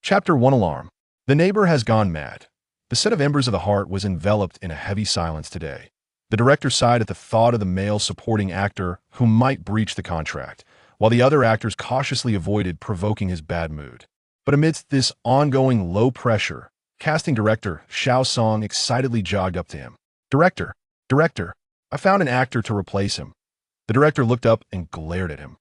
Chapter 1 Alarm. The neighbor has gone mad. The set of embers of the heart was enveloped in a heavy silence today. The director sighed at the thought of the male supporting actor who might breach the contract, while the other actors cautiously avoided provoking his bad mood. But amidst this ongoing low pressure, casting director Xiao He excitedly jogged up to him. Director, I found an actor to replace him." The director looked up and glared at him.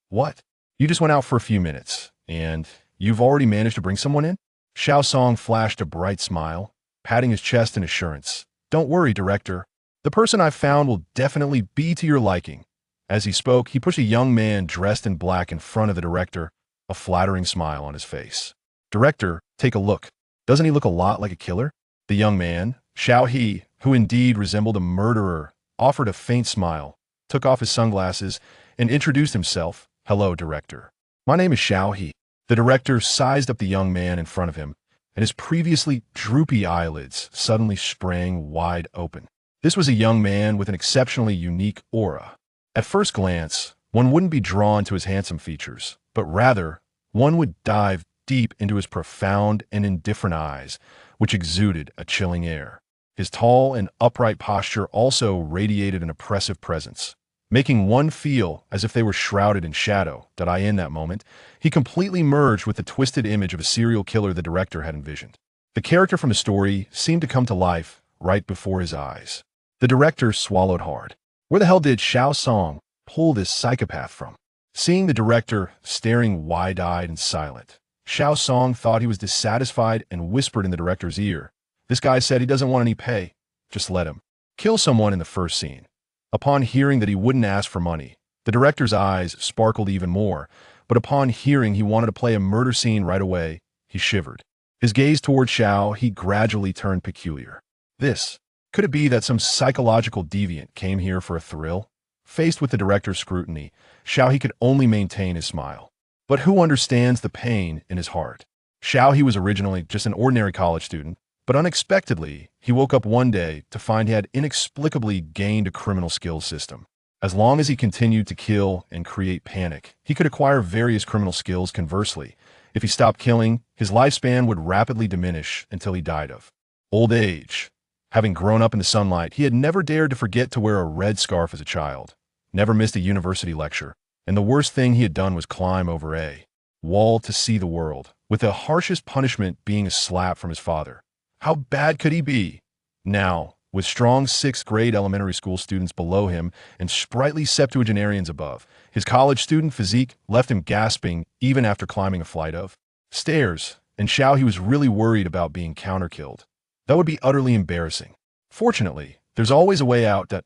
"What? You just went out for a few minutes, and you've already managed to bring someone in?" Xiao flashed a bright smile, patting his chest in assurance. "Don't worry, director. The person I've found will definitely be to your liking." As he spoke, he pushed a young man dressed in black in front of the director, a flattering smile on his face. "Director, take a look. Doesn't he look a lot like a killer?" The young man, Xiao He, who indeed resembled a murderer, offered a faint smile, took off his sunglasses, and introduced himself. "Hello, director. My name is Xiao He." The director sized up the young man in front of him, and his previously droopy eyelids suddenly sprang wide open. This was a young man with an exceptionally unique aura. At first glance, one wouldn't be drawn to his handsome features, but rather, one would dive deep into his profound and indifferent eyes, which exuded a chilling air. His tall and upright posture also radiated an oppressive presence, making one feel as if they were shrouded in shadow. In that moment, he completely merged with the twisted image of a serial killer the director had envisioned. The character from the story seemed to come to life right before his eyes. The director swallowed hard. Where the hell did Xiao pull this psychopath from? Seeing the director staring wide-eyed and silent, Xiao thought he was dissatisfied and whispered in the director's ear, "This guy said he doesn't want any pay. Just let him kill someone in the first scene." Upon hearing that he wouldn't ask for money, the director's eyes sparkled even more, but upon hearing he wanted to play a murder scene right away, he shivered. His gaze toward Xiao He gradually turned peculiar. Could it be that some psychological deviant came here for a thrill? Faced with the director's scrutiny, Xiao He could only maintain his smile. But who understands the pain in his heart? Xiao He was originally just an ordinary college student, but unexpectedly, he woke up one day to find he had inexplicably gained a criminal skills system. As long as he continued to kill and create panic, he could acquire various criminal skills. Conversely, if he stopped killing, his lifespan would rapidly diminish until he died of old age. Having grown up in the sunlight, he had never dared to forget to wear a red scarf as a child, never missed a university lecture, and the worst thing he had done was climb over a wall to see the world, with the harshest punishment being a slap from his father. How bad could he be? Now, with strong 6th grade elementary school students below him and sprightly septuagenarians above, his college student physique left him gasping even after climbing a flight of stairs, and Xiao He was really worried about being counter-killed. That would be utterly embarrassing. Fortunately, there's always a way out. As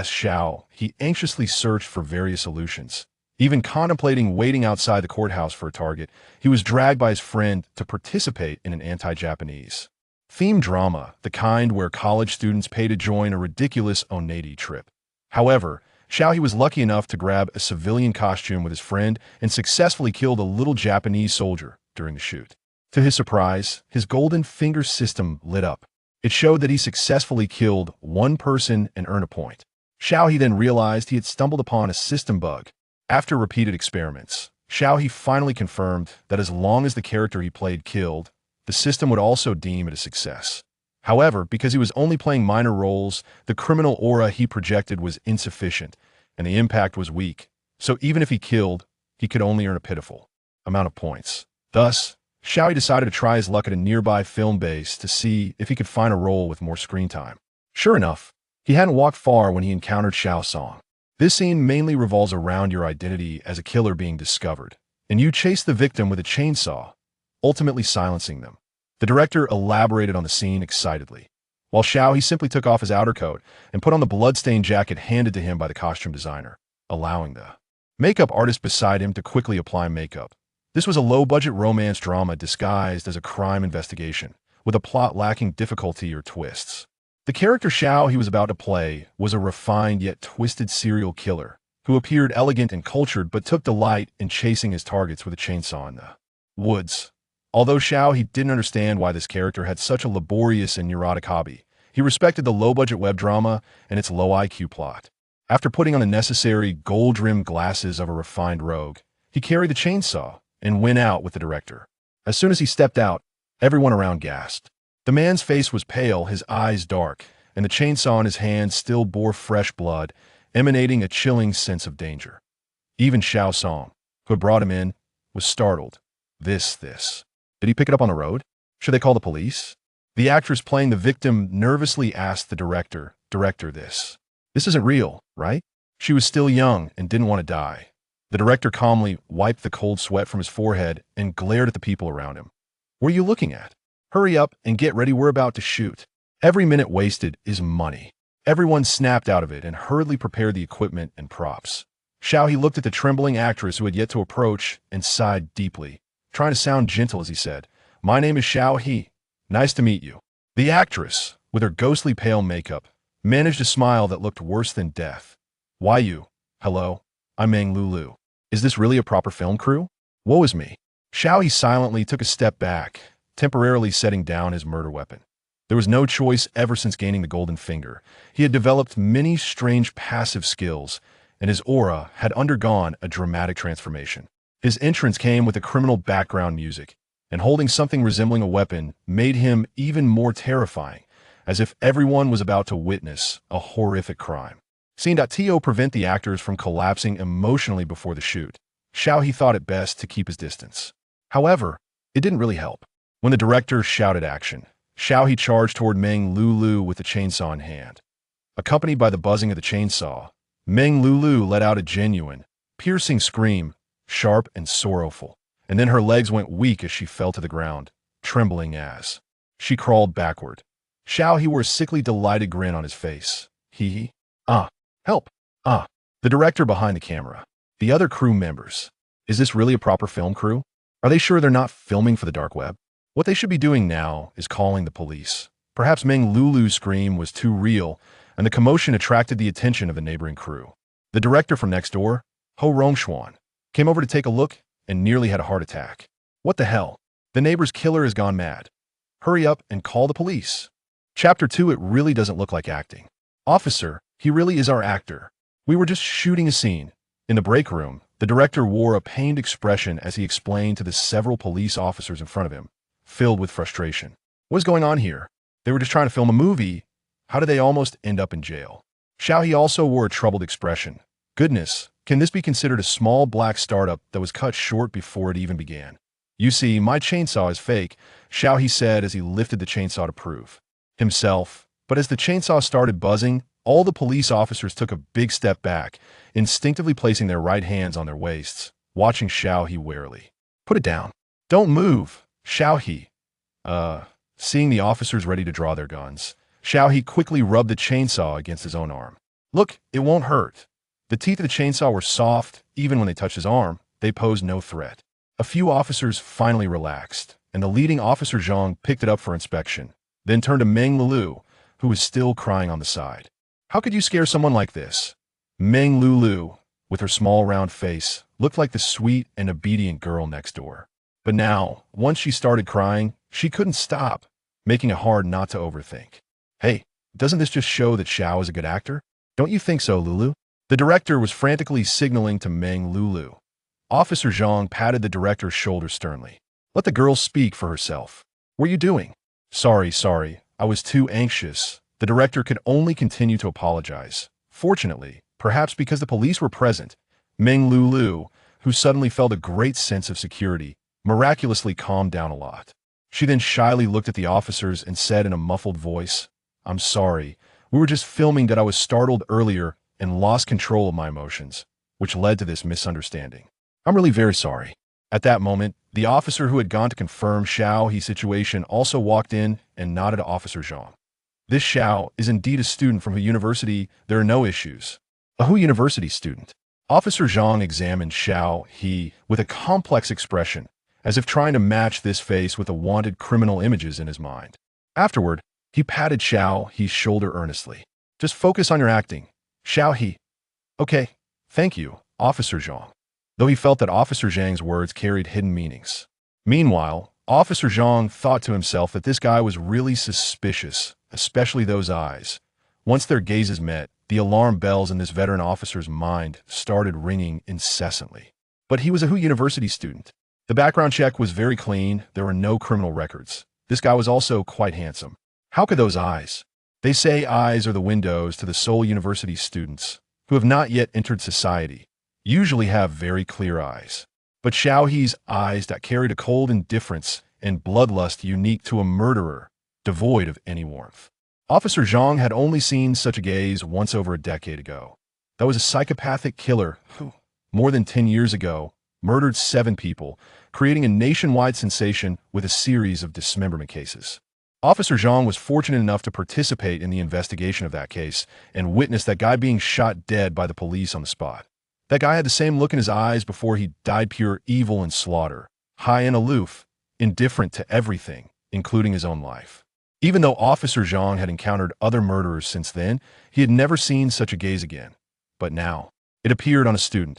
Xiao He anxiously searched for various solutions. Even contemplating waiting outside the courthouse for a target, he was dragged by his friend to participate in an anti-Japanese theme drama, the kind where college students pay to join a ridiculous Oneidae trip. However, Xiao He was lucky enough to grab a civilian costume with his friend and successfully killed a little Japanese soldier during the shoot. To his surprise, his golden finger system lit up. It showed that he successfully killed one person and earned a point. Xiao He then realized he had stumbled upon a system bug. After repeated experiments, Xiao He finally confirmed that as long as the character he played killed, the system would also deem it a success. However, because he was only playing minor roles, the criminal aura he projected was insufficient, and the impact was weak, so even if he killed, he could only earn a pitiful amount of points. Thus, Xiao He decided to try his luck at a nearby film base to see if he could find a role with more screen time. Sure enough, he hadn't walked far when he encountered Xiao. This scene mainly revolves around your identity as a killer being discovered, and you chase the victim with a chainsaw, ultimately silencing them. The director elaborated on the scene excitedly, while Xiao He simply took off his outer coat and put on the bloodstained jacket handed to him by the costume designer, allowing the makeup artist beside him to quickly apply makeup. This was a low-budget romance drama disguised as a crime investigation, with a plot lacking difficulty or twists. The character Xiao He was about to play was a refined yet twisted serial killer, who appeared elegant and cultured but took delight in chasing his targets with a chainsaw in the woods. Although Xiao He didn't understand why this character had such a laborious and neurotic hobby, he respected the low-budget web drama and its low IQ plot. After putting on the necessary gold-rimmed glasses of a refined rogue, he carried the chainsaw and went out with the director. As soon as he stepped out, everyone around gasped. The man's face was pale, his eyes dark, and the chainsaw in his hand still bore fresh blood, emanating a chilling sense of danger. Even Xiao He, who had brought him in, was startled. This. Did he pick it up on the road? Should they call the police? The actress playing the victim nervously asked the director, this isn't real, right? She was still young and didn't want to die. The director calmly wiped the cold sweat from his forehead and glared at the people around him. What are you looking at? Hurry up and get ready, we're about to shoot. Every minute wasted is money. Everyone snapped out of it and hurriedly prepared the equipment and props. Xiao He looked at the trembling actress who had yet to approach and sighed deeply, trying to sound gentle as he said, "My name is Xiao He. Nice to meet you." The actress, with her ghostly pale makeup, managed a smile that looked worse than death. "Why you? Hello, I'm Meng Lulu. Is this really a proper film crew? Woe is me." Xiao He silently took a step back, temporarily setting down his murder weapon. There was no choice ever since gaining the golden finger. He had developed many strange passive skills, and his aura had undergone a dramatic transformation. His entrance came with a criminal background music, and holding something resembling a weapon made him even more terrifying, as if everyone was about to witness a horrific crime. Scene.to prevent the actors from collapsing emotionally before the shoot. Xiao He thought it best to keep his distance. However, it didn't really help. When the director shouted action, Xiao He charged toward Meng Lulu with the chainsaw in hand. Accompanied by the buzzing of the chainsaw, Meng Lulu let out a genuine, piercing scream, sharp and sorrowful, and then her legs went weak as she fell to the ground, trembling as she crawled backward. Xiao He wore a sickly, delighted grin on his face. Help! The director behind the camera. The other crew members. Is this really a proper film crew? Are they sure they're not filming for the dark web? What they should be doing now is calling the police. Perhaps Meng Lulu's scream was too real, and the commotion attracted the attention of the neighboring crew. The director from next door, Ho Rongshuan, came over to take a look and nearly had a heart attack. What the hell? The neighbor's killer has gone mad. Hurry up and call the police. Chapter 2. It really doesn't look like acting. Officer, he really is our actor. We were just shooting a scene. In the break room, the director wore a pained expression as he explained to the several police officers in front of him, filled with frustration. What's going on here? They were just trying to film a movie. How did they almost end up in jail? Xiao He also wore a troubled expression. Goodness, can this be considered a small black startup that was cut short before it even began? You see, my chainsaw is fake, Xiao He said as he lifted the chainsaw to prove himself. But as the chainsaw started buzzing, all the police officers took a big step back, instinctively placing their right hands on their waists, watching Xiao He warily. Put it down. Don't move, Xiao He. Seeing the officers ready to draw their guns, Xiao He quickly rubbed the chainsaw against his own arm. Look, it won't hurt. The teeth of the chainsaw were soft, even when they touched his arm, they posed no threat. A few officers finally relaxed, and the leading officer Zhang picked it up for inspection, then turned to Meng Lulu, who was still crying on the side. How could you scare someone like this? Meng Lulu, with her small round face, looked like the sweet and obedient girl next door. But now, once she started crying, she couldn't stop, making it hard not to overthink. Hey, doesn't this just show that Xiao is a good actor? Don't you think so, Lulu? The director was frantically signaling to Meng Lulu. Officer Zhang patted the director's shoulder sternly. Let the girl speak for herself. What are you doing? Sorry, I was too anxious. The director could only continue to apologize. Fortunately, perhaps because the police were present, Meng Lulu, who suddenly felt a great sense of security, miraculously calmed down a lot. She then shyly looked at the officers and said in a muffled voice, I'm sorry, we were just filming that I was startled earlier and lost control of my emotions, which led to this misunderstanding. I'm really very sorry. At that moment, the officer who had gone to confirm Xiao He's situation also walked in and nodded to Officer Zhang. This Xiao is indeed a student from Hu University. There are no issues. A Hu University student. Officer Zhang examined Xiao He with a complex expression, as if trying to match this face with the wanted criminal images in his mind. Afterward, he patted Xiao He's shoulder earnestly. Just focus on your acting, Xiao He. Okay, thank you, Officer Zhang. Though he felt that Officer Zhang's words carried hidden meanings. Meanwhile, Officer Zhang thought to himself that this guy was really suspicious, especially those eyes. Once their gazes met, the alarm bells in this veteran officer's mind started ringing incessantly. But he was a Hu University student. The background check was very clean. There were no criminal records. This guy was also quite handsome. How could those eyes? They say eyes are the windows to the Seoul University students who have not yet entered society, usually have very clear eyes. But Xiao He's eyes that carried a cold indifference and bloodlust unique to a murderer, devoid of any warmth. Officer Zhang had only seen such a gaze once over a decade ago. That was a psychopathic killer who, more than 10 years ago, murdered 7 people, creating a nationwide sensation with a series of dismemberment cases. Officer Zhang was fortunate enough to participate in the investigation of that case and witness that guy being shot dead by the police on the spot. That guy had the same look in his eyes before he died, pure evil and slaughter, high and aloof, indifferent to everything, including his own life. Even though Officer Zhang had encountered other murderers since then, he had never seen such a gaze again. But now, it appeared on a student.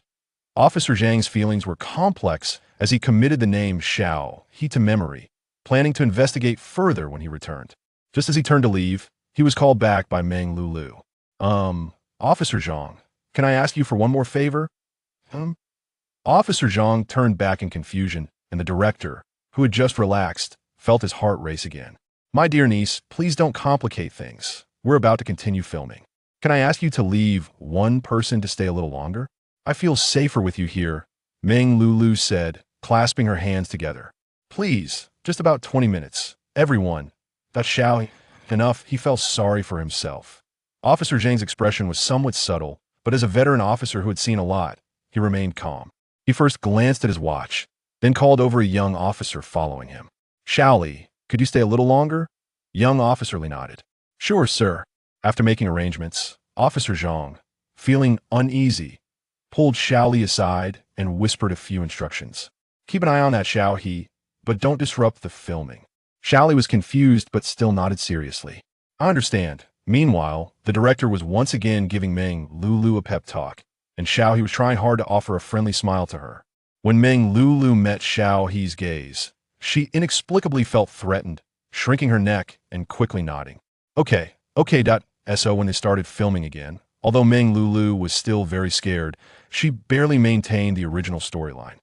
Officer Zhang's feelings were complex as he committed the name Xiao He to memory, planning to investigate further when he returned. Just as he turned to leave, he was called back by Meng Lulu. Officer Zhang, can I ask you for one more favor? Officer Zhang turned back in confusion, and the director, who had just relaxed, felt his heart race again. My dear niece, please don't complicate things. We're about to continue filming. Can I ask you to leave one person to stay a little longer? I feel safer with you here, Meng Lulu said, clasping her hands together. Please, just about 20 minutes. Everyone. That Xiao He. Enough, he felt sorry for himself. Officer Zhang's expression was somewhat subtle, but as a veteran officer who had seen a lot, he remained calm. He first glanced at his watch, then called over a young officer following him. Xiao Li, could you stay a little longer? Young officer Li nodded. Sure, sir. After making arrangements, Officer Zhang, feeling uneasy, pulled Xiao Li aside and whispered a few instructions. Keep an eye on that Xiao He, but don't disrupt the filming. Xiao Li was confused but still nodded seriously. I understand. Meanwhile, the director was once again giving Meng Lulu a pep talk, and Xiao He was trying hard to offer a friendly smile to her. When Meng Lulu met Xiao He's gaze, she inexplicably felt threatened, shrinking her neck and quickly nodding. Okay. So when they started filming again, although Meng Lulu was still very scared, she barely maintained the original storyline.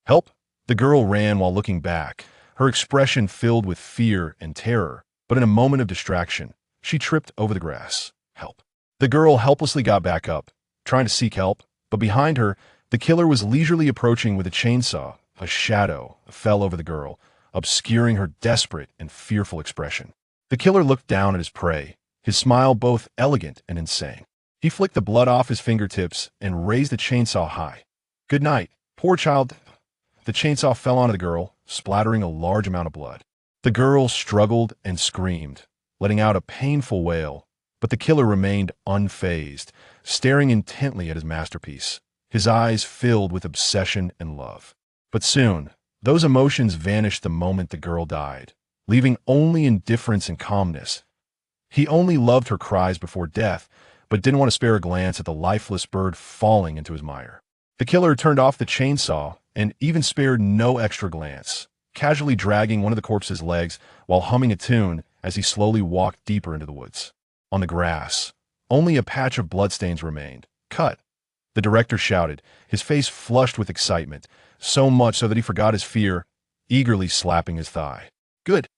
Help! The girl ran while looking back, her expression filled with fear and terror, but in a moment of distraction, she tripped over the grass. Help! The girl helplessly got back up, trying to seek help, but behind her, the killer was leisurely approaching with a chainsaw. A shadow fell over the girl, obscuring her desperate and fearful expression. The killer looked down at his prey, his smile both elegant and insane. He flicked the blood off his fingertips and raised the chainsaw high. Good night, poor child. The chainsaw fell onto the girl, splattering a large amount of blood. The girl struggled and screamed, letting out a painful wail, but the killer remained unfazed, staring intently at his masterpiece, his eyes filled with obsession and love. But soon, those emotions vanished the moment the girl died, leaving only indifference and calmness. He only loved her cries before death, but didn't want to spare a glance at the lifeless bird falling into his mire. The killer turned off the chainsaw and even spared no extra glance, casually dragging one of the corpse's legs while humming a tune as he slowly walked deeper into the woods. On the grass, only a patch of bloodstains remained. Cut! The director shouted, his face flushed with excitement, so much so that he forgot his fear, eagerly slapping his thigh. Good.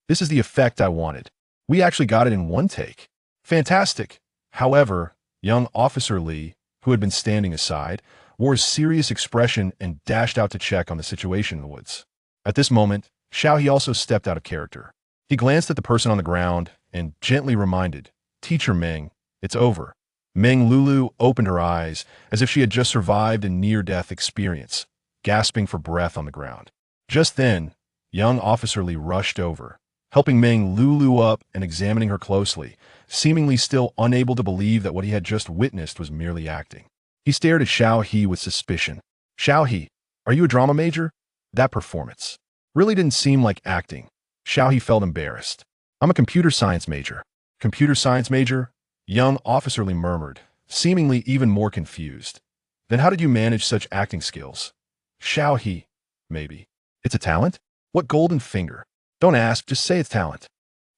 This is the effect I wanted. We actually got it in one take. Fantastic. However, young Officer Li, who had been standing aside, wore a serious expression and dashed out to check on the situation in the woods. At this moment, Xiao He also stepped out of character. He glanced at the person on the ground and gently reminded, Teacher Meng, it's over. Meng Lulu opened her eyes as if she had just survived a near-death experience, gasping for breath on the ground. Just then, young Officer Li rushed over, helping Meng Lulu up and examining her closely, seemingly still unable to believe that what he had just witnessed was merely acting. He stared at Xiao He with suspicion. Xiao He, are you a drama major? That performance really didn't seem like acting. Xiao He felt embarrassed. I'm a computer science major. Computer science major? Young Officer Li murmured, seemingly even more confused. Then how did you manage such acting skills? Xiao He, maybe. It's a talent? What golden finger? Don't ask, just say it's talent.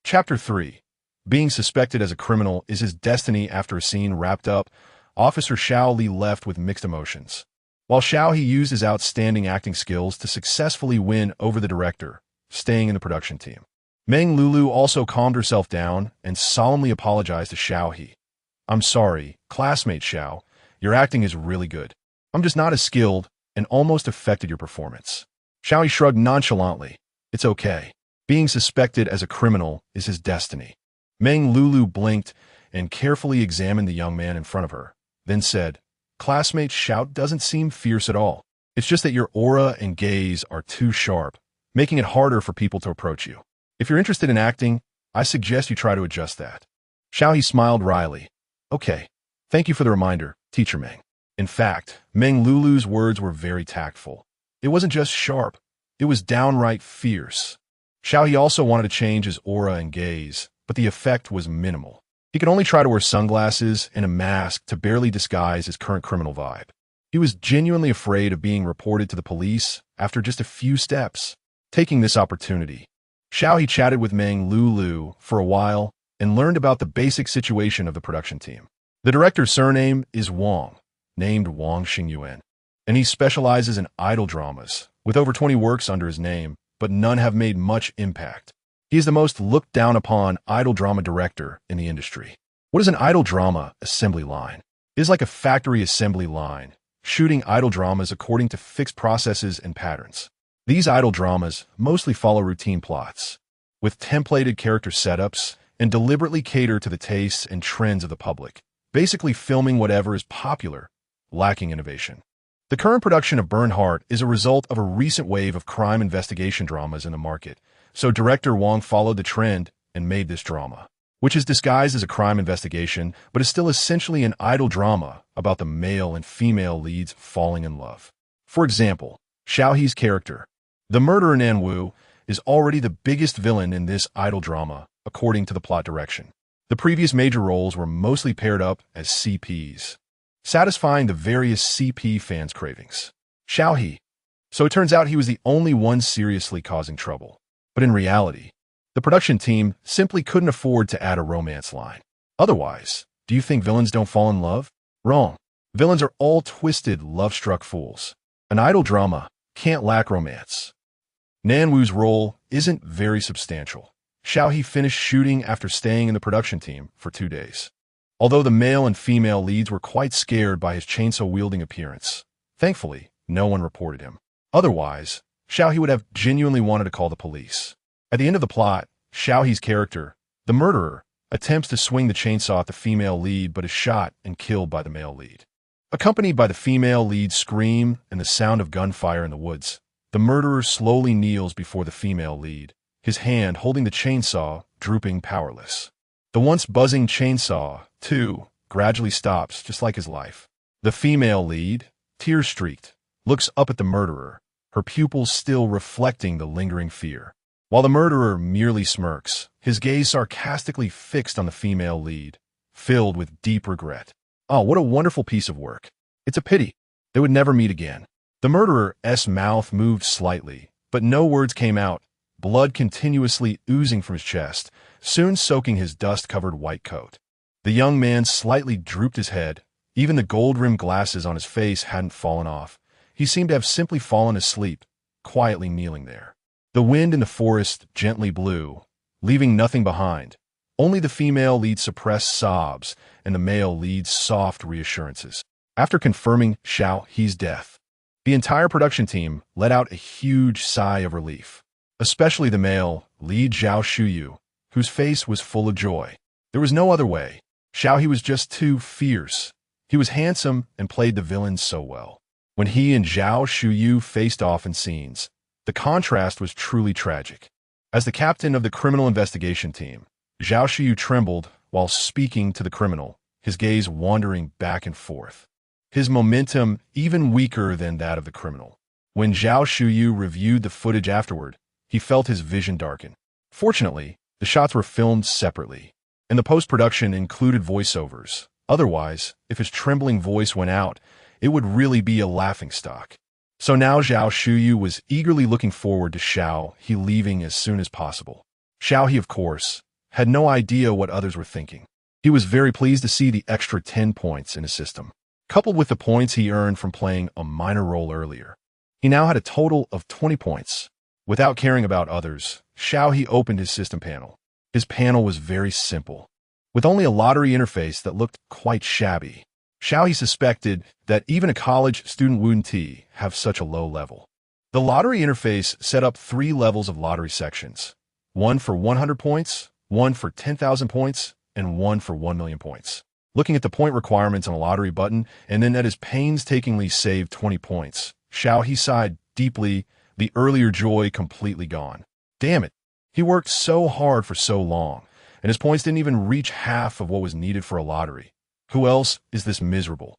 Chapter 3. Being suspected as a criminal is his destiny. After a scene wrapped up, Officer Xiao Li left with mixed emotions. while Xiao He used his outstanding acting skills to successfully win over the director, staying in the production team. Meng Lulu also calmed herself down and solemnly apologized to Xiao He. "I'm sorry, classmate Xiao. Your acting is really good. I'm just not as skilled and almost affected your performance." Xiao He shrugged nonchalantly. "It's okay. Being suspected as a criminal is his destiny." Meng Lulu blinked and carefully examined the young man in front of her, then said, "Classmate Xiao doesn't seem fierce at all. It's just that your aura and gaze are too sharp, making it harder for people to approach you. If you're interested in acting, I suggest you try to adjust that." Xiao He smiled wryly. "Okay. Thank you for the reminder, Teacher Meng." In fact, Meng Lulu's words were very tactful. It wasn't just sharp, it was downright fierce. Xiao He also wanted to change his aura and gaze, but the effect was minimal. He could only try to wear sunglasses and a mask to barely disguise his current criminal vibe. He was genuinely afraid of being reported to the police after just a few steps. Taking this opportunity, Xiao He chatted with Meng Lulu for a while and learned about the basic situation of the production team. The director's surname is Wang, named Wang Xingyuan, and he specializes in idol dramas, with over 20 works under his name, but none have made much impact. He is the most looked down upon idol drama director in the industry. What is an idol drama assembly line? It is like a factory assembly line, shooting idol dramas according to fixed processes and patterns. These idol dramas mostly follow routine plots, with templated character setups, and deliberately cater to the tastes and trends of the public, basically filming whatever is popular, lacking innovation. The current production of Bernhardt is a result of a recent wave of crime investigation dramas in the market, so director Wang followed the trend and made this drama, which is disguised as a crime investigation but is still essentially an idol drama about the male and female leads falling in love. For example, Xiao He's character, the murderer Nan Wu, is already the biggest villain in this idol drama, according to the plot direction. The previous major roles were mostly paired up as CPs, satisfying the various CP fans' cravings. Xiao He. So it turns out he was the only one seriously causing trouble. But in reality, the production team simply couldn't afford to add a romance line. Otherwise, do you think villains don't fall in love? Wrong. Villains are all twisted, love-struck fools. An idol drama can't lack romance. Nan Wu's role isn't very substantial. Xiao He finished shooting after staying in the production team for 2 days. Although the male and female leads were quite scared by his chainsaw-wielding appearance, thankfully, no one reported him. Otherwise, Xiao He would have genuinely wanted to call the police. At the end of the plot, Xiao He's character, the murderer, attempts to swing the chainsaw at the female lead but is shot and killed by the male lead. Accompanied by the female lead's scream and the sound of gunfire in the woods, the murderer slowly kneels before the female lead, his hand holding the chainsaw, drooping powerless. The once buzzing chainsaw, too, gradually stops, just like his life. The female lead, tear-streaked, looks up at the murderer, her pupils still reflecting the lingering fear. While the murderer merely smirks, his gaze sarcastically fixed on the female lead, filled with deep regret. Oh, what a wonderful piece of work. It's a pity. They would never meet again. The murderer's mouth moved slightly, but no words came out, blood continuously oozing from his chest, soon soaking his dust-covered white coat. The young man slightly drooped his head. Even the gold-rimmed glasses on his face hadn't fallen off. He seemed to have simply fallen asleep, quietly kneeling there. The wind in the forest gently blew, leaving nothing behind, only the female lead's suppressed sobs and the male lead's soft reassurances. After confirming Xiao He's death, the entire production team let out a huge sigh of relief, especially the male lead Zhao Shuyu, whose face was full of joy. There was no other way. Xiao He was just too fierce. He was handsome and played the villain so well. When he and Zhao Shuyu faced off in scenes, the contrast was truly tragic. As the captain of the criminal investigation team, Zhao Shuyu trembled while speaking to the criminal, his gaze wandering back and forth. His momentum even weaker than that of the criminal. When Zhao Shuyu reviewed the footage afterward, he felt his vision darken. Fortunately, the shots were filmed separately, and the post-production included voiceovers. Otherwise, if his trembling voice went out, it would really be a laughingstock. So now Zhao Shuyu was eagerly looking forward to Xiao He leaving as soon as possible. Xiao He, of course, had no idea what others were thinking. He was very pleased to see the extra 10 points in his system. coupled with the points he earned from playing a minor role earlier. He now had a total of 20 points. Without caring about others, Xiao He opened his system panel. His panel was very simple, with only a lottery interface that looked quite shabby. Xiao He suspected that even a college student wouldn't have such a low level. The lottery interface set up 3 levels of lottery sections, one for 100 points, one for 10,000 points, and one for 1 million points. Looking at the point requirements on the lottery button and then at his painstakingly saved 20 points, Xiao He sighed deeply, the earlier joy completely gone. Damn it. He worked so hard for so long, and his points didn't even reach half of what was needed for a lottery. Who else is this miserable?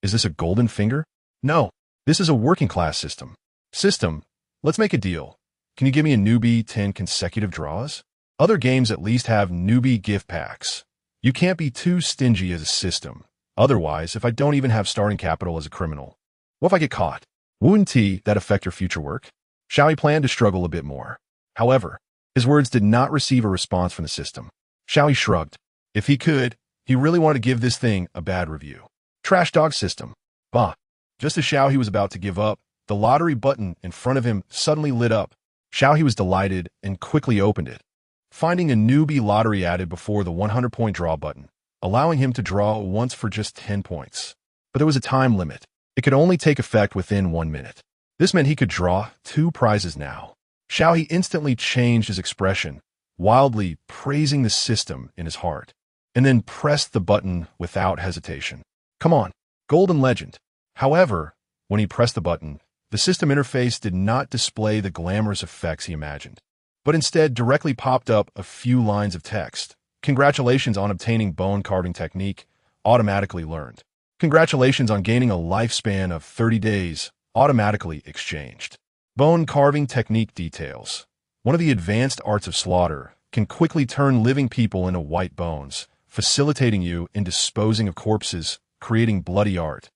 Is this a golden finger? No, this is a working class system. System, let's make a deal. Can you give me a newbie 10 consecutive draws? Other games at least have newbie gift packs. You can't be too stingy as a system. Otherwise, if I don't even have starting capital as a criminal, what if I get caught? Wouldn't that affect your future work? Xiao He planned to struggle a bit more. However, his words did not receive a response from the system. Xiao He shrugged. If he could, he really wanted to give this thing a bad review. Trash dog system. Bah. Just as Xiao He was about to give up, the lottery button in front of him suddenly lit up. Xiao He was delighted and quickly opened it, finding a newbie lottery added before the 100-point draw button, allowing him to draw once for just 10 points. But there was a time limit. It could only take effect within 1 minute. This meant he could draw 2 prizes now. Xiao He instantly changed his expression, wildly praising the system in his heart, and then pressed the button without hesitation. Come on, golden legend. However, when he pressed the button, the system interface did not display the glamorous effects he imagined, but instead directly popped up a few lines of text. Congratulations on obtaining bone carving technique, automatically learned. Congratulations on gaining a lifespan of 30 days, automatically exchanged. Bone carving technique details. One of the advanced arts of slaughter can quickly turn living people into white bones, facilitating you in disposing of corpses, creating bloody art,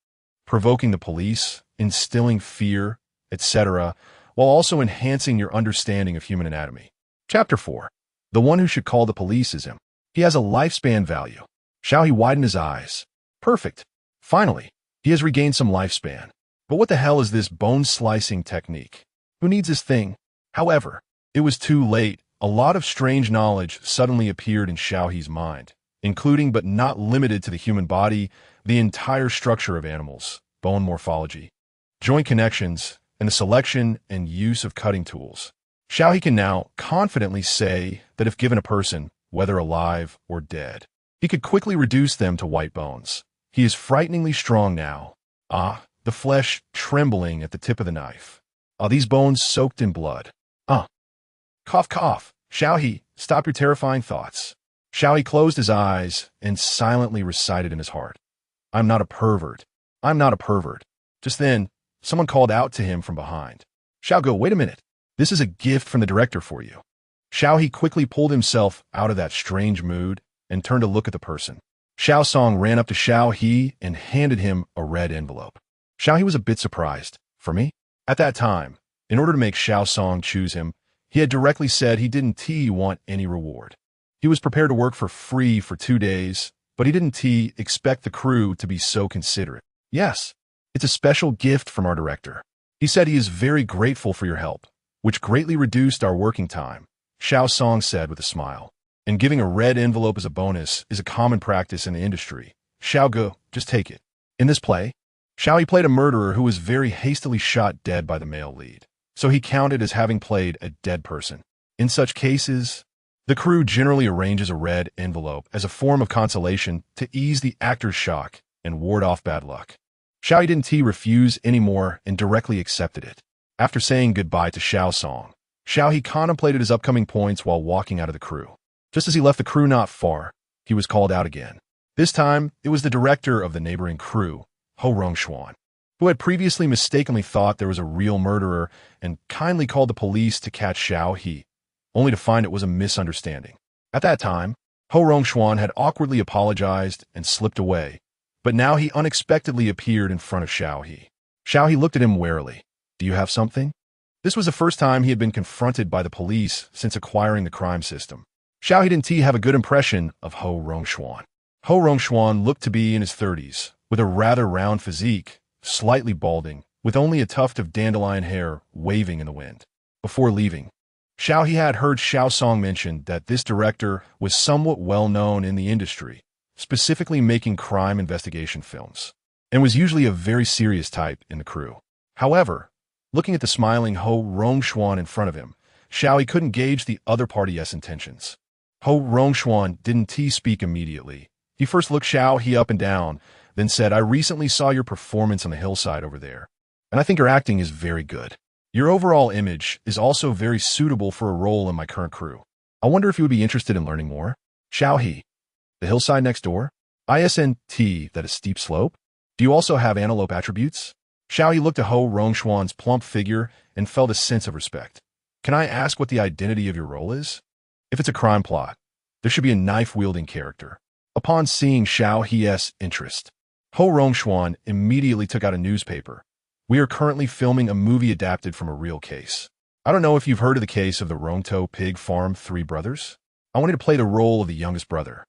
provoking the police, instilling fear, etc., while also enhancing your understanding of human anatomy. Chapter 4. The one who should call the police is him. He has a lifespan value. Xiao He widened his eyes. Perfect. Finally, he has regained some lifespan. But what the hell is this bone-slicing technique? Who needs this thing? However, it was too late. A lot of strange knowledge suddenly appeared in Xiao He's mind, including but not limited to the human body, the entire structure of animals, bone morphology, joint connections, and the selection and use of cutting tools. Xiao He can now confidently say that if given a person, whether alive or dead, he could quickly reduce them to white bones. He is frighteningly strong now. The flesh trembling at the tip of the knife. These bones soaked in blood. Cough, cough. Xiao He, stop your terrifying thoughts. Xiao He closed his eyes and silently recited in his heart, I'm not a pervert. I'm not a pervert. Just then, someone called out to him from behind. Xiao, wait a minute. This is a gift from the director for you. Xiao He quickly pulled himself out of that strange mood and turned to look at the person. Xiao Song ran up to Xiao He and handed him a red envelope. Xiao He was a bit surprised. For me? At that time, in order to make Xiao Song choose him, he had directly said he didn't want any reward. He was prepared to work for free for 2 days, but he didn't expect the crew to be so considerate. Yes, it's a special gift from our director. He said he is very grateful for your help, which greatly reduced our working time, Xiao Song said with a smile. And giving a red envelope as a bonus is a common practice in the industry. Xiao, just take it. In this play, Xiao He played a murderer who was very hastily shot dead by the male lead, so he counted as having played a dead person. In such cases, the crew generally arranges a red envelope as a form of consolation to ease the actor's shock and ward off bad luck. Xiao He didn't refuse anymore and directly accepted it. After saying goodbye to Xiao Song, Xiao He contemplated his upcoming points while walking out of the crew. Just as he left the crew not far, he was called out again. This time, it was the director of the neighboring crew, Ho Rongshuan, who had previously mistakenly thought there was a real murderer and kindly called the police to catch Xiao He, only to find it was a misunderstanding. At that time, Ho Rongshuan had awkwardly apologized and slipped away, but now he unexpectedly appeared in front of Xiao He. Xiao He looked at him warily. Do you have something? This was the first time he had been confronted by the police since acquiring the crime system. Xiao He didn't have a good impression of Ho Rongshuan. Ho Rongshuan looked to be in his 30s, with a rather round physique, slightly balding, with only a tuft of dandelion hair waving in the wind. Before leaving, Xiao He had heard Xiao Song mention that this director was somewhat well-known in the industry, specifically making crime investigation films, and was usually a very serious type in the crew. However, looking at the smiling Ho Rongshuan in front of him, Xiao He couldn't gauge the other party's intentions. Ho Rongshuan didn't speak immediately. He first looked Xiao He up and down, then said, "I recently saw your performance on the hillside over there, and I think your acting is very good. Your overall image is also very suitable for a role in my current crew. I wonder if you would be interested in learning more." Xiao He, the hillside next door? Isn't that a steep slope? Do you also have antelope attributes? Xiao He looked at Ho Rongshuan's plump figure and felt a sense of respect. Can I ask what the identity of your role is? If it's a crime plot, there should be a knife-wielding character. Upon seeing Xiao He's interest, Ho Rongshuan immediately took out a newspaper. We are currently filming a movie adapted from a real case. I don't know if you've heard of the case of the Rongtou Pig Farm Three Brothers. I wanted to play the role of the youngest brother.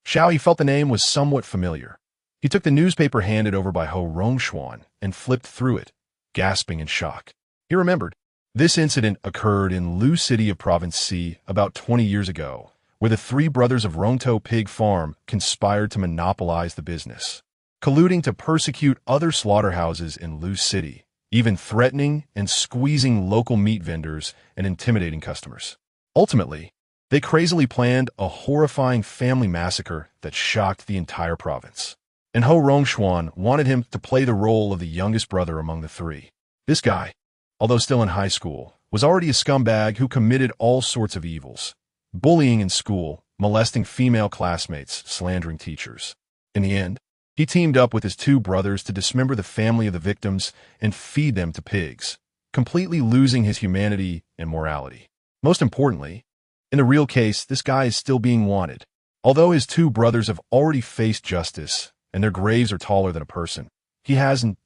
Xiao He felt the name was somewhat familiar. He took the newspaper handed over by Ho Rongshuan and flipped through it, gasping in shock. He remembered. This incident occurred in Lu City of Province C about 20 years ago, where the three brothers of Rongtou Pig Farm conspired to monopolize the business, colluding to persecute other slaughterhouses in Lu City, even threatening and squeezing local meat vendors and intimidating customers. Ultimately, they crazily planned a horrifying family massacre that shocked the entire province. And Ho Rongshuan wanted him to play the role of the youngest brother among the three. This guy, although still in high school, was already a scumbag who committed all sorts of evils. Bullying in school, molesting female classmates, slandering teachers. In the end, he teamed up with his two brothers to dismember the family of the victims and feed them to pigs, completely losing his humanity and morality. Most importantly, in the real case, this guy is still being wanted. Although his two brothers have already faced justice, and their graves are taller than a person, he hasn't.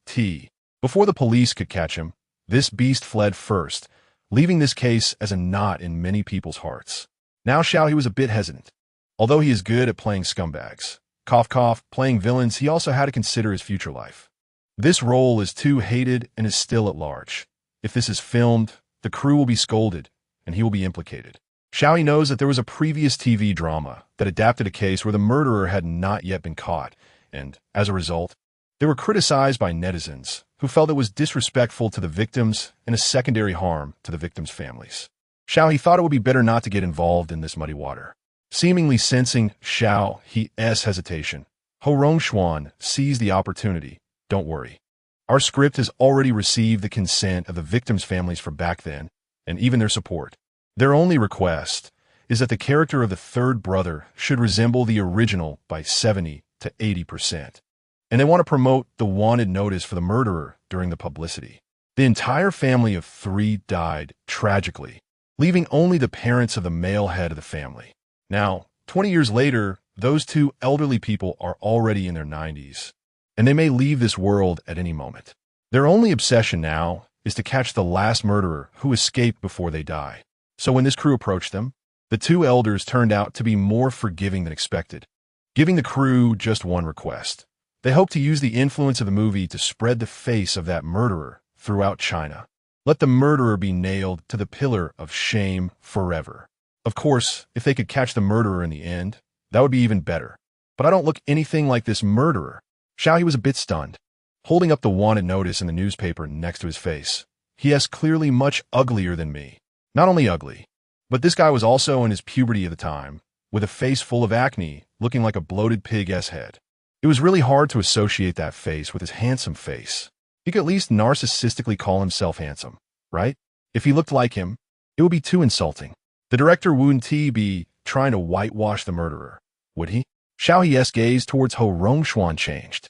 Before the police could catch him, this beast fled first, leaving this case as a knot in many people's hearts. Now Xiao He was a bit hesitant. Although he is good at playing scumbags, playing villains, he also had to consider his future life. This role is too hated and is still at large. If this is filmed, the crew will be scolded, and he will be implicated. Xiao He knows that there was a previous TV drama that adapted a case where the murderer had not yet been caught, and, as a result, they were criticized by netizens who felt it was disrespectful to the victims and a secondary harm to the victims' families. Xiao He thought it would be better not to get involved in this muddy water. Seemingly sensing Xiao He's hesitation, Ho Rongshuan seized the opportunity. Don't worry. Our script has already received the consent of the victims' families from back then, and even their support. Their only request is that the character of the third brother should resemble the original by 70 to 80%. And they want to promote the wanted notice for the murderer during the publicity. The entire family of three died tragically, leaving only the parents of the male head of the family. Now, 20 years later, those two elderly people are already in their 90s, and they may leave this world at any moment. Their only obsession now is to catch the last murderer who escaped before they die. So when this crew approached them, the two elders turned out to be more forgiving than expected, giving the crew just one request. They hope to use the influence of the movie to spread the face of that murderer throughout China. Let the murderer be nailed to the pillar of shame forever. Of course, if they could catch the murderer in the end, that would be even better. But I don't look anything like this murderer. Xiao He was a bit stunned, holding up the wanted notice in the newspaper next to his face. He is clearly much uglier than me. Not only ugly, but this guy was also in his puberty at the time, with a face full of acne, looking like a bloated pig's head. It was really hard to associate that face with his handsome face. He could at least narcissistically call himself handsome, right? If he looked like him, it would be too insulting. The director wouldn't be trying to whitewash the murderer, would he? Xiao He's gaze towards Ho Rongshuan changed.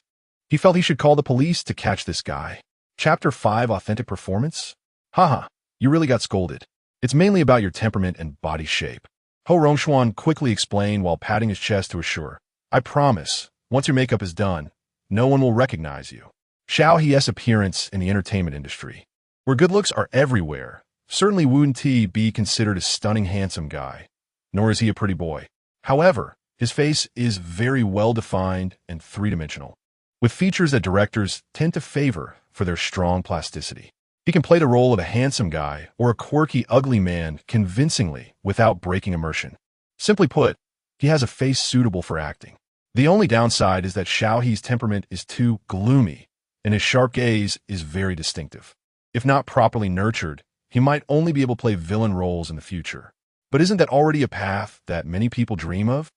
He felt he should call the police to catch this guy. Chapter 5 Authentic Performance? Haha, you really got scolded. It's mainly about your temperament and body shape. Ho Rongshuan quickly explained while patting his chest to assure, I promise, once your makeup is done, no one will recognize you. Xiao He's appearance in the entertainment industry, where good looks are everywhere, certainly wouldn't be considered a stunning handsome guy, nor is he a pretty boy. However, his face is very well defined and three-dimensional, with features that directors tend to favor for their strong plasticity. He can play the role of a handsome guy or a quirky, ugly man convincingly without breaking immersion. Simply put, he has a face suitable for acting. The only downside is that Xiao He's temperament is too gloomy, and his sharp gaze is very distinctive. If not properly nurtured, he might only be able to play villain roles in the future. But isn't that already a path that many people dream of?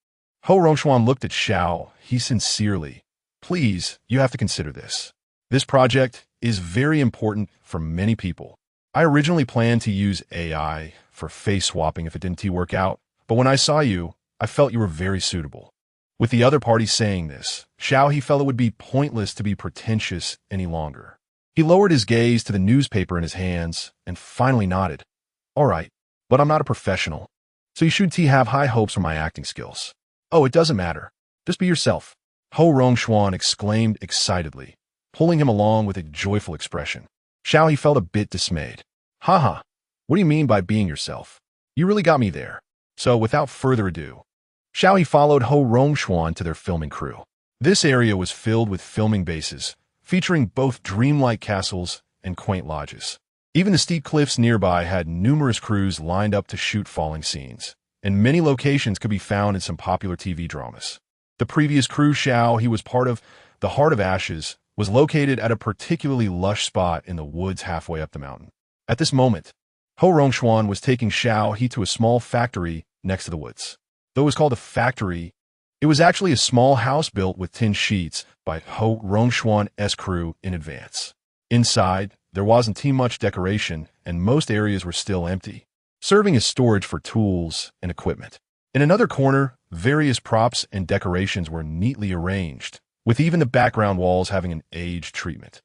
Ho Rongxuan looked at Xiao He sincerely. Please, you have to consider this. This project is very important for many people. I originally planned to use AI for face swapping if it didn't work out, but when I saw you, I felt you were very suitable. With the other party saying this, Xiao He felt it would be pointless to be pretentious any longer. He lowered his gaze to the newspaper in his hands and finally nodded. All right, but I'm not a professional, so you shouldn't have high hopes for my acting skills. Oh, it doesn't matter. Just be yourself. Ho Rongxuan exclaimed excitedly, pulling him along with a joyful expression. Xiao He felt a bit dismayed. Haha, what do you mean by being yourself? You really got me there. So without further ado, Xiao He followed Ho Rongxuan to their filming crew. This area was filled with filming bases, featuring both dreamlike castles and quaint lodges. Even the steep cliffs nearby had numerous crews lined up to shoot falling scenes, and many locations could be found in some popular TV dramas. The previous crew Xiao He was part of, the Heart of Ashes, was located at a particularly lush spot in the woods halfway up the mountain. At this moment, Ho Rongxuan was taking Xiao He to a small factory next to the woods. Though it was called a factory, it was actually a small house built with tin sheets by Ho Rongxuan's crew in advance. Inside, there wasn't too much decoration, and most areas were still empty, serving as storage for tools and equipment. In another corner, various props and decorations were neatly arranged, with even the background walls having an aged treatment.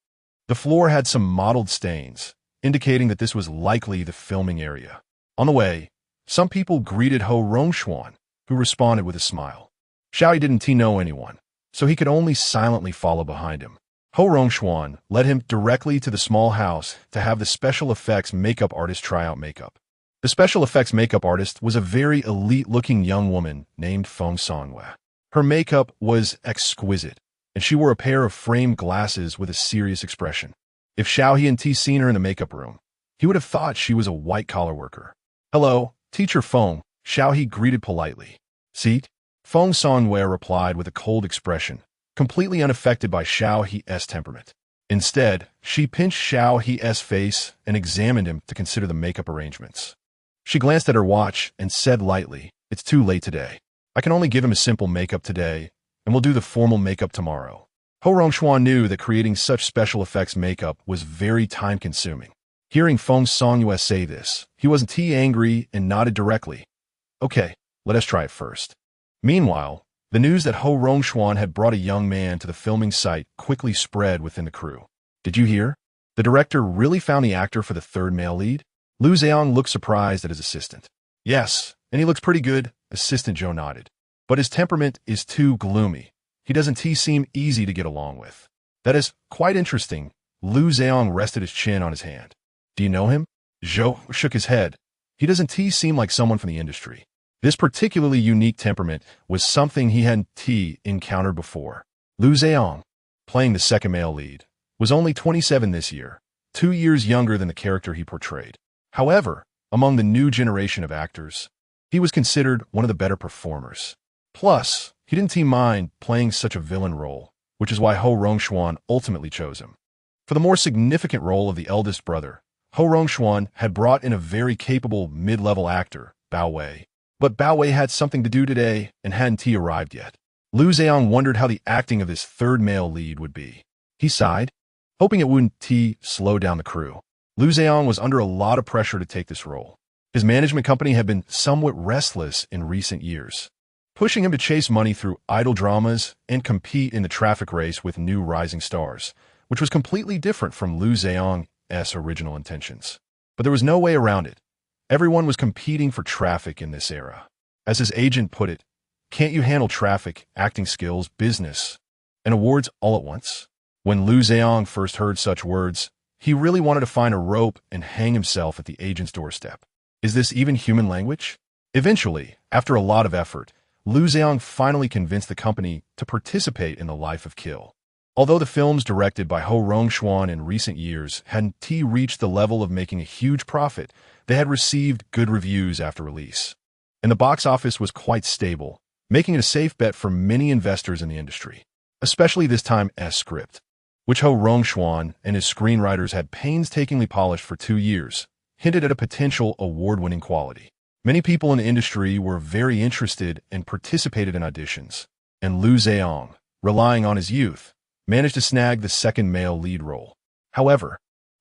The floor had some mottled stains, indicating that this was likely the filming area. On the way, some people greeted Ho Rongxuan, who responded with a smile. Xiao He didn't know anyone, so he could only silently follow behind him. Ho Rongxuan led him directly to the small house to have the special effects makeup artist try out makeup. The special effects makeup artist was a very elite-looking young woman named Feng Sanwei. Her makeup was exquisite, and she wore a pair of framed glasses with a serious expression. If Xiao He hadn't seen her in the makeup room, he would have thought she was a white-collar worker. Hello, Teacher Feng, Xiao He greeted politely. Seat? Feng Sanwei replied with a cold expression, completely unaffected by Xiao He's temperament. Instead, she pinched Xiao He's face and examined him to consider the makeup arrangements. She glanced at her watch and said lightly, "It's too late today. I can only give him a simple makeup today, and we'll do the formal makeup tomorrow." Ho Rongxuan knew that creating such special effects makeup was very time-consuming. Hearing Feng Sanwei say this, he wasn't too angry and nodded directly. Okay, let us try it first. Meanwhile, the news that Ho Rongxuan had brought a young man to the filming site quickly spread within the crew. Did you hear? The director really found the actor for the third male lead? Lu Zheong looked surprised at his assistant. Yes, and he looks pretty good, Assistant Joe nodded. But his temperament is too gloomy. He doesn't seem easy to get along with. That is quite interesting. Lu Zheong rested his chin on his hand. Do you know him? Zhou shook his head. He doesn't seem like someone from the industry. This particularly unique temperament was something he hadn't encountered before. Lu Zheong, playing the second male lead, was only 27 this year, 2 years younger than the character he portrayed. However, among the new generation of actors, he was considered one of the better performers. Plus, he didn't mind playing such a villain role, which is why Ho Rongxuan ultimately chose him. For the more significant role of the eldest brother, Ho Rongxuan had brought in a very capable mid-level actor, Bao Wei. But Bao Wei had something to do today and hadn't arrived yet. Lu Zheong wondered how the acting of this third male lead would be. He sighed, hoping it wouldn't slow down the crew. Lu Zheong was under a lot of pressure to take this role. His management company had been somewhat restless in recent years, pushing him to chase money through idol dramas and compete in the traffic race with new rising stars, which was completely different from Lu Zheong's original intentions. But there was no way around it. Everyone was competing for traffic in this era. As his agent put it, can't you handle traffic, acting skills, business, and awards all at once? When Lu Zheong first heard such words, he really wanted to find a rope and hang himself at the agent's doorstep. Is this even human language? Eventually, after a lot of effort, Lu Zheong finally convinced the company to participate in the Life of Kill. Although the films directed by Ho Rong-schwan in recent years hadn't reached the level of making a huge profit, they had received good reviews after release. And the box office was quite stable, making it a safe bet for many investors in the industry. Especially this time-S script, which Ho Rong-schwan and his screenwriters had painstakingly polished for 2 years, hinted at a potential award-winning quality. Many people in the industry were very interested and participated in auditions, and Liu Zheong, relying on his youth, managed to snag the second male lead role. However,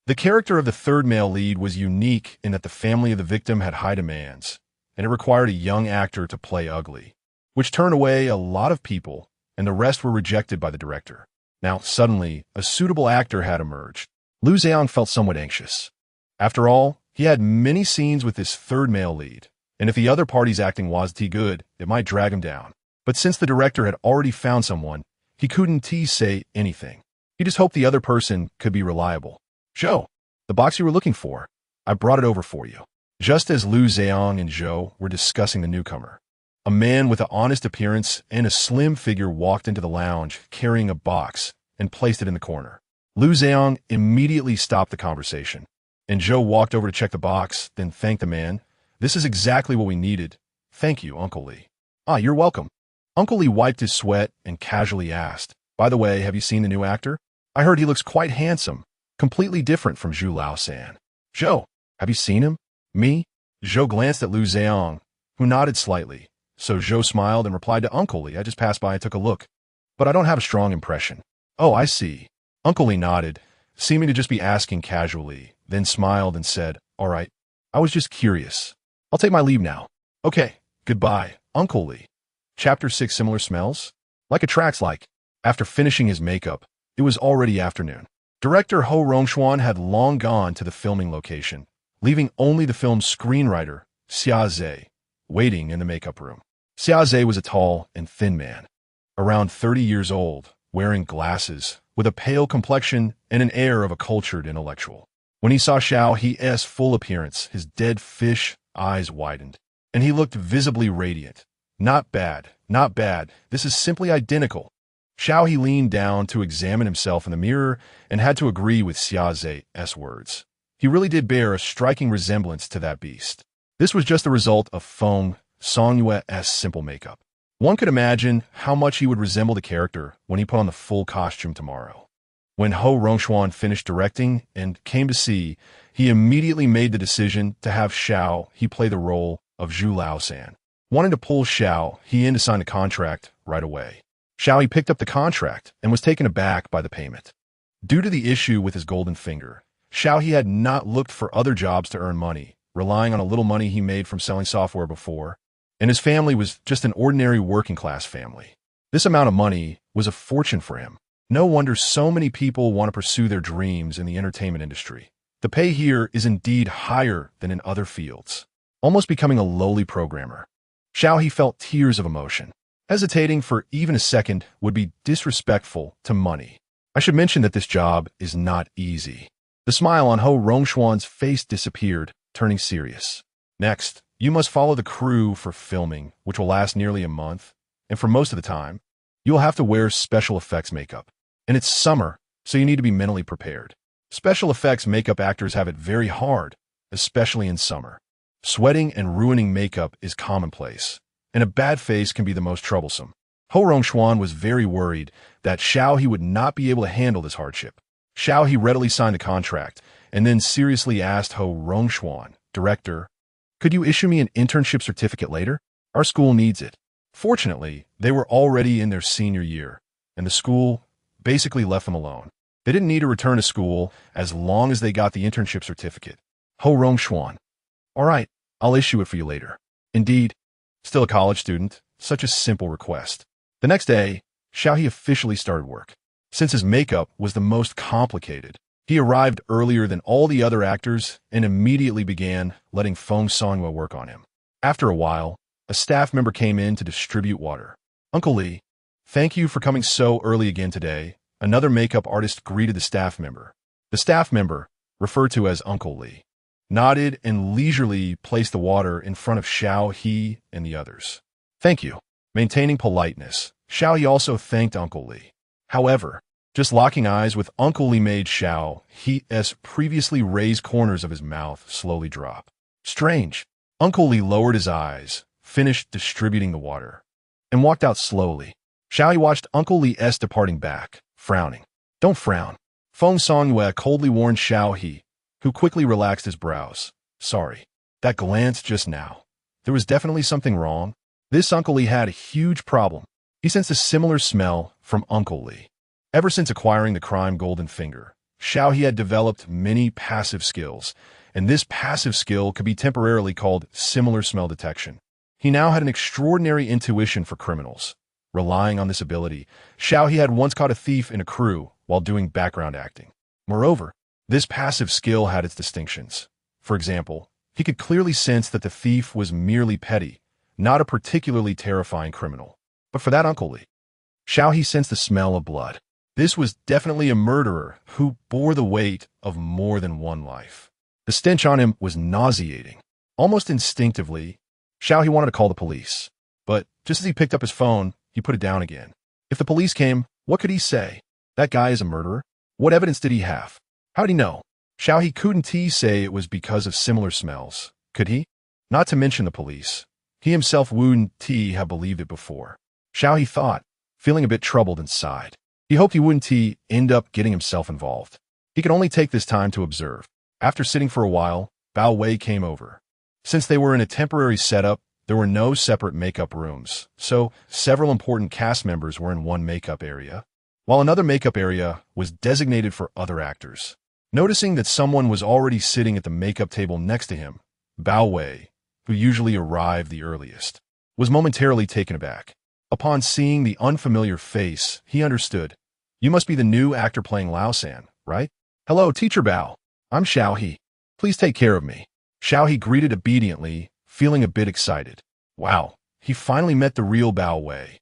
the character of the third male lead was unique in that the family of the victim had high demands, and it required a young actor to play ugly, which turned away a lot of people, and the rest were rejected by the director. Now, suddenly, a suitable actor had emerged. Liu Zheong felt somewhat anxious. After all, he had many scenes with this third male lead, and if the other party's acting wasn't good, it might drag him down. But since the director had already found someone, he couldn't say anything. He just hoped the other person could be reliable. Zhou, the box you were looking for, I brought it over for you. Just as Liu Zheong and Zhou were discussing the newcomer, a man with an honest appearance and a slim figure walked into the lounge carrying a box and placed it in the corner. Liu Zheong immediately stopped the conversation, and Zhou walked over to check the box, then thanked the man. This is exactly what we needed. Thank you, Uncle Lee. Ah, you're welcome. Uncle Lee wiped his sweat and casually asked, by the way, have you seen the new actor? I heard he looks quite handsome, completely different from Zhu Lao-san. Zhou, have you seen him? Me? Zhou glanced at Liu Zheong, who nodded slightly. So Zhou smiled and replied to Uncle Lee, I just passed by and took a look, but I don't have a strong impression. Oh, I see. Uncle Lee nodded, seeming to just be asking casually, then smiled and said, all right, I was just curious. I'll take my leave now. Okay, goodbye, Uncle Lee. Chapter 6 Similar Smells? Like attracts like. After finishing his makeup, it was already afternoon. Director Ho Rong-schwan had long gone to the filming location, leaving only the film's screenwriter, Xiao He, waiting in the makeup room. Xiao He was a tall and thin man, around 30 years old, wearing glasses, with a pale complexion and an air of a cultured intellectual. When he saw Xiao He's full appearance, his dead fish eyes widened, and he looked visibly radiant. Not bad, not bad. This is simply identical. Xiao He leaned down to examine himself in the mirror and had to agree with Xiao He's words. He really did bear a striking resemblance to that beast. This was just the result of Feng Songyue's simple makeup. One could imagine how much he would resemble the character when he put on the full costume tomorrow. When Ho Rong-schwan finished directing and came to see, he immediately made the decision to have Xiao He play the role of Zhu Lao-san. Wanting to pull Xiao He in to sign a contract right away. Xiao He picked up the contract and was taken aback by the payment. Due to the issue with his golden finger, Xiao He had not looked for other jobs to earn money, relying on a little money he made from selling software before, and his family was just an ordinary working-class family. This amount of money was a fortune for him. No wonder so many people want to pursue their dreams in the entertainment industry. The pay here is indeed higher than in other fields, almost becoming a lowly programmer. Xiao He felt tears of emotion. Hesitating for even a second would be disrespectful to money. I should mention that this job is not easy. The smile on Ho Rong-schwan's face disappeared, turning serious. Next, you must follow the crew for filming, which will last nearly a month, and for most of the time, you will have to wear special effects makeup. And it's summer, so you need to be mentally prepared. Special effects makeup actors have it very hard, especially in summer. Sweating and ruining makeup is commonplace, and a bad face can be the most troublesome. Ho Rong-schwan was very worried that Xiao He would not be able to handle this hardship. Xiao He readily signed the contract, and then seriously asked Ho Rong-schwan, Director, could you issue me an internship certificate later? Our school needs it. Fortunately, they were already in their senior year, and the school basically left them alone. They didn't need to return to school as long as they got the internship certificate. Ho Rong-schwan, all right, I'll issue it for you later. Indeed, still a college student, such a simple request. The next day, Xiao He officially started work. Since his makeup was the most complicated, he arrived earlier than all the other actors and immediately began letting Feng Songyue work on him. After a while, a staff member came in to distribute water. Uncle Lee, thank you for coming so early again today. Another makeup artist greeted the staff member. The staff member, referred to as Uncle Lee, nodded and leisurely placed the water in front of Xiao He and the others. Thank you. Maintaining politeness, Xiao He also thanked Uncle Lee. However, Just locking eyes with Uncle Lee made Xiao He's previously raised corners of his mouth slowly drop. Strange. Uncle Lee lowered his eyes, finished distributing the water, and walked out slowly. Xiao He watched Uncle Lee's departing back, frowning. Don't frown. Feng Songyue coldly warned Xiao He, who quickly relaxed his brows. Sorry. That glance just now. There was definitely something wrong. This Uncle Lee had a huge problem. He sensed a similar smell from Uncle Lee. Ever since acquiring the crime golden finger, Xiao He had developed many passive skills, and this passive skill could be temporarily called similar smell detection. He now had an extraordinary intuition for criminals. Relying on this ability, Xiao He had once caught a thief in a crew while doing background acting. Moreover, this passive skill had its distinctions. For example, he could clearly sense that the thief was merely petty, not a particularly terrifying criminal. But for that Uncle Lee, Xiao He sensed the smell of blood. This was definitely a murderer who bore the weight of more than one life. The stench on him was nauseating. Almost instinctively, Xiao He wanted to call the police. But just as he picked up his phone, he put it down again. If the police came, what could he say? That guy is a murderer? What evidence did he have? How'd he know? Xiao He couldn't say it was because of similar smells. Could he? Not to mention the police. He himself wouldn't have believed it before. Xiao He thought, feeling a bit troubled inside. He hoped he wouldn't end up getting himself involved. He could only take this time to observe. After sitting for a while, Bao Wei came over. Since they were in a temporary setup, there were no separate makeup rooms, so several important cast members were in one makeup area, while another makeup area was designated for other actors. Noticing that someone was already sitting at the makeup table next to him, Bao Wei, who usually arrived the earliest, was momentarily taken aback. Upon seeing the unfamiliar face, he understood. You must be the new actor playing Lao-san, right? Hello, Teacher Bao. I'm Xiao He. Please take care of me. Xiao He greeted obediently, feeling a bit excited. Wow, he finally met the real Bao Wei.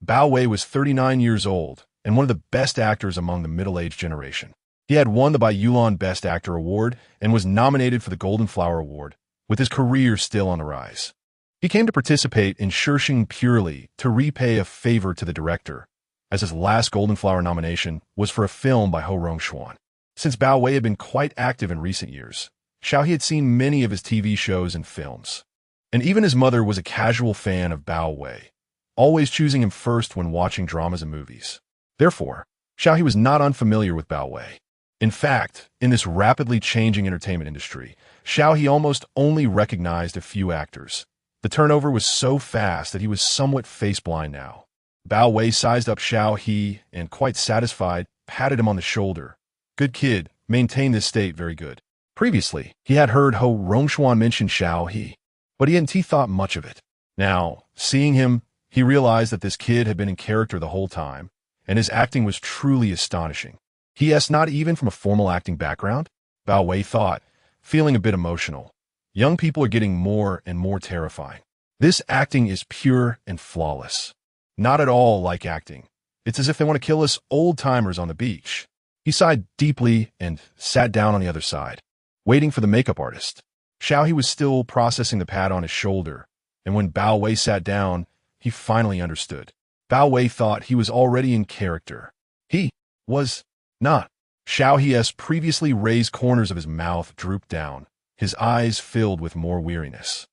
Bao Wei was 39 years old and one of the best actors among the middle-aged generation. He had won the Baiyulan Best Actor Award and was nominated for the Golden Flower Award, with his career still on the rise. He came to participate in Shishing purely to repay a favor to the director, as his last Golden Flower nomination was for a film by Ho Rongxuan. Since Bao Wei had been quite active in recent years, Xiao He had seen many of his TV shows and films. And even his mother was a casual fan of Bao Wei, always choosing him first when watching dramas and movies. Therefore, Xiao He was not unfamiliar with Bao Wei. In fact, in this rapidly changing entertainment industry, Xiao He almost only recognized a few actors. The turnover was so fast that he was somewhat face-blind now. Bao Wei sized up Xiao He and, quite satisfied, patted him on the shoulder. Good kid, maintain this state very good. Previously, he had heard Ho Rongxuan mention Xiao He, but he hadn't thought much of it. Now, seeing him, he realized that this kid had been in character the whole time, and his acting was truly astonishing. He not even from a formal acting background? Bao Wei thought, feeling a bit emotional. Young people are getting more and more terrifying. This acting is pure and flawless. Not at all like acting. It's as if they want to kill us old-timers on the beach. He sighed deeply and sat down on the other side, waiting for the makeup artist. Xiao He was still processing the pat on his shoulder, and when Bao Wei sat down, he finally understood. Bao Wei thought he was already in character. He was not. Xiao He's previously raised corners of his mouth drooped down, his eyes filled with more weariness.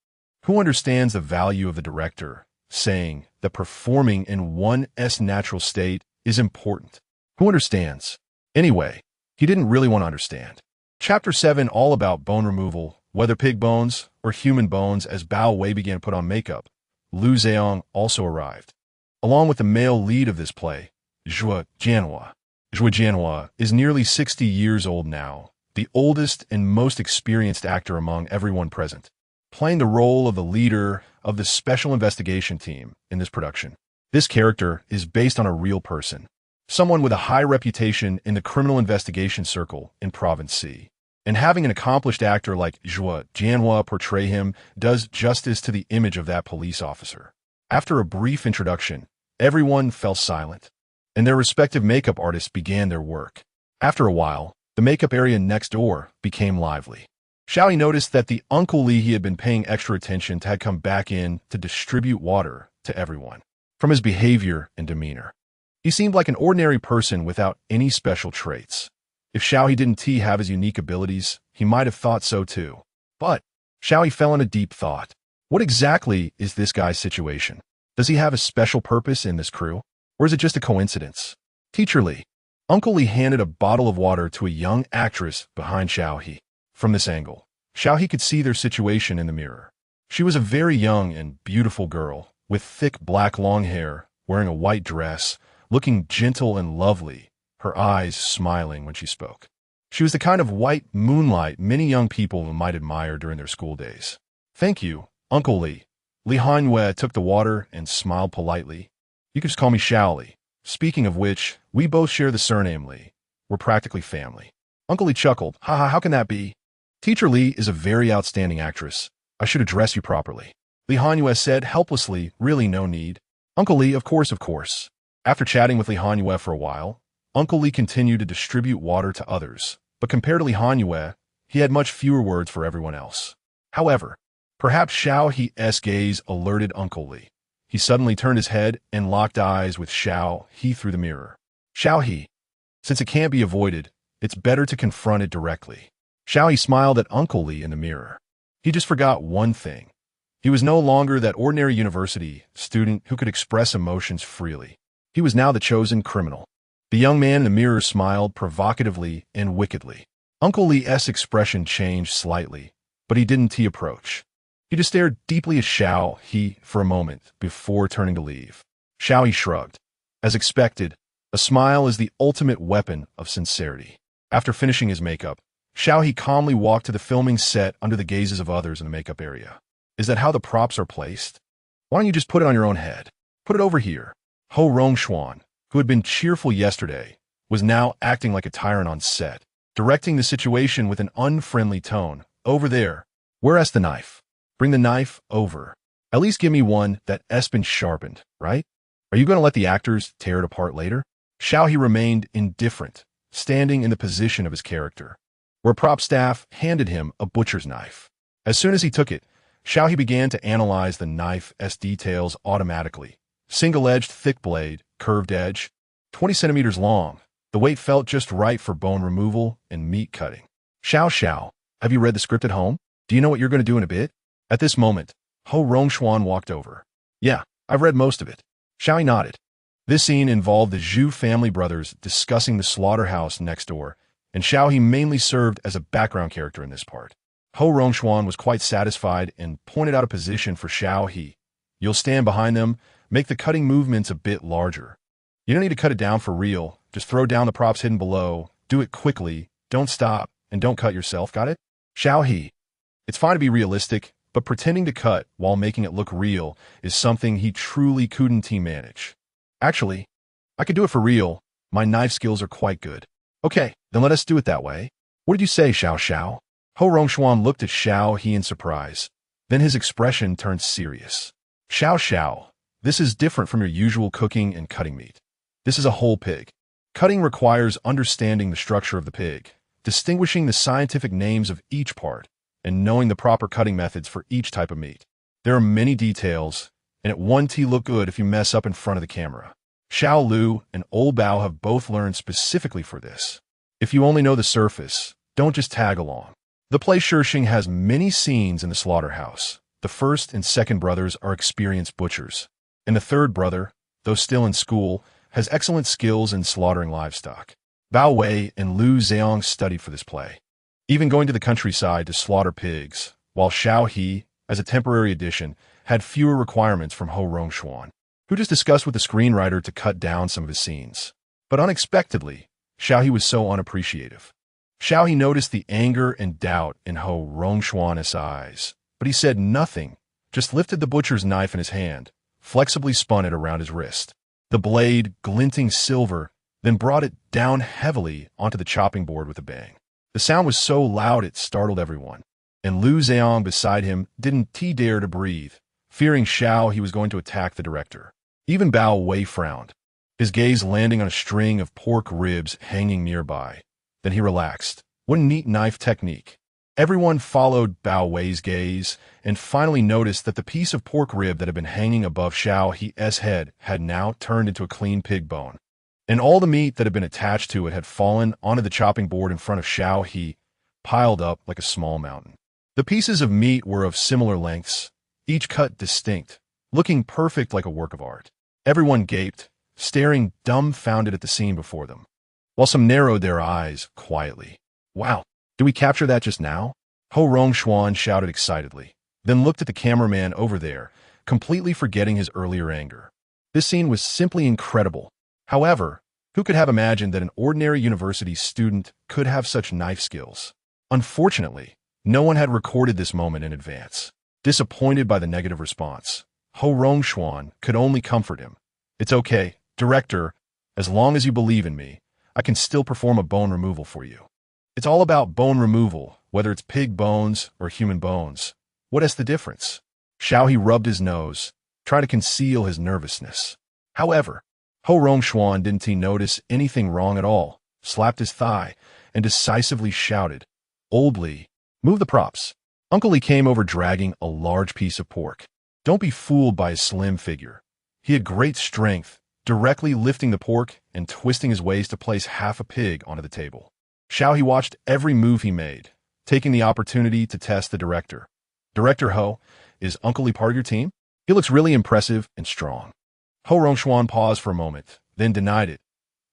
Who understands the value of the director, saying that performing in one's natural state is important? Who understands? Anyway, he didn't really want to understand. Chapter 7 all about bone removal, whether pig bones or human bones. As Bao Wei began to put on makeup, Lu Zheong also arrived. Along with the male lead of this play, Zhuo Jianhua. Zhuo Jianhua is nearly 60 years old now, the oldest and most experienced actor among everyone present, playing the role of the leader of the special investigation team in this production. This character is based on a real person, someone with a high reputation in the criminal investigation circle in Province C. And having an accomplished actor like Zhuo Jianhua portray him does justice to the image of that police officer. After a brief introduction, everyone fell silent, and their respective makeup artists began their work. After a while, the makeup area next door became lively. Xiao He noticed that the Uncle Lee he had been paying extra attention to had come back in to distribute water to everyone. From his behavior and demeanor, He seemed like an ordinary person without any special traits. If Xiao He didn't have his unique abilities, he might have thought so too. But Xiao He fell in a deep thought. What exactly is this guy's situation? Does he have a special purpose in this crew? Or is it just a coincidence? Teacher Li. Uncle Li handed a bottle of water to a young actress behind Xiao He. From this angle, Xiao He could see their situation in the mirror. She was a very young and beautiful girl, with thick black long hair, wearing a white dress, looking gentle and lovely, her eyes smiling when she spoke. She was the kind of white moonlight many young people might admire during their school days. Thank you, Uncle Li. Li Hanyue took the water and smiled politely. You can just call me Xiao Li. Speaking of which, we both share the surname Li. We're practically family. Uncle Li chuckled. Haha, how can that be? Teacher Li is a very outstanding actress. I should address you properly. Li Hanyue said helplessly, really no need. Uncle Li, of course. After chatting with Li Hanyue for a while, Uncle Li continued to distribute water to others, but compared to Li Hanyue, he had much fewer words for everyone else. However, perhaps Xiao He's gaze alerted Uncle Li. He suddenly turned his head and locked eyes with Xiao He through the mirror. Xiao He. Since it can't be avoided, it's better to confront it directly. Xiao He smiled at Uncle Li in the mirror. He just forgot one thing. He was no longer that ordinary university student who could express emotions freely. He was now the chosen criminal. The young man in the mirror smiled provocatively and wickedly. Uncle Li's expression changed slightly, but he didn't approach. He just stared deeply at Xiao He for a moment before turning to leave. Xiao He shrugged. As expected, a smile is the ultimate weapon of sincerity. After finishing his makeup, Xiao He calmly walked to the filming set under the gazes of others in the makeup area. Is that how the props are placed? Why don't you just put it on your own head? Put it over here. Ho Rongshuan, who had been cheerful yesterday, was now acting like a tyrant on set, directing the situation with an unfriendly tone. Over there. Where's the knife? Bring the knife over. At least give me one that's been sharpened, right? Are you going to let the actors tear it apart later? Xiao He remained indifferent, standing in the position of his character, where prop staff handed him a butcher's knife. As soon as he took it, Xiao He began to analyze the knife's details automatically. Single-edged, thick blade, curved edge, 20 centimeters long. The weight felt just right for bone removal and meat cutting. Xiao, have you read the script at home? Do you know what you're going to do in a bit? At this moment, Ho Rongshuan walked over. Yeah, I've read most of it. Xiao He nodded. This scene involved the Zhu family brothers discussing the slaughterhouse next door, and Xiao He mainly served as a background character in this part. Ho Rongshuan was quite satisfied and pointed out a position for Xiao He. You'll stand behind them, make the cutting movements a bit larger. You don't need to cut it down for real, just throw down the props hidden below, do it quickly, don't stop, and don't cut yourself, got it? Xiao He. It's fine to be realistic, but pretending to cut while making it look real is something he truly couldn't manage. Actually, I could do it for real. My knife skills are quite good. Okay, then let us do it that way. What did you say, Xiao? Ho Rongshuan looked at Xiao He in surprise. Then his expression turned serious. Xiao, this is different from your usual cooking and cutting meat. This is a whole pig. Cutting requires understanding the structure of the pig, distinguishing the scientific names of each part, and knowing the proper cutting methods for each type of meat. There are many details, and it won't look good if you mess up in front of the camera. Xiao Lu and Old Bao have both learned specifically for this. If you only know the surface, don't just tag along. The play Shishing has many scenes in the slaughterhouse. The first and second brothers are experienced butchers, and the third brother, though still in school, has excellent skills in slaughtering livestock. Bao Wei and Lu Zheong studied for this play, even going to the countryside to slaughter pigs, while Xiao He, as a temporary addition, had fewer requirements from Ho Rongshuan, who just discussed with the screenwriter to cut down some of his scenes. But unexpectedly, Xiao He was so unappreciative. Xiao He noticed the anger and doubt in Ho Rongshuan's eyes, but he said nothing, just lifted the butcher's knife in his hand, flexibly spun it around his wrist. The blade, glinting silver, then brought it down heavily onto the chopping board with a bang. The sound was so loud it startled everyone, and Lu Zheong beside him didn't dare to breathe, fearing Xiao He was going to attack the director. Even Bao Wei frowned, his gaze landing on a string of pork ribs hanging nearby. Then he relaxed. What a neat knife technique. Everyone followed Bao Wei's gaze and finally noticed that the piece of pork rib that had been hanging above Xiao He's head had now turned into a clean pig bone. and all the meat that had been attached to it had fallen onto the chopping board in front of Xiao He, piled up like a small mountain. The pieces of meat were of similar lengths, each cut distinct, looking perfect like a work of art. Everyone gaped, staring dumbfounded at the scene before them, while some narrowed their eyes quietly. Wow, did we capture that just now? Ho Rongshuan shouted excitedly, then looked at the cameraman over there, completely forgetting his earlier anger. This scene was simply incredible. However, who could have imagined that an ordinary university student could have such knife skills? Unfortunately, no one had recorded this moment in advance. Disappointed by the negative response, Ho Rongshuan could only comfort him. It's okay, director, as long as you believe in me, I can still perform a bone removal for you. It's all about bone removal, whether it's pig bones or human bones. What is the difference? Xiao He rubbed his nose, trying to conceal his nervousness. However, Ho Rongshuan didn't notice anything wrong at all, slapped his thigh, and decisively shouted, "Old Lee, move the props." Uncle Lee came over dragging a large piece of pork. Don't be fooled by his slim figure. He had great strength, directly lifting the pork and twisting his waist to place half a pig onto the table. Xiao He watched every move he made, taking the opportunity to test the director. Director Ho, is Uncle Lee part of your team? He looks really impressive and strong. Ho Rongshuan paused for a moment, then denied it.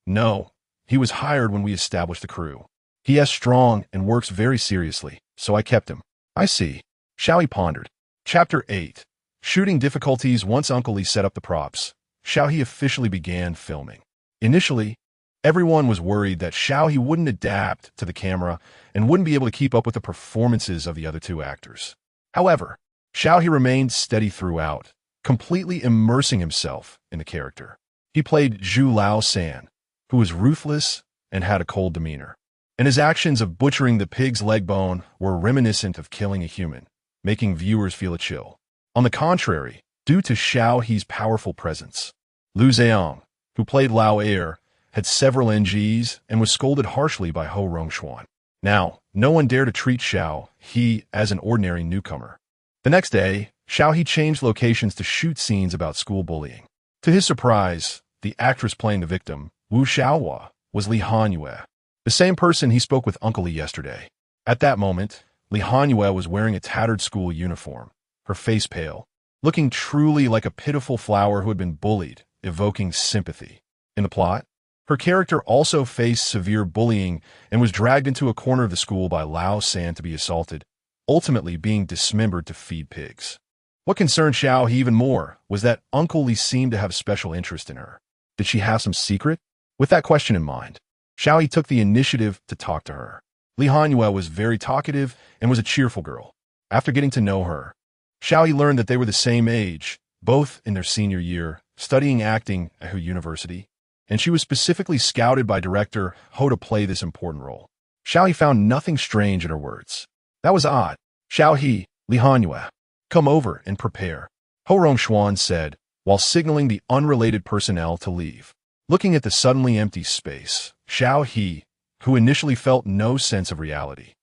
No, he was hired when we established the crew. He is strong and works very seriously, so I kept him. I see. Xiao He pondered. Chapter 8. Shooting difficulties. Once Uncle Lee set up the props, Xiao He officially began filming. Initially, everyone was worried that Xiao He wouldn't adapt to the camera and wouldn't be able to keep up with the performances of the other two actors. However, Xiao He remained steady throughout, completely immersing himself in the character. He played Zhu Lao San, who was ruthless and had a cold demeanor, and his actions of butchering the pig's leg bone were reminiscent of killing a human, making viewers feel a chill. On the contrary, due to Xiao He's powerful presence, Lu Zheong, who played Lao Er, had several NGs and was scolded harshly by Ho Rongshuan. Now, no one dared to treat Xiao He as an ordinary newcomer. The next day, Xiao He changed locations to shoot scenes about school bullying. To his surprise, the actress playing the victim, Wu Xiaohua, was Li Hanyue, the same person he spoke with Uncle Lee yesterday. At that moment, Li Hanyue was wearing a tattered school uniform, her face pale, looking truly like a pitiful flower who had been bullied, evoking sympathy. In the plot, her character also faced severe bullying and was dragged into a corner of the school by Lao San to be assaulted, ultimately being dismembered to feed pigs. What concerned Xiao He even more was that Uncle Lee seemed to have special interest in her. Did she have some secret? With that question in mind, Xiao He took the initiative to talk to her. Li Hanyue was very talkative and was a cheerful girl. After getting to know her, Xiao He learned that they were the same age, both in their senior year, studying acting at her university, and she was specifically scouted by director Ho to play this important role. Xiao He found nothing strange in her words. That was odd. Xiao He, Li Hanyue, come over and prepare, Ho Rongshuan said, while signaling the unrelated personnel to leave. Looking at the suddenly empty space, Xiao He, who initially felt no sense of reality,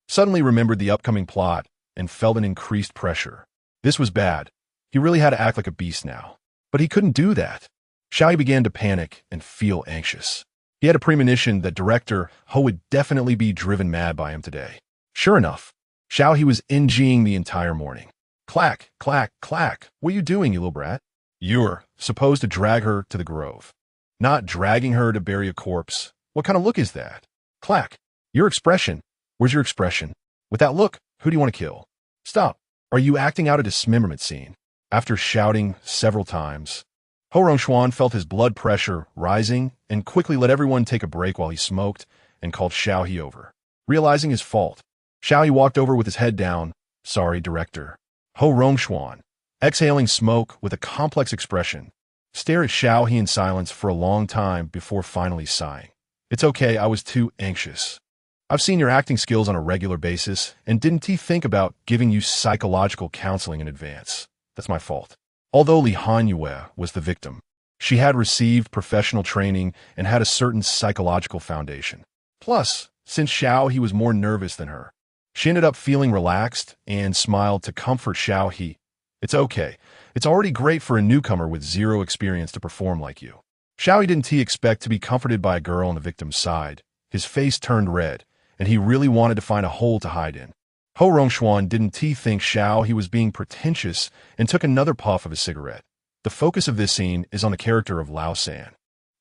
suddenly remembered the upcoming plot and felt an increased pressure. This was bad. He really had to act like a beast now. But he couldn't do that. Xiao He began to panic and feel anxious. He had a premonition that director Ho would definitely be driven mad by him today. Sure enough, Xiao He was NGing the entire morning. Clack, clack, clack. What are you doing, you little brat? You're supposed to drag her to the grove, not dragging her to bury a corpse. What kind of look is that? Clack. Your expression. Where's your expression? With that look, who do you want to kill? Stop. Are you acting out a dismemberment scene? After shouting several times, Ho Rongshuan felt his blood pressure rising and quickly let everyone take a break while he smoked and called Xiao He over. Realizing his fault, Xiao He walked over with his head down. Sorry, director. Ho Rongshuan, exhaling smoke with a complex expression, stared at Xiao He in silence for a long time before finally sighing. It's okay, I was too anxious. I've seen your acting skills on a regular basis and didn't think about giving you psychological counseling in advance. That's my fault. Although Li Hanyue was the victim, she had received professional training and had a certain psychological foundation. Plus, since Xiao He was more nervous than her, she ended up feeling relaxed and smiled to comfort Xiao He. It's okay. It's already great for a newcomer with zero experience to perform like you. Xiao He didn't expect to be comforted by a girl on the victim's side. His face turned red, and he really wanted to find a hole to hide in. Ho Rongshuan didn't think Xiao He was being pretentious and took another puff of his cigarette. The focus of this scene is on the character of Lao San.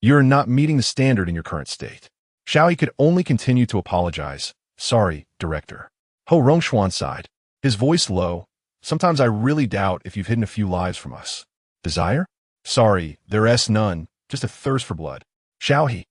You're not meeting the standard in your current state. Xiao He could only continue to apologize. Sorry, director. Ho Rongshuan sighed, his voice low. Sometimes I really doubt if you've hidden a few lives from us. Desire? Sorry, there's none, just a thirst for blood. Xiao He.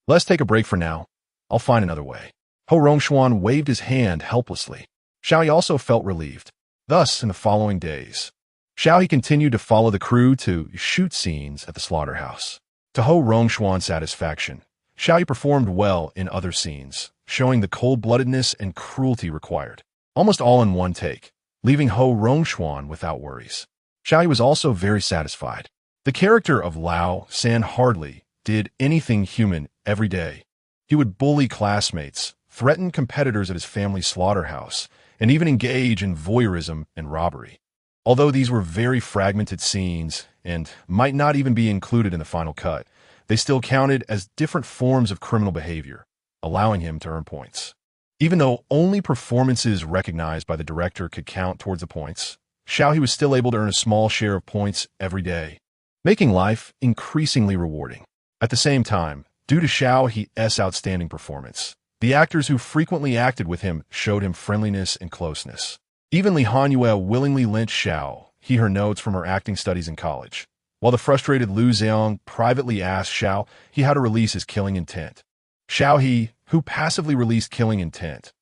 Let's take a break for now. I'll find another way. Ho Rongshuan waved his hand helplessly. Xiao He also felt relieved. Thus, in the following days, Xiao He continued to follow the crew to shoot scenes at the slaughterhouse. To Ho Rongshuan's satisfaction, Xiao He performed well in other scenes, showing the cold-bloodedness and cruelty required, almost all in one take, leaving Ho Rongshuan without worries. Xiao He was also very satisfied. The character of Lao San hardly did anything human every day. He would bully classmates, threaten competitors at his family's slaughterhouse, and even engage in voyeurism and robbery. Although these were very fragmented scenes and might not even be included in the final cut, they still counted as different forms of criminal behavior, allowing him to earn points. Even though only performances recognized by the director could count towards the points, Xiao He was still able to earn a small share of points every day, making life increasingly rewarding. At the same time, due to Xiao He's outstanding performance, the actors who frequently acted with him showed him friendliness and closeness. Even Li Hanyue willingly lent Xiao He her notes from her acting studies in college, while the frustrated Lu Zhang privately asked Xiao He how to release his killing intent. Xiao He, who passively released killing intent.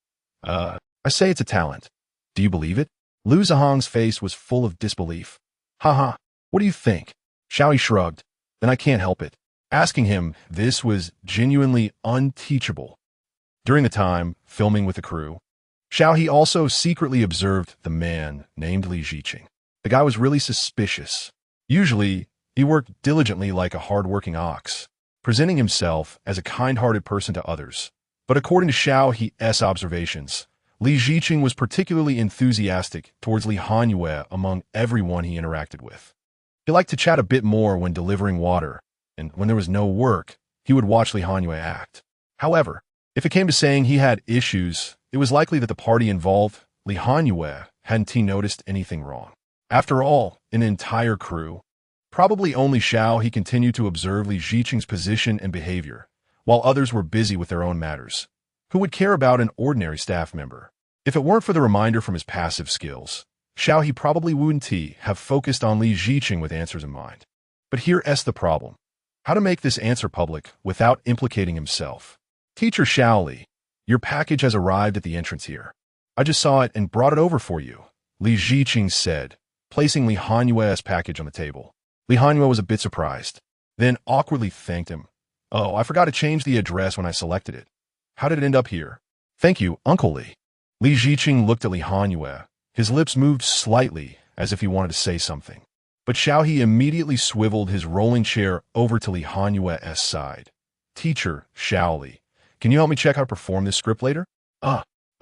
I say it's a talent. Do you believe it? Lu Zhang's face was full of disbelief. Haha, what do you think? Xiao He shrugged. Then I can't help it. Asking him this was genuinely unteachable. During the time filming with the crew, Xiao He also secretly observed the man named Li Ziqing. The guy was really suspicious. Usually, he worked diligently like a hard-working ox, presenting himself as a kind-hearted person to others. But according to Xiao He's observations, Li Ziqing was particularly enthusiastic towards Li Hanyue among everyone he interacted with. He liked to chat a bit more when delivering water, and when there was no work, he would watch Li Hanyue act. However, if it came to saying he had issues, it was likely that the party involved, Li Hanyue, hadn't noticed anything wrong. After all, an entire crew, probably only Xiao He continued to observe Li Ziqing's position and behavior, while others were busy with their own matters. Who would care about an ordinary staff member? If it weren't for the reminder from his passive skills, Xiao He probably wouldn't have focused on Li Ziqing with answers in mind. But here's the problem. How to make this answer public without implicating himself? Teacher Xiao Li, your package has arrived at the entrance here. I just saw it and brought it over for you, Li Ziqing said, placing Li Hanyue's package on the table. Li Hanyue was a bit surprised, then awkwardly thanked him. Oh, I forgot to change the address when I selected it. How did it end up here? Thank you, Uncle Li. Li Ziqing looked at Li Hanyue. His lips moved slightly, as if he wanted to say something. But Xiao He immediately swiveled his rolling chair over to Li Hanyue's side. Teacher Xiao Li, can you help me check how to perform this script later?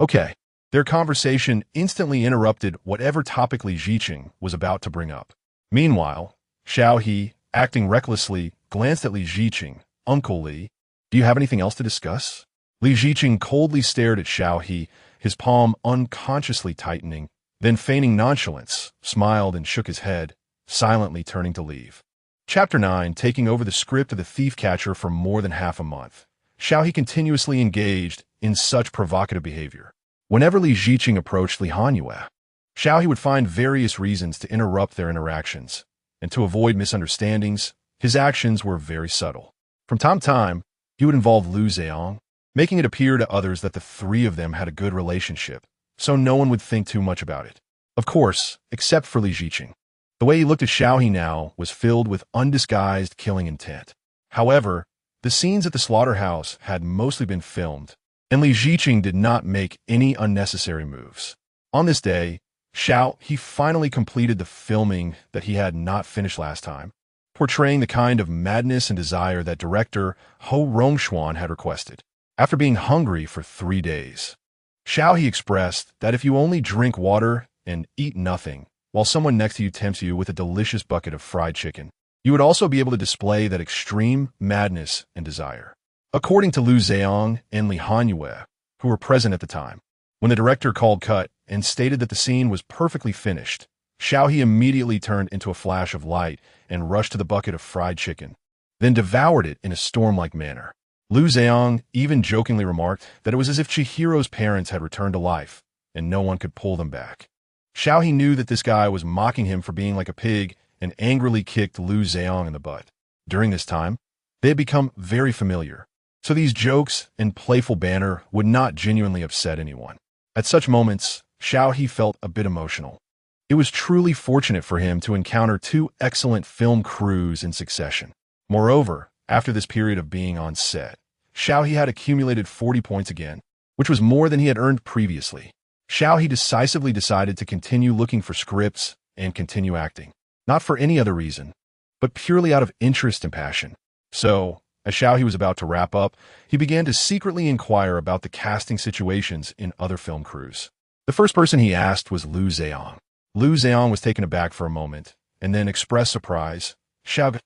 Okay. Their conversation instantly interrupted whatever topic Li Ziqing was about to bring up. Meanwhile, Xiao He, acting recklessly, glanced at Li Ziqing. Uncle Li, do you have anything else to discuss? Li Ziqing coldly stared at Xiao He, his palm unconsciously tightening, then feigning nonchalance, smiled and shook his head, silently turning to leave. Chapter 9, taking over the script of The Thief Catcher for more than half a month. Xiao He continuously engaged in such provocative behavior. Whenever Li Ziqing approached Li Hanyue, Xiao He would find various reasons to interrupt their interactions, and to avoid misunderstandings, his actions were very subtle. From time to time, he would involve Lu Zhang, making it appear to others that the three of them had a good relationship, so no one would think too much about it. Of course, except for Li Ziqing. The way he looked at Xiao He now was filled with undisguised killing intent. However, the scenes at the slaughterhouse had mostly been filmed, and Li Ziqing did not make any unnecessary moves. On this day, Xiao He finally completed the filming that he had not finished last time, portraying the kind of madness and desire that director Ho Rongshuan had requested. After being hungry for 3 days, Xiao He expressed that if you only drink water and eat nothing, while someone next to you tempts you with a delicious bucket of fried chicken, You would also be able to display that extreme madness and desire. According to Lu Zheong and Li Hanyue, who were present at the time, when the director called cut and stated that the scene was perfectly finished, Xiao He immediately turned into a flash of light and rushed to the bucket of fried chicken, then devoured it in a storm-like manner. Lu Zheong even jokingly remarked that it was as if Chihiro's parents had returned to life, and no one could pull them back. Xiao He knew that this guy was mocking him for being like a pig and angrily kicked Lu Zheong in the butt. During this time, they had become very familiar, so these jokes and playful banter would not genuinely upset anyone. At such moments, Xiao He felt a bit emotional. It was truly fortunate for him to encounter two excellent film crews in succession. Moreover, after this period of being on set, Xiao He had accumulated 40 points again, which was more than he had earned previously. Xiao He decisively decided to continue looking for scripts and continue acting, not for any other reason, but purely out of interest and passion. So, as Xiao He was about to wrap up, he began to secretly inquire about the casting situations in other film crews. The first person he asked was Lu Zheong. Lu Zheong was taken aback for a moment, and then expressed surprise. Xiao,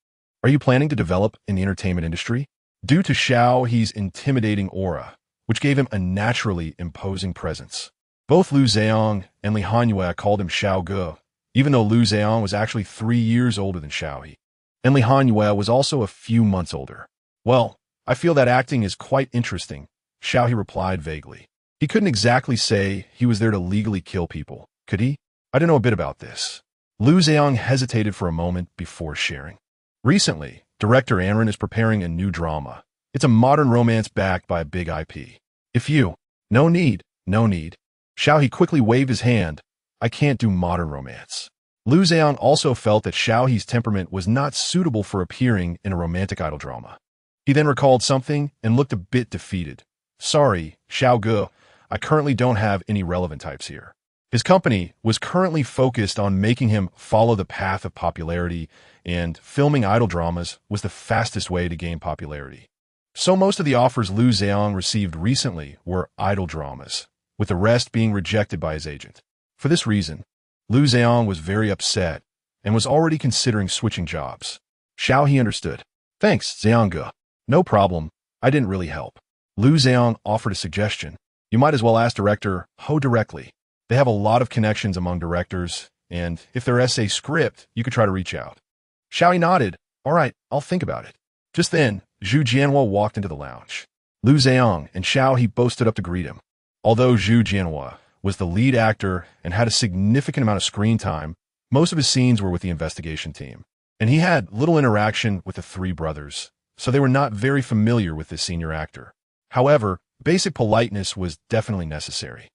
are you planning to develop in the entertainment industry? Due to Xiao He's intimidating aura, which gave him a naturally imposing presence. Both Lu Zheong and Li Hanyue called him Xiao Ge, even though Lu Zheong was actually 3 years older than Xiao He, and Li Hanyue was also a few months older. Well, I feel that acting is quite interesting, Xiao He replied vaguely. He couldn't exactly say he was there to legally kill people, could he? I don't know a bit about this. Lu Zheong hesitated for a moment before sharing. Recently, director Anren is preparing a new drama. It's a modern romance backed by a big IP. If you... No need. Xiao He quickly waved his hand. I can't do modern romance. Lu Zheong also felt that Xiao He's temperament was not suitable for appearing in a romantic idol drama. He then recalled something and looked a bit defeated. Sorry, Xiao Ge, I currently don't have any relevant types here. His company was currently focused on making him follow the path of popularity, and filming idol dramas was the fastest way to gain popularity. So most of the offers Lu Zheong received recently were idol dramas, with the rest being rejected by his agent. For this reason, Lu Zheong was very upset and was already considering switching jobs. Xiao He understood. Thanks, Zheong. No problem, I didn't really help. Lu Zheong offered a suggestion. You might as well ask director He directly. They have a lot of connections among directors, and if their essay script, you could try to reach out. Xiao He nodded. All right, I'll think about it. Just then, Zhu Jianhua walked into the lounge. Lu Zheong and Xiao He both stood up to greet him. Although Zhu Jianhua was the lead actor and had a significant amount of screen time, most of his scenes were with the investigation team, and he had little interaction with the three brothers, so they were not very familiar with this senior actor. However, basic politeness was definitely necessary.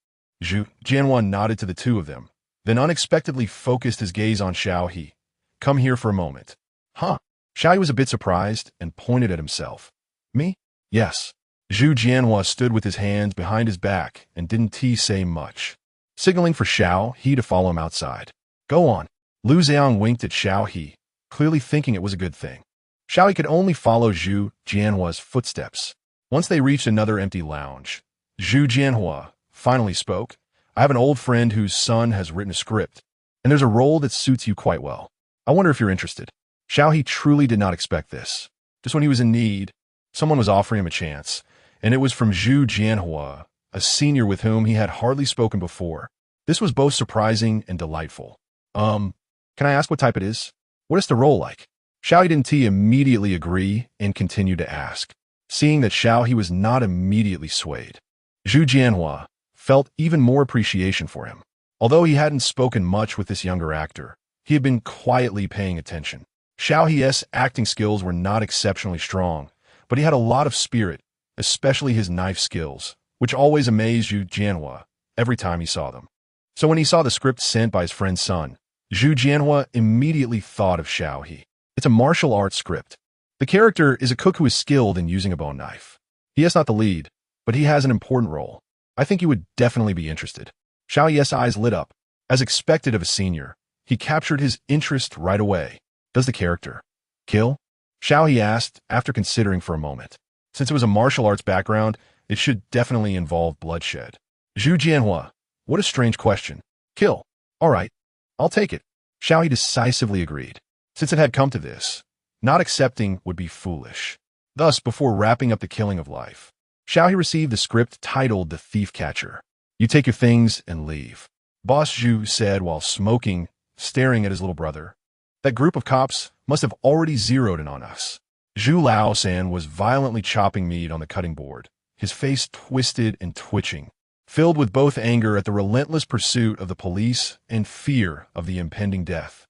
Zhu Jianhua nodded to the two of them, then unexpectedly focused his gaze on Xiao He. Come here for a moment. Huh? Xiao He was a bit surprised and pointed at himself. Me? Yes. Zhu Jianhua stood with his hands behind his back and didn't say much, signaling for Xiao He to follow him outside. Go on. Lu Zheong winked at Xiao He, clearly thinking it was a good thing. Xiao He could only follow Zhu Jianhua's footsteps. Once they reached another empty lounge, Zhu Jianhua finally spoke. I have an old friend whose son has written a script, and there's a role that suits you quite well. I wonder if you're interested. Xiao He truly did not expect this. Just when he was in need, someone was offering him a chance, and it was from Zhu Jianhua, a senior with whom he had hardly spoken before. This was both surprising and delightful. Can I ask what type it is? What is the role like? Xiao He didn't immediately agree and continued to ask, seeing that Xiao He was not immediately swayed. Zhu Jianhua felt even more appreciation for him. Although he hadn't spoken much with this younger actor, he had been quietly paying attention. Xiao He's acting skills were not exceptionally strong, but he had a lot of spirit, especially his knife skills, which always amazed Zhu Jianhua every time he saw them. So when he saw the script sent by his friend's son, Zhu Jianhua immediately thought of Xiao He. It's a martial arts script. The character is a cook who is skilled in using a bone knife. He is not the lead, but he has an important role. I think you would definitely be interested. Xiao He's eyes lit up. As expected of a senior, he captured his interest right away. Does the character kill? Xiao He asked after considering for a moment. Since it was a martial arts background, it should definitely involve bloodshed. Zhu Jianhua, what a strange question. Kill. All right, I'll take it. Xiao He decisively agreed. Since it had come to this, Not accepting would be foolish. Thus, before wrapping up the killing of life, Xiao He received the script titled The Thief Catcher. You take your things and leave. Boss Zhu said while smoking, staring at his little brother. That group of cops must have already zeroed in on us. Zhu Laosan was violently chopping meat on the cutting board, his face twisted and twitching, filled with both anger at the relentless pursuit of the police and fear of the impending death.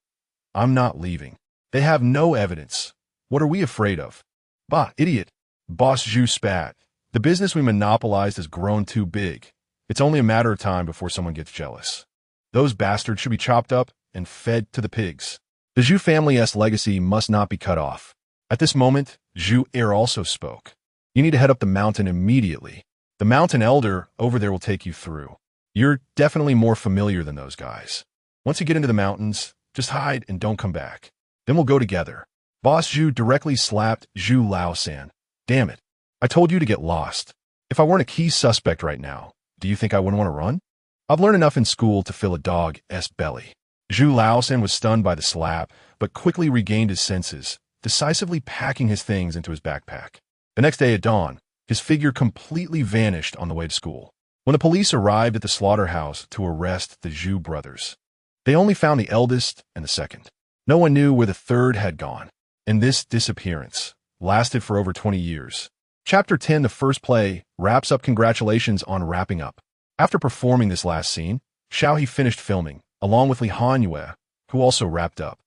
I'm not leaving. They have no evidence. What are we afraid of? Bah, idiot. Boss Zhu spat. The business we monopolized has grown too big. It's only a matter of time before someone gets jealous. Those bastards should be chopped up and fed to the pigs. The Zhu family's legacy must not be cut off. At this moment, Zhu Er also spoke. You need to head up the mountain immediately. The mountain elder over there will take you through. You're definitely more familiar than those guys. Once you get into the mountains, just hide and don't come back. Then we'll go together. Boss Zhu directly slapped Zhu Laosan. Damn it. I told you to get lost. If I weren't a key suspect right now, do you think I wouldn't want to run? I've learned enough in school to fill a dog's belly. Zhu Laosan was stunned by the slap, but quickly regained his senses, decisively packing his things into his backpack. The next day at dawn, his figure completely vanished on the way to school. When the police arrived at the slaughterhouse to arrest the Zhu brothers, they only found the eldest and the second. No one knew where the third had gone, and this disappearance lasted for over 20 years. Chapter 10, the first play, wraps up. Congratulations on wrapping up. After performing this last scene, Xiao He finished filming, along with Li Hanyue, who also wrapped up.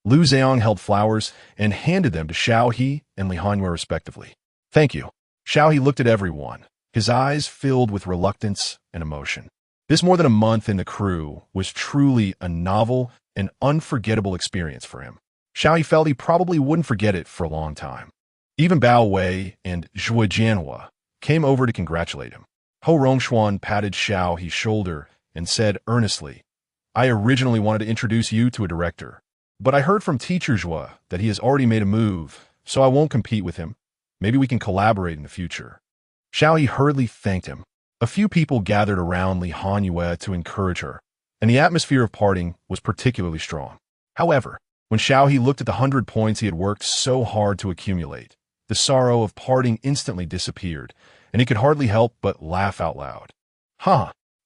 Lu Zhang held flowers and handed them to Xiao He and Li Hanyue respectively. Thank you. Xiao He looked at everyone, his eyes filled with reluctance and emotion. This more than a month in the crew was truly a novel and unforgettable experience for him. Xiao He felt he probably wouldn't forget it for a long time. Even Bao Wei and Zhuo Jianhua came over to congratulate him. Ho Rongshuan patted Xiao He's shoulder and said earnestly, I originally wanted to introduce you to a director, but I heard from Teacher Zhuo that he has already made a move, so I won't compete with him. Maybe we can collaborate in the future. Xiao He hurriedly thanked him. A few people gathered around Li Hanyue to encourage her, and the atmosphere of parting was particularly strong. However, when Xiao He looked at the 100 points he had worked so hard to accumulate, the sorrow of parting instantly disappeared, and he could hardly help but laugh out loud.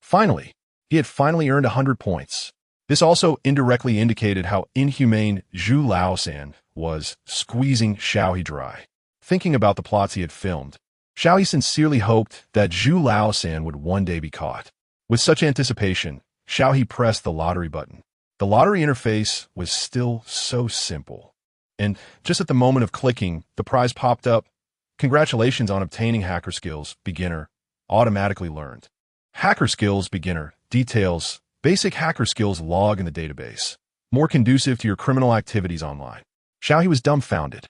Finally! He had finally earned 100 points. This also indirectly indicated how inhumane Zhu Laosan was, squeezing Xiao He dry. Thinking about the plots he had filmed, Xiao He sincerely hoped that Zhu Laosan would one day be caught. With such anticipation, Xiao He pressed the lottery button. The lottery interface was still so simple. And just at the moment of clicking, the prize popped up. Congratulations on obtaining Hacker Skills, Beginner, automatically learned. Hacker Skills, Beginner, details, basic hacker skills log in the database, more conducive to your criminal activities online. Xiao He was dumbfounded.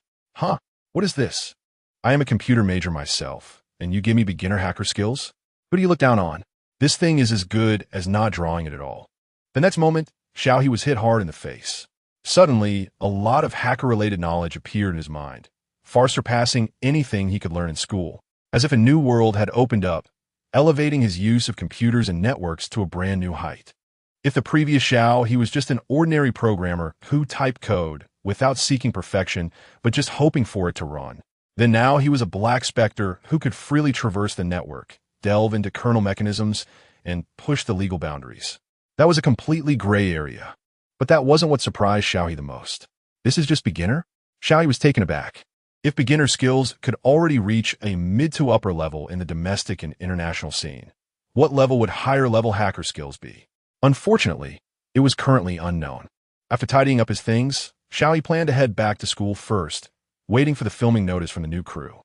What is this? I am a computer major myself, and you give me beginner hacker skills? Who do you look down on? This thing is as good as not drawing it at all. The next moment, Xiao He was hit hard in the face. Suddenly, a lot of hacker-related knowledge appeared in his mind, far surpassing anything he could learn in school, as if a new world had opened up, elevating his use of computers and networks to a brand new height. If the previous Xiao He was just an ordinary programmer who typed code without seeking perfection, but just hoping for it to run, then now he was a black specter who could freely traverse the network, delve into kernel mechanisms, and push the legal boundaries. That was a completely gray area. But that wasn't what surprised Xiao He the most. This is just beginner? Xiao He was taken aback. If beginner skills could already reach a mid to upper level in the domestic and international scene, what level would higher level hacker skills be? Unfortunately, it was currently unknown. After tidying up his things, Xiao He planned to head back to school first, waiting for the filming notice from the new crew.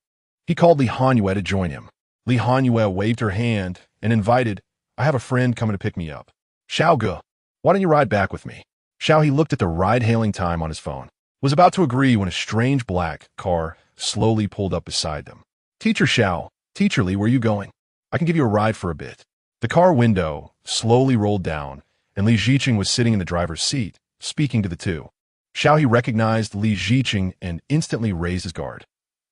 He called Li Hanyue to join him. Li Hanyue waved her hand and invited, I have a friend coming to pick me up. Xiao Ge, why don't you ride back with me? Xiao He looked at the ride-hailing time on his phone, was about to agree when a strange black car slowly pulled up beside them. Teacher Xiao, Teacher Li, where are you going? I can give you a ride for a bit. The car window slowly rolled down, and Li Ziqing was sitting in the driver's seat, speaking to the two. Xiao He recognized Li Ziqing and instantly raised his guard.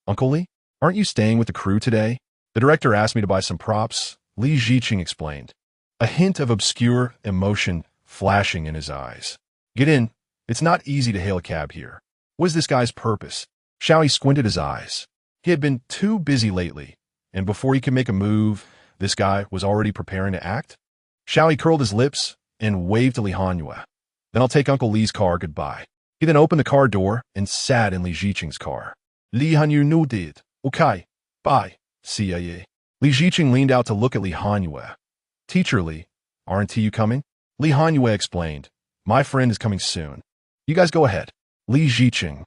Uncle Li, aren't you staying with the crew today? The director asked me to buy some props, Li Ziqing explained, a hint of obscure emotion flashing in his eyes. Get in. It's not easy to hail a cab here. What is this guy's purpose? Xiao He squinted his eyes. He had been too busy lately, and before he could make a move, this guy was already preparing to act. Xiao He curled his lips and waved to Li Hanyue. Then I'll take Uncle Li's car goodbye. He then opened the car door and sat in Li Ziqing's car. Li Hanyue nodded. Okay, bye, Xiao. Li Ziqing leaned out to look at Li Hanyue. Teacher Li, aren't you coming? Li Hanyue explained. My friend is coming soon. You guys go ahead. Li Ziqing.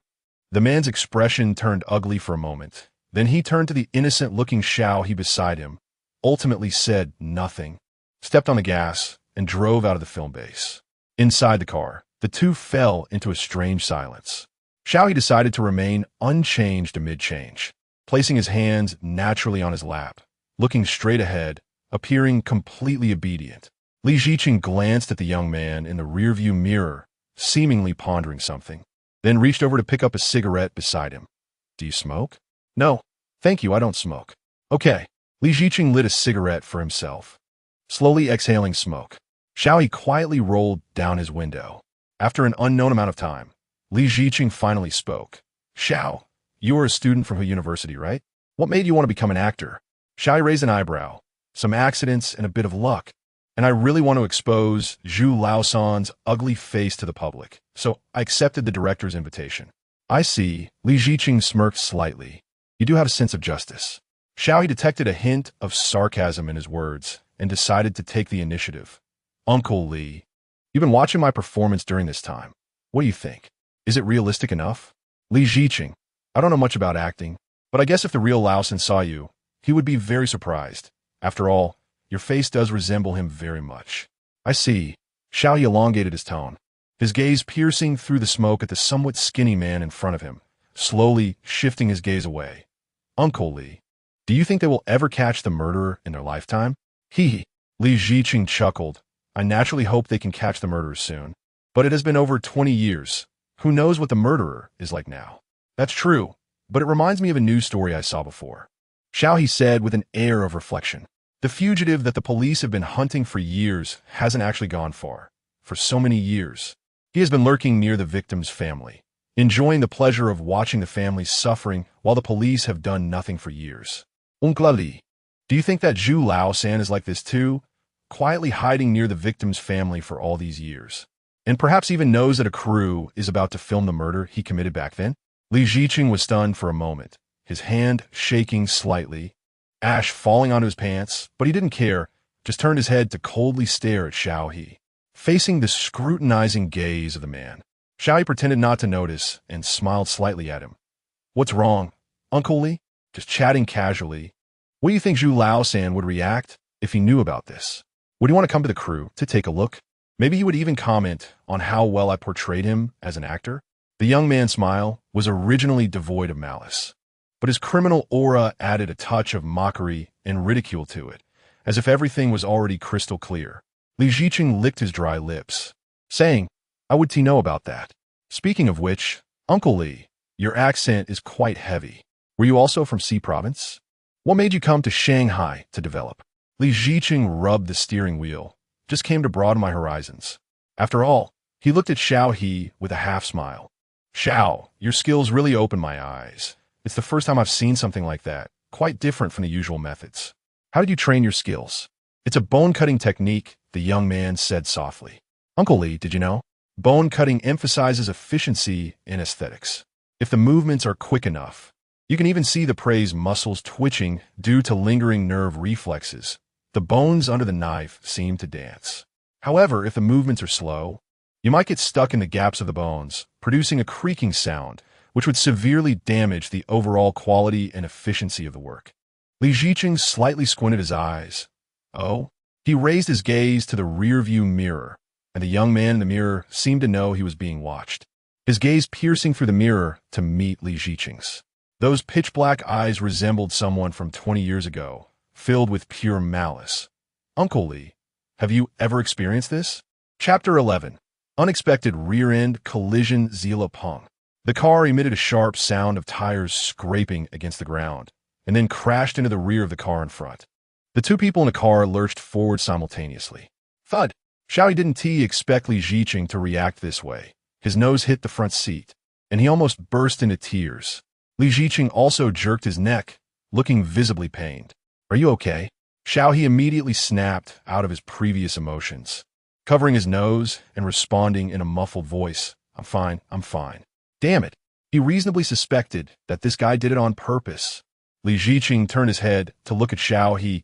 The man's expression turned ugly for a moment. Then he turned to the innocent-looking Xiao He beside him, ultimately said nothing, stepped on the gas, and drove out of the film base. Inside the car, the two fell into a strange silence. Xiao He decided to remain unchanged amid change, placing his hands naturally on his lap, looking straight ahead, appearing completely obedient. Li Ziqing glanced at the young man in the rearview mirror, seemingly pondering something, then reached over to pick up a cigarette beside him. Do you smoke? No, thank you, I don't smoke. Okay. Li Ziqing lit a cigarette for himself, slowly exhaling smoke. Xiao He quietly rolled down his window. After an unknown amount of time, Li Ziqing finally spoke. Xiao, you are a student from He University, right? What made you want to become an actor? Xiao He raised an eyebrow. Some accidents and a bit of luck. And I really want to expose Zhu Laosan's ugly face to the public, so I accepted the director's invitation. I see. Li Ziqing smirked slightly. You do have a sense of justice. Xiao He detected a hint of sarcasm in his words and decided to take the initiative. Uncle Li, you've been watching my performance during this time. What do you think? Is it realistic enough? Li Ziqing, I don't know much about acting, but I guess if the real Laosan saw you, he would be very surprised. After all, your face does resemble him very much. I see. Xiao He elongated his tone, his gaze piercing through the smoke at the somewhat skinny man in front of him, slowly shifting his gaze away. Uncle Li, do you think they will ever catch the murderer in their lifetime? He. Li Ziqing chuckled. I naturally hope they can catch the murderer soon. But it has been over 20 years. Who knows what the murderer is like now? That's true, but it reminds me of a news story I saw before. Xiao He said with an air of reflection. The fugitive that the police have been hunting for years hasn't actually gone far. For so many years. He has been lurking near the victim's family, enjoying the pleasure of watching the family suffering while the police have done nothing for years. Uncle Li, do you think that Zhu Laosan is like this too? Quietly hiding near the victim's family for all these years. And perhaps even knows that a crew is about to film the murder he committed back then? Li Ziqing was stunned for a moment, his hand shaking slightly, ash falling onto his pants, but he didn't care, just turned his head to coldly stare at Xiao He, facing the scrutinizing gaze of the man. Xiao He pretended not to notice and smiled slightly at him. What's wrong, Uncle Li? Just chatting casually. What do you think Zhu Laosan would react if he knew about this? Would he want to come to the crew to take a look? Maybe he would even comment on how well I portrayed him as an actor? The young man's smile was originally devoid of malice, but his criminal aura added a touch of mockery and ridicule to it, as if everything was already crystal clear. Li Ziqing licked his dry lips, saying, How would he know about that? Speaking of which, Uncle Li, your accent is quite heavy. Were you also from Xi province? What made you come to Shanghai to develop? Li Ziqing rubbed the steering wheel. Just came to broaden my horizons. After all, he looked at Xiao He with a half-smile. Xiao, your skills really opened my eyes. It's the first time I've seen something like that, quite different from the usual methods. How did you train your skills? It's a bone-cutting technique, the young man said softly. Uncle Li, did you know? Bone-cutting emphasizes efficiency in aesthetics. If the movements are quick enough, you can even see the prey's muscles twitching due to lingering nerve reflexes. The bones under the knife seem to dance. However, if the movements are slow, you might get stuck in the gaps of the bones, producing a creaking sound, which would severely damage the overall quality and efficiency of the work. Li Ziqing slightly squinted his eyes. Oh? He raised his gaze to the rearview mirror, and the young man in the mirror seemed to know he was being watched, his gaze piercing through the mirror to meet Li Ziqing's. Those pitch-black eyes resembled someone from 20 years ago, filled with pure malice. Uncle Li, have you ever experienced this? Chapter 11. Unexpected rear-end collision Zila Peng. The car emitted a sharp sound of tires scraping against the ground, and then crashed into the rear of the car in front. The two people in the car lurched forward simultaneously. Thud! Xiao He didn't expect Li Ziqing to react this way. His nose hit the front seat, and he almost burst into tears. Li Ziqing also jerked his neck, looking visibly pained. "Are you okay?" Xiao He immediately snapped out of his previous emotions, covering his nose and responding in a muffled voice, I'm fine. Damn it. He reasonably suspected that this guy did it on purpose. Li Ziqing turned his head to look at Xiao He,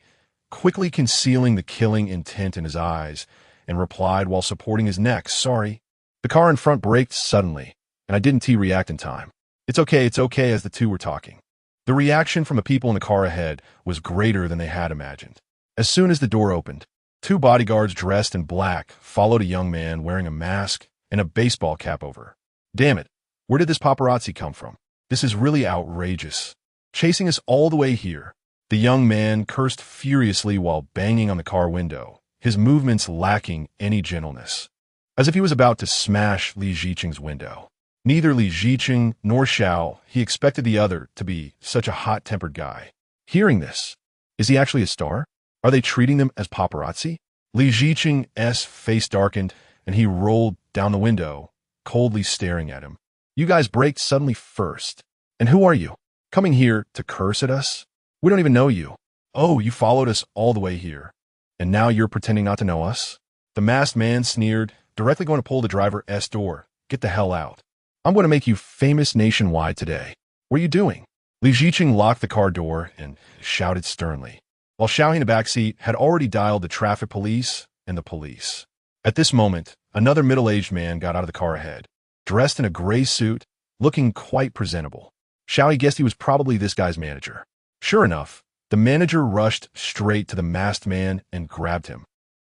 quickly concealing the killing intent in his eyes, and replied while supporting his neck, "Sorry." The car in front braked suddenly, and I didn't react in time. It's okay, as the two were talking. The reaction from the people in the car ahead was greater than they had imagined. As soon as the door opened, two bodyguards dressed in black followed a young man wearing a mask and a baseball cap over. Damn it, where did this paparazzi come from? This is really outrageous. Chasing us all the way here. The young man cursed furiously while banging on the car window, his movements lacking any gentleness, as if he was about to smash Li Ziqing's window. Neither Li Ziqing nor Xiao He expected the other to be such a hot-tempered guy. Hearing this, is he actually a star? Are they treating them as paparazzi? Li Ziqing's face darkened, and he rolled down the window, coldly staring at him. You guys braked suddenly first. And who are you? Coming here to curse at us? We don't even know you. Oh, you followed us all the way here. And now you're pretending not to know us? The masked man sneered, directly going to pull the driver's door. Get the hell out. I'm going to make you famous nationwide today. What are you doing? Li Ziqing locked the car door and shouted sternly, while Xiao He in the backseat had already dialed the traffic police and the police. At this moment, another middle-aged man got out of the car ahead, dressed in a gray suit, looking quite presentable. Xiao He guessed he was probably this guy's manager. Sure enough, the manager rushed straight to the masked man and grabbed him.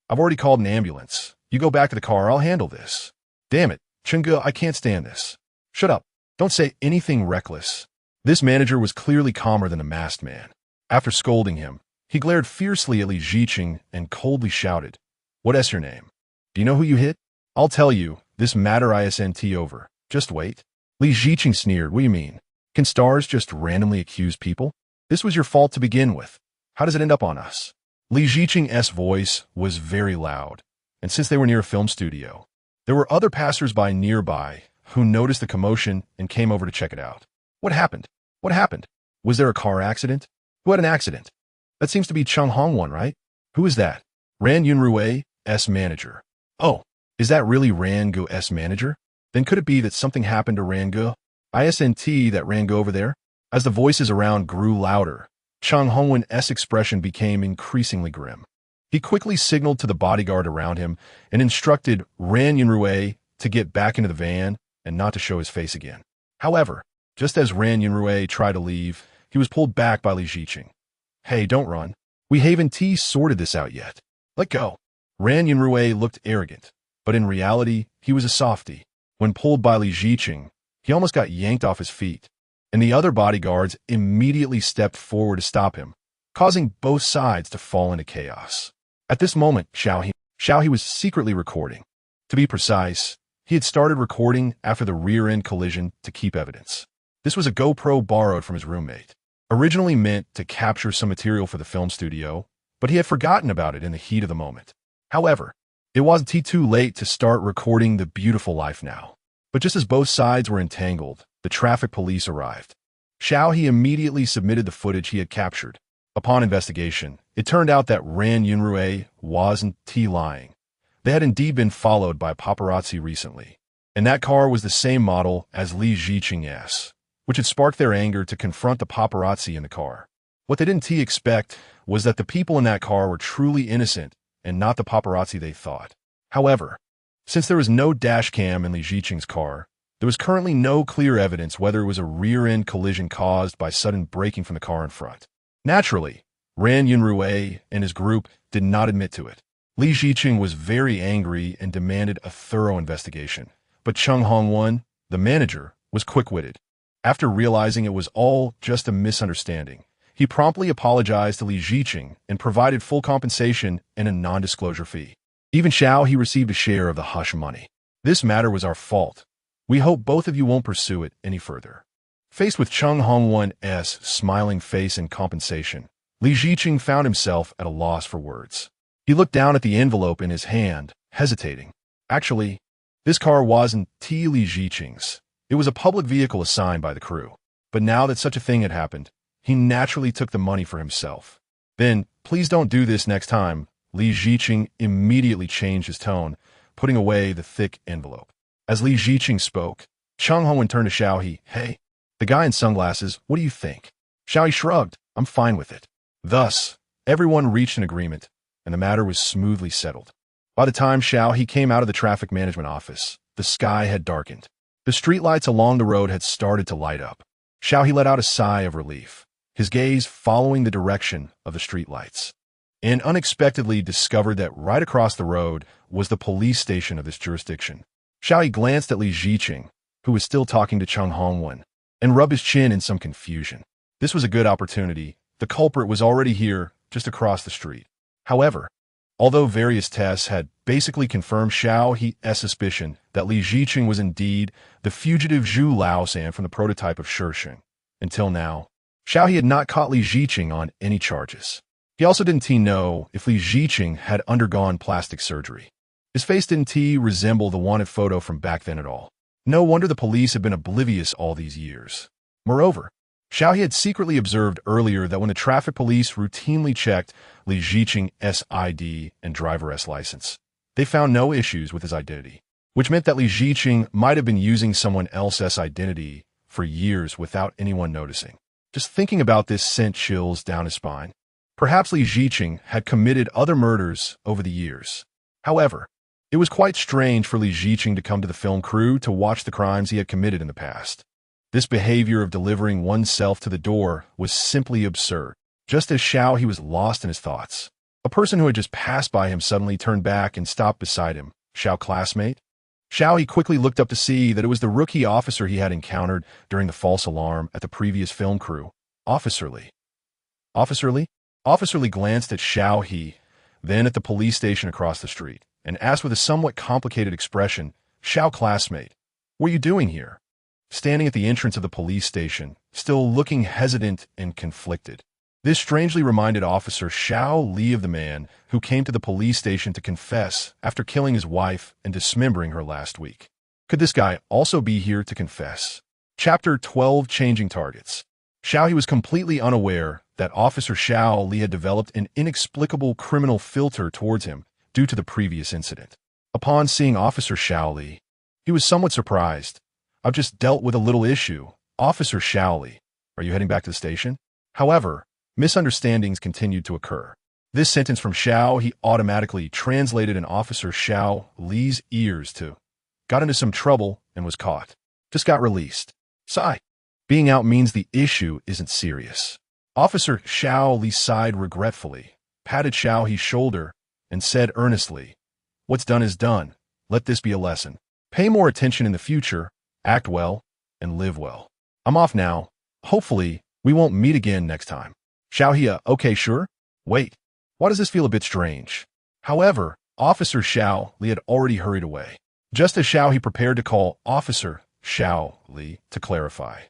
I've already called an ambulance. You go back to the car, I'll handle this. Damn it, Chunga, I can't stand this. Shut up. Don't say anything reckless. This manager was clearly calmer than the masked man. After scolding him, he glared fiercely at Li Ziqing and coldly shouted, What's your name? Do you know who you hit? I'll tell you, this matter isn't over. Just wait. Li Ziqing sneered, What do you mean? Can stars just randomly accuse people? This was your fault to begin with. How does it end up on us? Li Ziqing's voice was very loud, and since they were near a film studio, there were other passers-by nearby who noticed the commotion and came over to check it out. What happened? What happened? Was there a car accident? Who had an accident? That seems to be Chung Hongwan, right? Who is that? Ran Yunrui's manager. Oh, is that really Ran Gu's manager? Then could it be that something happened to Ran Gu? Isn't that Ran Gu over there? As the voices around grew louder, Chung Hongwan's expression became increasingly grim. He quickly signaled to the bodyguard around him and instructed Ran Yunrui to get back into the van and not to show his face again. However, just as Ran Yunrui tried to leave, he was pulled back by Li Ziqing. Hey, don't run. We haven't sorted this out yet. Let go. Ran Yunrui looked arrogant, but in reality, he was a softie. When pulled by Li Ziqing, he almost got yanked off his feet, and the other bodyguards immediately stepped forward to stop him, causing both sides to fall into chaos. At this moment, Xiao He was secretly recording. To be precise, he had started recording after the rear-end collision to keep evidence. This was a GoPro borrowed from his roommate, originally meant to capture some material for the film studio, but he had forgotten about it in the heat of the moment. However, it wasn't too late to start recording the beautiful life now. But just as both sides were entangled, the traffic police arrived. Xiao He immediately submitted the footage he had captured. Upon investigation, it turned out that Ran Yunrui wasn't lying. They had indeed been followed by paparazzi recently, and that car was the same model as Li Ziqing's, which had sparked their anger to confront the paparazzi in the car. What they didn't expect was that the people in that car were truly innocent and not the paparazzi they thought. However, since there was no dash cam in Li Ziqing's car, there was currently no clear evidence whether it was a rear-end collision caused by sudden braking from the car in front. Naturally, Ran Yunrui and his group did not admit to it. Li Ziqing was very angry and demanded a thorough investigation, but Chung Hongwan, the manager, was quick-witted. After realizing it was all just a misunderstanding, he promptly apologized to Li Ziqing and provided full compensation and a non-disclosure fee. Even Xiao He received a share of the hush money. This matter was our fault. We hope both of you won't pursue it any further. Faced with Chung Hongwan's smiling face and compensation, Li Ziqing found himself at a loss for words. He looked down at the envelope in his hand, hesitating. Actually, this car wasn't Li Ziqing's. It was a public vehicle assigned by the crew. But now that such a thing had happened, he naturally took the money for himself. Then, please don't do this next time. Li Ziqing immediately changed his tone, putting away the thick envelope. As Li Ziqing spoke, Cheng Hongwen turned to Xiao He. Hey, the guy in sunglasses, what do you think? Xiao He shrugged. I'm fine with it. Thus, everyone reached an agreement, and the matter was smoothly settled. By the time Xiao He came out of the traffic management office, the sky had darkened. The streetlights along the road had started to light up. Xiao He let out a sigh of relief, his gaze following the direction of the streetlights, and unexpectedly discovered that right across the road was the police station of this jurisdiction. Xiao He glanced at Li Ziqing, who was still talking to Cheng Hongwen, and rubbed his chin in some confusion. This was a good opportunity. The culprit was already here, just across the street. However, although various tests had basically confirmed Xiao He's suspicion that Li Ziqing was indeed the fugitive Zhu Laosan from the prototype of Shisheng, until now, Xiao He had not caught Li Ziqing on any charges. He also didn't know if Li Ziqing had undergone plastic surgery. His face didn't resemble the wanted photo from back then at all. No wonder the police had been oblivious all these years. Moreover, Xiao He had secretly observed earlier that when the traffic police routinely checked Li Ziqing's ID and driver's license, they found no issues with his identity, which meant that Li Ziqing might have been using someone else's identity for years without anyone noticing. Just thinking about this sent chills down his spine. Perhaps Li Ziqing had committed other murders over the years. However, it was quite strange for Li Ziqing to come to the film crew to watch the crimes he had committed in the past. This behavior of delivering oneself to the door was simply absurd. Just as Xiao He was lost in his thoughts, a person who had just passed by him suddenly turned back and stopped beside him. Xiao, classmate? Xiao He quickly looked up to see that it was the rookie officer he had encountered during the false alarm at the previous film crew. Officer Li. Officer Li? Officer Li glanced at Xiao He, then at the police station across the street, and asked with a somewhat complicated expression, Xiao, classmate, what are you doing here? Standing at the entrance of the police station, still looking hesitant and conflicted. This strangely reminded Officer Xiao Li of the man who came to the police station to confess after killing his wife and dismembering her last week. Could this guy also be here to confess? Chapter 12, Changing Targets. Xiao He was completely unaware that Officer Xiao Li had developed an inexplicable criminal filter towards him due to the previous incident. Upon seeing Officer Xiao Li, he was somewhat surprised. I've just dealt with a little issue. Officer Xiao Li, are you heading back to the station? However, misunderstandings continued to occur. This sentence from Xiao He automatically translated in Officer Xiao Li's ears to got into some trouble and was caught. Just got released. Sigh. Being out means the issue isn't serious. Officer Xiao Li sighed regretfully, patted Xiao He's shoulder, and said earnestly, what's done is done. Let this be a lesson. Pay more attention in the future, act well, and live well. I'm off now. Hopefully, we won't meet again next time. Xiao He, okay, sure. Wait, why does this feel a bit strange? However, Officer Xiao Li had already hurried away. Just as Xiao He prepared to call Officer Xiao Li to clarify,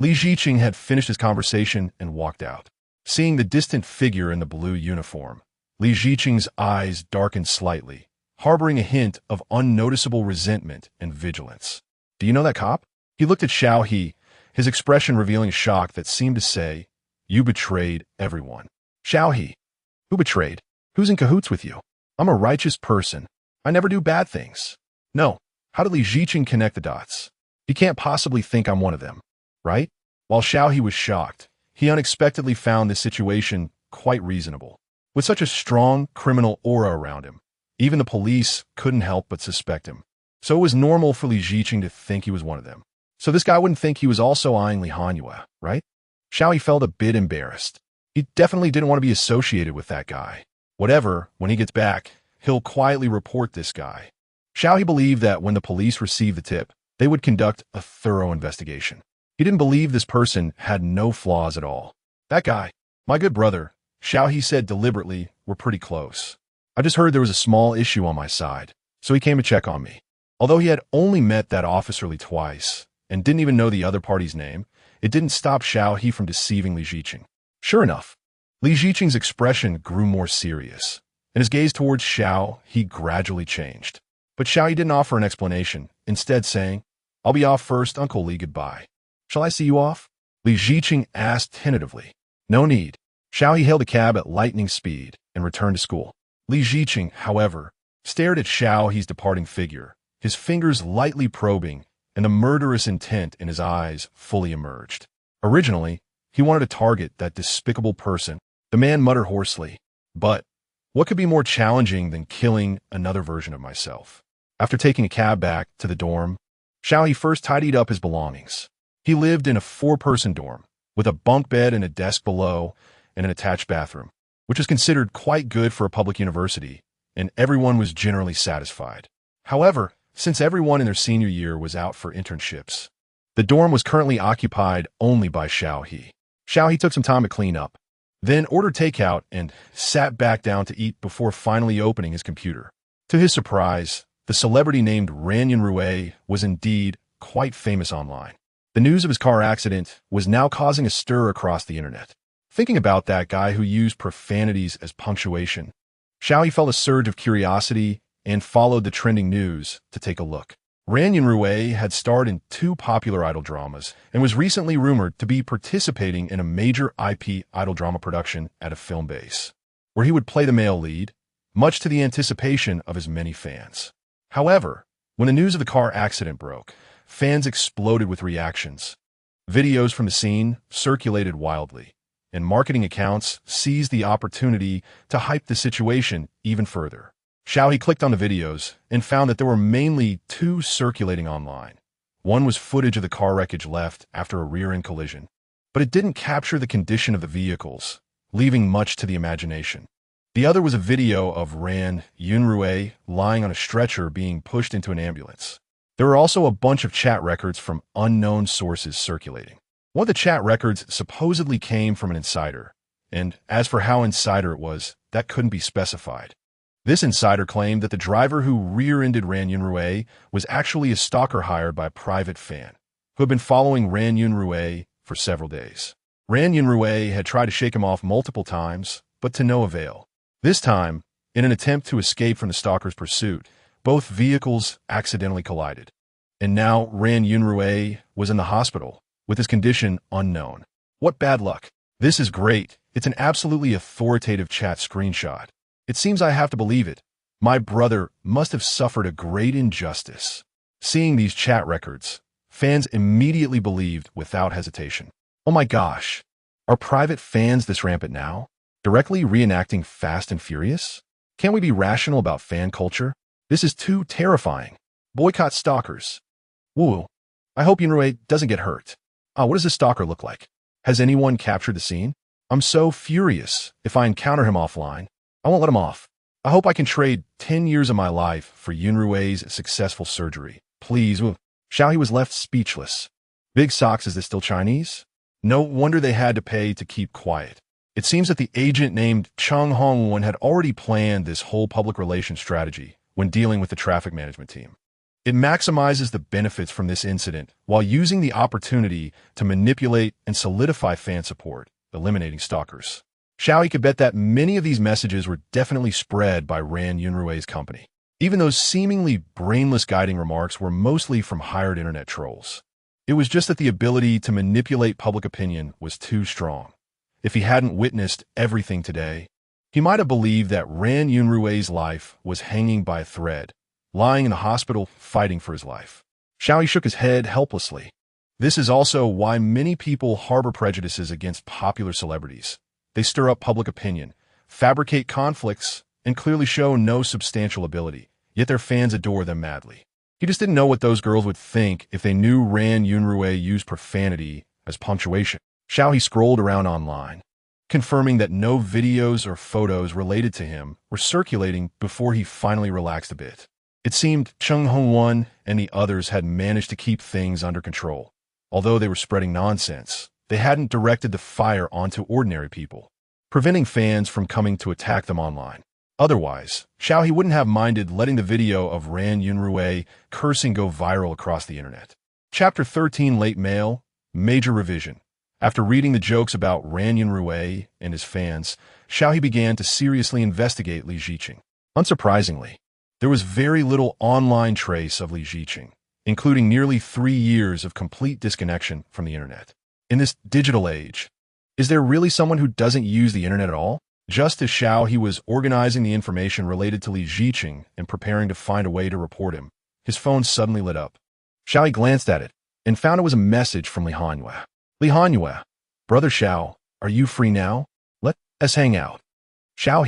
Li Ziqing had finished his conversation and walked out. Seeing the distant figure in the blue uniform, Li Ziqing's eyes darkened slightly, harboring a hint of unnoticeable resentment and vigilance. Do you know that cop? He looked at Xiao He, his expression revealing shock that seemed to say, you betrayed everyone. Xiao He. Who betrayed? Who's in cahoots with you? I'm a righteous person. I never do bad things. No. How did Li Ziqing connect the dots? He can't possibly think I'm one of them, right? While Xiao He was shocked, he unexpectedly found this situation quite reasonable. With such a strong criminal aura around him, even the police couldn't help but suspect him. So it was normal for Li Ziqing to think he was one of them. So this guy wouldn't think he was also eyeing Li Hanyue, right? Xiao He felt a bit embarrassed. He definitely didn't want to be associated with that guy. Whatever, when he gets back, he'll quietly report this guy. Xiao He believed that when the police received the tip, they would conduct a thorough investigation. He didn't believe this person had no flaws at all. That guy, my good brother, Xiao He said deliberately, we're pretty close. I just heard there was a small issue on my side, so he came to check on me. Although he had only met that Officer Li twice, and didn't even know the other party's name, it didn't stop Xiao He from deceiving Li Ziqing. Sure enough, Li Ziqing's expression grew more serious, and his gaze towards Xiao He gradually changed. But Xiao He didn't offer an explanation, instead saying, I'll be off first, Uncle Li, goodbye. Shall I see you off? Li Ziqing asked tentatively. No need. Xiao He hailed a cab at lightning speed and returned to school. Li Ziqing, however, stared at Xiao He's departing figure, his fingers lightly probing, and the murderous intent in his eyes fully emerged. Originally, he wanted to target that despicable person. The man muttered hoarsely, but what could be more challenging than killing another version of myself? After taking a cab back to the dorm, Xiao He first tidied up his belongings. He lived in a 4-person dorm, with a bunk bed and a desk below, and an attached bathroom, which is considered quite good for a public university, and everyone was generally satisfied. However, since everyone in their senior year was out for internships, the dorm was currently occupied only by Xiao He. Xiao He took some time to clean up, then ordered takeout and sat back down to eat before finally opening his computer. To his surprise, the celebrity named Ran Yunrui was indeed quite famous online. The news of his car accident was now causing a stir across the internet. Thinking about that guy who used profanities as punctuation, Xiao He felt a surge of curiosity and followed the trending news to take a look. Ran Yunrui had starred in 2 popular idol dramas and was recently rumored to be participating in a major IP idol drama production at a film base, where he would play the male lead, much to the anticipation of his many fans. However, when the news of the car accident broke, fans exploded with reactions. Videos from the scene circulated wildly, and marketing accounts seized the opportunity to hype the situation even further. Xiao He clicked on the videos and found that there were mainly 2 circulating online. One was footage of the car wreckage left after a rear-end collision, but it didn't capture the condition of the vehicles, leaving much to the imagination. The other was a video of Ran Yunrui lying on a stretcher being pushed into an ambulance. There were also a bunch of chat records from unknown sources circulating. One of the chat records supposedly came from an insider, and as for how insider it was, that couldn't be specified. This insider claimed that the driver who rear-ended Ran Yunrui was actually a stalker hired by a private fan, who had been following Ran Yunrui for several days. Ran Yunrui had tried to shake him off multiple times, but to no avail. This time, in an attempt to escape from the stalker's pursuit, both vehicles accidentally collided. And now Ran Yunrui was in the hospital, with his condition unknown. What bad luck. This is great. It's an absolutely authoritative chat screenshot. It seems I have to believe it. My brother must have suffered a great injustice. Seeing these chat records, fans immediately believed without hesitation. Oh my gosh, are private fans this rampant now? Directly reenacting Fast and Furious? Can't we be rational about fan culture? This is too terrifying. Boycott stalkers. Woo. I hope Yunrui doesn't get hurt. What does this stalker look like? Has anyone captured the scene? I'm so furious. If I encounter him offline, I won't let him off. I hope I can trade 10 years of my life for Yunrui's successful surgery. Please. Xiao He was left speechless. Big socks, is this still Chinese? No wonder they had to pay to keep quiet. It seems that the agent named Cheng Hongwen had already planned this whole public relations strategy when dealing with the traffic management team. It maximizes the benefits from this incident while using the opportunity to manipulate and solidify fan support, eliminating stalkers. Xiao He could bet that many of these messages were definitely spread by Ran Yunrui's company. Even those seemingly brainless guiding remarks were mostly from hired internet trolls. It was just that the ability to manipulate public opinion was too strong. If he hadn't witnessed everything today, he might have believed that Ran Yunrui's life was hanging by a thread, lying in the hospital fighting for his life. Xiao He shook his head helplessly. This is also why many people harbor prejudices against popular celebrities. They stir up public opinion, fabricate conflicts, and clearly show no substantial ability, yet their fans adore them madly. He just didn't know what those girls would think if they knew Ran Yunrui used profanity as punctuation. Xiao He scrolled around online, confirming that no videos or photos related to him were circulating before he finally relaxed a bit. It seemed Cheng Hongwen and the others had managed to keep things under control. Although they were spreading nonsense, they hadn't directed the fire onto ordinary people, preventing fans from coming to attack them online. Otherwise, Xiao He wouldn't have minded letting the video of Ran Yunrui cursing go viral across the internet. Chapter 13, Late Mail, Major Revision. After reading the jokes about Ran Yunrui and his fans, Xiao He began to seriously investigate Li Ziqing. Unsurprisingly, there was very little online trace of Li Ziqing, including nearly 3 years of complete disconnection from the internet. In this digital age, is there really someone who doesn't use the internet at all? Just as Xiao He was organizing the information related to Li Ziqing and preparing to find a way to report him, his phone suddenly lit up. Xiao He glanced at it and found it was a message from Li Hanyue. Li Hanyue, brother Xiao, are you free now? Let's hang out. Xiao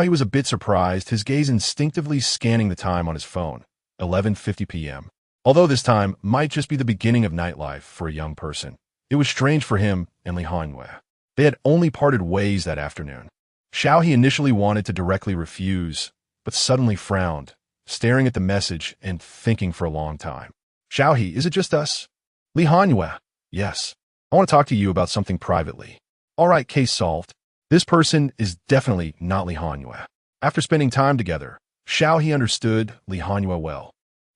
He was a bit surprised, his gaze instinctively scanning the time on his phone, 11:50 p.m. Although this time might just be the beginning of nightlife for a young person, it was strange for him and Li Hanyue. They had only parted ways that afternoon. Xiao He initially wanted to directly refuse, but suddenly frowned, staring at the message and thinking for a long time. Xiao He, is it just us? Li Hanyue, yes. I want to talk to you about something privately. All right, case solved. This person is definitely not Li Hanyue. After spending time together, Xiao He understood Li Hanyue well.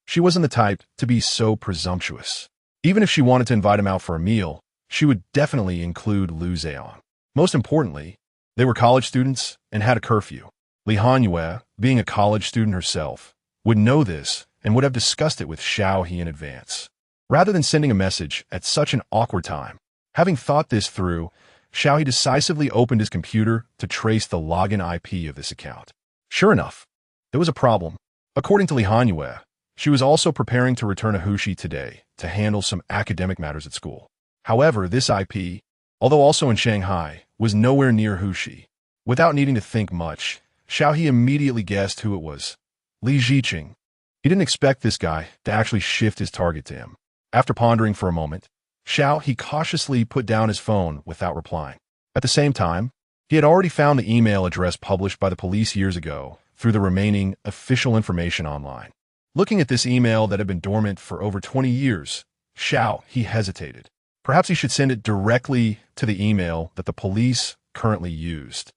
She wasn't the type to be so presumptuous. Even if she wanted to invite him out for a meal, she would definitely include Lu Zheon. Most importantly, they were college students and had a curfew. Li Hanyue, being a college student herself, would know this and would have discussed it with Xiao He in advance. Rather than sending a message at such an awkward time, having thought this through, Xiao He decisively opened his computer to trace the login IP of this account. Sure enough, there was a problem. According to Li Hanyue, she was also preparing to return to Huxi today to handle some academic matters at school. However, this IP, although also in Shanghai, was nowhere near Huxi. Without needing to think much, Xiao He immediately guessed who it was. Li Ziqing. He didn't expect this guy to actually shift his target to him. After pondering for a moment, Xiao He cautiously put down his phone without replying. At the same time, he had already found the email address published by the police years ago through the remaining official information online. Looking at this email that had been dormant for over 20 years, Xiao He hesitated. Perhaps he should send it directly to the email that the police currently used,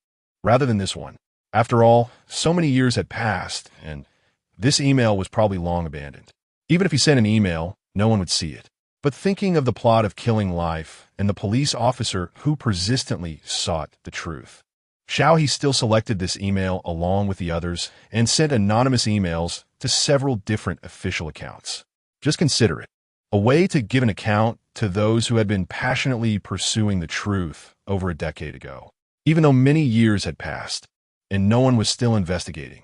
rather than this one. After all, so many years had passed, and this email was probably long abandoned. Even if he sent an email, no one would see it. But thinking of the plot of killing life and the police officer who persistently sought the truth, Xiao He still selected this email along with the others and sent anonymous emails to several different official accounts. Just consider it. A way to give an account to those who had been passionately pursuing the truth over a decade ago, even though many years had passed and no one was still investigating,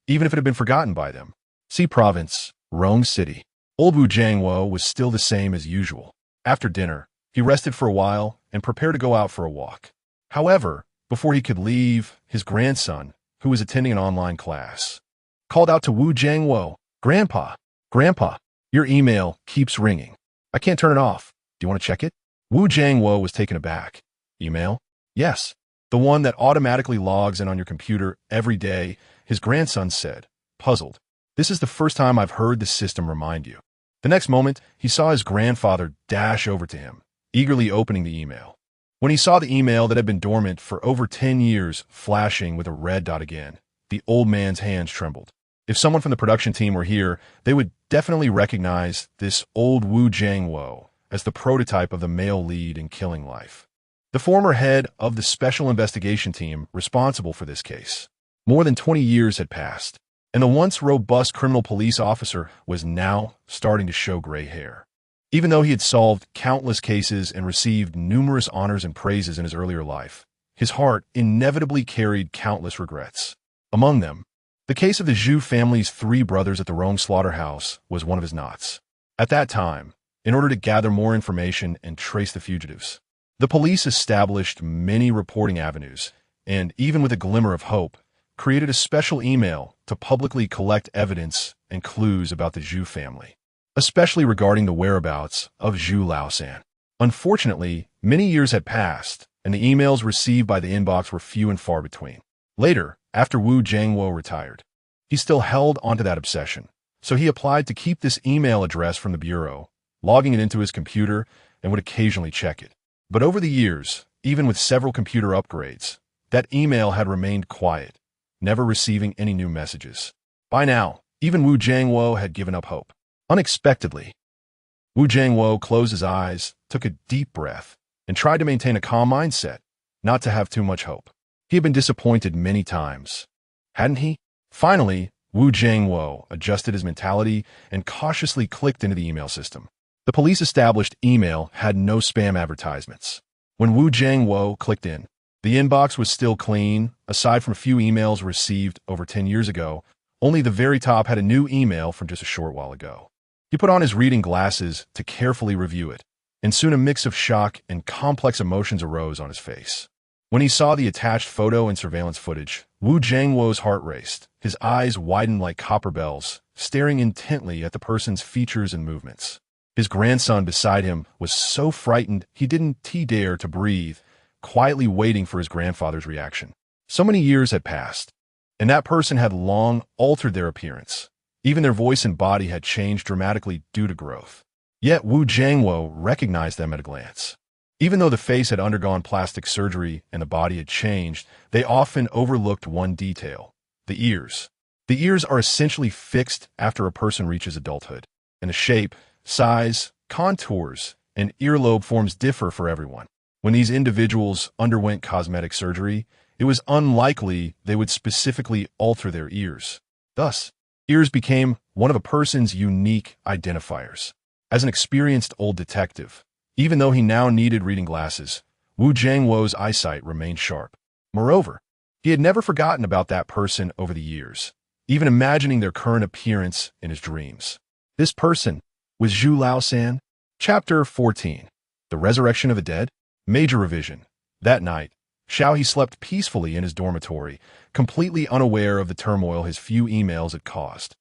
even if it had been forgotten by them. See Province, Rong City. Old Wu Jiangwo was still the same as usual. After dinner, he rested for a while and prepared to go out for a walk. However, before he could leave, his grandson, who was attending an online class, called out to Wu Jiangwo, Grandpa, your email keeps ringing. I can't turn it off. Do you want to check it? Wu Jiangwo was taken aback. Email? Yes. The one that automatically logs in on your computer every day, his grandson said, puzzled. This is the first time I've heard the system remind you. The next moment, he saw his grandfather dash over to him, eagerly opening the email. When he saw the email that had been dormant for over 10 years flashing with a red dot again, the old man's hands trembled. If someone from the production team were here, they would definitely recognize this old Wu Jiangwo as the prototype of the male lead in killing life. The former head of the special investigation team responsible for this case. More than 20 years had passed, and the once robust criminal police officer was now starting to show gray hair. Even though he had solved countless cases and received numerous honors and praises in his earlier life, his heart inevitably carried countless regrets. Among them, the case of the Zhu family's 3 brothers at the Rome slaughterhouse was one of his knots. At that time, in order to gather more information and trace the fugitives, the police established many reporting avenues and, even with a glimmer of hope, created a special email to publicly collect evidence and clues about the Zhu family, especially regarding the whereabouts of Zhu Laosan. Unfortunately, many years had passed, and the emails received by the inbox were few and far between. Later, after Wu Jiangwo retired, he still held onto that obsession, so he applied to keep this email address from the bureau, logging it into his computer, and would occasionally check it. But over the years, even with several computer upgrades, that email had remained quiet, never receiving any new messages. By now, even Wu Jiangwo had given up hope. Unexpectedly, Wu Jiangwo closed his eyes, took a deep breath, and tried to maintain a calm mindset, not to have too much hope. He had been disappointed many times, hadn't he? Finally, Wu Jiangwo adjusted his mentality and cautiously clicked into the email system. The police-established email had no spam advertisements. When Wu Jiangwo clicked in, the inbox was still clean. Aside from a few emails received over 10 years ago, only the very top had a new email from just a short while ago. He put on his reading glasses to carefully review it, and soon a mix of shock and complex emotions arose on his face. When he saw the attached photo and surveillance footage, Wu Jiangwo's heart raced. His eyes widened like copper bells, staring intently at the person's features and movements. His grandson beside him was so frightened he didn't dare to breathe, quietly waiting for his grandfather's reaction. So many years had passed, and that person had long altered their appearance. Even their voice and body had changed dramatically due to growth. Yet Wu Jiangwo recognized them at a glance. Even though the face had undergone plastic surgery and the body had changed, they often overlooked one detail: the ears. The ears are essentially fixed after a person reaches adulthood, and the shape, size, contours, and earlobe forms differ for everyone. When these individuals underwent cosmetic surgery, it was unlikely they would specifically alter their ears. Thus, ears became one of a person's unique identifiers. As an experienced old detective, even though he now needed reading glasses, Wu Jiangwo's eyesight remained sharp. Moreover, he had never forgotten about that person over the years, even imagining their current appearance in his dreams. This person was Zhu Laosan. Chapter 14. The Resurrection of the Dead. Major revision. That night, Xiao He slept peacefully in his dormitory, completely unaware of the turmoil his few emails had caused.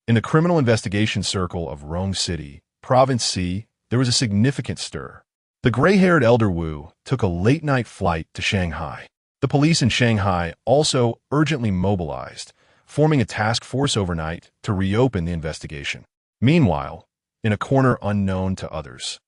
In the criminal investigation circle of Rong City, Province C, there was a significant stir. The gray-haired elder Wu took a late-night flight to Shanghai. The police in Shanghai also urgently mobilized, forming a task force overnight to reopen the investigation. Meanwhile, in a corner unknown to others,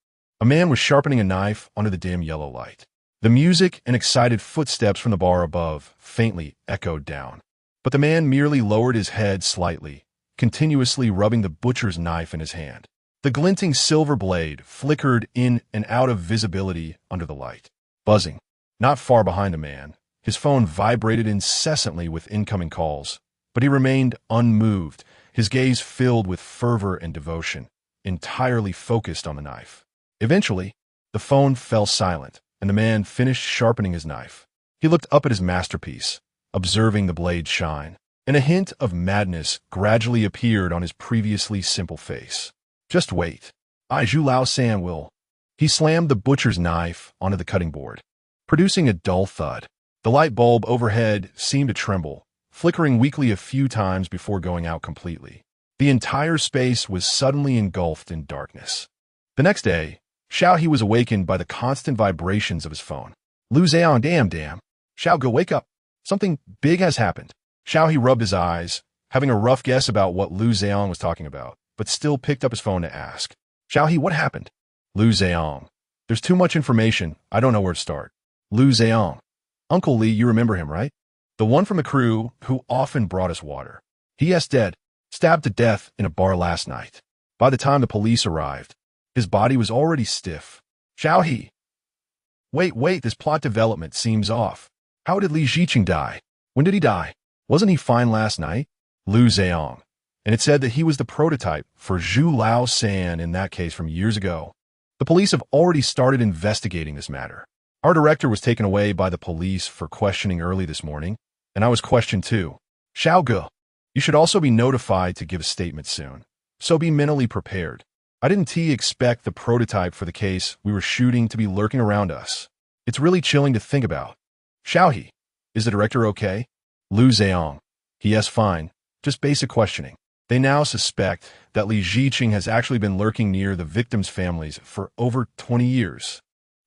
a man was sharpening a knife under the dim yellow light. The music and excited footsteps from the bar above faintly echoed down. But the man merely lowered his head slightly, continuously rubbing the butcher's knife in his hand. The glinting silver blade flickered in and out of visibility under the light. Buzzing, not far behind the man, his phone vibrated incessantly with incoming calls, but he remained unmoved, his gaze filled with fervor and devotion, entirely focused on the knife. Eventually, the phone fell silent, and the man finished sharpening his knife. He looked up at his masterpiece, observing the blade shine, and a hint of madness gradually appeared on his previously simple face. Just wait. Zhu Laosan will. He slammed the butcher's knife onto the cutting board, producing a dull thud. The light bulb overhead seemed to tremble, flickering weakly a few times before going out completely. The entire space was suddenly engulfed in darkness. The next day, Xiao He was awakened by the constant vibrations of his phone. Lu Zhang, damn. Xiao, go wake up. Something big has happened. Xiao He rubbed his eyes, having a rough guess about what Lu Zhang was talking about, but still picked up his phone to ask. Xiao He, what happened? Lu Zhang. There's too much information. I don't know where to start. Lu Zhang. Uncle Li, you remember him, right? The one from the crew who often brought us water. He is dead, stabbed to death in a bar last night. By the time the police arrived, his body was already stiff. Xiao He. Wait, this plot development seems off. How did Li Ziqing die? When did he die? Wasn't he fine last night? Lu Zhang. And it said that he was the prototype for Zhu Laosan in that case from years ago. The police have already started investigating this matter. Our director was taken away by the police for questioning early this morning, and I was questioned too. Xiao Ge, you should also be notified to give a statement soon, so be mentally prepared. I didn't expect the prototype for the case we were shooting to be lurking around us. It's really chilling to think about. Xiao He, is the director okay? Lu Zhang. Yes, fine. Just basic questioning. They now suspect that Li Ziqing has actually been lurking near the victims' families for over 20 years.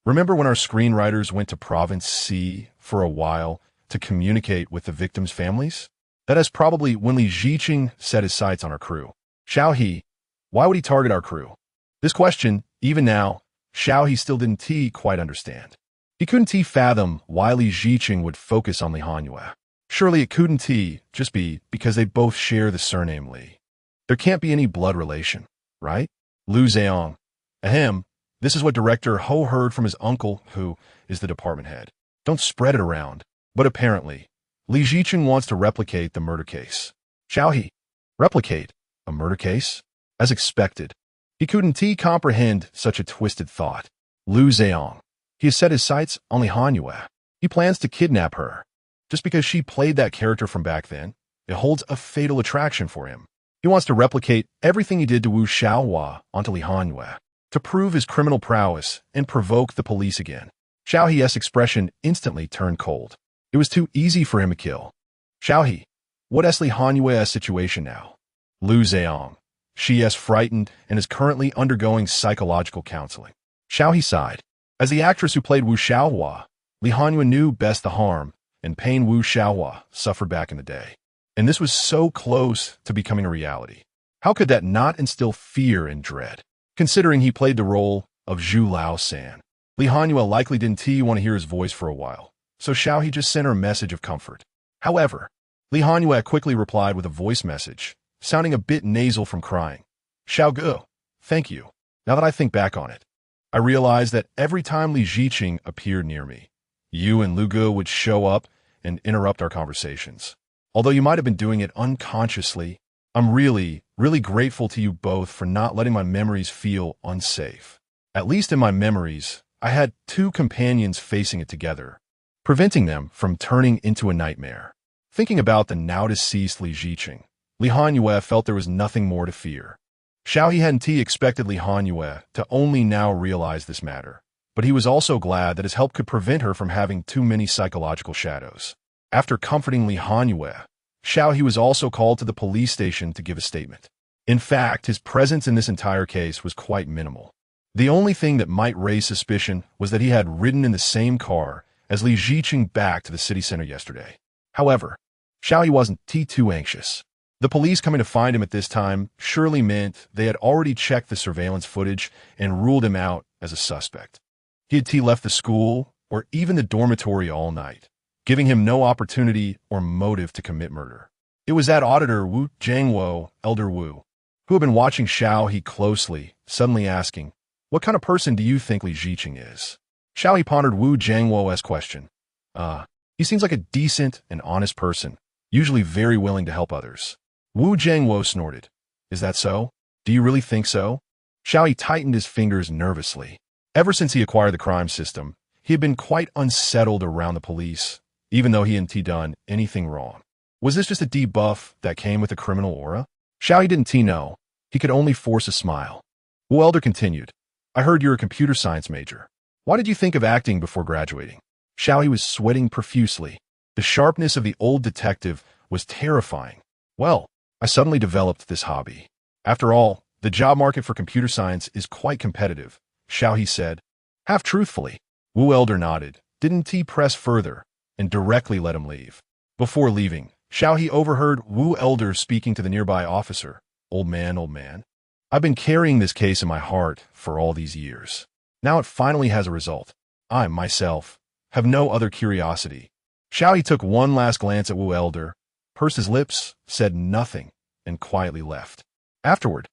Remember when our screenwriters went to Province C for a while to communicate with the victims' families? That is probably when Li Ziqing set his sights on our crew. Xiao He, why would he target our crew? This question, even now, Xiao He still didn't quite understand. He couldn't fathom why Li Ziqing would focus on Li Hanyue. Surely it couldn't just be because they both share the surname Li. There can't be any blood relation, right? Lu Zhang. Ahem, this is what Director Ho heard from his uncle, who is the department head. Don't spread it around. But apparently, Li Ziqing wants to replicate the murder case. Xiao He, Replicate a murder case? As expected, he couldn't comprehend such a twisted thought. Lu Zheong. He has set his sights on Li Hanyue. He plans to kidnap her. Just because she played that character from back then, it holds a fatal attraction for him. He wants to replicate everything he did to Wu Xiaohua onto Li Hanyue, to prove his criminal prowess and provoke the police again. Xiao He's expression instantly turned cold. It was too easy for him to kill. Xiao He, what is Li Hanyue's situation now? Lu Zheong. She is frightened and is currently undergoing psychological counseling. Xiao He sighed. As the actress who played Wu Xiaohua, Li Hanyue knew best the harm and pain Wu Xiaohua suffered back in the day. And this was so close to becoming a reality. How could that not instill fear and dread? Considering he played the role of Zhu Lao-san, Li Hanyue likely didn't want to hear his voice for a while, so Xiao He just sent her a message of comfort. However, Li Hanyue quickly replied with a voice message, sounding a bit nasal from crying. Xiao Ge, thank you. Now that I think back on it, I realized that every time Li Ziqing appeared near me, you and Lu Ge would show up and interrupt our conversations. Although you might have been doing it unconsciously, I'm really grateful to you both for not letting my memories feel unsafe. At least in my memories, I had two companions facing it together, preventing them from turning into a nightmare. Thinking about the now-deceased Li Ziqing, Li Hanyue felt there was nothing more to fear. Xiao He hadn't expected Li Hanyue to only now realize this matter, but he was also glad that his help could prevent her from having too many psychological shadows. After comforting Li Hanyue, Xiao He was also called to the police station to give a statement. In fact, his presence in this entire case was quite minimal. The only thing that might raise suspicion was that he had ridden in the same car as Li Ziqing back to the city center yesterday. However, Xiao He wasn't too anxious. The police coming to find him at this time surely meant they had already checked the surveillance footage and ruled him out as a suspect. He had left the school or even the dormitory all night, giving him no opportunity or motive to commit murder. It was that auditor Wu Jiangwo, Elder Wu, who had been watching Xiao He closely, suddenly asking, "What kind of person do you think Li Ziqing is?" Xiao He pondered Wu Jiangwo's question. He seems like a decent and honest person, usually very willing to help others. Wu Jiangwo snorted. Is that so? Do you really think so? Xiao He tightened his fingers nervously. Ever since he acquired the crime system, he had been quite unsettled around the police, even though he hadn't done anything wrong. Was this just a debuff that came with a criminal aura? Xiao He didn't know. He could only force a smile. Wu Elder continued. I heard you're a computer science major. Why did you think of acting before graduating? Xiao He was sweating profusely. The sharpness of the old detective was terrifying. Well, I suddenly developed this hobby. After all, the job market for computer science is quite competitive, Xiao He said. Half truthfully. Wu Elder nodded, didn't press further, and directly let him leave. Before leaving, Xiao He overheard Wu Elder speaking to the nearby officer. Old man, I've been carrying this case in my heart for all these years. Now it finally has a result. I, myself, have no other curiosity. Xiao He took one last glance at Wu Elder, pursed his lips, said nothing, and quietly left. Afterward,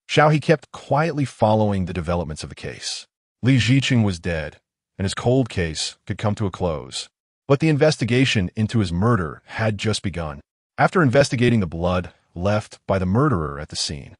Xiao He kept quietly following the developments of the case. Li Ziqing was dead, and his cold case could come to a close. But the investigation into his murder had just begun. After investigating the blood left by the murderer at the scene,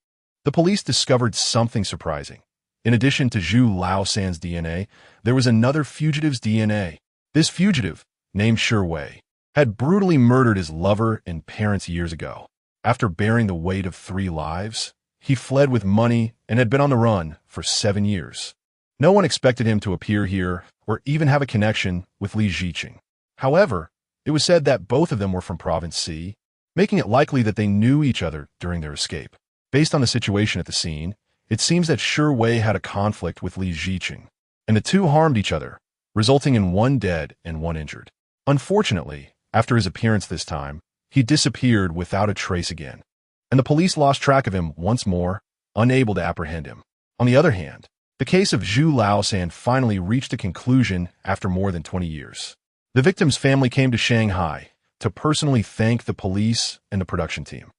the police discovered something surprising. In addition to Zhu Lao-san's DNA, there was another fugitive's DNA. This fugitive, named He, had brutally murdered his lover and parents years ago. After bearing the weight of 3 lives, he fled with money and had been on the run for 7 years. No one expected him to appear here or even have a connection with Li Ziqing. However, it was said that both of them were from Province C, making it likely that they knew each other during their escape. Based on the situation at the scene, it seems that He had a conflict with Li Ziqing, and the two harmed each other, resulting in 1 dead and 1 injured. Unfortunately, after his appearance this time, he disappeared without a trace again, and the police lost track of him once more, unable to apprehend him. On the other hand, the case of Zhu Lao-san finally reached a conclusion after more than 20 years. The victim's family came to Shanghai to personally thank the police and the production team.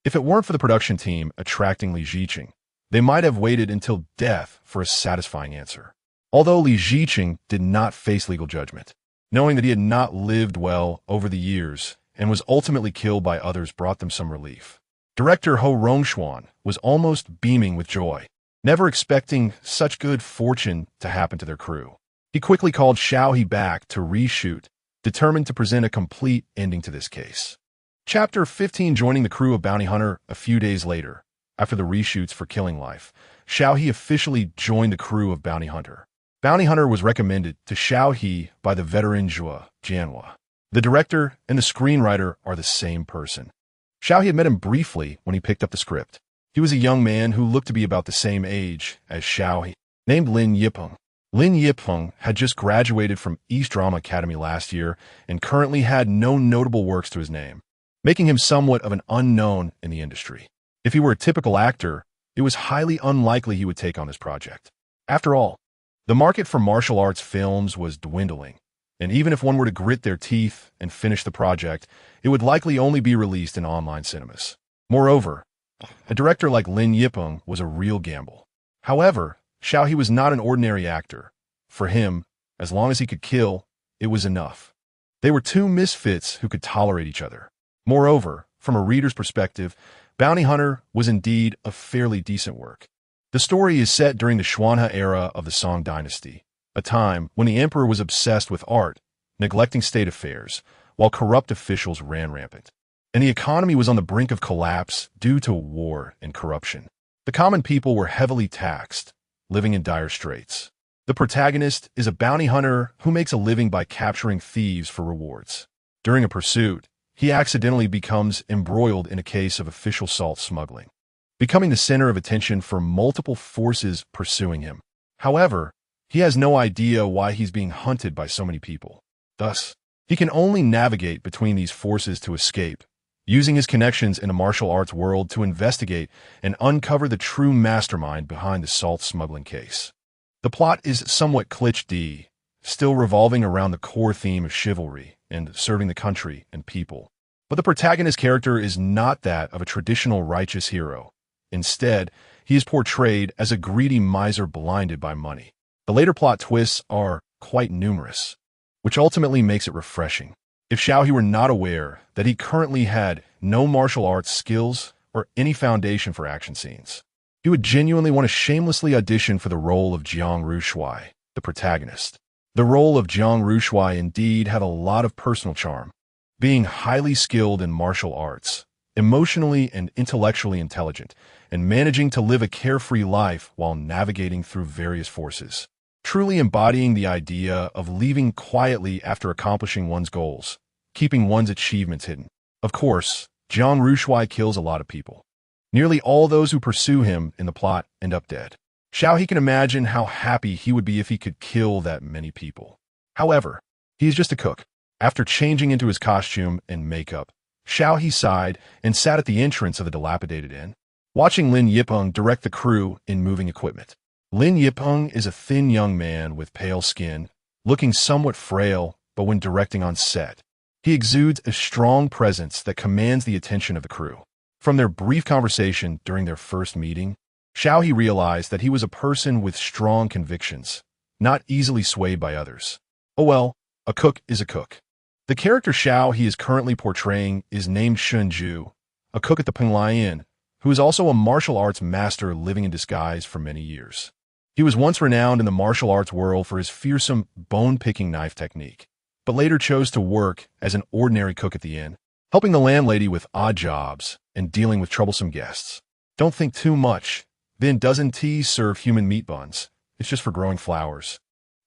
If it weren't for the production team attracting Li Ziqing, they might have waited until death for a satisfying answer. Although Li Ziqing did not face legal judgment, knowing that he had not lived well over the years and was ultimately killed by others brought them some relief. Director Ho Rongshuan was almost beaming with joy, never expecting such good fortune to happen to their crew. He quickly called Xiao He back to reshoot, determined to present a complete ending to this case. Chapter 15. Joining the crew of Bounty Hunter. A few days later, after the reshoots for Killing Life, Xiao He officially joined the crew of Bounty Hunter. Bounty Hunter was recommended to Xiao He by the veteran Zhua Jianhua. The director and the screenwriter are the same person. Xiao He had met him briefly when he picked up the script. He was a young man who looked to be about the same age as Xiao He, named Lin Yipeng. Lin Yipeng had just graduated from East Drama Academy last year and currently had no notable works to his name, making him somewhat of an unknown in the industry. If he were a typical actor, it was highly unlikely he would take on this project. After all, the market for martial arts films was dwindling, and even if one were to grit their teeth and finish the project, it would likely only be released in online cinemas. Moreover, a director like Lin Yipeng was a real gamble. However, Xiao He was not an ordinary actor. For him, as long as he could kill, it was enough. They were two misfits who could tolerate each other. Moreover, from a reader's perspective, Bounty Hunter was indeed a fairly decent work. The story is set during the Xuanhe era of the Song dynasty, a time when the emperor was obsessed with art, neglecting state affairs, while corrupt officials ran rampant. And the economy was on the brink of collapse due to war and corruption. The common people were heavily taxed, living in dire straits. The protagonist is a bounty hunter who makes a living by capturing thieves for rewards. During a pursuit, he accidentally becomes embroiled in a case of official salt smuggling, becoming the center of attention for multiple forces pursuing him. However, he has no idea why he's being hunted by so many people. Thus, he can only navigate between these forces to escape, using his connections in the martial arts world to investigate and uncover the true mastermind behind the salt smuggling case. The plot is somewhat cliché, still revolving around the core theme of chivalry and serving the country and people. But the protagonist character is not that of a traditional righteous hero. Instead, he is portrayed as a greedy miser blinded by money. The later plot twists are quite numerous, which ultimately makes it refreshing. If Xiao He were not aware that he currently had no martial arts skills or any foundation for action scenes, he would genuinely want to shamelessly audition for the role of Jiang Rushuai, the protagonist. The role of Jiang Rushuai indeed had a lot of personal charm. Being highly skilled in martial arts, emotionally and intellectually intelligent, and managing to live a carefree life while navigating through various forces. Truly embodying the idea of leaving quietly after accomplishing one's goals, keeping one's achievements hidden. Of course, Jiang Rushuai kills a lot of people. Nearly all those who pursue him in the plot end up dead. Xiao He can imagine how happy he would be if he could kill that many people. However, he is just a cook. After changing into his costume and makeup, Xiao He sighed and sat at the entrance of the dilapidated inn, watching Lin Yipeng direct the crew in moving equipment. Lin Yipeng is a thin young man with pale skin, looking somewhat frail, but when directing on set, he exudes a strong presence that commands the attention of the crew. From their brief conversation during their first meeting, Xiao He realized that he was a person with strong convictions, not easily swayed by others. Oh well, a cook is a cook. The character Xiao He is currently portraying is named Shunju, a cook at the Penglai Inn, who is also a martial arts master living in disguise for many years. He was once renowned in the martial arts world for his fearsome bone-picking knife technique, but later chose to work as an ordinary cook at the inn, helping the landlady with odd jobs and dealing with troublesome guests. Don't think too much. Then doesn't tea serve human meat buns? It's just for growing flowers,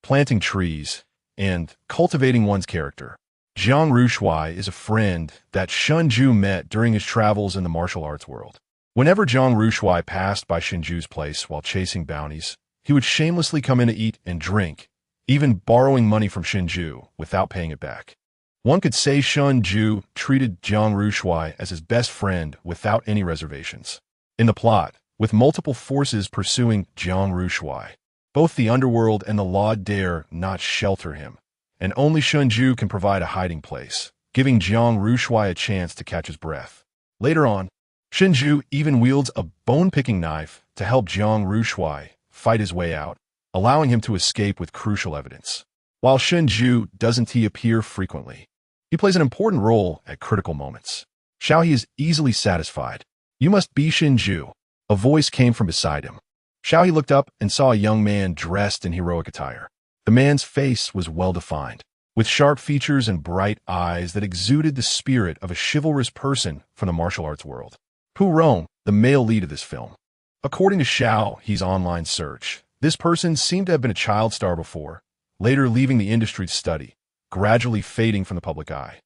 planting trees, and cultivating one's character. Jiang Rushuai is a friend that Shunju met during his travels in the martial arts world. Whenever Jiang Rushuai passed by Shinju's place while chasing bounties, he would shamelessly come in to eat and drink, even borrowing money from Shinju without paying it back. One could say Shunju treated Jiang Rushuai as his best friend without any reservations. In the plot, with multiple forces pursuing Jiang Rushuai, both the underworld and the law dare not shelter him, and only Shunju can provide a hiding place, giving Jiang Rushuai a chance to catch his breath. Later on, Shunju even wields a bone-picking knife to help Jiang Rushuai fight his way out, allowing him to escape with crucial evidence. While Shunju doesn't appear frequently, he plays an important role at critical moments. Xiao He is easily satisfied. You must be Shinju. A voice came from beside him. Xiao He looked up and saw a young man dressed in heroic attire. The man's face was well-defined, with sharp features and bright eyes that exuded the spirit of a chivalrous person from the martial arts world. Pu Rong, the male lead of this film. According to Xiao He's online search, this person seemed to have been a child star before, later leaving the industry to study, gradually fading from the public eye.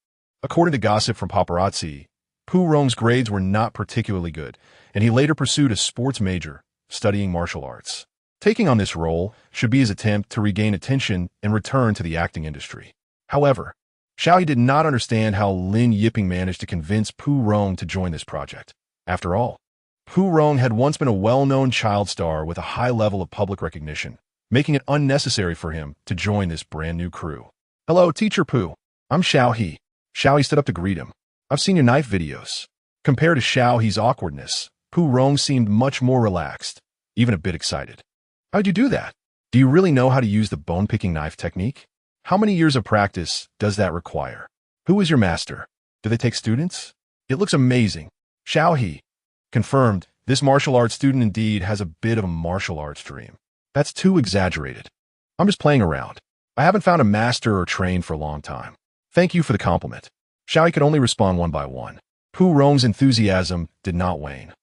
According to gossip from paparazzi, Pu Rong's grades were not particularly good, and he later pursued a sports major, studying martial arts. Taking on this role should be his attempt to regain attention and return to the acting industry. However, Xiao He did not understand how Lin Yiping managed to convince Pu Rong to join this project. After all, Pu Rong had once been a well-known child star with a high level of public recognition, making it unnecessary for him to join this brand-new crew. "Hello, Teacher Pu. I'm Xiao He." Xiao He stood up to greet him. "I've seen your knife videos." Compared to Xiao He's awkwardness, Pu Rong seemed much more relaxed, even a bit excited. "How'd you do that? Do you really know how to use the bone-picking knife technique? How many years of practice does that require? Who is your master? Do they take students? It looks amazing." Xiao He confirmed, this martial arts student indeed has a bit of a martial arts dream. "That's too exaggerated. I'm just playing around. I haven't found a master or trained for a long time. Thank you for the compliment." Xiao He could only respond one by one. Pu Rong's enthusiasm did not wane.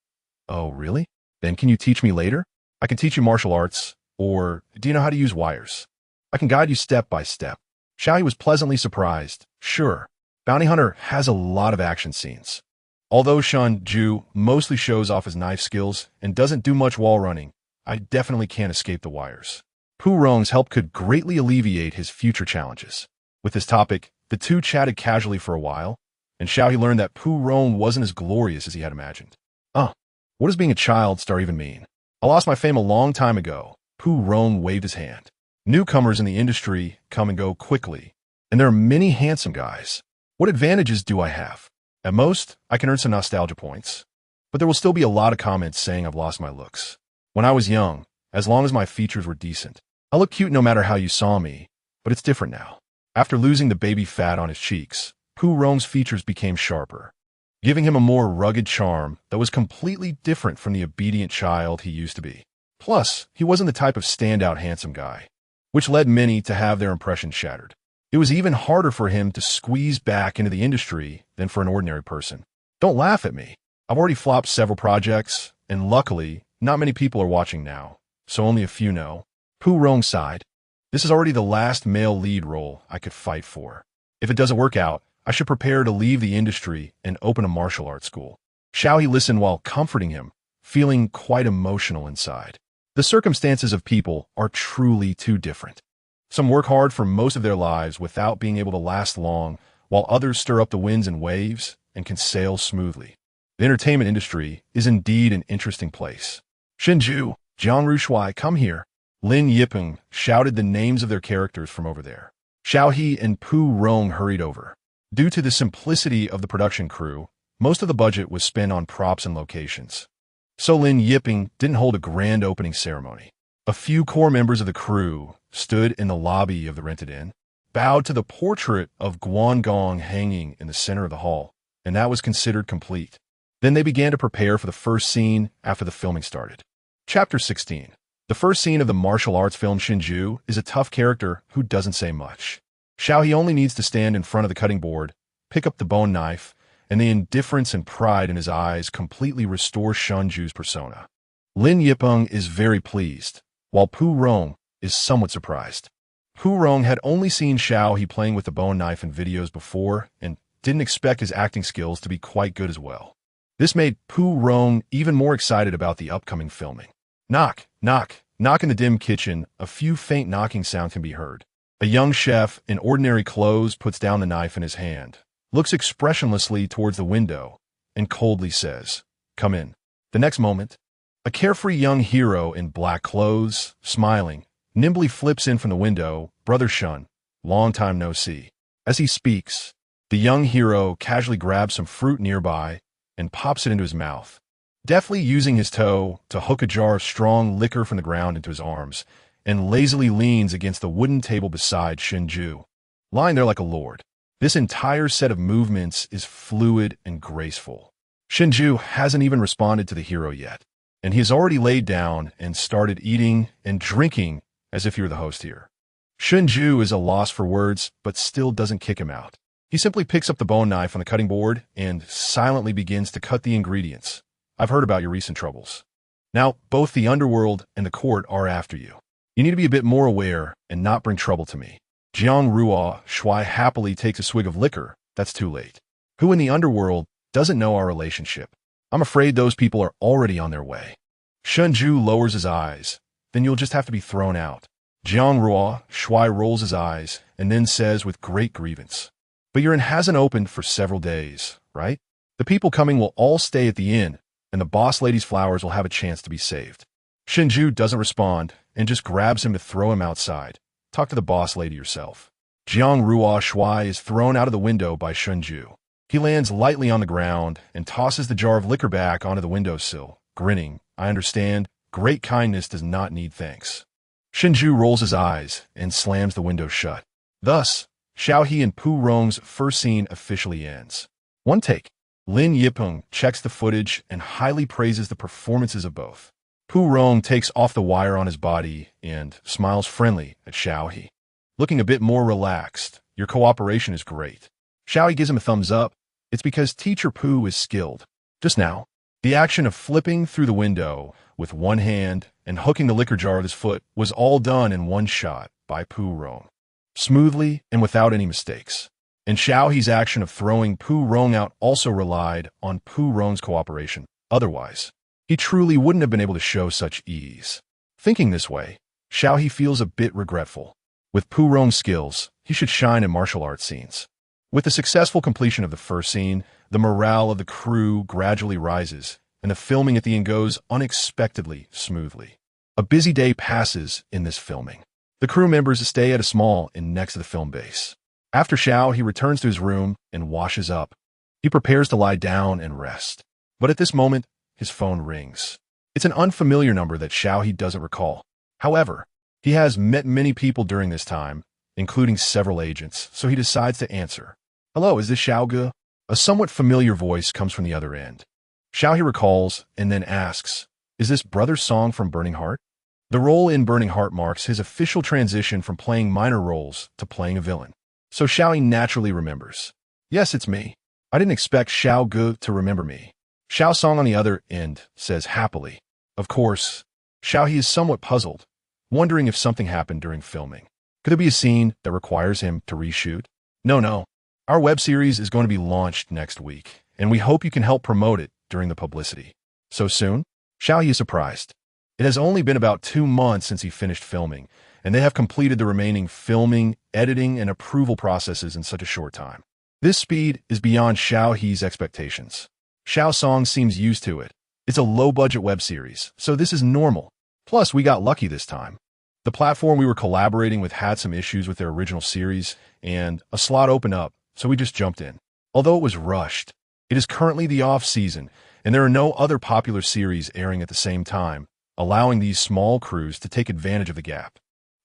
"Oh, really? Then can you teach me later? I can teach you martial arts, or do you know how to use wires? I can guide you step by step." Xiao He was pleasantly surprised. Sure, Bounty Hunter has a lot of action scenes. Although Shinju mostly shows off his knife skills and doesn't do much wall running, I definitely can't escape the wires. Pu Rong's help could greatly alleviate his future challenges. With this topic, the two chatted casually for a while, and Xiao He learned that Pu Rong wasn't as glorious as he had imagined. What does being a child star even mean? I lost my fame a long time ago. Pu Rong waved his hand. Newcomers in the industry come and go quickly, and there are many handsome guys. What advantages do I have? At most, I can earn some nostalgia points, but there will still be a lot of comments saying I've lost my looks. When I was young, as long as my features were decent, I looked cute no matter how you saw me, but it's different now. After losing the baby fat on his cheeks, Pu Rong's features became sharper, giving him a more rugged charm that was completely different from the obedient child he used to be. Plus, he wasn't the type of standout handsome guy, which led many to have their impressions shattered. It was even harder for him to squeeze back into the industry than for an ordinary person. Don't laugh at me. I've already flopped several projects, and luckily, not many people are watching now, so only a few know. Pu Rong sighed. This is already the last male lead role I could fight for. If it doesn't work out, I should prepare to leave the industry and open a martial arts school. Xiao He listened while comforting him, feeling quite emotional inside. The circumstances of people are truly too different. Some work hard for most of their lives without being able to last long, while others stir up the winds and waves and can sail smoothly. The entertainment industry is indeed an interesting place. "Shinju, Jiang Rushuai, come here." Lin Yiping shouted the names of their characters from over there. Xiao He and Pu Rong hurried over. Due to the simplicity of the production crew, most of the budget was spent on props and locations. So Lin Yiping didn't hold a grand opening ceremony. A few core members of the crew stood in the lobby of the rented inn, bowed to the portrait of Guangong hanging in the center of the hall, and that was considered complete. Then they began to prepare for the first scene after the filming started. Chapter 16. The first scene of the martial arts film Shinju is a tough character who doesn't say much. Xiao He only needs to stand in front of the cutting board, pick up the bone knife, and the indifference and pride in his eyes completely restore Shinju's persona. Lin Yipeng is very pleased, while Pu Rong is somewhat surprised. Pu Rong had only seen Xiao He playing with the bone knife in videos before and didn't expect his acting skills to be quite good as well. This made Pu Rong even more excited about the upcoming filming. Knock, knock, knock in the dim kitchen. A few faint knocking sounds can be heard. A young chef in ordinary clothes puts down the knife in his hand, looks expressionlessly towards the window, and coldly says, "Come in." The next moment, a carefree young hero in black clothes, smiling, nimbly flips in from the window. "Brother Shun, long time no see." As he speaks, the young hero casually grabs some fruit nearby and pops it into his mouth, deftly using his toe to hook a jar of strong liquor from the ground into his arms, and lazily leans against the wooden table beside Shinju, lying there like a lord. This entire set of movements is fluid and graceful. Shinju hasn't even responded to the hero yet, and he has already laid down and started eating and drinking as if you're the host here. Shinju is a loss for words, but still doesn't kick him out. He simply picks up the bone knife on the cutting board and silently begins to cut the ingredients. I've heard about your recent troubles. Now, both the underworld and the court are after you. You need to be a bit more aware and not bring trouble to me. Jiang Ruo Shui happily takes a swig of liquor. That's too late. Who in the underworld doesn't know our relationship? I'm afraid those people are already on their way. Shinju lowers his eyes. Then you'll just have to be thrown out. Jiang Ruo Shui rolls his eyes and then says with great grievance, "But your inn hasn't opened for several days, right? The people coming will all stay at the inn, and the boss lady's flowers will have a chance to be saved." Shinju doesn't respond and just grabs him to throw him outside. Talk to the boss lady yourself. Jiang Ruo Shui is thrown out of the window by Shinju. He lands lightly on the ground and tosses the jar of liquor back onto the windowsill, grinning. I understand. Great kindness does not need thanks. Shinju rolls his eyes and slams the window shut. Thus, Xiao He and Pu Rong's first scene officially ends. One take. Lin Yipeng checks the footage and highly praises the performances of both. Pu Rong takes off the wire on his body and smiles friendly at Xiao He. Looking a bit more relaxed, your cooperation is great. Xiao He gives him a thumbs up. It's because Teacher Pu is skilled. Just now, the action of flipping through the window with one hand and hooking the liquor jar with his foot was all done in one shot by Pu Rong, smoothly and without any mistakes. And Xiao He's action of throwing Pu Rong out also relied on Pu Rong's cooperation. Otherwise, he truly wouldn't have been able to show such ease. Thinking this way, Xiao He feels a bit regretful. With Pu Rong's skills, he should shine in martial arts scenes. With the successful completion of the first scene, the morale of the crew gradually rises, and the filming at the inn goes unexpectedly smoothly. A busy day passes in this filming. The crew members stay at a small inn next to the film base. After Xiao, he returns to his room and washes up. He prepares to lie down and rest. But at this moment, his phone rings. It's an unfamiliar number that Xiao He doesn't recall. However, he has met many people during this time, including several agents, so he decides to answer. "Hello, is this Xiao Ge?" A somewhat familiar voice comes from the other end. Xiao He recalls and then asks, "Is this Brother's Song from Burning Heart?" The role in Burning Heart marks his official transition from playing minor roles to playing a villain. So Xiao He naturally remembers. "Yes, it's me. I didn't expect Xiao Ge to remember me." Xiao Song on the other end says happily. Of course, Xiao He is somewhat puzzled, wondering if something happened during filming. Could there be a scene that requires him to reshoot? No. Our web series is going to be launched next week, and we hope you can help promote it during the publicity. So soon? Xiao He is surprised. It has only been about 2 months since he finished filming, and they have completed the remaining filming, editing, and approval processes in such a short time. This speed is beyond Xiao He's expectations. Xiao Song seems used to it. It's a low-budget web series, so this is normal. Plus, we got lucky this time. The platform we were collaborating with had some issues with their original series, and a slot opened up, so we just jumped in. Although it was rushed, it is currently the off-season, and there are no other popular series airing at the same time, allowing these small crews to take advantage of the gap.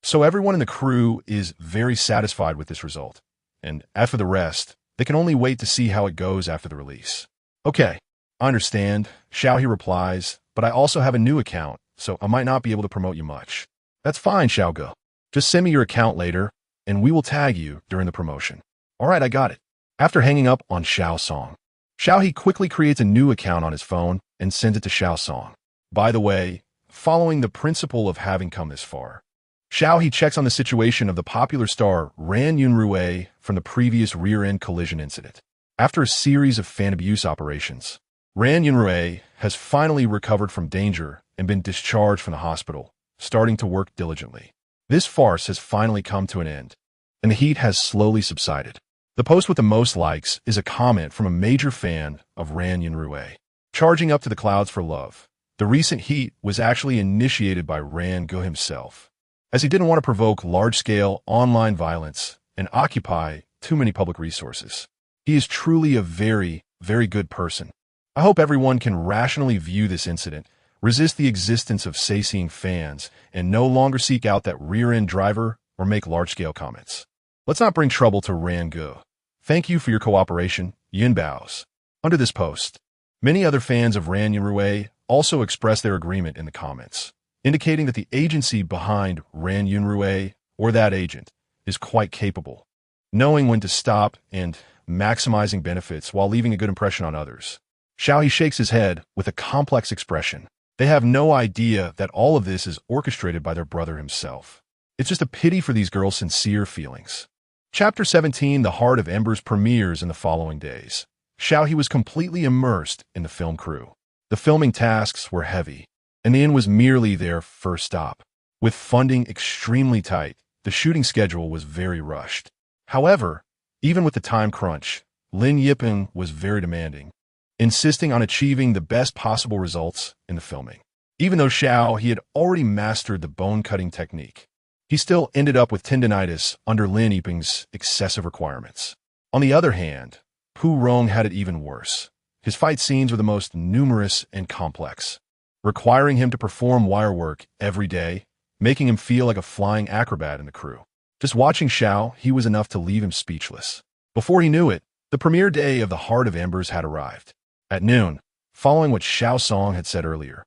So everyone in the crew is very satisfied with this result, and as for the rest, they can only wait to see how it goes after the release. "Okay, I understand," Xiao He replies, "but I also have a new account, so I might not be able to promote you much." "That's fine, Xiao Ge. Just send me your account later, and we will tag you during the promotion." "All right, I got it." After hanging up on Xiao Song, Xiao He quickly creates a new account on his phone and sends it to Xiao Song. By the way, following the principle of having come this far, Xiao He checks on the situation of the popular star Ran Yunrui from the previous rear-end collision incident. After a series of fan abuse operations, Ran Yunrui has finally recovered from danger and been discharged from the hospital, starting to work diligently. This farce has finally come to an end, and the heat has slowly subsided. The post with the most likes is a comment from a major fan of Ran Yunrui, charging up to the clouds for love. The recent heat was actually initiated by Ran Ge himself, as he didn't want to provoke large-scale online violence and occupy too many public resources. He is truly a very, very good person. I hope everyone can rationally view this incident, resist the existence of sayseeing fans, and no longer seek out that rear-end driver or make large-scale comments. Let's not bring trouble to Ran Ge. Thank you for your cooperation, Yin bows. Under this post, Many other fans of Ran Yunrui also expressed their agreement in the comments, indicating that the agency behind Ran Yunrui, or that agent, is quite capable, knowing when to stop and maximizing benefits while leaving a good impression on others. Xiao He shakes his head with a complex expression. They have no idea that all of this is orchestrated by their brother himself. It's just a pity for these girls' sincere feelings. Chapter 17, The Heart of Embers, premieres in the following days. Xiao He was completely immersed in the film crew. The filming tasks were heavy, and the inn was merely their first stop. With funding extremely tight, the shooting schedule was very rushed. However, even with the time crunch, Lin Yipeng was very demanding, insisting on achieving the best possible results in the filming. Even though Xiao He had already mastered the bone-cutting technique, he still ended up with tendinitis under Lin Yipeng's excessive requirements. On the other hand, Pu Rong had it even worse. His fight scenes were the most numerous and complex, requiring him to perform wire work every day, making him feel like a flying acrobat in the crew. Just watching Xiao He was enough to leave him speechless. Before he knew it, the premiere day of The Heart of Embers had arrived. At noon, following what Xiao Song had said earlier,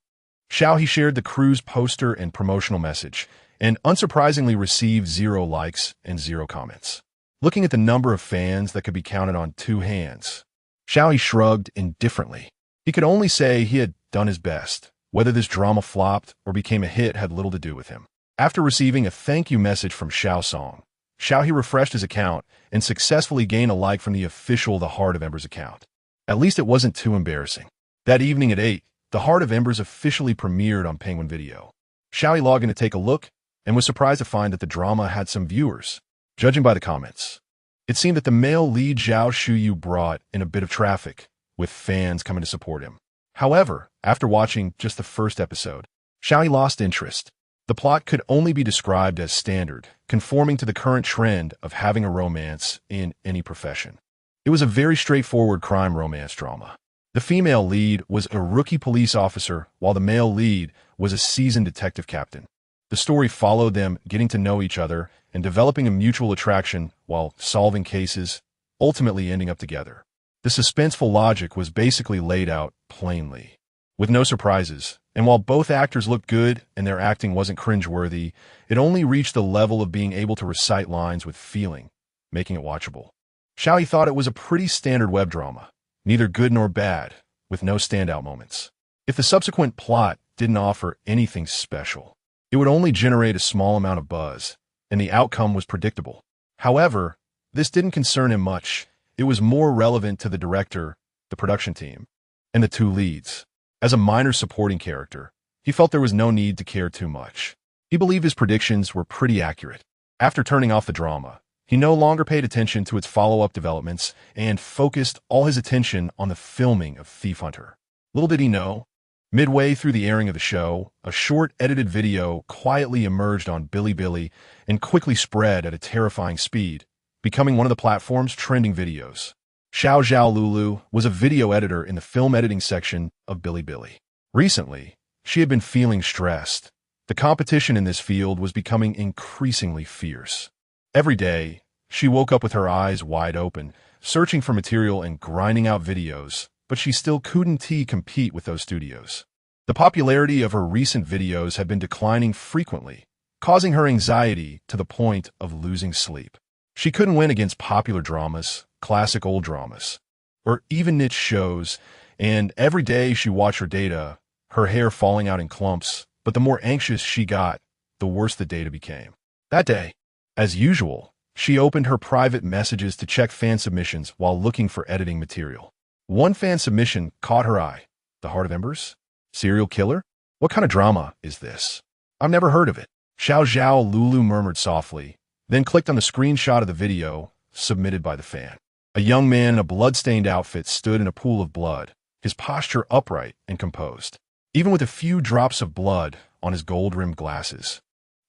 Xiao He shared the crew's poster and promotional message, and unsurprisingly received 0 likes and 0 comments. Looking at the number of fans that could be counted on 2 hands, Xiao He shrugged indifferently. He could only say he had done his best. Whether this drama flopped or became a hit had little to do with him. After receiving a thank you message from Xiao Song, Xiao He refreshed his account and successfully gained a like from the official The Heart of Embers account. At least it wasn't too embarrassing. That evening at 8, The Heart of Embers officially premiered on Penguin Video. Xiao He logged in to take a look and was surprised to find that the drama had some viewers. Judging by the comments, it seemed that the male lead Zhao Shuyu brought in a bit of traffic, with fans coming to support him. However, after watching just the first episode, Xiao He lost interest. The plot could only be described as standard, conforming to the current trend of having a romance in any profession. It was a very straightforward crime romance drama. The female lead was a rookie police officer, while the male lead was a seasoned detective captain. The story followed them getting to know each other and developing a mutual attraction while solving cases, ultimately ending up together. The suspenseful logic was basically laid out plainly, with no surprises, and while both actors looked good and their acting wasn't cringeworthy, it only reached the level of being able to recite lines with feeling, making it watchable. Xiao He thought it was a pretty standard web drama, neither good nor bad, with no standout moments. If the subsequent plot didn't offer anything special, it would only generate a small amount of buzz, and the outcome was predictable. However, this didn't concern him much. It was more relevant to the director, the production team, and the 2 leads. As a minor supporting character, he felt there was no need to care too much. He believed his predictions were pretty accurate. After turning off the drama, he no longer paid attention to its follow-up developments and focused all his attention on the filming of Thief Hunter. Little did he know, midway through the airing of the show, a short edited video quietly emerged on Bilibili and quickly spread at a terrifying speed, becoming one of the platform's trending videos. Xiao Lulu was a video editor in the film editing section of Bilibili. Recently, she had been feeling stressed. The competition in this field was becoming increasingly fierce. Every day, she woke up with her eyes wide open, searching for material and grinding out videos, but she still couldn't compete with those studios. The popularity of her recent videos had been declining frequently, causing her anxiety to the point of losing sleep. She couldn't win against popular dramas, classic old dramas, or even niche shows, and every day she watched her data, her hair falling out in clumps, but the more anxious she got, the worse the data became. That day, as usual, she opened her private messages to check fan submissions while looking for editing material. One fan submission caught her eye. The Heart of Embers? Serial killer? What kind of drama is this? I've never heard of it. Xiao Lulu murmured softly, then clicked on the screenshot of the video submitted by the fan. A young man in a blood-stained outfit stood in a pool of blood, his posture upright and composed, even with a few drops of blood on his gold-rimmed glasses.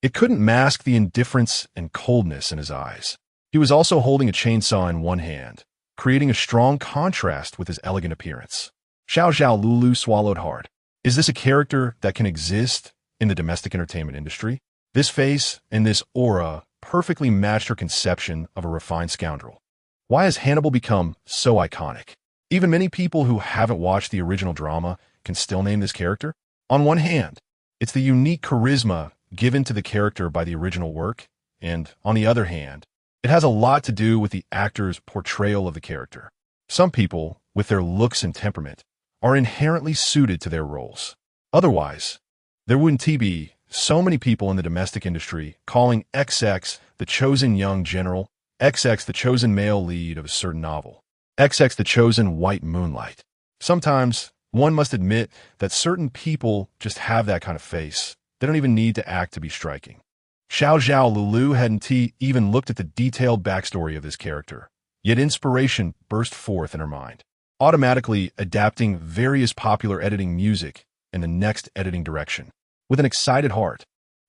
It couldn't mask the indifference and coldness in his eyes. He was also holding a chainsaw in one hand, creating a strong contrast with his elegant appearance. Xiao Lulu swallowed hard. Is this a character that can exist in the domestic entertainment industry? This face and this aura perfectly matched her conception of a refined scoundrel. Why has Hannibal become so iconic? Even many people who haven't watched the original drama can still name this character. On one hand, it's the unique charisma given to the character by the original work, and on the other hand, it has a lot to do with the actor's portrayal of the character. Some people, with their looks and temperament, are inherently suited to their roles. Otherwise, there wouldn't be so many people in the domestic industry calling XX the chosen young general, XX the chosen male lead of a certain novel, XX the chosen white moonlight. Sometimes, one must admit that certain people just have that kind of face. They don't even need to act to be striking. Xiao Lulu hadn't even looked at the detailed backstory of this character, yet inspiration burst forth in her mind, automatically adapting various popular editing music in the next editing direction. With an excited heart,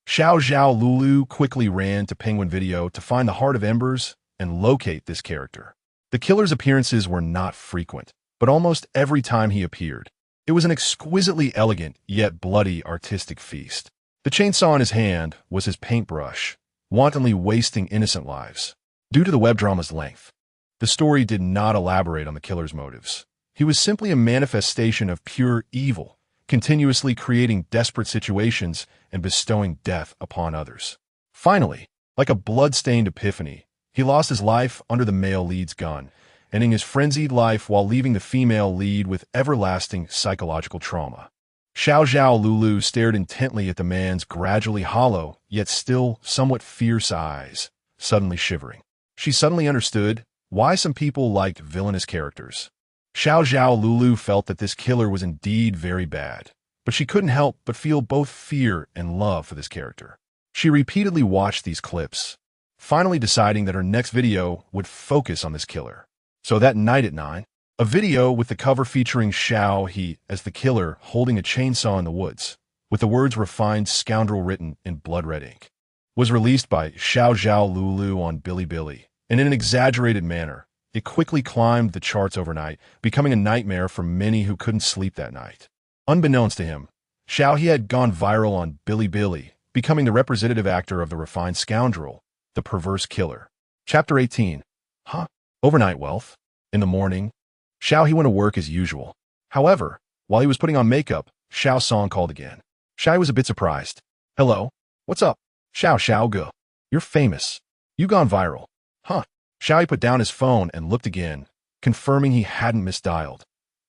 Xiao Lulu quickly ran to Penguin Video to find the Heart of Embers and locate this character. The killer's appearances were not frequent, but almost every time he appeared, it was an exquisitely elegant yet bloody artistic feast. The chainsaw in his hand was his paintbrush, wantonly wasting innocent lives. Due to the web drama's length, the story did not elaborate on the killer's motives. He was simply a manifestation of pure evil, continuously creating desperate situations and bestowing death upon others. Finally, like a blood-stained epiphany, he lost his life under the male lead's gun, ending his frenzied life while leaving the female lead with everlasting psychological trauma. Xiao Lulu stared intently at the man's gradually hollow, yet still somewhat fierce eyes, suddenly shivering. She suddenly understood why some people liked villainous characters. Xiao Lulu felt that this killer was indeed very bad, but she couldn't help but feel both fear and love for this character. She repeatedly watched these clips, finally deciding that her next video would focus on this killer. So that night at 9, a video with the cover featuring Xiao He as the killer holding a chainsaw in the woods, with the words "refined scoundrel" written in blood red ink, was released by Xiao Lulu on Bilibili, and in an exaggerated manner, it quickly climbed the charts overnight, becoming a nightmare for many who couldn't sleep that night. Unbeknownst to him, Xiao He had gone viral on Bilibili, becoming the representative actor of the refined scoundrel, the perverse killer. Chapter 18. Overnight wealth. In the morning, Xiao He went to work as usual. However, while he was putting on makeup, Xiao Song called again. Xiao was a bit surprised. Hello? What's up? Xiao Ge. You're famous. You gone viral. Xiao put down his phone and looked again, confirming he hadn't misdialed.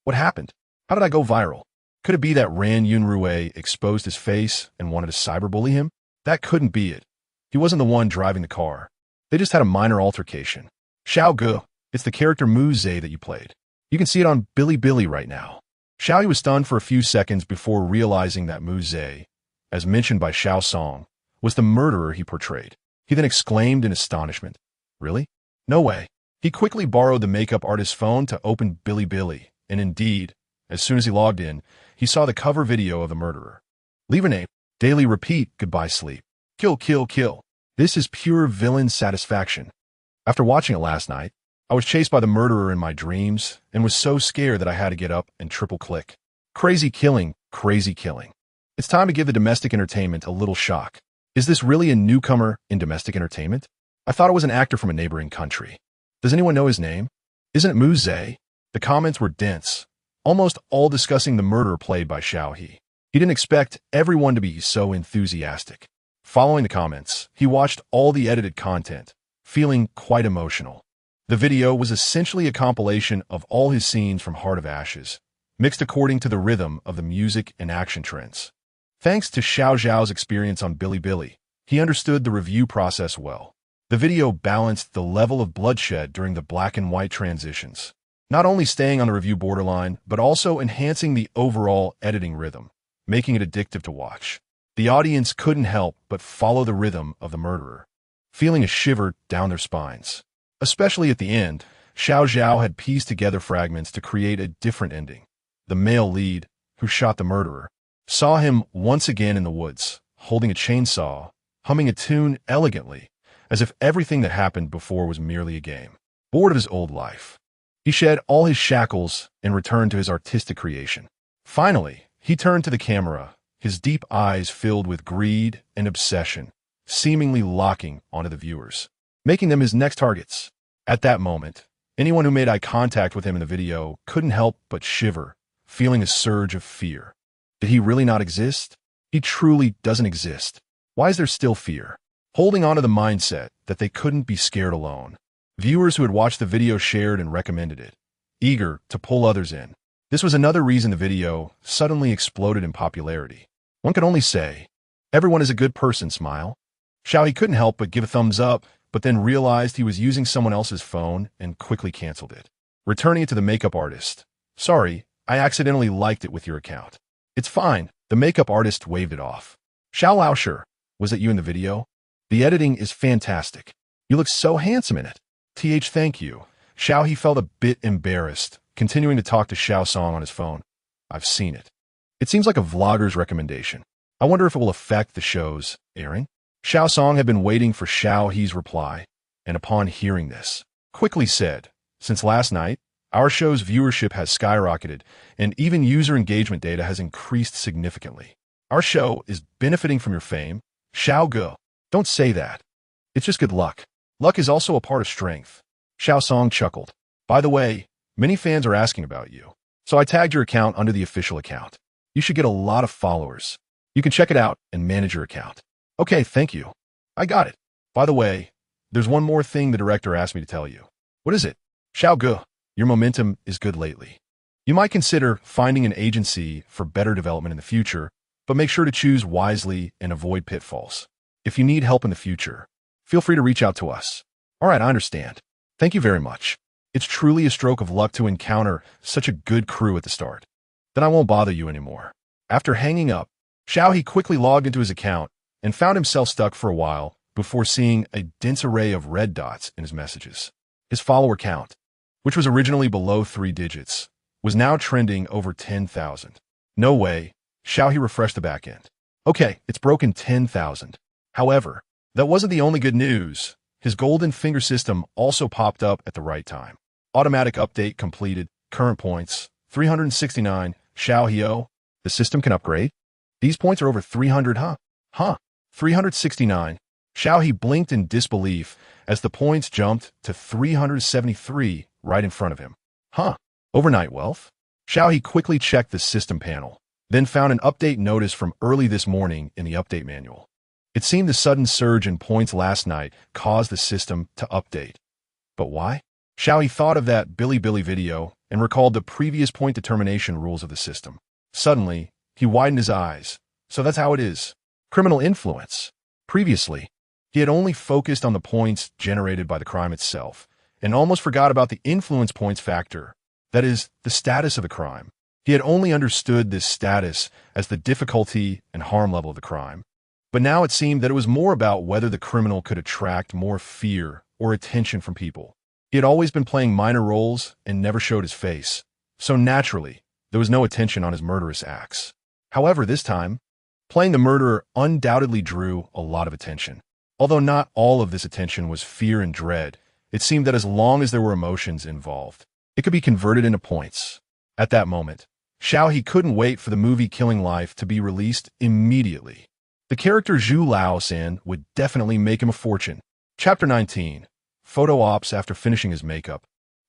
What happened? How did I go viral? Could it be that Ran Yunrui exposed his face and wanted to cyberbully him? That couldn't be it. He wasn't the one driving the car. They just had a minor altercation. Xiao Ge, it's the character Mu Zhe that you played. You can see it on Bilibili right now. Xiao was stunned for a few seconds before realizing that Mu Zhe, as mentioned by Xiao Song, was the murderer he portrayed. He then exclaimed in astonishment, "Really? No way." He quickly borrowed the makeup artist's phone to open Bilibili, and indeed, as soon as he logged in, he saw the cover video of the murderer. Leave a name, daily repeat, goodbye sleep. Kill, kill, kill. This is pure villain satisfaction. After watching it last night, I was chased by the murderer in my dreams and was so scared that I had to get up and triple click. Crazy killing, crazy killing. It's time to give the domestic entertainment a little shock. Is this really a newcomer in domestic entertainment? I thought it was an actor from a neighboring country. Does anyone know his name? Isn't it Mu Zhe? The comments were dense, almost all discussing the murder played by Xiao He. He didn't expect everyone to be so enthusiastic. Following the comments, he watched all the edited content, feeling quite emotional. The video was essentially a compilation of all his scenes from Heart of Ashes, mixed according to the rhythm of the music and action trends. Thanks to Xiao's experience on Bilibili, he understood the review process well. The video balanced the level of bloodshed during the black and white transitions, not only staying on the review borderline, but also enhancing the overall editing rhythm, making it addictive to watch. The audience couldn't help but follow the rhythm of the murderer, feeling a shiver down their spines. Especially at the end, Xiao had pieced together fragments to create a different ending. The male lead, who shot the murderer, saw him once again in the woods, holding a chainsaw, humming a tune elegantly, as if everything that happened before was merely a game. Bored of his old life, he shed all his shackles and returned to his artistic creation. Finally, he turned to the camera, his deep eyes filled with greed and obsession, seemingly locking onto the viewers, making them his next targets. At that moment, Anyone who made eye contact with him in the video couldn't help but shiver, feeling a surge of fear. Did he really not exist? He truly doesn't exist. Why is there still fear? Holding on to the mindset that they couldn't be scared alone. Viewers who had watched the video shared and recommended it, eager to pull others in. This was another reason the video suddenly exploded in popularity. One could only say, everyone is a good person, smile. Xiao He couldn't help but give a thumbs up, but then realized he was using someone else's phone and quickly canceled it. Returning it to the makeup artist. Sorry, I accidentally liked it with your account. It's fine, the makeup artist waved it off. Xiao He, was it you in the video? The editing is fantastic. You look so handsome in it. Thank you. Xiao He felt a bit embarrassed, continuing to talk to Xiao Song on his phone. I've seen it. It seems like a vlogger's recommendation. I wonder if it will affect the show's airing. Xiao Song had been waiting for Xiao He's reply, and upon hearing this, quickly said, since last night, our show's viewership has skyrocketed, and even user engagement data has increased significantly. Our show is benefiting from your fame. Xiao Ge, don't say that. It's just good luck. Luck is also a part of strength. Xiao Song chuckled. By the way, many fans are asking about you, so I tagged your account under the official account. You should get a lot of followers. You can check it out and manage your account. Okay, thank you. I got it. By the way, there's one more thing the director asked me to tell you. What is it? Xiao Ge, your momentum is good lately. You might consider finding an agency for better development in the future, but make sure to choose wisely and avoid pitfalls. If you need help in the future, feel free to reach out to us. All right, I understand. Thank you very much. It's truly a stroke of luck to encounter such a good crew at the start. Then I won't bother you anymore. After hanging up, Xiao He quickly logged into his account and found himself stuck for a while before seeing a dense array of red dots in his messages. His follower count, which was originally below 3 digits, was now trending over 10,000. No way. Xiao He refreshed the backend. Okay, it's broken 10,000. However, that wasn't the only good news. His golden finger system also popped up at the right time. Automatic update completed. Current points, 369. Xiao He, the system can upgrade. These points are over 300, huh? 369. Xiao He blinked in disbelief as the points jumped to 373 right in front of him. Overnight wealth? Xiao He quickly checked the system panel, then found an update notice from early this morning in the update manual. It seemed the sudden surge in points last night caused the system to update. But why? Xiao He thought of that Billy video and recalled the previous point determination rules of the system. Suddenly, he widened his eyes. So that's how it is. Criminal influence. Previously, he had only focused on the points generated by the crime itself and almost forgot about the influence points factor, that is, the status of the crime. He had only understood this status as the difficulty and harm level of the crime. But now it seemed that it was more about whether the criminal could attract more fear or attention from people. He had always been playing minor roles and never showed his face, so naturally, there was no attention on his murderous acts. However, this time, playing the murderer undoubtedly drew a lot of attention. Although not all of this attention was fear and dread, it seemed that as long as there were emotions involved, it could be converted into points. At that moment, Xiao He couldn't wait for the movie Killing Life to be released immediately. The character Zhu Laosan would definitely make him a fortune. Chapter 19. Photo ops. After finishing his makeup,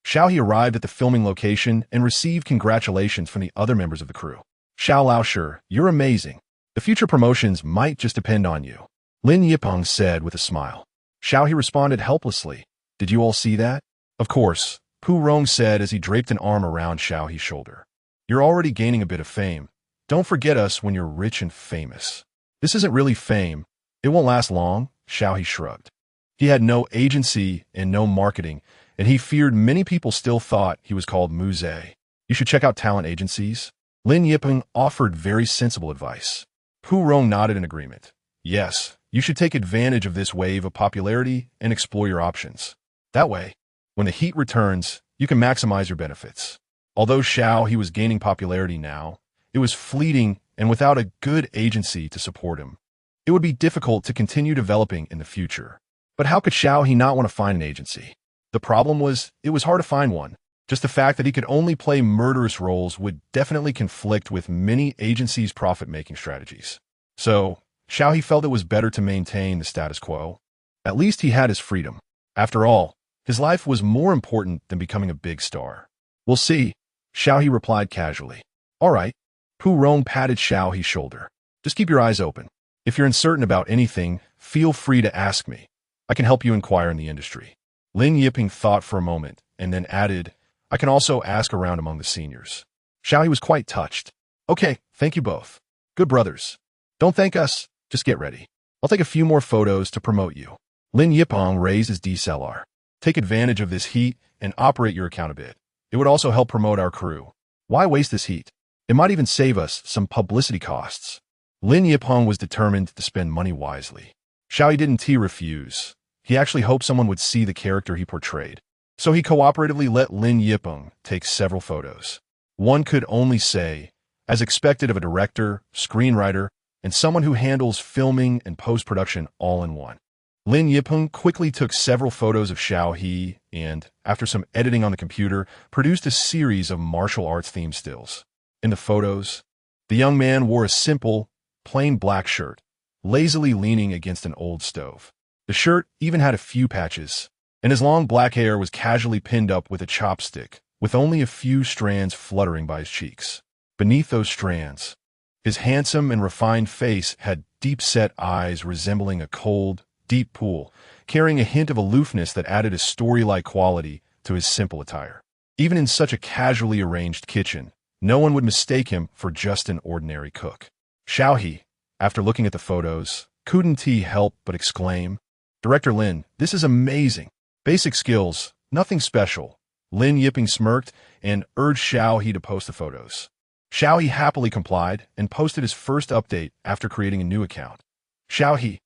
Xiao He arrived at the filming location and received congratulations from the other members of the crew. Xiao He, you're amazing. The future promotions might just depend on you, Lin Yipeng said with a smile. Xiao He responded helplessly. Did you all see that? Of course, Pu Rong said as he draped an arm around Xiao He's shoulder. You're already gaining a bit of fame. Don't forget us when you're rich and famous. This isn't really fame. It won't last long, Xiao He shrugged. He had no agency and no marketing, and he feared many people still thought he was called Muze. You should check out talent agencies. Lin Yipeng offered very sensible advice. Pu Rong nodded in agreement. Yes, you should take advantage of this wave of popularity and explore your options. That way, when the heat returns, you can maximize your benefits. Although Xiao He was gaining popularity now, it was fleeting and without a good agency to support him. It would be difficult to continue developing in the future. But how could Xiao He not want to find an agency? The problem was, it was hard to find one. Just the fact that he could only play murderous roles would definitely conflict with many agencies' profit-making strategies. So, Xiao He felt it was better to maintain the status quo. At least he had his freedom. After all, His life was more important than becoming a big star. We'll see, Xiao He replied casually. All right. Pu Rong patted Xiao He's shoulder. Just keep your eyes open. If you're uncertain about anything, feel free to ask me. I can help you inquire in the industry. Lin Yiping thought for a moment and then added, I can also ask around among the seniors. Xiao He was quite touched. Okay, thank you both. Good brothers. Don't thank us, just get ready. I'll take a few more photos to promote you. Lin Yipeng raised his DSLR. Take advantage of this heat and operate your account a bit. It would also help promote our crew. Why waste this heat? It might even save us some publicity costs. Lin Yipeng was determined to spend money wisely. Xiao He didn't refuse. He actually hoped someone would see the character he portrayed. So he cooperatively let Lin Yipeng take several photos. One could only say, as expected of a director, screenwriter, and someone who handles filming and post-production all in one. Lin Yipeng quickly took several photos of Xiao He and, after some editing on the computer, produced a series of martial arts-themed stills. In the photos, the young man wore a simple, plain black shirt, lazily leaning against an old stove. The shirt even had a few patches, and his long black hair was casually pinned up with a chopstick, with only a few strands fluttering by his cheeks. Beneath those strands, his handsome and refined face had deep-set eyes resembling a cold, deep pool, carrying a hint of aloofness that added a story-like quality to his simple attire. Even in such a casually arranged kitchen, no one would mistake him for just an ordinary cook. Xiao He, after looking at the photos, couldn't help but exclaim, Director Lin, this is amazing. Basic skills, nothing special. Lin Yiping smirked and urged Xiao He to post the photos. Xiao He happily complied and posted his first update after creating a new account. Xiao He,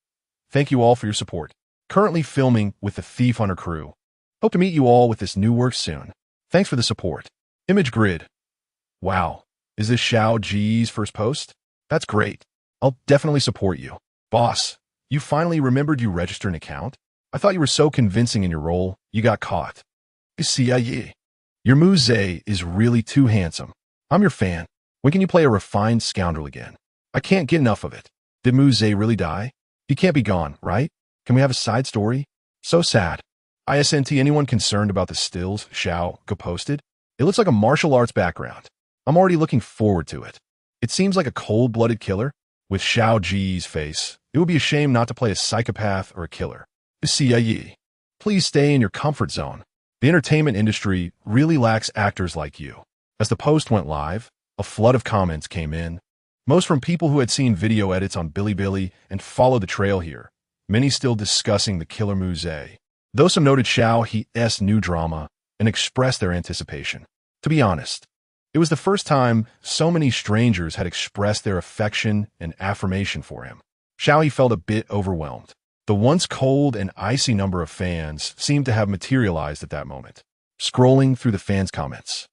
thank you all for your support. Currently filming with the Thief Hunter crew. Hope to meet you all with this new work soon. Thanks for the support. Image grid. Wow, is this Xiao Ji's first post? That's great. I'll definitely support you. Boss, you finally remembered you registered an account? I thought you were so convincing in your role, you got caught. Xiao He, your Muse is really too handsome. I'm your fan. When can you play a refined scoundrel again? I can't get enough of it. Did Muse really die? He can't be gone, right? Can we have a side story? So sad. ISNT, anyone concerned about the stills Xiao He posted? It looks like a martial arts background. I'm already looking forward to it. It seems like a cold-blooded killer. With Xiao Ji's face, it would be a shame not to play a psychopath or a killer. Xiao He, please stay in your comfort zone. The entertainment industry really lacks actors like you. As the post went live, a flood of comments came in, most from people who had seen video edits on Bilibili and followed the trail here, many still discussing the killer Muse. Though some noted Xiao He's new drama and expressed their anticipation. To be honest, it was the first time so many strangers had expressed their affection and affirmation for him. Xiao He felt a bit overwhelmed. The once cold and icy number of fans seemed to have materialized at that moment. Scrolling through the fans' comments,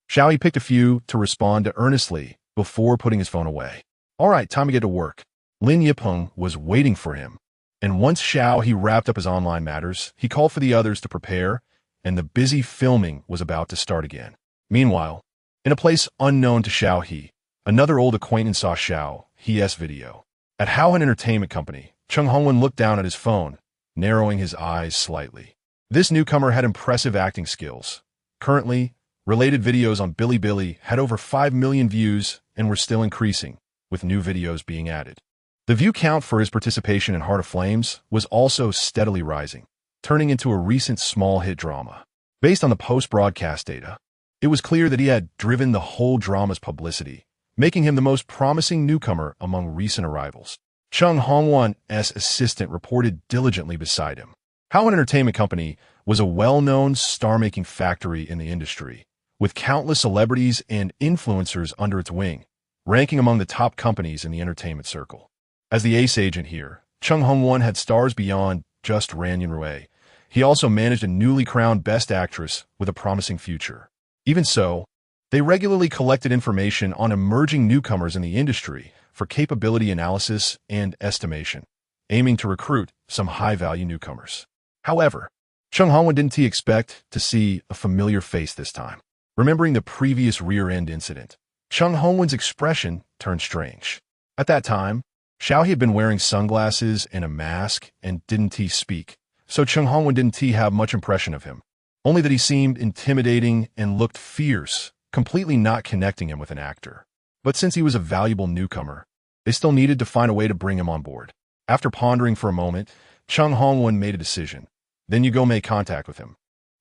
Xiao He picked a few to respond to earnestly before putting his phone away. All right, time to get to work. Lin Yipeng was waiting for him, and once Xiao He wrapped up his online matters, he called for the others to prepare, and the busy filming was about to start again. Meanwhile, in a place unknown to Xiao He, another old acquaintance saw Xiao He's video. At Howhan Entertainment Company, Chung Hongwen looked down at his phone, narrowing his eyes slightly. This newcomer had impressive acting skills. Currently, related videos on Bilibili had over 5 million views and were still increasing, with new videos being added. The view count for his participation in Heart of Flames was also steadily rising, turning into a recent small hit drama. Based on the post-broadcast data, it was clear that he had driven the whole drama's publicity, making him the most promising newcomer among recent arrivals. Chung Hongwan's assistant reported diligently beside him. Howhan Entertainment Company was a well-known star-making factory in the industry, with countless celebrities and influencers under its wing, ranking among the top companies in the entertainment circle. As the ace agent here, Chung Hongwan had stars beyond just Ran Yunrui. He also managed a newly crowned Best Actress with a promising future. Even so, they regularly collected information on emerging newcomers in the industry for capability analysis and estimation, aiming to recruit some high-value newcomers. However, Chung Hongwan didn't expect to see a familiar face this time. Remembering the previous rear-end incident, Chung Hongwan's expression turned strange. At that time, Xiao He had been wearing sunglasses and a mask and didn't speak, so Chung Hongwen didn't have much impression of him. Only that he seemed intimidating and looked fierce, completely not connecting him with an actor. But since he was a valuable newcomer, they still needed to find a way to bring him on board. After pondering for a moment, Chung Hongwen made a decision. Then you go make contact with him.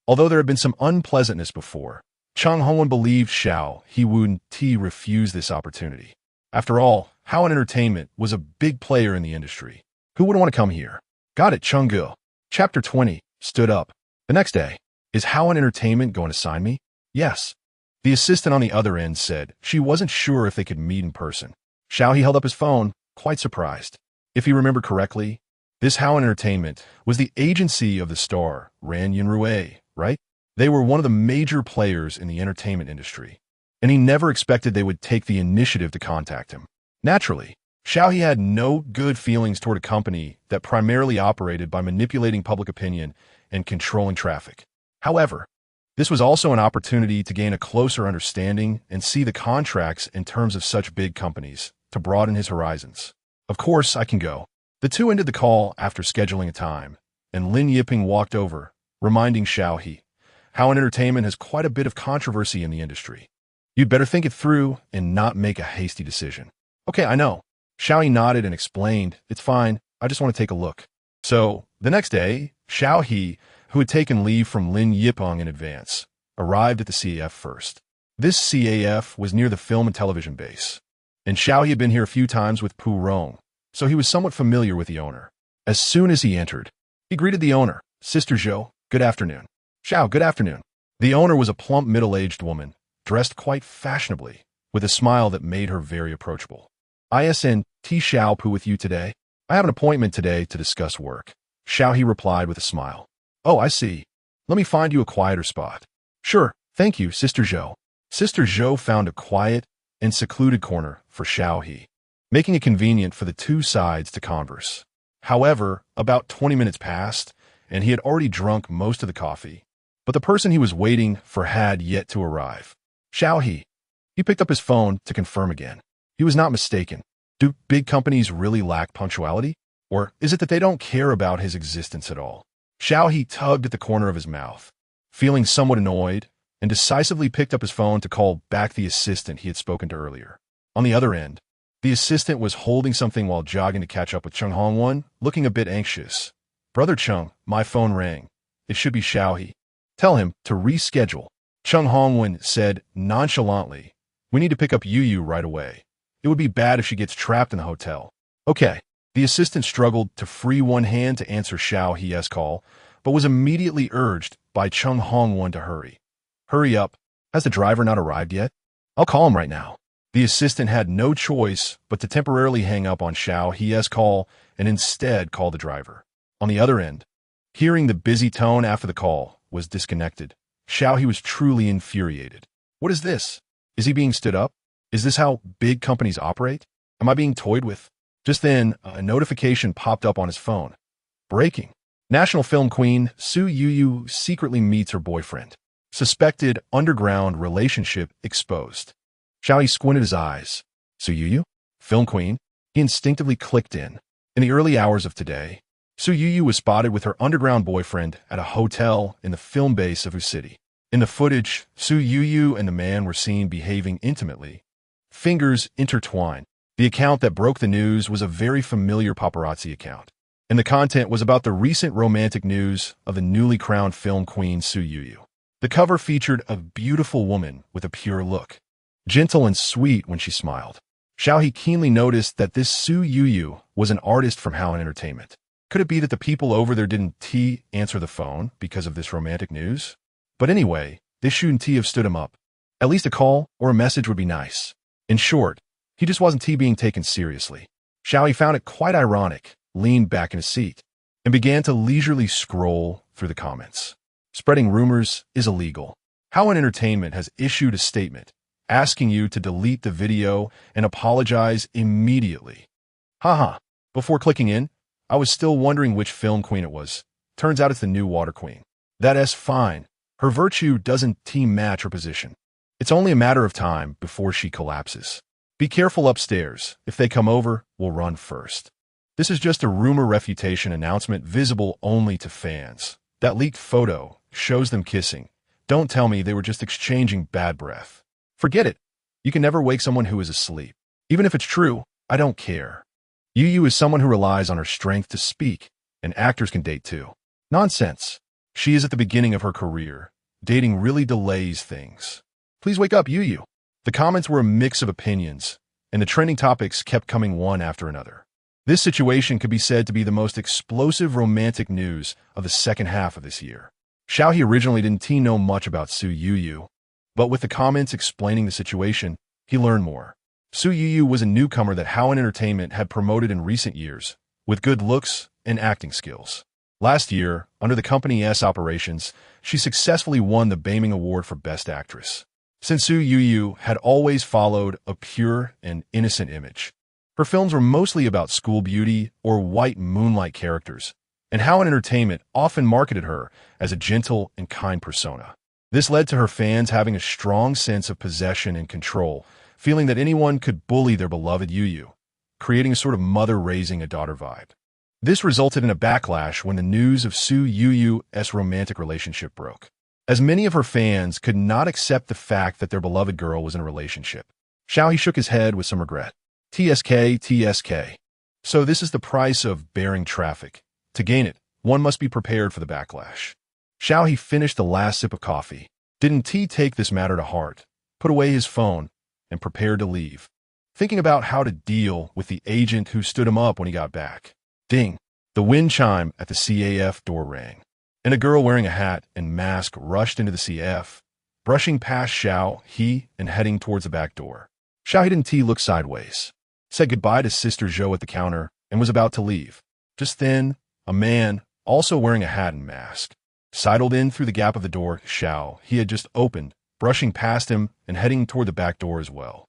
Although there had been some unpleasantness before, Chung Hongwen believed Xiao He wouldn't refuse this opportunity. After all, Howin Entertainment was a big player in the industry. Who would want to come here? Got it, Chung Ge. Chapter 20, stood up. The next day, is Howin Entertainment going to sign me? Yes. The assistant on the other end said she wasn't sure if they could meet in person. Xiao He held up his phone, quite surprised. If he remembered correctly, this Howin Entertainment was the agency of the star, Ran Yunrui, right? They were one of the major players in the entertainment industry, and he never expected they would take the initiative to contact him. Naturally, Xiao He had no good feelings toward a company that primarily operated by manipulating public opinion and controlling traffic. However, this was also an opportunity to gain a closer understanding and see the contracts in terms of such big companies to broaden his horizons. Of course, I can go. The two ended the call after scheduling a time, and Lin Yiping walked over, reminding Xiao He, Howin Entertainment has quite a bit of controversy in the industry. You'd better think it through and not make a hasty decision. Okay, I know. Xiao He nodded and explained, it's fine, I just want to take a look. So, the next day, Xiao He, who had taken leave from Lin Yiping in advance, arrived at the CAF first. This CAF was near the film and television base, and Xiao He had been here a few times with Pu Rong, so he was somewhat familiar with the owner. As soon as he entered, he greeted the owner, Sister Zhou, good afternoon. Xiao, good afternoon. The owner was a plump middle-aged woman, dressed quite fashionably, with a smile that made her very approachable. ISN T Xiao Pu with you today? I have an appointment today to discuss work. Xiao He replied with a smile. Oh, I see. Let me find you a quieter spot. Sure, thank you, Sister Zhou. Sister Zhou found a quiet and secluded corner for Xiao He, making it convenient for the two sides to converse. However, about 20 minutes passed, and he had already drunk most of the coffee, but the person he was waiting for had yet to arrive. Xiao He. He picked up his phone to confirm again. He was not mistaken. Do big companies really lack punctuality? Or is it that they don't care about his existence at all? Xiao He tugged at the corner of his mouth, feeling somewhat annoyed, and decisively picked up his phone to call back the assistant he had spoken to earlier. On the other end, the assistant was holding something while jogging to catch up with Chung Hongwen, looking a bit anxious. Brother Chung, my phone rang. It should be Xiao He. Tell him to reschedule. Chung Hongwen said nonchalantly, we need to pick up Yu right away. It would be bad if she gets trapped in the hotel. Okay. The assistant struggled to free one hand to answer Xiao He's call, but was immediately urged by Chung Hongwen to hurry. Hurry up. Has the driver not arrived yet? I'll call him right now. The assistant had no choice but to temporarily hang up on Xiao He's call and instead call the driver. On the other end, hearing the busy tone after the call was disconnected. Xiao He was truly infuriated. What is this? Is he being stood up? Is this how big companies operate? Am I being toyed with? Just then, a notification popped up on his phone. Breaking. National film queen Su Yu secretly meets her boyfriend. Suspected underground relationship exposed. Xiao He squinted his eyes. Su Yu? Film queen? He instinctively clicked in. In the early hours of today, Su Yu was spotted with her underground boyfriend at a hotel in the film base of Wu City. In the footage, Su Yu and the man were seen behaving intimately. Fingers intertwined. The account that broke the news was a very familiar paparazzi account, and the content was about the recent romantic news of the newly crowned film queen Su Yu. The cover featured a beautiful woman with a pure look, gentle and sweet when she smiled. Xiao He keenly noticed that this Su Yu was an artist from Howin Entertainment. Could it be that the people over there didn't answer the phone because of this romantic news? But anyway, they shouldn't have stood him up. At least a call or a message would be nice. In short, he just wasn't being taken seriously. Xiao He found it quite ironic, leaned back in his seat, and began to leisurely scroll through the comments. Spreading rumors is illegal. Howin Entertainment has issued a statement asking you to delete the video and apologize immediately. Haha. Before clicking in, I was still wondering which film queen it was. Turns out it's the new water queen. That's fine. Her virtue doesn't match her position. It's only a matter of time before she collapses. Be careful upstairs. If they come over, we'll run first. This is just a rumor refutation announcement visible only to fans. That leaked photo shows them kissing. Don't tell me they were just exchanging bad breath. Forget it. You can never wake someone who is asleep. Even if it's true, I don't care. Yu is someone who relies on her strength to speak, and actors can date too. Nonsense. She is at the beginning of her career. Dating really delays things. Please wake up, Yu. The comments were a mix of opinions, and the trending topics kept coming one after another. This situation could be said to be the most explosive romantic news of the second half of this year. Xiao He originally didn't know much about Su Yu, but with the comments explaining the situation, he learned more. Su Yu was a newcomer that Howin Entertainment had promoted in recent years, with good looks and acting skills. Last year, under the company's operations, she successfully won the Baming Award for Best Actress. Since Su Yu had always followed a pure and innocent image, her films were mostly about school beauty or white moonlight characters, and Howin Entertainment often marketed her as a gentle and kind persona. This led to her fans having a strong sense of possession and control, feeling that anyone could bully their beloved Yu, creating a sort of mother raising a daughter vibe. This resulted in a backlash when the news of Su Yu's romantic relationship broke, as many of her fans could not accept the fact that their beloved girl was in a relationship. Xiao He shook his head with some regret. TSK. So this is the price of bearing traffic. To gain it, one must be prepared for the backlash. Xiao He finished the last sip of coffee. Didn't T take this matter to heart, put away his phone, and prepared to leave, thinking about how to deal with the agent who stood him up when he got back. Ding! The wind chime at the CAF door rang, and a girl wearing a hat and mask rushed into the CF, brushing past Xiao He and heading towards the back door. Xiao He didn't look sideways, said goodbye to Sister Zhou at the counter, and was about to leave. Just then, a man, also wearing a hat and mask, sidled in through the gap of the door Xiao He had just opened, brushing past him and heading toward the back door as well.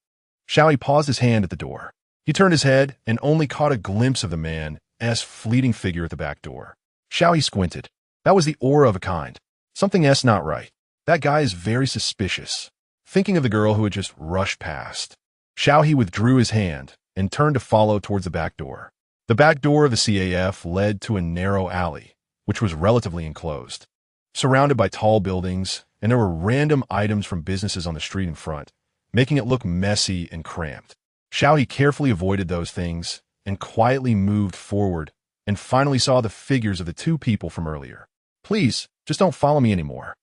Xiao He paused his hand at the door. He turned his head and only caught a glimpse of the man's fleeting figure at the back door. Xiao He squinted. That was the aura of a kind. Something's not right. That guy is very suspicious. Thinking of the girl who had just rushed past, Xiao He withdrew his hand and turned to follow towards the back door. The back door of the CAF led to a narrow alley, which was relatively enclosed, surrounded by tall buildings, and there were random items from businesses on the street in front, making it look messy and cramped. Xiao He carefully avoided those things and quietly moved forward and finally saw the figures of the two people from earlier. Please, just don't follow me anymore.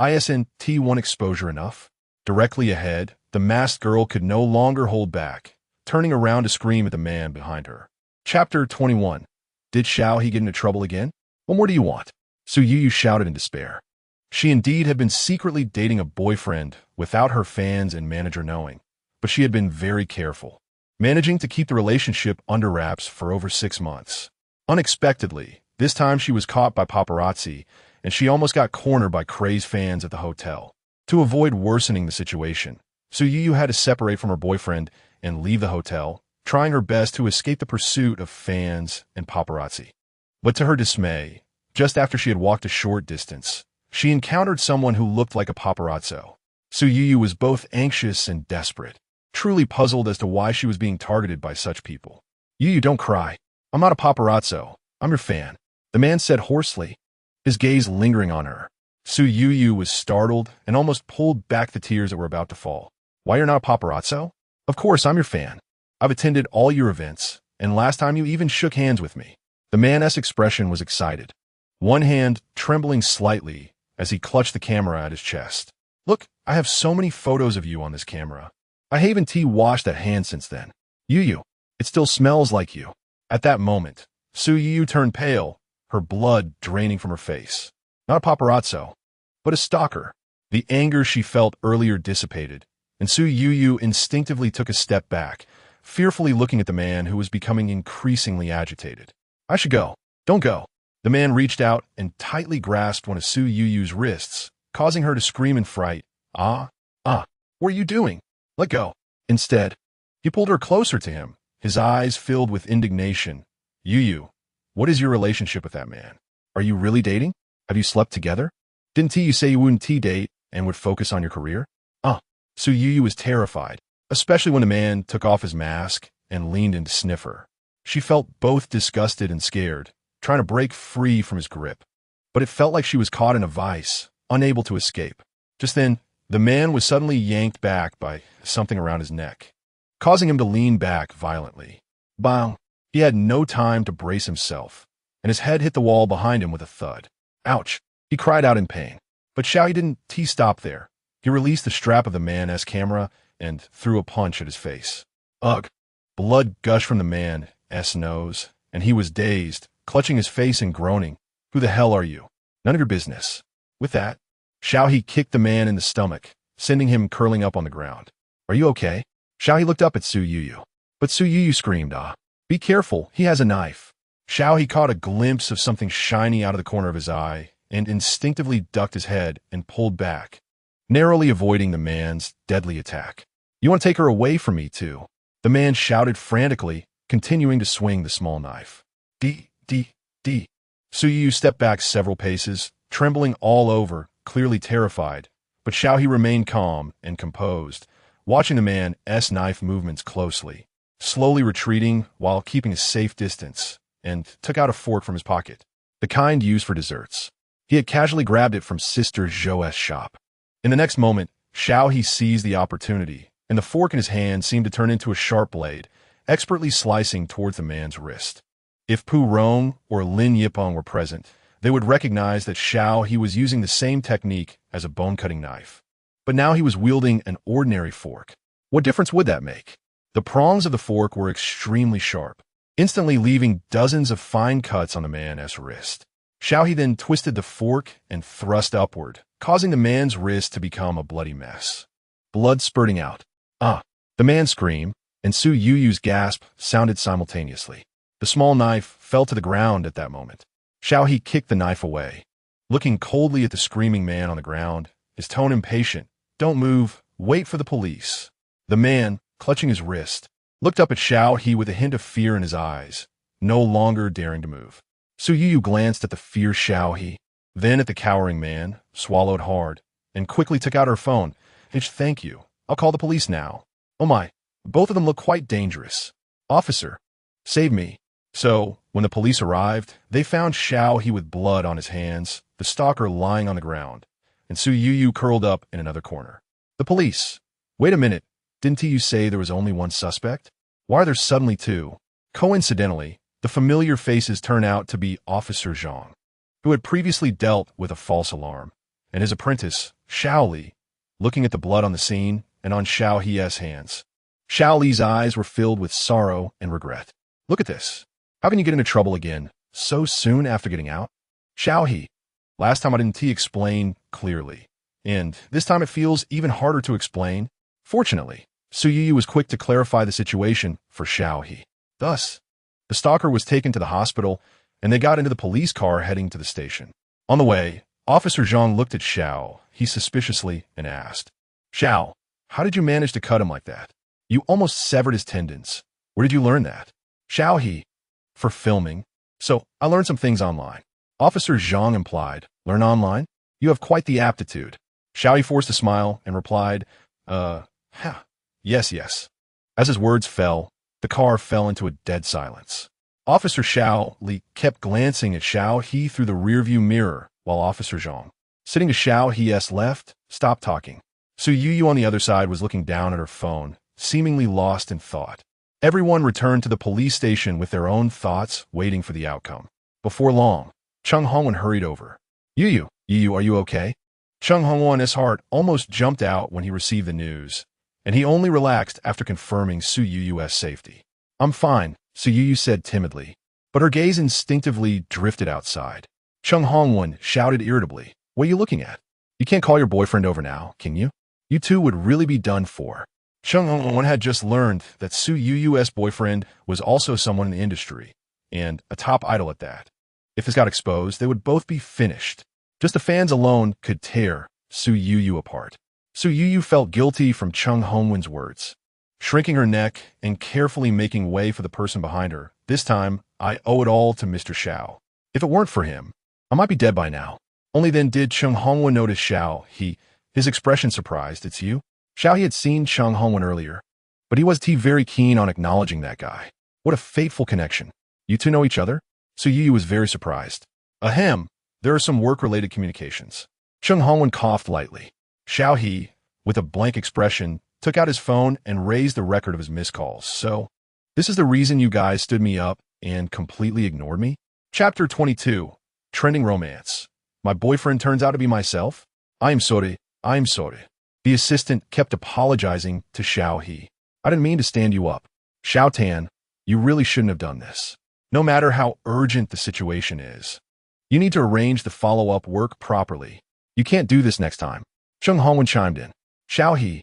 Isn't T1 exposure enough? Directly ahead, the masked girl could no longer hold back, turning around to scream at the man behind her. Chapter 21. Did Xiao He get into trouble again? What more do you want? Su Yu shouted in despair. She indeed had been secretly dating a boyfriend without her fans and manager knowing, but she had been very careful, managing to keep the relationship under wraps for over 6 months. Unexpectedly, this time she was caught by paparazzi, and she almost got cornered by crazed fans at the hotel. To avoid worsening the situation, Su Yu had to separate from her boyfriend and leave the hotel, trying her best to escape the pursuit of fans and paparazzi. But to her dismay, just after she had walked a short distance, she encountered someone who looked like a paparazzo. Su Yu was both anxious and desperate, truly puzzled as to why she was being targeted by such people. Yu, don't cry. I'm not a paparazzo. I'm your fan, the man said hoarsely, his gaze lingering on her. Su Yu was startled and almost pulled back the tears that were about to fall. Why, you're not a paparazzo? Of course, I'm your fan. I've attended all your events, and last time you even shook hands with me. The man's expression was excited, one hand trembling slightly as he clutched the camera at his chest. Look, I have so many photos of you on this camera. I haven't washed that hand since then. Yu, it still smells like you. At that moment, Su Yu turned pale, her blood draining from her face. Not a paparazzo, but a stalker. The anger she felt earlier dissipated, and Su Yu instinctively took a step back, fearfully looking at the man who was becoming increasingly agitated. I should go. Don't go. The man reached out and tightly grasped one of Su Yu's wrists, causing her to scream in fright. What are you doing? Let go. Instead, he pulled her closer to him, his eyes filled with indignation. Yu, what is your relationship with that man? Are you really dating? Have you slept together? Didn't you say you wouldn't date and would focus on your career? Su Yu was terrified, especially when the man took off his mask and leaned in to sniff her. She felt both disgusted and scared, trying to break free from his grip. But it felt like she was caught in a vice, unable to escape. Just then, the man was suddenly yanked back by something around his neck, causing him to lean back violently. Bang! He had no time to brace himself, and his head hit the wall behind him with a thud. Ouch! He cried out in pain. But Xiao He didn't stop there. He released the strap of the man's camera and threw a punch at his face. Ugh! Blood gushed from the man's nose, and he was dazed, clutching his face and groaning. Who the hell are you? None of your business. With that, Xiao He kicked the man in the stomach, sending him curling up on the ground. Are you okay? Xiao He looked up at Su Yuyu. But Su Yuyu screamed, ah. Be careful, he has a knife. Xiao He caught a glimpse of something shiny out of the corner of his eye and instinctively ducked his head and pulled back, narrowly avoiding the man's deadly attack. You want to take her away from me, too? The man shouted frantically, continuing to swing the small knife. D. Su Yuyu stepped back several paces, trembling all over, clearly terrified, but Xiao He remained calm and composed, watching the man's knife movements closely, slowly retreating while keeping a safe distance, and took out a fork from his pocket, the kind used for desserts. He had casually grabbed it from Sister Zhou's shop. In the next moment, Xiao He seized the opportunity, and the fork in his hand seemed to turn into a sharp blade, expertly slicing towards the man's wrist. If Pu Rong or Lin Yipeng were present, they would recognize that Xiao He was using the same technique as a bone-cutting knife. But now he was wielding an ordinary fork. What difference would that make? The prongs of the fork were extremely sharp, instantly leaving dozens of fine cuts on the man's wrist. Xiao He then twisted the fork and thrust upward, causing the man's wrist to become a bloody mess. Blood spurting out. Ah! The man screamed, and Su Yuyu's gasp sounded simultaneously. The small knife fell to the ground at that moment. Xiao He kicked the knife away, looking coldly at the screaming man on the ground, his tone impatient. Don't move, wait for the police. The man, clutching his wrist, looked up at Xiao He with a hint of fear in his eyes, no longer daring to move. Su Yuyu glanced at the fierce Xiao He, then at the cowering man, swallowed hard, and quickly took out her phone. Thank you. I'll call the police now. Oh my, both of them look quite dangerous. Officer, save me. So, when the police arrived, they found Xiao He with blood on his hands, the stalker lying on the ground, and Su Yuyu curled up in another corner. The police. Wait a minute, didn't you say there was only one suspect? Why are there suddenly two? Coincidentally, the familiar faces turn out to be Officer Zhang, who had previously dealt with a false alarm, and his apprentice, Xiao Li, looking at the blood on the scene and on Xiao He's hands. Xiao Li's eyes were filled with sorrow and regret. Look at this. How can you get into trouble again, so soon after getting out? Xiao He. Last time I didn't explain clearly, and this time it feels even harder to explain. Fortunately, Su Yuyu was quick to clarify the situation for Xiao He. Thus, the stalker was taken to the hospital, and they got into the police car heading to the station. On the way, Officer Zhang looked at Xiao He suspiciously and asked, Xiao, how did you manage to cut him like that? You almost severed his tendons. Where did you learn that? Xiao He. For filming. So, I learned some things online. Officer Zhang implied, learn online? You have quite the aptitude. Xiao He forced a smile and replied, yes. As his words fell, the car fell into a dead silence. Officer Xiao Li kept glancing at Xiao He through the rearview mirror, while Officer Zhang, sitting to Xiao He's left, stopped talking. Su Yuyu on the other side was looking down at her phone, seemingly lost in thought. Everyone returned to the police station with their own thoughts, waiting for the outcome. Before long, Cheng Hongwen hurried over. Yuyu, are you okay? Cheng Hongwen's heart almost jumped out when he received the news, and he only relaxed after confirming Su Yuyu's safety. I'm fine, Su Yuyu said timidly, but her gaze instinctively drifted outside. Cheng Hongwen shouted irritably, what are you looking at? You can't call your boyfriend over now, can you? You two would really be done for. Cheng Hongwen had just learned that Su Yuyu's boyfriend was also someone in the industry, and a top idol at that. If this got exposed, they would both be finished. Just the fans alone could tear Su Yuyu apart. Su Yuyu felt guilty from Cheng Hongwen's words. Shrinking her neck and carefully making way for the person behind her, this time, I owe it all to Mr. Xiao. If it weren't for him, I might be dead by now. Only then did Cheng Hongwen notice Xiao He, his expression surprised. It's you? Xiao He had seen Cheng Hongwen earlier, but he was very keen on acknowledging that guy. What a fateful connection. You two know each other? Su Yu was very surprised. Ahem, there are some work-related communications. Chung Hongwen coughed lightly. Xiao He, with a blank expression, took out his phone and raised the record of his missed calls. So, this is the reason you guys stood me up and completely ignored me? Chapter 22. Trending Romance. My boyfriend turns out to be myself? I'm sorry. The assistant kept apologizing to Xiao He. I didn't mean to stand you up. Xiao Tan, you really shouldn't have done this. No matter how urgent the situation is, you need to arrange the follow-up work properly. You can't do this next time. Chung Hongwen chimed in. Xiao He,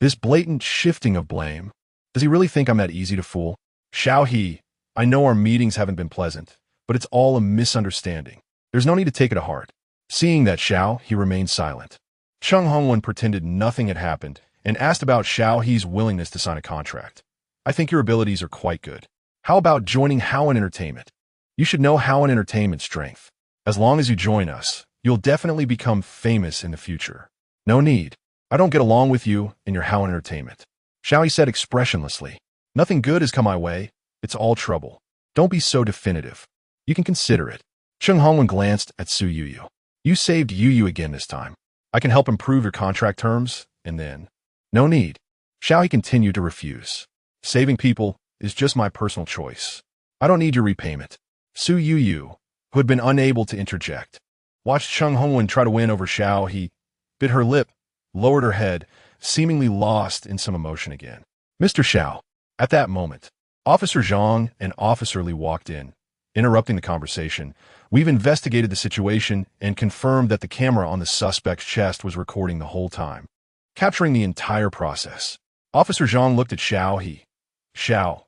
this blatant shifting of blame. Does he really think I'm that easy to fool? Xiao He, I know our meetings haven't been pleasant, but it's all a misunderstanding. There's no need to take it to heart. Seeing that Xiao He remained silent. Chung Hongwen pretended nothing had happened and asked about Xiao He's willingness to sign a contract. I think your abilities are quite good. How about joining Howen Entertainment? You should know Howen Entertainment's strength. As long as you join us, you'll definitely become famous in the future. No need. I don't get along with you and your Howen Entertainment. Xiao He said expressionlessly. Nothing good has come my way. It's all trouble. Don't be so definitive. You can consider it. Chung Hongwen glanced at Su Yu. You saved Yu again this time. I can help improve your contract terms, and then... No need. Xiao He continued to refuse. Saving people is just my personal choice. I don't need your repayment. Su Yu, who had been unable to interject, watched Chung Hongwen try to win over Xiao He, bit her lip, lowered her head, seemingly lost in some emotion again. Mr. Xiao. At that moment, Officer Zhang and Officer Li walked in, interrupting the conversation. We've investigated the situation and confirmed that the camera on the suspect's chest was recording the whole time, capturing the entire process. Officer Zhang looked at Xiao He. Xiao,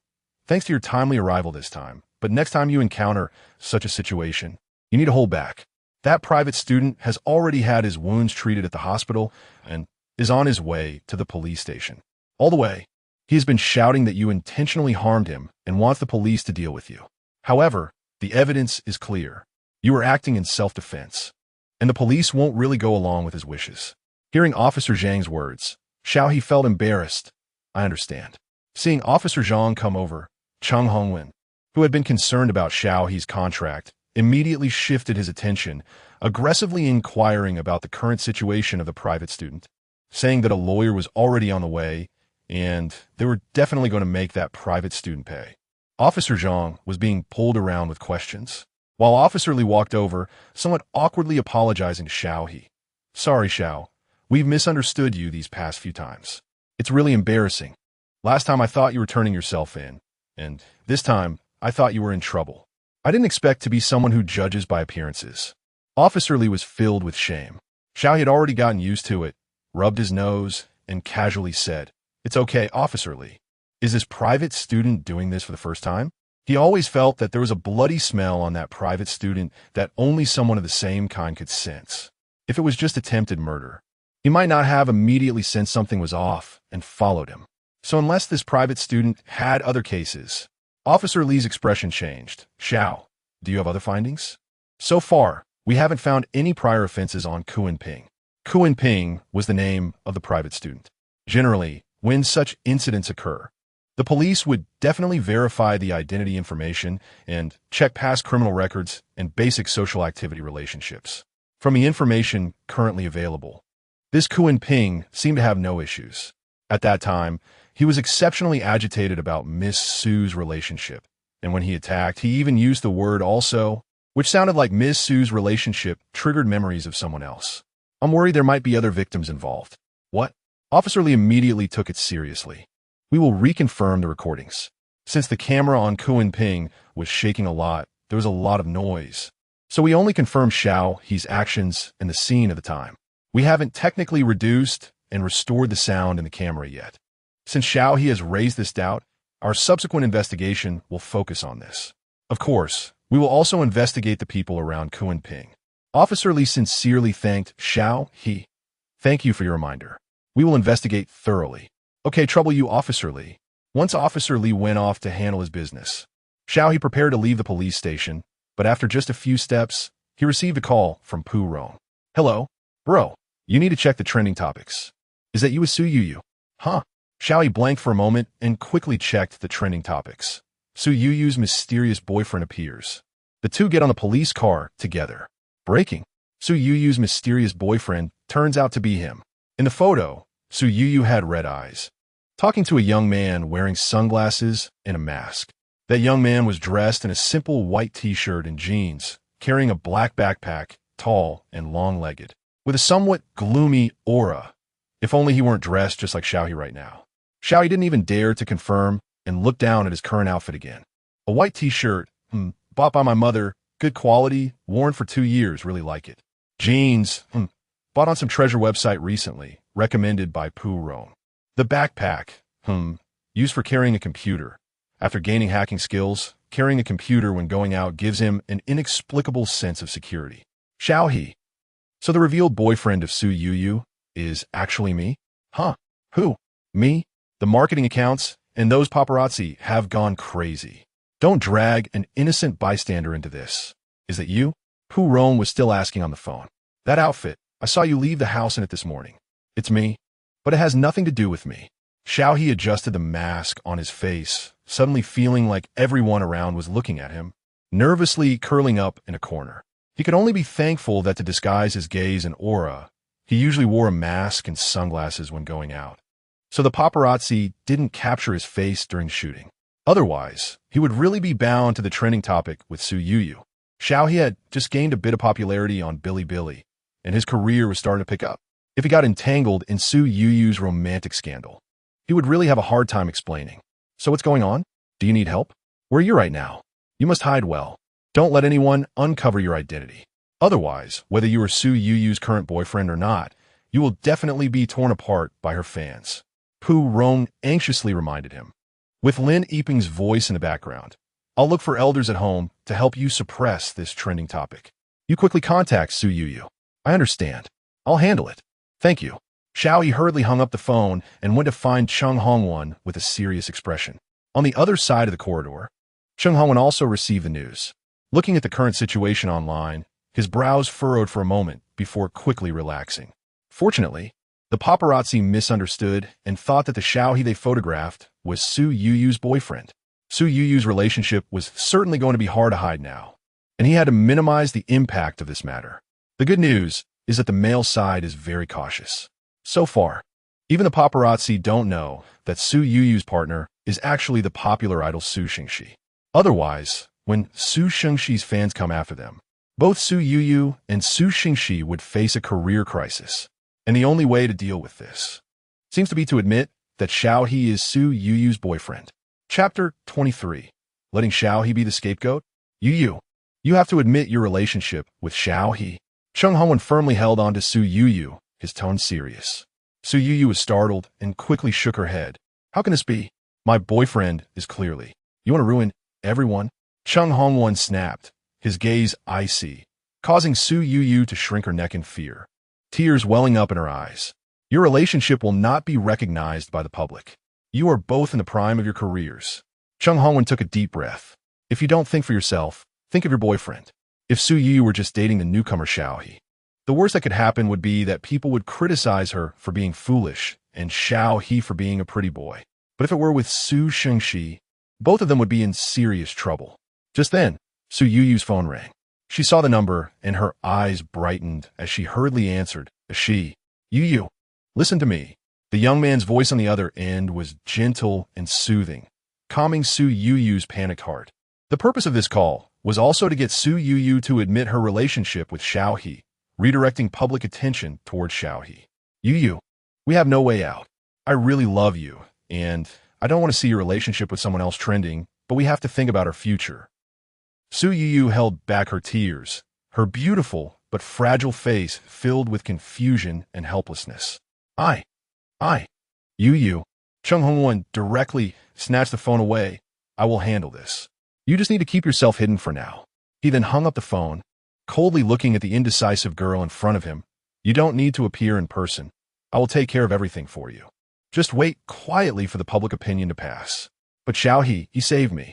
thanks to your timely arrival this time, but next time you encounter such a situation, you need to hold back. That private student has already had his wounds treated at the hospital and is on his way to the police station. All the way, he has been shouting that you intentionally harmed him and wants the police to deal with you. However, the evidence is clear. You are acting in self-defense, and the police won't really go along with his wishes. Hearing Officer Zhang's words, Xiao He felt embarrassed. I understand. Seeing Officer Zhang come over, Chung Hongwen, who had been concerned about Xiao He's contract, immediately shifted his attention, aggressively inquiring about the current situation of the private student, saying that a lawyer was already on the way, and they were definitely going to make that private student pay. Officer Zhang was being pulled around with questions, while Officer Li walked over, somewhat awkwardly apologizing to Xiao He. Sorry, Xiao. We've misunderstood you these past few times. It's really embarrassing. Last time I thought you were turning yourself in, and this time I thought you were in trouble. I didn't expect to be someone who judges by appearances. Officer Li was filled with shame. Xiao He had already gotten used to it, rubbed his nose, and casually said, It's okay, Officer Li. Is this private student doing this for the first time? He always felt that there was a bloody smell on that private student that only someone of the same kind could sense. If it was just attempted murder, he might not have immediately sensed something was off and followed him. So unless this private student had other cases, Officer Li's expression changed. Xiao, do you have other findings? So far, we haven't found any prior offenses on Kuan Ping. Kuan Ping was the name of the private student. Generally, when such incidents occur, the police would definitely verify the identity information and check past criminal records and basic social activity relationships. From the information currently available, this Kuan Ping seemed to have no issues. At that time, he was exceptionally agitated about Miss Su's relationship, and when he attacked, he even used the word also, which sounded like Miss Su's relationship triggered memories of someone else. I'm worried there might be other victims involved. What? Officer Li immediately took it seriously. We will reconfirm the recordings. Since the camera on Kuan Ping was shaking a lot, there was a lot of noise. So we only confirmed Xiao He's actions and the scene at the time. We haven't technically reduced and restored the sound in the camera yet. Since Xiao He has raised this doubt, our subsequent investigation will focus on this. Of course, we will also investigate the people around Kuan Ping. Officer Li sincerely thanked Xiao He. Thank you for your reminder. We will investigate thoroughly. Okay, trouble you, Officer Li. Once Officer Li went off to handle his business, Xiao He prepared to leave the police station, but after just a few steps, he received a call from Pu Rong. Hello? Bro, you need to check the trending topics. Is that you, Su Yu? Huh? Xiao He blanked for a moment and quickly checked the trending topics. Su Yuyu's mysterious boyfriend appears. The two get on the police car together. Breaking. Su Yuyu's mysterious boyfriend turns out to be him. In the photo, Su Yuyu had red eyes, talking to a young man wearing sunglasses and a mask. That young man was dressed in a simple white t-shirt and jeans, carrying a black backpack, tall and long-legged, with a somewhat gloomy aura. If only he weren't dressed just like Xiao He right now. Xiao He didn't even dare to confirm and look down at his current outfit again. A white t-shirt, bought by my mother, good quality, worn for 2 years, really like it. Jeans, bought on some treasure website recently, recommended by Pu Rong. The backpack, used for carrying a computer. After gaining hacking skills, carrying a computer when going out gives him an inexplicable sense of security. Xiao He. So the revealed boyfriend of Su Yuyu is actually me? Huh? Who? Me? The marketing accounts and those paparazzi have gone crazy. Don't drag an innocent bystander into this. Is that you? Pu Rong was still asking on the phone. That outfit, I saw you leave the house in it this morning. It's me. But it has nothing to do with me. Xiao He adjusted the mask on his face, suddenly feeling like everyone around was looking at him, nervously curling up in a corner. He could only be thankful that to disguise his gaze and aura, he usually wore a mask and sunglasses when going out. So the paparazzi didn't capture his face during shooting. Otherwise, he would really be bound to the trending topic with Su Yuyu. Xiao He had just gained a bit of popularity on Bilibili, and his career was starting to pick up. If he got entangled in Su Yuyu's romantic scandal, he would really have a hard time explaining. So what's going on? Do you need help? Where are you right now? You must hide well. Don't let anyone uncover your identity. Otherwise, whether you are Su Yuyu's current boyfriend or not, you will definitely be torn apart by her fans. Pu Rong anxiously reminded him. With Lin Yiping's voice in the background, I'll look for elders at home to help you suppress this trending topic. You quickly contact Su Yuyu. I understand. I'll handle it. Thank you. Xiao He hurriedly hung up the phone and went to find Cheng Hongwen with a serious expression. On the other side of the corridor, Cheng Hongwen also received the news. Looking at the current situation online, his brows furrowed for a moment before quickly relaxing. Fortunately, the paparazzi misunderstood and thought that the Xiao He they photographed was Su Yuyu's boyfriend. Su Yuyu's relationship was certainly going to be hard to hide now, and he had to minimize the impact of this matter. The good news is that the male side is very cautious. So far, even the paparazzi don't know that Su Yuyu's partner is actually the popular idol Su Xingxi. Otherwise, when Su Xingxi's fans come after them, both Su Yuyu and Su Xingxi would face a career crisis. And the only way to deal with this seems to be to admit that Xiao He is Su Yuyu's boyfriend. Chapter 23. Letting Xiao He be the scapegoat? Yuyu, you have to admit your relationship with Xiao He. Cheng Hongwen firmly held on to Su Yuyu, his tone serious. Su Yuyu was startled and quickly shook her head. How can this be? My boyfriend is clearly. You want to ruin everyone? Cheng Hongwen snapped, his gaze icy, causing Su Yuyu to shrink her neck in fear, tears welling up in her eyes. Your relationship will not be recognized by the public. You are both in the prime of your careers. Cheng Hongwen took a deep breath. If you don't think for yourself, think of your boyfriend. If Su Yuyu were just dating the newcomer Xiao He, the worst that could happen would be that people would criticize her for being foolish and Xiao He for being a pretty boy. But if it were with Su Xingxi, both of them would be in serious trouble. Just then, Su Yuyu's phone rang. She saw the number and her eyes brightened as she hurriedly answered. She, Yuyu, listen to me. The young man's voice on the other end was gentle and soothing, calming Su Yuyu's panicked heart. The purpose of this call was also to get Su Yuyu to admit her relationship with Xiao He, redirecting public attention towards Xiao He. Yuyu, we have no way out. I really love you, and I don't want to see your relationship with someone else trending, but we have to think about our future. Su Yuyu held back her tears, her beautiful but fragile face filled with confusion and helplessness. Yuyu. Cheng Hongwen directly snatched the phone away. I will handle this. You just need to keep yourself hidden for now. He then hung up the phone, coldly looking at the indecisive girl in front of him. You don't need to appear in person. I will take care of everything for you. Just wait quietly for the public opinion to pass. But Xiao He saved me.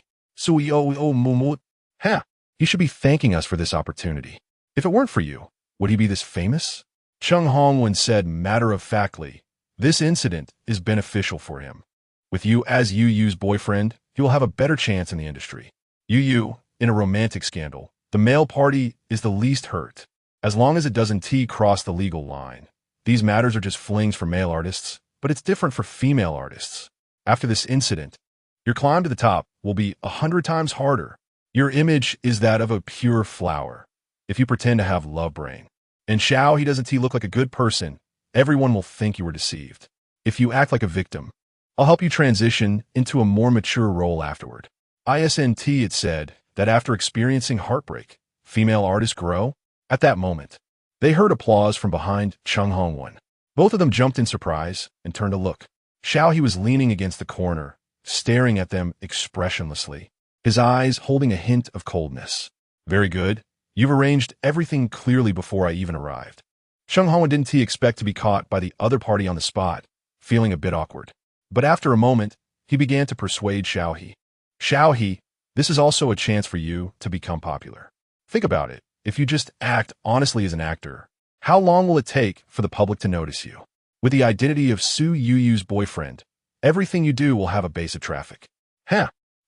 He should be thanking us for this opportunity. If it weren't for you, would he be this famous? Cheng Hongwen said matter-of-factly, this incident is beneficial for him. With you as Yuyu's boyfriend, he will have a better chance in the industry. In a romantic scandal, the male party is the least hurt. As long as it doesn't cross the legal line. These matters are just flings for male artists, but it's different for female artists. After this incident, your climb to the top will be 100 times harder. Your image is that of a pure flower. If you pretend to have love brain. And Xiao He doesn't look like a good person, everyone will think you were deceived. If you act like a victim, I'll help you transition into a more mature role afterward. It said that after experiencing heartbreak, female artists grow. At that moment, they heard applause from behind Chung Hongwen. Both of them jumped in surprise and turned to look. Xiao He was leaning against the corner, staring at them expressionlessly, his eyes holding a hint of coldness. Very good. You've arranged everything clearly before I even arrived. Chung Hongwen didn't expect to be caught by the other party on the spot, feeling a bit awkward. But after a moment, he began to persuade Xiao He. Xiao He, this is also a chance for you to become popular. Think about it. If you just act honestly as an actor, how long will it take for the public to notice you? With the identity of Su Yuyu's boyfriend, everything you do will have a base of traffic.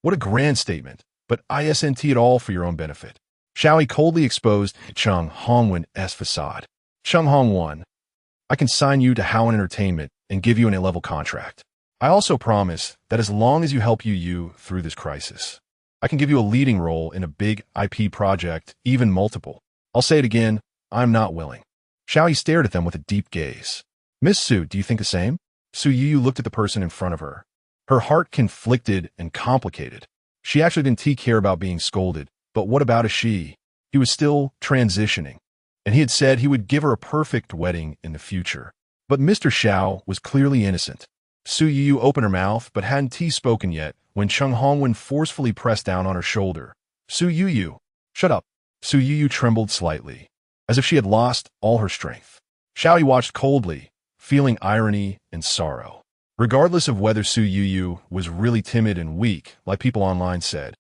What a grand statement, but isn't it all for your own benefit? Xiao He coldly exposed Chung Hongwen's facade. Chung Hongwen, I can sign you to Howen Entertainment and give you an A-level contract. I also promise that as long as you help Yu through this crisis, I can give you a leading role in a big IP project, even multiple. I'll say it again, I'm not willing. Xiao He stared at them with a deep gaze. Miss Su, do you think the same? Su Yu looked at the person in front of her. Her heart conflicted and complicated. She actually didn't care about being scolded, but what about a she? He was still transitioning, and he had said he would give her a perfect wedding in the future. But Mr. Xiao was clearly innocent. Su Yu opened her mouth but hadn't spoken yet when Chung Hongwen forcefully pressed down on her shoulder. Su Yu, shut up. Su Yu trembled slightly, as if she had lost all her strength. Xiao He watched coldly, feeling irony and sorrow. Regardless of whether Su Yu was really timid and weak, like people online said,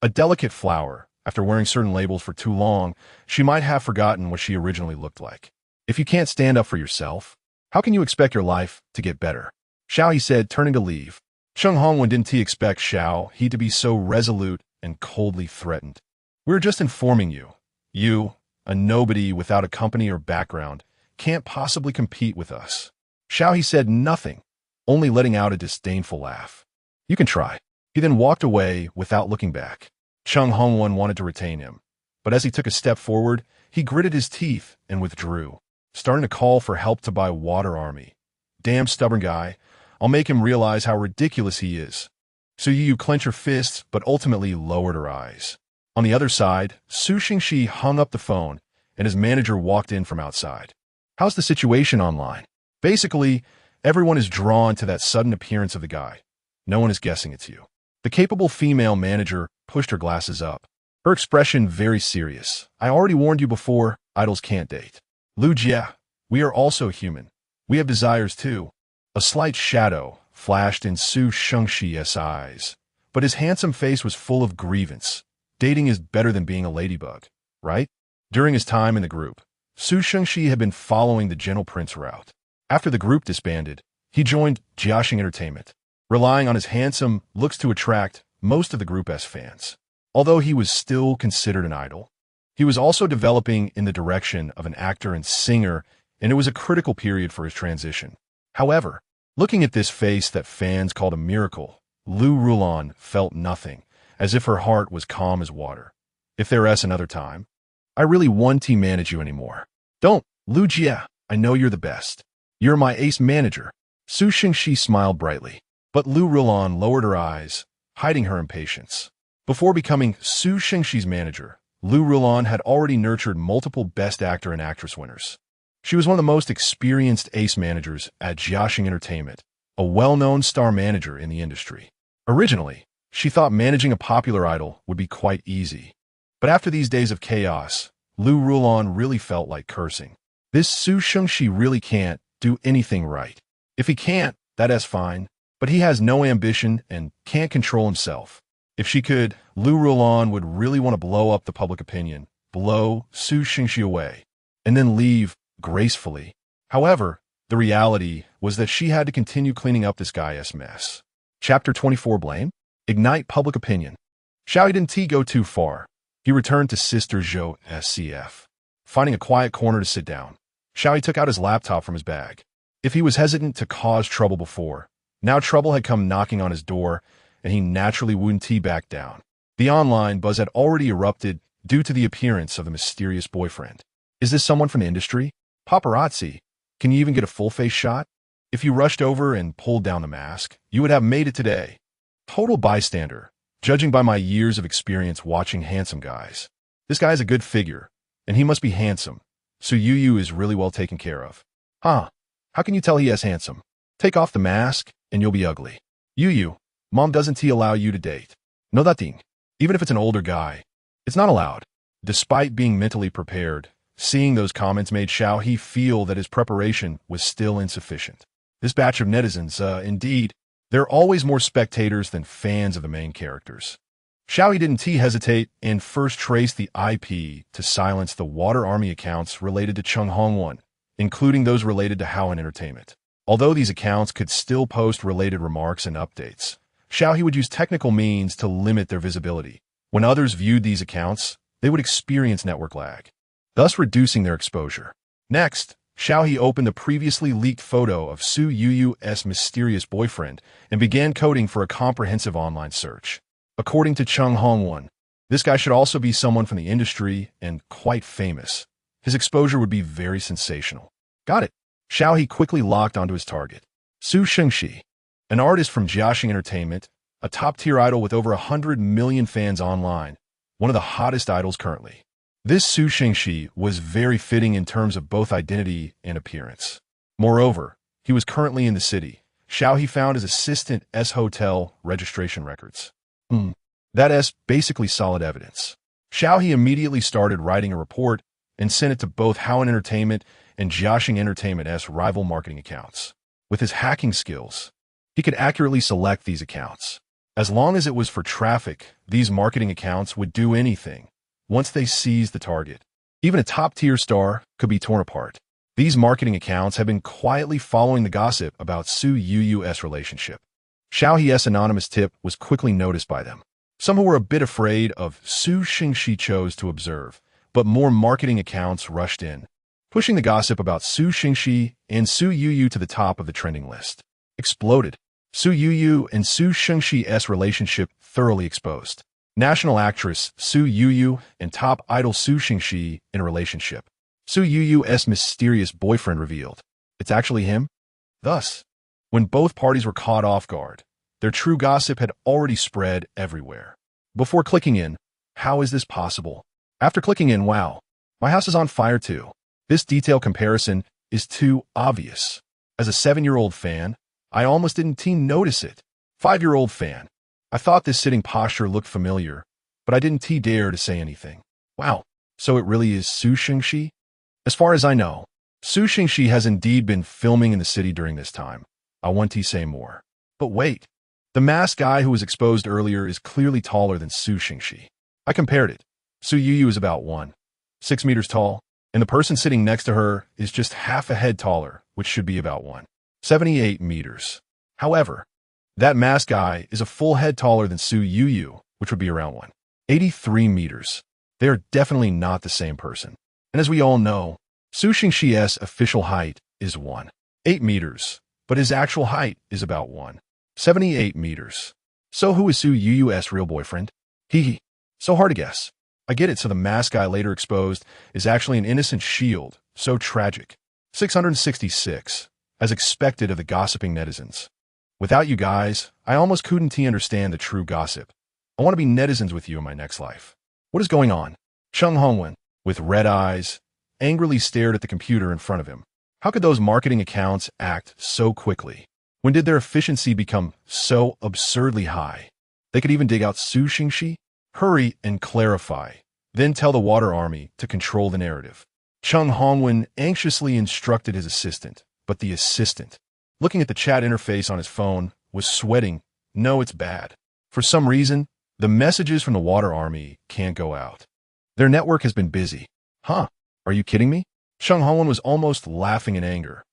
a delicate flower, after wearing certain labels for too long, she might have forgotten what she originally looked like. If you can't stand up for yourself, how can you expect your life to get better? Xiao He said, turning to leave. Chung Hongwen didn't expect Xiao He to be so resolute and coldly threatened. We're just informing you. You, a nobody without a company or background, can't possibly compete with us. Xiao He said nothing, only letting out a disdainful laugh. You can try. He then walked away without looking back. Chung Hongwen wanted to retain him, but as he took a step forward, he gritted his teeth and withdrew, starting to call for help to buy water army. Damn stubborn guy. I'll make him realize how ridiculous he is. Su Yu clenched her fists, but ultimately lowered her eyes. On the other side, Su Xingxi hung up the phone, and his manager walked in from outside. How's the situation online? Basically, everyone is drawn to that sudden appearance of the guy. No one is guessing it's you. The capable female manager pushed her glasses up, her expression very serious. I already warned you before, idols can't date. Lu Jia, we are also human. We have desires too. A slight shadow flashed in Su Shengxi's eyes, but his handsome face was full of grievance. Dating is better than being a ladybug, right? During his time in the group, Su Shengxi had been following the Gentle Prince route. After the group disbanded, he joined Jiaxing Entertainment, relying on his handsome looks to attract most of the group's fans. Although he was still considered an idol, he was also developing in the direction of an actor and singer, and it was a critical period for his transition. However, looking at this face that fans called a miracle, Lu Rulan felt nothing, as if her heart was calm as water. If there's another time, I really won't manage you anymore. Don't, Lu Jia, I know you're the best. You're my ace manager. Su Xingxi smiled brightly, but Lu Rulan lowered her eyes, hiding her impatience. Before becoming Su Xingxi's manager, Lu Rulan had already nurtured multiple Best Actor and Actress winners. She was one of the most experienced ace managers at Jiaxing Entertainment, a well-known star manager in the industry. Originally, she thought managing a popular idol would be quite easy. But after these days of chaos, Lu Rulan really felt like cursing. This Su Shengxi really can't do anything right. If he can't, that's fine, but he has no ambition and can't control himself. If she could, Lu Rulan would really want to blow up the public opinion, blow Su Shengxi away, and then leave gracefully. However, the reality was that she had to continue cleaning up this guy's mess. Chapter 24 Blame? ignite public opinion. Xiao He didn't go too far. He returned to Sister Zhou SCF. Finding a quiet corner to sit down, Xiao He took out his laptop from his bag. If he was hesitant to cause trouble before, now trouble had come knocking on his door, and he naturally wouldn't back down. The online buzz had already erupted due to the appearance of the mysterious boyfriend. Is this someone from the industry? Paparazzi? Can you even get a full-face shot? If you rushed over and pulled down the mask, you would have made it today. Total bystander, judging by my years of experience watching handsome guys. This guy is a good figure, and he must be handsome, so Yu is really well taken care of. Huh? How can you tell he is handsome? Take off the mask, and you'll be ugly. Yu, mom doesn't allow you to date. No nothing. Even if it's an older guy, it's not allowed. Despite being mentally prepared, seeing those comments made Xiao He feel that his preparation was still insufficient. This batch of netizens, indeed, there are always more spectators than fans of the main characters. Xiao He didn't hesitate and first traced the IP to silence the Water Army accounts related to Chung Hongwon, including those related to Howin Entertainment. Although these accounts could still post related remarks and updates, Xiao He would use technical means to limit their visibility. When others viewed these accounts, they would experience network lag, thus reducing their exposure. Next, Xiao He opened the previously leaked photo of Su Yu's mysterious boyfriend and began coding for a comprehensive online search. According to Chung Hongwon, this guy should also be someone from the industry and quite famous. His exposure would be very sensational. Got it. Xiao He quickly locked onto his target. Su Shengxi, an artist from Jiaxing Entertainment, a top-tier idol with over 100 million fans online, one of the hottest idols currently. This Su Shengxi was very fitting in terms of both identity and appearance. Moreover, he was currently in the city. Xiao He found his assistant's hotel registration records. That is basically solid evidence. Xiao He immediately started writing a report and sent it to both Howin Entertainment and Jiaxing Entertainment's rival marketing accounts. With his hacking skills, he could accurately select these accounts. As long as it was for traffic, these marketing accounts would do anything. Once they seized the target, even a top-tier star could be torn apart. These marketing accounts have been quietly following the gossip about Su Yu's relationship. Xiao He's anonymous tip was quickly noticed by them. Some who were a bit afraid of Su Shengxi chose to observe, but more marketing accounts rushed in, pushing the gossip about Su Shengxi and Su Yu to the top of the trending list. Exploded. Su Yu and Su Shengxi's relationship thoroughly exposed. National actress Su Yu and top idol Su Shengxi in a relationship. Su Yu's mysterious boyfriend revealed. It's actually him? Thus, when both parties were caught off guard, their true gossip had already spread everywhere. Before clicking in, how is this possible? After clicking in, wow, my house is on fire too. This detail comparison is too obvious. As a 7-year-old fan, I almost didn't notice it. 5-year-old fan. I thought this sitting posture looked familiar, but I didn't dare to say anything. Wow, so it really is Su Shengxi? As far as I know, Su Shengxi has indeed been filming in the city during this time. I want to say more. But wait, the masked guy who was exposed earlier is clearly taller than Su Shengxi. I compared it. Su Yu is about 1.6 meters tall, and the person sitting next to her is just half a head taller, which should be about 1.78 meters. However, that masked guy is a full head taller than Su Yu, which would be around 1.83 meters. They are definitely not the same person. And as we all know, Su Shengxi's official height is 1.8 meters, but his actual height is about 1.78 meters. So who is Su Yu's real boyfriend? He. So hard to guess. I get it, so the masked guy later exposed is actually an innocent shield. So tragic. 666. As expected of the gossiping netizens. Without you guys, I almost couldn't understand the true gossip. I want to be netizens with you in my next life. What is going on? Chung Hongwon, with red eyes, angrily stared at the computer in front of him. How could those marketing accounts act so quickly? When did their efficiency become so absurdly high? They could even dig out Su Shengxi? Hurry and clarify. Then tell the Water Army to control the narrative. Chung Hongwon anxiously instructed his assistant, but the assistant, looking at the chat interface on his phone, was sweating. No, it's bad. For some reason, the messages from the Water Army can't go out. Their network has been busy. Huh? Are you kidding me? Chung Hongwon was almost laughing in anger.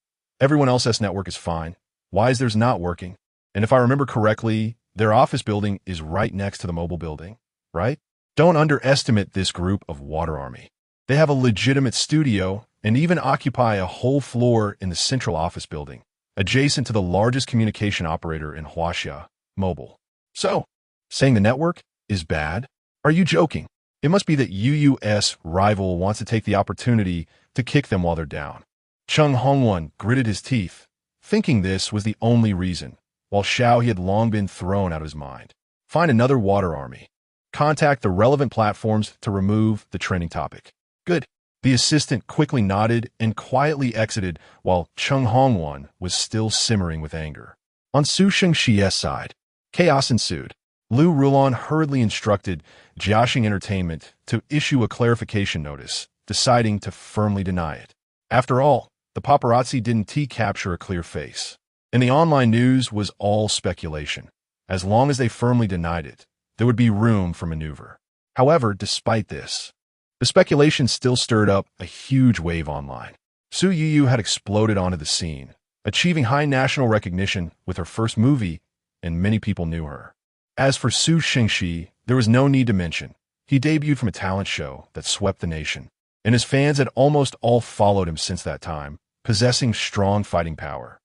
Everyone else's network is fine. Why is theirs not working? And if I remember correctly, Their office building is right next to the mobile building, right? Don't underestimate this group of water army. They have a legitimate studio and even occupy a whole floor in the central office building, adjacent to the largest communication operator in Huaxia, mobile. So, saying the network is bad? Are you joking? It must be that UU's rival wants to take the opportunity to kick them while they're down. Cheng Hongwan gritted his teeth, thinking this was the only reason, while Xiao He had long been thrown out of his mind. Find another water army. Contact the relevant platforms to remove the trending topic. Good. The assistant quickly nodded and quietly exited while Cheng Hongwan was still simmering with anger. On Su Shengxi's side, chaos ensued. Liu Rulon hurriedly instructed Jiaxing Entertainment to issue a clarification notice, deciding to firmly deny it. After all, the paparazzi didn't capture a clear face. And the online news was all speculation. As long as they firmly denied it, there would be room for maneuver. However, despite this, the speculation still stirred up a huge wave online. Su Yuyu had exploded onto the scene, achieving high national recognition with her first movie, and many people knew her. As for Su Shengxi, there was no need to mention. He debuted from a talent show that swept the nation, and his fans had almost all followed him since that time, possessing strong fighting power.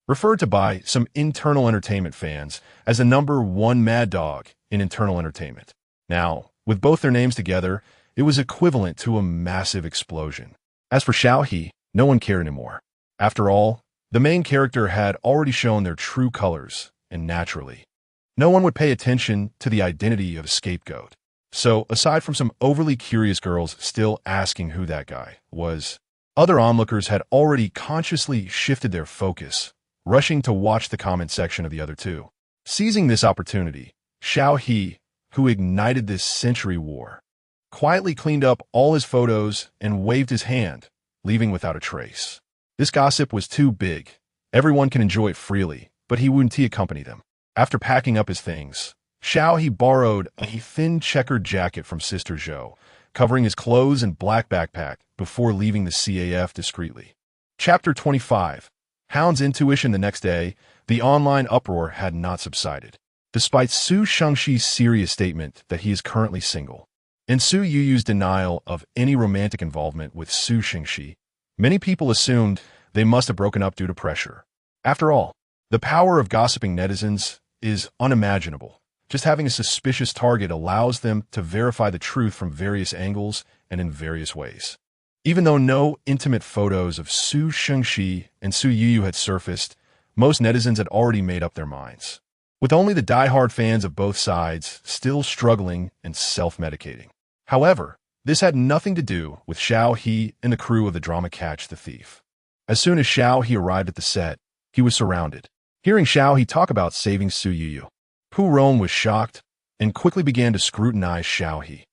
Referred to by some internal entertainment fans as the #1 mad dog in internal entertainment. Now, with both their names together, it was equivalent to a massive explosion. As for Xiao He, no one cared anymore. After all, the main character had already shown their true colors, and naturally, no one would pay attention to the identity of a scapegoat. So, aside from some overly curious girls still asking who that guy was, other onlookers had already consciously shifted their focus, rushing to watch the comment section of the other two. Seizing this opportunity, Xiao He, who ignited this century war, quietly cleaned up all his photos and waved his hand, leaving without a trace. This gossip was too big. Everyone can enjoy it freely, but he wouldn't accompany them. After packing up his things, Xiao He borrowed a thin checkered jacket from Sister Zhou, covering his clothes and black backpack before leaving the CAF discreetly. Chapter 25. Hound's intuition. The next day, the online uproar had not subsided. Despite Su Shengxi's serious statement that he is currently single, and Su Yuyu's denial of any romantic involvement with Su Shengxi, many people assumed they must have broken up due to pressure. After all, the power of gossiping netizens is unimaginable. Just having a suspicious target allows them to verify the truth from various angles and in various ways. Even though no intimate photos of Su Shengxi and Su Yuyu had surfaced, most netizens had already made up their minds, with only the die-hard fans of both sides still struggling and self-medicating. However, this had nothing to do with Xiao He and the crew of the drama Catch the Thief. As soon as Xiao He arrived at the set, he was surrounded. Hearing Xiao He talk about saving Su Yuyu, Pu Rong was shocked and quickly began to scrutinize Xiao He.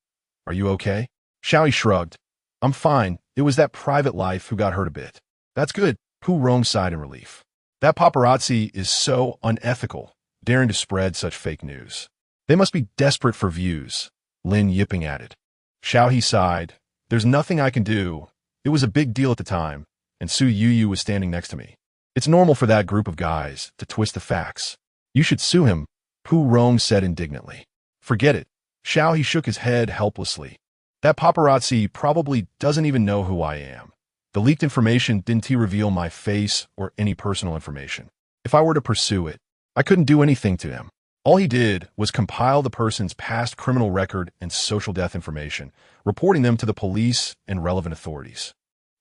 "Are you okay?" Xiao He shrugged. "I'm fine. It was that private life who got hurt a bit." "That's good," Pu Rong sighed in relief. "That paparazzi is so unethical, daring to spread such fake news. They must be desperate for views," Lin Yiping added. Xiao He sighed. "There's nothing I can do. It was a big deal at the time, and Su Yuyu was standing next to me. It's normal for that group of guys to twist the facts." "You should sue him," Pu Rong said indignantly. "Forget it." Xiao He shook his head helplessly. "That paparazzi probably doesn't even know who I am. The leaked information didn't reveal my face or any personal information. If I were to pursue it, I couldn't do anything to him. All he did was compile the person's past criminal record and social death information, reporting them to the police and relevant authorities.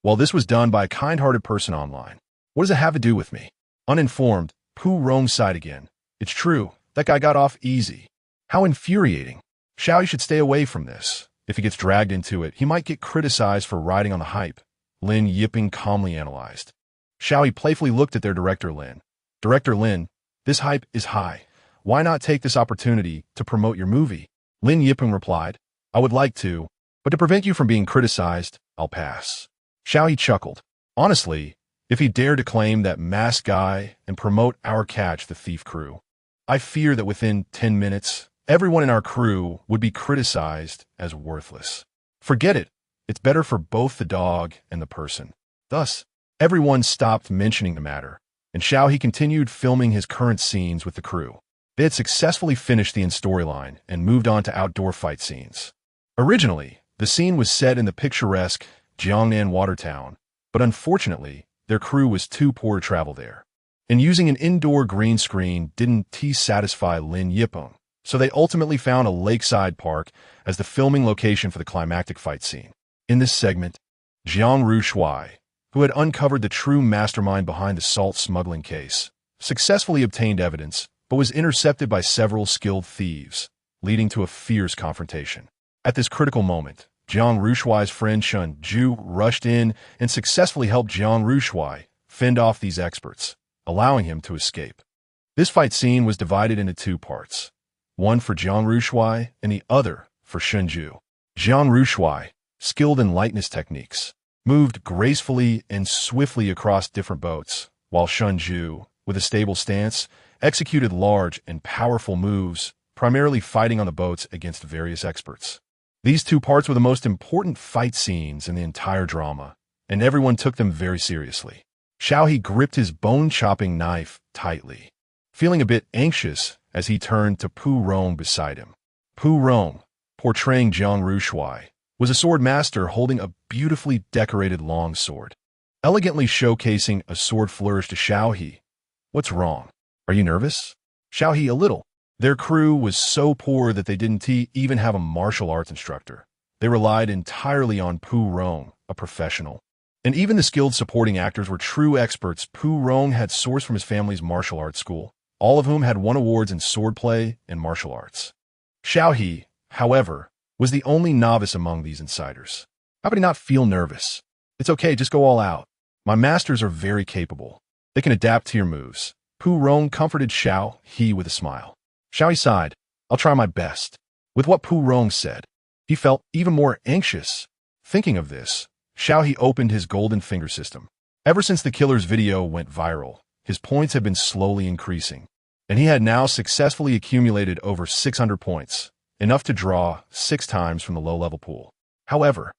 Well, this was done by a kind-hearted person online. What does it have to do with me?" Uninformed, Pu Rong sighed again. "It's true, that guy got off easy. How infuriating. Xiao He should stay away from this. If he gets dragged into it, he might get criticized for riding on the hype," Lin Yiping calmly analyzed. Xiao He playfully looked at their director Lin. "Director Lin, this hype is high. Why not take this opportunity to promote your movie?" Lin Yiping replied, "I would like to, but to prevent you from being criticized, I'll pass." Xiao He chuckled. "Honestly, if he dared to claim that masked guy and promote our Catch the Thief crew, I fear that within 10 minutes, everyone in our crew would be criticized as worthless. Forget it. It's better for both the dog and the person." Thus, everyone stopped mentioning the matter, and Xiao He continued filming his current scenes with the crew. They had successfully finished the in-storyline and moved on to outdoor fight scenes. Originally, the scene was set in the picturesque Jiangnan water town, but unfortunately, their crew was too poor to travel there. And using an indoor green screen didn't satisfy Lin Yipeng, so they ultimately found a lakeside park as the filming location for the climactic fight scene. In this segment, Jiang Rushui, who had uncovered the true mastermind behind the salt smuggling case, successfully obtained evidence, but was intercepted by several skilled thieves, leading to a fierce confrontation. At this critical moment, Jiang Rushui's friend Shun Ju rushed in and successfully helped Jiang Rushui fend off these experts, allowing him to escape. This fight scene was divided into two parts, one for Jiang Rushui and the other for Shun Ju. Jiang Rushui, skilled in lightness techniques, moved gracefully and swiftly across different boats, while Shun Ju, with a stable stance, executed large and powerful moves, primarily fighting on the boats against various experts. These two parts were the most important fight scenes in the entire drama, and everyone took them very seriously. Xiao He gripped his bone-chopping knife tightly, feeling a bit anxious as he turned to Pu Rong beside him. Pu Rong, portraying Jiang Rushui, was a sword master holding a beautifully decorated long sword. Elegantly showcasing a sword flourish to Xiao He. "What's wrong? Are you nervous?" Xiao He, "A little." Their crew was so poor that they didn't even have a martial arts instructor. They relied entirely on Pu Rong, a professional. And even the skilled supporting actors were true experts Pu Rong had sourced from his family's martial arts school, all of whom had won awards in swordplay and martial arts. Xiao He, however, was the only novice among these insiders. How could he not feel nervous? "It's okay, just go all out. My masters are very capable. They can adapt to your moves." Pu Rong comforted Xiao He with a smile. Xiao He sighed. "I'll try my best." With what Pu Rong said, he felt even more anxious. Thinking of this, Xiao He opened his golden finger system. Ever since the killer's video went viral, his points had been slowly increasing, and he had now successfully accumulated over 600 points, enough to draw 6 times from the low-level pool. However,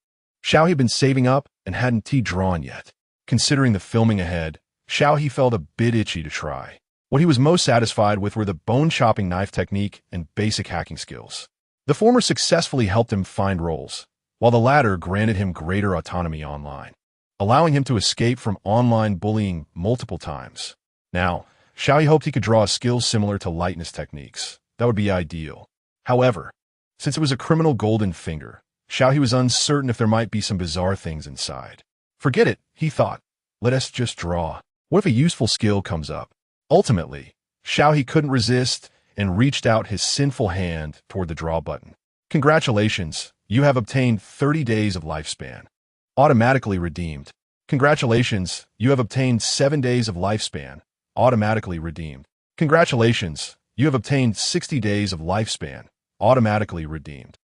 Xiao He had been saving up and hadn't drawn yet. Considering the filming ahead, Xiao He felt a bit itchy to try. What he was most satisfied with were the bone-chopping knife technique and basic hacking skills. The former successfully helped him find roles, while the latter granted him greater autonomy online, allowing him to escape from online bullying multiple times. Now, Xiao He hoped he could draw skills similar to lightness techniques. That would be ideal. However, since it was a criminal golden finger, Xiao He was uncertain if there might be some bizarre things inside. Forget it, he thought. Let us just draw. What if a useful skill comes up? Ultimately, Xiao He couldn't resist and reached out his sinful hand toward the draw button. "Congratulations, you have obtained 30 days of lifespan. Automatically redeemed. Congratulations, you have obtained 7 days of lifespan. Automatically redeemed. Congratulations, you have obtained 60 days of lifespan. Automatically redeemed.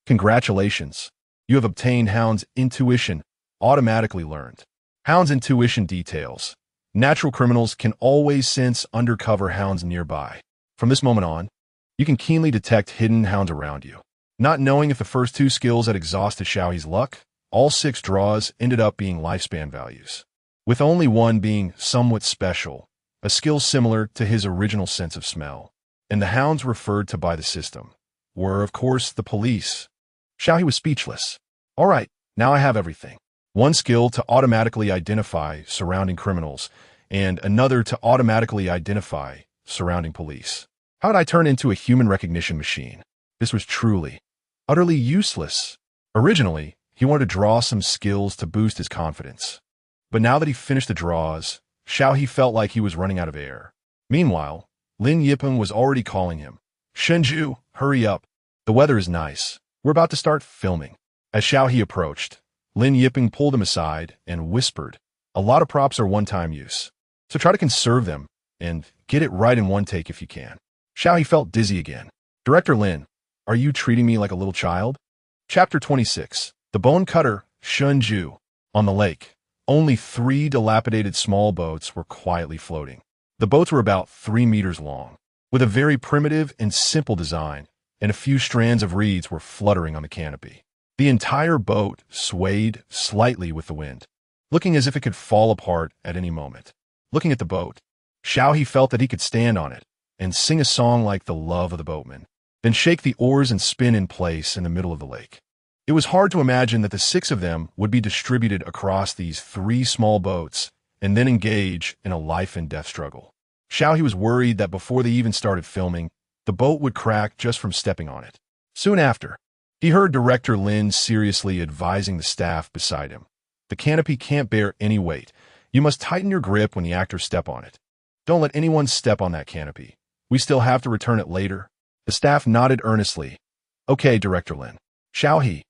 Congratulations, you have obtained Hound's intuition. Automatically learned. Hound's intuition details. Natural criminals can always sense undercover hounds nearby. From this moment on, you can keenly detect hidden hounds around you." Not knowing if the first 2 skills had exhausted Xiao He's luck, all 6 draws ended up being lifespan values, with only one being somewhat special, a skill similar to his original sense of smell. And the hounds referred to by the system were, of course, the police. Xiao He was speechless. "All right, now I have everything. One skill to automatically identify surrounding criminals, and another to automatically identify surrounding police. How did I turn into a human recognition machine?" This was truly, utterly useless. Originally, he wanted to draw some skills to boost his confidence. But now that he finished the draws, Xiao He felt like he was running out of air. Meanwhile, Lin Yipeng was already calling him. "Shenju, hurry up. The weather is nice. We're about to start filming." As Xiao He approached, Lin Yipeng pulled him aside and whispered, "A lot of props are one-time use, so try to conserve them and get it right in one take if you can." Xiao He felt dizzy again. "Director Lin, are you treating me like a little child?" Chapter 26. The Bone Cutter, Shunju. On the lake, only 3 dilapidated small boats were quietly floating. The boats were about 3 meters long, with a very primitive and simple design, and a few strands of reeds were fluttering on the canopy. The entire boat swayed slightly with the wind, looking as if it could fall apart at any moment. Looking at the boat, Xiao He felt that he could stand on it, and sing a song like the love of the boatman, then shake the oars and spin in place in the middle of the lake. It was hard to imagine that the 6 of them would be distributed across these 3 small boats and then engage in a life-and-death struggle. Xiao He was worried that before they even started filming, the boat would crack just from stepping on it. Soon after, he heard Director Lin seriously advising the staff beside him. The canopy can't bear any weight. You must tighten your grip when the actors step on it. Don't let anyone step on that canopy. We still have to return it later. The staff nodded earnestly. Okay, Director Lin. Xiao He.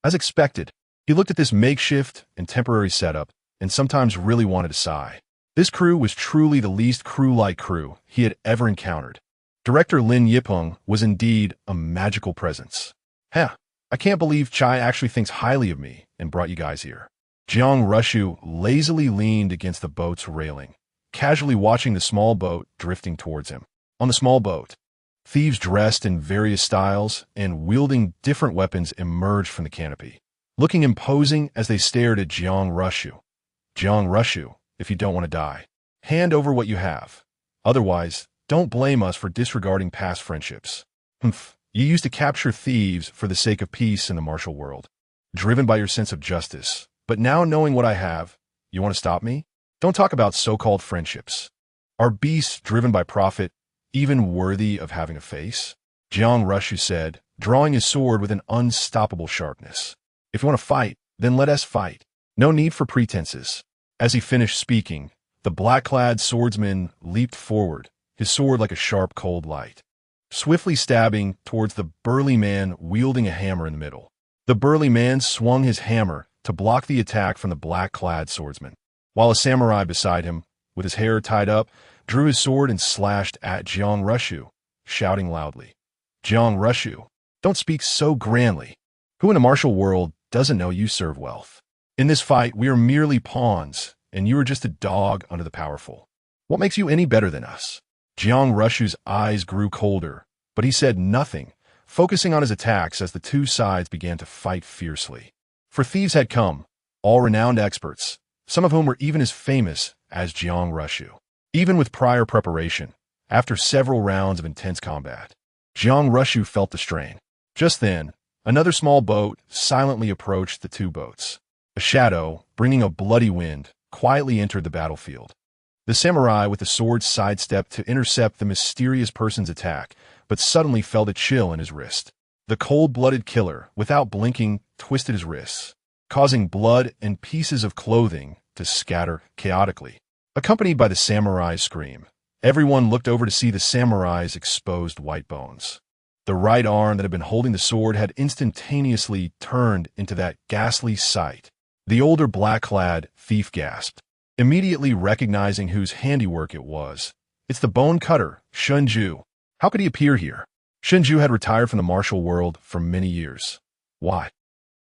As expected, he looked at this makeshift and temporary setup and sometimes really wanted to sigh. This crew was truly the least crew-like crew he had ever encountered. Director Lin Yipeng was indeed a magical presence. Heh, I can't believe Chai actually thinks highly of me and brought you guys here. Jiang Rushu lazily leaned against the boat's railing, casually watching the small boat drifting towards him. On the small boat, thieves dressed in various styles and wielding different weapons emerged from the canopy, looking imposing as they stared at Jiang Rushu. Jiang Rushu, if you don't want to die, hand over what you have. Otherwise, don't blame us for disregarding past friendships. Humph, you used to capture thieves for the sake of peace in the martial world, driven by your sense of justice. But now knowing what I have, you want to stop me? Don't talk about so-called friendships. Are beasts driven by profit even worthy of having a face? Jiang Rushu said, drawing his sword with an unstoppable sharpness. If you want to fight, then let us fight. No need for pretenses. As he finished speaking, the black-clad swordsman leaped forward, his sword like a sharp cold light, swiftly stabbing towards the burly man wielding a hammer in the middle. The burly man swung his hammer to block the attack from the black-clad swordsman, while a samurai beside him, with his hair tied up, drew his sword and slashed at Jiang Rushu, shouting loudly, Jiang Rushu, don't speak so grandly. Who in the martial world doesn't know you serve wealth? In this fight, we are merely pawns, and you are just a dog under the powerful. What makes you any better than us? Jiang Rushu's eyes grew colder, but he said nothing, focusing on his attacks as the 2 sides began to fight fiercely. For thieves had come, all renowned experts, some of whom were even as famous as Jiang Rushu. Even with prior preparation, after several rounds of intense combat, Jiang Rushu felt the strain. Just then, another small boat silently approached the 2 boats. A shadow, bringing a bloody wind, quietly entered the battlefield. The samurai with the sword sidestepped to intercept the mysterious person's attack, but suddenly felt a chill in his wrist. The cold-blooded killer, without blinking, twisted his wrists, causing blood and pieces of clothing to scatter chaotically. Accompanied by the samurai's scream, everyone looked over to see the samurai's exposed white bones. The right arm that had been holding the sword had instantaneously turned into that ghastly sight. The older black-clad thief gasped, immediately recognizing whose handiwork it was. It's the bone cutter, Shunju. How could he appear here? Shunju had retired from the martial world for many years. Why?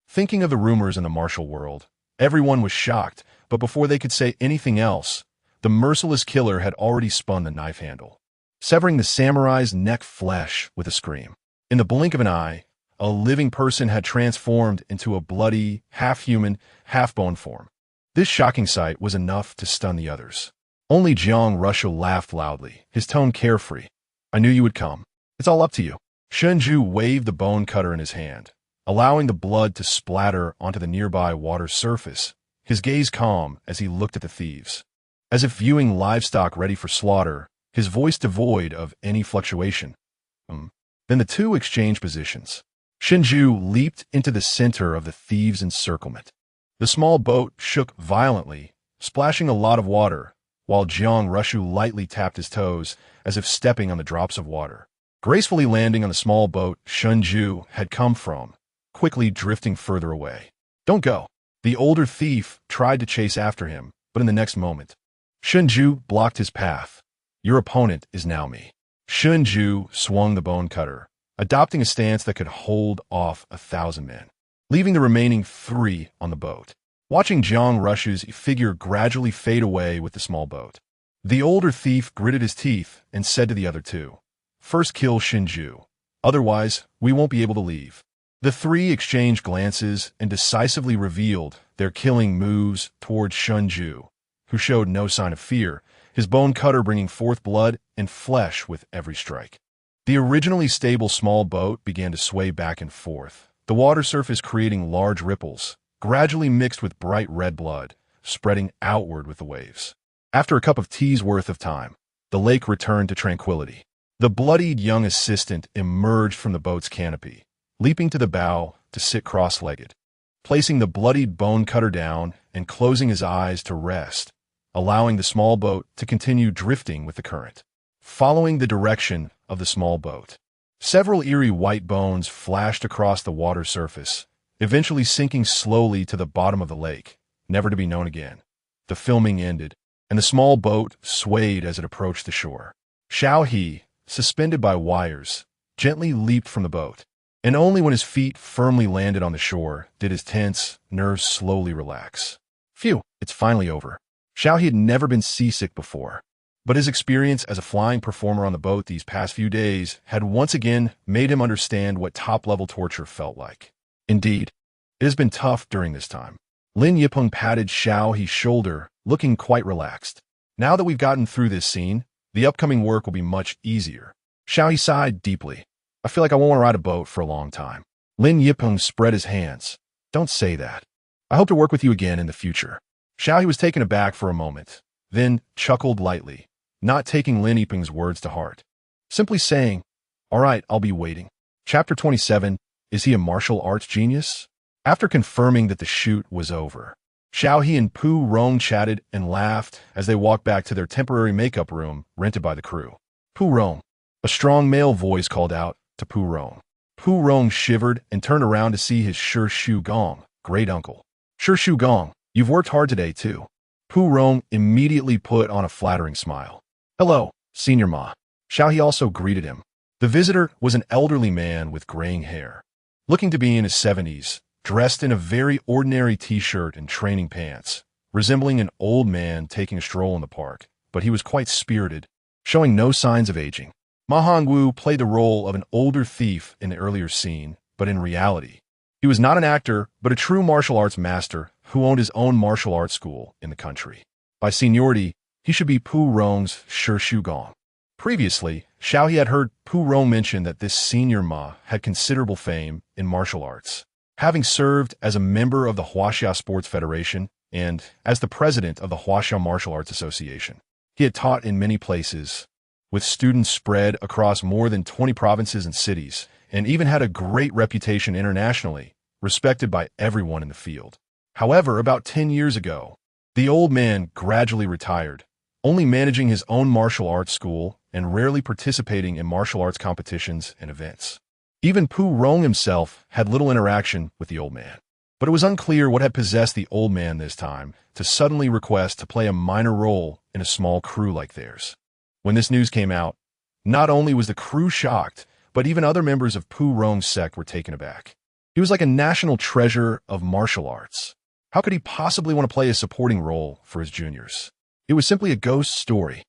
Thinking of the rumors in the martial world, everyone was shocked, but before they could say anything else, the merciless killer had already spun the knife handle, severing the samurai's neck flesh with a scream. In the blink of an eye, a living person had transformed into a bloody, half-human, half-bone form. This shocking sight was enough to stun the others. Only Jiang Rushu laughed loudly, his tone carefree. I knew you would come. It's all up to you. Shunju waved the bone cutter in his hand, allowing the blood to splatter onto the nearby water's surface, his gaze calm as he looked at the thieves. As if viewing livestock ready for slaughter, his voice devoid of any fluctuation. Then the 2 exchanged positions. Shunju leaped into the center of the thieves' encirclement. The small boat shook violently, splashing a lot of water, while Jiang Rushu lightly tapped his toes as if stepping on the drops of water, gracefully landing on the small boat Shunju had come from, quickly drifting further away. Don't go. The older thief tried to chase after him, but in the next moment, Shunju blocked his path. Your opponent is now me. Shunju swung the bone cutter, adopting a stance that could hold off 1,000 men, leaving the remaining 3 on the boat. Watching Jiang Rushu's figure gradually fade away with the small boat, the older thief gritted his teeth and said to the other 2, First kill Shunju, otherwise we won't be able to leave. The 3 exchanged glances and decisively revealed their killing moves towards Shunju, who showed no sign of fear, his bone cutter bringing forth blood and flesh with every strike. The originally stable small boat began to sway back and forth, the water surface creating large ripples, gradually mixed with bright red blood, spreading outward with the waves. After a cup of tea's worth of time, the lake returned to tranquility. The bloodied young assistant emerged from the boat's canopy, leaping to the bow to sit cross-legged, placing the bloodied bone cutter down and closing his eyes to rest, allowing the small boat to continue drifting with the current. Following the direction of the small boat, several eerie white bones flashed across the water surface, eventually sinking slowly to the bottom of the lake, never to be known again. The filming ended, and the small boat swayed as it approached the shore. Xiao He, suspended by wires, gently leaped from the boat, and only when his feet firmly landed on the shore did his tense nerves slowly relax. Phew, it's finally over. Xiao He had never been seasick before, but his experience as a flying performer on the boat these past few days had once again made him understand what top-level torture felt like. Indeed, it has been tough during this time. Lin Yipeng patted Xiao He's shoulder, looking quite relaxed. Now that we've gotten through this scene, the upcoming work will be much easier. Xiao He sighed deeply. I feel like I won't want to ride a boat for a long time. Lin Yipeng spread his hands. Don't say that. I hope to work with you again in the future. Xiao He was taken aback for a moment, then chuckled lightly, not taking Lin Yipeng's words to heart. Simply saying, all right, I'll be waiting. Chapter 27, Is he a martial arts genius? After confirming that the shoot was over, Xiao He and Pu Rong chatted and laughed as they walked back to their temporary makeup room rented by the crew. Pu Rong. A strong male voice called out to Pu Rong. Pu Rong shivered and turned around to see his Shu Gong, great uncle. Shu Gong, you've worked hard today too. Pu Rong immediately put on a flattering smile. Hello, Senior Ma. Xiao He also greeted him. The visitor was an elderly man with graying hair, looking to be in his 70s, dressed in a very ordinary t-shirt and training pants, resembling an old man taking a stroll in the park, but he was quite spirited, showing no signs of aging. Ma Hongwu played the role of an older thief in the earlier scene, but in reality, he was not an actor, but a true martial arts master who owned his own martial arts school in the country. By seniority, he should be Pu Rong's Shu Gong. Previously, Xiao He had heard Pu Rong mention that this senior Ma had considerable fame in martial arts, having served as a member of the Huaxia Sports Federation and as the president of the Huaxia Martial Arts Association. He had taught in many places, with students spread across more than 20 provinces and cities, and even had a great reputation internationally, respected by everyone in the field. However, about 10 years ago, the old man gradually retired, only managing his own martial arts school and rarely participating in martial arts competitions and events. Even Pu Rong himself had little interaction with the old man. But it was unclear what had possessed the old man this time to suddenly request to play a minor role in a small crew like theirs. When this news came out, not only was the crew shocked, but even other members of Pu Rong's sect were taken aback. He was like a national treasure of martial arts. How could he possibly want to play a supporting role for his juniors? It was simply a ghost story.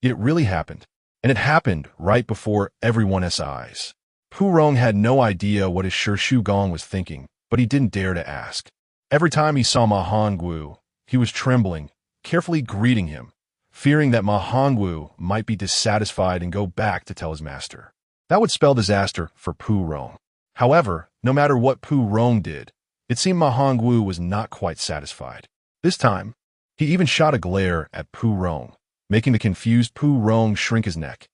Yet it really happened, and it happened right before everyone's eyes. Pu Rong had no idea what his Shu Gong was thinking, but he didn't dare to ask. Every time he saw Ma Hongwu, he was trembling, carefully greeting him, fearing that Ma Hongwu might be dissatisfied and go back to tell his master. That would spell disaster for Pu Rong. However, no matter what Pu Rong did, it seemed Ma Hongwu was not quite satisfied. This time, he even shot a glare at Pu Rong, making the confused Pu Rong shrink his neck.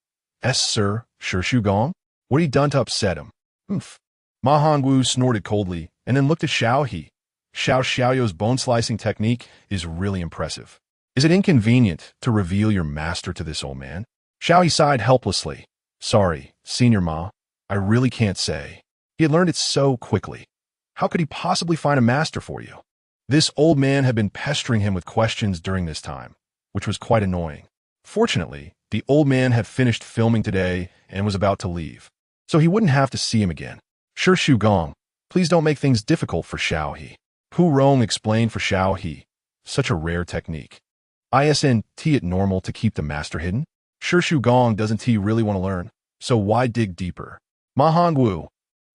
Sir, Shu Gong? What had he done to upset him? Oomph. Ma Hongwu snorted coldly and then looked at Xiao He. Xiao's bone-slicing technique is really impressive. Is it inconvenient to reveal your master to this old man? Xiao He sighed helplessly. Sorry, Senior Ma, I really can't say. He had learned it so quickly. How could he possibly find a master for you? This old man had been pestering him with questions during this time, which was quite annoying. Fortunately, the old man had finished filming today and was about to leave, so he wouldn't have to see him again. Shu Gong, please don't make things difficult for Xiao He. Pu Rong explained for Xiao He. Such a rare technique. Isn't it normal to keep the master hidden? Shu Gong doesn't he really want to learn, so why dig deeper? Ma Hongwu.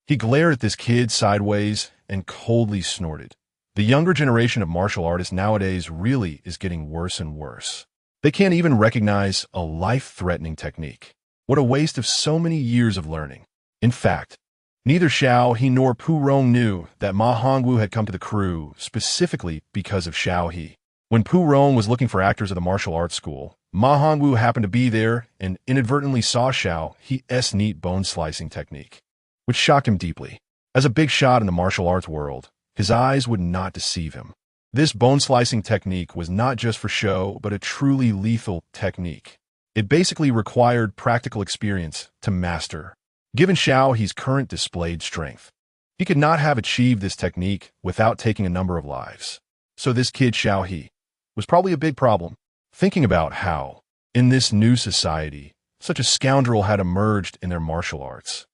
He glared at this kid sideways and coldly snorted. The younger generation of martial artists nowadays really is getting worse and worse. They can't even recognize a life-threatening technique. What a waste of so many years of learning. In fact, neither Xiao He nor Pu Rong knew that Ma Hongwu had come to the crew specifically because of Xiao He. When Pu Rong was looking for actors at the martial arts school, Ma Hongwu happened to be there and inadvertently saw Xiao He's neat bone-slicing technique, which shocked him deeply. As a big shot in the martial arts world, his eyes would not deceive him. This bone-slicing technique was not just for show, but a truly lethal technique. It basically required practical experience to master. Given Xiao He's current displayed strength, he could not have achieved this technique without taking a number of lives. So this kid Xiao He was probably a big problem. Thinking about how, in this new society, such a scoundrel had emerged in their martial arts,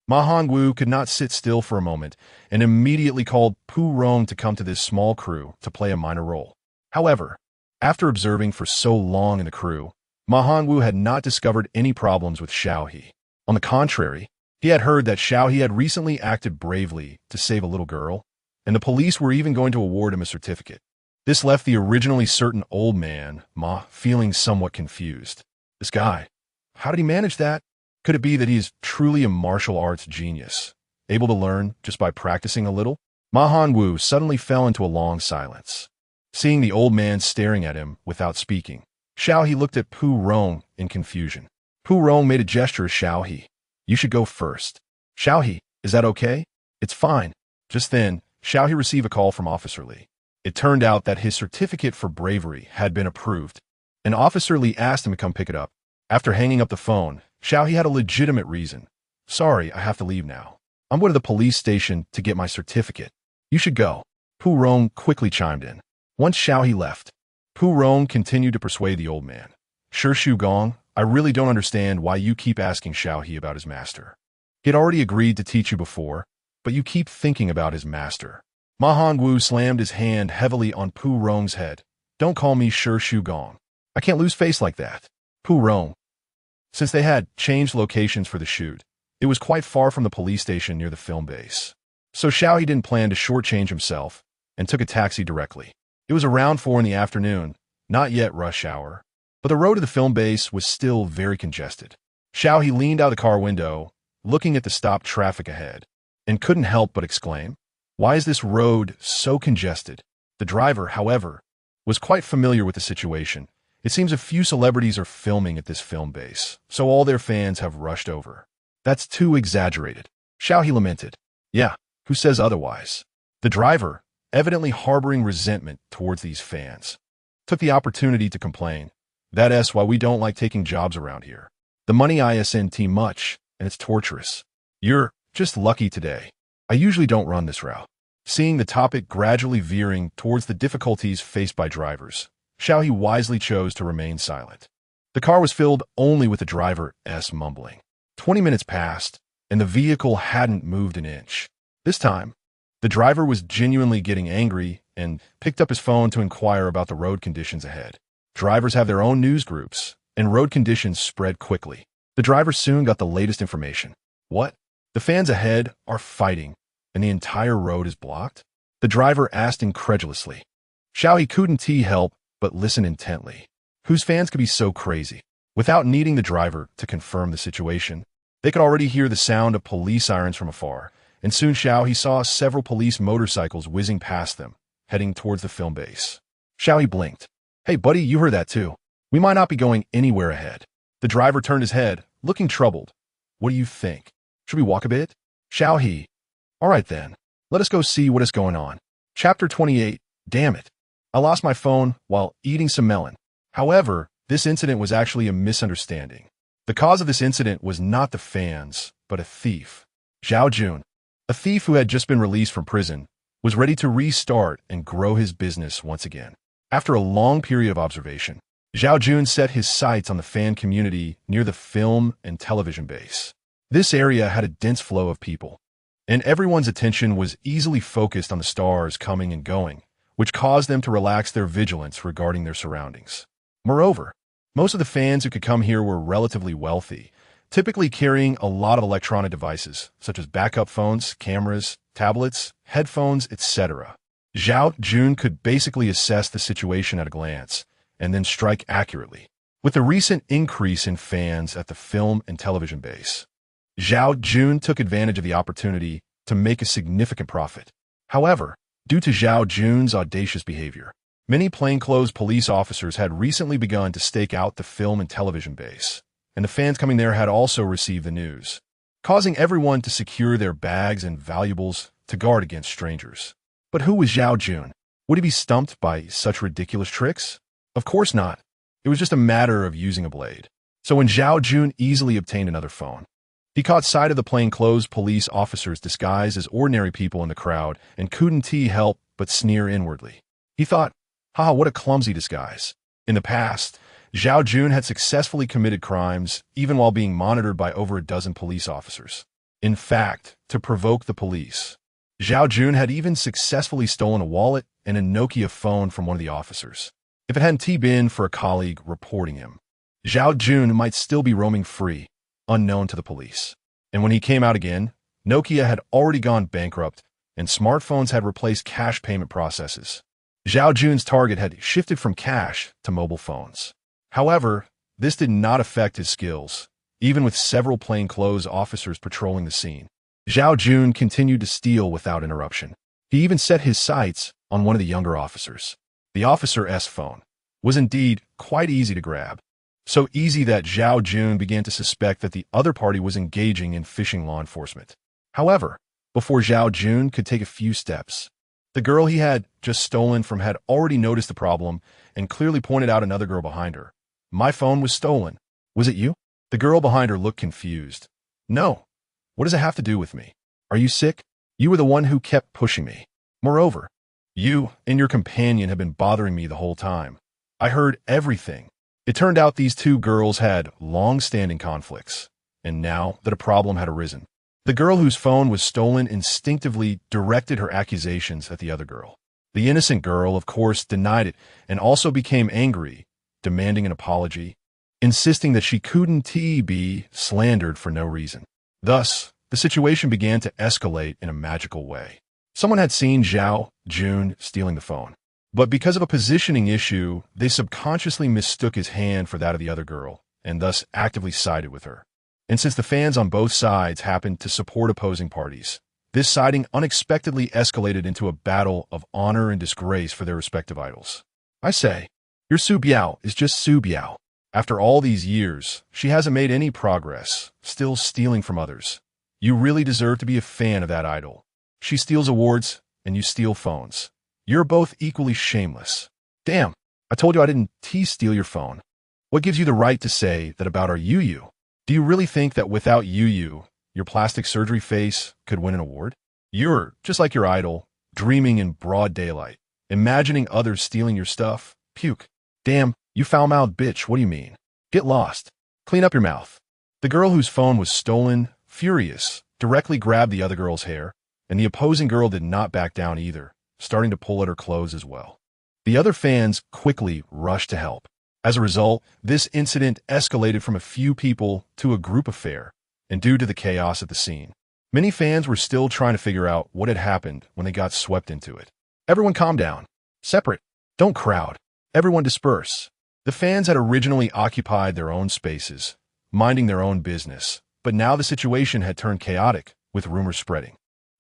Ma Hongwu could not sit still for a moment and immediately called Pu Rong to come to this small crew to play a minor role. However, after observing for so long in the crew, Ma Hongwu had not discovered any problems with Xiao He. On the contrary, he had heard that Xiao He had recently acted bravely to save a little girl, and the police were even going to award him a certificate. This left the originally certain old man, Ma, feeling somewhat confused. This guy, how did he manage that? Could it be that he is truly a martial arts genius, able to learn just by practicing a little? Ma Hongwu suddenly fell into a long silence. Seeing the old man staring at him without speaking, Xiao He looked at Pu Rong in confusion. Pu Rong made a gesture to Xiao He. You should go first. Xiao He, is that okay? It's fine. Just then, Xiao He received a call from Officer Li. It turned out that his certificate for bravery had been approved, and Officer Li asked him to come pick it up. After hanging up the phone, Xiao He had a legitimate reason. Sorry, I have to leave now. I'm going to the police station to get my certificate. You should go. Pu Rong quickly chimed in. Once Xiao He left, Pu Rong continued to persuade the old man. Sure, Shu Gong, I really don't understand why you keep asking Xiao He about his master. He had already agreed to teach you before, but you keep thinking about his master. Ma Hongwu slammed his hand heavily on Pu Rong's head. Don't call me Sure Shu Gong. I can't lose face like that. Pu Rong. Since they had changed locations for the shoot, it was quite far from the police station near the film base. So Xiao He didn't plan to shortchange himself and took a taxi directly. It was around 4 in the afternoon, not yet rush hour, but the road to the film base was still very congested. Xiao He leaned out the car window, looking at the stopped traffic ahead, and couldn't help but exclaim, why is this road so congested? The driver, however, was quite familiar with the situation. It seems a few celebrities are filming at this film base, so all their fans have rushed over. That's too exaggerated. Xiao He lamented. Yeah, who says otherwise? The driver, evidently harboring resentment towards these fans, took the opportunity to complain. That's why we don't like taking jobs around here. The money isn't much, and it's torturous. You're just lucky today. I usually don't run this route. Seeing the topic gradually veering towards the difficulties faced by drivers, Xiao He wisely chose to remain silent. The car was filled only with the driver's mumbling. 20 minutes passed, and the vehicle hadn't moved an inch. This time, the driver was genuinely getting angry and picked up his phone to inquire about the road conditions ahead. Drivers have their own news groups, and road conditions spread quickly. The driver soon got the latest information. What? The fans ahead are fighting, and the entire road is blocked? The driver asked incredulously. Xiao He couldn't help but listen intently. Whose fans could be so crazy? Without needing the driver to confirm the situation, they could already hear the sound of police sirens from afar, and soon Xiao He saw several police motorcycles whizzing past them, heading towards the film base. Xiao He blinked. Hey buddy, you heard that too. We might not be going anywhere ahead. The driver turned his head, looking troubled. What do you think? Should we walk a bit? Xiao He. All right then. Let us go see what is going on. Chapter 28. Damn it. I lost my phone while eating some melon. However, this incident was actually a misunderstanding. The cause of this incident was not the fans, but a thief. Zhao Jun, a thief who had just been released from prison, was ready to restart and grow his business once again. After a long period of observation, Zhao Jun set his sights on the fan community near the film and television base. This area had a dense flow of people, and everyone's attention was easily focused on the stars coming and going, which caused them to relax their vigilance regarding their surroundings. Moreover, most of the fans who could come here were relatively wealthy, typically carrying a lot of electronic devices, such as backup phones, cameras, tablets, headphones, etc. Zhao Jun could basically assess the situation at a glance, and then strike accurately. With the recent increase in fans at the film and television base, Xiao Jun took advantage of the opportunity to make a significant profit. However, due to Xiao Jun's audacious behavior, many plainclothes police officers had recently begun to stake out the film and television base, and the fans coming there had also received the news, causing everyone to secure their bags and valuables to guard against strangers. But who was Xiao Jun? Would he be stumped by such ridiculous tricks? Of course not. It was just a matter of using a blade. So when Xiao Jun easily obtained another phone, he caught sight of the plainclothes police officers disguised as ordinary people in the crowd and couldn't help but sneer inwardly. He thought, haha, what a clumsy disguise. In the past, Xiao Jun had successfully committed crimes even while being monitored by over a dozen police officers. In fact, to provoke the police, Xiao Jun had even successfully stolen a wallet and a Nokia phone from one of the officers. If it hadn't been for a colleague reporting him, Xiao Jun might still be roaming free, unknown to the police. And when he came out again, Nokia had already gone bankrupt and smartphones had replaced cash payment processes. Xiao Jun's target had shifted from cash to mobile phones. However, this did not affect his skills, even with several plainclothes officers patrolling the scene. Xiao Jun continued to steal without interruption. He even set his sights on one of the younger officers. The officer's phone was indeed quite easy to grab. So easy that Xiao Jun began to suspect that the other party was engaging in phishing law enforcement. However, before Xiao Jun could take a few steps, the girl he had just stolen from had already noticed the problem and clearly pointed out another girl behind her. My phone was stolen. Was it you? The girl behind her looked confused. No. What does it have to do with me? Are you sick? You were the one who kept pushing me. Moreover, you and your companion have been bothering me the whole time. I heard everything. It turned out these two girls had long-standing conflicts, and now that a problem had arisen, the girl whose phone was stolen instinctively directed her accusations at the other girl. The innocent girl, of course, denied it and also became angry, demanding an apology, insisting that she couldn't be slandered for no reason. Thus, the situation began to escalate in a magical way. Someone had seen Xiao Jun stealing the phone, but because of a positioning issue, they subconsciously mistook his hand for that of the other girl, and thus actively sided with her. And since the fans on both sides happened to support opposing parties, this siding unexpectedly escalated into a battle of honor and disgrace for their respective idols. I say, your Su Biao is just Su Biao. After all these years, she hasn't made any progress, still stealing from others. You really deserve to be a fan of that idol. She steals awards, and you steal phones. You're both equally shameless. Damn, I told you I didn't steal your phone. What gives you the right to say that about our Yu? Do you really think that without Yu, your plastic surgery face could win an award? You're, just like your idol, dreaming in broad daylight, imagining others stealing your stuff. Puke. Damn, you foul-mouthed bitch, what do you mean? Get lost. Clean up your mouth. The girl whose phone was stolen, furious, directly grabbed the other girl's hair, and the opposing girl did not back down either, starting to pull at her clothes as well. The other fans quickly rushed to help. As a result, this incident escalated from a few people to a group affair, and due to the chaos at the scene, many fans were still trying to figure out what had happened when they got swept into it. Everyone calm down. Separate. Don't crowd. Everyone disperse. The fans had originally occupied their own spaces, minding their own business, but now the situation had turned chaotic, with rumors spreading.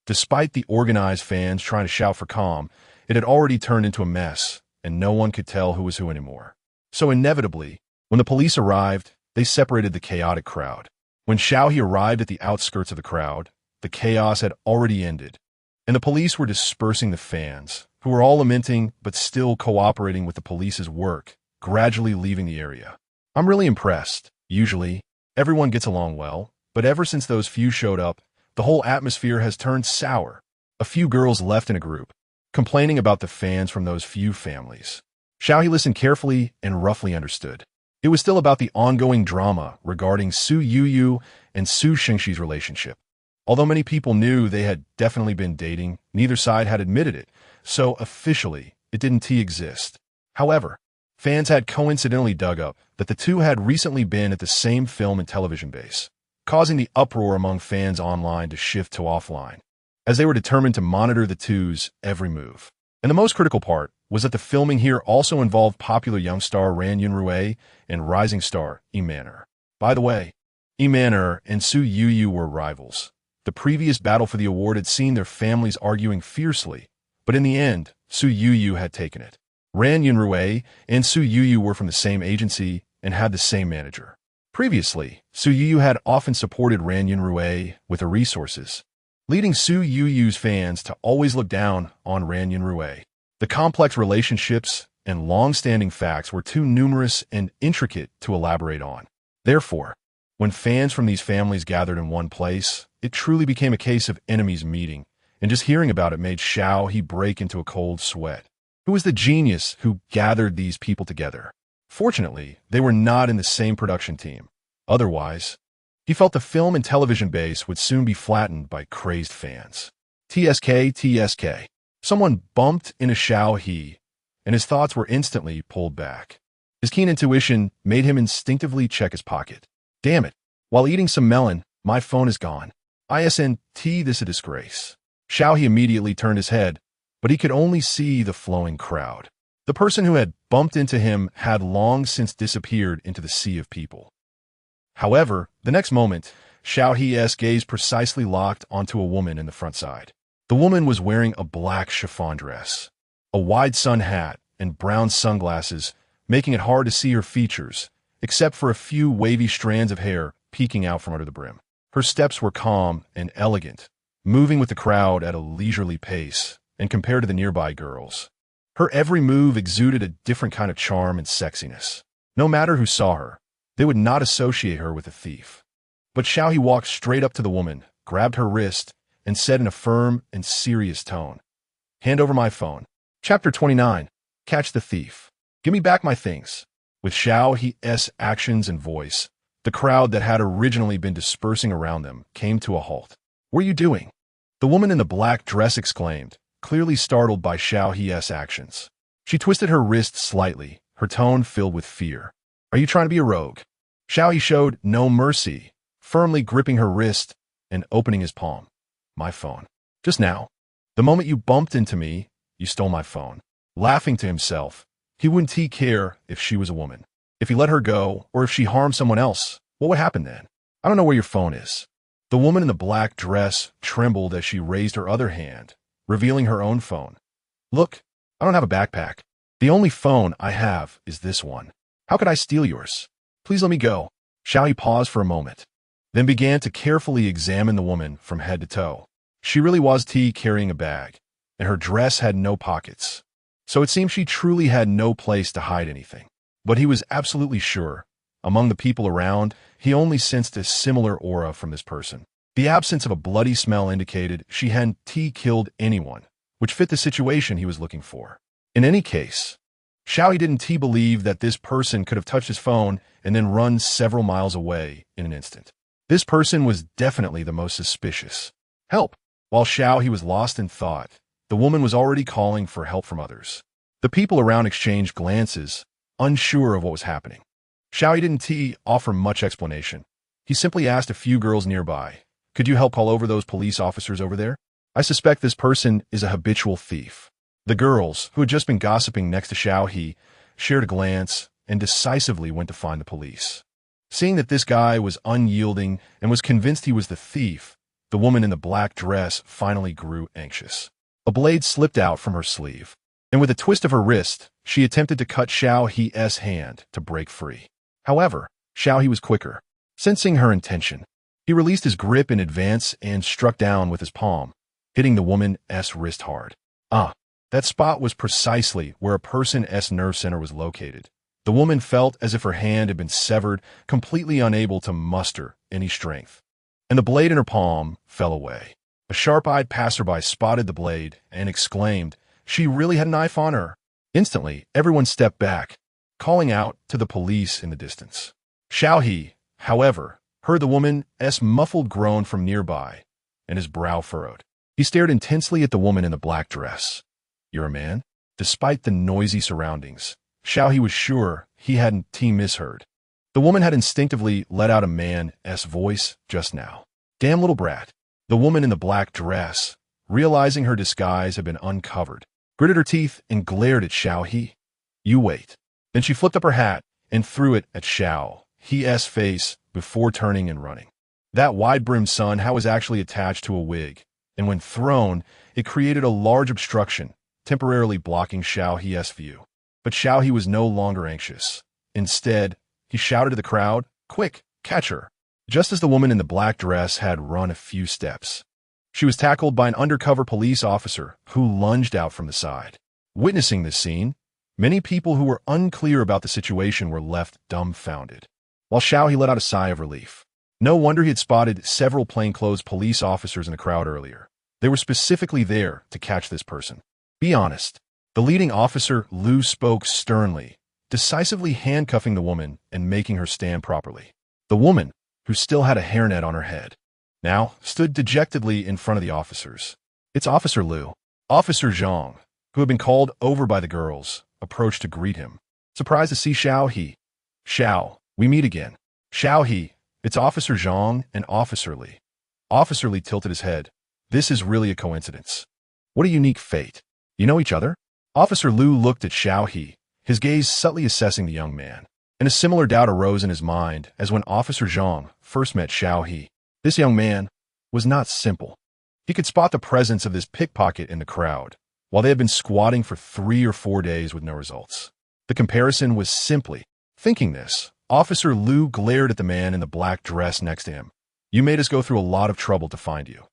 Despite the organized fans trying to shout for calm, it had already turned into a mess, and no one could tell who was who anymore. So inevitably, when the police arrived, they separated the chaotic crowd. When Xiao He arrived at the outskirts of the crowd, the chaos had already ended, and the police were dispersing the fans, who were all lamenting but still cooperating with the police's work, gradually leaving the area. I'm really impressed. Usually, everyone gets along well, but ever since those few showed up, the whole atmosphere has turned sour. A few girls left in a group, complaining about the fans from those few families. Xiao He listened carefully and roughly understood. It was still about the ongoing drama regarding Su Yuyu and Su Shengxi's relationship. Although many people knew they had definitely been dating, neither side had admitted it, so officially, it didn't exist. However, fans had coincidentally dug up that the two had recently been at the same film and television base, causing the uproar among fans online to shift to offline, as they were determined to monitor the two's every move. And the most critical part was that the filming here also involved popular young star Ran Yunrui and rising star Lee Manor. By the way, Lee Manor and Su Yuyu were rivals. The previous battle for the award had seen their families arguing fiercely, but in the end, Su Yuyu had taken it. Ran Yunrui and Su Yuyu were from the same agency and had the same manager. Previously, Su Yuyu had often supported Ran Yunrui with her resources, leading Su Yuyu's fans to always look down on Ran Yunrui. The complex relationships and long-standing facts were too numerous and intricate to elaborate on. Therefore, when fans from these families gathered in one place, it truly became a case of enemies meeting, and just hearing about it made Xiao He break into a cold sweat. Who was the genius who gathered these people together? Fortunately, they were not in the same production team. Otherwise, he felt the film and television base would soon be flattened by crazed fans. TSK. Someone bumped into Xiao He, and his thoughts were instantly pulled back. His keen intuition made him instinctively check his pocket. Damn it. While eating some melon, my phone is gone. ISNT, this a disgrace. Xiao He immediately turned his head, but he could only see the flowing crowd. The person who had bumped into him had long since disappeared into the sea of people. However, the next moment, Xiao He's gaze precisely locked onto a woman in the front side. The woman was wearing a black chiffon dress, a wide sun hat, and brown sunglasses, making it hard to see her features, except for a few wavy strands of hair peeking out from under the brim. Her steps were calm and elegant, moving with the crowd at a leisurely pace, and compared to the nearby girls, her every move exuded a different kind of charm and sexiness. No matter who saw her, they would not associate her with a thief. But Xiao He walked straight up to the woman, grabbed her wrist, and said in a firm and serious tone, "Hand over my phone." Chapter 29. Catch the Thief. Give me back my things. With Xiao He's actions and voice, the crowd that had originally been dispersing around them came to a halt. "What are you doing?" The woman in the black dress exclaimed, clearly startled by Xiao He's actions. She twisted her wrist slightly, her tone filled with fear. "Are you trying to be a rogue?" Xiao He showed no mercy, firmly gripping her wrist and opening his palm. "My phone. Just now. The moment you bumped into me, you stole my phone." Laughing to himself, he wouldn't care if she was a woman. If he let her go, or if she harmed someone else, what would happen then? "I don't know where your phone is." The woman in the black dress trembled as she raised her other hand, revealing her own phone. "Look, I don't have a backpack. The only phone I have is this one. How could I steal yours? Please let me go." Xiao He paused for a moment, then began to carefully examine the woman from head to toe. She really was carrying a bag, and her dress had no pockets. So it seemed she truly had no place to hide anything. But he was absolutely sure, among the people around, he only sensed a similar aura from this person. The absence of a bloody smell indicated she hadn't killed anyone, which fit the situation he was looking for. In any case, Xiao He didn't believe that this person could have touched his phone and then run several miles away in an instant. This person was definitely the most suspicious. "Help!" While Xiao He was lost in thought, the woman was already calling for help from others. The people around exchanged glances, unsure of what was happening. Xiao He didn't offer much explanation. He simply asked a few girls nearby, "Could you help call over those police officers over there? I suspect this person is a habitual thief." The girls, who had just been gossiping next to Xiao He, shared a glance and decisively went to find the police. Seeing that this guy was unyielding and was convinced he was the thief, the woman in the black dress finally grew anxious. A blade slipped out from her sleeve, and with a twist of her wrist, she attempted to cut Xiao He's hand to break free. However, Xiao He was quicker. Sensing her intention, he released his grip in advance and struck down with his palm, hitting the woman's wrist hard. That spot was precisely where a person's nerve center was located. The woman felt as if her hand had been severed, completely unable to muster any strength, and the blade in her palm fell away. A sharp-eyed passerby spotted the blade and exclaimed, "She really had a knife on her." Instantly, everyone stepped back, calling out to the police in the distance. Xiao He, however, heard the woman's muffled groan from nearby, and his brow furrowed. He stared intensely at the woman in the black dress. "You're a man?" Despite the noisy surroundings, Xiao He was sure he hadn't misheard. The woman had instinctively let out a man's voice just now. "Damn little brat." The woman in the black dress, realizing her disguise had been uncovered, gritted her teeth, and glared at Xiao He. "You wait." Then she flipped up her hat and threw it at Xiao He's face before turning and running. That wide-brimmed sun hat was actually attached to a wig, and when thrown, it created a large obstruction, temporarily blocking Xiao He's view. But Xiao He was no longer anxious. Instead, he shouted to the crowd, "Quick, catch her!" Just as the woman in the black dress had run a few steps, she was tackled by an undercover police officer who lunged out from the side. Witnessing this scene, many people who were unclear about the situation were left dumbfounded, while Xiao He let out a sigh of relief. No wonder he had spotted several plainclothes police officers in the crowd earlier. They were specifically there to catch this person. "Be honest." The leading officer, Lu, spoke sternly, decisively handcuffing the woman and making her stand properly. The woman, who still had a hairnet on her head, now stood dejectedly in front of the officers. "It's Officer Lu." Officer Zhang, who had been called over by the girls, approached to greet him, surprised to see Xiao He. "Xiao, we meet again." "Xiao He, it's Officer Zhang and Officer Li." Officer Li tilted his head. "This is really a coincidence. What a unique fate. You know each other?" Officer Lu looked at Xiao He, his gaze subtly assessing the young man, and a similar doubt arose in his mind as when Officer Zhang first met Xiao He. This young man was not simple. He could spot the presence of this pickpocket in the crowd, while they had been squatting for 3 or 4 days with no results. The comparison was simply, thinking this, Officer Lu glared at the man in the black dress next to him. "You made us go through a lot of trouble to find you."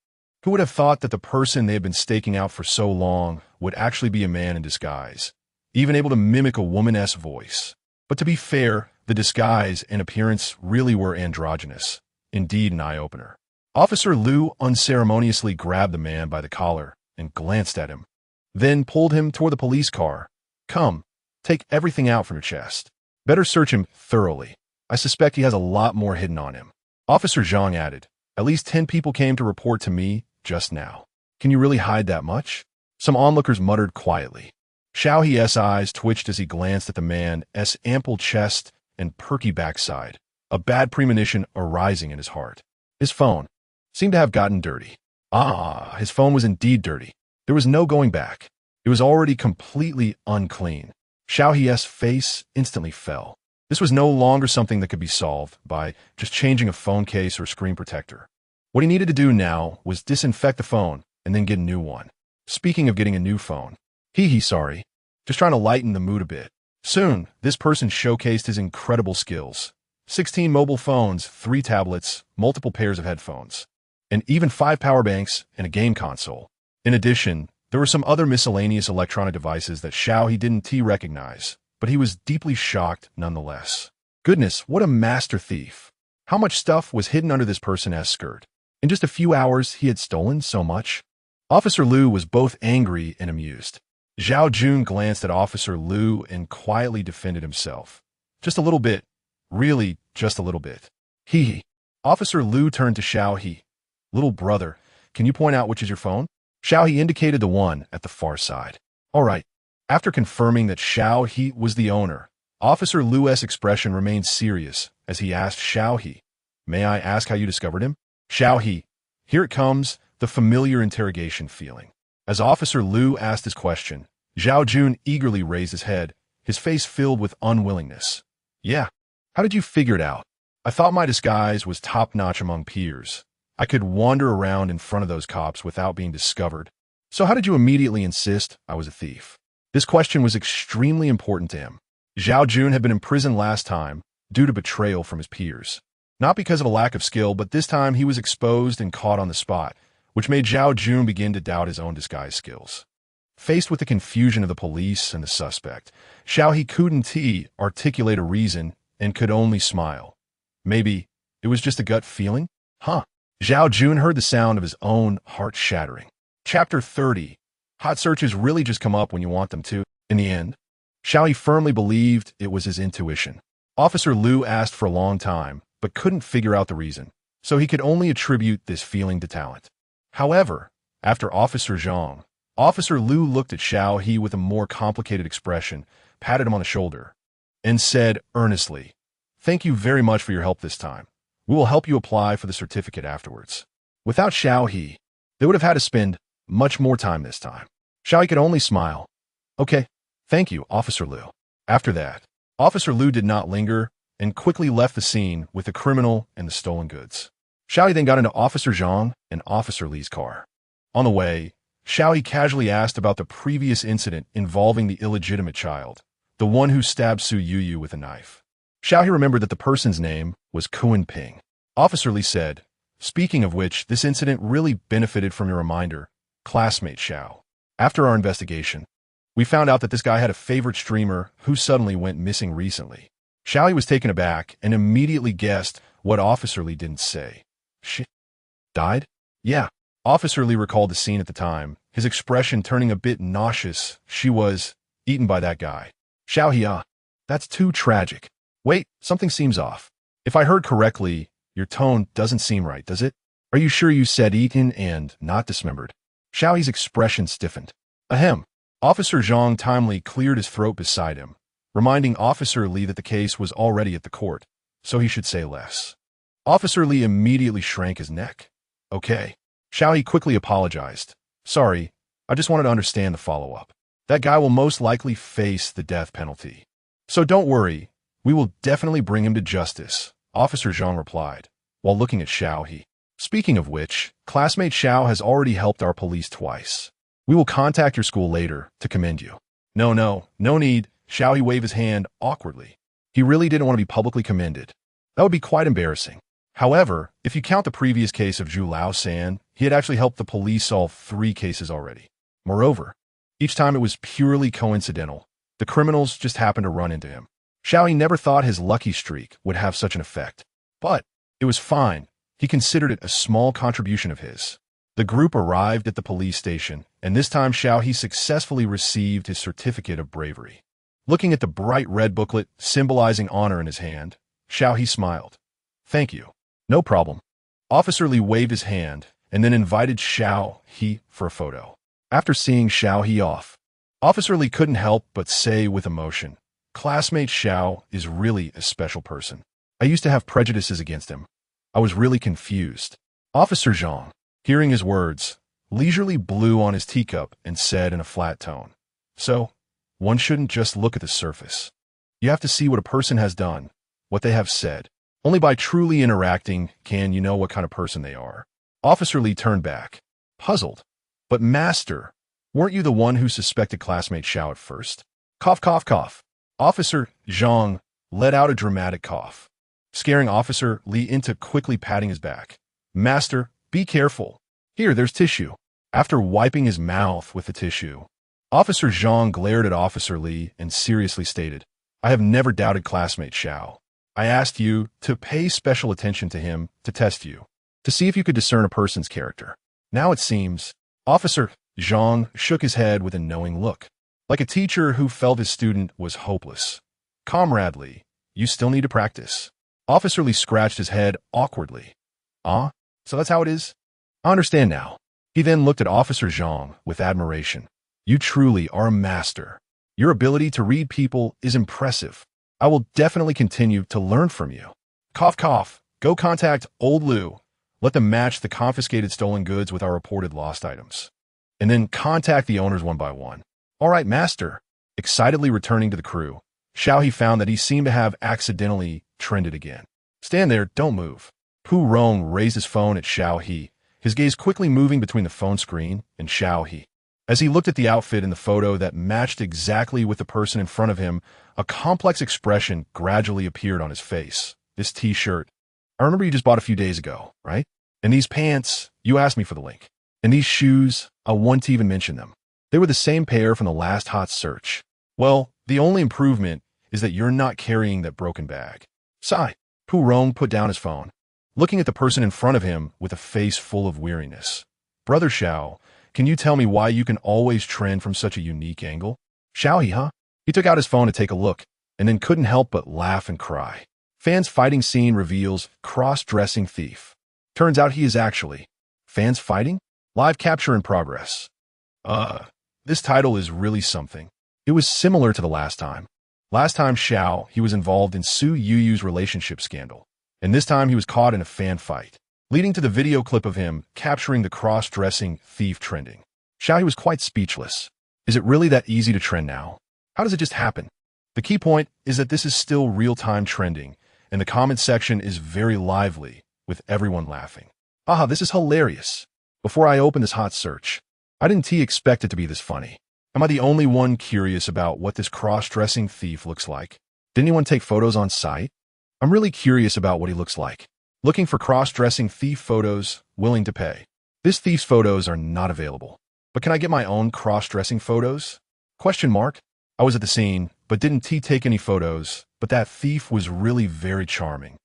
Who would have thought that the person they had been staking out for so long would actually be a man in disguise, even able to mimic a woman's voice? But to be fair, the disguise and appearance really were androgynous. Indeed, an eye-opener. Officer Lu unceremoniously grabbed the man by the collar and glanced at him, then pulled him toward the police car. "Come, take everything out from your chest. Better search him thoroughly. I suspect he has a lot more hidden on him." Officer Zhang added, "At least 10 people came to report to me just now. Can you really hide that much?" Some onlookers muttered quietly. Xiao He's eyes twitched as he glanced at the man's ample chest and perky backside, a bad premonition arising in his heart. His phone seemed to have gotten dirty. His phone was indeed dirty. There was no going back. It was already completely unclean. Xiao He's face instantly fell. This was no longer something that could be solved by just changing a phone case or screen protector. What he needed to do now was disinfect the phone and then get a new one. Speaking of getting a new phone, sorry. Just trying to lighten the mood a bit. Soon, this person showcased his incredible skills. 16 mobile phones, 3 tablets, multiple pairs of headphones, and even 5 power banks and a game console. In addition, there were some other miscellaneous electronic devices that Xiao He didn't recognize, but he was deeply shocked nonetheless. Goodness, what a master thief. How much stuff was hidden under this person's skirt? In just a few hours, he had stolen so much. Officer Lu was both angry and amused. Zhao Jun glanced at Officer Lu and quietly defended himself. "Just a little bit. Really, just a little bit." He. Officer Lu turned to Xiao He. "Little brother, can you point out which is your phone?" Xiao He indicated the one at the far side. "All right." After confirming that Xiao He was the owner, Officer Lu's expression remained serious as he asked Xiao He, "May I ask how you discovered him?" Xiao He. Here it comes, the familiar interrogation feeling. As Officer Lu asked his question, Zhao Jun eagerly raised his head, his face filled with unwillingness. "Yeah. How did you figure it out?" "I thought my disguise was top-notch among peers. I could wander around in front of those cops without being discovered." "So how did you immediately insist I was a thief?" This question was extremely important to him. Zhao Jun had been in prison last time due to betrayal from his peers. Not because of a lack of skill, but this time he was exposed and caught on the spot, which made Zhao Jun begin to doubt his own disguise skills. Faced with the confusion of the police and the suspect, Xiao He couldn't articulate a reason and could only smile. Maybe it was just a gut feeling? Zhao Jun heard the sound of his own heart shattering. Chapter 30. Hot searches really just come up when you want them to. In the end, Xiao He firmly believed it was his intuition. Officer Lu asked for a long time, but couldn't figure out the reason, so he could only attribute this feeling to talent. However, after Officer Zhang, Officer Lu looked at Xiao He with a more complicated expression, patted him on the shoulder, and said earnestly, "Thank you very much for your help this time. We will help you apply for the certificate afterwards." Without Xiao He, they would have had to spend much more time this time. Xiao He could only smile. Okay, thank you, Officer Liu. After that, Officer Liu did not linger and quickly left the scene with the criminal and the stolen goods. Xiao He then got into Officer Zhang and Officer Li's car. On the way, Xiao He casually asked about the previous incident involving the illegitimate child, the one who stabbed Su Yuyu with a knife. Xiao He remembered that the person's name was Kuan Ping. Officer Li said, "Speaking of which, this incident really benefited from your reminder, classmate Xiao. After our investigation, we found out that this guy had a favorite streamer who suddenly went missing recently." Xiao He was taken aback and immediately guessed what Officer Li didn't say. She died? Yeah. Officer Li recalled the scene at the time, his expression turning a bit nauseous. She was eaten by that guy. Xiao He, that's too tragic. Wait, something seems off. If I heard correctly, your tone doesn't seem right, does it? Are you sure you said eaten and not dismembered? Xiao He's expression stiffened. Ahem. Officer Zhang timely cleared his throat beside him, reminding Officer Li that the case was already at the court, so he should say less. Officer Li immediately shrank his neck. Okay. Xiao He quickly apologized. Sorry, I just wanted to understand the follow-up. That guy will most likely face the death penalty. So don't worry, we will definitely bring him to justice, Officer Zhang replied, while looking at Xiao He. Speaking of which, classmate Xiao has already helped our police twice. We will contact your school later to commend you. No need. Xiao He waved his hand awkwardly. He really didn't want to be publicly commended. That would be quite embarrassing. However, if you count the previous case of Zhu Lao San, he had actually helped the police solve 3 cases already. Moreover, each time it was purely coincidental. The criminals just happened to run into him. Xiao He never thought his lucky streak would have such an effect. But it was fine. He considered it a small contribution of his. The group arrived at the police station, and this time Xiao He successfully received his certificate of bravery. Looking at the bright red booklet symbolizing honor in his hand, Xiao He smiled. Thank you. No problem. Officer Li waved his hand and then invited Xiao He for a photo. After seeing Xiao He off, Officer Li couldn't help but say with emotion, classmate Xiao is really a special person. I used to have prejudices against him. I was really confused. Officer Zhang, hearing his words, leisurely blew on his teacup and said in a flat tone, So, one shouldn't just look at the surface. You have to see what a person has done, what they have said. Only by truly interacting can you know what kind of person they are. Officer Li turned back, puzzled. But master, weren't you the one who suspected classmate Xiao at first? Cough, cough, cough. Officer Zhang let out a dramatic cough, scaring Officer Li into quickly patting his back. Master, be careful. Here, there's tissue. After wiping his mouth with the tissue, Officer Zhang glared at Officer Li and seriously stated, I have never doubted classmate Xiao. I asked you to pay special attention to him to test you, to see if you could discern a person's character. Now it seems, Officer Zhang shook his head with a knowing look, like a teacher who felt his student was hopeless. Comrade Li, you still need to practice. Officer Li scratched his head awkwardly. So that's how it is? I understand now. He then looked at Officer Zhang with admiration. You truly are a master. Your ability to read people is impressive. I will definitely continue to learn from you. Cough, cough. Go contact Old Liu. Let them match the confiscated stolen goods with our reported lost items. And then contact the owners one by one. All right, master. Excitedly returning to the crew, Xiao He found that he seemed to have accidentally trended again. Stand there, don't move. Pu Rong raised his phone at Xiao He, his gaze quickly moving between the phone screen and Xiao He. As he looked at the outfit in the photo that matched exactly with the person in front of him, a complex expression gradually appeared on his face. This t-shirt, I remember you just bought a few days ago, right? And these pants, you asked me for the link. And these shoes, I want to even mention them. They were the same pair from the last hot search. Well, the only improvement is that you're not carrying that broken bag. Sigh. Pu Rong put down his phone, looking at the person in front of him with a face full of weariness. Brother Xiao, can you tell me why you can always trend from such a unique angle? Xiao He, He took out his phone to take a look, and then couldn't help but laugh and cry. Fans fighting scene reveals cross-dressing thief. Turns out he is actually fans fighting? Live capture in progress. This title is really something. It was similar to the last time. Last time Xiao, he was involved in Su Yuyu's relationship scandal, and this time he was caught in a fan fight, leading to the video clip of him capturing the cross-dressing thief trending. Xiao He was quite speechless. Is it really that easy to trend now? How does it just happen? The key point is that this is still real-time trending, and the comment section is very lively, with everyone laughing. Aha, this is hilarious. Before I open this hot search, I didn't expect it to be this funny. Am I the only one curious about what this cross-dressing thief looks like? Did anyone take photos on site? I'm really curious about what he looks like. Looking for cross-dressing thief photos, willing to pay. This thief's photos are not available. But can I get my own cross-dressing photos? Question mark. I was at the scene, but didn't take any photos, but that thief was really very charming.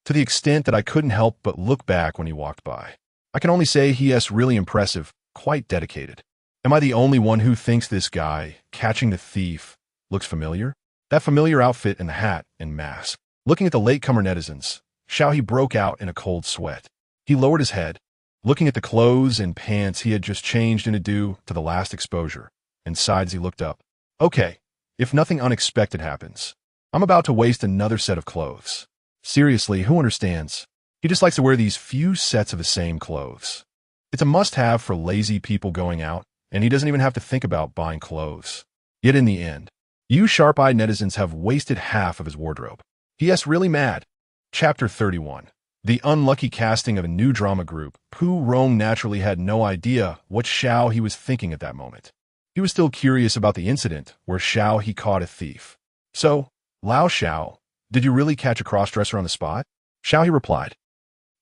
To the extent that I couldn't help but look back when he walked by. I can only say he is really impressive, quite dedicated. Am I the only one who thinks this guy, catching the thief, looks familiar? That familiar outfit and the hat and mask. Looking at the latecomer netizens, Xiao He broke out in a cold sweat. He lowered his head, looking at the clothes and pants he had just changed into due to the last exposure, and sighed as he looked up. Okay, if nothing unexpected happens, I'm about to waste another set of clothes. Seriously, who understands? He just likes to wear these few sets of the same clothes. It's a must-have for lazy people going out, and he doesn't even have to think about buying clothes. Yet in the end, you sharp-eyed netizens have wasted half of his wardrobe. He is really mad. Chapter 31. The unlucky casting of a new drama group. Pu Rong naturally had no idea what Xiao He was thinking at that moment. He was still curious about the incident where Xiao He caught a thief. So, Lao Xiao, did you really catch a crossdresser on the spot? Xiao He replied.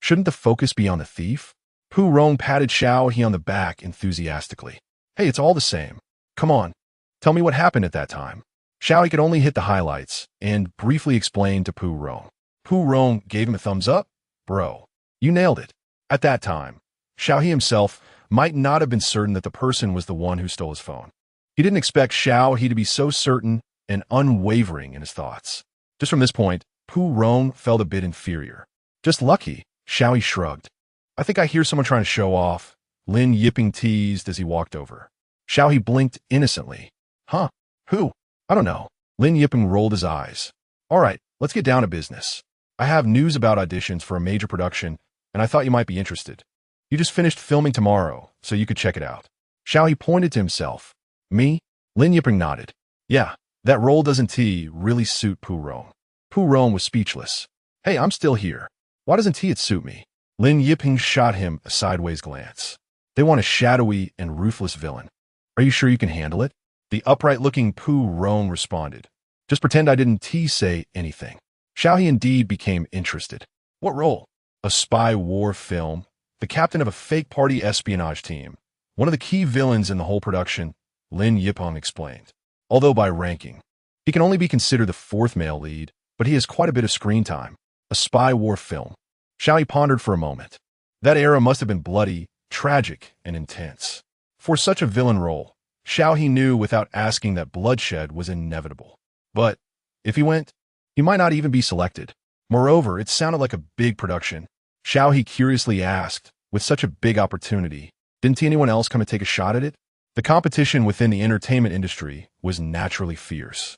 Shouldn't the focus be on the thief? Pu Rong patted Xiao He on the back enthusiastically. Hey, it's all the same. Come on, tell me what happened at that time. Xiao He could only hit the highlights and briefly explained to Pu Rong. Pu Rong gave him a thumbs up. Bro, you nailed it. At that time, Xiao He himself might not have been certain that the person was the one who stole his phone. He didn't expect Xiao He to be so certain and unwavering in his thoughts. Just from this point, Pu Rong felt a bit inferior. Just lucky, Xiao He shrugged. I think I hear someone trying to show off, Lin Yiping teased as he walked over. Xiao He blinked innocently. Huh? Who? I don't know. Lin Yiping rolled his eyes. All right, let's get down to business. I have news about auditions for a major production, and I thought you might be interested. You just finished filming tomorrow, so you could check it out. Xiao He pointed to himself. Me? Lin Yiping nodded. Yeah, that role doesn't really suit Pu Rong. Pu Rong was speechless. Hey, I'm still here. Why doesn't it suit me? Lin Yiping shot him a sideways glance. They want a shadowy and ruthless villain. Are you sure you can handle it? The upright-looking Pu Rong responded. Just pretend I didn't say anything. Xiao He indeed became interested. What role? A spy war film, the captain of a fake party espionage team. One of the key villains in the whole production, Lin Yipeng explained. Although by ranking, he can only be considered the fourth male lead, but he has quite a bit of screen time. A spy war film. Xiao He pondered for a moment. That era must have been bloody, tragic, and intense. For such a villain role, Xiao He knew without asking that bloodshed was inevitable. But if he went, he might not even be selected. Moreover, it sounded like a big production. Xiao He curiously asked, with such a big opportunity, didn't anyone else come and take a shot at it? The competition within the entertainment industry was naturally fierce.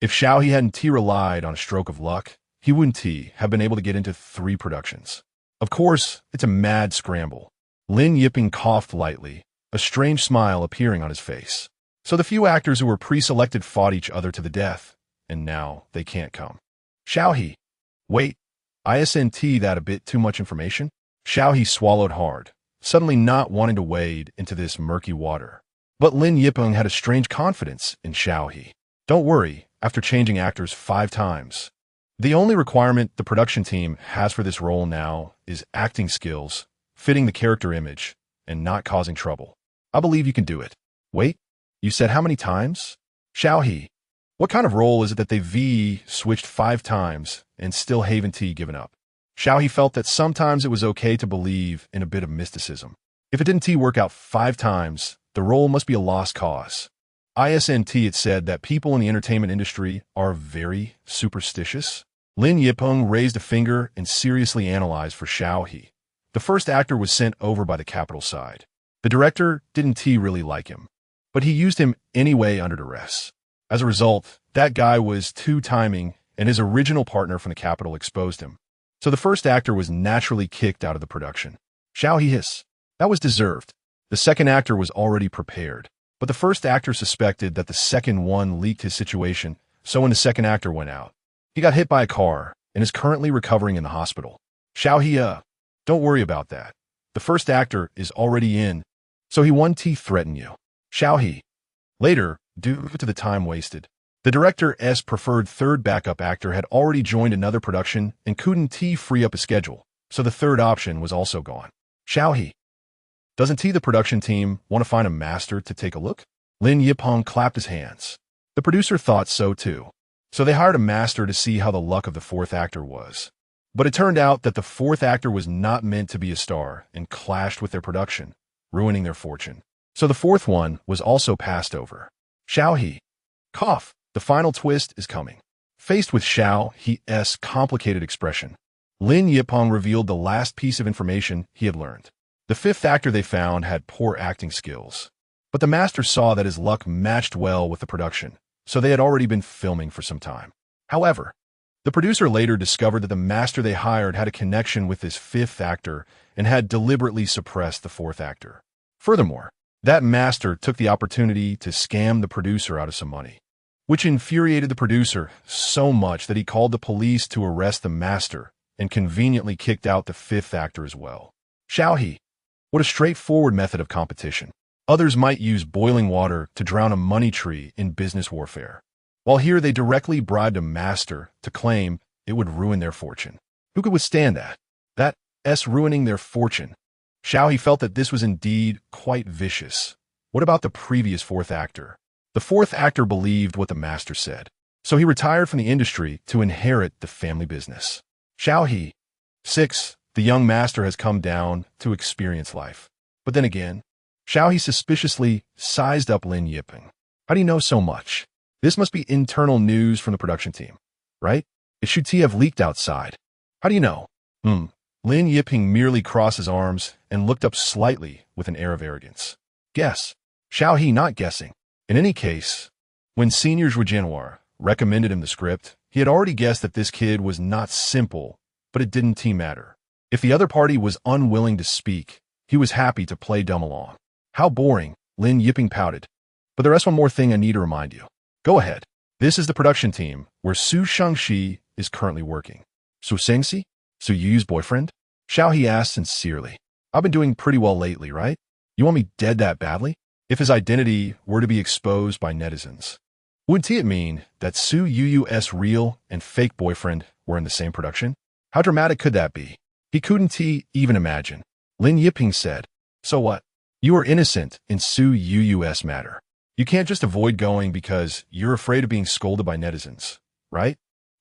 If Xiao He hadn't relied on a stroke of luck, he wouldn't have been able to get into 3 productions. Of course, it's a mad scramble. Lin Yiping coughed lightly, a strange smile appearing on his face. So the few actors who were pre-selected fought each other to the death, and now they can't come. Xiao He. Wait, isn't that a bit too much information? Xiao He swallowed hard, suddenly not wanting to wade into this murky water. But Lin Yipeng had a strange confidence in Xiao He. Don't worry, after changing actors 5 times. The only requirement the production team has for this role now is acting skills, fitting the character image, and not causing trouble. I believe you can do it. Wait, you said how many times? Xiao He. What kind of role is it that they've switched 5 times and still haven't given up? Xiao He felt that sometimes it was okay to believe in a bit of mysticism. If it didn't work out 5 times, the role must be a lost cause. It said that people in the entertainment industry are very superstitious. Lin Yipeng raised a finger and seriously analyzed for Xiao He. The first actor was sent over by the capital side. The director didn't really like him, but he used him anyway under duress. As a result, that guy was 2-timing, and his original partner from the capital exposed him. So the first actor was naturally kicked out of the production. Xiao He hiss. That was deserved. The second actor was already prepared. But the first actor suspected that the second one leaked his situation, so when the second actor went out, he got hit by a car and is currently recovering in the hospital. Xiao He, don't worry about that. The first actor is already in, so he won't threaten you. Xiao He. Later, due to the time wasted, the director's preferred third backup actor had already joined another production and couldn't free up a schedule, so the third option was also gone. Xiao He. Doesn't the production team want to find a master to take a look? Lin Yipeng clapped his hands. The producer thought so too. So they hired a master to see how the luck of the fourth actor was. But it turned out that the fourth actor was not meant to be a star and clashed with their production, ruining their fortune. So the fourth one was also passed over. Xiao He. Cough. The final twist is coming. Faced with Xiao He's complicated expression, Lin Yipeng revealed the last piece of information he had learned. The fifth actor they found had poor acting skills. But the master saw that his luck matched well with the production, so they had already been filming for some time. However, the producer later discovered that the master they hired had a connection with this fifth actor and had deliberately suppressed the fourth actor. Furthermore, that master took the opportunity to scam the producer out of some money, which infuriated the producer so much that he called the police to arrest the master and conveniently kicked out the fifth actor as well. Xiao He. What a straightforward method of competition. Others might use boiling water to drown a money tree in business warfare, while here they directly bribed a master to claim it would ruin their fortune. Who could withstand that? That's ruining their fortune. Xiao He felt that this was indeed quite vicious. What about the previous fourth actor? The fourth actor believed what the master said, so he retired from the industry to inherit the family business. Xiao He. 6. The young master has come down to experience life. But then again, Xiao He suspiciously sized up Lin Yipeng. How do you know so much? This must be internal news from the production team, right? It should have leaked outside. How do you know? Lin Yipeng merely crossed his arms and looked up slightly with an air of arrogance. Guess. Xiao He not guessing. In any case, when Senior Zhujianhua recommended him the script, he had already guessed that this kid was not simple, but it didn't matter. If the other party was unwilling to speak, he was happy to play dumb along. How boring, Lin Yipeng pouted. But there is one more thing I need to remind you. Go ahead. This is the production team where Su Shangxi is currently working. Su Shengxi? Su Yu's boyfriend? Xiao He asked sincerely. I've been doing pretty well lately, right? You want me dead that badly? If his identity were to be exposed by netizens, wouldn't it mean that Su Yu's real and fake boyfriend were in the same production? How dramatic could that be? He couldn't even imagine. Lin Yipeng said, so what? You are innocent in Su Yu's matter. You can't just avoid going because you're afraid of being scolded by netizens, right?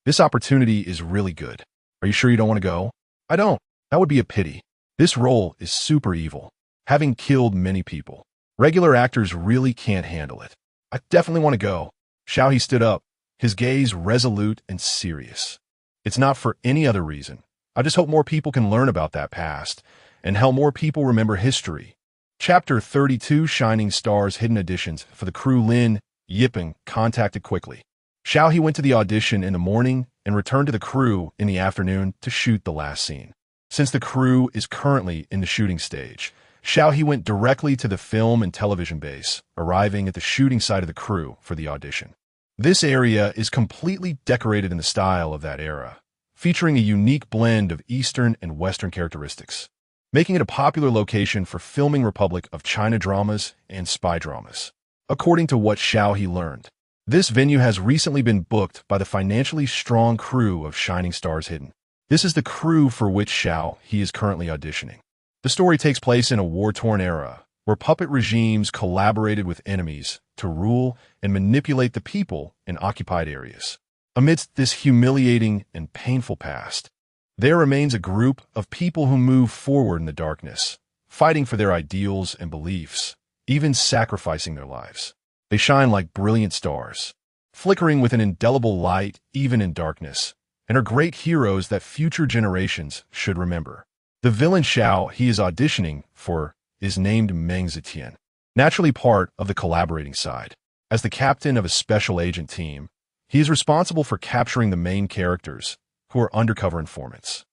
This opportunity is really good. Are you sure you don't want to go? I don't. That would be a pity. This role is super evil, having killed many people. Regular actors really can't handle it. I definitely want to go. Xiao He stood up, his gaze resolute and serious. It's not for any other reason. I just hope more people can learn about that past and how more people remember history. Chapter 32 Shining Stars Hidden Auditions for the crew. Lin Yipeng contacted quickly. Xiao He went to the audition in the morning and returned to the crew in the afternoon to shoot the last scene. Since the crew is currently in the shooting stage, Xiao He went directly to the film and television base, arriving at the shooting site of the crew for the audition. This area is completely decorated in the style of that era, featuring a unique blend of Eastern and Western characteristics, making it a popular location for filming Republic of China dramas and spy dramas. According to what Xiao He learned, this venue has recently been booked by the financially strong crew of Shining Stars Hidden. This is the crew for which Xiao He is currently auditioning. The story takes place in a war-torn era, where puppet regimes collaborated with enemies to rule and manipulate the people in occupied areas. Amidst this humiliating and painful past, there remains a group of people who move forward in the darkness, fighting for their ideals and beliefs, even sacrificing their lives. They shine like brilliant stars, flickering with an indelible light even in darkness, and are great heroes that future generations should remember. The villain Xiao He is auditioning for is named Meng Zetian, naturally part of the collaborating side. As the captain of a special agent team, he is responsible for capturing the main characters, who are undercover informants.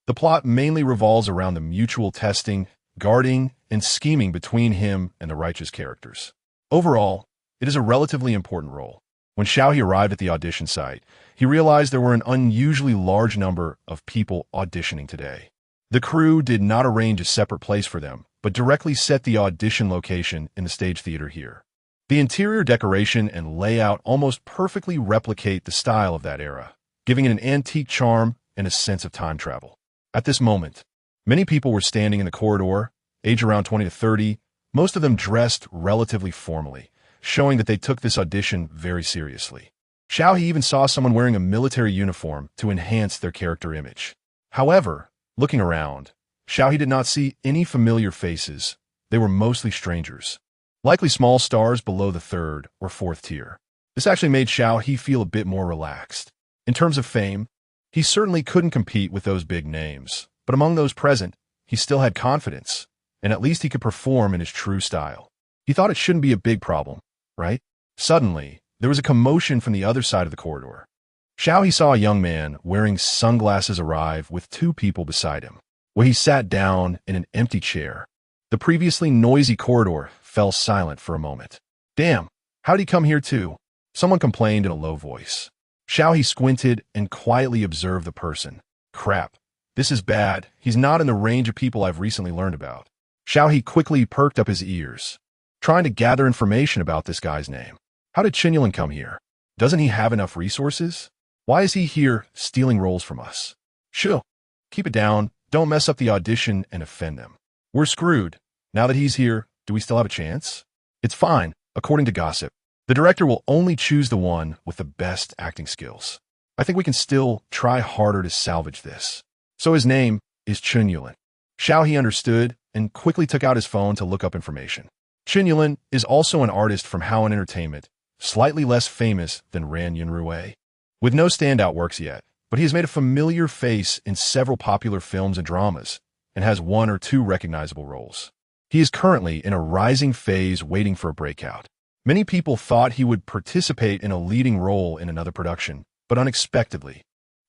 The plot mainly revolves around the mutual testing, guarding, and scheming between him and the righteous characters. Overall, it is a relatively important role. When Xiao He arrived at the audition site, he realized there were an unusually large number of people auditioning today. The crew did not arrange a separate place for them, but directly set the audition location in the stage theater here. The interior decoration and layout almost perfectly replicate the style of that era, giving it an antique charm and a sense of time travel. At this moment, many people were standing in the corridor, age around 20 to 30, most of them dressed relatively formally, showing that they took this audition very seriously. Xiao He even saw someone wearing a military uniform to enhance their character image. However, looking around, Xiao He did not see any familiar faces. They were mostly strangers, likely small stars below the third or fourth tier. This actually made Xiao He feel a bit more relaxed. In terms of fame, he certainly couldn't compete with those big names, but among those present, he still had confidence, and at least he could perform in his true style. He thought it shouldn't be a big problem, right? Suddenly, there was a commotion from the other side of the corridor. Xiao He saw a young man wearing sunglasses arrive with two people beside him, where he sat down in an empty chair. The previously noisy corridor fell silent for a moment. Damn, how'd he come here too? Someone complained in a low voice. Xiao He squinted and quietly observed the person. Crap, this is bad. He's not in the range of people I've recently learned about. Xiao He quickly perked up his ears, trying to gather information about this guy's name. How did Qinyuan come here? Doesn't he have enough resources? Why is he here stealing roles from us? Shoo, keep it down. Don't mess up the audition and offend them. We're screwed. Now that he's here, do we still have a chance? It's fine, according to gossip. The director will only choose the one with the best acting skills. I think we can still try harder to salvage this. So his name is Qinyuan. Xiao He understood and quickly took out his phone to look up information. Qinyuan is also an artist from Haoan Entertainment, slightly less famous than Ran Yunrui, with no standout works yet, but he has made a familiar face in several popular films and dramas, and has one or two recognizable roles. He is currently in a rising phase waiting for a breakout. Many people thought he would participate in a leading role in another production, but unexpectedly,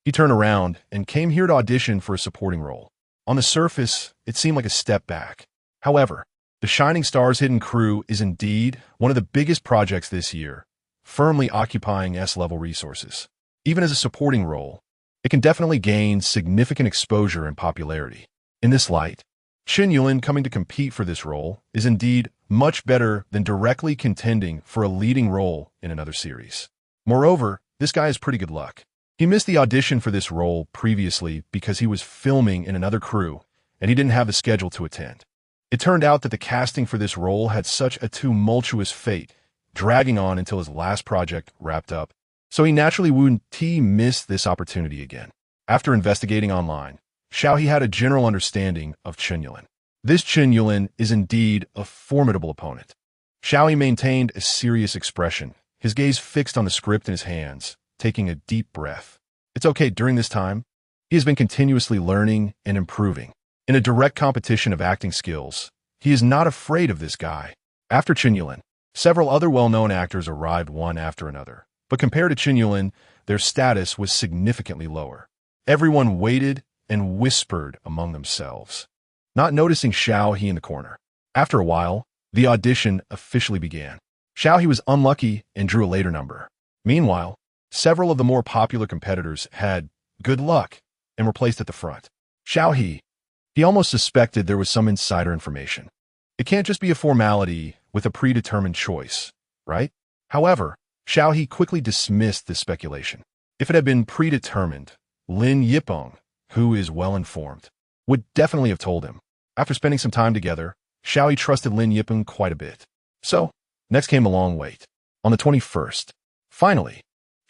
he turned around and came here to audition for a supporting role. On the surface, it seemed like a step back. However, the Shining Star's Hidden Crew is indeed one of the biggest projects this year, firmly occupying S-level resources. Even as a supporting role, it can definitely gain significant exposure and popularity. In this light, Qinyuan coming to compete for this role is indeed much better than directly contending for a leading role in another series. Moreover, this guy has pretty good luck. He missed the audition for this role previously because he was filming in another crew and he didn't have the schedule to attend. It turned out that the casting for this role had such a tumultuous fate, dragging on until his last project wrapped up, so he naturally wouldn't miss this opportunity again. After investigating online, Xiao He had a general understanding of Qinyuan. This Qinyuan is indeed a formidable opponent. Xiao He maintained a serious expression, his gaze fixed on the script in his hands, taking a deep breath. It's okay during this time. He has been continuously learning and improving. In a direct competition of acting skills, he is not afraid of this guy. After Qinyuan, several other well-known actors arrived one after another, but compared to Qinyuan, their status was significantly lower. Everyone waited and whispered among themselves, not noticing Xiao He in the corner. After a while, the audition officially began. Xiao He was unlucky and drew a later number. Meanwhile, several of the more popular competitors had good luck and were placed at the front. Xiao He almost suspected there was some insider information. It can't just be a formality with a predetermined choice, right? However, Xiao He quickly dismissed this speculation. If it had been predetermined, Lin Yipeng, who is well-informed, would definitely have told him. After spending some time together, Xiao He trusted Lin Yipeng quite a bit. So, next came a long wait. On the 21st, finally,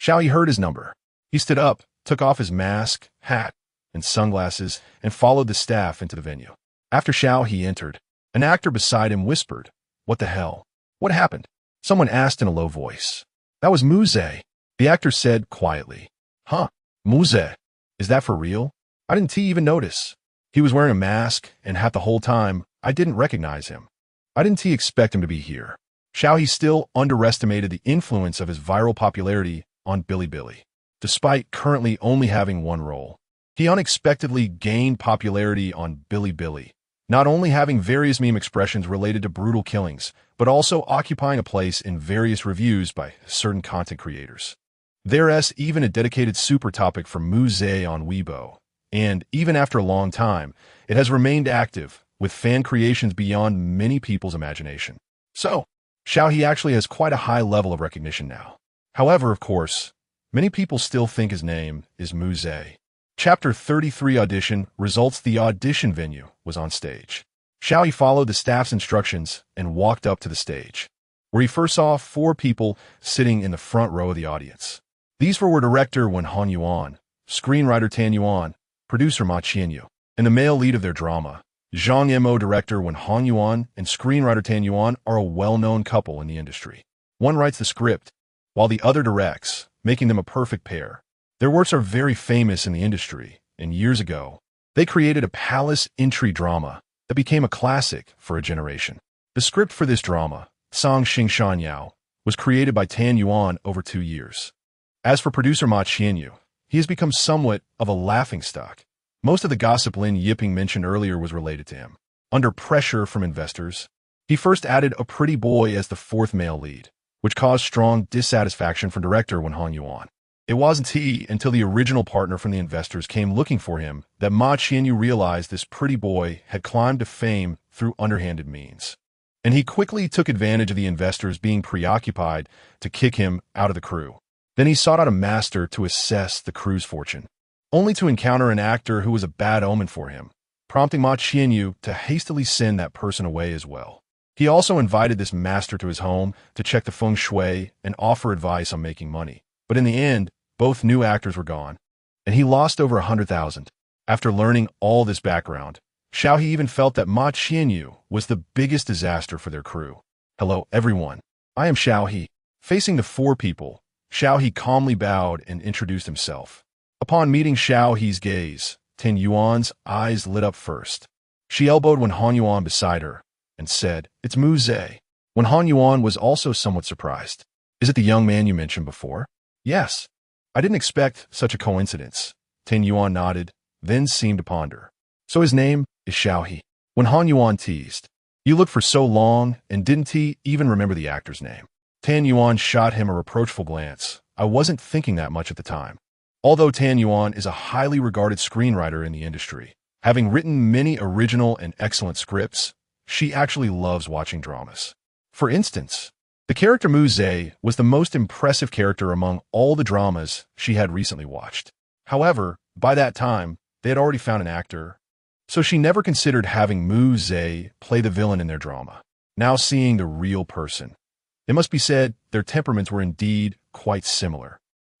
Xiao He heard his number. He stood up, took off his mask, hat, and sunglasses, and followed the staff into the venue. After Xiao He entered, an actor beside him whispered, "What the hell? What happened?" Someone asked in a low voice. "That was Muze," the actor said quietly. "Huh, Muze? Is that for real? I didn't even notice. He was wearing a mask and hat the whole time. I didn't recognize him. I didn't expect him to be here." Xiao He still underestimated the influence of his viral popularity on Bilibili. Despite currently only having one role, he unexpectedly gained popularity on Bilibili, not only having various meme expressions related to brutal killings, but also occupying a place in various reviews by certain content creators. There's even a dedicated super topic for Muze on Weibo, and even after a long time, it has remained active, with fan creations beyond many people's imagination. So, Xiao He actually has quite a high level of recognition now. However, of course, many people still think his name is Muze. Chapter 33 Audition results. The audition venue was on stage. Xiao He followed the staff's instructions and walked up to the stage, where he first saw 4 people sitting in the front row of the audience. These 4 were director Wen Hanyuan, screenwriter Tan Yuan, producer Ma Qianyu, and the male lead of their drama. Zhang Mo. Director Wen Hanyuan and screenwriter Tan Yuan are a well-known couple in the industry. One writes the script, while the other directs, making them a perfect pair. Their works are very famous in the industry, and years ago, they created a palace intrigue drama that became a classic for a generation. The script for this drama, Song Xing Shan Yao, was created by Tan Yuan over 2 years. As for producer Ma Qianyu, he has become somewhat of a laughingstock. Most of the gossip Lin Yiping mentioned earlier was related to him. Under pressure from investors, he first added a pretty boy as the 4th male lead, which caused strong dissatisfaction from director Wen Hanyuan. It wasn't until the original partner from the investors came looking for him that Ma Qianyu realized this pretty boy had climbed to fame through underhanded means. And he quickly took advantage of the investors being preoccupied to kick him out of the crew. Then he sought out a master to assess the crew's fortune, only to encounter an actor who was a bad omen for him, prompting Ma Qianyu to hastily send that person away as well. He also invited this master to his home to check the feng shui and offer advice on making money. But in the end, both new actors were gone, and he lost over 100,000. After learning all this background, Xiao He even felt that Ma Qianyu was the biggest disaster for their crew. Hello, everyone. I am Xiao He. Facing the 4 people, Xiao He calmly bowed and introduced himself. Upon meeting Xiao He's gaze, Tan Yuan's eyes lit up first. She elbowed Wen Hanyuan beside her and said, "It's Muze." Wen Hanyuan was also somewhat surprised. "Is it the young man you mentioned before?" "Yes. I didn't expect such a coincidence." Tan Yuan nodded, then seemed to ponder. "So his name is Xiao He." Wen Hanyuan teased, "You looked for so long and didn't he even remember the actor's name?" Tan Yuan shot him a reproachful glance. "I wasn't thinking that much at the time." Although Tan Yuan is a highly regarded screenwriter in the industry, having written many original and excellent scripts, she actually loves watching dramas. For instance, the character Muze was the most impressive character among all the dramas she had recently watched. However, by that time, they had already found an actor, so she never considered having Muze play the villain in their drama. Now seeing the real person, it must be said their temperaments were indeed quite similar.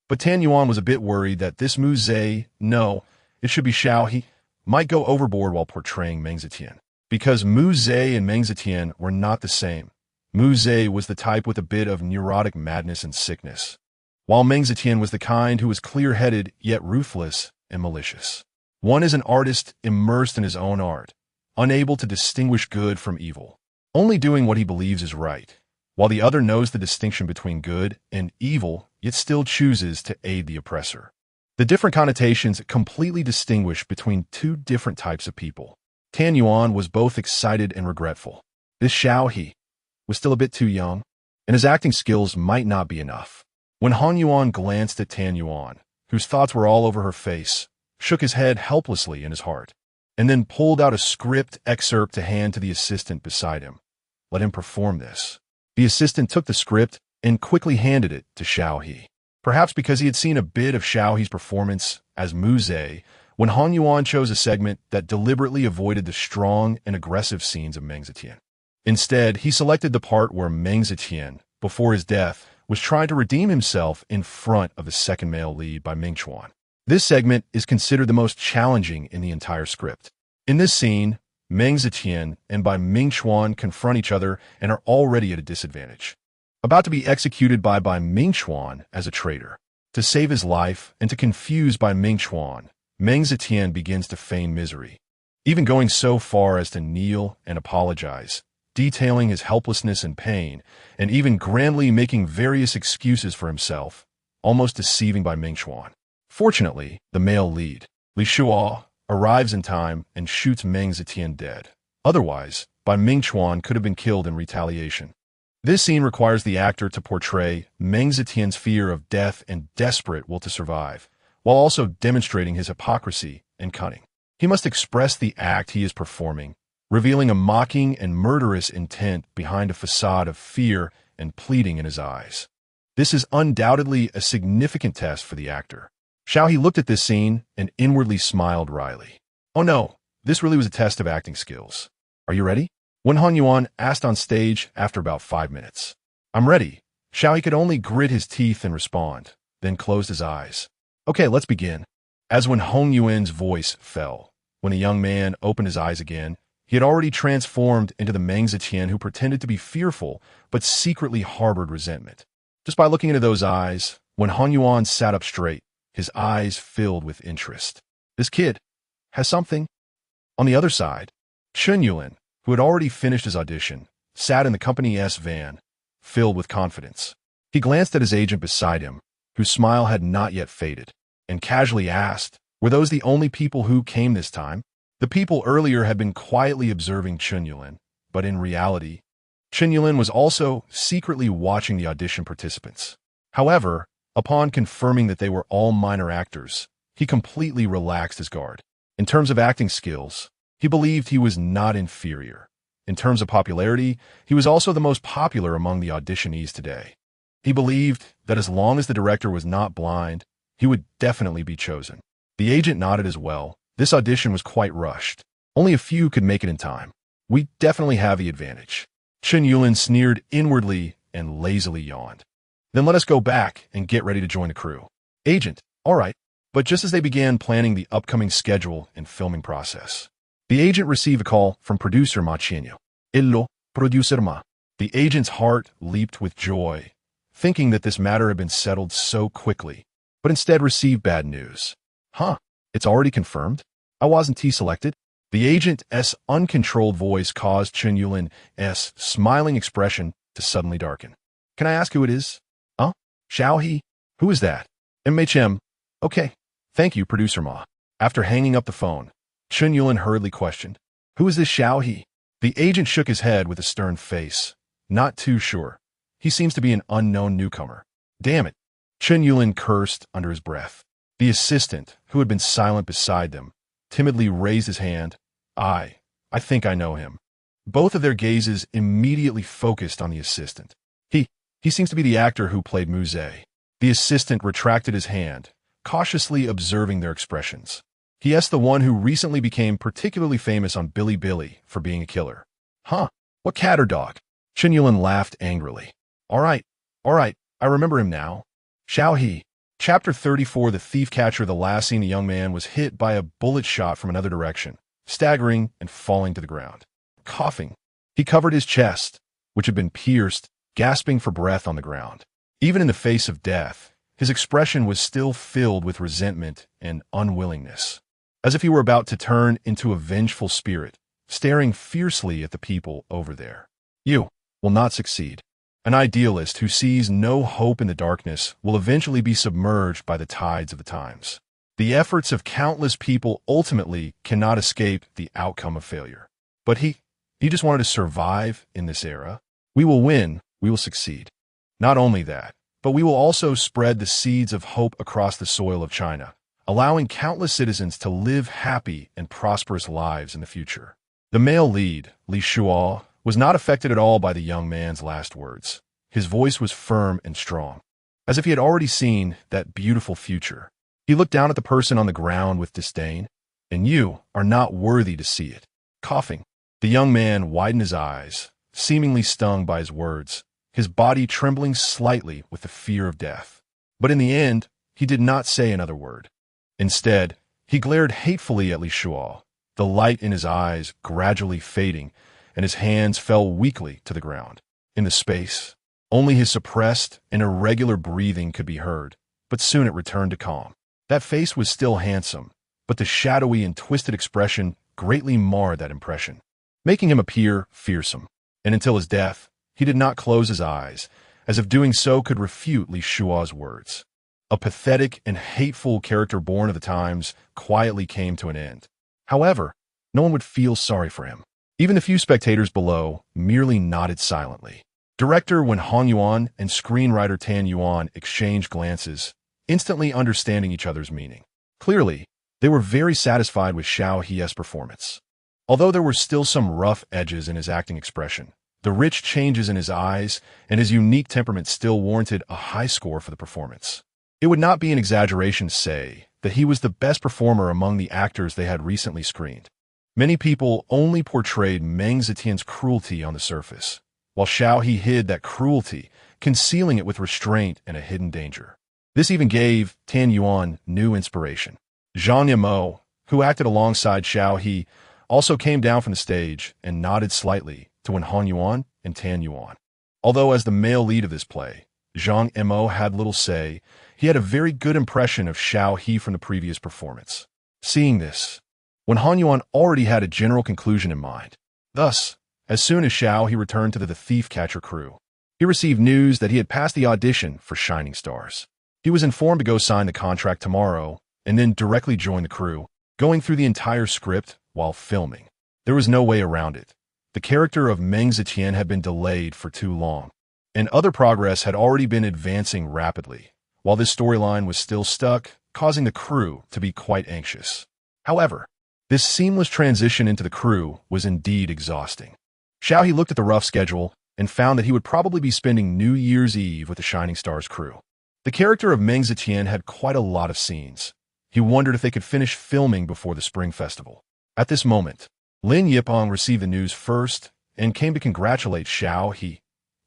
But Tan Yuan was a bit worried that this Muze, no, it should be Xiao He, might go overboard while portraying Meng Zetian. Because Muze and Meng Zetian were not the same. Muze was the type with a bit of neurotic madness and sickness, while Meng Zetian was the kind who was clear-headed yet ruthless and malicious. One is an artist immersed in his own art, unable to distinguish good from evil, only doing what he believes is right, while the other knows the distinction between good and evil, yet still chooses to aid the oppressor. The different connotations completely distinguish between 2 different types of people. Tan Yuan was both excited and regretful. This Xiao He was still a bit too young, and his acting skills might not be enough. When Han Yuan glanced at Tan Yuan, whose thoughts were all over her face, shook his head helplessly in his heart, and then pulled out a script excerpt to hand to the assistant beside him. Let him perform this. The assistant took the script and quickly handed it to Xiao He. Perhaps because he had seen a bit of Xiao He's performance as Muze, when Han Yuan chose a segment that deliberately avoided the strong and aggressive scenes of Meng Zetian. Instead, he selected the part where Meng Zetian, before his death, was trying to redeem himself in front of the second male lead by Ming Chuan. This segment is considered the most challenging in the entire script. In this scene, Meng Zetian and by Ming Chuan confront each other and are already at a disadvantage, about to be executed by Ming Chuan as a traitor. To save his life and to confuse by Ming Chuan, Meng Zetian begins to feign misery, even going so far as to kneel and apologize, detailing his helplessness and pain, and even grandly making various excuses for himself, almost deceiving by Ming Chuan. Fortunately, the male lead, Li Shuo, arrives in time and shoots Meng Zetian dead. Otherwise, Bai Mingchuan could have been killed in retaliation. This scene requires the actor to portray Meng Zetian's fear of death and desperate will to survive, while also demonstrating his hypocrisy and cunning. He must express the act he is performing, revealing a mocking and murderous intent behind a facade of fear and pleading in his eyes. This is undoubtedly a significant test for the actor. Xiao He looked at this scene and inwardly smiled wryly. Oh no, this really was a test of acting skills. Are you ready? Wen Honyuan asked on stage after about 5 minutes. I'm ready. Xiao He could only grit his teeth and respond, then closed his eyes. Okay, let's begin. As Wen Hongyuan's voice fell, when the young man opened his eyes again, he had already transformed into the Meng Zetian who pretended to be fearful but secretly harbored resentment. Just by looking into those eyes, Wen Honyuan sat up straight, his eyes filled with interest. This kid has something. On the other side, Chen Yulin, who had already finished his audition, sat in the company's van, filled with confidence. He glanced at his agent beside him, whose smile had not yet faded, and casually asked, were those the only people who came this time? The people earlier had been quietly observing Chen Yulin, but in reality, Chen Yulin was also secretly watching the audition participants. However, upon confirming that they were all minor actors, he completely relaxed his guard. In terms of acting skills, he believed he was not inferior. In terms of popularity, he was also the most popular among the auditionees today. He believed that as long as the director was not blind, he would definitely be chosen. The agent nodded as well. This audition was quite rushed. Only a few could make it in time. We definitely have the advantage. Chen Yulin sneered inwardly and lazily yawned. Then let us go back and get ready to join the crew. Agent, all right. But just as they began planning the upcoming schedule and filming process, the agent received a call from producer Ma Chenyo. Hello, producer Ma. The agent's heart leaped with joy, thinking that this matter had been settled so quickly, but instead received bad news. Huh, it's already confirmed? I wasn't T-selected? The agent's uncontrolled voice caused Chen Yulin's smiling expression to suddenly darken. Can I ask who it is? Huh? Xiao He? Who is that? MHM. Okay. Thank you, producer Ma. After hanging up the phone, Chen Yulin hurriedly questioned, who is this Xiao He? The agent shook his head with a stern face. Not too sure. He seems to be an unknown newcomer. Damn it. Chen Yulin cursed under his breath. The assistant, who had been silent beside them, timidly raised his hand. I think I know him. Both of their gazes immediately focused on the assistant. He seems to be the actor who played Muze. The assistant retracted his hand, cautiously observing their expressions. He asked the one who recently became particularly famous on Bilibili for being a killer. Huh? What cat or dog? Chen Yulin laughed angrily. All right, I remember him now. Xiao He. Chapter 34. The thief catcher. The last scene, a young man was hit by a bullet shot from another direction, staggering and falling to the ground. Coughing, he covered his chest, which had been pierced, gasping for breath on the ground. Even in the face of death, his expression was still filled with resentment and unwillingness, as if he were about to turn into a vengeful spirit, staring fiercely at the people over there. You will not succeed. An idealist who sees no hope in the darkness will eventually be submerged by the tides of the times. The efforts of countless people ultimately cannot escape the outcome of failure. But he just wanted to survive in this era. We will win, we will succeed. Not only that, but we will also spread the seeds of hope across the soil of China, allowing countless citizens to live happy and prosperous lives in the future. The male lead, Li Shuo, was not affected at all by the young man's last words. His voice was firm and strong, as if he had already seen that beautiful future. He looked down at the person on the ground with disdain. And you are not worthy to see it. Coughing, the young man widened his eyes, seemingly stung by his words, his body trembling slightly with the fear of death. But in the end, he did not say another word. Instead, he glared hatefully at Li Shuo, the light in his eyes gradually fading, and his hands fell weakly to the ground. In the space, only his suppressed and irregular breathing could be heard, but soon it returned to calm. That face was still handsome, but the shadowy and twisted expression greatly marred that impression, making him appear fearsome. And until his death, he did not close his eyes, as if doing so could refute Li Shuo's words. A pathetic and hateful character born of the times quietly came to an end. However, no one would feel sorry for him. Even the few spectators below merely nodded silently. Director Wen Hongyuan and screenwriter Tan Yuan exchanged glances, instantly understanding each other's meaning. Clearly, they were very satisfied with Xiao He's performance. Although there were still some rough edges in his acting expression, the rich changes in his eyes and his unique temperament still warranted a high score for the performance. It would not be an exaggeration to say that he was the best performer among the actors they had recently screened. Many people only portrayed Meng Zetian's cruelty on the surface, while Xiao He hid that cruelty, concealing it with restraint and a hidden danger. This even gave Tan Yuan new inspiration. Zhang Yimou, who acted alongside Xiao He, also came down from the stage and nodded slightly to Wen Hongyuan and Tan Yuan. Although as the male lead of this play, Zhang Yimou had little say, he had a very good impression of Xiao He from the previous performance. Seeing this, Wen Hongyuan already had a general conclusion in mind. Thus, as soon as Xiao He returned to the thief-catcher crew, he received news that he had passed the audition for Shining Stars. He was informed to go sign the contract tomorrow and then directly join the crew, going through the entire script while filming. There was no way around it. The character of Meng Zetian had been delayed for too long, and other progress had already been advancing rapidly, while this storyline was still stuck, causing the crew to be quite anxious. However, this seamless transition into the crew was indeed exhausting. Xiao He looked at the rough schedule and found that he would probably be spending New Year's Eve with the Shining Stars crew. The character of Meng Zetian had quite a lot of scenes. He wondered if they could finish filming before the Spring Festival. At this moment, Lin Yipeng received the news first and came to congratulate Xiao He.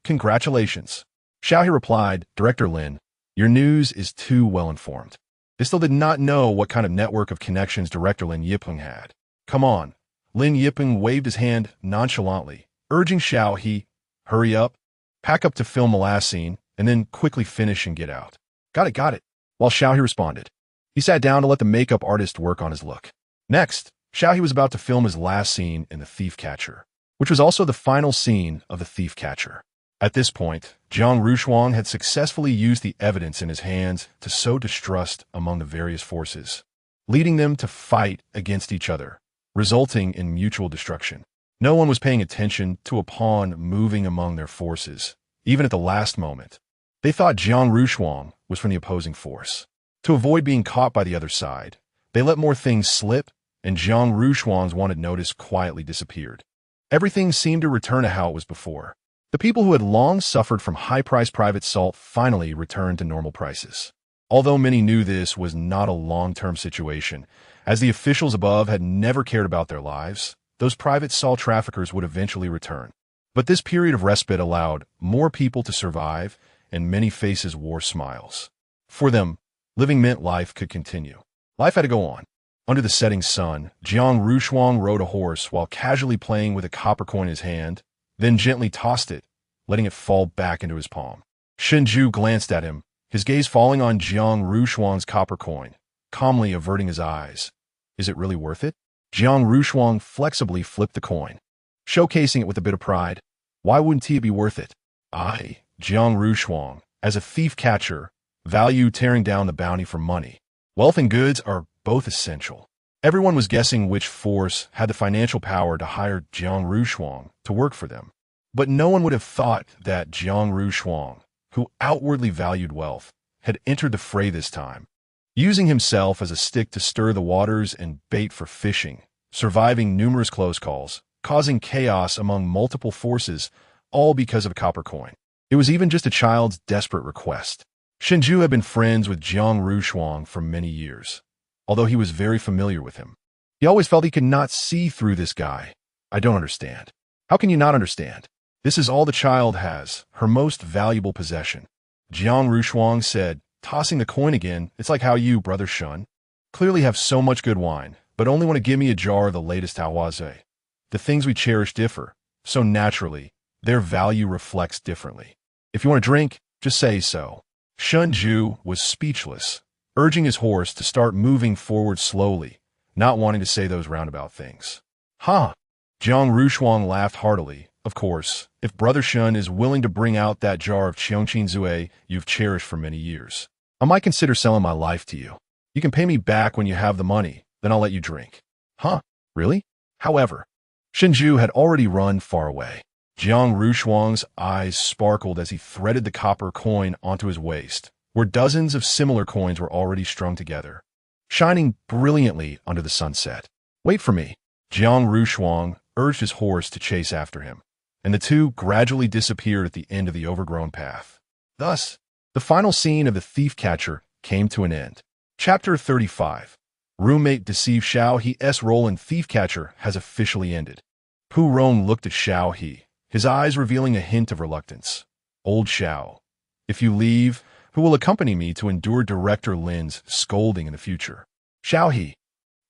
Congratulations. Xiao He replied, Director Lin, your news is too well informed. They still did not know what kind of network of connections Director Lin Yipeng had. Come on. Lin Yipeng waved his hand nonchalantly, urging Xiao He, hurry up, pack up to film the last scene, and then quickly finish and get out. Got it, while Xiao He responded. He sat down to let the makeup artist work on his look. Next, Xiao He was about to film his last scene in The Thief Catcher, which was also the final scene of The Thief Catcher. At this point, Jiang Rushuang had successfully used the evidence in his hands to sow distrust among the various forces, leading them to fight against each other, resulting in mutual destruction. No one was paying attention to a pawn moving among their forces, even at the last moment. They thought Jiang Rushuang was from the opposing force. To avoid being caught by the other side, they let more things slip, and Jiang Rushuang's wanted notice quietly disappeared. Everything seemed to return to how it was before. The people who had long suffered from high-priced private salt finally returned to normal prices. Although many knew this was not a long-term situation, as the officials above had never cared about their lives, those private salt traffickers would eventually return. But this period of respite allowed more people to survive, and many faces wore smiles. For them, living meant life could continue. Life had to go on. Under the setting sun, Jiang Rushuang rode a horse while casually playing with a copper coin in his hand, then gently tossed it, letting it fall back into his palm. Shenju glanced at him, his gaze falling on Jiang Rushuang's copper coin, calmly averting his eyes. Is it really worth it? Jiang Rushuang flexibly flipped the coin, showcasing it with a bit of pride. Why wouldn't it be worth it? I, Jiang Rushuang, as a thief-catcher, value tearing down the bounty for money. Wealth and goods are both essential. Everyone was guessing which force had the financial power to hire Jiang Rushuang to work for them. But no one would have thought that Jiang Rushuang, who outwardly valued wealth, had entered the fray this time, using himself as a stick to stir the waters and bait for fishing, surviving numerous close calls, causing chaos among multiple forces, all because of a copper coin. It was even just a child's desperate request. Shenju had been friends with Jiang Rushuang for many years, although he was very familiar with him. He always felt he could not see through this guy. I don't understand. How can you not understand? This is all the child has, her most valuable possession. Jiang Rushuang said, tossing the coin again, it's like how you, Brother Shun, clearly have so much good wine, but only want to give me a jar of the latest Awaze. The things we cherish differ, so naturally, their value reflects differently. If you want to drink, just say so. Shunju was speechless, urging his horse to start moving forward slowly, not wanting to say those roundabout things. Ha! Jiang Rushuang laughed heartily. Of course, if Brother Shun is willing to bring out that jar of Cheongqing Zue you've cherished for many years, I might consider selling my life to you. You can pay me back when you have the money, then I'll let you drink. Huh? Really? However, Shinju had already run far away. Jiang Rushuang's eyes sparkled as he threaded the copper coin onto his waist, where dozens of similar coins were already strung together, shining brilliantly under the sunset. Wait for me. Jiang Rushuang urged his horse to chase after him, and the two gradually disappeared at the end of the overgrown path. Thus, the final scene of The Thief Catcher came to an end. Chapter 35. Roommate deceives Xiao He's role in Thief Catcher has officially ended. Pu Rong looked at Xiao He, his eyes revealing a hint of reluctance. Old Xiao, if you leave, who will accompany me to endure Director Lin's scolding in the future? Xiao He,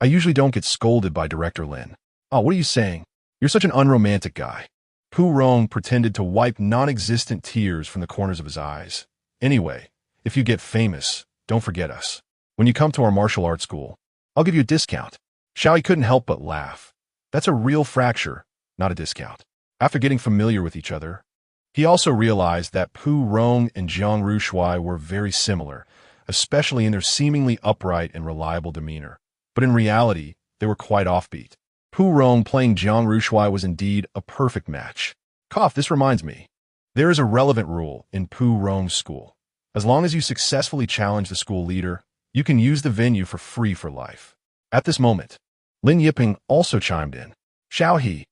I usually don't get scolded by Director Lin. Oh, what are you saying? You're such an unromantic guy. Pu Rong pretended to wipe non-existent tears from the corners of his eyes. Anyway, if you get famous, don't forget us. When you come to our martial arts school, I'll give you a discount. Xiao He couldn't help but laugh. That's a real fracture, not a discount. After getting familiar with each other, he also realized that Pu Rong and Jiang Rushui were very similar, especially in their seemingly upright and reliable demeanor. But in reality, they were quite offbeat. Pu Rong playing Jiang Rushui was indeed a perfect match. Cough, this reminds me. There is a relevant rule in Pu Rong's school. As long as you successfully challenge the school leader, you can use the venue for free for life. At this moment, Lin Yiping also chimed in. Xiao He,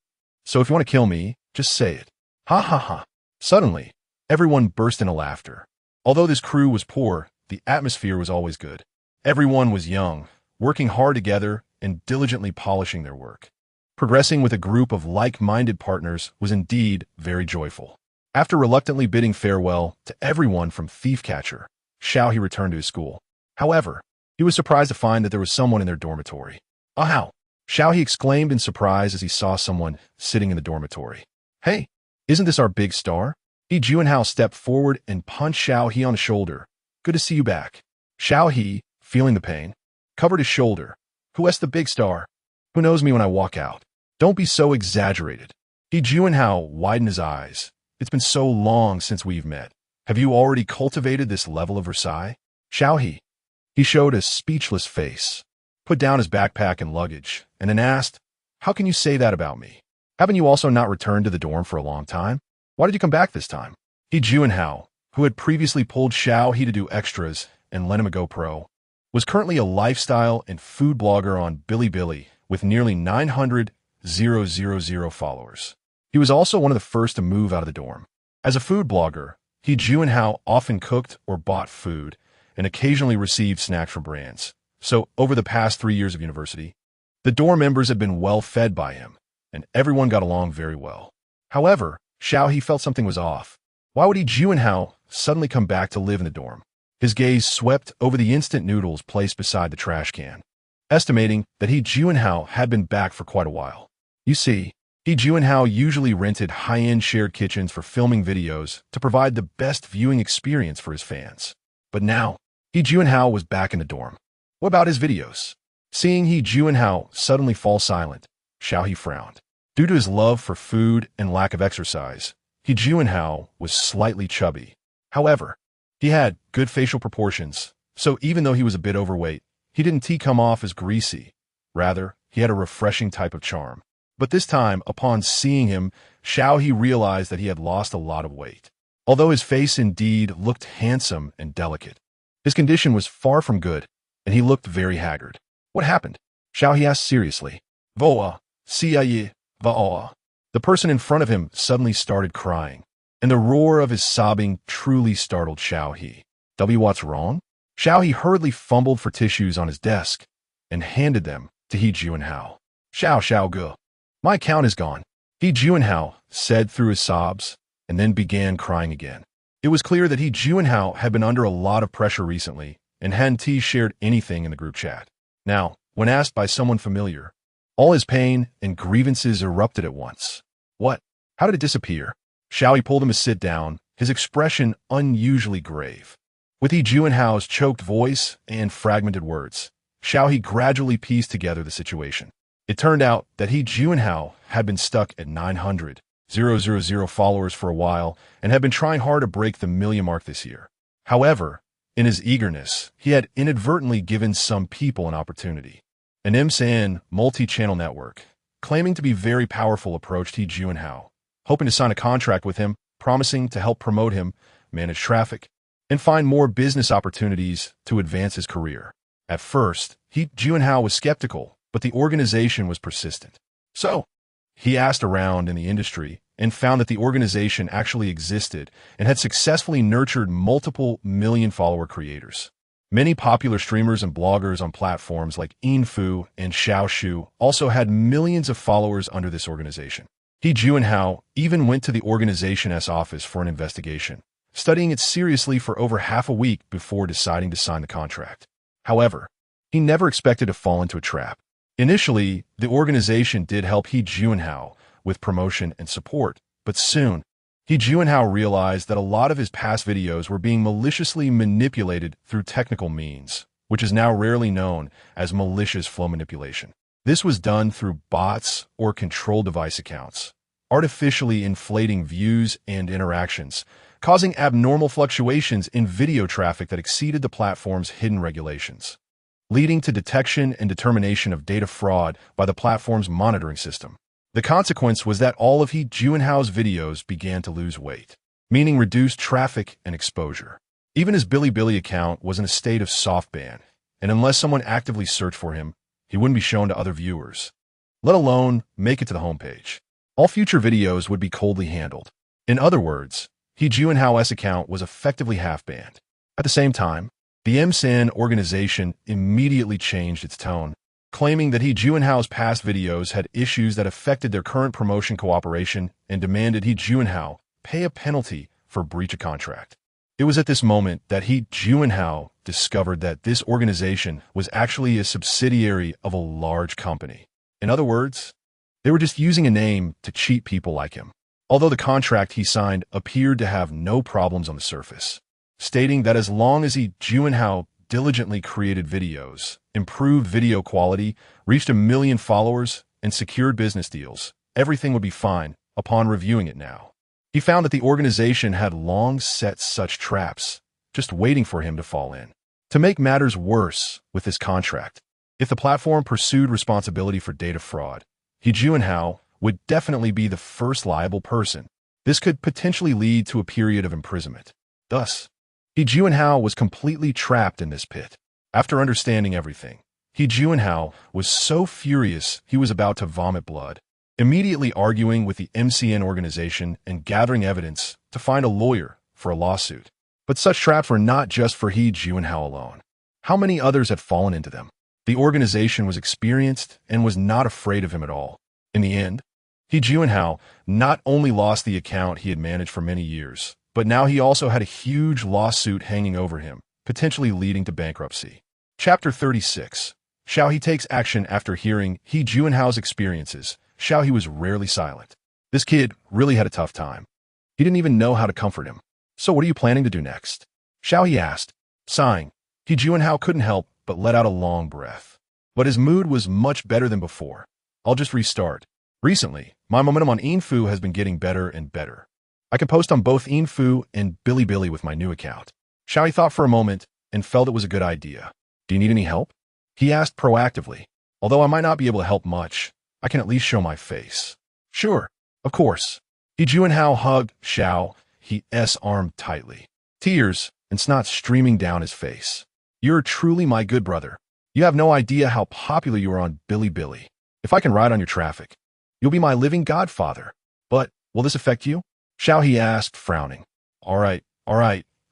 so if you want to kill me, just say it. Ha ha ha. Suddenly, everyone burst into laughter. Although this crew was poor, the atmosphere was always good. Everyone was young, working hard together, and diligently polishing their work. Progressing with a group of like-minded partners was indeed very joyful. After reluctantly bidding farewell to everyone from Thief Catcher, Xiao He returned to his school. However, he was surprised to find that there was someone in their dormitory. Oh, how? Xiao He exclaimed in surprise as he saw someone sitting in the dormitory. Hey, isn't this our big star? He Juanhao stepped forward and punched Xiao He on the shoulder. Good to see you back. Xiao He, feeling the pain, covered his shoulder. Who's the big star? Who knows me when I walk out? Don't be so exaggerated. He Juanhao widened his eyes. It's been so long since we've met. Have you already cultivated this level of Versailles? Xiao He. He showed a speechless face, put down his backpack and luggage, and then asked, How can you say that about me? Haven't you also not returned to the dorm for a long time? Why did you come back this time? He Juanhao, who had previously pulled Xiao He to do extras and lent him a GoPro, was currently a lifestyle and food blogger on Bilibili with nearly 900,000 followers. He was also one of the first to move out of the dorm. As a food blogger, He Juanhao often cooked or bought food and occasionally received snacks from brands. So, over the past 3 years of university, the dorm members had been well fed by him, and everyone got along very well. However, Xiao He felt something was off. Why would He Juanhao suddenly come back to live in the dorm? His gaze swept over the instant noodles placed beside the trash can, estimating that He Juanhao had been back for quite a while. You see, He Juanhao usually rented high-end shared kitchens for filming videos to provide the best viewing experience for his fans. But now, He Juanhao was back in the dorm. What about his videos? Seeing He Juanhao suddenly fall silent, Xiao He frowned. Due to his love for food and lack of exercise, He Juanhao was slightly chubby. However, he had good facial proportions, so even though he was a bit overweight, he didn't come off as greasy. Rather, he had a refreshing type of charm. But this time, upon seeing him, Xiao He realized that he had lost a lot of weight. Although his face indeed looked handsome and delicate, his condition was far from good, and he looked very haggard. What happened? Xiao He asked seriously. Voa, siaye, vaoa. The person in front of him suddenly started crying, and the roar of his sobbing truly startled Xiao He. What's wrong? Xiao He hurriedly fumbled for tissues on his desk and handed them to He Juanhao. Xiao Ge. My account is gone, He Juanhao said through his sobs, and then began crying again. It was clear that He Juanhao had been under a lot of pressure recently and hadn't shared anything in the group chat. Now, when asked by someone familiar, all his pain and grievances erupted at once. What? How did it disappear? Xiao He pulled him to sit down, his expression unusually grave. With He Juanhao's choked voice and fragmented words, Xiao He gradually pieced together the situation. It turned out that He Juanhao had been stuck at 900,000 followers for a while and had been trying hard to break the million mark this year. However, in his eagerness, he had inadvertently given some people an opportunity. An MCN multi-channel network, claiming to be very powerful, approached He Junhao, hoping to sign a contract with him, promising to help promote him, manage traffic, and find more business opportunities to advance his career. At first, He Junhao was skeptical, but the organization was persistent. So, he asked around in the industry and found that the organization actually existed and had successfully nurtured multiple million-follower creators. Many popular streamers and bloggers on platforms like Info and Xiao He also had millions of followers under this organization. He Junhao even went to the organization's office for an investigation, studying it seriously for over half a week before deciding to sign the contract. However, he never expected to fall into a trap. Initially, the organization did help He Junhao with promotion and support, but soon, He Junhao realized that a lot of his past videos were being maliciously manipulated through technical means, which is now rarely known as malicious flow manipulation. This was done through bots or control device accounts, artificially inflating views and interactions, causing abnormal fluctuations in video traffic that exceeded the platform's hidden regulations, leading to detection and determination of data fraud by the platform's monitoring system. The consequence was that all of He Junhao's videos began to lose weight, meaning reduced traffic and exposure. Even his Bilibili account was in a state of soft ban, and unless someone actively searched for him, he wouldn't be shown to other viewers, let alone make it to the homepage. All future videos would be coldly handled. In other words, He Junhao's account was effectively half-banned. At the same time, the MSN organization immediately changed its tone, claiming that He Junhao's past videos had issues that affected their current promotion cooperation and demanded He Junhao pay a penalty for breach of contract. It was at this moment that He Junhao discovered that this organization was actually a subsidiary of a large company. In other words, they were just using a name to cheat people like him. Although the contract he signed appeared to have no problems on the surface, stating that as long as He Junhao diligently created videos, improved video quality, reached 1 million followers, and secured business deals, everything would be fine. Upon reviewing it now, he found that the organization had long set such traps, just waiting for him to fall in. To make matters worse with this contract, if the platform pursued responsibility for data fraud, He Junhao would definitely be the first liable person. This could potentially lead to a period of imprisonment. Thus, He Junhao was completely trapped in this pit. After understanding everything, He Junhao was so furious he was about to vomit blood, immediately arguing with the MCN organization and gathering evidence to find a lawyer for a lawsuit. But such traps were not just for He Junhao alone. How many others had fallen into them? The organization was experienced and was not afraid of him at all. In the end, He Junhao not only lost the account he had managed for many years, but now he also had a huge lawsuit hanging over him, potentially leading to bankruptcy. Chapter 36. Xiao He takes action. After hearing He Junhao's experiences, Xiao He was rarely silent. This kid really had a tough time. He didn't even know how to comfort him. So what are you planning to do next? Xiao He asked, sighing. He Junhao couldn't help but let out a long breath. But his mood was much better than before. I'll just restart. Recently, my momentum on Info has been getting better and better. I can post on both Info and Bilibili with my new account. Xiao He thought for a moment and felt it was a good idea. Do you need any help? He asked proactively. Although I might not be able to help much, I can at least show my face. Sure, of course. He Junhao hugged Xiao He's arm tightly, tears and snot streaming down his face. You're truly my good brother. You have no idea how popular you are on Bilibili. If I can ride on your traffic, you'll be my living godfather. But will this affect you? Xiao He asked, frowning. All right.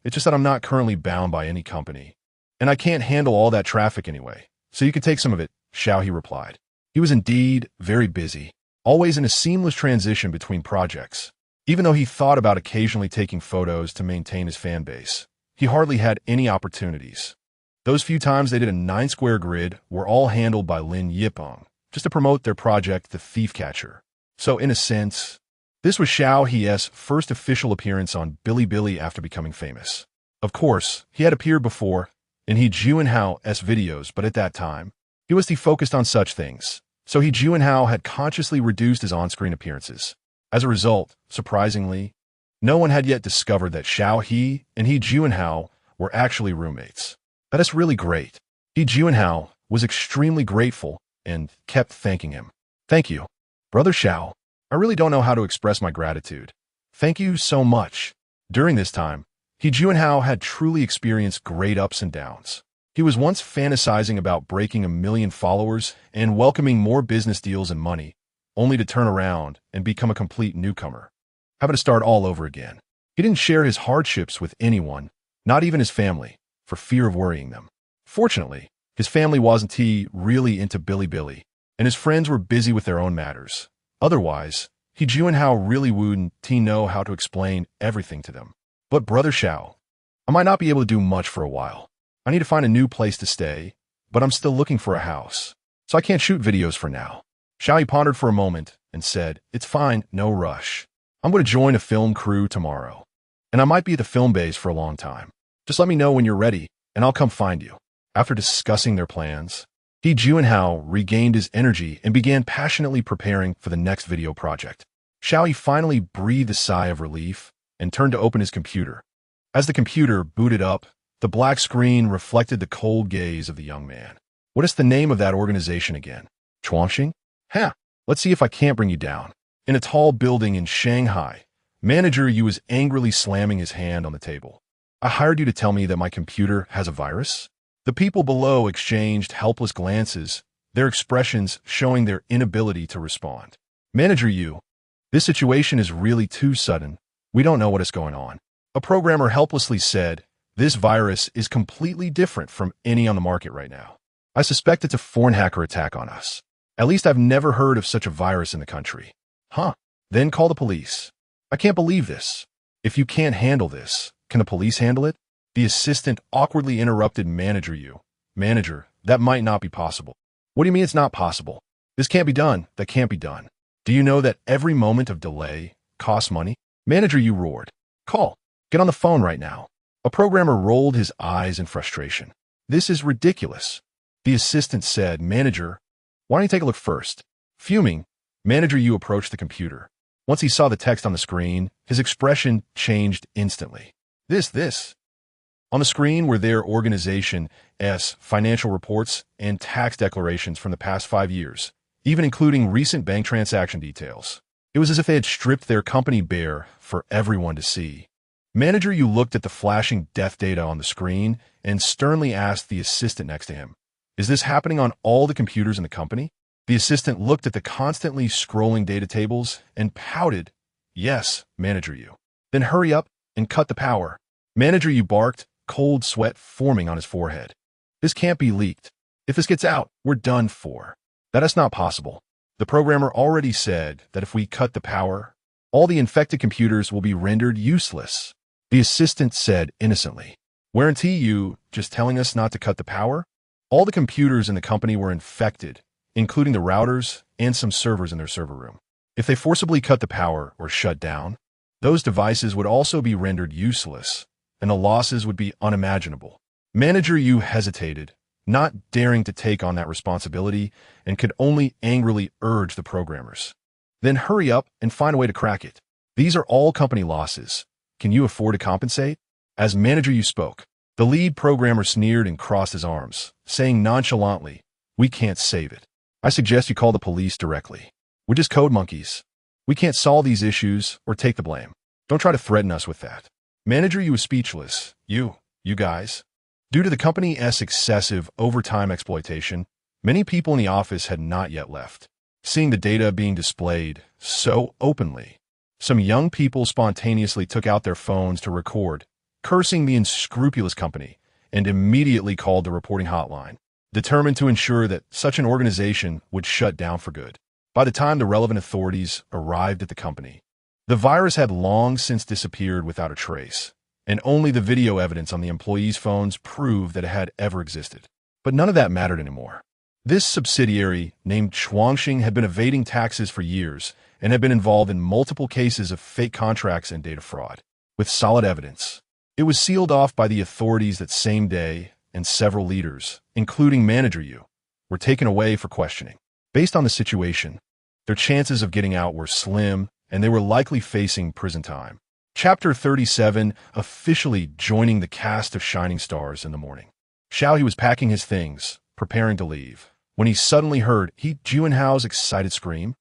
It's just that I'm not currently bound by any company, and I can't handle all that traffic anyway, so you can take some of it, Xiao He replied. He was indeed very busy, always in a seamless transition between projects. Even though he thought about occasionally taking photos to maintain his fan base, he hardly had any opportunities. Those few times they did a 9-square grid were all handled by Lin Yipeng, just to promote their project, The Thief Catcher. So in a sense, this was Xiao He's first official appearance on Bilibili after becoming famous. Of course, he had appeared before in He Junhao's videos, but at that time, he was defocused on such things, so He Junhao had consciously reduced his on-screen appearances. As a result, surprisingly, no one had yet discovered that Xiao He and He Junhao were actually roommates. That is really great. He Junhao was extremely grateful and kept thanking him. Thank you. Brother Xiao, I really don't know how to express my gratitude. Thank you so much. During this time, He Juanhao had truly experienced great ups and downs. He was once fantasizing about breaking 1 million followers and welcoming more business deals and money, only to turn around and become a complete newcomer, having to start all over again. He didn't share his hardships with anyone, not even his family, for fear of worrying them. Fortunately, his family wasn't really into Billy, and his friends were busy with their own matters. Otherwise, He Juanhao really wouldn't know how to explain everything to them. But Brother Xiao, I might not be able to do much for a while. I need to find a new place to stay, but I'm still looking for a house, so I can't shoot videos for now. Xiao He pondered for a moment and said, "It's fine, no rush. I'm going to join a film crew tomorrow, and I might be at the film base for a long time. Just let me know when you're ready, and I'll come find you." After discussing their plans, He Juanhao regained his energy and began passionately preparing for the next video project. Xiao He finally breathed a sigh of relief and turned to open his computer. As the computer booted up, the black screen reflected the cold gaze of the young man. "What is the name of that organization again? Chuangxing? Ha! Let's see if I can't bring you down." In a tall building in Shanghai, Manager Yu was angrily slamming his hand on the table. "I hired you to tell me that my computer has a virus?" The people below exchanged helpless glances, their expressions showing their inability to respond. "Manager Yu, this situation is really too sudden. We don't know what is going on." A programmer helplessly said, "This virus is completely different from any on the market right now. I suspect it's a foreign hacker attack on us. At least I've never heard of such a virus in the country." "Huh? Then call the police." "I can't believe this. If you can't handle this, can the police handle it?" The assistant awkwardly interrupted Manager Yu. "Manager, that might not be possible." "What do you mean it's not possible? This can't be done. That can't be done. Do you know that every moment of delay costs money?" Manager Yu roared. "Call. Get on the phone right now." A programmer rolled his eyes in frustration. "This is ridiculous." The assistant said, "Manager, why don't you take a look first?" Fuming, Manager Yu approached the computer. Once he saw the text on the screen, his expression changed instantly. This. On the screen were their organization's financial reports and tax declarations from the past 5 years, even including recent bank transaction details. It was as if they had stripped their company bare for everyone to see. Manager Yu looked at the flashing death data on the screen and sternly asked the assistant next to him, "Is this happening on all the computers in the company?" The assistant looked at the constantly scrolling data tables and pouted, "Yes, Manager Yu." "Then hurry up and cut the power." Manager Yu barked, cold sweat forming on his forehead. "This can't be leaked. If this gets out, we're done for." "That is not possible. The programmer already said that if we cut the power, all the infected computers will be rendered useless." The assistant said innocently. "Weren't you just telling us not to cut the power?" All the computers in the company were infected, including the routers and some servers in their server room. If they forcibly cut the power or shut down, those devices would also be rendered useless, and the losses would be unimaginable. Manager Yu hesitated, not daring to take on that responsibility, and could only angrily urge the programmers. "Then hurry up and find a way to crack it. These are all company losses. Can you afford to compensate?" As Manager Yu spoke, the lead programmer sneered and crossed his arms, saying nonchalantly, "We can't save it. I suggest you call the police directly. We're just code monkeys. We can't solve these issues or take the blame. Don't try to threaten us with that." Manager Yu was speechless. You guys. Due to the company's excessive overtime exploitation, many people in the office had not yet left. Seeing the data being displayed so openly, some young people spontaneously took out their phones to record, cursing the unscrupulous company, and immediately called the reporting hotline, determined to ensure that such an organization would shut down for good. By the time the relevant authorities arrived at the company, the virus had long since disappeared without a trace, and only the video evidence on the employees' phones proved that it had ever existed. But none of that mattered anymore. This subsidiary, named Chuangxing, had been evading taxes for years and had been involved in multiple cases of fake contracts and data fraud. With solid evidence, it was sealed off by the authorities that same day, and several leaders, including Manager Yu, were taken away for questioning. Based on the situation, their chances of getting out were slim, and they were likely facing prison time. Chapter 37, officially joining the cast of Shining Stars in the morning. Xiao He was packing his things, preparing to leave, when he suddenly heard He Juanhao's excited scream.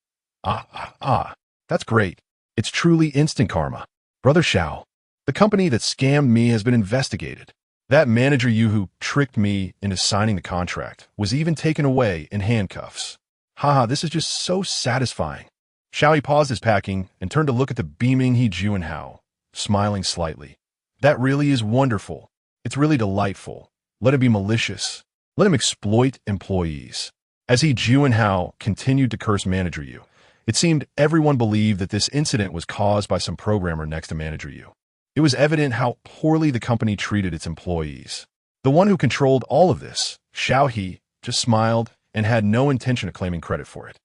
That's great. It's truly instant karma. Brother Xiao, the company that scammed me has been investigated. That manager you who tricked me into signing the contract was even taken away in handcuffs. Haha, this is just so satisfying. Xiao He paused his packing and turned to look at the beaming He Juanhao, smiling slightly. That really is wonderful. It's really delightful. Let him be malicious. Let him exploit employees. As He Juanhao continued to curse Manager Yu, it seemed everyone believed that this incident was caused by some programmer next to Manager Yu. It was evident how poorly the company treated its employees. The one who controlled all of this, Xiao He, just smiled and had no intention of claiming credit for it.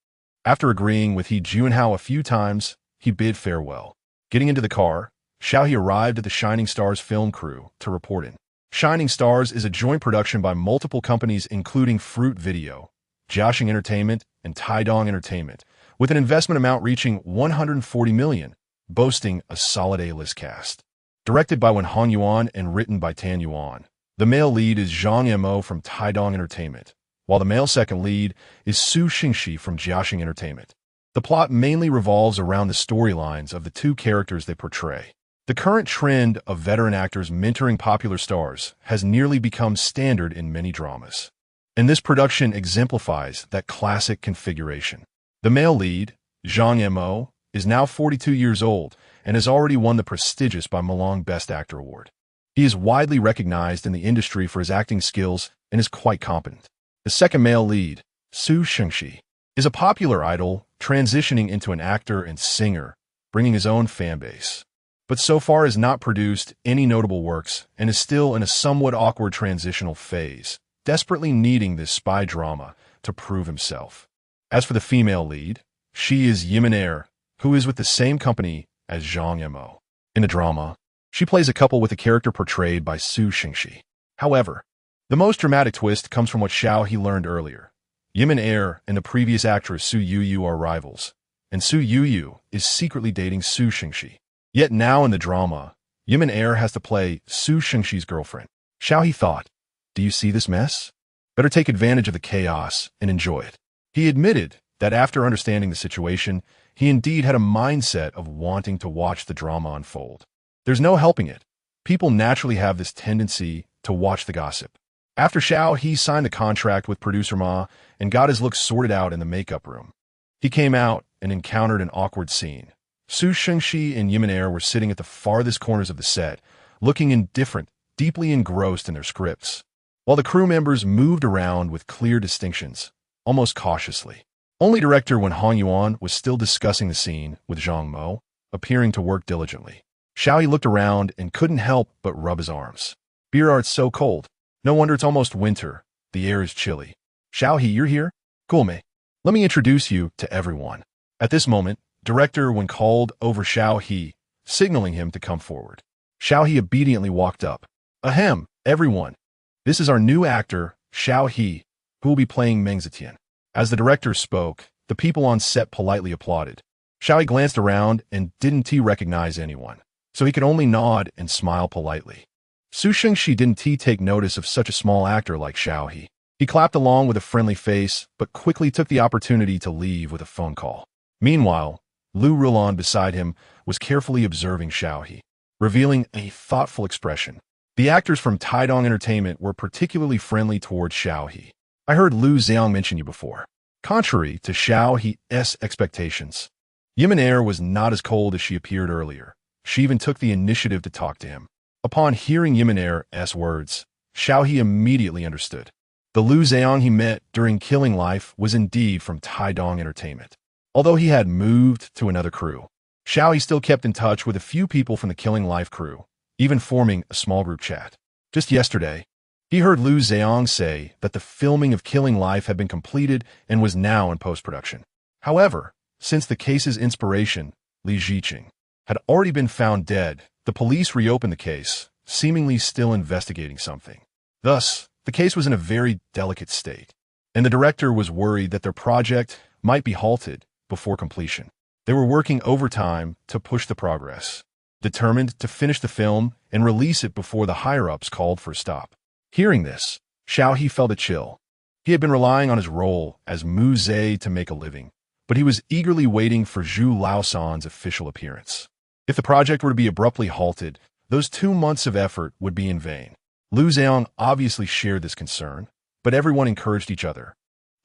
After agreeing with He Juanhao a few times, he bid farewell. Getting into the car, Xiao He arrived at the Shining Stars film crew to report in. Shining Stars is a joint production by multiple companies including Fruit Video, Jiaxing Entertainment, and Taidong Entertainment, with an investment amount reaching $140 million, boasting a solid A-list cast. Directed by Wen Hongyuan and written by Tan Yuan, the male lead is Zhang Mo from Taidong Entertainment, while the male second lead is Su Xingxi from Jiaxing Entertainment. The plot mainly revolves around the storylines of the two characters they portray. The current trend of veteran actors mentoring popular stars has nearly become standard in many dramas. And this production exemplifies that classic configuration. The male lead, Zhang Mo, is now 42 years old and has already won the prestigious by Malong Best Actor Award. He is widely recognized in the industry for his acting skills and is quite competent. The second male lead, Su Xingxi, is a popular idol transitioning into an actor and singer, bringing his own fan base. But so far has not produced any notable works and is still in a somewhat awkward transitional phase, desperately needing this spy drama to prove himself. As for the female lead, she is Yimin, who is with the same company as Zhang Mo. In the drama, she plays a couple with a character portrayed by Su Xingxi. However, the most dramatic twist comes from what Xiao He learned earlier. Yimin and the previous actress Su Yuyu are rivals, and Su Yuyu is secretly dating Su Xingxi. Yet now in the drama, Yimin has to play Su Xingxi's girlfriend. Xiao He thought, do you see this mess? Better take advantage of the chaos and enjoy it. He admitted that after understanding the situation, he indeed had a mindset of wanting to watch the drama unfold. There's no helping it. People naturally have this tendency to watch the gossip. After Xiao He signed the contract with producer Ma and got his looks sorted out in the makeup room, he came out and encountered an awkward scene. Su Xingxi and Yimin were sitting at the farthest corners of the set, looking indifferent, deeply engrossed in their scripts, while the crew members moved around with clear distinctions, almost cautiously. Only director Wen Hongyuan was still discussing the scene with Zhang Mo, appearing to work diligently. Xiao He looked around and couldn't help but rub his arms. Beer, it's so cold. No wonder it's almost winter. The air is chilly. Xiao He, you're here? Cool, mate. Let me introduce you to everyone. At this moment, director Wen called over Xiao He, signaling him to come forward. Xiao He obediently walked up. Ahem, everyone. This is our new actor, Xiao He, who will be playing Meng Zetian. As the director spoke, the people on set politely applauded. Xiao He glanced around and didn't recognize anyone, so he could only nod and smile politely. Su Xingxi didn't take notice of such a small actor like Xiao He. He clapped along with a friendly face, but quickly took the opportunity to leave with a phone call. Meanwhile, Lu Rulan beside him was carefully observing Xiao He, revealing a thoughtful expression. The actors from Taidong Entertainment were particularly friendly towards Xiao He. I heard Lu Zhang mention you before. Contrary to Xiao He's expectations, Yimin was not as cold as she appeared earlier. She even took the initiative to talk to him. Upon hearing Yimin's words, Xiao He immediately understood. The Lu Zhang he met during Killing Life was indeed from Taidong Entertainment. Although he had moved to another crew, Xiao He still kept in touch with a few people from the Killing Life crew, even forming a small group chat. Just yesterday, he heard Lu Zhang say that the filming of Killing Life had been completed and was now in post-production. However, since the case's inspiration, Li Ziqing, had already been found dead, the police reopened the case, seemingly still investigating something. Thus, the case was in a very delicate state, and the director was worried that their project might be halted before completion. They were working overtime to push the progress, determined to finish the film and release it before the higher-ups called for a stop. Hearing this, Xiao He felt a chill. He had been relying on his role as Mu Zhe to make a living, but he was eagerly waiting for Zhu Laosan's official appearance. If the project were to be abruptly halted, those 2 months of effort would be in vain. Lu Zhang obviously shared this concern, but everyone encouraged each other,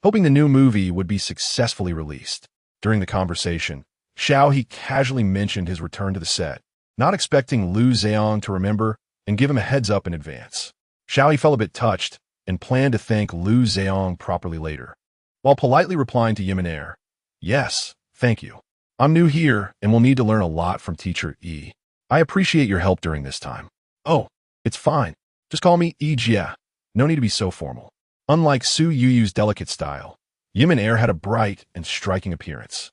hoping the new movie would be successfully released. During the conversation, Xiao He casually mentioned his return to the set, not expecting Lu Zhang to remember and give him a heads up in advance. Xiao He felt a bit touched and planned to thank Lu Zhang properly later, while politely replying to Yiminair, "Yes, thank you. I'm new here and will need to learn a lot from Teacher E. I appreciate your help during this time." "Oh, it's fine. Just call me Jia. No need to be so formal." Unlike Su Yuyu's delicate style, Yiminair had a bright and striking appearance.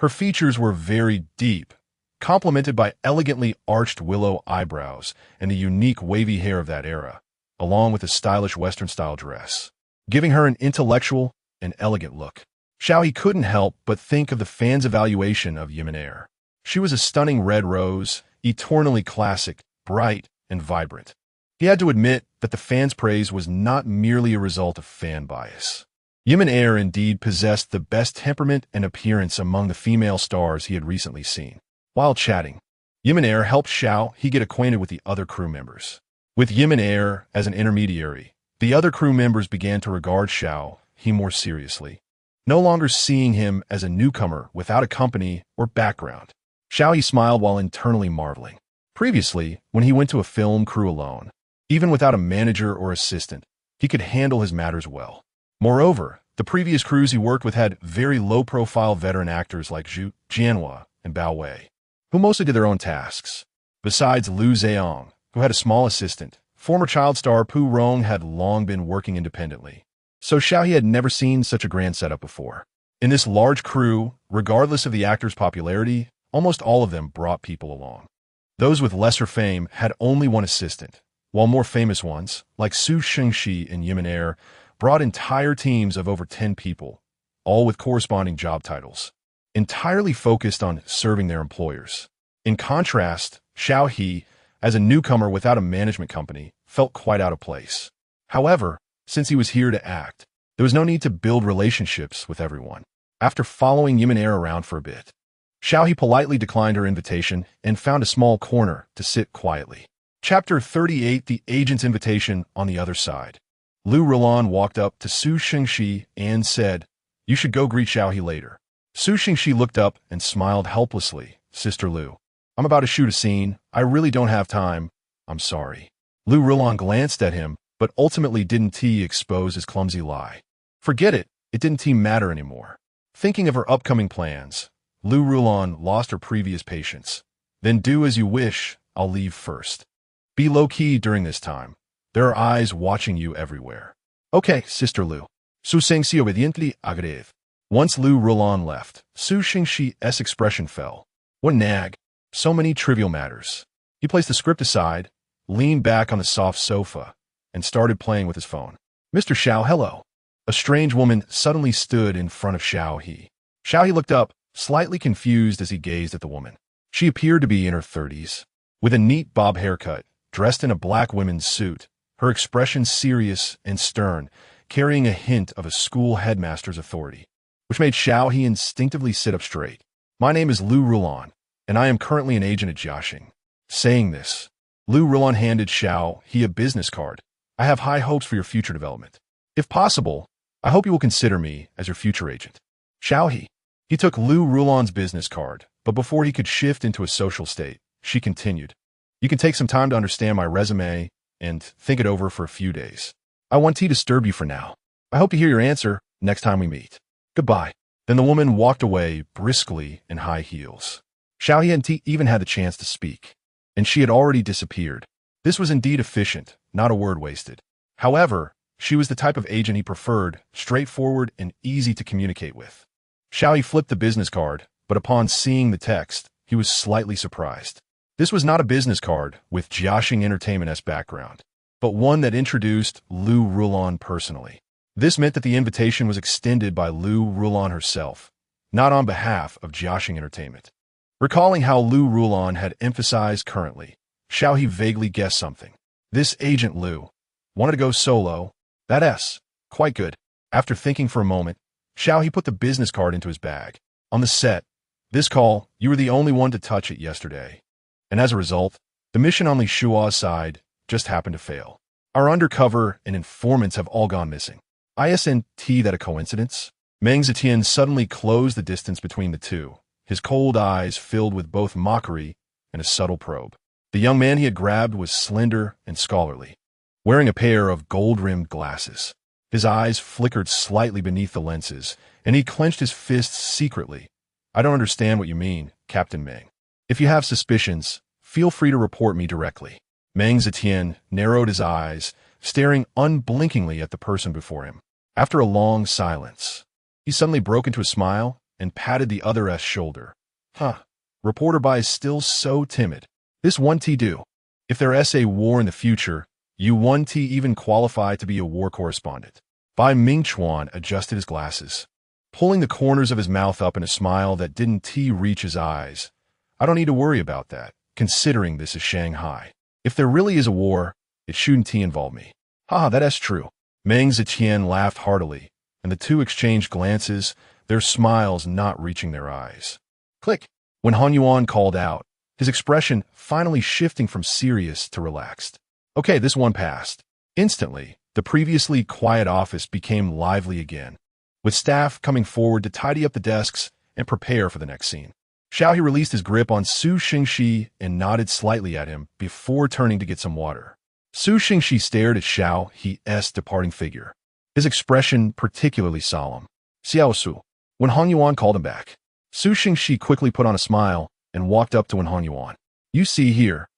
Her features were very deep, complemented by elegantly arched willow eyebrows and the unique wavy hair of that era, along with a stylish Western-style dress, giving her an intellectual and elegant look. Xiao He couldn't help but think of the fans' evaluation of Yiminair. She was a stunning red rose, eternally classic, bright, and vibrant. He had to admit that the fans' praise was not merely a result of fan bias. Yiminair indeed possessed the best temperament and appearance among the female stars he had recently seen. While chatting, Yiminair helped Xiao He get acquainted with the other crew members. With Yiminair as an intermediary, the other crew members began to regard Xiao He more seriously, no longer seeing him as a newcomer without a company or background. Xiao He smiled while internally marveling. Previously, when he went to a film crew alone, even without a manager or assistant, he could handle his matters well. Moreover, the previous crews he worked with had very low-profile veteran actors like Zhu Jianhua and Bao Wei, who mostly did their own tasks. Besides Lu Zhang, who had a small assistant, former child star Pu Rong had long been working independently. So Xiao He had never seen such a grand setup before. In this large crew, regardless of the actor's popularity, almost all of them brought people along. Those with lesser fame had only one assistant, while more famous ones, like Su Shengxi and Yiminair, brought entire teams of over 10 people, all with corresponding job titles, entirely focused on serving their employers. In contrast, Xiao He, as a newcomer without a management company, felt quite out of place. However, since he was here to act, there was no need to build relationships with everyone. After following Yiminair around for a bit, Xiao He politely declined her invitation and found a small corner to sit quietly. Chapter 38: The Agent's Invitation on the Other Side. Lu Rulan walked up to Su Shengxi and said, "You should go greet Xiao He later." Su Shengxi looked up and smiled helplessly. "Sister Lu, I'm about to shoot a scene. I really don't have time. I'm sorry." Lu Rulan glanced at him, but ultimately didn't expose his clumsy lie. Forget it, it didn't matter anymore. Thinking of her upcoming plans, Lu Rulan lost her previous patience. "Then do as you wish, I'll leave first. Be low-key during this time. There are eyes watching you everywhere." "Okay, Sister Lu." Su Shengxi obediently agreed. Once Lu Rulan left, Su Shengxi's expression fell. What a nag. So many trivial matters. He placed the script aside, leaned back on the soft sofa, and started playing with his phone. "Mr. Xiao, hello." A strange woman suddenly stood in front of Xiao He. Xiao He looked up, slightly confused as he gazed at the woman. She appeared to be in her 30s. With a neat bob haircut, dressed in a black women's suit, her expression serious and stern, carrying a hint of a school headmaster's authority, which made Xiao He instinctively sit up straight. "My name is Lu Rulan, and I am currently an agent at Jiaxing." Saying this, Lu Rulan handed Xiao He a business card. "I have high hopes for your future development. If possible, I hope you will consider me as your future agent." Xiao He. He took Lu Rulan's business card, but before he could shift into a social state, she continued, "You can take some time to understand my resume and think it over for a few days. I won't disturb you for now. I hope to hear your answer next time we meet. Goodbye." Then the woman walked away briskly in high heels. Xiao He hadn't even had the chance to speak, and she had already disappeared. This was indeed efficient, not a word wasted. However, she was the type of agent he preferred, straightforward and easy to communicate with. Xiao He flipped the business card, but upon seeing the text, he was slightly surprised. This was not a business card with Jiaxing Entertainment's background, but one that introduced Lu Rulan personally. This meant that the invitation was extended by Lu Rulan herself, not on behalf of Jiaxing Entertainment. Recalling how Lu Rulan had emphasized currently, Xiao He vaguely guessed something. This agent Lu wanted to go solo. That's quite good. After thinking for a moment, Xiao He put the business card into his bag. On the set, this call, you were the only one to touch it yesterday. And as a result, the mission on Li Shua's side just happened to fail. Our undercover and informants have all gone missing. Isn't that a coincidence? Meng Zetian suddenly closed the distance between the two, his cold eyes filled with both mockery and a subtle probe. The young man he had grabbed was slender and scholarly, wearing a pair of gold-rimmed glasses. His eyes flickered slightly beneath the lenses, and he clenched his fists secretly. I don't understand what you mean, Captain Meng. If you have suspicions, feel free to report me directly. Meng Zetian narrowed his eyes, staring unblinkingly at the person before him. After a long silence, he suddenly broke into a smile and patted the other's shoulder. Reporter Bai is still so timid. This 1T do. If there's a war in the future, you 1T even qualify to be a war correspondent. Bai Mingchuan adjusted his glasses, pulling the corners of his mouth up in a smile that didn't reach his eyes. I don't need to worry about that, considering this is Shanghai. If there really is a war, it shouldn't involve me. That's true. Meng Zetian laughed heartily, and the two exchanged glances, their smiles not reaching their eyes. Click. When Han Yuan called out, his expression finally shifting from serious to relaxed. Okay, this one passed. Instantly, the previously quiet office became lively again, with staff coming forward to tidy up the desks and prepare for the next scene. Xiao He released his grip on Su Xingxi and nodded slightly at him before turning to get some water. Su Xingxi stared at Xiao He's departing figure, his expression particularly solemn. Xiao Su. When Han Yuan called him back, Su Xingxi quickly put on a smile and walked up to Wen Han Yuan. You see here.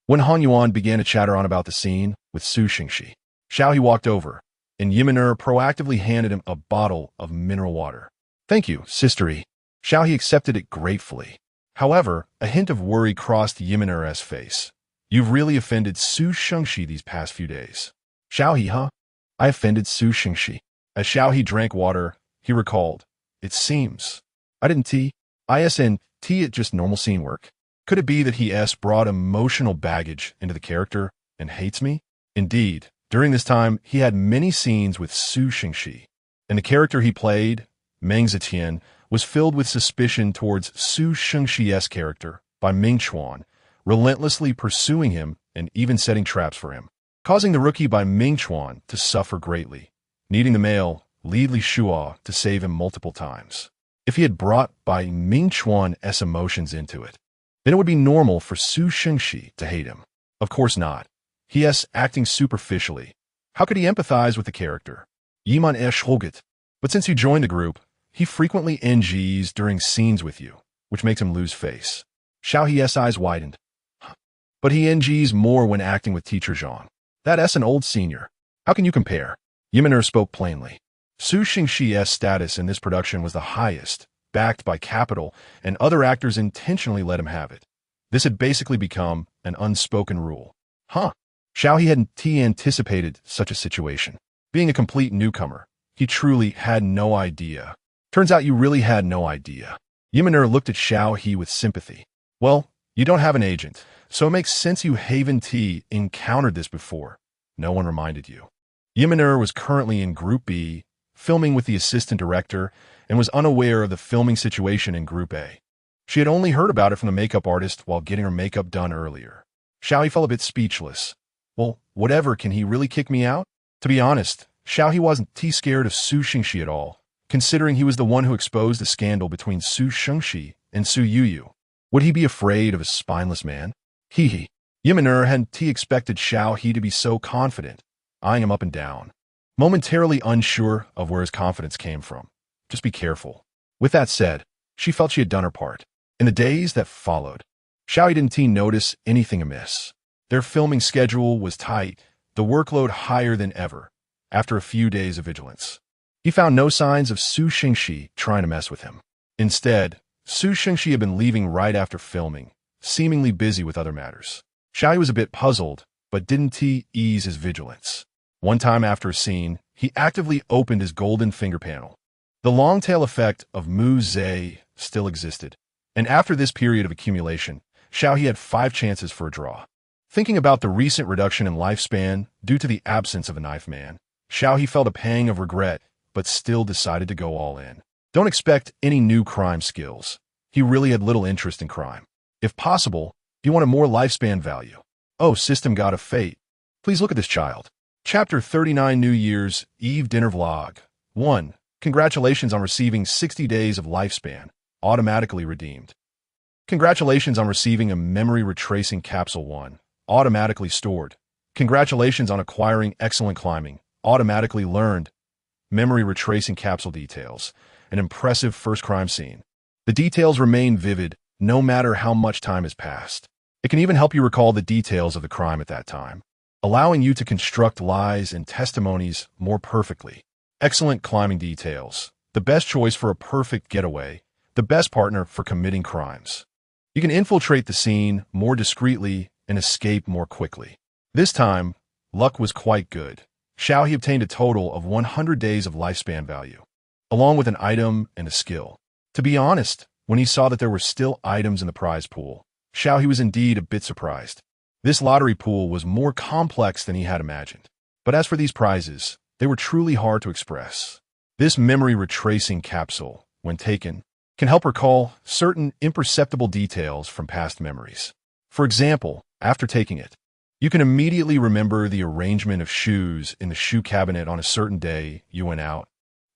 When Han Yuan began to chatter on about the scene with Su Xingxi, Xiao He walked over, and Yiminer proactively handed him a bottle of mineral water. Thank you, Sister He. Xiao He accepted it gratefully. However, a hint of worry crossed Yiminer's face. You've really offended Su Xingxi these past few days. Xiao He, huh? I offended Su Xingxi. As Xiao He drank water, he recalled. It seems. I didn't it just normal scene work. Could it be that he's brought emotional baggage into the character and hates me? Indeed, during this time, he had many scenes with Su Xingxi, and the character he played, Meng Zetian, was filled with suspicion towards Su Xingxi's character by Ming Chuan, relentlessly pursuing him and even setting traps for him, causing the rookie by Ming Chuan to suffer greatly, needing the male, Li Shua, to save him multiple times. If he had brought by Ming Chuan's emotions into it, then it would be normal for Su Xingxi to hate him. Of course not. He is acting superficially. How could he empathize with the character? Yiman Hoget. But since you joined the group, he frequently NGs during scenes with you, which makes him lose face. Xiao He's eyes widened. But he NGs more when acting with Teacher Zhang. That's an old senior. How can you compare? Yiminer spoke plainly. Su Xingxi's status in this production was the highest, backed by capital, and other actors intentionally let him have it. This had basically become an unspoken rule. Xiao He hadn't anticipated such a situation. Being a complete newcomer, he truly had no idea. Turns out you really had no idea. Yiminer looked at Xiao He with sympathy. Well, you don't have an agent, so it makes sense you haven't encountered this before. No one reminded you. Yiminer was currently in Group B, filming with the assistant director, and was unaware of the filming situation in Group A. She had only heard about it from the makeup artist while getting her makeup done earlier. Xiao He felt a bit speechless. Well, whatever, can he really kick me out? To be honest, Xiao He wasn't scared of Su Xingxi at all, considering he was the one who exposed the scandal between Su Xingxi and Su Yuyu. Would he be afraid of a spineless man? He. Yiminer hadn't expected Xiao He to be so confident, eyeing him up and down, momentarily unsure of where his confidence came from. Just be careful. With that said, she felt she had done her part. In the days that followed, Xiao He didn't notice anything amiss. Their filming schedule was tight, the workload higher than ever, after a few days of vigilance. He found no signs of Su Xingxi trying to mess with him. Instead, Su Xingxi had been leaving right after filming, seemingly busy with other matters. Xiao He was a bit puzzled, but didn't ease his vigilance. One time after a scene, he actively opened his golden finger panel. The long tail effect of Mu Zhe still existed, and after this period of accumulation, Xiao He had 5 chances for a draw. Thinking about the recent reduction in lifespan due to the absence of a knife man, Xiao He felt a pang of regret, but still decided to go all in. Don't expect any new crime skills. He really had little interest in crime. If possible, he wanted more lifespan value. Oh, system god of fate. Please look at this child. Chapter 39 New Year's Eve Dinner Vlog. 1. Congratulations on receiving 60 days of lifespan, automatically redeemed. Congratulations on receiving a memory retracing capsule 1, automatically stored. Congratulations on acquiring excellent climbing, automatically learned. Memory retracing capsule details. An impressive first crime scene. The details remain vivid, no matter how much time has passed. It can even help you recall the details of the crime at that time, allowing you to construct lies and testimonies more perfectly. Excellent climbing details. The best choice for a perfect getaway. The best partner for committing crimes. You can infiltrate the scene more discreetly and escape more quickly. This time, luck was quite good. Xiao He obtained a total of 100 days of lifespan value, along with an item and a skill. To be honest, when he saw that there were still items in the prize pool, Xiao He was indeed a bit surprised. This lottery pool was more complex than he had imagined. But as for these prizes, they were truly hard to express. This memory retracing capsule, when taken, can help recall certain imperceptible details from past memories. For example, after taking it, you can immediately remember the arrangement of shoes in the shoe cabinet on a certain day you went out,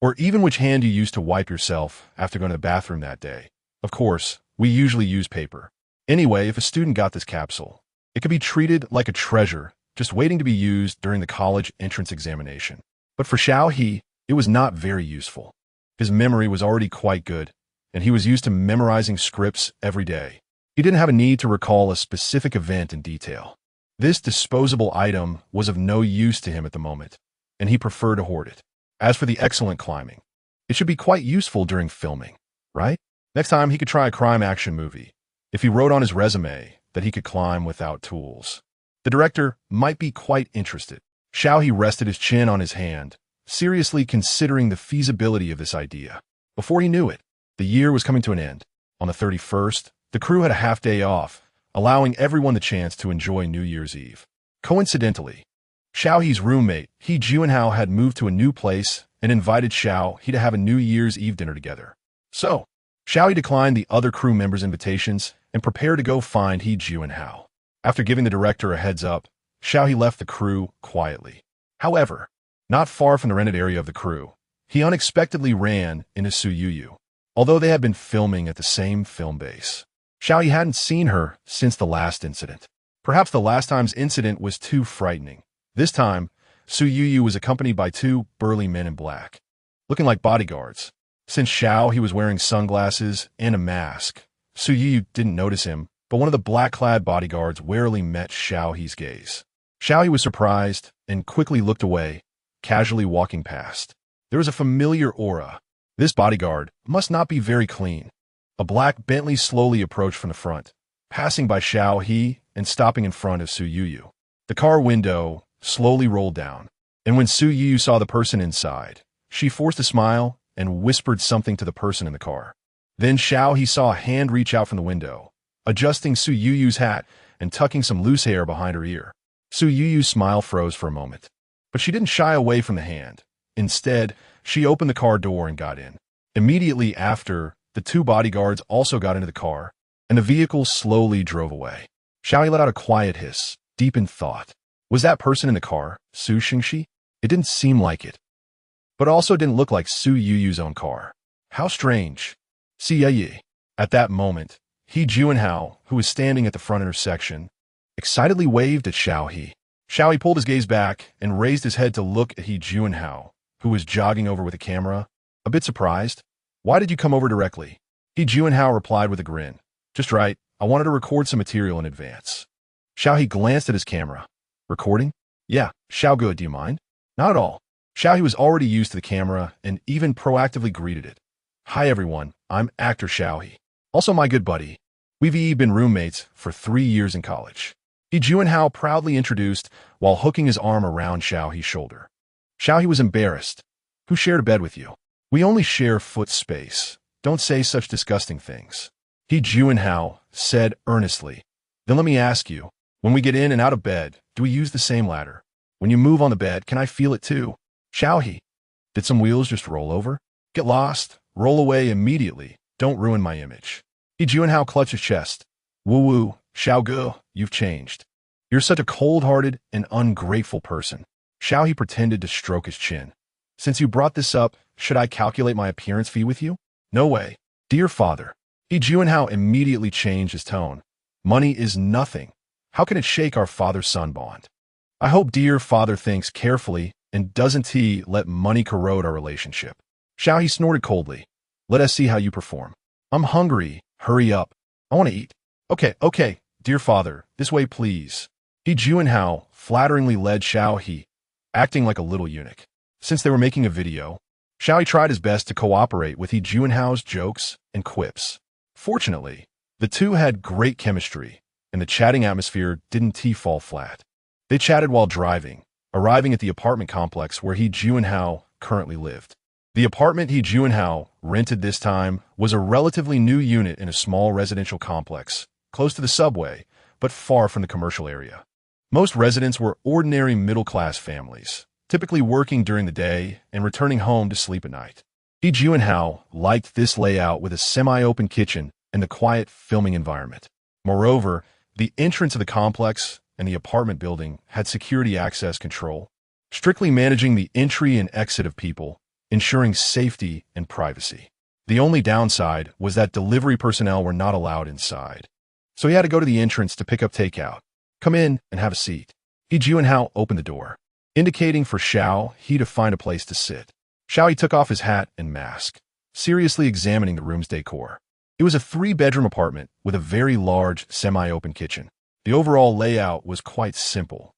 or even which hand you used to wipe yourself after going to the bathroom that day. Of course, we usually use paper. Anyway, if a student got this capsule, it could be treated like a treasure, just waiting to be used during the college entrance examination. But for Xiao He, it was not very useful. His memory was already quite good, and he was used to memorizing scripts every day. He didn't have a need to recall a specific event in detail. This disposable item was of no use to him at the moment, and he preferred to hoard it. As for the excellent climbing, it should be quite useful during filming, right? Next time he could try a crime action movie, if he wrote on his resume that he could climb without tools. The director might be quite interested. Xiao He rested his chin on his hand, seriously considering the feasibility of this idea. Before he knew it, the year was coming to an end. On the 31st, the crew had a half day off, allowing everyone the chance to enjoy New Year's Eve. Coincidentally, Xiao He's roommate, He Junhao, had moved to a new place and invited Xiao He to have a New Year's Eve dinner together. So, Xiao He declined the other crew members' invitations and prepared to go find He Junhao. After giving the director a heads up, Xiao He left the crew quietly. However, not far from the rented area of the crew, he unexpectedly ran into Su Yuyu. Although they had been filming at the same film base, Xiao He hadn't seen her since the last incident. Perhaps the last time's incident was too frightening. This time, Su Yuyu was accompanied by two burly men in black, looking like bodyguards. Since Xiao He was wearing sunglasses and a mask, Su Yuyu didn't notice him, but one of the black-clad bodyguards warily met Xiao He's gaze. Xiao He was surprised and quickly looked away, casually walking past. There was a familiar aura. This bodyguard must not be very clean. A black Bentley slowly approached from the front, passing by Xiao He and stopping in front of Su Yuyu. The car window slowly rolled down, and when Su Yuyu saw the person inside, she forced a smile and whispered something to the person in the car. Then Xiao He saw a hand reach out from the window, adjusting Su Yuyu's hat and tucking some loose hair behind her ear. Su Yuyu's smile froze for a moment, but she didn't shy away from the hand. Instead, she opened the car door and got in. Immediately after, the two bodyguards also got into the car, and the vehicle slowly drove away. Xiao He let out a quiet hiss, deep in thought. Was that person in the car Su Xingxi? It didn't seem like it, but also didn't look like Su Yuyu's own car. How strange. Xiao He. At that moment, He Junhao, who was standing at the front intersection, excitedly waved at Xiao He. Xiao He pulled his gaze back and raised his head to look at He Junhao, who was jogging over with a camera, a bit surprised. Why did you come over directly? He Junhao replied with a grin. Just right, I wanted to record some material in advance. Xiao He glanced at his camera. Recording? Yeah, Xiao Good, do you mind? Not at all. Xiao He was already used to the camera and even proactively greeted it. Hi everyone, I'm actor Xiao He. Also my good buddy. We've been roommates for 3 years in college. He Junhao proudly introduced while hooking his arm around Xiao He's shoulder. Xiao He was embarrassed. Who shared a bed with you? We only share foot space. Don't say such disgusting things. He Junhao said earnestly. Then let me ask you, when we get in and out of bed, do we use the same ladder? When you move on the bed, can I feel it too? Xiao He. Did some wheels just roll over? Get lost? Roll away immediately. Don't ruin my image. He Junhao clutched his chest. Woo-woo, Xiao Ge, you've changed. You're such a cold-hearted and ungrateful person. Xiao He pretended to stroke his chin. Since you brought this up, should I calculate my appearance fee with you? No way. Dear father. He Junhao immediately changed his tone. Money is nothing. How can it shake our father-son bond? I hope dear father thinks carefully and doesn't he let money corrode our relationship. Xiao He snorted coldly. Let us see how you perform. I'm hungry. Hurry up. I want to eat. Okay, dear father, this way please. He Junhao flatteringly led Xiao He, acting like a little eunuch. Since they were making a video, Xiao He tried his best to cooperate with He Junhao's jokes and quips. Fortunately, the two had great chemistry, and the chatting atmosphere didn't fall flat. They chatted while driving, arriving at the apartment complex where He Junhao currently lived. The apartment He Junhao rented this time was a relatively new unit in a small residential complex, close to the subway, but far from the commercial area. Most residents were ordinary middle-class families, typically working during the day and returning home to sleep at night. He Junhao liked this layout with a semi-open kitchen and the quiet filming environment. Moreover, the entrance of the complex and the apartment building had security access control, strictly managing the entry and exit of people, ensuring safety and privacy. The only downside was that delivery personnel were not allowed inside. So he had to go to the entrance to pick up takeout. Come in and have a seat. He Junhao opened the door, indicating for Xiao He to find a place to sit. Xiao He took off his hat and mask, seriously examining the room's decor. It was a 3-bedroom apartment with a very large, semi-open kitchen. The overall layout was quite simple,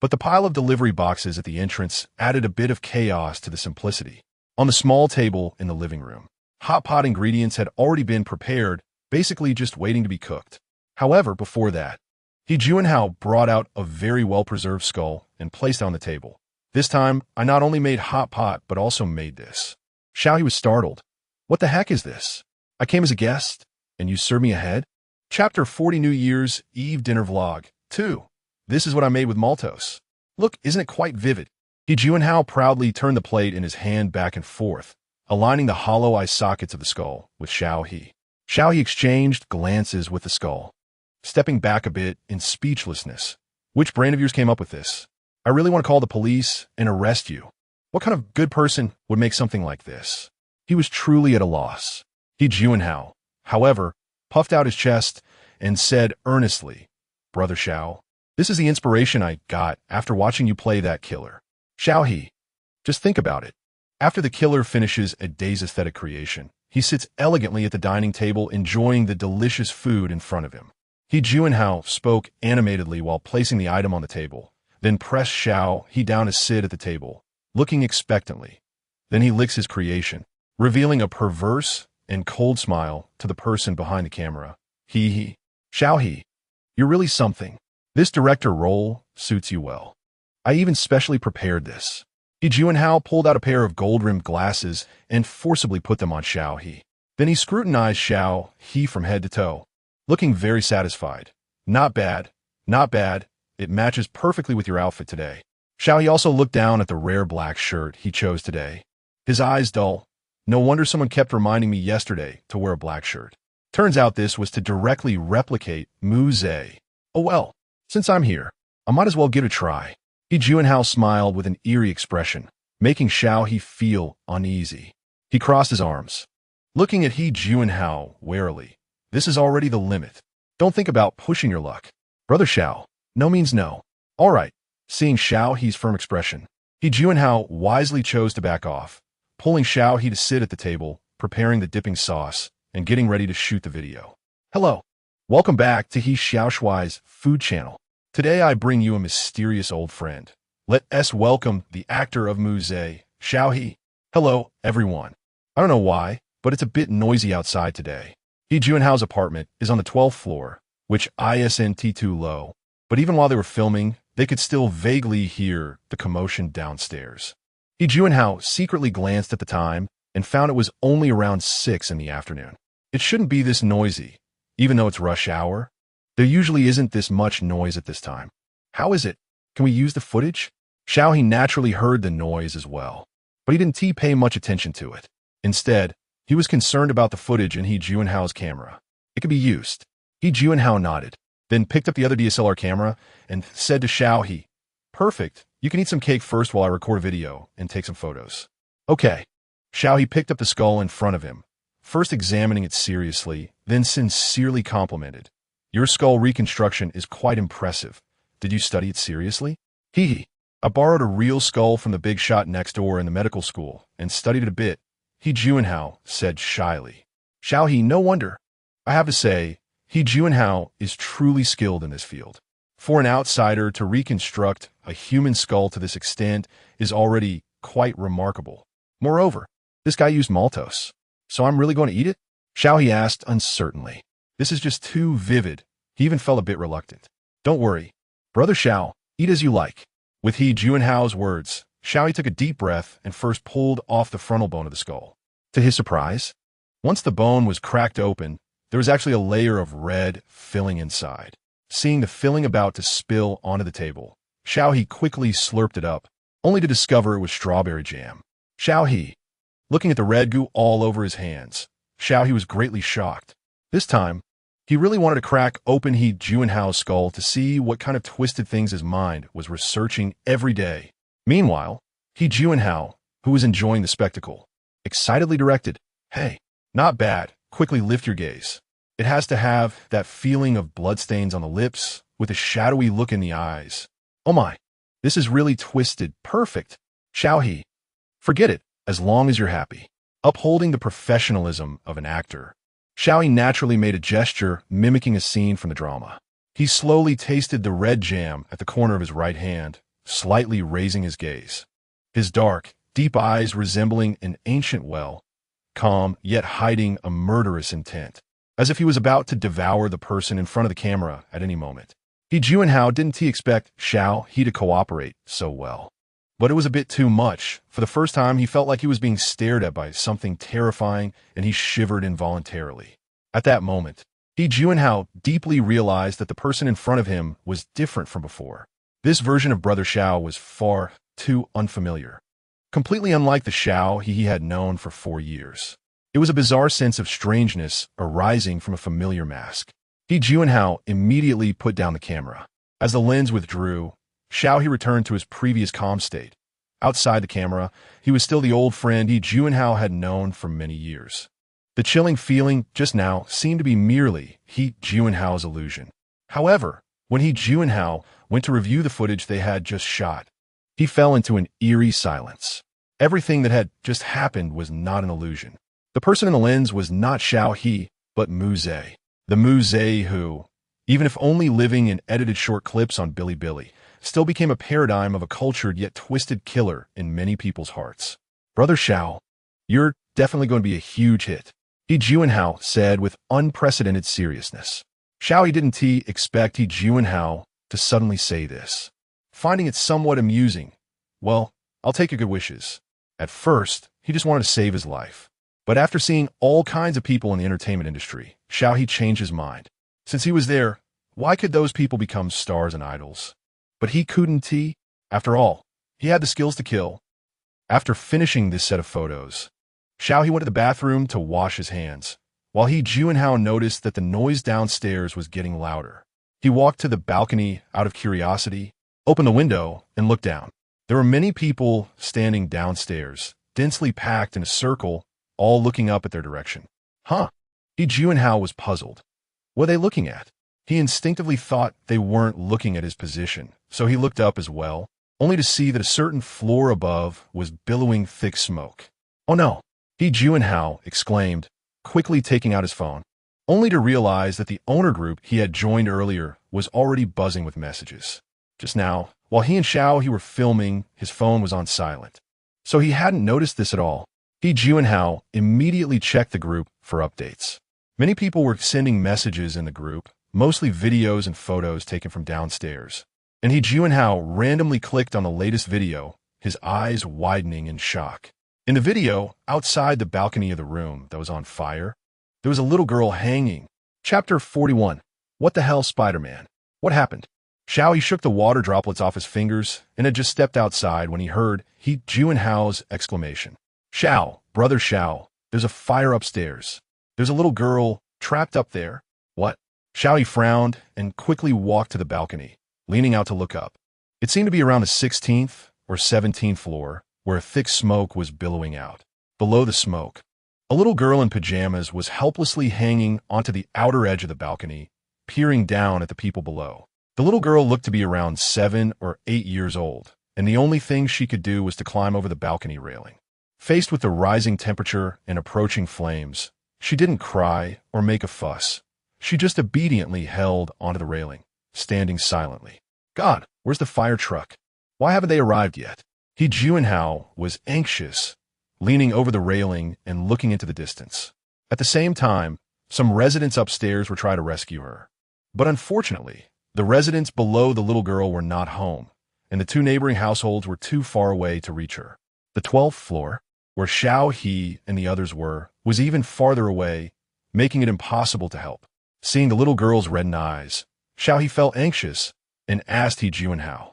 but the pile of delivery boxes at the entrance added a bit of chaos to the simplicity. On the small table in the living room, hot pot ingredients had already been prepared, basically just waiting to be cooked. However, before that, He Junhao brought out a very well-preserved skull and placed it on the table. This time, I not only made hot pot, but also made this. Xiao He was startled. What the heck is this? I came as a guest, and you serve me a head? Chapter 40 New Year's Eve Dinner Vlog 2. This is what I made with Maltos. Look, isn't it quite vivid? He Junhao proudly turned the plate in his hand back and forth, aligning the hollow eye sockets of the skull with Xiao He. Xiao He exchanged glances with the skull, stepping back a bit in speechlessness. Which brain of yours came up with this? I really want to call the police and arrest you. What kind of good person would make something like this? He was truly at a loss. He Junhao, however, puffed out his chest and said earnestly, Brother Xiao, this is the inspiration I got after watching you play that killer. Xiao He, just think about it. After the killer finishes a day's aesthetic creation, he sits elegantly at the dining table enjoying the delicious food in front of him. He Junhao spoke animatedly while placing the item on the table, then pressed Xiao He down to sit at the table, looking expectantly. Then he licks his creation, revealing a perverse and cold smile to the person behind the camera. He. Xiao He, you're really something. This director role suits you well. I even specially prepared this. He Junhao pulled out a pair of gold-rimmed glasses and forcibly put them on Xiao He. Then he scrutinized Xiao He from head to toe, looking very satisfied. Not bad. It matches perfectly with your outfit today. Xiao He also looked down at the rare black shirt he chose today. His eyes dull. No wonder someone kept reminding me yesterday to wear a black shirt. Turns out this was to directly replicate Mu Ze. Oh well, since I'm here, I might as well give it a try. He Junhao smiled with an eerie expression, making Xiao He feel uneasy. He crossed his arms, looking at He Junhao warily. This is already the limit. Don't think about pushing your luck. Brother Xiao, no means no. All right. Seeing Xiao He's firm expression, He Junhao wisely chose to back off, pulling Xiao He to sit at the table, preparing the dipping sauce, and getting ready to shoot the video. Hello. Welcome back to He Xiaoshuai's food channel. Today I bring you a mysterious old friend. Let us welcome the actor of Mu Ze, Xiao He. Hello, everyone. I don't know why, but it's a bit noisy outside today. He Junhao's apartment is on the 12th floor, which isn't too low, but even while they were filming, they could still vaguely hear the commotion downstairs. He Junhao secretly glanced at the time and found it was only around 6 in the afternoon. It shouldn't be this noisy, even though it's rush hour. There usually isn't this much noise at this time. How is it? Can we use the footage? Xiao He naturally heard the noise as well, but he didn't pay much attention to it. Instead, He was concerned about the footage in He Juinhao's camera. It could be used. He Juinhao nodded, then picked up the other DSLR camera and said to Xiao He, "Perfect. You can eat some cake first while I record a video and take some photos." Okay. Xiao He picked up the skull in front of him, first examining it seriously, then sincerely complimented. "Your skull reconstruction is quite impressive. Did you study it seriously?" He. I borrowed a real skull from the big shot next door in the medical school and studied it a bit, He Juinhao said shyly. Xiao He, no wonder. I have to say, He Juinhao is truly skilled in this field. For an outsider to reconstruct a human skull to this extent is already quite remarkable. Moreover, this guy used maltose. So I'm really going to eat it? Xiao He asked uncertainly. This is just too vivid. He even felt a bit reluctant. Don't worry. Brother Xiao, eat as you like. With He Juinhao's words, Xiao He took a deep breath and first pulled off the frontal bone of the skull. To his surprise, once the bone was cracked open, there was actually a layer of red filling inside. Seeing the filling about to spill onto the table, Xiao He quickly slurped it up, only to discover it was strawberry jam. Xiao He, looking at the red goo all over his hands, Xiao He was greatly shocked. This time, he really wanted to crack open He Juinhao's skull to see what kind of twisted things his mind was researching every day. Meanwhile, He Juinhao, who was enjoying the spectacle, excitedly directed, "Hey, not bad. Quickly lift your gaze. It has to have that feeling of bloodstains on the lips with a shadowy look in the eyes. Oh my, this is really twisted. Perfect. Xiao He, forget it, as long as you're happy." Upholding the professionalism of an actor, Xiao He naturally made a gesture mimicking a scene from the drama. He slowly tasted the red jam at the corner of his right hand, slightly raising his gaze. His dark, deep eyes resembling an ancient well, calm yet hiding a murderous intent, as if he was about to devour the person in front of the camera at any moment. He Juinhao didn't expect Xiao He to cooperate so well. But it was a bit too much. For the first time, he felt like he was being stared at by something terrifying, and he shivered involuntarily. At that moment, He Juinhao deeply realized that the person in front of him was different from before. This version of Brother Xiao was far too unfamiliar, completely unlike the Xiao he had known for 4 years. It was a bizarre sense of strangeness arising from a familiar mask. He Juinhao immediately put down the camera. As the lens withdrew, Xiao He returned to his previous calm state. Outside the camera, he was still the old friend He Juinhao had known for many years. The chilling feeling just now seemed to be merely He Juinhao's illusion. However, when He Juinhao went to review the footage they had just shot, he fell into an eerie silence. Everything that had just happened was not an illusion. The person in the lens was not Xiao He, but Mu Zhe. The Mu Zhe who, even if only living in edited short clips on Bilibili, still became a paradigm of a cultured yet twisted killer in many people's hearts. Brother Xiao, you're definitely going to be a huge hit, He Juinhao said with unprecedented seriousness. Xiao He didn't expect He Juinhao to suddenly say this. Finding it somewhat amusing, well, I'll take your good wishes. At first, he just wanted to save his life. But after seeing all kinds of people in the entertainment industry, Xiao He changed his mind. Since he was there, why could those people become stars and idols? But he couldn't. After all, he had the skills to kill. After finishing this set of photos, Xiao He went to the bathroom to wash his hands, while He Juinhao noticed that the noise downstairs was getting louder. He walked to the balcony out of curiosity, opened the window, and looked down. There were many people standing downstairs, densely packed in a circle, all looking up at their direction. He Juinhao was puzzled. What were they looking at? He instinctively thought they weren't looking at his position, so he looked up as well, only to see that a certain floor above was billowing thick smoke. Oh no! He Juinhao exclaimed, quickly taking out his phone, only to realize that the owner group he had joined earlier was already buzzing with messages. Just now, while he and Xiao He were filming, his phone was on silent. So he hadn't noticed this at all. He Juinhao immediately checked the group for updates. Many people were sending messages in the group, mostly videos and photos taken from downstairs. And He Juinhao randomly clicked on the latest video, his eyes widening in shock. In the video, outside the balcony of the room that was on fire, there was a little girl hanging. Chapter 41. What the hell, Spider-Man? What happened? Xiao He shook the water droplets off his fingers and had just stepped outside when he heard He Juinhao's exclamation. Xiao, Brother Xiao, There's a fire upstairs. There's a little girl trapped up there. What? Xiao He frowned and quickly walked to the balcony, leaning out to look up. It seemed to be around the 16th or 17th floor, where thick smoke was billowing out. Below the smoke, a little girl in pajamas was helplessly hanging onto the outer edge of the balcony, peering down at the people below. The little girl looked to be around 7 or 8 years old, and the only thing she could do was to climb over the balcony railing. Faced with the rising temperature and approaching flames, she didn't cry or make a fuss. She just obediently held onto the railing, standing silently. God, where's the fire truck? Why haven't they arrived yet? He Juanhao was anxious, leaning over the railing and looking into the distance. At the same time, some residents upstairs were trying to rescue her. But unfortunately, the residents below the little girl were not home, and the 2 neighboring households were too far away to reach her. The 12th floor, where Xiao He and the others were, was even farther away, making it impossible to help. Seeing the little girl's reddened eyes, Xiao He felt anxious and asked He Juanhao,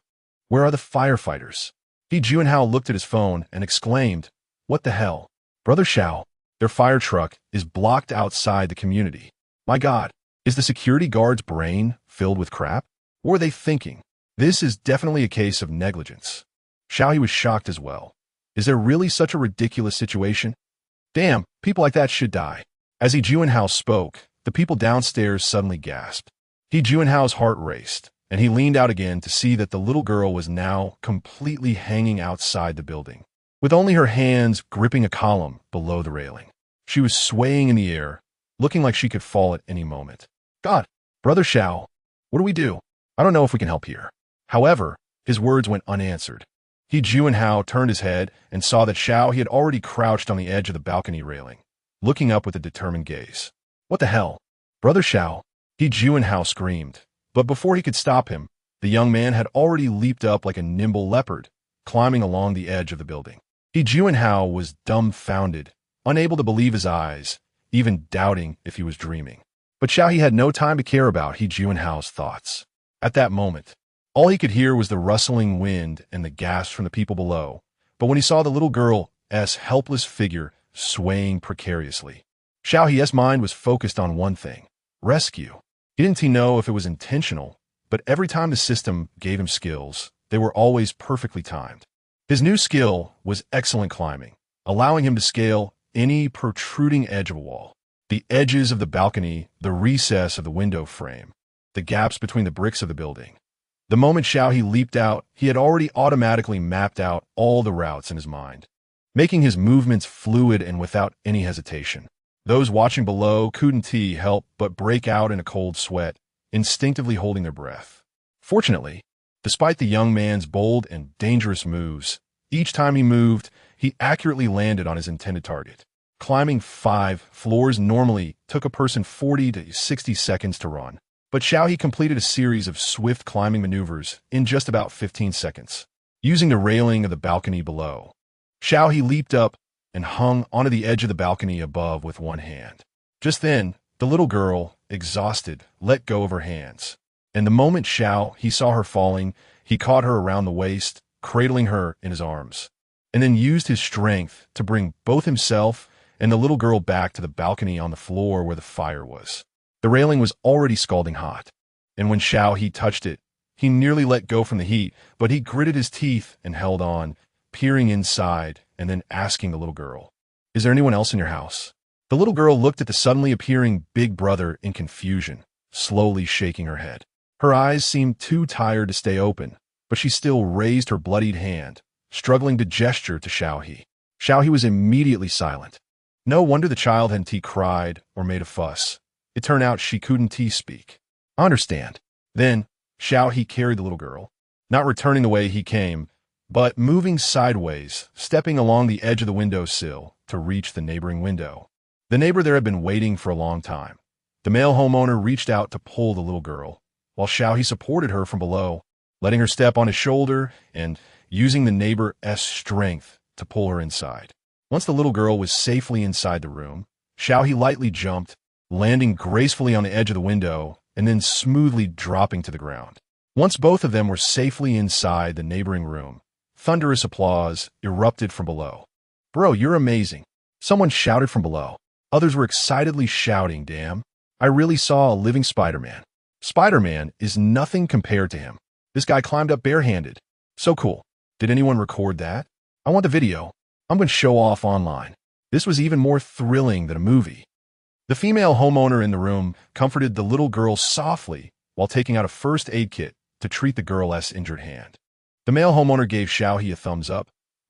"Where are the firefighters?" He Juanhao looked at his phone and exclaimed, "What the hell? Brother Xiao, their fire truck is blocked outside the community. My God, is the security guard's brain filled with crap? What were they thinking? This is definitely a case of negligence." Xiao He was shocked as well. Is there really such a ridiculous situation? Damn, people like that should die. As He Juanhao spoke, the people downstairs suddenly gasped. He Juanhao's heart raced, and he leaned out again to see that the little girl was now completely hanging outside the building, with only her hands gripping a column below the railing. She was swaying in the air, looking like she could fall at any moment. God, Brother Xiao, what do we do? I don't know if we can help here. However, his words went unanswered. He Juanhao turned his head and saw that Xiao He had already crouched on the edge of the balcony railing, looking up with a determined gaze. What the hell? Brother Xiao, He Juanhao screamed. But before he could stop him, the young man had already leaped up like a nimble leopard, climbing along the edge of the building. He Juanhao was dumbfounded, unable to believe his eyes, even doubting if he was dreaming. But Xiao He had no time to care about He Juanhao's thoughts. At that moment, all he could hear was the rustling wind and the gasps from the people below. But when he saw the little girl's helpless figure swaying precariously, Xiao He's mind was focused on one thing: rescue. He didn't know if it was intentional, but every time the system gave him skills, they were always perfectly timed. His new skill was excellent climbing, allowing him to scale any protruding edge of a wall. The edges of the balcony, the recess of the window frame, the gaps between the bricks of the building. The moment Xiao He leaped out, he had already automatically mapped out all the routes in his mind, making his movements fluid and without any hesitation. Those watching below couldn't help but break out in a cold sweat, instinctively holding their breath. Fortunately, despite the young man's bold and dangerous moves, each time he moved, he accurately landed on his intended target. Climbing 5 floors normally took a person 40 to 60 seconds to run, but Xiao He completed a series of swift climbing maneuvers in just about 15 seconds. Using the railing of the balcony below, Xiao He leaped up and hung onto the edge of the balcony above with one hand. Just then, the little girl, exhausted, let go of her hands. And the moment Xiao He saw her falling, he caught her around the waist, cradling her in his arms, and then used his strength to bring both himself and the little girl back to the balcony on the floor where the fire was. The railing was already scalding hot, and when Xiao He touched it, he nearly let go from the heat, but he gritted his teeth and held on, peering inside and then asking the little girl, "Is there anyone else in your house?" The little girl looked at the suddenly appearing big brother in confusion, slowly shaking her head. Her eyes seemed too tired to stay open, but she still raised her bloodied hand, struggling to gesture to Xiao He. Xiao He was immediately silent. No wonder the child hadn't cried or made a fuss. It turned out she couldn't speak. I understand. Then, Xiao He carried the little girl, not returning the way he came, but moving sideways, stepping along the edge of the windowsill to reach the neighboring window. The neighbor there had been waiting for a long time. The male homeowner reached out to pull the little girl, while Xiao He supported her from below, letting her step on his shoulder and using the neighbor's strength to pull her inside. Once the little girl was safely inside the room, Xiao He lightly jumped, landing gracefully on the edge of the window and then smoothly dropping to the ground. Once both of them were safely inside the neighboring room, thunderous applause erupted from below. "Bro, you're amazing. Someone shouted from below. Others were excitedly shouting, damn. I really saw a living Spider-Man. Spider-Man is nothing compared to him. This guy climbed up barehanded. So cool. Did anyone record that? I want the video. I'm going to show off online. This was even more thrilling than a movie. The female homeowner in the room comforted the little girl softly while taking out a first aid kit to treat the girl's injured hand. The male homeowner gave Xiao He a thumbs up.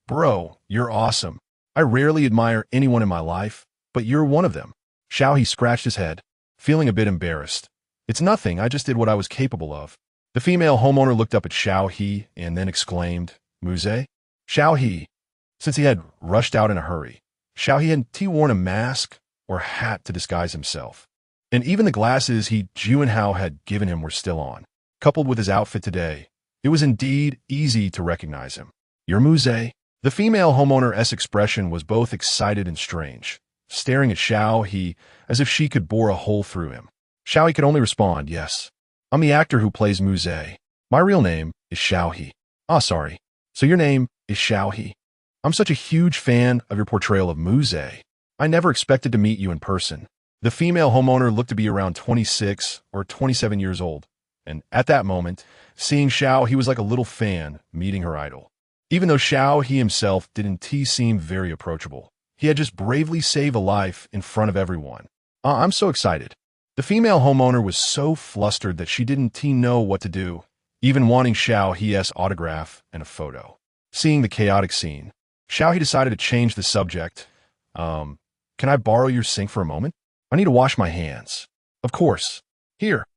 Bro, you're awesome. I rarely admire anyone in my life, but you're one of them. Xiao He scratched his head, feeling a bit embarrassed. It's nothing, I just did what I was capable of. The female homeowner looked up at Xiao He and then exclaimed, Muze? Xiao He. Since he had rushed out in a hurry, Xiao He hadn't worn a mask or hat to disguise himself. And even the glasses Juanhao had given him were still on. Coupled with his outfit today, it was indeed easy to recognize him. You're Muze? The female homeowner's expression was both excited and strange, staring at Xiao He as if she could bore a hole through him. Xiao He could only respond, yes. I'm the actor who plays Muze. My real name is Xiao He. Ah, sorry. So your name is Xiao He. I'm such a huge fan of your portrayal of Muze. I never expected to meet you in person. The female homeowner looked to be around 26 or 27 years old, and at that moment, seeing Xiao He was like a little fan meeting her idol. Even though Xiao He himself didn't seem very approachable, he had just bravely saved a life in front of everyone. I'm so excited. The female homeowner was so flustered that she didn't know what to do, even wanting Xiao He's autograph and a photo. Seeing the chaotic scene, Xiao He decided to change the subject. Can I borrow your sink for a moment? I need to wash my hands. Of course. Here.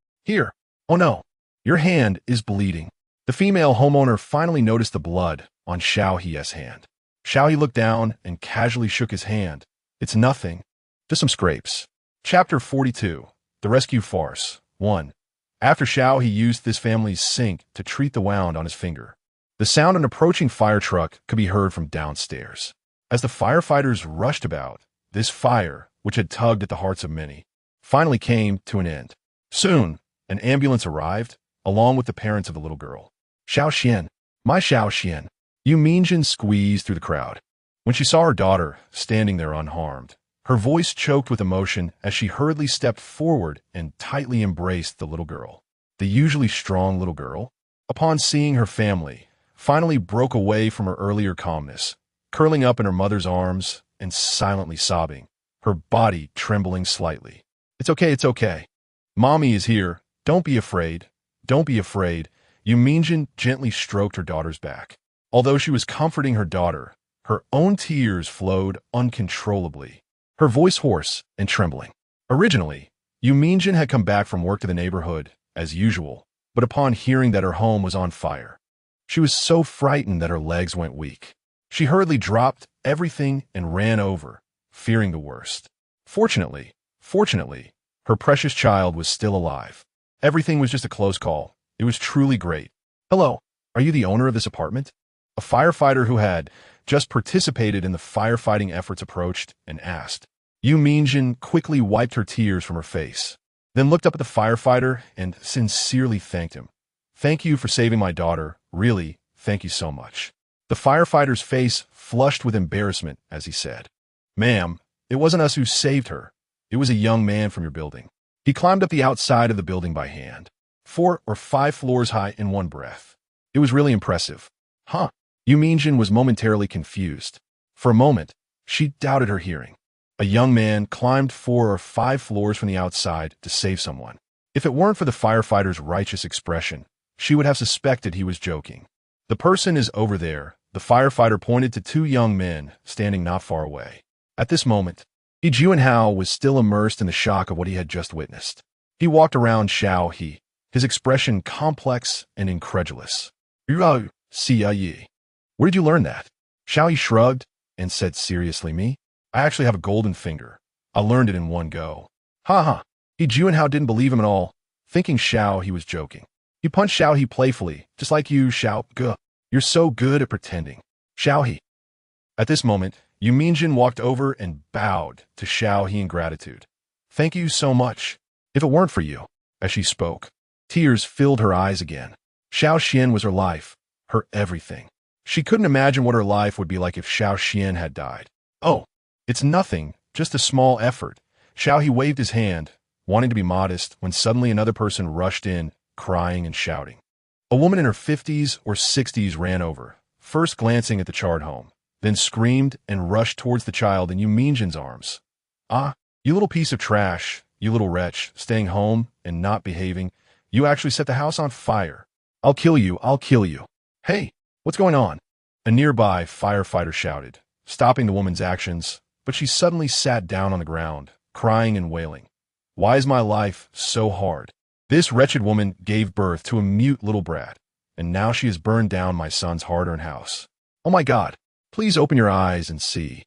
Oh no, your hand is bleeding. The female homeowner finally noticed the blood on Xiao He's hand. Xiao He looked down and casually shook his hand. It's nothing. Just some scrapes. Chapter 42. The Rescue Farce. 1. After Xiao He used this family's sink to treat the wound on his finger, the sound of an approaching fire truck could be heard from downstairs. As the firefighters rushed about, this fire, which had tugged at the hearts of many, finally came to an end. Soon, an ambulance arrived, along with the parents of the little girl. Xiao Xian, my Xiao Xian. Yu Mingjin squeezed through the crowd. When she saw her daughter standing there unharmed, her voice choked with emotion as she hurriedly stepped forward and tightly embraced the little girl. The usually strong little girl, upon seeing her family, finally broke away from her earlier calmness, curling up in her mother's arms and silently sobbing, her body trembling slightly. It's okay. Mommy is here. Don't be afraid. Yu Mingjin gently stroked her daughter's back. Although she was comforting her daughter, her own tears flowed uncontrollably, her voice hoarse and trembling. Originally, Yu Mingjin had come back from work to the neighborhood, as usual, but upon hearing that her home was on fire, she was so frightened that her legs went weak. She hurriedly dropped everything and ran over, fearing the worst. Fortunately, her precious child was still alive. Everything was just a close call. It was truly great. Hello, are you the owner of this apartment? A firefighter who had just participated in the firefighting efforts approached and asked. Yu Mingjin quickly wiped her tears from her face, then looked up at the firefighter and sincerely thanked him. Thank you for saving my daughter. Really, thank you so much. The firefighter's face flushed with embarrassment as he said, Ma'am, it wasn't us who saved her. It was a young man from your building. He climbed up the outside of the building by hand, 4 or 5 floors high in one breath. It was really impressive. Huh? Yu Mingjin was momentarily confused. For a moment, she doubted her hearing. A young man climbed 4 or 5 floors from the outside to save someone. If it weren't for the firefighter's righteous expression, she would have suspected he was joking. The person is over there. The firefighter pointed to 2 young men standing not far away. At this moment, Juanhao was still immersed in the shock of what he had just witnessed. He walked around Xiao He, his expression complex and incredulous. Xiao, where did you learn that? Xiao He shrugged and said seriously, Me? I actually have a golden finger. I learned it in one go. Ha. Juanhao didn't believe him at all, thinking Xiao He was joking. He punched Xiao He playfully, just like you, Xiao Ge. You're so good at pretending. Xiao He. At this moment, Yu Mingjin walked over and bowed to Xiao He in gratitude. Thank you so much. If it weren't for you, as she spoke, tears filled her eyes again. Xiao Xian was her life, her everything. She couldn't imagine what her life would be like if Xiao Xian had died. Oh, It's nothing, just a small effort. Xiao He waved his hand, wanting to be modest, when suddenly another person rushed in, crying and shouting. A woman in her 50s or 60s ran over, first glancing at the charred home, then screamed and rushed towards the child in Yu Mingjin's arms. "Ah, you little piece of trash, you little wretch, staying home and not behaving. You actually set the house on fire. I'll kill you, I'll kill you. Hey, what's going on?" A nearby firefighter shouted, stopping the woman's actions, but she suddenly sat down on the ground, crying and wailing. "Why is my life so hard? This wretched woman gave birth to a mute little brat, and now she has burned down my son's hard-earned house. Oh my God, please open your eyes and see.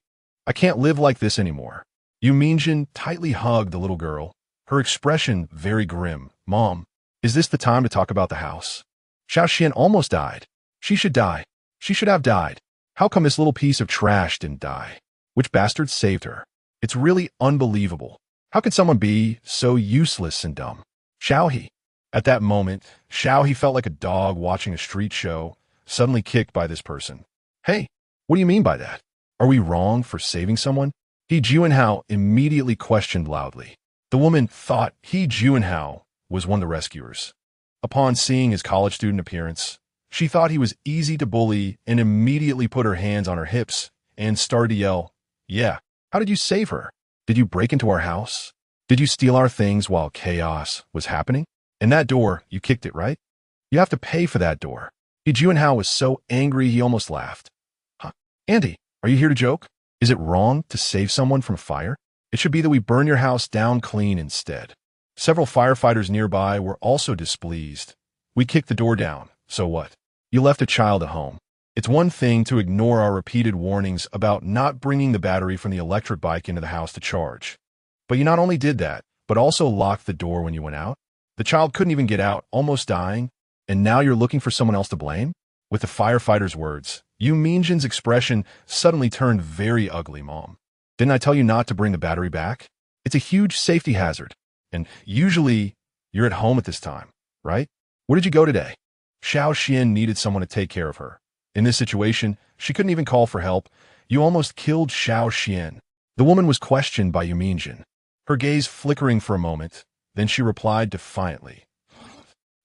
I can't live like this anymore." Yu Mingjin tightly hugged the little girl, her expression very grim. "Mom, is this the time to talk about the house? Xiao Xian almost died. She should die. She should have died. How come this little piece of trash didn't die? Which bastard saved her? It's really unbelievable. How could someone be so useless and dumb?" Xiao He. At that moment, Xiao He felt like a dog watching a street show, suddenly kicked by this person. "Hey, what do you mean by that? Are we wrong for saving someone?" He Juanhao immediately questioned loudly. The woman thought He Juanhao was one of the rescuers. Upon seeing his college student appearance, she thought he was easy to bully and immediately put her hands on her hips and started to yell, "Yeah, how did you save her? Did you break into our house? Did you steal our things while chaos was happening? And that door, you kicked it, right? You have to pay for that door." He Juanhao was so angry he almost laughed. "Huh? Auntie, are you here to joke? Is it wrong to save someone from fire? It should be that we burn your house down clean instead." Several firefighters nearby were also displeased. "We kicked the door down, so what? You left a child at home. It's one thing to ignore our repeated warnings about not bringing the battery from the electric bike into the house to charge. But you not only did that, but also locked the door when you went out. The child couldn't even get out, almost dying, and now you're looking for someone else to blame?" With the firefighter's words, Yu Mingjin's expression suddenly turned very ugly. "Mom, didn't I tell you not to bring the battery back? It's a huge safety hazard, and usually you're at home at this time, right? Where did you go today?" Xiao Xian needed someone to take care of her. In this situation, she couldn't even call for help. "You almost killed Xiao Xian." The woman was questioned by Yu Mingjin, her gaze flickering for a moment. Then she replied defiantly,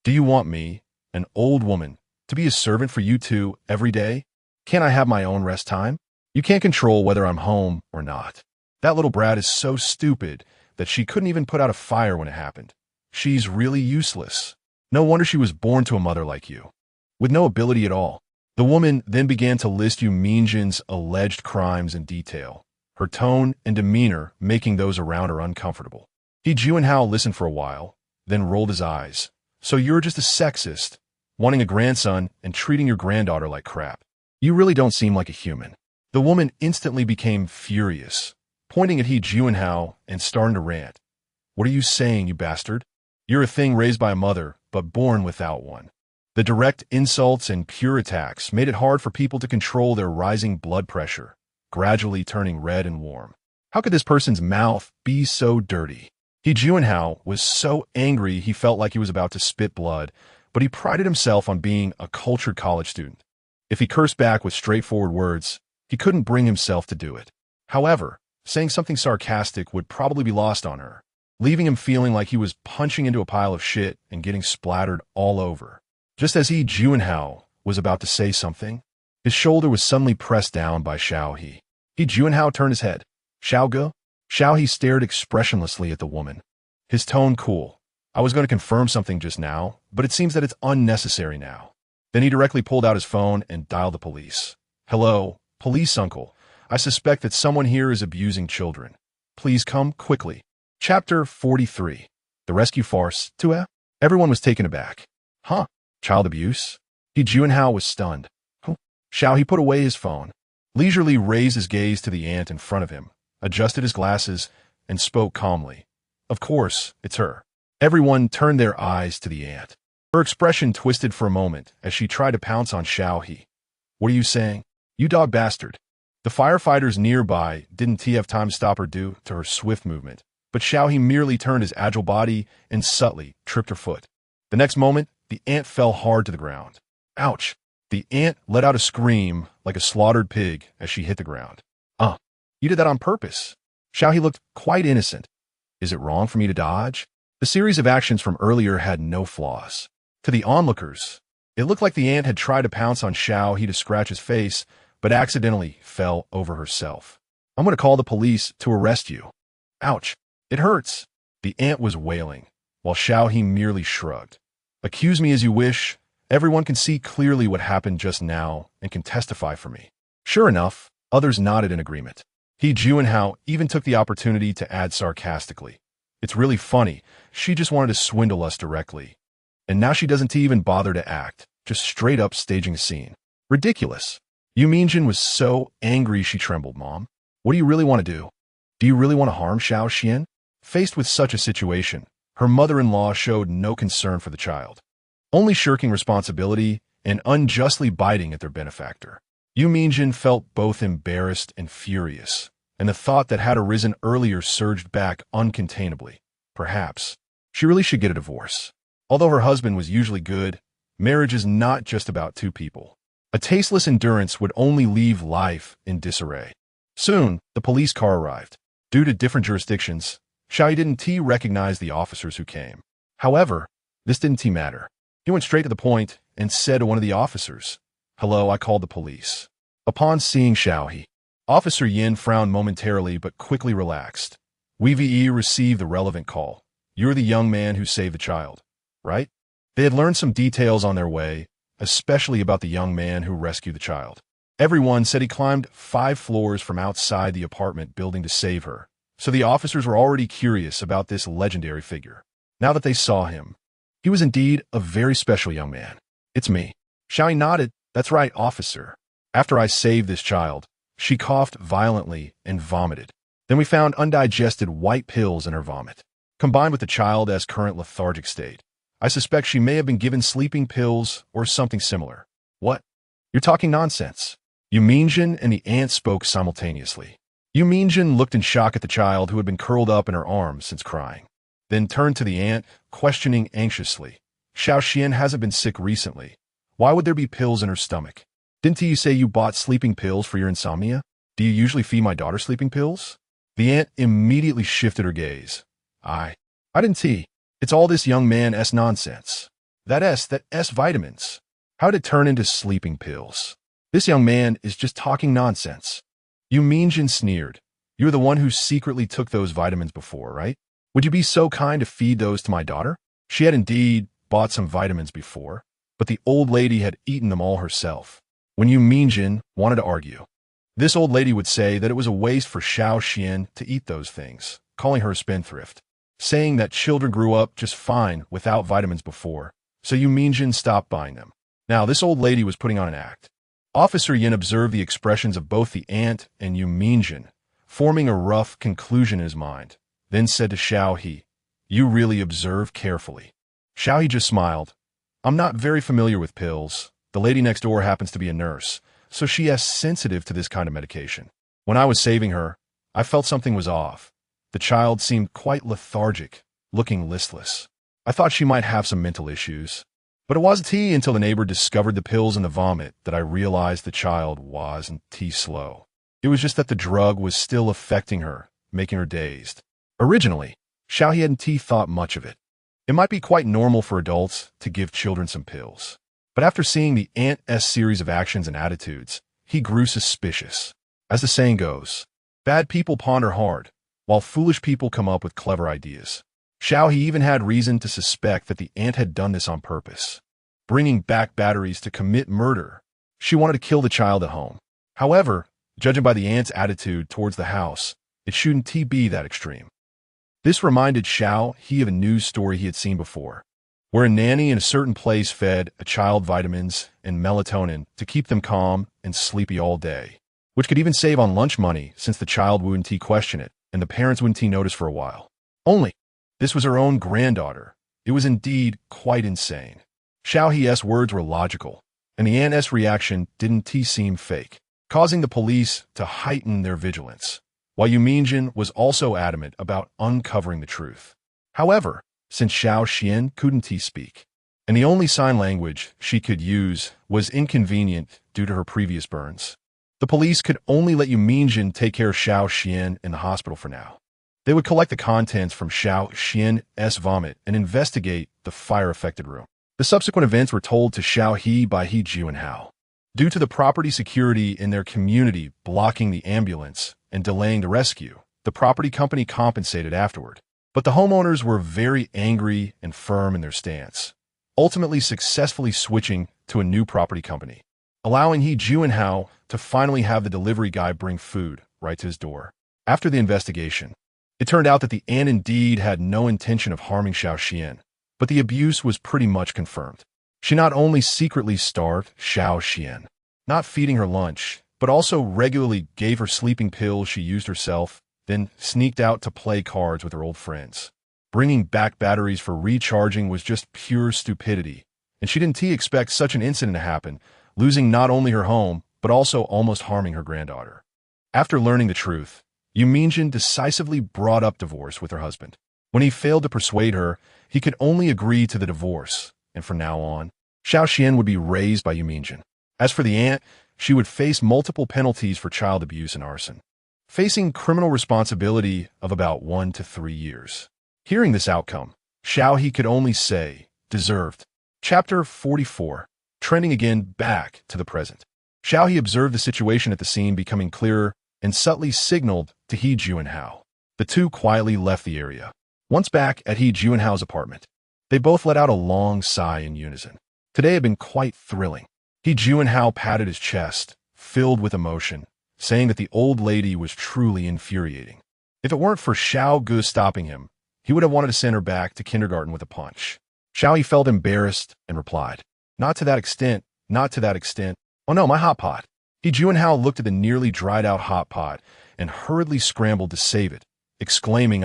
"Do you want me, an old woman, to be a servant for you two every day? Can't I have my own rest time? You can't control whether I'm home or not. That little brat is so stupid that she couldn't even put out a fire when it happened. She's really useless. No wonder she was born to a mother like you, with no ability at all." The woman then began to list Yu Mingjin's alleged crimes in detail, her tone and demeanor making those around her uncomfortable. He Juanhao listened for a while, then rolled his eyes. "So you're just a sexist, wanting a grandson and treating your granddaughter like crap. You really don't seem like a human." The woman instantly became furious, pointing at He Juanhao and starting to rant. "What are you saying, you bastard? You're a thing raised by a mother, but born without one." The direct insults and pure attacks made it hard for people to control their rising blood pressure, gradually turning red and warm. How could this person's mouth be so dirty? He Juanhao was so angry he felt like he was about to spit blood, but he prided himself on being a cultured college student. If he cursed back with straightforward words, he couldn't bring himself to do it. However, saying something sarcastic would probably be lost on her, leaving him feeling like he was punching into a pile of shit and getting splattered all over. Just as He Juanhao was about to say something, his shoulder was suddenly pressed down by Xiao He. He Juanhao turned his head. "Xiao Ge?" Xiao He stared expressionlessly at the woman, his tone cool. "I was going to confirm something just now, but it seems that it's unnecessary now." Then he directly pulled out his phone and dialed the police. "Hello, police uncle. I suspect that someone here is abusing children. Please come quickly." Chapter 43. The Rescue Farce. Everyone was taken aback. "Huh? Child abuse?" He Juanhao was stunned. Xiao He put away his phone, leisurely raised his gaze to the ant in front of him, adjusted his glasses, and spoke calmly. "Of course, it's her." Everyone turned their eyes to the ant. Her expression twisted for a moment as she tried to pounce on Xiao He. "What are you saying? You dog bastard." The firefighters nearby didn't have time to stop her due to her swift movement, but Xiao He merely turned his agile body and subtly tripped her foot. The next moment, the ant fell hard to the ground. Ouch! The ant let out a scream like a slaughtered pig as she hit the ground. You did that on purpose. Xiao He looked quite innocent. Is it wrong for me to dodge? The series of actions from earlier had no flaws. To the onlookers, it looked like the aunt had tried to pounce on Xiao He to scratch his face, but accidentally fell over herself. I'm going to call the police to arrest you. Ouch. It hurts. The aunt was wailing, while Xiao He merely shrugged. Accuse me as you wish. Everyone can see clearly what happened just now and can testify for me. Sure enough, others nodded in agreement. He, Juanhao, even took the opportunity to add sarcastically. It's really funny. She just wanted to swindle us directly. And now she doesn't even bother to act, just straight up staging a scene. Ridiculous. Yu Mingjin was so angry she trembled. Mom, what do you really want to do? Do you really want to harm Xiao Xian? Faced with such a situation, her mother-in-law showed no concern for the child, only shirking responsibility and unjustly biting at their benefactor. Yu Mingjin felt both embarrassed and furious, and the thought that had arisen earlier surged back uncontainably. Perhaps she really should get a divorce. Although her husband was usually good, marriage is not just about two people. A tasteless endurance would only leave life in disarray. Soon, the police car arrived. Due to different jurisdictions, Xiao didn't recognize the officers who came. However, this didn't matter. He went straight to the point and said to one of the officers, "Hello, I called the police." Upon seeing Xiao He, Officer Yin frowned momentarily but quickly relaxed. We received the relevant call. You're the young man who saved the child, right? They had learned some details on their way, especially about the young man who rescued the child. Everyone said he climbed 5 floors from outside the apartment building to save her, so the officers were already curious about this legendary figure. Now that they saw him, he was indeed a very special young man. It's me. Xiao He nodded. That's right, officer. After I saved this child, she coughed violently and vomited. Then we found undigested white pills in her vomit, combined with the child's current lethargic state. I suspect she may have been given sleeping pills or something similar. What? You're talking nonsense. Yu Mingjin and the aunt spoke simultaneously. Yu Mingjin looked in shock at the child who had been curled up in her arms since crying, then turned to the aunt, questioning anxiously. Xiao Xian hasn't been sick recently. Why would there be pills in her stomach? Didn't you say you bought sleeping pills for your insomnia? Do you usually feed my daughter sleeping pills? The aunt immediately shifted her gaze. I didn't. It's all this young man's nonsense. That S vitamins. How'd it turn into sleeping pills? This young man is just talking nonsense. Yu Mingjin sneered. You're the one who secretly took those vitamins before, right? Would you be so kind to feed those to my daughter? She had indeed bought some vitamins before, but the old lady had eaten them all herself. When Yu Mingjin wanted to argue, this old lady would say that it was a waste for Xiao Xian to eat those things, calling her a spendthrift, saying that children grew up just fine without vitamins before, so Yu Mingjin stopped buying them. Now, this old lady was putting on an act. Officer Yin observed the expressions of both the aunt and Yu Mingjin, forming a rough conclusion in his mind, then said to Xiao He, "You really observe carefully." Xiao He just smiled. "I'm not very familiar with pills. The lady next door happens to be a nurse, so she is sensitive to this kind of medication. When I was saving her, I felt something was off. The child seemed quite lethargic, looking listless. I thought she might have some mental issues. But it wasn't until the neighbor discovered the pills in the vomit that I realized the child wasn't slow. It was just that the drug was still affecting her, making her dazed. Originally, Xiao He hadn't thought much of it. It might be quite normal for adults to give children some pills. But after seeing the aunt's series of actions and attitudes, he grew suspicious. As the saying goes, bad people ponder hard, while foolish people come up with clever ideas. Xiao He even had reason to suspect that the aunt had done this on purpose, bringing back batteries to commit murder. She wanted to kill the child at home. However, judging by the aunt's attitude towards the house, it shouldn't be that extreme. This reminded Xiao He of a news story he had seen before, where a nanny in a certain place fed a child vitamins and melatonin to keep them calm and sleepy all day, which could even save on lunch money since the child wouldn't question it and the parents wouldn't notice for a while. Only, this was her own granddaughter. It was indeed quite insane. Xiao He's words were logical, and the aunt's reaction didn't seem fake, causing the police to heighten their vigilance, while Yu Mingjin was also adamant about uncovering the truth. However, since Xiao Xian couldn't speak, and the only sign language she could use was inconvenient due to her previous burns, The police could only let Yu Mingjin take care of Xiao Xian in the hospital for now. They would collect the contents from Xiao Xian's vomit and investigate the fire-affected room. The subsequent events were told to Xiao He by He Juanhao. Due to the property security in their community blocking the ambulance and delaying the rescue, the property company compensated afterward. But the homeowners were very angry and firm in their stance, ultimately successfully switching to a new property company, allowing He Juanhao to finally have the delivery guy bring food right to his door. After the investigation, it turned out that the aunt indeed had no intention of harming Xiao Xian, but the abuse was pretty much confirmed. She not only secretly starved Xiao Xian, not feeding her lunch, but also regularly gave her sleeping pills she used herself, then sneaked out to play cards with her old friends. Bringing back batteries for recharging was just pure stupidity, and she didn't expect such an incident to happen, losing not only her home, but also almost harming her granddaughter. After learning the truth, Yu Mingjin decisively brought up divorce with her husband. When he failed to persuade her, he could only agree to the divorce, and from now on, Xiao Xian would be raised by Yu Mingjin. As for the aunt, she would face multiple penalties for child abuse and arson, facing criminal responsibility of about 1 to 3 years. Hearing this outcome, Xiao He could only say, deserved. Chapter 44. Trending again back to the present. Xiao He observed the situation at the scene becoming clearer and subtly signaled to He Juanhao. The two quietly left the area. Once back at He Juanhao's apartment, they both let out a long sigh in unison. Today had been quite thrilling. He Juanhao patted his chest, filled with emotion, saying that the old lady was truly infuriating. If it weren't for Xiao Gu stopping him, he would have wanted to send her back to kindergarten with a punch. Xiao He felt embarrassed and replied, not to that extent, not to that extent. Oh no, my hot pot. He Juanhao looked at the nearly dried out hot pot and hurriedly scrambled to save it, exclaiming,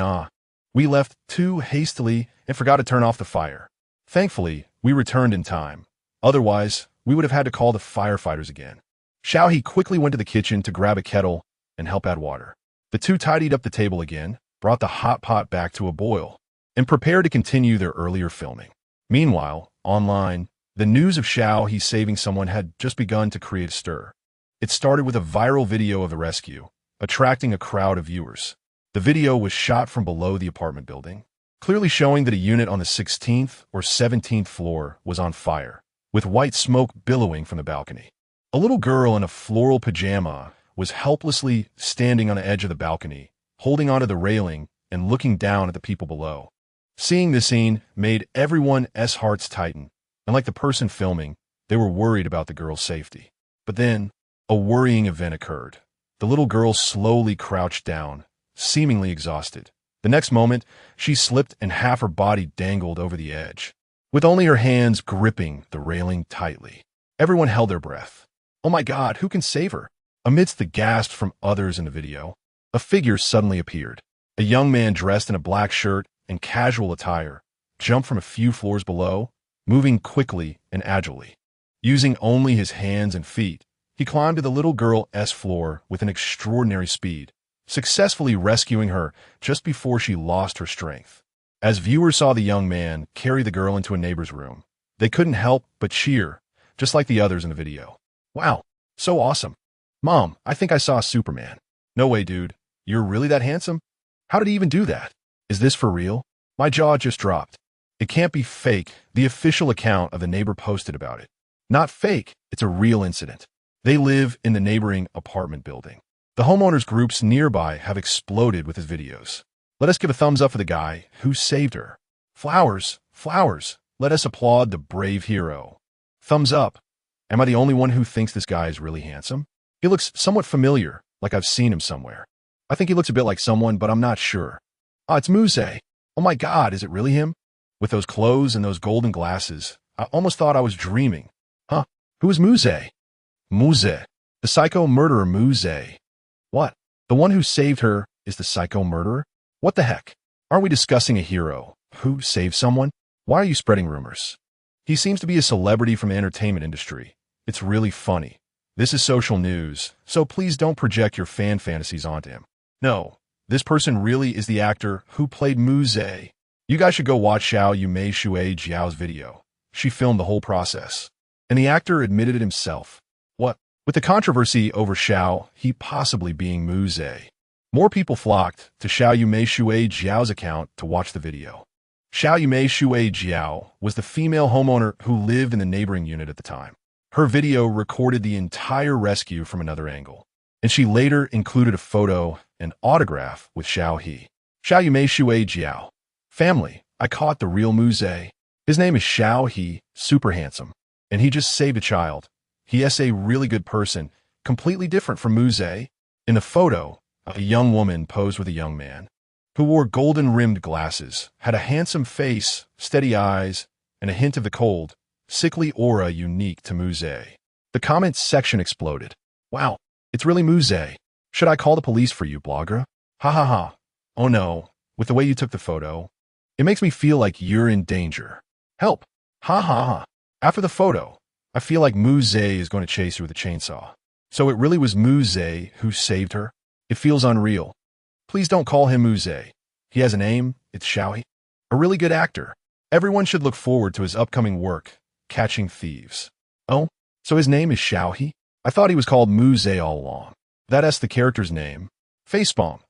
we left too hastily and forgot to turn off the fire. Thankfully, we returned in time. Otherwise, we would have had to call the firefighters again. Xiao He quickly went to the kitchen to grab a kettle and help add water. The two tidied up the table again, brought the hot pot back to a boil, and prepared to continue their earlier filming. Meanwhile, online, the news of Xiao He saving someone had just begun to create a stir. It started with a viral video of the rescue, attracting a crowd of viewers. The video was shot from below the apartment building, clearly showing that a unit on the 16th or 17th floor was on fire, with white smoke billowing from the balcony. A little girl in a floral pajama was helplessly standing on the edge of the balcony, holding onto the railing and looking down at the people below. Seeing this scene made everyone's hearts tighten, and like the person filming, they were worried about the girl's safety. But then, a worrying event occurred. The little girl slowly crouched down, seemingly exhausted. The next moment, she slipped and half her body dangled over the edge, with only her hands gripping the railing tightly. Everyone held their breath. Oh my God, who can save her? Amidst the gasps from others in the video, a figure suddenly appeared. A young man dressed in a black shirt and casual attire jumped from a few floors below, moving quickly and agilely. Using only his hands and feet, he climbed to the little girl's floor with an extraordinary speed, successfully rescuing her just before she lost her strength. As viewers saw the young man carry the girl into a neighbor's room, they couldn't help but cheer, just like the others in the video. Wow, so awesome. Mom, I think I saw Superman. No way, dude. You're really that handsome? How did he even do that? Is this for real? My jaw just dropped. It can't be fake. The official account of the neighbor posted about it. Not fake, it's a real incident. They live in the neighboring apartment building. The homeowners groups nearby have exploded with his videos. Let us give a thumbs up for the guy who saved her. Flowers, flowers. Let us applaud the brave hero. Thumbs up. Am I the only one who thinks this guy is really handsome? He looks somewhat familiar, like I've seen him somewhere. I think he looks a bit like someone, but I'm not sure. It's Muse. Oh my God, is it really him? With those clothes and those golden glasses, I almost thought I was dreaming. Huh? Who is Muse? Muse. The psycho murderer Muse. What? The one who saved her is the psycho murderer? What the heck? Aren't we discussing a hero who saved someone? Why are you spreading rumors? He seems to be a celebrity from the entertainment industry. It's really funny. This is social news, so please don't project your fan fantasies onto him. No, this person really is the actor who played Muse. You guys should go watch Xiao Yumei Shui Jiao's video. She filmed the whole process. And the actor admitted it himself. What? With the controversy over Xiao He possibly being Muze, more people flocked to Xiao Jiao's account to watch the video. Xiao Jiao was the female homeowner who lived in the neighboring unit at the time. Her video recorded the entire rescue from another angle, and she later included a photo and autograph with Xiao He. Xiao Jiao. Family, I caught the real Muze. His name is Xiao He, super handsome, and he just saved a child. He is a really good person, completely different from Muze. In the photo, a young woman posed with a young man who wore golden-rimmed glasses, had a handsome face, steady eyes, and a hint of the cold, sickly aura unique to Muze. The comments section exploded. Wow, it's really Muze. Should I call the police for you, blogger? Ha ha ha. Oh no, with the way you took the photo, it makes me feel like you're in danger. Help. Ha ha ha. After the photo, I feel like Muze is going to chase her with a chainsaw. So it really was Muze who saved her? It feels unreal. Please don't call him Muze. He has a name, it's Xiao He. A really good actor. Everyone should look forward to his upcoming work, Catching Thieves. Oh, so his name is Xiao He? I thought he was called Muze all along. That's the character's name. Facepalm.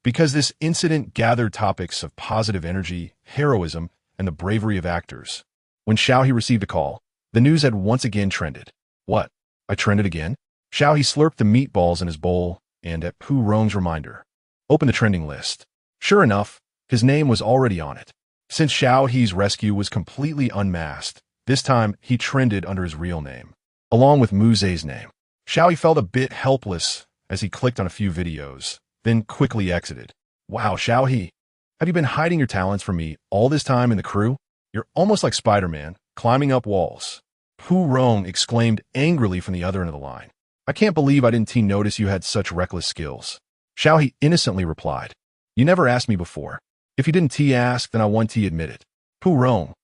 Because this incident gathered topics of positive energy, heroism, and the bravery of actors. When Xiao He received a call, the news had once again trended. What? I trended again? Xiao He slurped the meatballs in his bowl, and at Pu Rong's reminder, opened the trending list. Sure enough, his name was already on it. Since Xiao He's rescue was completely unmasked, this time he trended under his real name, along with Muze's name. Xiao He felt a bit helpless as he clicked on a few videos, then quickly exited. Wow, Xiao He, have you been hiding your talents from me all this time in the crew? You're almost like Spider-Man, climbing up walls. Pu Rong exclaimed angrily from the other end of the line. I can't believe I didn't notice you had such reckless skills. Xiao He innocently replied. You never asked me before. If you didn't ask, then I want to admit it. Pu Rong.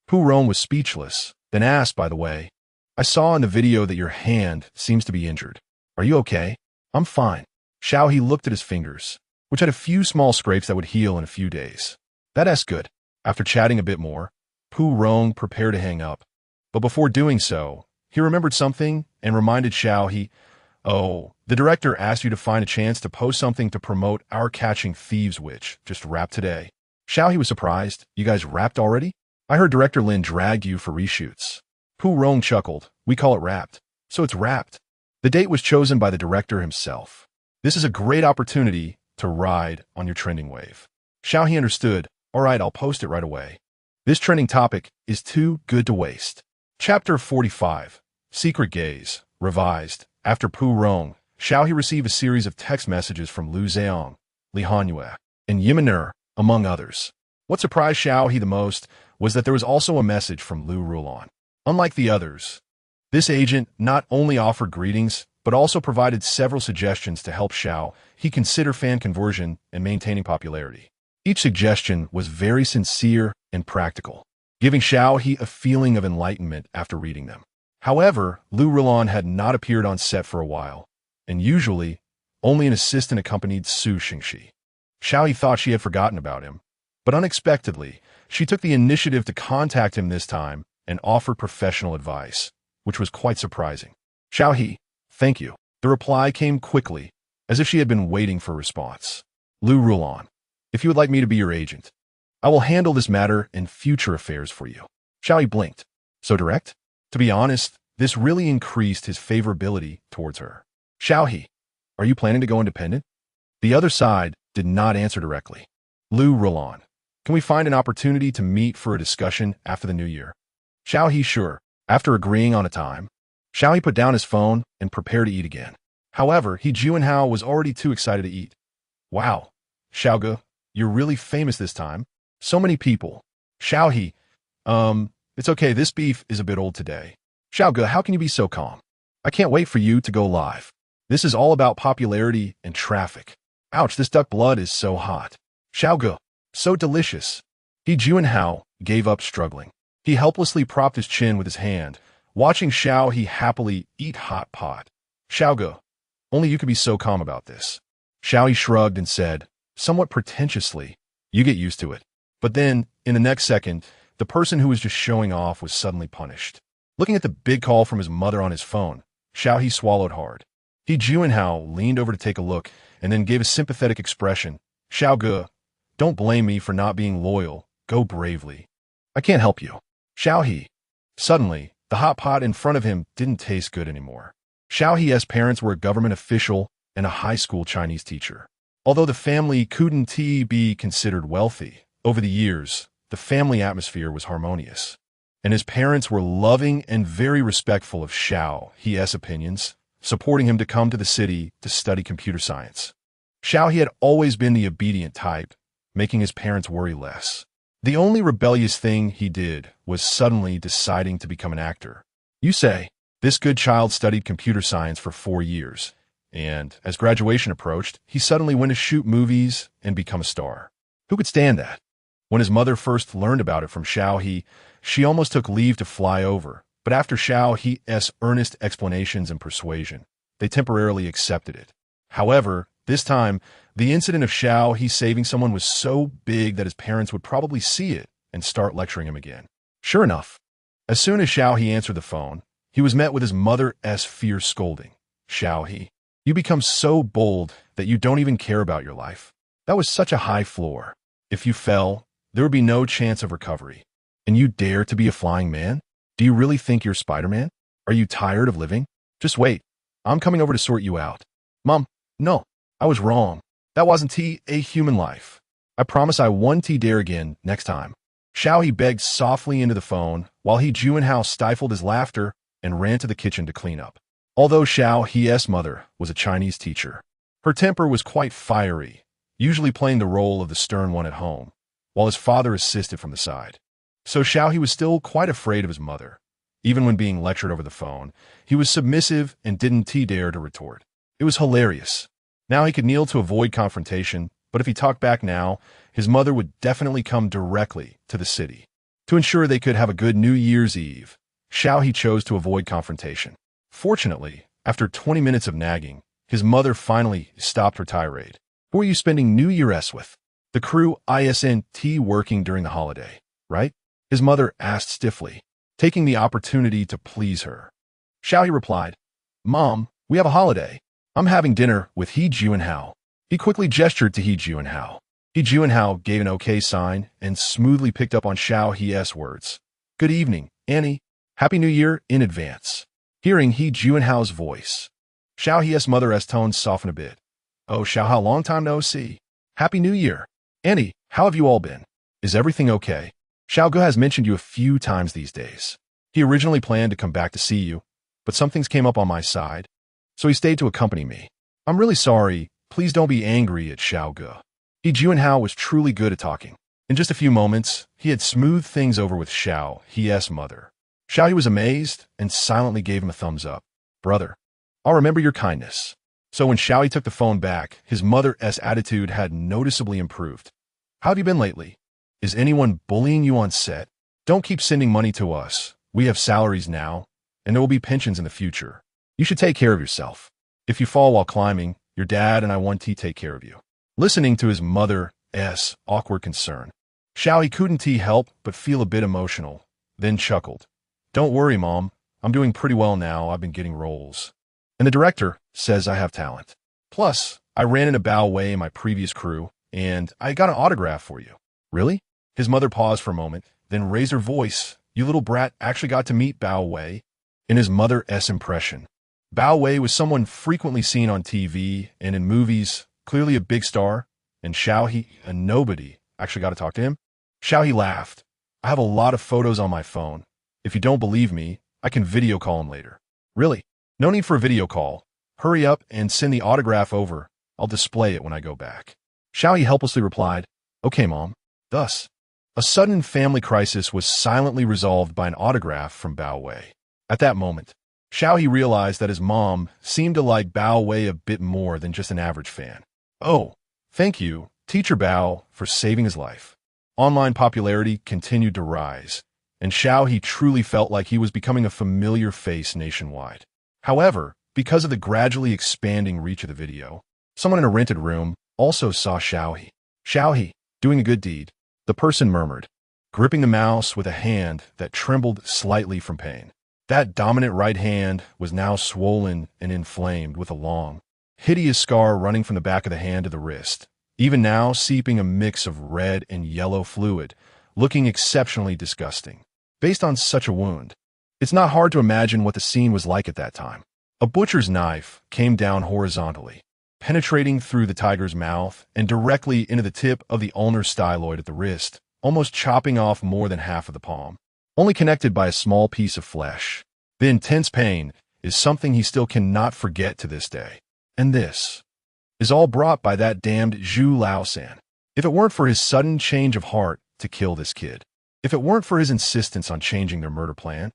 Pu Rong was speechless, then asked, by the way, I saw in the video that your hand seems to be injured. Are you okay? I'm fine. Xiao He looked at his fingers, which had a few small scrapes that would heal in a few days. That's good. After chatting a bit more, Pu Rong prepared to hang up. But before doing so, he remembered something and reminded Xiao He, oh, the director asked you to find a chance to post something to promote our Catching Thieves, which just wrapped today. Xiao He was surprised. You guys wrapped already? I heard Director Lin dragged you for reshoots. Pu Rong chuckled. We call it wrapped. So it's wrapped. The date was chosen by the director himself. This is a great opportunity to ride on your trending wave. Xiao He understood. All right, I'll post it right away. This trending topic is too good to waste. Chapter 45. Secret Gaze. Revised. After Pu Rong, Xiao He received a series of text messages from Lu Zheong, Li Hanyue, and Yimaner, among others. What surprised Xiao He the most was that there was also a message from Lu Rulan. Unlike the others, this agent not only offered greetings, but also provided several suggestions to help Xiao He consider fan conversion and maintaining popularity. Each suggestion was very sincere and practical, giving Xiao He a feeling of enlightenment after reading them. However, Lu Rulan had not appeared on set for a while, and usually, only an assistant accompanied Su Xingxi. Xiao He thought she had forgotten about him, but unexpectedly, she took the initiative to contact him this time and offered professional advice, which was quite surprising. Xiao He, thank you. The reply came quickly, as if she had been waiting for a response. Lu Rulan, if you would like me to be your agent, I will handle this matter and future affairs for you. Xiao He blinked. So direct? To be honest, this really increased his favorability towards her. Xiao He, are you planning to go independent? The other side did not answer directly. Lu Rulan, can we find an opportunity to meet for a discussion after the new year? Xiao He, sure. After agreeing on a time, Xiao He put down his phone and prepared to eat again. However, He Juanhao was already too excited to eat. Wow, Xiao Ge, you're really famous this time. So many people. Xiao He, it's okay, this beef is a bit old today. Xiao Ge, how can you be so calm? I can't wait for you to go live. This is all about popularity and traffic. Ouch, this duck blood is so hot. Xiao Ge, so delicious. He Juanhao gave up struggling. He helplessly propped his chin with his hand, watching Xiao He happily eat hot pot. Xiao Ge, only you could be so calm about this. Xiao He shrugged and said, somewhat pretentiously, you get used to it. But then, in the next second, the person who was just showing off was suddenly punished. Looking at the big call from his mother on his phone, Xiao He swallowed hard. He Juanhao leaned over to take a look and then gave a sympathetic expression. Xiao Ge, don't blame me for not being loyal. Go bravely. I can't help you. Xiao He. Suddenly, the hot pot in front of him didn't taste good anymore. Xiao He's parents were a government official and a high school Chinese teacher. Although the family couldn't be considered wealthy, over the years, the family atmosphere was harmonious. And his parents were loving and very respectful of Xiao He's opinions, supporting him to come to the city to study computer science. Xiao He had always been the obedient type, making his parents worry less. The only rebellious thing he did was suddenly deciding to become an actor. You say, this good child studied computer science for 4 years, and as graduation approached, he suddenly went to shoot movies and become a star. Who could stand that? When his mother first learned about it from Xiao He, she almost took leave to fly over, but after Xiao He's earnest explanations and persuasion, they temporarily accepted it. However, this time, the incident of Xiao He saving someone was so big that his parents would probably see it and start lecturing him again. Sure enough, as soon as Xiao He answered the phone, he was met with his mother's fierce scolding. Xiao He, you become so bold that you don't even care about your life. That was such a high floor. If you fell, there would be no chance of recovery. And you dare to be a flying man? Do you really think you're Spider-Man? Are you tired of living? Just wait. I'm coming over to sort you out. Mom, no, I was wrong. That wasn't a human life. I promise I won't dare again next time. Xiao He begged softly into the phone while He Juanhao stifled his laughter and ran to the kitchen to clean up. Although Xiao He's mother was a Chinese teacher, her temper was quite fiery, usually playing the role of the stern one at home, while his father assisted from the side. So Xiao He was still quite afraid of his mother. Even when being lectured over the phone, he was submissive and didn't dare to retort. It was hilarious. Now he could kneel to avoid confrontation, but if he talked back now, his mother would definitely come directly to the city. To ensure they could have a good New Year's Eve, Xiao He chose to avoid confrontation. Fortunately, after 20 minutes of nagging, his mother finally stopped her tirade. Who are you spending New Year's with? The crew isn't working during the holiday, right? His mother asked stiffly, taking the opportunity to please her. Xiao He replied, Mom, we have a holiday. I'm having dinner with He Juanhao. He quickly gestured to He Juanhao. He Juanhao gave an okay sign and smoothly picked up on Xiao He's words. Good evening, Annie. Happy New Year in advance. Hearing He Juanhao's voice, Xiao He's mother's tone softened a bit. Oh, Xiao Hao, long time no see. Happy New Year. Annie, how have you all been? Is everything okay? Xiao Ge has mentioned you a few times these days. He originally planned to come back to see you, but some things came up on my side, so he stayed to accompany me. I'm really sorry. Please don't be angry at Xiao Ge. He Juanhao was truly good at talking. In just a few moments, he had smoothed things over with Xiao He's mother. Xiao He was amazed and silently gave him a thumbs up. Brother, I'll remember your kindness. So when Xiao He took the phone back, his mother's attitude had noticeably improved. How have you been lately? Is anyone bullying you on set? Don't keep sending money to us. We have salaries now, and there will be pensions in the future. You should take care of yourself. If you fall while climbing, your dad and I want to take care of you. Listening to his mother's awkward concern, Xiao He couldn't help but feel a bit emotional, then chuckled. Don't worry, Mom. I'm doing pretty well now. I've been getting roles. And the director says I have talent. Plus, I ran into Bao Wei in my previous crew, and I got an autograph for you. Really? His mother paused for a moment, then raised her voice. You little brat actually got to meet Bao Wei. In his mother's impression, Bao Wei was someone frequently seen on TV and in movies, clearly a big star, and Xiao He, a nobody, actually got to talk to him. Xiao He laughed. I have a lot of photos on my phone. If you don't believe me, I can video call him later. Really? No need for a video call. Hurry up and send the autograph over. I'll display it when I go back. Xiao He helplessly replied, Okay, Mom. Thus, a sudden family crisis was silently resolved by an autograph from Bao Wei. At that moment, Xiao He realized that his mom seemed to like Bao Wei a bit more than just an average fan. Oh, thank you, Teacher Bao, for saving his life. Online popularity continued to rise, and Xiao He truly felt like he was becoming a familiar face nationwide. However, because of the gradually expanding reach of the video, someone in a rented room also saw Xiao He. Xiao He, doing a good deed, the person murmured, gripping the mouse with a hand that trembled slightly from pain. That dominant right hand was now swollen and inflamed with a long, hideous scar running from the back of the hand to the wrist, even now seeping a mix of red and yellow fluid, looking exceptionally disgusting. Based on such a wound, it's not hard to imagine what the scene was like at that time. A butcher's knife came down horizontally, penetrating through the tiger's mouth and directly into the tip of the ulnar styloid at the wrist, almost chopping off more than half of the palm, only connected by a small piece of flesh. The intense pain is something he still cannot forget to this day. And this is all brought by that damned Zhu Laosan. If it weren't for his sudden change of heart to kill this kid, if it weren't for his insistence on changing their murder plan,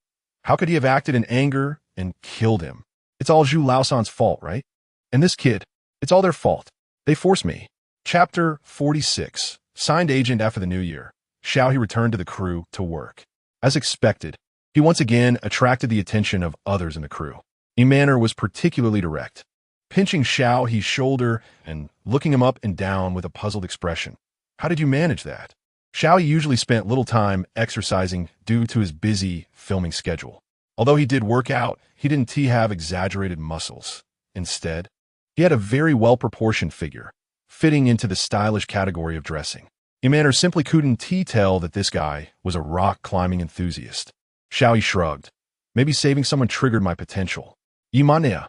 how could he have acted in anger and killed him? It's all Zhu Laosan's fault, right? And this kid, it's all their fault. They forced me. Chapter 46. Signed agent after the new year. Xiao He returned to the crew to work. As expected, he once again attracted the attention of others in the crew. His manner was particularly direct, pinching Xiao He's shoulder and looking him up and down with a puzzled expression. How did you manage that? Xiao He usually spent little time exercising due to his busy filming schedule. Although he did work out, he didn't have exaggerated muscles. Instead, he had a very well-proportioned figure, fitting into the stylish category of dressing. Manner simply couldn't tell that this guy was a rock-climbing enthusiast. Xiao He shrugged. Maybe saving someone triggered my potential. Yimania.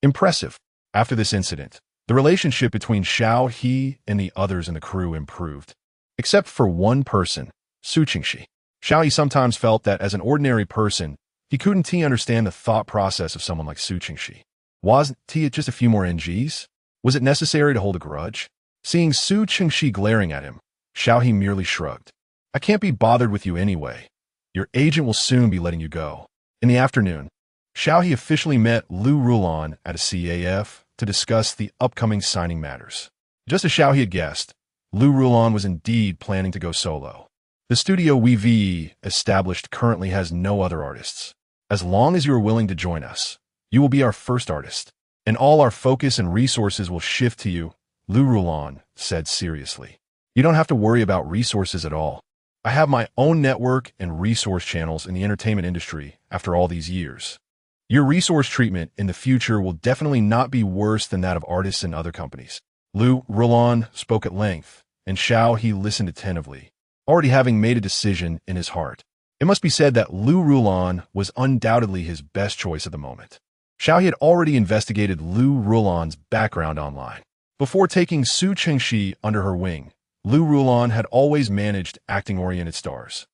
Impressive. After this incident, the relationship between Xiao He and the others in the crew improved. Except for one person, Su Qingxi. Xiao He sometimes felt that as an ordinary person, he couldn't understand the thought process of someone like Su Qingxi. Wasn't he just a few more NGs? Was it necessary to hold a grudge? Seeing Su Qingxi glaring at him, Xiao He merely shrugged. I can't be bothered with you anyway. Your agent will soon be letting you go. In the afternoon, Xiao He officially met Lu Rulan at a CAF to discuss the upcoming signing matters. Just as Xiao He had guessed, Lu Rulan was indeed planning to go solo. The studio we've established currently has no other artists. As long as you are willing to join us, you will be our first artist, and all our focus and resources will shift to you, Lu Rulan said seriously. You don't have to worry about resources at all. I have my own network and resource channels in the entertainment industry after all these years. Your resource treatment in the future will definitely not be worse than that of artists in other companies. Lu Rulan spoke at length, and Xiao He listened attentively, already having made a decision in his heart. It must be said that Lu Rulan was undoubtedly his best choice at the moment. Xiao He had already investigated Lu Rulan's background online. Before taking Su Qingxi under her wing, Lu Rulan had always managed acting-oriented stars,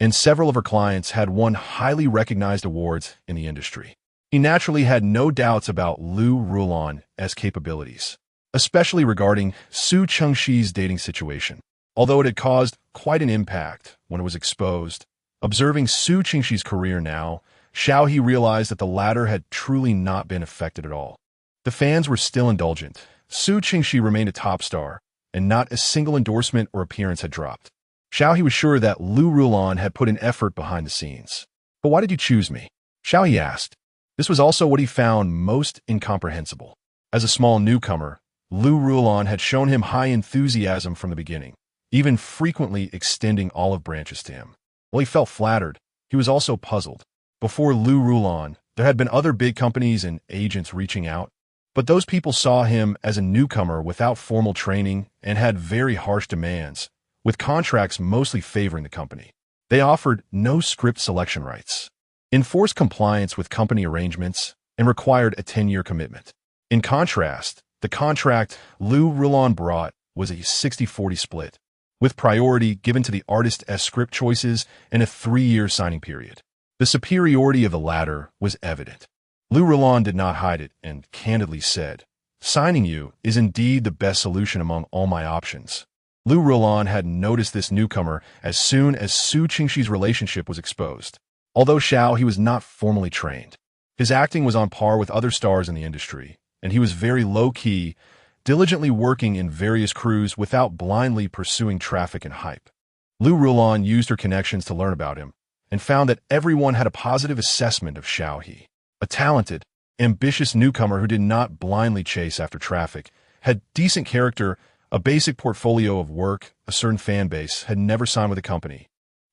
and several of her clients had won highly recognized awards in the industry. He naturally had no doubts about Lu Rulan's capabilities, especially regarding Su Qingxi's dating situation. Although it had caused quite an impact when it was exposed, observing Su Qingxi's career now, Xiao He realized that the latter had truly not been affected at all. The fans were still indulgent. Su Qingxi remained a top star, and not a single endorsement or appearance had dropped. Xiao He was sure that Lu Rulan had put an effort behind the scenes. But why did you choose me? Xiao He asked. This was also what he found most incomprehensible. As a small newcomer, Lu Rulan had shown him high enthusiasm from the beginning, even frequently extending olive branches to him. While he felt flattered, he was also puzzled. Before Lu Rulan, there had been other big companies and agents reaching out, but those people saw him as a newcomer without formal training and had very harsh demands, with contracts mostly favoring the company. They offered no script selection rights, enforced compliance with company arrangements, and required a 10-year commitment. In contrast, the contract Lu Rulan brought was a 60-40 split, with priority given to the artist's script choices and a 3-year signing period. The superiority of the latter was evident. Lu Rulan did not hide it and candidly said, "Signing you is indeed the best solution among all my options." Lu Rulan had noticed this newcomer as soon as Su Qingxi's relationship was exposed. Although Xiao He was not formally trained, his acting was on par with other stars in the industry, and he was very low-key, diligently working in various crews without blindly pursuing traffic and hype. Lu Rulan used her connections to learn about him, and found that everyone had a positive assessment of Xiao He. A talented, ambitious newcomer who did not blindly chase after traffic, had decent character, a basic portfolio of work, a certain fan base, had never signed with a company,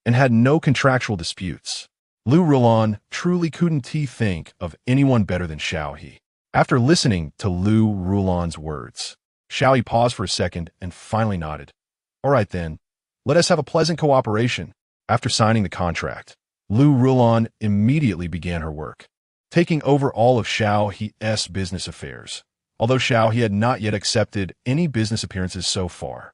and had no contractual disputes. Lu Rulan truly couldn't he think of anyone better than Xiao He. After listening to Lu Rulan's words, Xiao He paused for a second and finally nodded. All right then, let us have a pleasant cooperation. After signing the contract, Lu Rulan immediately began her work, taking over all of Xiao He's business affairs, although Xiao He had not yet accepted any business appearances so far.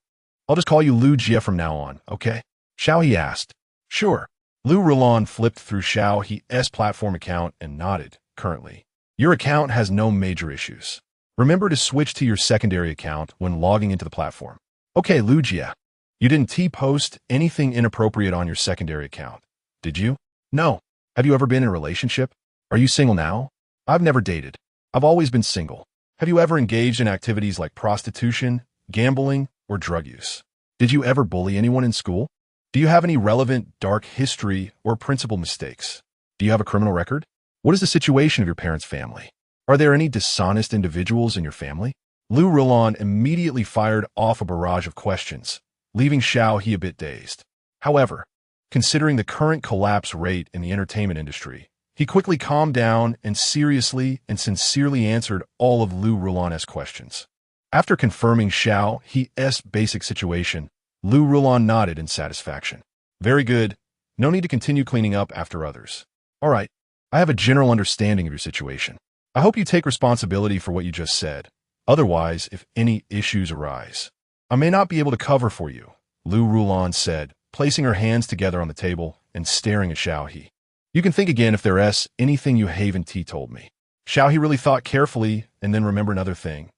I'll just call you Lu Jie from now on, okay? Xiao He asked. Sure. Lu Rulan flipped through Xiao He's platform account and nodded. Currently, your account has no major issues. Remember to switch to your secondary account when logging into the platform. Okay, Lu Jie. You didn't T-post anything inappropriate on your secondary account, did you? No. Have you ever been in a relationship? Are you single now? I've never dated. I've always been single. Have you ever engaged in activities like prostitution, gambling, or drug use? Did you ever bully anyone in school? Do you have any relevant dark history or principal mistakes? Do you have a criminal record? What is the situation of your parents' family? Are there any dishonest individuals in your family? Lu Rulan immediately fired off a barrage of questions, leaving Xiao He a bit dazed. However, considering the current collapse rate in the entertainment industry, he quickly calmed down and seriously and sincerely answered all of Lu Rulan's questions. After confirming Xiao He's basic situation, Lu Rulan nodded in satisfaction. Very good. No need to continue cleaning up after others. All right. I have a general understanding of your situation. I hope you take responsibility for what you just said. Otherwise, if any issues arise, I may not be able to cover for you, Lu Rulan said, placing her hands together on the table and staring at Xiao He. You can think again if there's anything you haven't told me. Xiao He really thought carefully and then remembered another thing.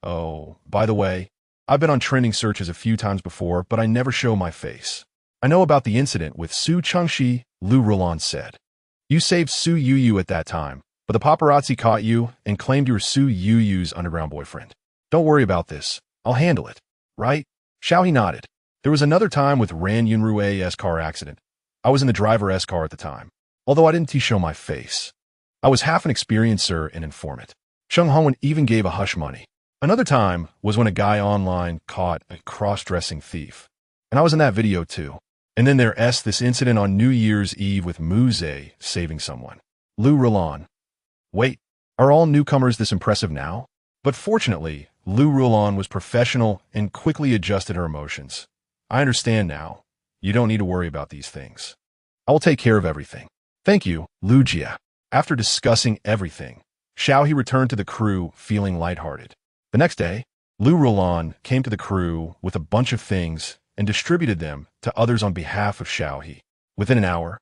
Oh, by the way, I've been on trending searches a few times before, but I never show my face. I know about the incident with Su Chengxi, Lu Rulan said. You saved Su Yuyu at that time, but the paparazzi caught you and claimed you were Su Yuyu's underground boyfriend. Don't worry about this. I'll handle it. Right? Xiao He nodded. There was another time with Ran Yunrue's car accident. I was in the driver's car at the time, although I didn't show my face. I was half an experiencer and informant. Sheng Hongwen even gave a hush money. Another time was when a guy online caught a cross-dressing thief, and I was in that video too. And then there's this incident on New Year's Eve with Mu Zhe saving someone. Lu Rulan. Wait, are all newcomers this impressive now? But fortunately, Lu Rulan was professional and quickly adjusted her emotions. I understand now. You don't need to worry about these things. I will take care of everything. Thank you, Lu Jie. After discussing everything, Xiao He returned to the crew feeling lighthearted. The next day, Lu Rulan came to the crew with a bunch of things and distributed them to others on behalf of Xiao He. Within an hour,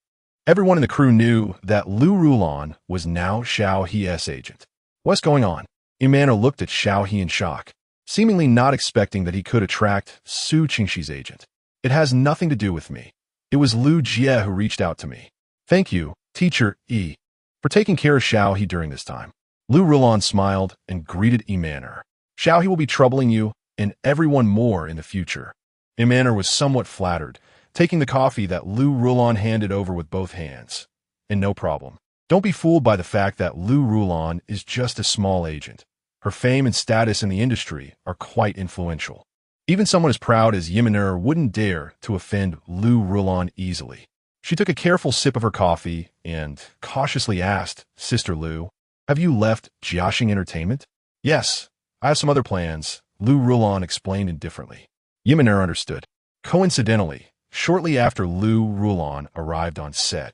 everyone in the crew knew that Lu Rulan was now Xiao He's agent. What's going on? Imano looked at Xiao He in shock, seemingly not expecting that he could attract Su Qingxi's agent. It has nothing to do with me. It was Lu Jie who reached out to me. Thank you, Teacher E, for taking care of Xiao He during this time. Lu Rulan smiled and greeted Imano. Xiao He will be troubling you and everyone more in the future. Imano was somewhat flattered, taking the coffee that Lu Rulan handed over with both hands. And no problem. Don't be fooled by the fact that Lu Rulan is just a small agent. Her fame and status in the industry are quite influential. Even someone as proud as Yimaner wouldn't dare to offend Lu Rulan easily. She took a careful sip of her coffee and cautiously asked, Sister Lu, have you left Jiaxing Entertainment? Yes, I have some other plans, Lu Rulan explained indifferently. Yimaner understood. Coincidentally, shortly after Lu Rulan arrived on set,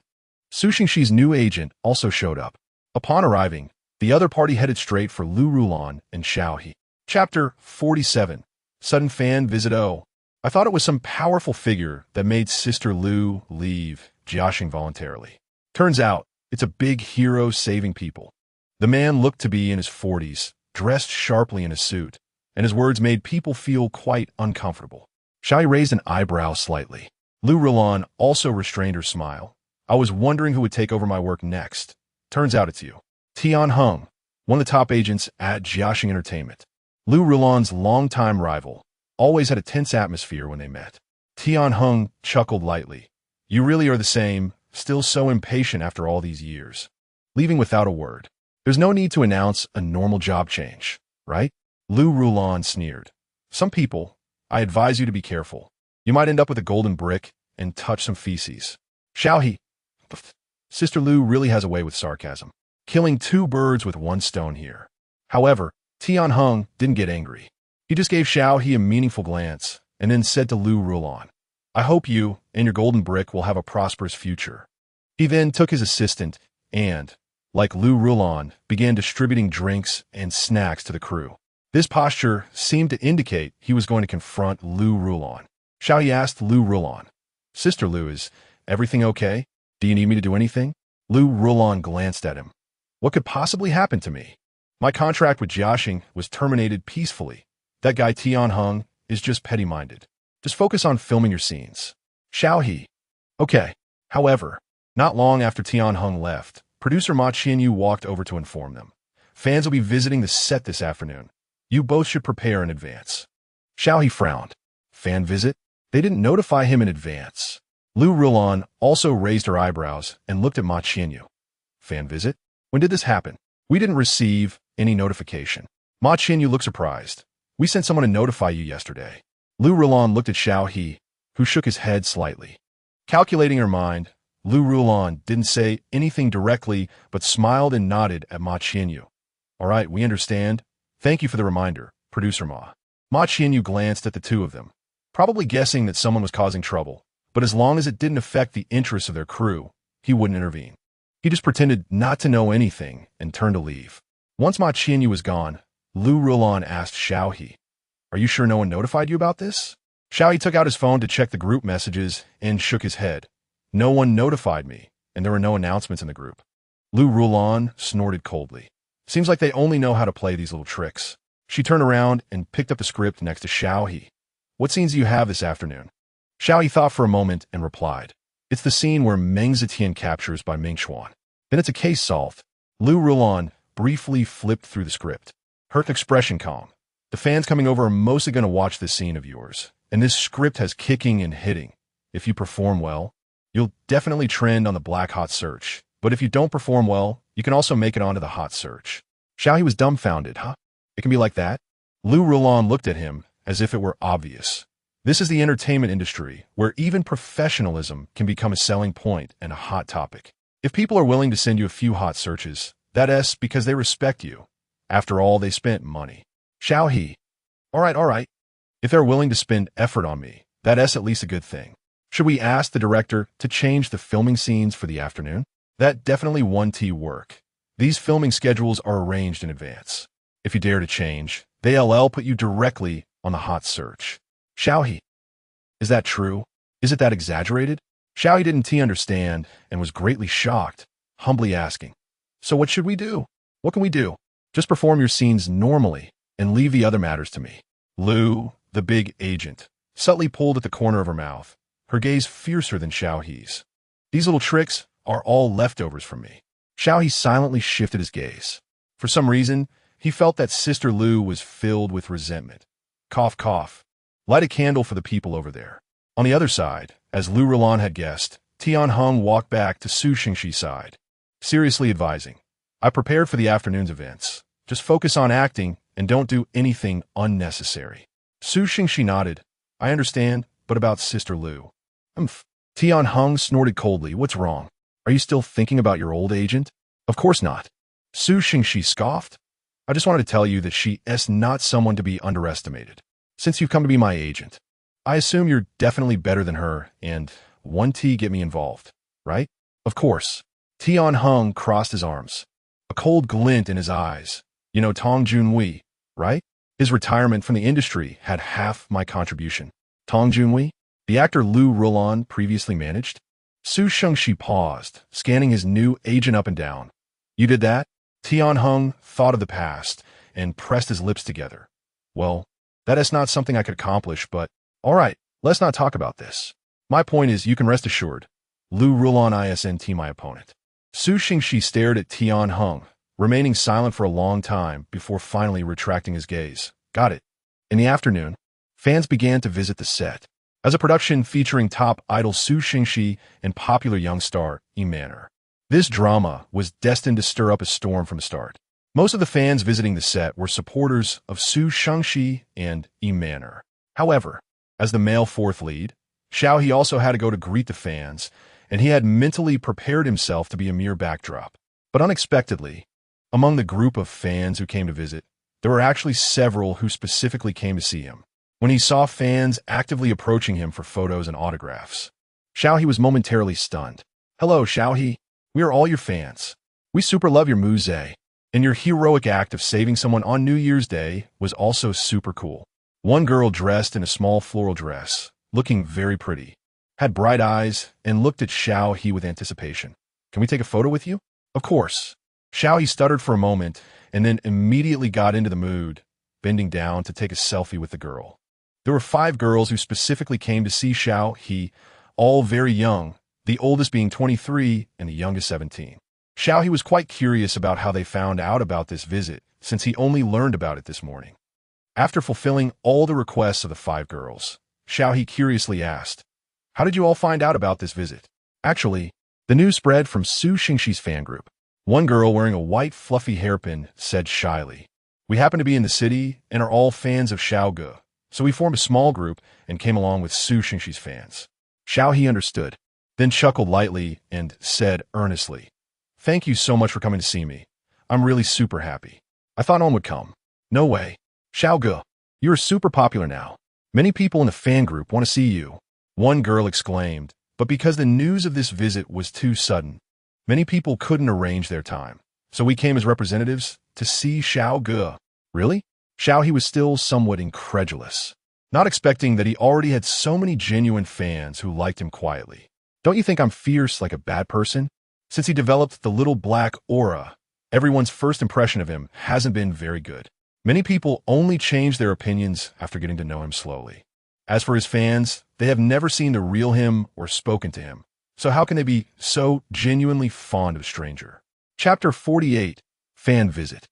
Su Qingxi's new agent also showed up. Upon arriving, the other party headed straight for Lu Rulan and Xiao He. Chapter 47. Sudden fan visit. Oh, I thought it was some powerful figure that made Sister Lu leave Jiaxing voluntarily. Turns out, it's a big hero saving people. The man looked to be in his 40s, dressed sharply in a suit, and his words made people feel quite uncomfortable. Xiao He raised an eyebrow slightly. Lu Rulan also restrained her smile. I was wondering who would take over my work next. Turns out it's you. Tian Heng, one of the top agents at Jiaxing Entertainment. Lu Rulan's longtime rival, always had a tense atmosphere when they met. Tian Heng chuckled lightly. You really are the same, still so impatient after all these years. Leaving without a word. There's no need to announce a normal job change, right? Lu Rulan sneered. Some people, I advise you to be careful. You might end up with a golden brick and touch some feces. Xiao He. Sister Lu really has a way with sarcasm, killing two birds with one stone here. However, Tianheng didn't get angry. He just gave Xiao He a meaningful glance and then said to Lu Rulon, "I hope you and your golden brick will have a prosperous future." He then took his assistant and, like Lu Rulon, began distributing drinks and snacks to the crew. This posture seemed to indicate he was going to confront Lu Rulon. Xiao He asked Lu Rulon, "Sister Lu, is everything okay? Do you need me to do anything?" Lu Rulon glanced at him. "What could possibly happen to me? My contract with Jiaxing was terminated peacefully. That guy Tianheng is just petty-minded. Just focus on filming your scenes." Xiao He. Okay. However, not long after Tianheng left, producer Ma Qianyu walked over to inform them. "Fans will be visiting the set this afternoon. You both should prepare in advance." Xiao He frowned. Fan visit? They didn't notify him in advance. Lu Rulon also raised her eyebrows and looked at Ma Qianyu. "Fan visit? When did this happen? We didn't receive any notification." Ma Qianyu looked surprised. "We sent someone to notify you yesterday." Lu Rulon looked at Xiao He, who shook his head slightly. Calculating her mind, Lu Rulon didn't say anything directly but smiled and nodded at Ma Qianyu. "All right, we understand. Thank you for the reminder, Producer Ma." Ma Qianyu glanced at the two of them, probably guessing that someone was causing trouble, but as long as it didn't affect the interests of their crew, he wouldn't intervene. He just pretended not to know anything and turned to leave. Once Ma Qianyu was gone, Lu Rulon asked Xiao He, "Are you sure no one notified you about this?" Xiao He took out his phone to check the group messages and shook his head. "No one notified me, and there were no announcements in the group." Lu Rulon snorted coldly. "Seems like they only know how to play these little tricks." She turned around and picked up the script next to Xiao He. "What scenes do you have this afternoon?" Xiao He thought for a moment and replied, "It's the scene where Meng Zetian captures by Ming Xuan. Then it's a case solved." Lu Rulon briefly flipped through the script. Her expression calm. "The fans coming over are mostly going to watch this scene of yours, and this script has kicking and hitting. If you perform well, you'll definitely trend on the black hot search. But if you don't perform well, you can also make it onto the hot search." Xiao He was dumbfounded. "Huh? It can be like that?" Lu Rulon looked at him as if it were obvious. This is the entertainment industry, where even professionalism can become a selling point and a hot topic. If people are willing to send you a few hot searches, that's because they respect you. After all, they spent money. Xiao He. All right. If they're willing to spend effort on me, that's at least a good thing. Should we ask the director to change the filming scenes for the afternoon? That definitely won't work. These filming schedules are arranged in advance. If you dare to change, they'll put you directly on the hot search. Xiao He. Is that true? Is it that exaggerated? Xiao He didn't understand and was greatly shocked, humbly asking, "So what should we do? What can we do?" "Just perform your scenes normally and leave the other matters to me." Lu, the big agent, subtly pulled at the corner of her mouth, her gaze fiercer than Xiao He's. "These little tricks are all leftovers from me." Xiao He silently shifted his gaze. For some reason, he felt that Sister Lu was filled with resentment. Cough, cough. Light a candle for the people over there. On the other side, as Lu Rulon had guessed, Tianheng walked back to Su Xingxi's side, seriously advising, "I prepared for the afternoon's events. Just focus on acting and don't do anything unnecessary." Su Xingxi nodded. "I understand, but about Sister Lu." Tianheng snorted coldly. "What's wrong? Are you still thinking about your old agent?" "Of course not." Su Xingxi scoffed. "I just wanted to tell you that she is not someone to be underestimated. Since you've come to be my agent, I assume you're definitely better than her, and get me involved, right?" "Of course." Tianheng crossed his arms, a cold glint in his eyes. "You know Tong Junhui, right? His retirement from the industry had half my contribution." "Tong Junhui? The actor Lu Rulon previously managed?" Su Shengxi paused, scanning his new agent up and down. "You did that?" Tianheng thought of the past and pressed his lips together. "Well, that is not something I could accomplish, but all right, let's not talk about this. My point is, you can rest assured, Lu Rulon isn't my opponent." Su Xingxi stared at Tianheng, remaining silent for a long time before finally retracting his gaze. "Got it." In the afternoon, fans began to visit the set. As a production featuring top idol Su Xingxi and popular young star Yi Manor. This drama was destined to stir up a storm from the start. Most of the fans visiting the set were supporters of Su Shengxi and Yi Manor. However, as the male fourth lead, Xiao He also had to go to greet the fans and he had mentally prepared himself to be a mere backdrop. But unexpectedly, among the group of fans who came to visit, there were actually several who specifically came to see him. When he saw fans actively approaching him for photos and autographs, Xiao He was momentarily stunned. "Hello, Xiao He. We are all your fans. We super love your moves, and your heroic act of saving someone on New Year's Day was also super cool." One girl dressed in a small floral dress, looking very pretty, had bright eyes and looked at Xiao He with anticipation. "Can we take a photo with you?" "Of course." Xiao He stuttered for a moment and then immediately got into the mood, bending down to take a selfie with the girl. There were 5 girls who specifically came to see Xiao He, all very young, the oldest being 23 and the youngest 17. Xiao He was quite curious about how they found out about this visit, since he only learned about it this morning. After fulfilling all the requests of the 5 girls, Xiao He curiously asked, "How did you all find out about this visit?" "Actually, the news spread from Su Xingxi's fan group." One girl wearing a white fluffy hairpin said shyly, "We happen to be in the city and are all fans of Xiao Ge, so we formed a small group and came along with Su Xingxi's fans." Xiao He understood, then chuckled lightly and said earnestly, "Thank you so much for coming to see me. I'm really super happy. I thought no one would come." "No way. Xiao Ge, you're super popular now. Many people in the fan group want to see you," one girl exclaimed, but because the news of this visit was too sudden, many people couldn't arrange their time. "So we came as representatives to see Xiao Ge." "Really?" Xiao He was still somewhat incredulous, not expecting that he already had so many genuine fans who liked him quietly. "Don't you think I'm fierce like a bad person?" Since he developed the little black aura, everyone's first impression of him hasn't been very good. Many people only change their opinions after getting to know him slowly. As for his fans, they have never seen the real him or spoken to him, so how can they be so genuinely fond of a stranger? Chapter 48, Fan Visit.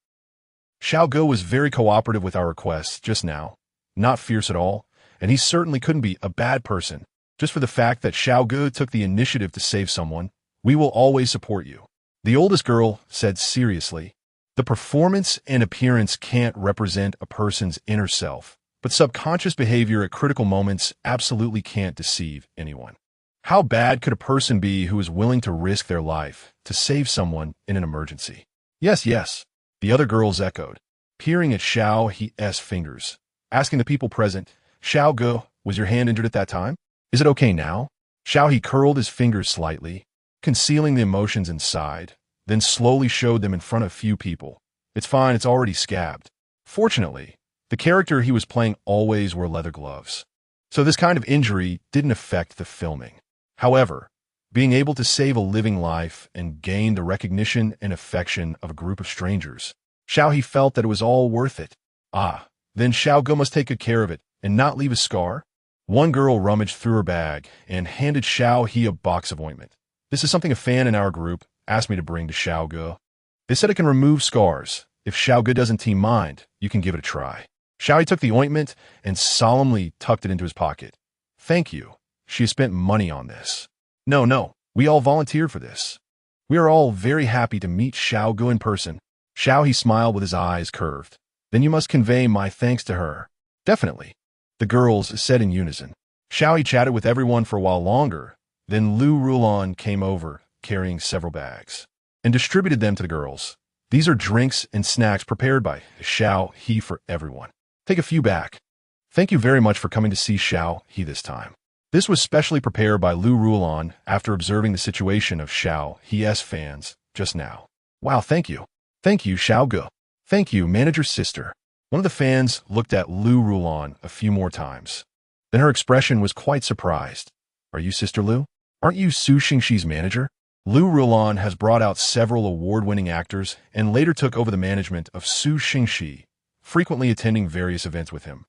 Xiao Ge was very cooperative with our requests just now, not fierce at all, and he certainly couldn't be a bad person. Just for the fact that Xiao Ge took the initiative to save someone, we will always support you. The oldest girl said seriously, "The performance and appearance can't represent a person's inner self, but subconscious behavior at critical moments absolutely can't deceive anyone. How bad could a person be who is willing to risk their life to save someone in an emergency?" "Yes, yes," the other girls echoed, peering at Xiao He's fingers, asking the people present, "Xiao Ge, was your hand injured at that time? Is it okay now?" Xiao He curled his fingers slightly, concealing the emotions inside, then slowly showed them in front of few people. "It's fine, it's already scabbed." Fortunately, the character he was playing always wore leather gloves, so this kind of injury didn't affect the filming. However, being able to save a living life and gain the recognition and affection of a group of strangers, Xiao He felt that it was all worth it. "Ah, then Xiao Ge must take good care of it and not leave a scar." One girl rummaged through her bag and handed Xiao He a box of ointment. "This is something a fan in our group asked me to bring to Xiao Ge. They said it can remove scars. If Xiao Ge doesn't mind, you can give it a try." Xiao He took the ointment and solemnly tucked it into his pocket. "Thank you. She has spent money on this." No, we all volunteered for this. We are all very happy to meet Xiao Ge in person." Xiao He smiled with his eyes curved. "Then you must convey my thanks to her." "Definitely," the girls said in unison. Xiao He chatted with everyone for a while longer, then Lu Rulon came over, carrying several bags, and distributed them to the girls. "These are drinks and snacks prepared by Xiao He for everyone. Take a few back. Thank you very much for coming to see Xiao He this time." This was specially prepared by Lu Rulon after observing the situation of Xiao He's fans just now. "Wow, thank you. Thank you, Xiao Ge. Thank you, manager's sister." One of the fans looked at Lu Rulon a few more times. Then her expression was quite surprised. "Are you Sister Lu? Aren't you Su Xingxi's manager?" Lu Rulon has brought out several award-winning actors and later took over the management of Su Xingxi, frequently attending various events with him.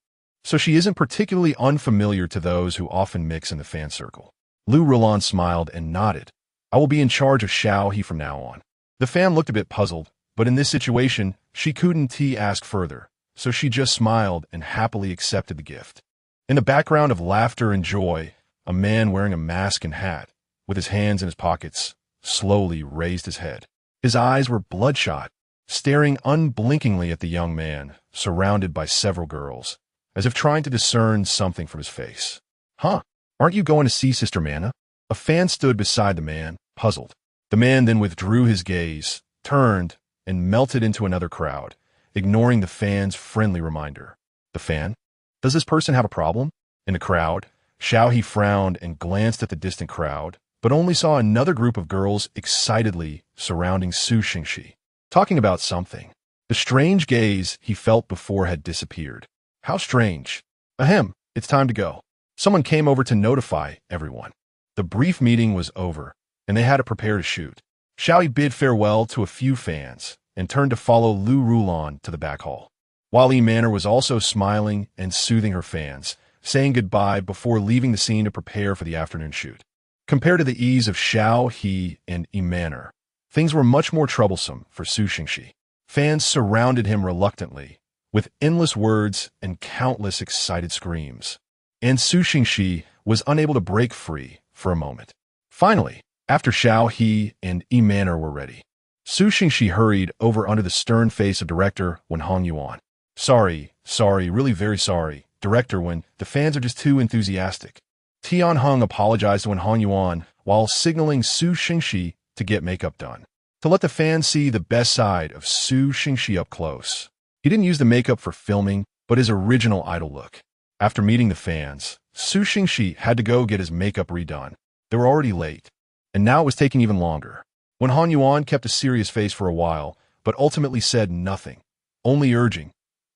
So she isn't particularly unfamiliar to those who often mix in the fan circle. Lu Rulon smiled and nodded. "I will be in charge of Xiao He from now on." The fan looked a bit puzzled, but in this situation, she couldn't ask further, so she just smiled and happily accepted the gift. In the background of laughter and joy, a man wearing a mask and hat, with his hands in his pockets, slowly raised his head. His eyes were bloodshot, staring unblinkingly at the young man, surrounded by several girls, as if trying to discern something from his face. "Huh, aren't you going to see Sister Mana?" A fan stood beside the man, puzzled. The man then withdrew his gaze, turned, and melted into another crowd, ignoring the fan's friendly reminder. The fan? Does this person have a problem? In the crowd, Xiao He frowned and glanced at the distant crowd, but only saw another group of girls excitedly surrounding Su Xingxi, talking about something. The strange gaze he felt before had disappeared. How strange. Ahem, it's time to go. Someone came over to notify everyone. The brief meeting was over, and they had to prepare to shoot. Xiao He bid farewell to a few fans and turned to follow Lu Rulan to the back hall. While Yi Manor was also smiling and soothing her fans, saying goodbye before leaving the scene to prepare for the afternoon shoot. Compared to the ease of Xiao He and Yi Manor, things were much more troublesome for Su Xingxi. Fans surrounded him reluctantly, with endless words and countless excited screams. And Su Xingxi was unable to break free for a moment. Finally, after Xiao He and Yi Manor were ready, Su Xingxi hurried over under the stern face of director Wen Hongyuan. Sorry, really very sorry, director Wen, the fans are just too enthusiastic. Tian Heng apologized to Wen Hongyuan while signaling Su Xingxi to get makeup done, to let the fans see the best side of Su Xingxi up close. He didn't use the makeup for filming, but his original idol look. After meeting the fans, Su Xingxi had to go get his makeup redone. They were already late, and now it was taking even longer. Wen Hongyuan kept a serious face for a while, but ultimately said nothing, only urging,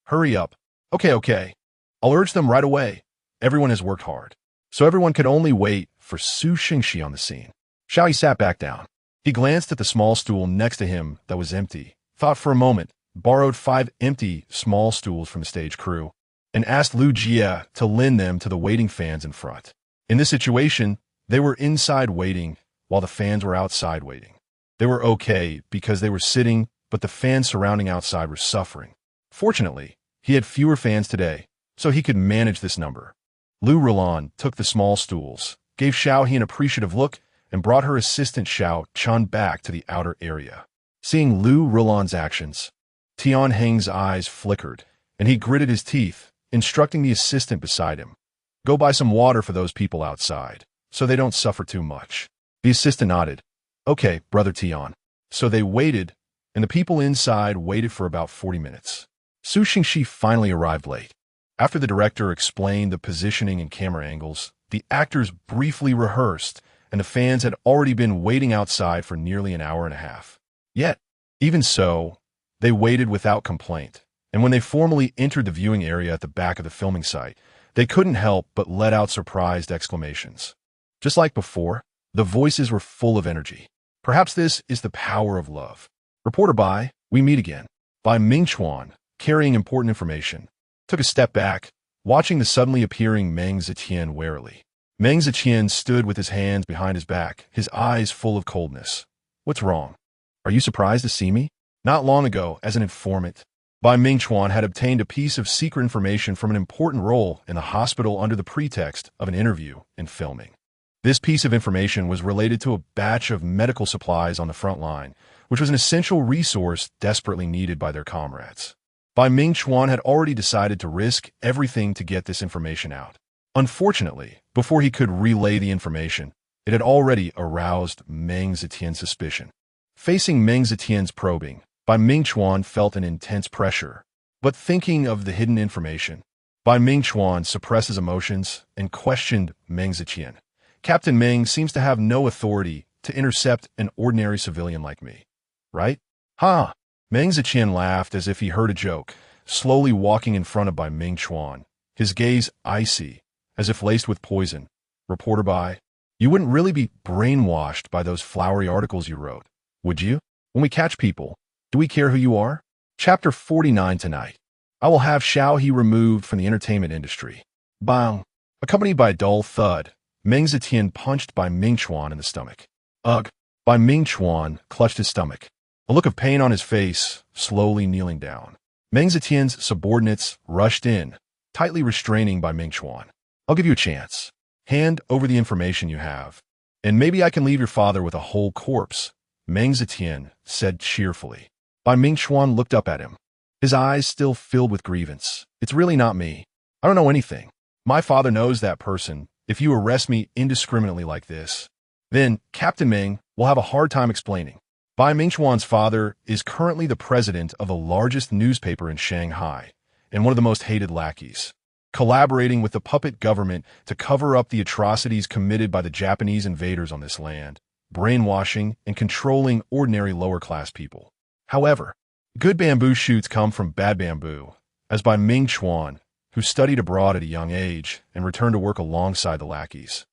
"Hurry up." Okay. I'll urge them right away. Everyone has worked hard. So everyone could only wait for Su Xingxi on the scene. Xiao He sat back down. He glanced at the small stool next to him that was empty, thought for a moment, borrowed 5 empty small stools from the stage crew, and asked Lu Jie to lend them to the waiting fans in front. In this situation, they were inside waiting while the fans were outside waiting. They were okay because they were sitting, but the fans surrounding outside were suffering. Fortunately, he had fewer fans today, so he could manage this number. Lu Rulan took the small stools, gave Xiao He an appreciative look, and brought her assistant Xiao Chun back to the outer area. Seeing Lu Rulan's actions, Tian Heng's eyes flickered, and he gritted his teeth, instructing the assistant beside him. Go buy some water for those people outside, so they don't suffer too much. The assistant nodded. Okay, Brother Tian. So they waited, and the people inside waited for about 40 minutes. Su Xingxi finally arrived late. After the director explained the positioning and camera angles, the actors briefly rehearsed, and the fans had already been waiting outside for nearly an hour and a half. Yet, even so, they waited without complaint, and when they formally entered the viewing area at the back of the filming site, they couldn't help but let out surprised exclamations. Just like before, the voices were full of energy. Perhaps this is the power of love. Reporter by We Meet Again, by Ming Chuan, carrying important information, took a step back, watching the suddenly appearing Meng Zetian warily. Meng Zetian stood with his hands behind his back, his eyes full of coldness. What's wrong? Are you surprised to see me? Not long ago, as an informant, Bai Mingchuan had obtained a piece of secret information from an important role in the hospital under the pretext of an interview and filming. This piece of information was related to a batch of medical supplies on the front line, which was an essential resource desperately needed by their comrades. Bai Mingchuan had already decided to risk everything to get this information out. Unfortunately, before he could relay the information, it had already aroused Meng Zetian's suspicion. Facing Meng Zetian's probing, Bai Mingchuan felt an intense pressure. But thinking of the hidden information, Bai Mingchuan suppressed his emotions and questioned Meng Zetian. Captain Meng seems to have no authority to intercept an ordinary civilian like me, right? Ha! Meng Zetian laughed as if he heard a joke, slowly walking in front of Bai Mingchuan, his gaze icy, as if laced with poison. Reporter by, you wouldn't really be brainwashed by those flowery articles you wrote, would you? When we catch people, do we care who you are? Chapter 49 tonight. I will have Xiao He removed from the entertainment industry. Bang! Accompanied by a dull thud, Meng Zetian punched Bai Mingchuan in the stomach. Ugh! Bai Mingchuan clutched his stomach, a look of pain on his face, slowly kneeling down. Meng Zetian's subordinates rushed in, tightly restraining Bai Mingchuan. I'll give you a chance. Hand over the information you have, and maybe I can leave your father with a whole corpse, Meng Zetian said cheerfully. Bai Mingchuan looked up at him, his eyes still filled with grievance. It's really not me. I don't know anything. My father knows that person. If you arrest me indiscriminately like this, then Captain Meng will have a hard time explaining. Bai Mingchuan's father is currently the president of the largest newspaper in Shanghai and one of the most hated lackeys, collaborating with the puppet government to cover up the atrocities committed by the Japanese invaders on this land, brainwashing and controlling ordinary lower-class people. However, good bamboo shoots come from bad bamboo, as Bai Mingchuan, who studied abroad at a young age and returned to work alongside the lackeys,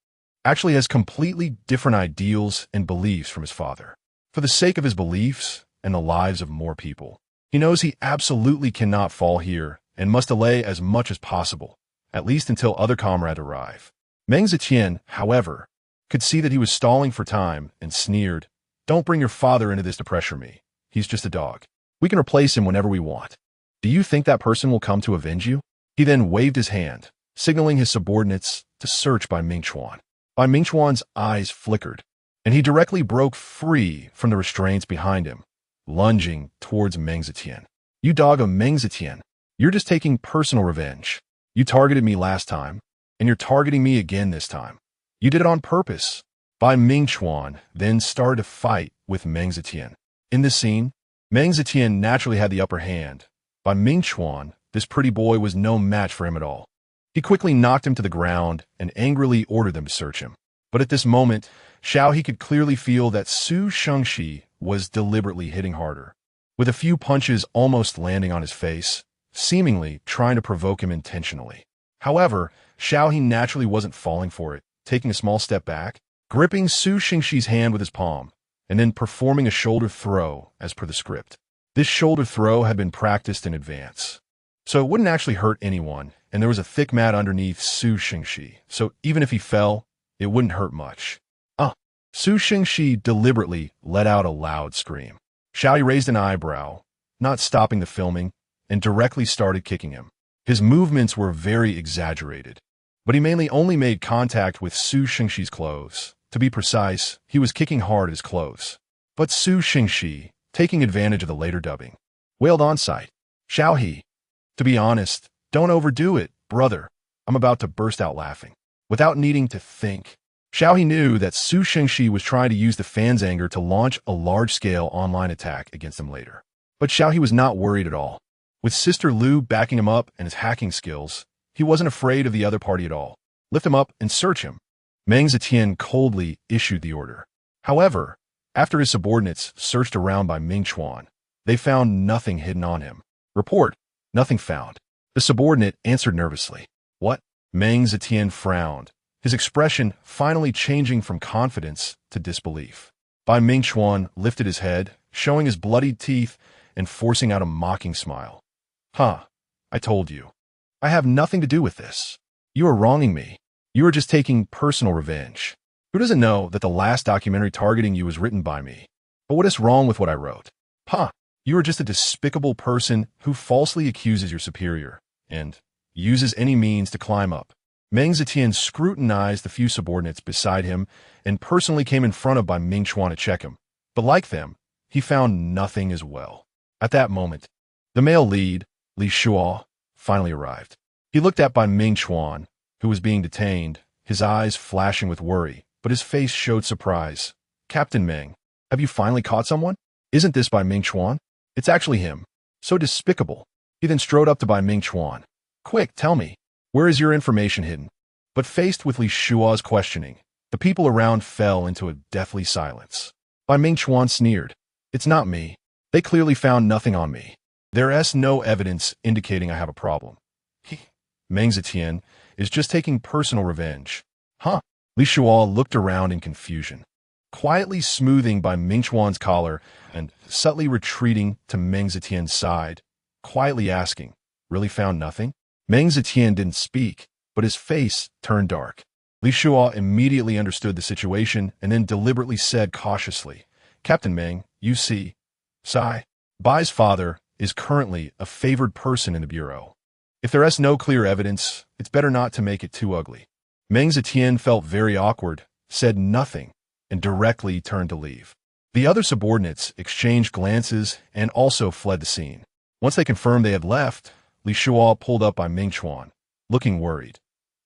actually has completely different ideals and beliefs from his father. For the sake of his beliefs and the lives of more people, he knows he absolutely cannot fall here and must delay as much as possible, at least until other comrades arrive. Meng Zetian, however, could see that he was stalling for time and sneered, "Don't bring your father into this to pressure me. He's just a dog. We can replace him whenever we want. Do you think that person will come to avenge you?" He then waved his hand, signaling his subordinates to search Bai Mingchuan. Bai Mingchuan's eyes flickered, and he directly broke free from the restraints behind him, lunging towards Meng Zetian. "You dog of Meng Zetian, you're just taking personal revenge. You targeted me last time, and you're targeting me again this time. You did it on purpose." Bai Mingchuan then started to fight with Meng Zetian. In this scene, Meng Zetian naturally had the upper hand. Bai Mingchuan, this pretty boy, was no match for him at all. He quickly knocked him to the ground and angrily ordered them to search him. But at this moment, Xiao He could clearly feel that Su Shengxi was deliberately hitting harder, with a few punches almost landing on his face, seemingly trying to provoke him intentionally. However, Xiao He naturally wasn't falling for it, taking a small step back, gripping Su Shengxi's hand with his palm, and then performing a shoulder throw as per the script. This shoulder throw had been practiced in advance, so it wouldn't actually hurt anyone, and there was a thick mat underneath Su Shengxi, so even if he fell, it wouldn't hurt much. Su Shengxi deliberately let out a loud scream. Xiao He raised an eyebrow, not stopping the filming, and directly started kicking him. His movements were very exaggerated, but he mainly only made contact with Su Shengxi's clothes. To be precise, he was kicking hard at his clothes. But Su Shengxi, taking advantage of the later dubbing, wailed on sight, "Xiao He, to be honest, don't overdo it, brother." I'm about to burst out laughing. Without needing to think, Xiao He knew that Su Shengxi was trying to use the fans' anger to launch a large-scale online attack against him later. But Xiao He was not worried at all. With Sister Lu backing him up and his hacking skills, he wasn't afraid of the other party at all. Lift him up and search him. Meng Zetian coldly issued the order. However, after his subordinates searched around Bai Mingchuan, they found nothing hidden on him. Report, nothing found. The subordinate answered nervously. What? Meng Zetian frowned, his expression finally changing from confidence to disbelief. Bai Mingchuan lifted his head, showing his bloodied teeth and forcing out a mocking smile. "Huh, I told you. I have nothing to do with this. You are wronging me. You are just taking personal revenge. Who doesn't know that the last documentary targeting you was written by me? But what is wrong with what I wrote? Huh, you are just a despicable person who falsely accuses your superior and uses any means to climb up." Meng Zetian scrutinized the few subordinates beside him and personally came in front of Bai Mingchuan to check him. But like them, he found nothing as well. At that moment, the male lead, Li Shuo, finally arrived. He looked at Bai Mingchuan, who was being detained, his eyes flashing with worry, but his face showed surprise. "Captain Meng, have you finally caught someone? Isn't this Bai Mingchuan? It's actually him. So despicable." He then strode up to Bai Mingchuan. "Quick, tell me, where is your information hidden?" But faced with Li Shuo's questioning, the people around fell into a deathly silence. Bai Mingchuan sneered. "It's not me. They clearly found nothing on me. There's no evidence indicating I have a problem. Meng Zetian is just taking personal revenge." Huh? Li Shuo looked around in confusion, quietly smoothing Bai Mingchuan's collar and subtly retreating to Meng Zetian's side, quietly asking, "Really found nothing?" Meng Zetian didn't speak, but his face turned dark. Li Shuo immediately understood the situation and then deliberately said cautiously, "Captain Meng, you see, Bai's father is currently a favored person in the Bureau. If there is no clear evidence, it's better not to make it too ugly." Meng Zetian felt very awkward, said nothing, and directly turned to leave. The other subordinates exchanged glances and also fled the scene. Once they confirmed they had left, Li Shuo pulled up Bai Mingchuan, looking worried.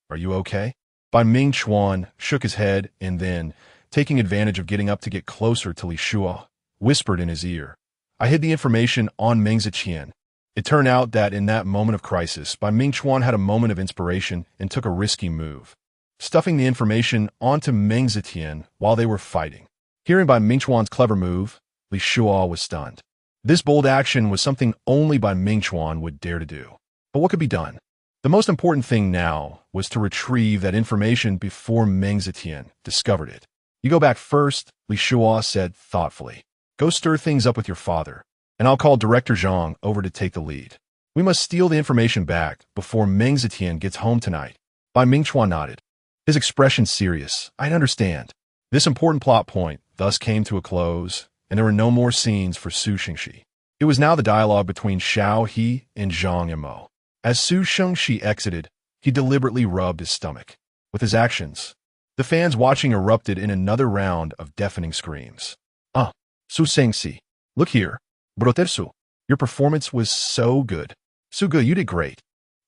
"Are you okay?" Bai Mingchuan shook his head and then, taking advantage of getting up to get closer to Li Shuo, whispered in his ear. I hid the information on Meng Zetian. It turned out that in that moment of crisis, Ming Chuan had a moment of inspiration and took a risky move, stuffing the information onto Meng Zetian while they were fighting. Hearing Ming Chuan's clever move, Li Shuo was stunned. This bold action was something only Ming Chuan would dare to do. But what could be done? The most important thing now was to retrieve that information before Meng Zetian discovered it. You go back first, Li Shuo said thoughtfully. Go stir things up with your father, and I'll call Director Zhang over to take the lead. We must steal the information back before Meng Zetian gets home tonight. Ming Chuan nodded, his expression serious. I understand. This important plot point thus came to a close, and there were no more scenes for Su Shengxi. It was now the dialogue between Xiao He and Zhang Yimou. As Su Shengxi exited, he deliberately rubbed his stomach. With his actions, the fans watching erupted in another round of deafening screams. Su Shengxi, look here. Brother Su, your performance was so good. Su-gu, you did great.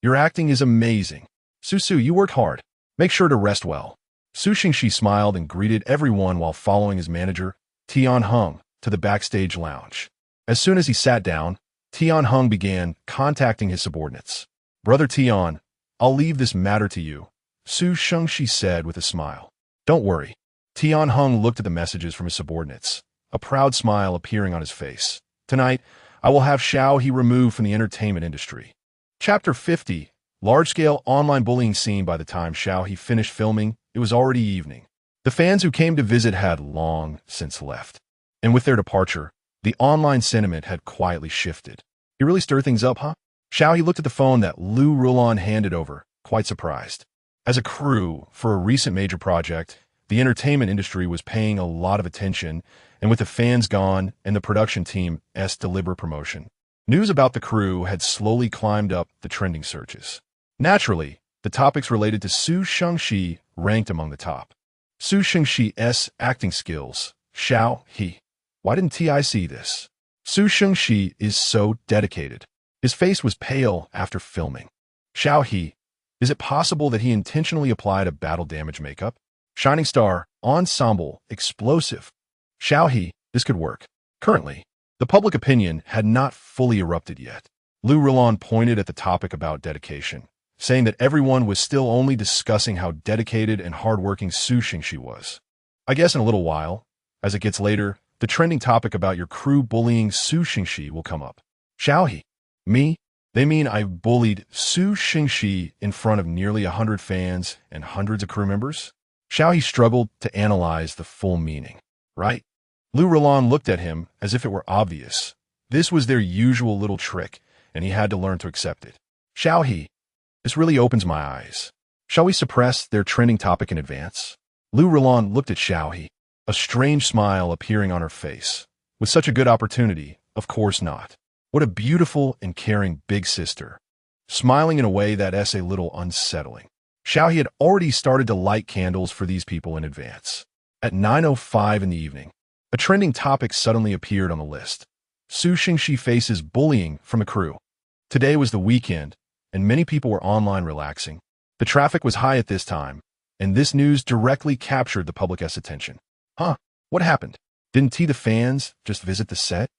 Your acting is amazing. Su-su, you worked hard. Make sure to rest well. Su Shengxi smiled and greeted everyone while following his manager, Tian Heng, to the backstage lounge. As soon as he sat down, Tian Heng began contacting his subordinates. Brother Tian, I'll leave this matter to you, Su Shengxi said with a smile. Don't worry. Tian Heng looked at the messages from his subordinates, a proud smile appearing on his face. Tonight, I will have Xiao He removed from the entertainment industry. Chapter 50, large-scale online bullying scene. By the time Xiao He finished filming, it was already evening. The fans who came to visit had long since left. And with their departure, the online sentiment had quietly shifted. You really stir things up, huh? Xiao He looked at the phone that Lu Rulon handed over, quite surprised. As a crew for a recent major project, the entertainment industry was paying a lot of attention, and with the fans gone and the production team's deliberate promotion, news about the crew had slowly climbed up the trending searches. Naturally, the topics related to Su Shengxi ranked among the top. Su Shengxi's acting skills. Xiao He. Why didn't Ti see this? Su Shengxi is so dedicated. His face was pale after filming. Xiao He. Is it possible that he intentionally applied a battle damage makeup? Shining Star, Ensemble, Explosive. Xiao He, this could work. Currently, the public opinion had not fully erupted yet. Lu Rulon pointed at the topic about dedication, saying that everyone was still only discussing how dedicated and hardworking Su Shengxi was. I guess in a little while, as it gets later, the trending topic about your crew bullying Su Shengxi will come up. Xiao He. Me? They mean I bullied Su Shengxi in front of nearly 100 fans and hundreds of crew members? Xiao He struggled to analyze the full meaning. Right? Lu Rulon looked at him as if it were obvious. This was their usual little trick, and he had to learn to accept it. Xiao He. This really opens my eyes. Shall we suppress their trending topic in advance? Lu Rulon looked at Xiao He, a strange smile appearing on her face. With such a good opportunity, of course not. What a beautiful and caring big sister. Smiling in a way that's a little unsettling. Xiao He had already started to light candles for these people in advance. At 9:05 in the evening, a trending topic suddenly appeared on the list. Su Shengxi faces bullying from a crew. Today was the weekend, and many people were online relaxing. The traffic was high at this time, and this news directly captured the public's attention. Huh? What happened? Didn't the fans just visit the set?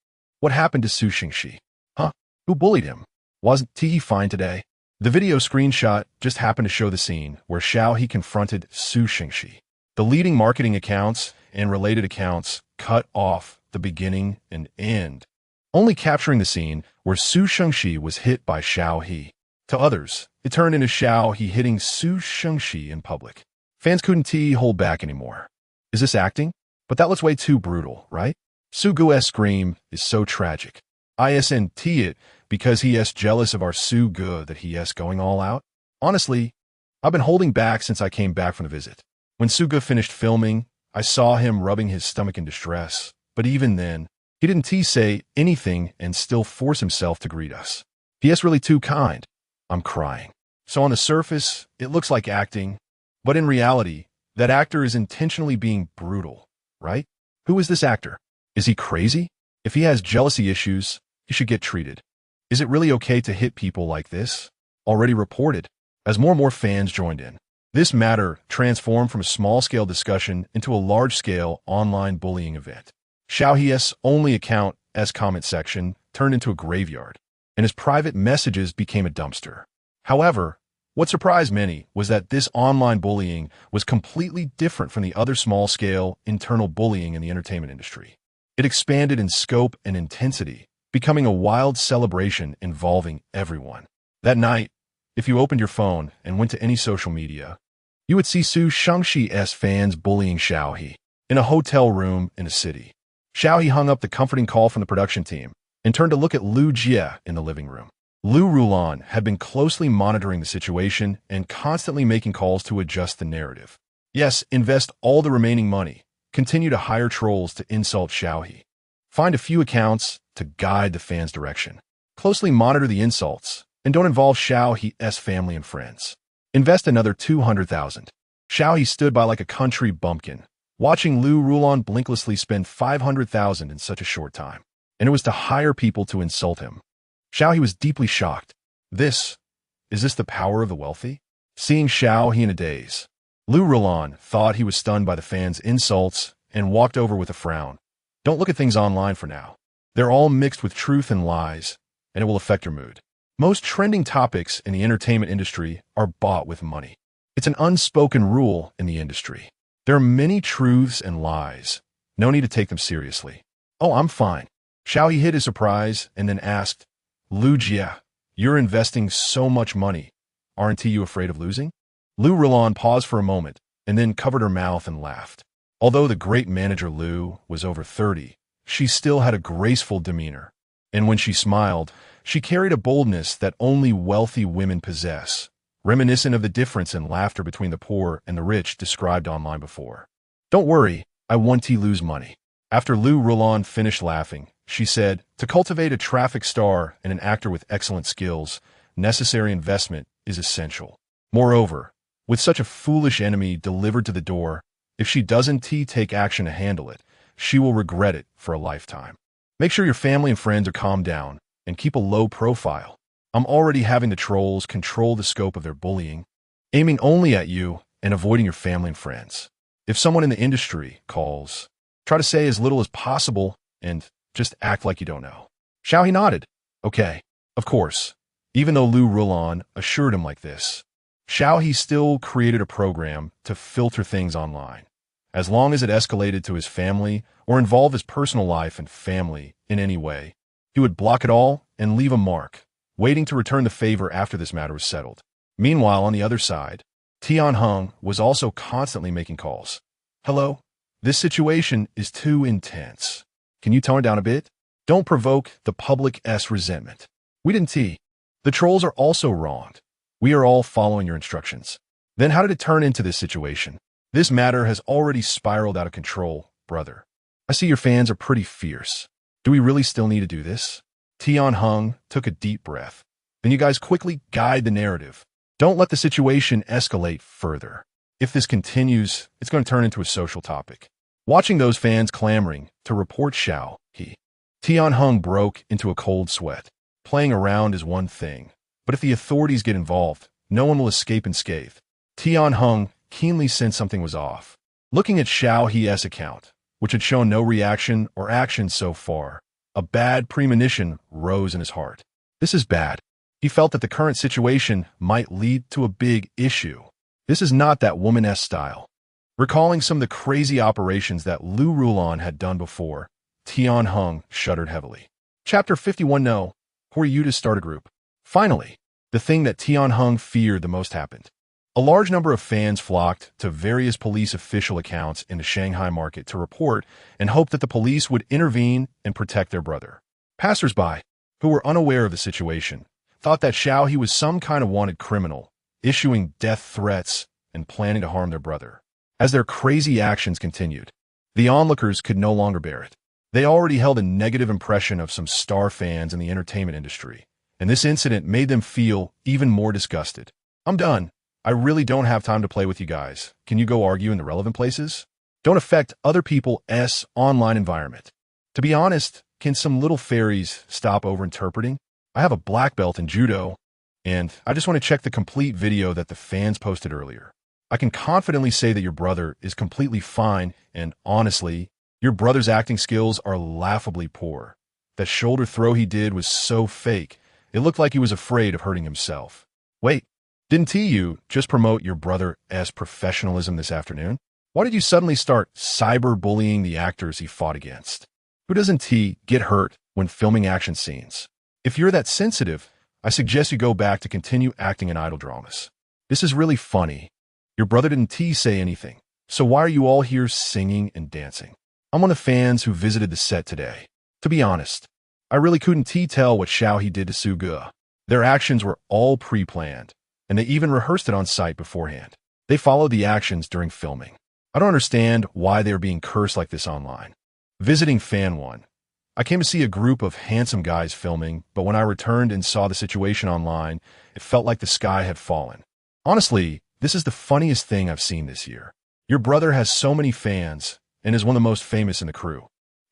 What happened to Su Shengxi? Huh? Who bullied him? Wasn't he fine today? The video screenshot just happened to show the scene where Xiao He confronted Su Shengxi. The leading marketing accounts and related accounts cut off the beginning and end, only capturing the scene where Su Shengxi was hit by Xiao He. To others, it turned into Xiao He hitting Su Shengxi in public. Fans couldn't hold back anymore. Is this acting? But that looks way too brutal, right? Su Gu's scream is so tragic. Isn't it because he's jealous of our Su Gu that he's going all out? Honestly, I've been holding back since I came back from the visit. When Su Gu finished filming, I saw him rubbing his stomach in distress, but even then, he didn't say anything and still force himself to greet us. He's really too kind. I'm crying. So on the surface, it looks like acting, but in reality, that actor is intentionally being brutal, right? Who is this actor? Is he crazy? If he has jealousy issues, he should get treated. Is it really okay to hit people like this? Already reported. As more and more fans joined in, This matter transformed from a small-scale discussion into a large-scale online bullying event. Xiao He's only account's comment section turned into a graveyard, and his private messages became a dumpster. However, what surprised many was that this online bullying was completely different from the other small-scale internal bullying in the entertainment industry. It expanded in scope and intensity, becoming a wild celebration involving everyone. That night, if you opened your phone and went to any social media, you would see Su Shangxi's fans bullying Xiao He in a hotel room in a city. Xiao He hung up the comforting call from the production team and turned to look at Lu Jie in the living room. Lu Rulan had been closely monitoring the situation and constantly making calls to adjust the narrative. Yes, invest all the remaining money. Continue to hire trolls to insult Xiao He. Find a few accounts to guide the fans' direction. Closely monitor the insults, and don't involve Xiao He's family and friends. Invest another 200,000. Xiao He stood by like a country bumpkin, watching Lu Rulan blinklessly spend 500,000 in such a short time. And it was to hire people to insult him. Xiao He was deeply shocked. Is this the power of the wealthy? Seeing Xiao He in a daze, Lu Rulan thought he was stunned by the fans' insults and walked over with a frown. Don't look at things online for now. They're all mixed with truth and lies, and it will affect your mood. Most trending topics in the entertainment industry are bought with money. It's an unspoken rule in the industry. There are many truths and lies. No need to take them seriously. Oh, I'm fine. Xiao He hid his surprise and then asked, Lu Jie, you're investing so much money. Aren't you afraid of losing? Lu Rulan paused for a moment and then covered her mouth and laughed. Although the great manager Lu was over 30, she still had a graceful demeanor. And when she smiled, she carried a boldness that only wealthy women possess, reminiscent of the difference in laughter between the poor and the rich described online before. Don't worry, I won't lose money. After Lu Rulan finished laughing, she said, to cultivate a traffic star and an actor with excellent skills, necessary investment is essential. Moreover, with such a foolish enemy delivered to the door, if she doesn't take action to handle it, she will regret it for a lifetime. Make sure your family and friends are calmed down and keep a low profile. I'm already having the trolls control the scope of their bullying, aiming only at you and avoiding your family and friends. If someone in the industry calls, try to say as little as possible and just act like you don't know. Xiao He nodded. Okay, of course. Even though Lu Rulan assured him like this, Xiao He still created a program to filter things online. As long as it escalated to his family or involved his personal life and family in any way, he would block it all and leave a mark, waiting to return the favor after this matter was settled. Meanwhile, on the other side, Tianheng was also constantly making calls. Hello? This situation is too intense. Can you tone it down a bit? Don't provoke the public's resentment. We didn't tea. The trolls are also wronged. We are all following your instructions. Then how did it turn into this situation? This matter has already spiraled out of control, brother. I see your fans are pretty fierce. Do we really still need to do this? Tianheng took a deep breath. Then you guys quickly guide the narrative. Don't let the situation escalate further. If this continues, it's going to turn into a social topic. Watching those fans clamoring to report Xiao He, Tianheng broke into a cold sweat. Playing around is one thing, but if the authorities get involved, no one will escape unscathed. Tianheng keenly sensed something was off. Looking at Xiao He's account, which had shown no reaction or action so far, a bad premonition rose in his heart. This is bad. He felt that the current situation might lead to a big issue. This is not that woman-esque style. Recalling some of the crazy operations that Lu Rulan had done before, Tianheng shuddered heavily. Chapter 51. No. Who are you to start a group? Finally, the thing that Tianheng feared the most happened. A large number of fans flocked to various police official accounts in the Shanghai market to report and hope that the police would intervene and protect their brother. Passers-by, who were unaware of the situation, thought that Xiao He was some kind of wanted criminal, issuing death threats and planning to harm their brother. As their crazy actions continued, the onlookers could no longer bear it. They already held a negative impression of some star fans in the entertainment industry, and this incident made them feel even more disgusted. I'm done. I really don't have time to play with you guys. Can you go argue in the relevant places? Don't affect other people's online environment. To be honest, can some little fairies stop overinterpreting? I have a black belt in judo, and I just want to check the complete video that the fans posted earlier. I can confidently say that your brother is completely fine, and honestly, your brother's acting skills are laughably poor. That shoulder throw he did was so fake, it looked like he was afraid of hurting himself. Wait, didn't you just promote your brother's professionalism this afternoon? Why did you suddenly start cyberbullying the actors he fought against? Who doesn't T get hurt when filming action scenes? If you're that sensitive, I suggest you go back to continue acting in idol dramas. This is really funny. Your brother didn't say anything, so why are you all here singing and dancing? I'm one of the fans who visited the set today. To be honest, I really couldn't tell what Xiao He did to Suga. Their actions were all pre-planned, and they even rehearsed it on site beforehand. They followed the actions during filming. I don't understand why they're being cursed like this online. Visiting Fan 1. I came to see a group of handsome guys filming, but when I returned and saw the situation online, it felt like the sky had fallen. Honestly, this is the funniest thing I've seen this year. Your brother has so many fans and is one of the most famous in the crew.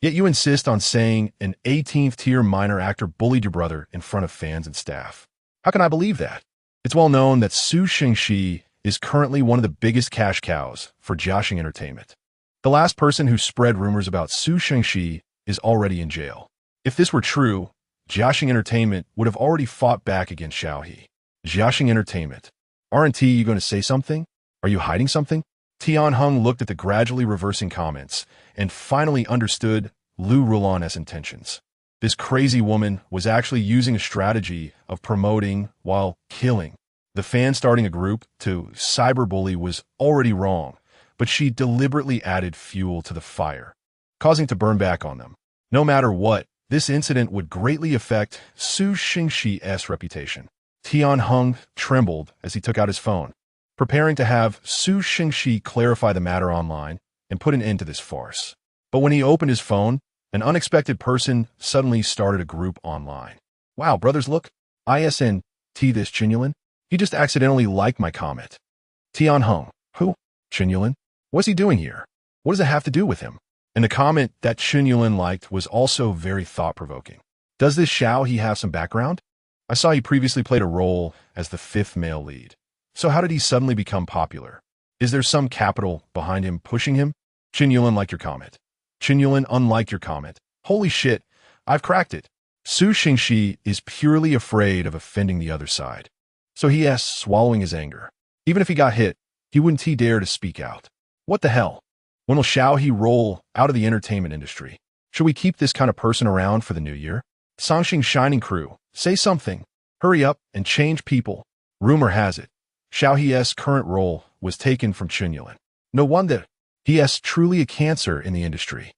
Yet you insist on saying an 18th tier minor actor bullied your brother in front of fans and staff. How can I believe that? It's well known that Su Shengxi is currently one of the biggest cash cows for Jiaxing Entertainment. The last person who spread rumors about Su Shengxi is already in jail. If this were true, Jiaxing Entertainment would have already fought back against Xiao He. Jiaxing Entertainment. Aren't you going to say something? Are you hiding something? Tianheng looked at the gradually reversing comments and finally understood Lu Rulan's intentions. This crazy woman was actually using a strategy of promoting while killing. The fan starting a group to cyberbully was already wrong, but she deliberately added fuel to the fire, causing to burn back on them. No matter what, this incident would greatly affect Su Shengxi's reputation. Tianheng trembled as he took out his phone, preparing to have Su Shengxi clarify the matter online and put an end to this farce. But when he opened his phone, an unexpected person suddenly started a group online. Wow, brothers, look. ISNT this Qinyuan? He just accidentally liked my comment. Tianheng. Who? Qinyuan? What's he doing here? What does it have to do with him? And the comment that Qinyuan liked was also very thought-provoking. Does this Xiao He have some background? I saw he previously played a role as the 5th male lead. So how did he suddenly become popular? Is there some capital behind him pushing him? Qinyuan liked your comment. Qinyuan unliked your comment. Holy shit, I've cracked it. Su Shengxi is purely afraid of offending the other side. So he is swallowing his anger. Even if he got hit, he wouldn't dare to speak out. What the hell? When will Xiao He roll out of the entertainment industry? Should we keep this kind of person around for the new year? Songxing Shining Crew, say something. Hurry up and change people. Rumor has it, Xiao He's current role was taken from Qinyuan. No wonder. He is truly a cancer in the industry.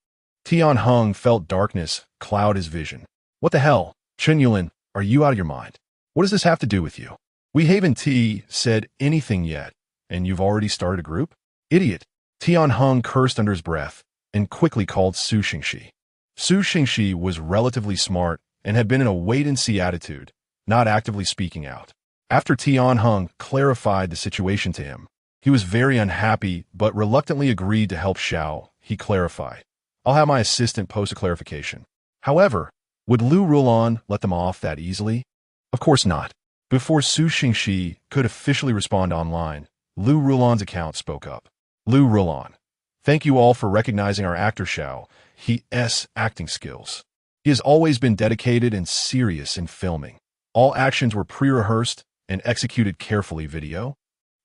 Tianheng felt darkness cloud his vision. What the hell? Qinyuan, are you out of your mind? What does this have to do with you? We haven't said anything yet, and you've already started a group? Idiot. Tianheng cursed under his breath and quickly called Su Shengxi. Su Shengxi was relatively smart and had been in a wait-and-see attitude, not actively speaking out. After Tianheng clarified the situation to him, he was very unhappy but reluctantly agreed to help Xiao He clarify. I'll have my assistant post a clarification. However, would Lu Rulan let them off that easily? Of course not. Before Su Shengxi could officially respond online, Lu Rulan's account spoke up. Lu Rulan, thank you all for recognizing our actor Xiao He's acting skills. He has always been dedicated and serious in filming. All actions were pre-rehearsed and executed carefully. Video.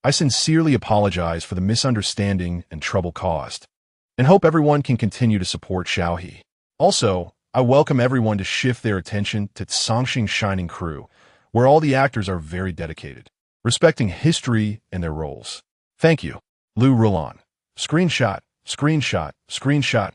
I sincerely apologize for the misunderstanding and trouble caused, and hope everyone can continue to support Xiao He. Also, I welcome everyone to shift their attention to Songxing Shining Crew, where all the actors are very dedicated, respecting history and their roles. Thank you. Lu Rulan. Screenshot, screenshot, screenshot.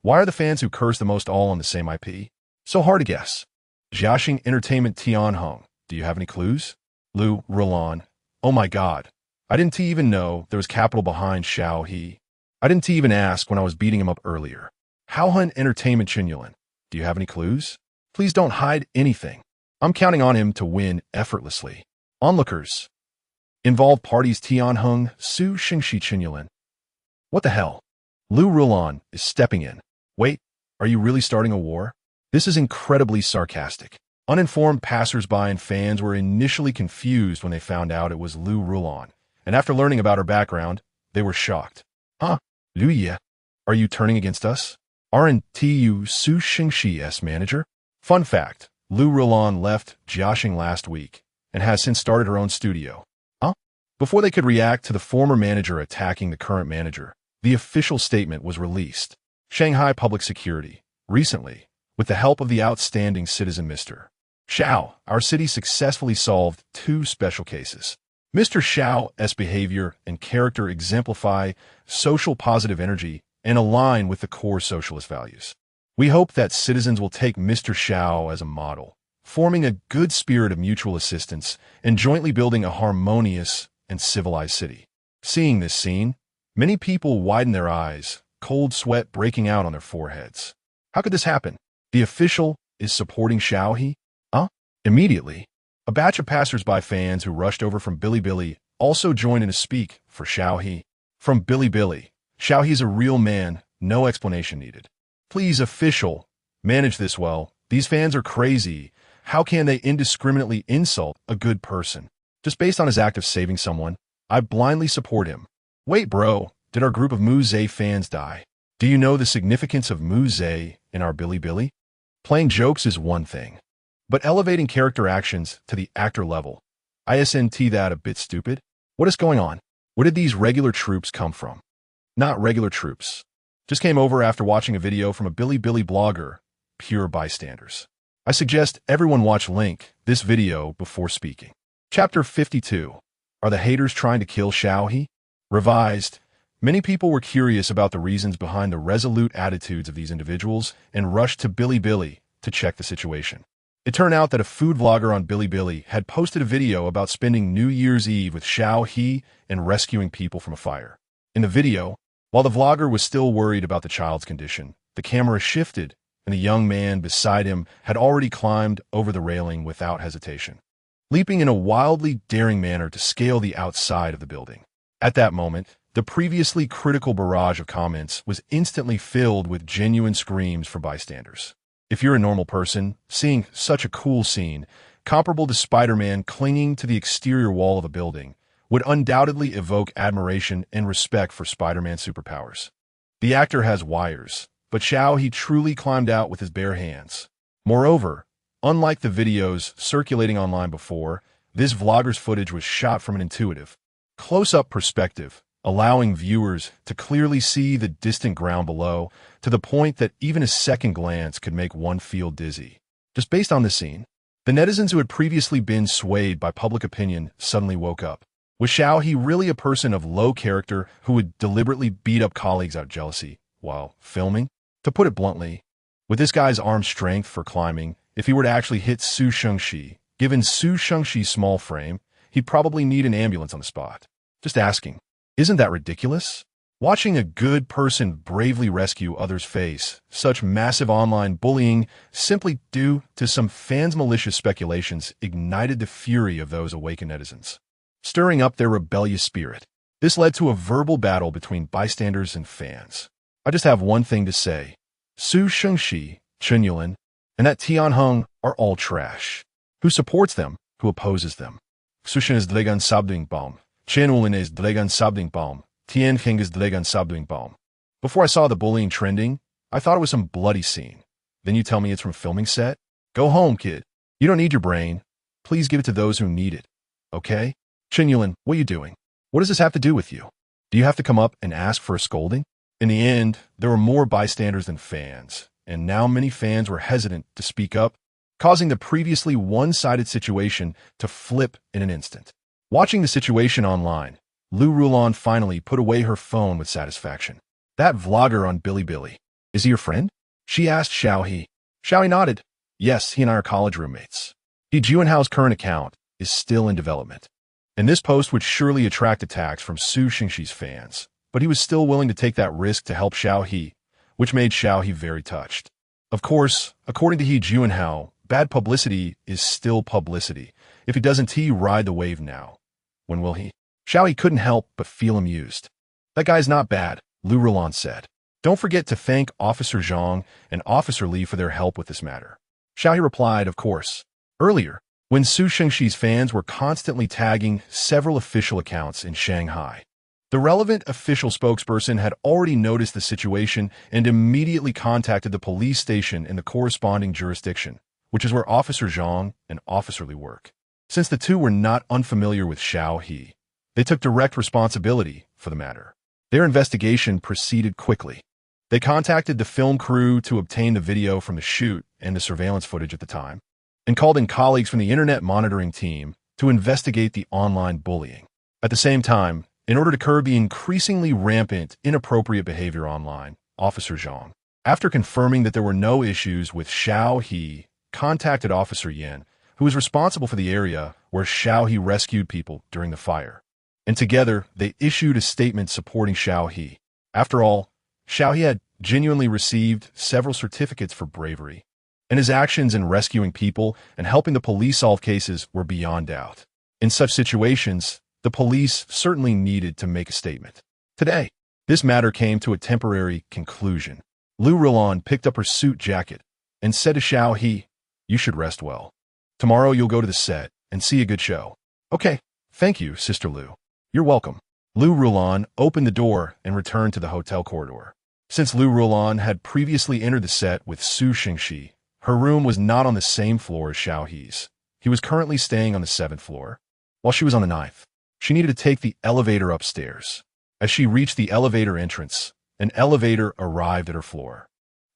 Why are the fans who curse the most all on the same IP? So hard to guess. Jiaxing Entertainment Tianheng. Do you have any clues? Lu Rulan. Oh my god. I didn't even know there was capital behind Xiao He. I didn't even ask when I was beating him up earlier. Haohan Entertainment Qinyuan. Do you have any clues? Please don't hide anything. I'm counting on him to win effortlessly. Onlookers. Involved parties Tianheng, Su Shengxi Qinyuan. What the hell? Lu Rulan is stepping in. Wait, are you really starting a war? This is incredibly sarcastic. Uninformed passersby and fans were initially confused when they found out it was Lu Rulan, and after learning about her background, they were shocked. Huh? Liu Ye, are you turning against us? Aren't you Su Xingxi's manager? Fun fact, Lu Rulan left Jiaxing last week and has since started her own studio. Huh? Before they could react to the former manager attacking the current manager, the official statement was released. Shanghai Public Security, recently, with the help of the outstanding citizen Mr. Xiao, our city successfully solved 2 special cases. Mr. Xiao's behavior and character exemplify social positive energy and align with the core socialist values. We hope that citizens will take Mr. Xiao as a model, forming a good spirit of mutual assistance and jointly building a harmonious and civilized city. Seeing this scene, many people widen their eyes, cold sweat breaking out on their foreheads. How could this happen? The official is supporting Xiao He? Huh? Immediately, a batch of passers-by fans who rushed over from Bilibili also joined in to speak for Xiao He. From Bilibili, Xiao He's a real man, no explanation needed. Please, official, manage this well. These fans are crazy. How can they indiscriminately insult a good person? Just based on his act of saving someone, I blindly support him. Wait, bro, did our group of Mu-Zhe fans die? Do you know the significance of Mu-Zhe in our Bilibili? Playing jokes is one thing, but elevating character actions to the actor level, isn't that a bit stupid? What is going on? Where did these regular troops come from? Not regular troops. Just came over after watching a video from a Bilibili blogger, pure bystanders. I suggest everyone watch link this video before speaking. Chapter 52. Are the haters trying to kill Xiao He? Revised. Many people were curious about the reasons behind the resolute attitudes of these individuals and rushed to Bilibili to check the situation. It turned out that a food vlogger on Bilibili had posted a video about spending New Year's Eve with Xiao He and rescuing people from a fire. In the video, while the vlogger was still worried about the child's condition, the camera shifted and the young man beside him had already climbed over the railing without hesitation, leaping in a wildly daring manner to scale the outside of the building. At that moment, the previously critical barrage of comments was instantly filled with genuine screams from bystanders. If you're a normal person, seeing such a cool scene, comparable to Spider-Man clinging to the exterior wall of a building, would undoubtedly evoke admiration and respect for Spider-Man's superpowers. The actor has wires, but Xiao He truly climbed out with his bare hands. Moreover, unlike the videos circulating online before, this vlogger's footage was shot from an intuitive, close-up perspective, allowing viewers to clearly see the distant ground below, to the point that even a second glance could make one feel dizzy. Just based on this scene, the netizens who had previously been swayed by public opinion suddenly woke up. Was Xiao He really a person of low character who would deliberately beat up colleagues out of jealousy while filming? To put it bluntly, with this guy's arm strength for climbing, if he were to actually hit Su Shengxi, given Su Shengxi's small frame, he'd probably need an ambulance on the spot. Just asking. Isn't that ridiculous? Watching a good person bravely rescue others face such massive online bullying simply due to some fans' malicious speculations ignited the fury of those awakened netizens, stirring up their rebellious spirit. This led to a verbal battle between bystanders and fans. I just have one thing to say. Su Shengxi, Chen Yulin, and that Tianheng are all trash. Who supports them? Who opposes them? Su Shen is Dlegan Sabdingbaum. Chen Yulin is Dlegan Sabdingbaum. Tianheng is Dlegan Sabdingbaum. Before I saw the bullying trending, I thought it was some bloody scene. Then you tell me it's from a filming set? Go home, kid. You don't need your brain. Please give it to those who need it. Okay? Chen Yulin, what are you doing? What does this have to do with you? Do you have to come up and ask for a scolding? In the end, there were more bystanders than fans, and now many fans were hesitant to speak up, causing the previously one-sided situation to flip in an instant. Watching the situation online, Lu Rulan finally put away her phone with satisfaction. That vlogger on Bilibili, is he your friend? She asked Xiao He. Xiao He nodded. Yes, he and I are college roommates. He Juanhao's current account is still in development. And this post would surely attract attacks from Su Xingxi's fans, but he was still willing to take that risk to help Xiao He, which made Xiao He very touched. Of course, according to He Juanhao, bad publicity is still publicity. If he doesn't ride the wave now, when will he? Xiao He couldn't help but feel amused. That guy's not bad, Lu Rulan said. Don't forget to thank Officer Zhang and Officer Li for their help with this matter. Xiao He replied, of course. Earlier, when Su Shengxi's fans were constantly tagging several official accounts in Shanghai. The relevant official spokesperson had already noticed the situation and immediately contacted the police station in the corresponding jurisdiction, which is where Officer Zhang and Officer Liu work. Since the two were not unfamiliar with Xiao He, they took direct responsibility for the matter. Their investigation proceeded quickly. They contacted the film crew to obtain the video from the shoot and the surveillance footage at the time, and called in colleagues from the internet monitoring team to investigate the online bullying. At the same time, in order to curb the increasingly rampant, inappropriate behavior online, Officer Zhang, after confirming that there were no issues with Xiao He, contacted Officer Yan, who was responsible for the area where Xiao He rescued people during the fire. And together, they issued a statement supporting Xiao He. After all, Xiao He had genuinely received several certificates for bravery, and his actions in rescuing people and helping the police solve cases were beyond doubt. In such situations, the police certainly needed to make a statement. Today, this matter came to a temporary conclusion. Liu Rulan picked up her suit jacket and said to Xiao He, "You should rest well. Tomorrow you'll go to the set and see a good show." "Okay, thank you, Sister Liu." "You're welcome." Liu Rulan opened the door and returned to the hotel corridor. Since Liu Rulan had previously entered the set with Su Shengxi, her room was not on the same floor as Xiao He's. He was currently staying on the 7th floor, while she was on the 9th. She needed to take the elevator upstairs. As she reached the elevator entrance, an elevator arrived at her floor.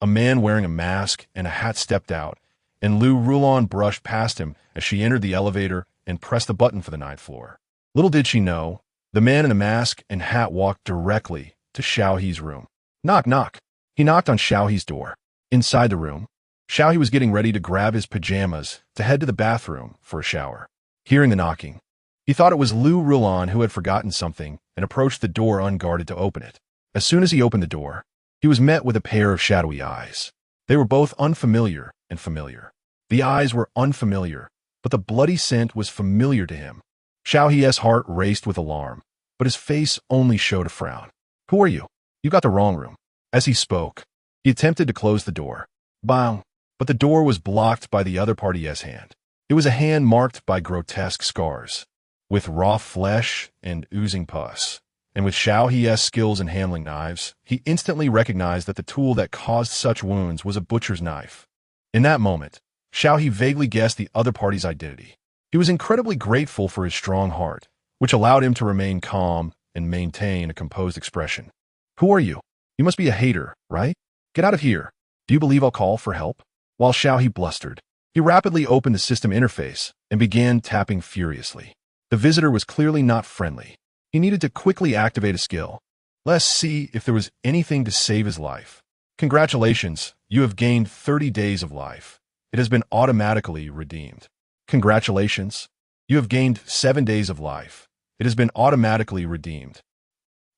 A man wearing a mask and a hat stepped out, and Liu Rulan brushed past him as she entered the elevator and pressed the button for the 9th floor. Little did she know, the man in the mask and hat walked directly to Xiao He's room. Knock, knock. He knocked on Xiao He's door. Inside the room, Xiao He was getting ready to grab his pajamas to head to the bathroom for a shower. Hearing the knocking, he thought it was Liu Rulan who had forgotten something and approached the door unguarded to open it. As soon as he opened the door, he was met with a pair of shadowy eyes. They were both unfamiliar and familiar. The eyes were unfamiliar, but the bloody scent was familiar to him. Xiao He's heart raced with alarm, but his face only showed a frown. "Who are you? You got the wrong room." As he spoke, he attempted to close the door. Bang! But the door was blocked by the other party's hand. It was a hand marked by grotesque scars, with raw flesh and oozing pus. And with Xiao He's skills in handling knives, he instantly recognized that the tool that caused such wounds was a butcher's knife. In that moment, Xiao He vaguely guessed the other party's identity. He was incredibly grateful for his strong heart, which allowed him to remain calm and maintain a composed expression. "Who are you? You must be a hater, right? Get out of here. Do you believe I'll call for help?" While Xiao He blustered, he rapidly opened the system interface and began tapping furiously. The visitor was clearly not friendly. He needed to quickly activate a skill. Let's see if there was anything to save his life. "Congratulations, you have gained 30 days of life. It has been automatically redeemed." "Congratulations, you have gained 7 days of life. It has been automatically redeemed."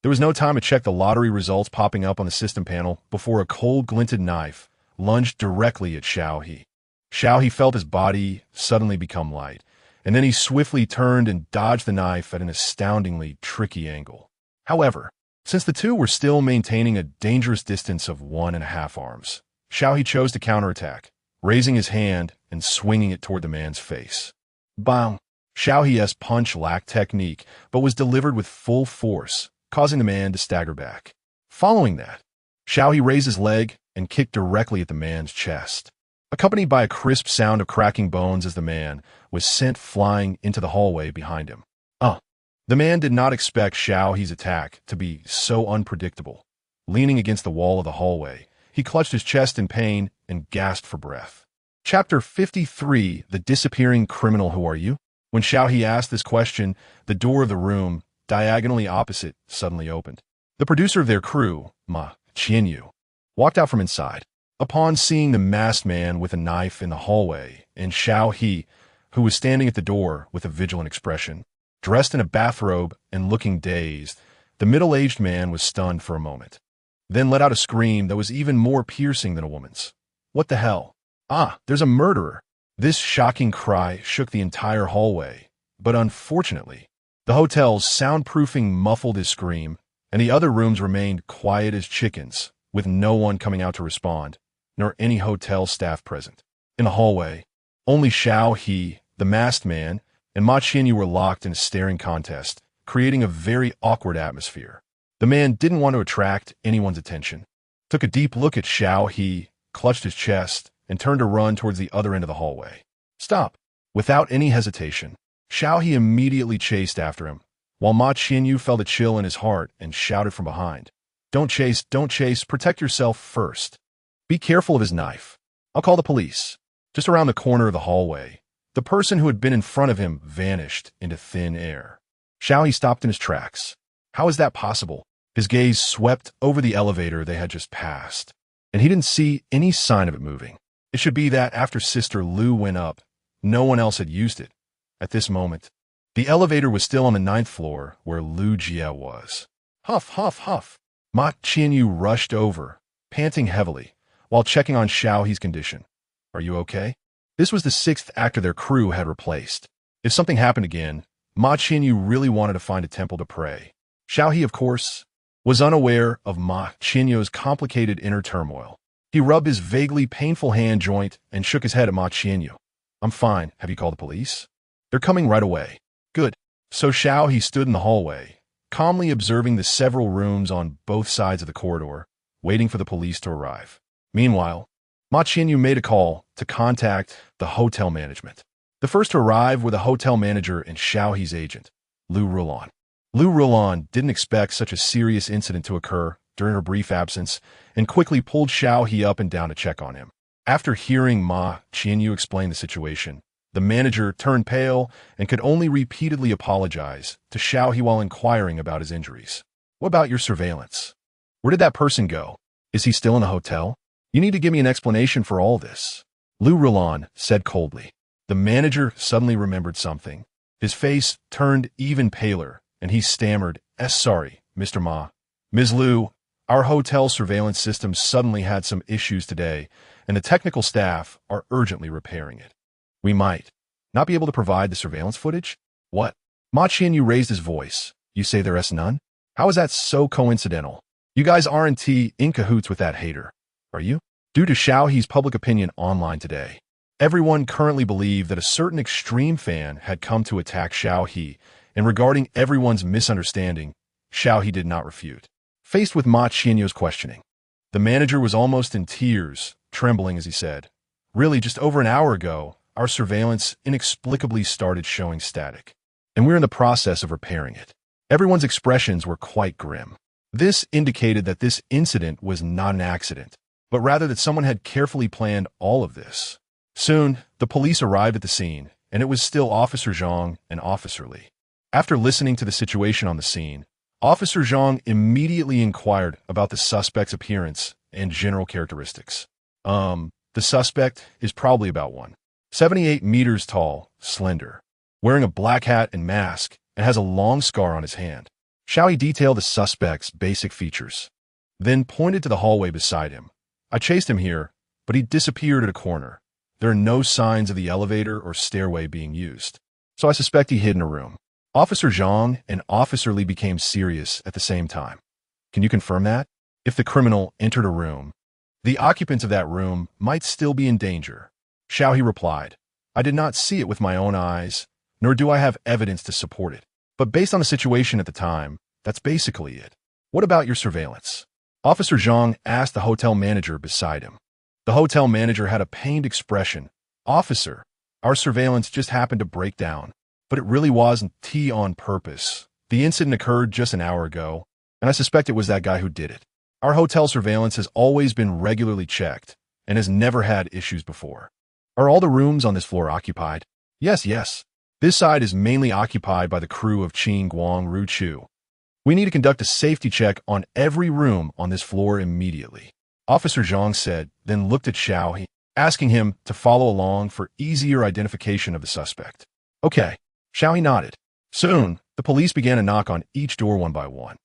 There was no time to check the lottery results popping up on the system panel before a cold glinted knife lunged directly at Xiao He. Xiao He felt his body suddenly become light, and then he swiftly turned and dodged the knife at an astoundingly tricky angle. However, since the two were still maintaining a dangerous distance of 1.5 arms, Xiao He chose to counterattack, raising his hand and swinging it toward the man's face. Bang! Xiao He's punch lacked technique, but was delivered with full force, causing the man to stagger back. Following that, Xiao He raised his leg and kicked directly at the man's chest, accompanied by a crisp sound of cracking bones as the man was sent flying into the hallway behind him. The man did not expect Xiao He's attack to be so unpredictable. Leaning against the wall of the hallway, he clutched his chest in pain and gasped for breath. Chapter 53, The Disappearing Criminal. Who are you? When Xiao He asked this question, the door of the room, diagonally opposite, suddenly opened. The producer of their crew, Ma Qianyu, walked out from inside. Upon seeing the masked man with a knife in the hallway and Xiao He, who was standing at the door with a vigilant expression, dressed in a bathrobe and looking dazed, the middle-aged man was stunned for a moment, then let out a scream that was even more piercing than a woman's. "What the hell? There's a murderer!" This shocking cry shook the entire hallway, but unfortunately, the hotel's soundproofing muffled his scream, and the other rooms remained quiet as chickens, with no one coming out to respond, nor any hotel staff present. In the hallway, only Xiao He The masked man, and Ma Qianyu were locked in a staring contest, creating a very awkward atmosphere. The man didn't want to attract anyone's attention. Took a deep look at Xiao He, clutched his chest, and turned to run towards the other end of the hallway. Stop! Without any hesitation, Xiao He immediately chased after him, while Ma Qianyu felt a chill in his heart and shouted from behind. Don't chase, protect yourself first. Be careful of his knife. I'll call the police. Just around the corner of the hallway, the person who had been in front of him vanished into thin air. Xiao He stopped in his tracks. How is that possible? His gaze swept over the elevator they had just passed, and he didn't see any sign of it moving. It should be that after Sister Lu went up, no one else had used it. At this moment, the elevator was still on the 9th floor where Lu Jie was. Huff, huff, huff. Ma Qianyu rushed over, panting heavily, while checking on Xiao He's condition. Are you okay? This was the 6th actor their crew had replaced. If something happened again, Ma Qianyu really wanted to find a temple to pray. Xiao He, of course, was unaware of Ma Qianyu's complicated inner turmoil. He rubbed his vaguely painful hand joint and shook his head at Ma Qianyu. I'm fine. Have you called the police? They're coming right away. Good. So Xiao He stood in the hallway, calmly observing the several rooms on both sides of the corridor, waiting for the police to arrive. Meanwhile, Ma Qianyu made a call to contact the hotel management. The first to arrive were the hotel manager and Xiao He's agent, Lu Rulan. Lu Rulan didn't expect such a serious incident to occur during her brief absence and quickly pulled Xiao He up and down to check on him. After hearing Ma Qianyu explain the situation, the manager turned pale and could only repeatedly apologize to Xiao He while inquiring about his injuries. What about your surveillance? Where did that person go? Is he still in the hotel? You need to give me an explanation for all this. Lu Rulan said coldly. The manager suddenly remembered something. His face turned even paler, and he stammered, Sorry, Mr. Ma. Ms. Lu, our hotel surveillance system suddenly had some issues today, and the technical staff are urgently repairing it. We might not be able to provide the surveillance footage? What? Ma Qianyu raised his voice. You say there's none? How is that so coincidental? You guys aren't in cahoots with that hater, are you? Due to Xiao He's public opinion online today, everyone currently believed that a certain extreme fan had come to attack Xiao He, and regarding everyone's misunderstanding, Xiao He did not refute. Faced with Ma Qianyu's questioning, the manager was almost in tears, trembling as he said, Really, just over an hour ago, our surveillance inexplicably started showing static, and we're in the process of repairing it. Everyone's expressions were quite grim. This indicated that this incident was not an accident, but rather that someone had carefully planned all of this. Soon, the police arrived at the scene, and it was still Officer Zhang and Officer Li. After listening to the situation on the scene, Officer Zhang immediately inquired about the suspect's appearance and general characteristics. The suspect is probably about 178 meters tall, slender, wearing a black hat and mask, and has a long scar on his hand. Xiao He detailed the suspect's basic features, then pointed to the hallway beside him. I chased him here, but he disappeared at a corner. There are no signs of the elevator or stairway being used, so I suspect he hid in a room. Officer Zhang and Officer Li became serious at the same time. Can you confirm that? If the criminal entered a room, the occupants of that room might still be in danger. Xiao He replied, I did not see it with my own eyes, nor do I have evidence to support it. But based on the situation at the time, that's basically it. What about your surveillance? Officer Zhang asked the hotel manager beside him. The hotel manager had a pained expression. Officer, our surveillance just happened to break down, but it really wasn't on purpose. The incident occurred just an hour ago, and I suspect it was that guy who did it. Our hotel surveillance has always been regularly checked and has never had issues before. Are all the rooms on this floor occupied? Yes. This side is mainly occupied by the crew of Qing Guang Ru Chu. We need to conduct a safety check on every room on this floor immediately. Officer Zhang said, then looked at Xiao He, asking him to follow along for easier identification of the suspect. Okay. Xiao He nodded. Soon, the police began to knock on each door one by one.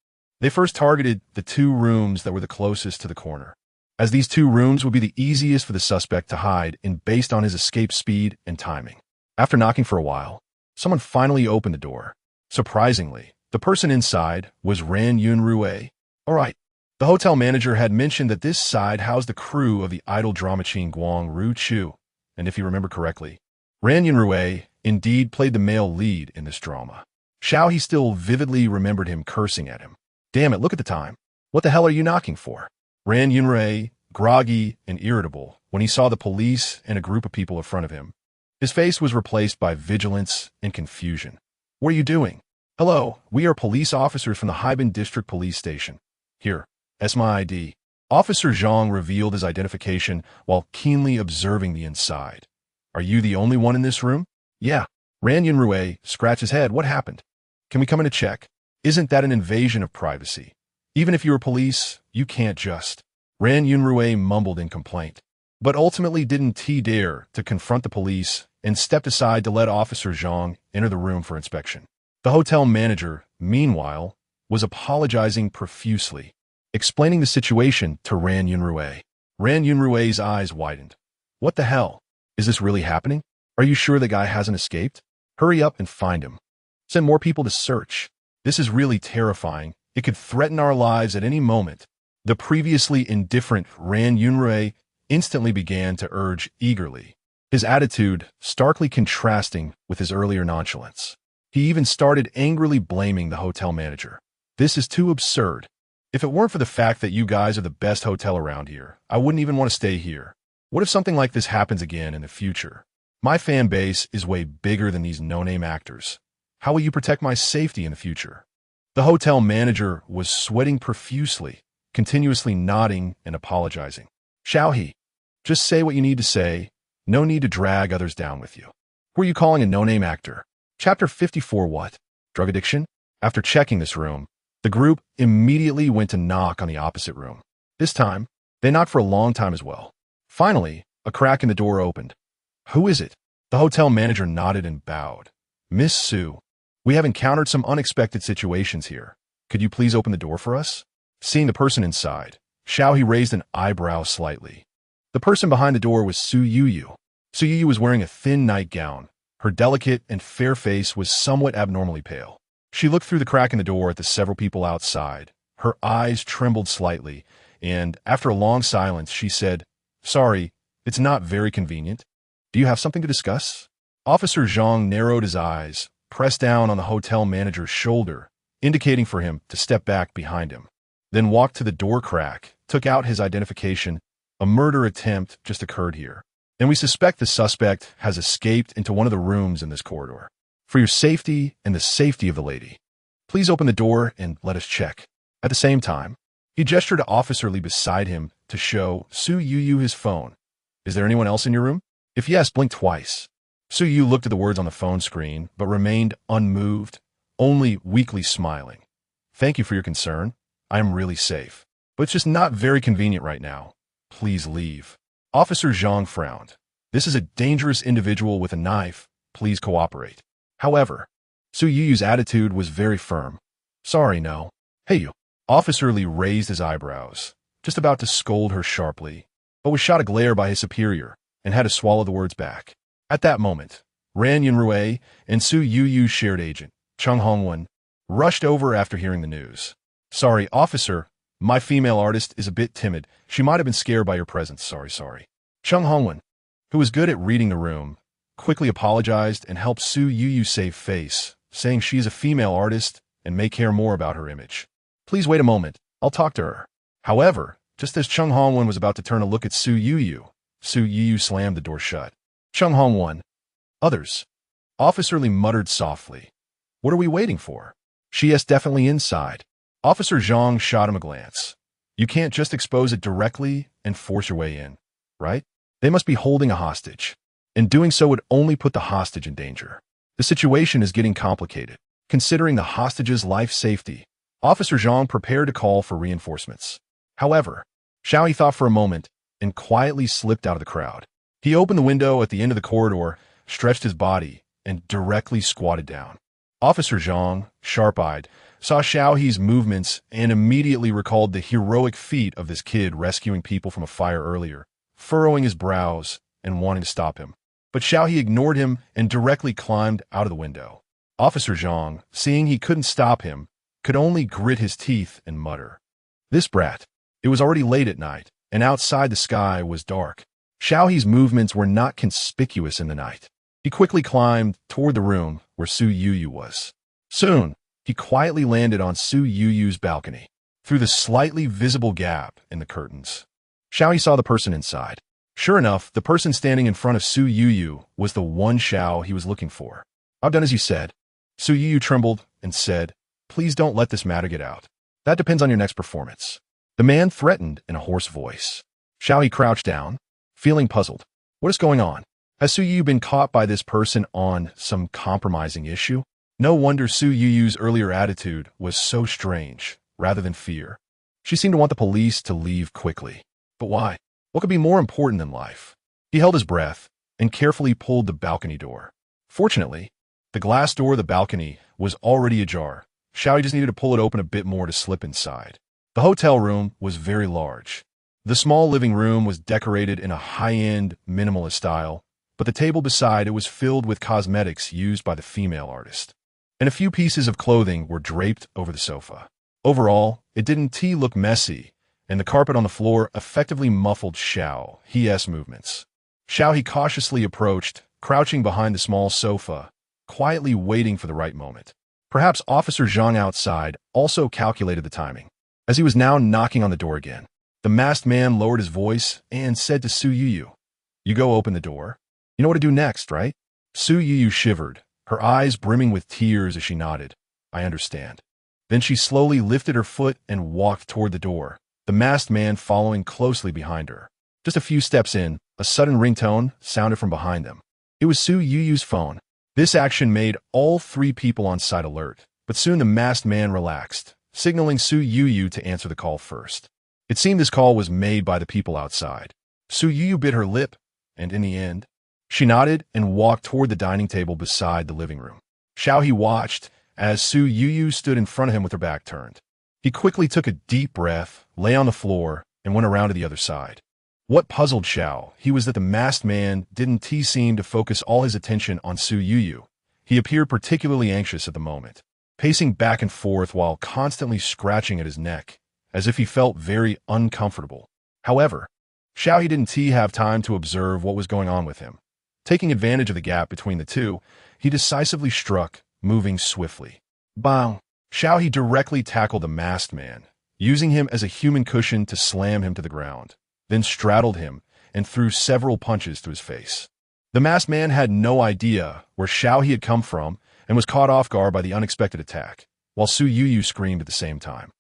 They first targeted the 2 rooms that were the closest to the corner, as these 2 rooms would be the easiest for the suspect to hide in based on his escape speed and timing. After knocking for a while, someone finally opened the door. Surprisingly, the person inside was Ran Yunrui. All right. The hotel manager had mentioned that this side housed the crew of the idol drama Qing Guang Ru Chu, and if you remember correctly, Ran Yunrui indeed played the male lead in this drama. Xiao He still vividly remembered him cursing at him. Damn it, look at the time. What the hell are you knocking for? Ran Yunrui, groggy and irritable, when he saw the police and a group of people in front of him. His face was replaced by vigilance and confusion. What are you doing? Hello, we are police officers from the Haiban District Police Station. Here, that's my ID. Officer Zhang revealed his identification while keenly observing the inside. Are you the only one in this room? Yeah. Ran Yunrui scratched his head. What happened? Can we come in to check? Isn't that an invasion of privacy? Even if you were police, you can't just. Ran Yunrui mumbled in complaint. But ultimately didn't he dare to confront the police and stepped aside to let Officer Zhang enter the room for inspection. The hotel manager, meanwhile, was apologizing profusely, explaining the situation to Ran Yunrui. Ran Yunrui's eyes widened. What the hell? Is this really happening? Are you sure the guy hasn't escaped? Hurry up and find him. Send more people to search. This is really terrifying. It could threaten our lives at any moment. The previously indifferent Ran Yunrui instantly began to urge eagerly, his attitude starkly contrasting with his earlier nonchalance. He even started angrily blaming the hotel manager. This is too absurd. If it weren't for the fact that you guys are the best hotel around here, I wouldn't even want to stay here. What if something like this happens again in the future? My fan base is way bigger than these no-name actors. How will you protect my safety in the future? The hotel manager was sweating profusely, continuously nodding and apologizing. Xiao He, just say what you need to say. No need to drag others down with you. Who are you calling a no-name actor? Chapter 54. What? Drug addiction? After checking this room, the group immediately went to knock on the opposite room. This time, they knocked for a long time as well. Finally, a crack in the door opened. Who is it? The hotel manager nodded and bowed. Miss Su, we have encountered some unexpected situations here. Could you please open the door for us? Seeing the person inside, Xiao He raised an eyebrow slightly. The person behind the door was Su Yuyu. Su Yuyu was wearing a thin nightgown. Her delicate and fair face was somewhat abnormally pale. She looked through the crack in the door at the several people outside. Her eyes trembled slightly, and after a long silence, she said, Sorry, it's not very convenient. Do you have something to discuss? Officer Zhang narrowed his eyes, pressed down on the hotel manager's shoulder, indicating for him to step back behind him, then walked to the door crack, took out his identification. A murder attempt just occurred here, and we suspect the suspect has escaped into one of the rooms in this corridor. For your safety and the safety of the lady, please open the door and let us check. At the same time, he gestured to Officer Lee beside him to show Su Yuyu his phone. Is there anyone else in your room? If yes, blink twice. Su Yu looked at the words on the phone screen, but remained unmoved, only weakly smiling. Thank you for your concern. I am really safe, but it's just not very convenient right now. Please leave. Officer Zhang frowned. This is a dangerous individual with a knife. Please cooperate. However, Su Yuyu's attitude was very firm. Sorry, no. Hey, you. Officer Lee raised his eyebrows, just about to scold her sharply, but was shot a glare by his superior and had to swallow the words back. At that moment, Ran Yunrui and Su Yuyu's shared agent, Chung Hongwen, rushed over after hearing the news. Sorry, officer, my female artist is a bit timid. She might have been scared by your presence. Sorry. Chung Hongwen, who was good at reading the room, quickly apologized and helped Su Yuyu save face, saying she is a female artist and may care more about her image. Please wait a moment. I'll talk to her. However, just as Chung Hongwen was about to turn to look at Su Yuyu slammed the door shut. Chung Hongwen. Others. Officer Lee muttered softly. What are we waiting for? She is definitely inside. Officer Zhang shot him a glance. You can't just expose it directly and force your way in, right? They must be holding a hostage, and doing so would only put the hostage in danger. The situation is getting complicated. Considering the hostage's life safety, Officer Zhang prepared to call for reinforcements. However, Xiao He thought for a moment and quietly slipped out of the crowd. He opened the window at the end of the corridor, stretched his body, and directly squatted down. Officer Zhang, sharp-eyed, saw Xiao He's movements and immediately recalled the heroic feat of this kid rescuing people from a fire earlier, furrowing his brows and wanting to stop him. But Xiao He ignored him and directly climbed out of the window. Officer Zhang, seeing he couldn't stop him, could only grit his teeth and mutter. This brat. It was already late at night, and outside the sky was dark. Xiao He's movements were not conspicuous in the night. He quickly climbed toward the room where Su Yuyu was. Soon, he quietly landed on Su Yuyu's balcony, through the slightly visible gap in the curtains. Xiao He saw the person inside. Sure enough, the person standing in front of Su Yuyu was the one Xiao he was looking for. "I've done as you said." Su Yuyu trembled and said, "Please don't let this matter get out. That depends on your next performance." The man threatened in a hoarse voice. Xiao He crouched down, feeling puzzled. What is going on? Has Su Yuyu been caught by this person on some compromising issue? No wonder Su Yuyu's earlier attitude was so strange, rather than fear. She seemed to want the police to leave quickly. But why? What could be more important than life? He held his breath and carefully pulled the balcony door. Fortunately, the glass door of the balcony was already ajar. Xiao He just needed to pull it open a bit more to slip inside. The hotel room was very large. The small living room was decorated in a high-end, minimalist style, but the table beside it was filled with cosmetics used by the female artist, and a few pieces of clothing were draped over the sofa. Overall, it didn't look messy, and the carpet on the floor effectively muffled Xiao He's movements. Xiao He cautiously approached, crouching behind the small sofa, quietly waiting for the right moment. Perhaps Officer Zhang outside also calculated the timing. As he was now knocking on the door again, the masked man lowered his voice and said to Su Yuyu, "You go open the door. You know what to do next, right?" Su Yuyu shivered, her eyes brimming with tears as she nodded. "I understand." Then she slowly lifted her foot and walked toward the door, the masked man following closely behind her. Just a few steps in, a sudden ringtone sounded from behind them. It was Su Yuyu's phone. This action made all three people on site alert, but soon the masked man relaxed, signaling Su Yuyu to answer the call first. It seemed this call was made by the people outside. Su Yuyu bit her lip, and in the end, she nodded and walked toward the dining table beside the living room. Xiao He watched as Su Yuyu stood in front of him with her back turned. He quickly took a deep breath, lay on the floor, and went around to the other side. What puzzled Xiao He was that the masked man didn't seem to focus all his attention on Su Yuyu. He appeared particularly anxious at the moment, pacing back and forth while constantly scratching at his neck, as if he felt very uncomfortable. However, Xiao He didn't have time to observe what was going on with him. Taking advantage of the gap between the two, he decisively struck, moving swiftly. Bang! Xiao He directly tackled the masked man, using him as a human cushion to slam him to the ground, then straddled him and threw several punches to his face. The masked man had no idea where Xiao He had come from and was caught off guard by the unexpected attack, while Su Yuyu screamed at the same time.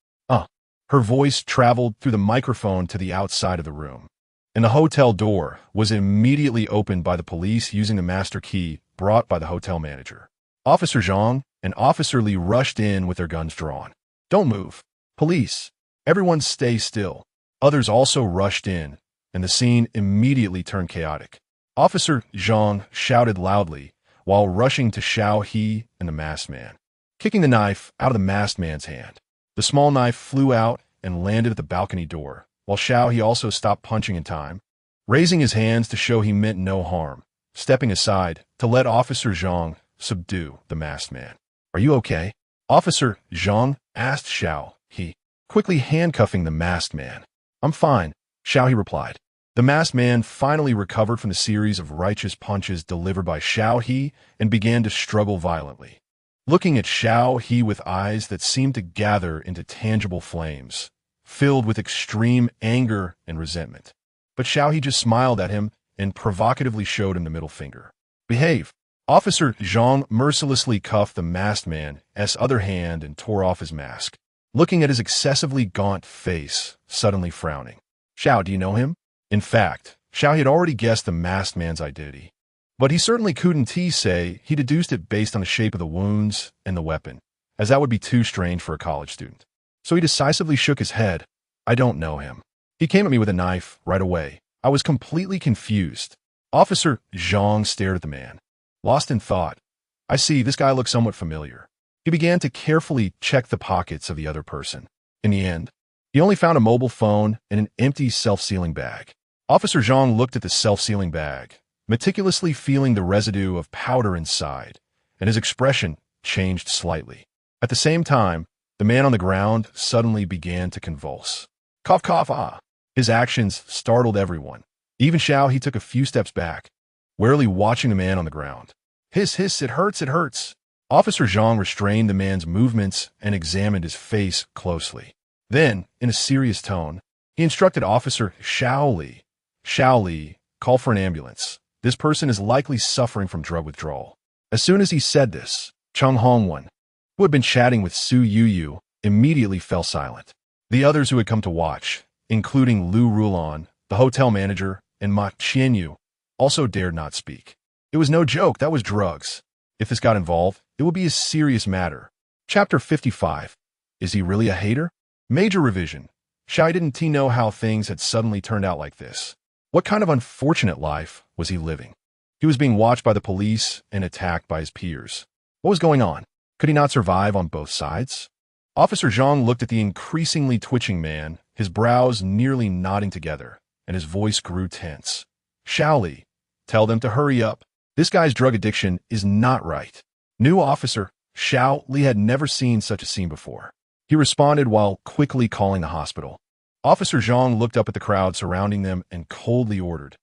Her voice traveled through the microphone to the outside of the room, and the hotel door was immediately opened by the police using the master key brought by the hotel manager. Officer Zhang and Officer Li rushed in with their guns drawn. "Don't move. Police. Everyone stay still." Others also rushed in, and the scene immediately turned chaotic. Officer Zhang shouted loudly while rushing to Xiao He and the masked man, kicking the knife out of the masked man's hand. The small knife flew out and landed at the balcony door, while Xiao He also stopped punching in time, raising his hands to show he meant no harm, stepping aside to let Officer Zhang subdue the masked man. "Are you okay?" Officer Zhang asked Xiao He, quickly handcuffing the masked man. "I'm fine," Xiao He replied. The masked man finally recovered from the series of righteous punches delivered by Xiao He and began to struggle violently, looking at Xiao He with eyes that seemed to gather into tangible flames, filled with extreme anger and resentment. But Xiao He just smiled at him and provocatively showed him the middle finger. "Behave." Officer Zhang mercilessly cuffed the masked man's other hand and tore off his mask, looking at his excessively gaunt face, suddenly frowning. "Xiao, do you know him?" In fact, Xiao had already guessed the masked man's identity, but he certainly couldn't say he deduced it based on the shape of the wounds and the weapon, as that would be too strange for a college student. So he decisively shook his head. "I don't know him. He came at me with a knife right away. I was completely confused." Officer Zhang stared at the man, lost in thought. "I see, this guy looks somewhat familiar." He began to carefully check the pockets of the other person. In the end, he only found a mobile phone and an empty self-sealing bag. Officer Zhang looked at the self-sealing bag, meticulously feeling the residue of powder inside, and his expression changed slightly. At the same time, the man on the ground suddenly began to convulse. Cough, cough, ah! His actions startled everyone. Even Xiao He took a few steps back. warily watching the man on the ground. Hiss, hiss, it hurts, it hurts. Officer Zhang restrained the man's movements and examined his face closely. Then, in a serious tone, he instructed Officer Xiao He, call for an ambulance. This person is likely suffering from drug withdrawal. As soon as he said this, Cheng Hongwen, who had been chatting with Su Yuyu, immediately fell silent. The others who had come to watch, including Lu Rulan, the hotel manager, and Ma Qianyu, also dared not speak. It was no joke, that was drugs. If this got involved, it would be a serious matter. Chapter 55. Is he really a hater? Major revision. Xiao didn't know how things had suddenly turned out like this. What kind of unfortunate life was he living? He was being watched by the police and attacked by his peers. What was going on? Could he not survive on both sides? Officer Zhang looked at the increasingly twitching man, his brows nearly knotting together, and his voice grew tense. Xiao Li, tell them to hurry up. This guy's drug addiction is not right. New officer, Xiao Li had never seen such a scene before. He responded while quickly calling the hospital. Officer Zhang looked up at the crowd surrounding them and coldly ordered,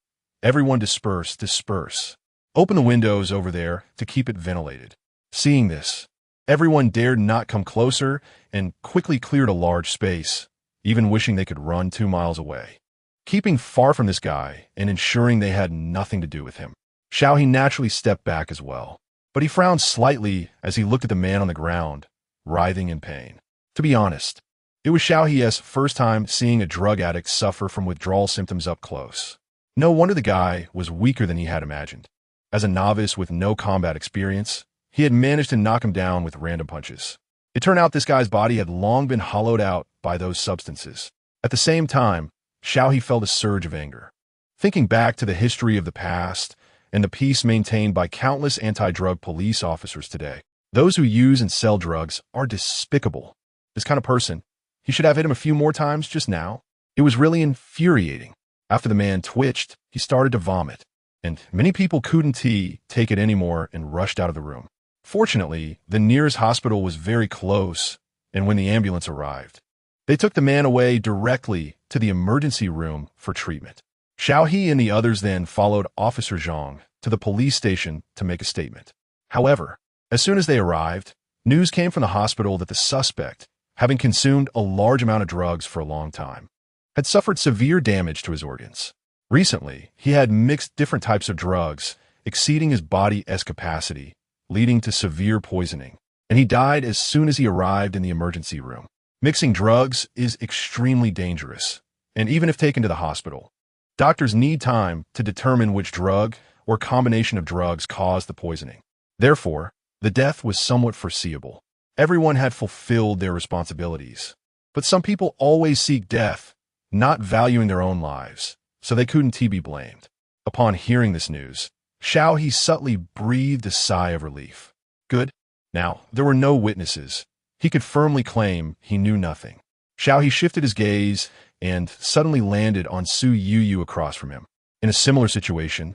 everyone disperse, disperse. Open the windows over there to keep it ventilated. Seeing this, everyone dared not come closer and quickly cleared a large space, even wishing they could run 2 miles away. Keeping far from this guy and ensuring they had nothing to do with him, Xiao He naturally stepped back as well. But he frowned slightly as he looked at the man on the ground, writhing in pain. To be honest, it was Xiao He's first time seeing a drug addict suffer from withdrawal symptoms up close. No wonder the guy was weaker than he had imagined. As a novice with no combat experience, he had managed to knock him down with random punches. It turned out this guy's body had long been hollowed out by those substances. At the same time, Xiao He felt a surge of anger. Thinking back to the history of the past and the peace maintained by countless anti-drug police officers today, those who use and sell drugs are despicable. This kind of person, he should have hit him a few more times just now. It was really infuriating. After the man twitched, he started to vomit, and many people couldn't take it anymore and rushed out of the room. Fortunately, the nearest hospital was very close, and when the ambulance arrived, they took the man away directly to the emergency room for treatment. Xiao He and the others then followed Officer Zhang to the police station to make a statement. However, as soon as they arrived, news came from the hospital that the suspect, having consumed a large amount of drugs for a long time, had suffered severe damage to his organs. Recently, he had mixed different types of drugs, exceeding his body's capacity, leading to severe poisoning, and he died as soon as he arrived in the emergency room. Mixing drugs is extremely dangerous, and even if taken to the hospital, doctors need time to determine which drug or combination of drugs caused the poisoning. Therefore, the death was somewhat foreseeable. Everyone had fulfilled their responsibilities. But some people always seek death, not valuing their own lives, so they couldn't be blamed. Upon hearing this news, Xiao He subtly breathed a sigh of relief. Good. Now, there were no witnesses. He could firmly claim he knew nothing. Xiao He shifted his gaze and suddenly landed on Su Yuyu across from him. In a similar situation,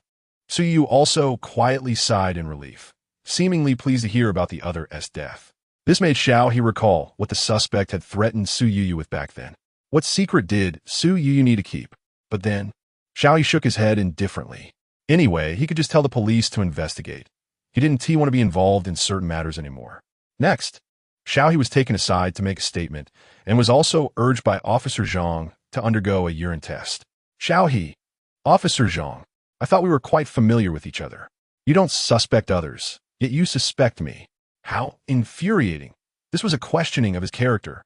Su Yuyu also quietly sighed in relief, seemingly pleased to hear about the other's death. This made Xiao He recall what the suspect had threatened Su Yuyu with back then. What secret did Su Yuyu need to keep? But then, Xiao He shook his head indifferently. Anyway, he could just tell the police to investigate. He didn't want to be involved in certain matters anymore. Next, Xiao He was taken aside to make a statement and was also urged by Officer Zhang to undergo a urine test. Xiao He, Officer Zhang, I thought we were quite familiar with each other. You don't suspect others, yet you suspect me. How infuriating. This was a questioning of his character.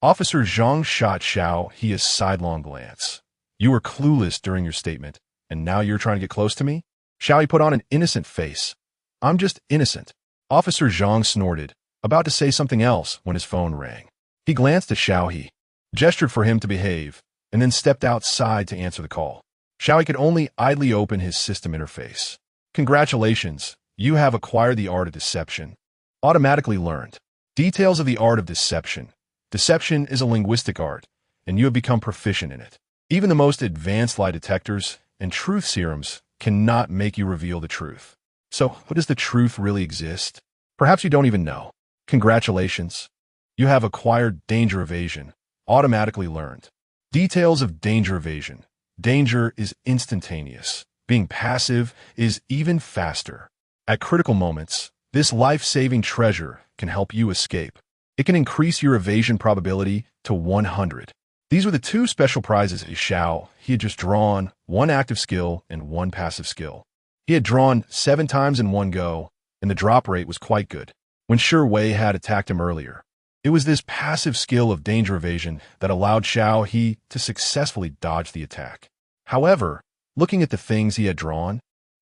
Officer Zhang shot Xiao He a sidelong glance. You were clueless during your statement, and now you're trying to get close to me? Xiao He put on an innocent face. I'm just innocent. Officer Zhang snorted, about to say something else when his phone rang. He glanced at Xiao He, gestured for him to behave, and then stepped outside to answer the call. Xiao He could only idly open his system interface. Congratulations, you have acquired the art of deception. Automatically learned. Details of the art of deception. Deception is a linguistic art, and you have become proficient in it. Even the most advanced lie detectors and truth serums cannot make you reveal the truth. So, what does the truth really exist? Perhaps you don't even know. Congratulations. You have acquired danger evasion, automatically learned. Details of danger evasion. Danger is instantaneous, Being passive is even faster. At critical moments, this life-saving treasure can help you escape. It can increase your evasion probability to 100. These were the two special prizes Xiao He had just drawn, one active skill and one passive skill. He had drawn 7 times in one go, and the drop rate was quite good. When He had attacked him earlier, it was this passive skill of danger evasion that allowed Xiao He to successfully dodge the attack. However, looking at the things he had drawn,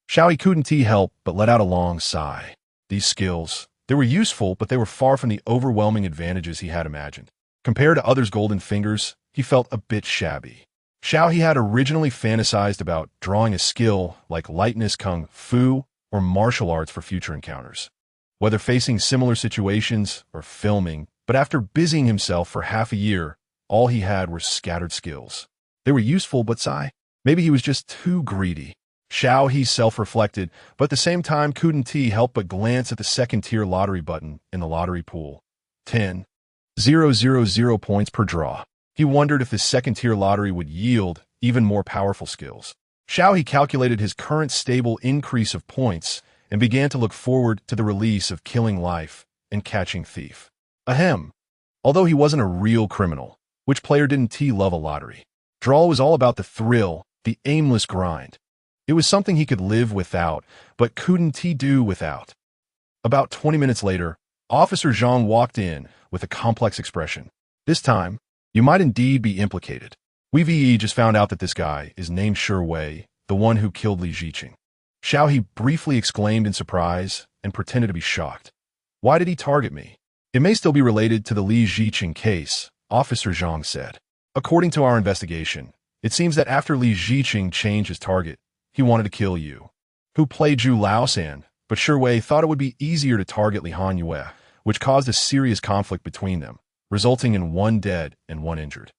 Xiao He couldn't help but let out a long sigh. These skills, they were useful, but they were far from the overwhelming advantages he had imagined. Compared to others' golden fingers, he felt a bit shabby. Xiao He had originally fantasized about drawing a skill like lightness, kung fu, or martial arts for future encounters, whether facing similar situations or filming, but after busying himself for half a year, all he had were scattered skills. They were useful, but maybe he was just too greedy. Xiao He self-reflected, but at the same time couldn't help but glance at the second-tier lottery button in the lottery pool. 10,000 points per draw. He wondered if this second-tier lottery would yield even more powerful skills. Xiao He calculated his current stable increase of points and began to look forward to the release of Killing Life and Catching Thief. Ahem. Although he wasn't a real criminal, which player didn't love a lottery? Draw was all about the thrill, the aimless grind. It was something he could live without, but couldn't do without. About 20 minutes later, Officer Zhang walked in with a complex expression. This time, you might indeed be implicated. We just found out that this guy is named Wei, the one who killed Li Ziqing. Xiao He briefly exclaimed in surprise and pretended to be shocked. Why did he target me? It may still be related to the Li Ziqing case, Officer Zhang said. According to our investigation, it seems that after Li Ziqing changed his target, he wanted to kill you, who played Zhu Laosan, but Wei thought it would be easier to target Li Hanyue, which caused a serious conflict between them, resulting in 1 dead and 1 injured.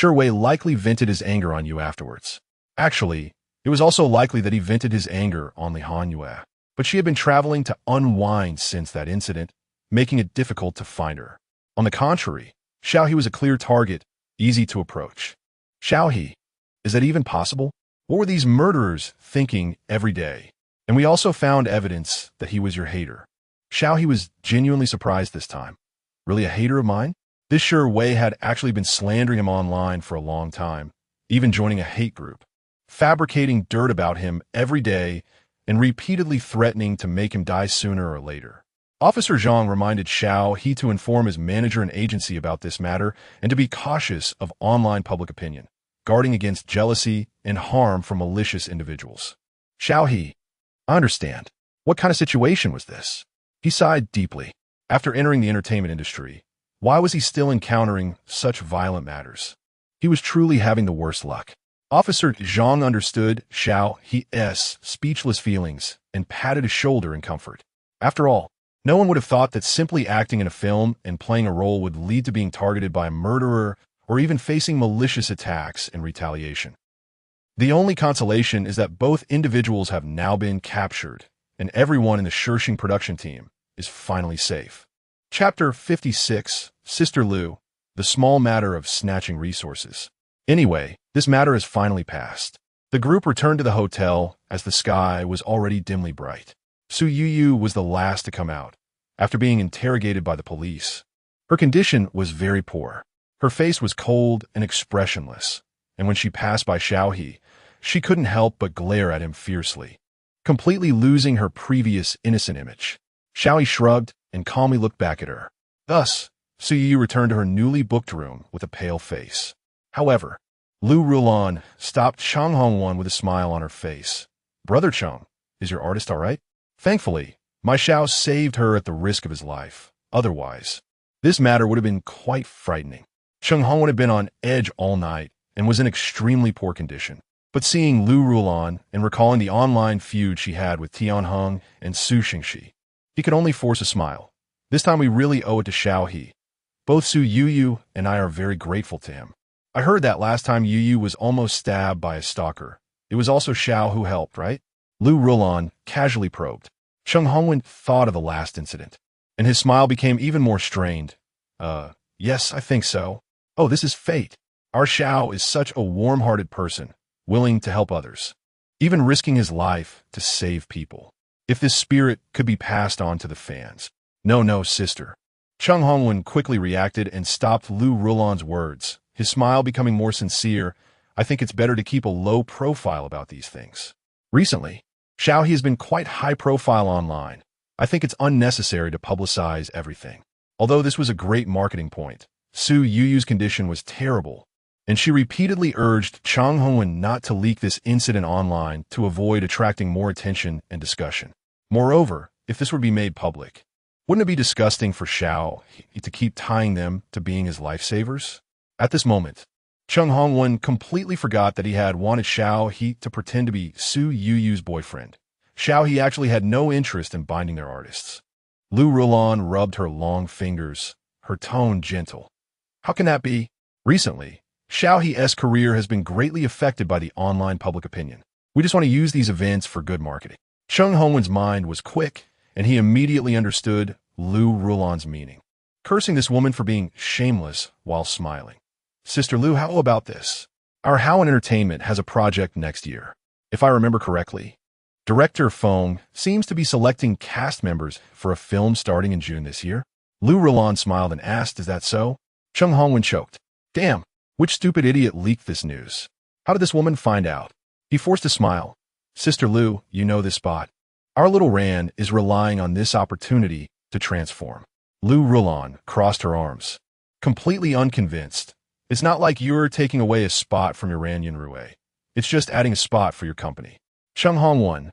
Wei likely vented his anger on you afterwards. Actually, it was also likely that he vented his anger on Li Hanyue, but she had been traveling to unwind since that incident, making it difficult to find her. On the contrary, Xiao He was a clear target, easy to approach. Xiao He, is that even possible? What were these murderers thinking every day? And we also found evidence that he was your hater. Xiao He was genuinely surprised this time. Really a hater of mine? This Wei had actually been slandering him online for a long time, even joining a hate group, fabricating dirt about him every day and repeatedly threatening to make him die sooner or later. Officer Zhang reminded Xiao He to inform his manager and agency about this matter and to be cautious of online public opinion, guarding against jealousy and harm from malicious individuals. Xiao He, I understand. What kind of situation was this? He sighed deeply. After entering the entertainment industry, why was he still encountering such violent matters? He was truly having the worst luck. Officer Zhang understood Xiao He's speechless feelings and patted his shoulder in comfort. After all, no one would have thought that simply acting in a film and playing a role would lead to being targeted by a murderer or even facing malicious attacks and retaliation. The only consolation is that both individuals have now been captured, and everyone in the Shishing production team is finally safe. Chapter 56, Sister Lu, the small matter of snatching resources. Anyway, this matter has finally passed. The group returned to the hotel as the sky was already dimly bright. Su Yuyu was the last to come out, after being interrogated by the police. Her condition was very poor. Her face was cold and expressionless, and when she passed by Xiao He, she couldn't help but glare at him fiercely, completely losing her previous innocent image. Xiao He shrugged and calmly looked back at her. Thus, Su Yuyu returned to her newly booked room with a pale face. However, Lu Rulan stopped Chang Hongwan with a smile on her face. Brother Chang, is your artist all right? Thankfully, my Xiao saved her at the risk of his life. Otherwise, this matter would have been quite frightening. Cheng Hong would have been on edge all night and was in extremely poor condition. But seeing Lu Rulan and recalling the online feud she had with Tian Heng and Su Xingxi, he could only force a smile. This time we really owe it to Xiao He. Both Su Yuyu and I are very grateful to him. I heard that last time Yuyu was almost stabbed by a stalker. It was also Xiao who helped, right? Lu Rulan casually probed. Cheng Hongwen thought of the last incident, and his smile became even more strained. Yes, I think so. Oh, this is fate. Our Xiao is such a warm-hearted person, willing to help others. even risking his life to save people. If this spirit could be passed on to the fans. No, no, sister. Chung Hongwen quickly reacted and stopped Lu Rulan's words, his smile becoming more sincere. I think it's better to keep a low profile about these things. Recently, Xiao He has been quite high profile online. I think it's unnecessary to publicize everything. Although this was a great marketing point, Su Yuyu's condition was terrible, and she repeatedly urged Chung Hongwen not to leak this incident online to avoid attracting more attention and discussion. Moreover, if this were to be made public, wouldn't it be disgusting for Xiao He to keep tying them to being his lifesavers? At this moment, Chung Hongwen completely forgot that he had wanted Xiao He to pretend to be Su Yuyu's boyfriend. Xiao He actually had no interest in binding their artists. Lu Rulan rubbed her long fingers, her tone gentle. How can that be? Recently, Xiao He's career has been greatly affected by the online public opinion. We just want to use these events for good marketing. Chung Hongwen's mind was quick, and he immediately understood Lu Rulan's meaning, cursing this woman for being shameless while smiling. Sister Lu, how about this? Our Hao Entertainment has a project next year. If I remember correctly, Director Feng seems to be selecting cast members for a film starting in June this year. Lu Rulan smiled and asked, is that so? Chung Hongwen choked. Damn, which stupid idiot leaked this news? How did this woman find out? He forced a smile. Sister Lu, you know this spot. Our little Ran is relying on this opportunity to transform. Lu Rulan crossed her arms, completely unconvinced. It's not like you're taking away a spot from your Ran Yunrui. It's just adding a spot for your company. Chung Hongwen.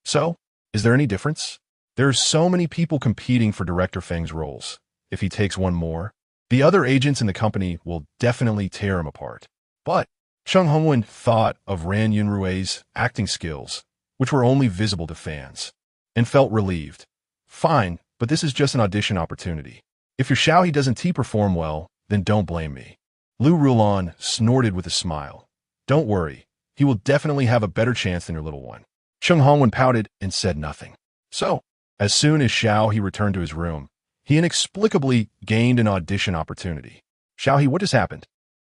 So, is there any difference? There's so many people competing for Director Feng's roles. If he takes one more, the other agents in the company will definitely tear him apart. But Chung Hongwen thought of Ran Yunrui's acting skills, which were only visible to fans, and felt relieved. Fine, but this is just an audition opportunity. If your Xiao He doesn't perform well, then don't blame me. Lu Rulan snorted with a smile. Don't worry, he will definitely have a better chance than your little one. Chung Hongwen pouted and said nothing. So, as soon as Xiao He returned to his room, he inexplicably gained an audition opportunity. Xiao He, what just happened?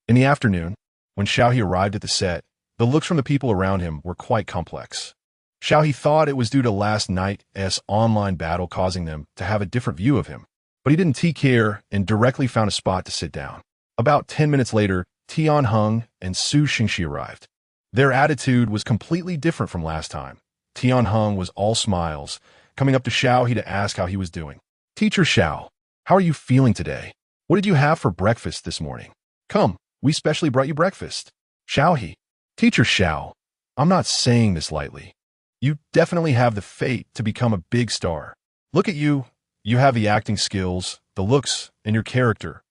In the afternoon, when Xiao He arrived at the set, the looks from the people around him were quite complex. Xiao He thought it was due to last night's online battle causing them to have a different view of him, but he didn't care and directly found a spot to sit down. About 10 minutes later, Tian Heng and Su Xingxi arrived. Their attitude was completely different from last time. Tian Heng was all smiles, coming up to Xiao He to ask how he was doing. Teacher Xiao, how are you feeling today? What did you have for breakfast this morning? Come, we specially brought you breakfast. Xiao He, Teacher Xiao, I'm not saying this lightly. You definitely have the fate to become a big star. Look at you. You have the acting skills, the looks, and your character.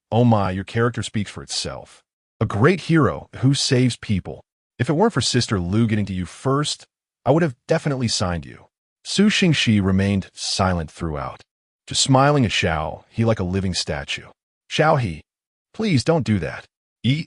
Oh my, your character speaks for itself. A great hero who saves people. If it weren't for Sister Lu getting to you first, I would have definitely signed you. Su Xingxi remained silent throughout, just smiling at Xiao He like a living statue. Xiao He, please don't do that.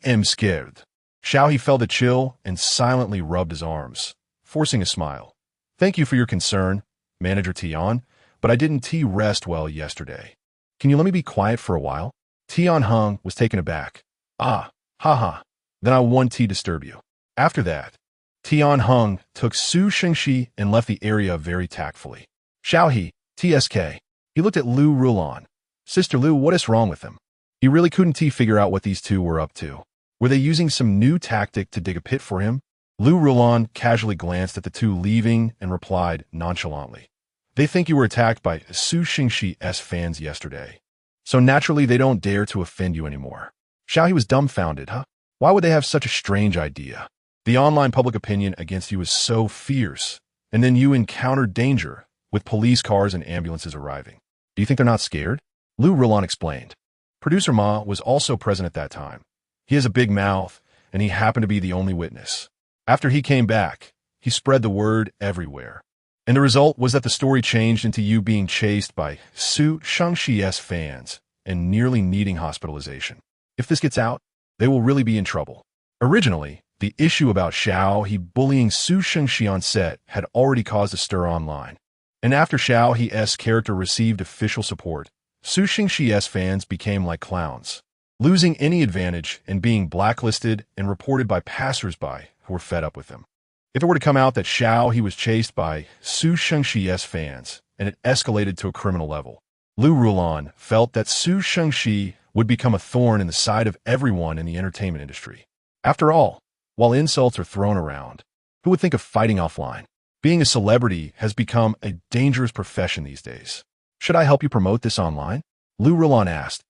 I'm scared. Xiao He felt a chill and silently rubbed his arms, forcing a smile. Thank you for your concern, Manager Tian, but I didn't rest well yesterday. Can you let me be quiet for a while? Tian Heng was taken aback. Ah, haha, then I won't disturb you. After that, Tian Heng took Su Xingxi and left the area very tactfully. Xiao He, TSK. He looked at Lu Rulan. Sister Lu, what is wrong with him? He really couldn't figure out what these two were up to. Were they using some new tactic to dig a pit for him? Lu Rulan casually glanced at the two leaving and replied nonchalantly. They think you were attacked by Su Xingxi's fans yesterday. So naturally they don't dare to offend you anymore. Xiao He was dumbfounded, huh? Why would they have such a strange idea? The online public opinion against you is so fierce, and then you encountered danger, with police cars and ambulances arriving. Do you think they're not scared? Lu Rulan explained. Producer Ma was also present at that time. He has a big mouth, and he happened to be the only witness. After he came back, he spread the word everywhere. And the result was that the story changed into you being chased by Su Shangxi's fans and nearly needing hospitalization. If this gets out, they will really be in trouble. Originally, the issue about Xiao He bullying Su Shengxi on set had already caused a stir online. And after Xiao He's character received official support, Su Shengxi's fans became like clowns, losing any advantage and being blacklisted and reported by passers-by who were fed up with him. If it were to come out that Xiao He was chased by Su Shengxi's fans, and it escalated to a criminal level, Lu Rulon felt that Su Shengxi would become a thorn in the side of everyone in the entertainment industry. After all, while insults are thrown around, who would think of fighting offline? Being a celebrity has become a dangerous profession these days. Should I help you promote this online? Lu Rulon asked,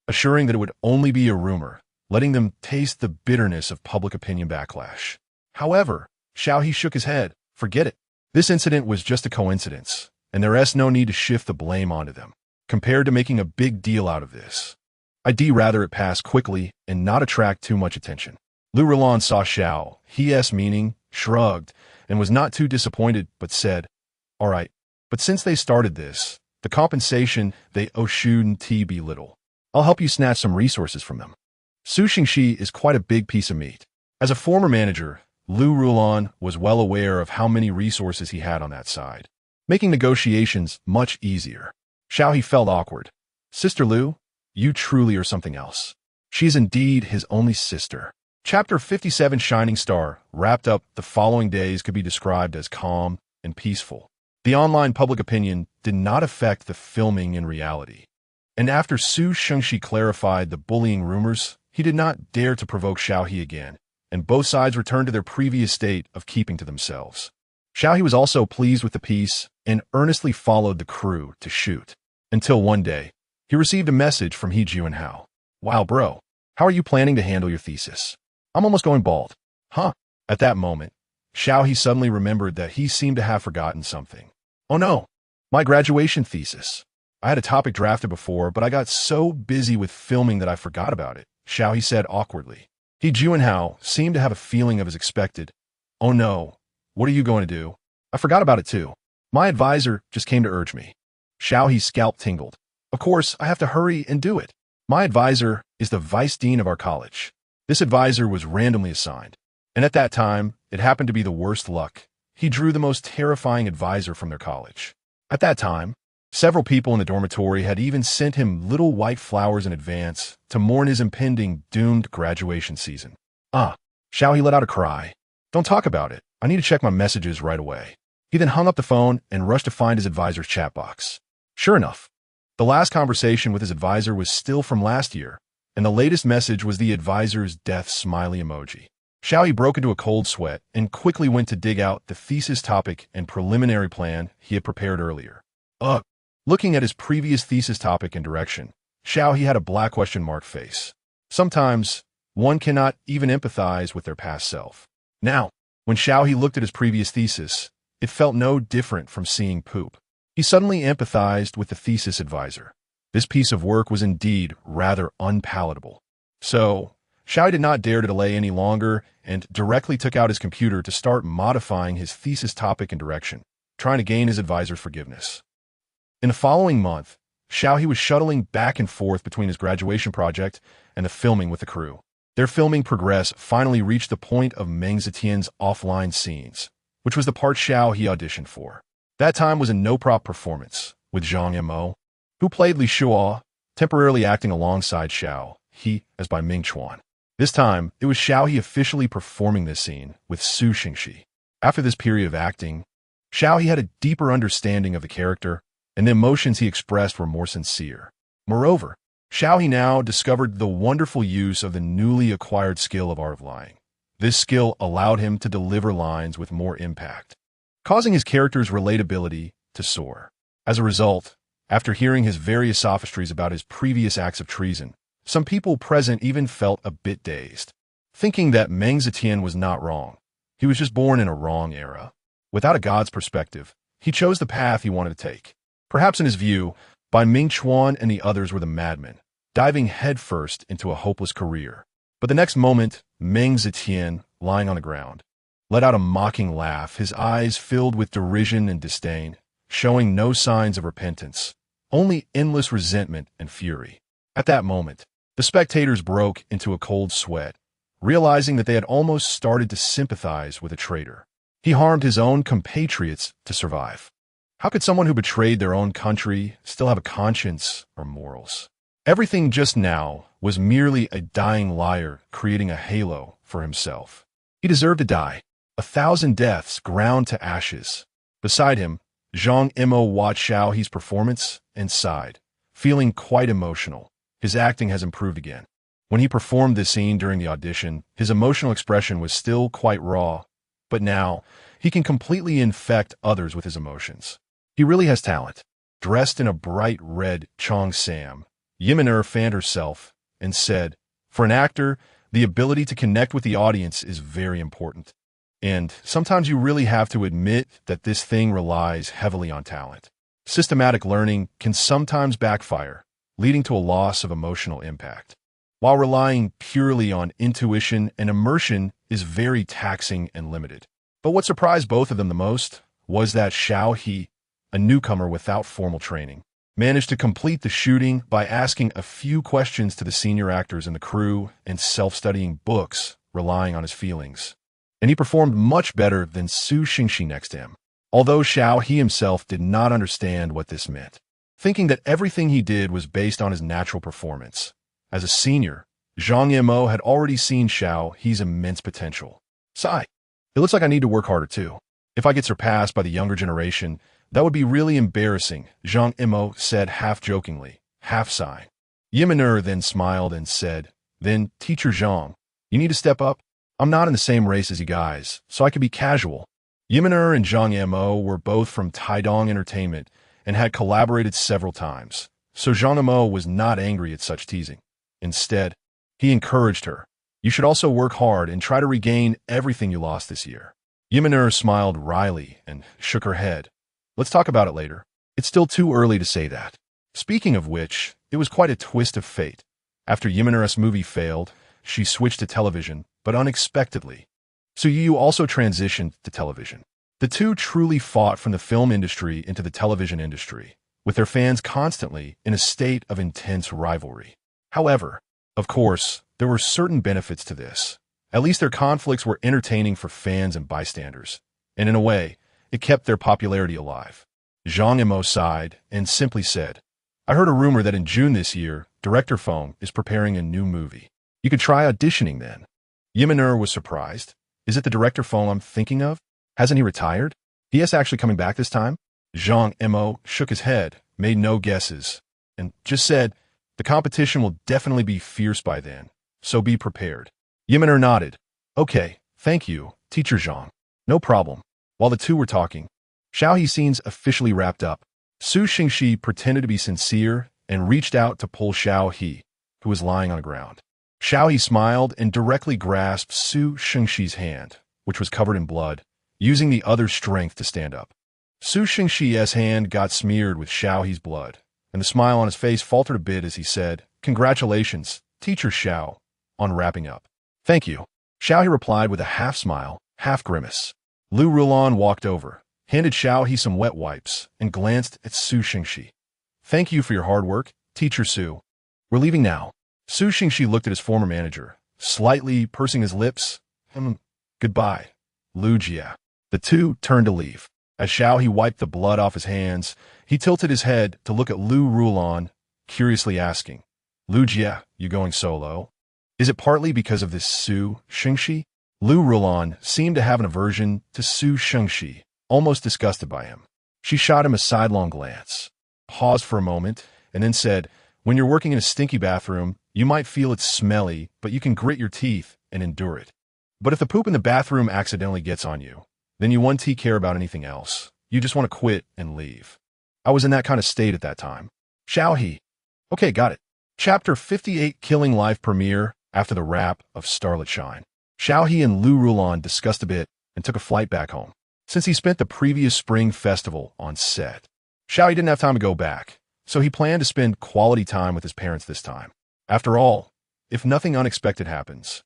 assuring that it would only be a rumor, letting them taste the bitterness of public opinion backlash. However, Xiao He shook his head. Forget it. This incident was just a coincidence, and there is no need to shift the blame onto them, compared to making a big deal out of this. I'd rather it pass quickly and not attract too much attention. Lu Rulon saw Xiao He's meaning, shrugged, and was not too disappointed, but said, all right, but since they started this, the compensation they owe shouldn't be little. I'll help you snatch some resources from them. Su Xingxi is quite a big piece of meat. As a former manager, Lu Rulon was well aware of how many resources he had on that side, making negotiations much easier. Xiao He felt awkward. Sister Lu, you truly are something else. She is indeed his only sister. Chapter 57 Shining Star, wrapped up. The following days could be described as calm and peaceful. The online public opinion did not affect the filming in reality. And after Su Shengxi clarified the bullying rumors, he did not dare to provoke Xiao He again, and both sides returned to their previous state of keeping to themselves. Xiao He was also pleased with the piece and earnestly followed the crew to shoot. Until one day, he received a message from He Junhao. Wow, bro, how are you planning to handle your thesis? I'm almost going bald. Huh? At that moment, Xiao He suddenly remembered that he seemed to have forgotten something. Oh no, my graduation thesis. I had a topic drafted before, but I got so busy with filming that I forgot about it, Xiao He said awkwardly. He Junhao seemed to have a feeling of as expected. Oh no, what are you going to do? I forgot about it too. My advisor just came to urge me. Xiao He's scalp tingled. Of course, I have to hurry and do it. My advisor is the vice dean of our college. This advisor was randomly assigned, and at that time, it happened to be the worst luck. He drew the most terrifying advisor from their college. At that time, several people in the dormitory had even sent him little white flowers in advance to mourn his impending doomed graduation season. Xiao He let out a cry. Don't talk about it. I need to check my messages right away. He then hung up the phone and rushed to find his advisor's chat box. Sure enough, the last conversation with his advisor was still from last year, and the latest message was the advisor's death smiley emoji. Xiao He broke into a cold sweat and quickly went to dig out the thesis topic and preliminary plan he had prepared earlier. Looking at his previous thesis topic and direction, Xiao He had a black question mark face. Sometimes, one cannot even empathize with their past self. Now, when Xiao He looked at his previous thesis, it felt no different from seeing poop. He suddenly empathized with the thesis advisor. This piece of work was indeed rather unpalatable. So, Xiao He did not dare to delay any longer and directly took out his computer to start modifying his thesis topic and direction, trying to gain his advisor's forgiveness. In the following month, Xiao He was shuttling back and forth between his graduation project and the filming with the crew. Their filming progress finally reached the point of Meng Zetian's offline scenes, which was the part Xiao He auditioned for. That time was a no-prop performance, with Zhang Mo, who played Li Shuo, temporarily acting alongside Xiao He as by Ming Chuan. This time, it was Xiao He officially performing this scene with Su Xingxi. After this period of acting, Xiao He had a deeper understanding of the character, and the emotions he expressed were more sincere. Moreover, Xiao He now discovered the wonderful use of the newly acquired skill of art of lying. This skill allowed him to deliver lines with more impact, causing his character's relatability to soar. As a result, after hearing his various sophistries about his previous acts of treason, some people present even felt a bit dazed, thinking that Meng Zetian was not wrong. He was just born in a wrong era. Without a god's perspective, he chose the path he wanted to take. Perhaps in his view, Bai Ming Chuan and the others were the madmen, diving headfirst into a hopeless career. But the next moment, Meng Zetian, lying on the ground, let out a mocking laugh, his eyes filled with derision and disdain, showing no signs of repentance, only endless resentment and fury. At that moment, the spectators broke into a cold sweat, realizing that they had almost started to sympathize with a traitor. He harmed his own compatriots to survive. How could someone who betrayed their own country still have a conscience or morals? Everything just now was merely a dying liar creating a halo for himself. He deserved to die. 1,000 deaths ground to ashes. Beside him, Zhang Imo watched Xiao He's performance and sighed, feeling quite emotional. His acting has improved again. When he performed this scene during the audition, his emotional expression was still quite raw, but now he can completely infect others with his emotions. He really has talent. Dressed in a bright red cheongsam, Yiminur fanned herself and said, "For an actor, the ability to connect with the audience is very important. And sometimes you really have to admit that this thing relies heavily on talent. Systematic learning can sometimes backfire, leading to a loss of emotional impact. While relying purely on intuition and immersion is very taxing and limited." But what surprised both of them the most was that Xiao He, a newcomer without formal training, managed to complete the shooting by asking a few questions to the senior actors in the crew and self-studying books, relying on his feelings. And he performed much better than Su Xingxi next to him, although Xiao He himself did not understand what this meant, thinking that everything he did was based on his natural performance. As a senior, Zhang Yimou had already seen Xiao He's immense potential. Sigh. It looks like I need to work harder too. If I get surpassed by the younger generation, that would be really embarrassing, Zhang Yimou said half-jokingly, half-sighing. Yiminur then smiled and said, "Then, Teacher Zhang, you need to step up. I'm not in the same race as you guys, so I can be casual." Yiminur and Zhang Yimou were both from Taidong Entertainment and had collaborated several times, so Zhang Yimou was not angry at such teasing. Instead, he encouraged her. "You should also work hard and try to regain everything you lost this year." Yiminur smiled wryly and shook her head. "Let's talk about it later. It's still too early to say that." Speaking of which, it was quite a twist of fate. After Yiminur's movie failed, she switched to television, but unexpectedly. Su Yu also transitioned to television. The two truly fought from the film industry into the television industry, with their fans constantly in a state of intense rivalry. However, of course, there were certain benefits to this. At least their conflicts were entertaining for fans and bystanders, and in a way, it kept their popularity alive. Zhang Yimou sighed and simply said, "I heard a rumor that in June this year, Director Feng is preparing a new movie. You could try auditioning then." Yiminur was surprised. "Is it the Director Feng I'm thinking of? Hasn't he retired? He is actually coming back this time?" Zhang Yimou shook his head, made no guesses, and just said, "The competition will definitely be fierce by then, so be prepared." Yiminur nodded. "Okay, thank you, Teacher Zhang. No problem." While the two were talking, Xiao He scenes officially wrapped up. Su Xingxi pretended to be sincere and reached out to pull Xiao He, who was lying on the ground. Xiao He smiled and directly grasped Su Xingxi's hand, which was covered in blood, using the other's strength to stand up. Su Xingxi's hand got smeared with Xiao He's blood, and the smile on his face faltered a bit as he said, "Congratulations, Teacher Xiao, on wrapping up." "Thank you." Xiao He replied with a half-smile, half-grimace. Lu Rulon walked over, handed Xiao He some wet wipes, and glanced at Su Xingxi. "Thank you for your hard work, Teacher Su. We're leaving now." Su Xingxi looked at his former manager, slightly pursing his lips. Goodbye, Lu Jia." The two turned to leave. As Xiao He wiped the blood off his hands, he tilted his head to look at Lu Rulon, curiously asking, "Lu Jia, you going solo? Is it partly because of this Su Xingxi?" Lu Rulon seemed to have an aversion to Su Xingxi, almost disgusted by him. She shot him a sidelong glance, paused for a moment, and then said, "When you're working in a stinky bathroom, you might feel it's smelly, but you can grit your teeth and endure it. But if the poop in the bathroom accidentally gets on you, then you won't care about anything else. You just want to quit and leave. I was in that kind of state at that time." Xiao He. Okay, got it. Chapter 58 Killing Life premiere after the wrap of Starlit Shine. Xiao He and Lu Rulon discussed a bit and took a flight back home, since he spent the previous spring festival on set. Xiao He didn't have time to go back, so he planned to spend quality time with his parents this time. After all, if nothing unexpected happens,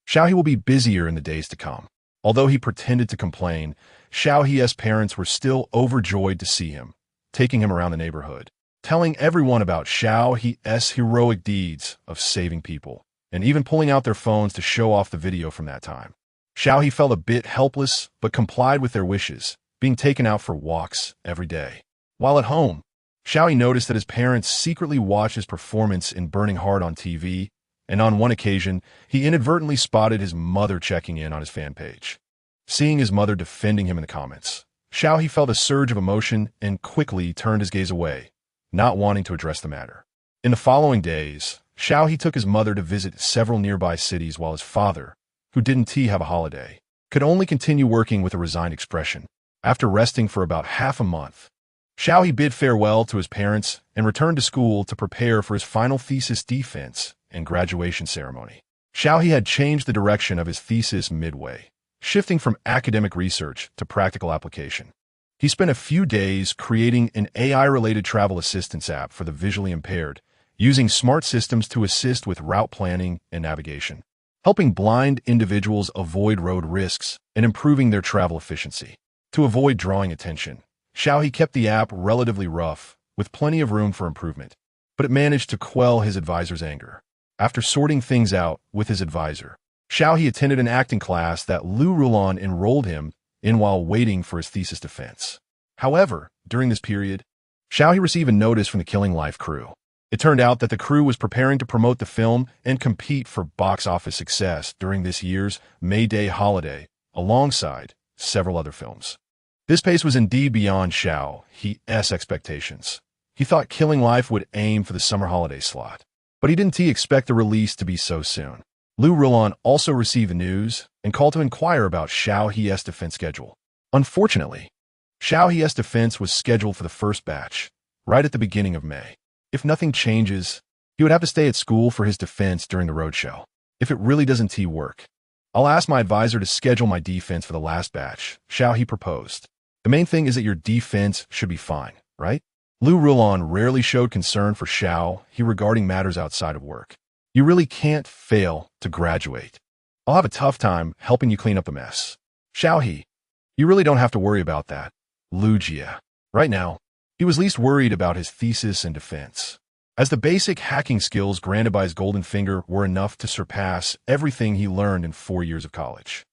Xiao He will be busier in the days to come. Although he pretended to complain, Xiao He's parents were still overjoyed to see him, taking him around the neighborhood, telling everyone about Xiao He's heroic deeds of saving people, and even pulling out their phones to show off the video from that time. Xiao He felt a bit helpless, but complied with their wishes, being taken out for walks every day. While at home, Xiao He noticed that his parents secretly watched his performance in Burning Heart on TV, and on one occasion, he inadvertently spotted his mother checking in on his fan page. Seeing his mother defending him in the comments, Xiao He felt a surge of emotion and quickly turned his gaze away, not wanting to address the matter. In the following days, Xiao He took his mother to visit several nearby cities while his father, who didn't have a holiday, could only continue working with a resigned expression. After resting for about half a month, Xiao He bid farewell to his parents and returned to school to prepare for his final thesis defense and graduation ceremony. Xiao He had changed the direction of his thesis midway, shifting from academic research to practical application. He spent a few days creating an AI-related travel assistance app for the visually impaired, using smart systems to assist with route planning and navigation, helping blind individuals avoid road risks and improving their travel efficiency. To avoid drawing attention, Xiao He kept the app relatively rough, with plenty of room for improvement, but it managed to quell his advisor's anger. After sorting things out with his advisor, Xiao He attended an acting class that Lu Rulon enrolled him in while waiting for his thesis defense. However, during this period, Xiao He received a notice from the Killing Life crew. It turned out that the crew was preparing to promote the film and compete for box office success during this year's May Day holiday, alongside several other films. This pace was indeed beyond Xiao He's expectations. He thought Killing Life would aim for the summer holiday slot, but he didn't expect the release to be so soon. Lu Rulon also received the news and called to inquire about Xiao He's defense schedule. Unfortunately, Xiao He's defense was scheduled for the first batch, right at the beginning of May. If nothing changes, he would have to stay at school for his defense during the roadshow. If it really doesn't work, I'll ask my advisor to schedule my defense for the last batch, Xiao He proposed. The main thing is that your defense should be fine, right? Lu Rulon rarely showed concern for Xiao He regarding matters outside of work. You really can't fail to graduate. I'll have a tough time helping you clean up the mess. Xiao He, you really don't have to worry about that. Lu Jia. Right now, he was least worried about his thesis and defense, as the basic hacking skills granted by his golden finger were enough to surpass everything he learned in 4 years of college.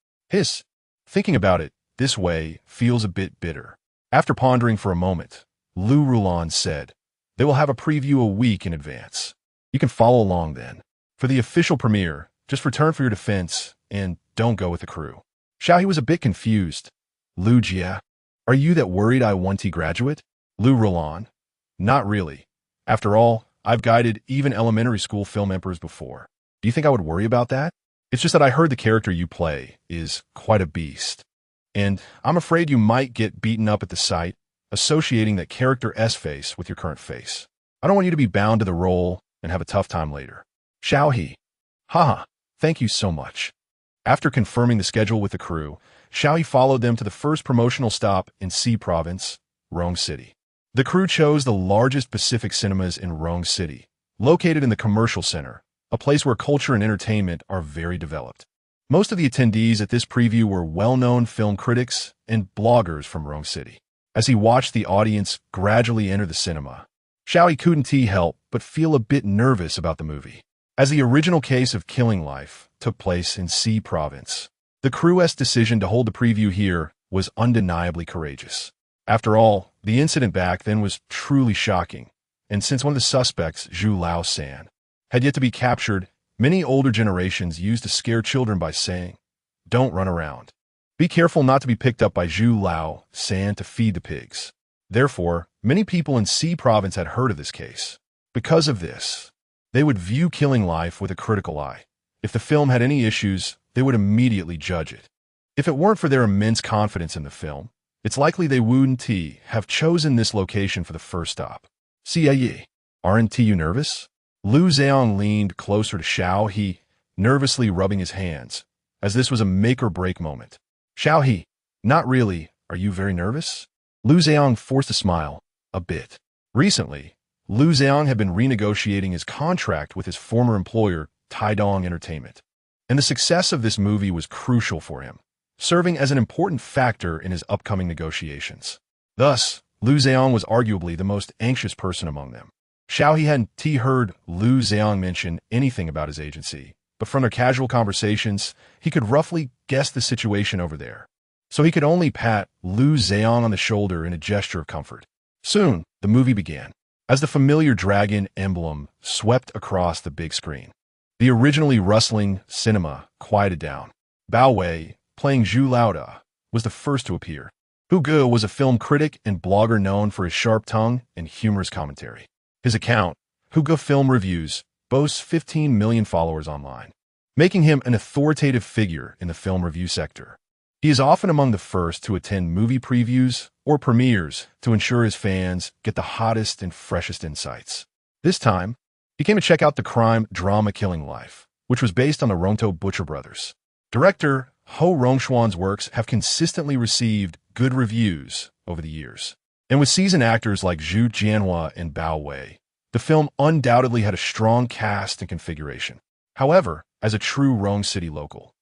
Thinking about it this way feels a bit bitter. After pondering for a moment, Lu Rulon said, "They will have a preview a week in advance. You can follow along then. For the official premiere, just return for your defense and don't go with the crew." Xiao He was a bit confused. Lu Jia, are you that worried I want to graduate? Lu Rulon, not really. After all, I've guided even elementary school film emperors before. Do you think I would worry about that? It's just that I heard the character you play is quite a beast. And I'm afraid you might get beaten up at the sight, associating that character's face with your current face. I don't want you to be bound to the role and have a tough time later. Xiao He, haha, thank you so much. After confirming the schedule with the crew, Xiao He followed them to the first promotional stop in C Province, Rong City. The crew chose the largest Pacific cinemas in Rong City, located in the commercial center, a place where culture and entertainment are very developed. Most of the attendees at this preview were well-known film critics and bloggers from Rong City. As he watched the audience gradually enter the cinema, Xiao He couldn't help but feel a bit nervous about the movie. As the original case of Killing Life took place in C Province, the crew's decision to hold the preview here was undeniably courageous. After all, the incident back then was truly shocking, and since one of the suspects, Zhu Lao-san, had yet to be captured, many older generations used to scare children by saying, "Don't run around. Be careful not to be picked up by Zhu Lao-san to feed the pigs." Therefore, many people in C Province had heard of this case. Because of this, they would view Killing Life with a critical eye. If the film had any issues, they would immediately judge it. If it weren't for their immense confidence in the film, it's likely they wouldn't have chosen this location for the first stop. Xiao, aren't you nervous? Lu Zhang leaned closer to Xiao He, nervously rubbing his hands, as this was a make-or-break moment. Xiao He, not really. Are you very nervous? Lu Zhang forced a smile, a bit. Recently, Lu Zhang had been renegotiating his contract with his former employer, Taidong Entertainment, and the success of this movie was crucial for him, serving as an important factor in his upcoming negotiations. Thus, Lu Zhang was arguably the most anxious person among them. Xiao He hadn't heard Lu Zhang mention anything about his agency, but from their casual conversations, he could roughly guess the situation over there. So he could only pat Lu Zhang on the shoulder in a gesture of comfort. Soon, the movie began, as the familiar dragon emblem swept across the big screen. The originally rustling cinema quieted down. Bao Wei, playing Zhu Laoda, was the first to appear. Hu Ge was a film critic and blogger known for his sharp tongue and humorous commentary. His account, Hu Ge Film Reviews, boasts 15 million followers online, making him an authoritative figure in the film review sector. He is often among the first to attend movie previews or premieres to ensure his fans get the hottest and freshest insights. This time, he came to check out the crime drama Killing Life, which was based on the Ronto Butcher brothers. Director Ho Rongxuan's works have consistently received good reviews over the years. And with seasoned actors like Zhu Jianhua and Bao Wei, the film undoubtedly had a strong cast and configuration. However, as a true Rome City local,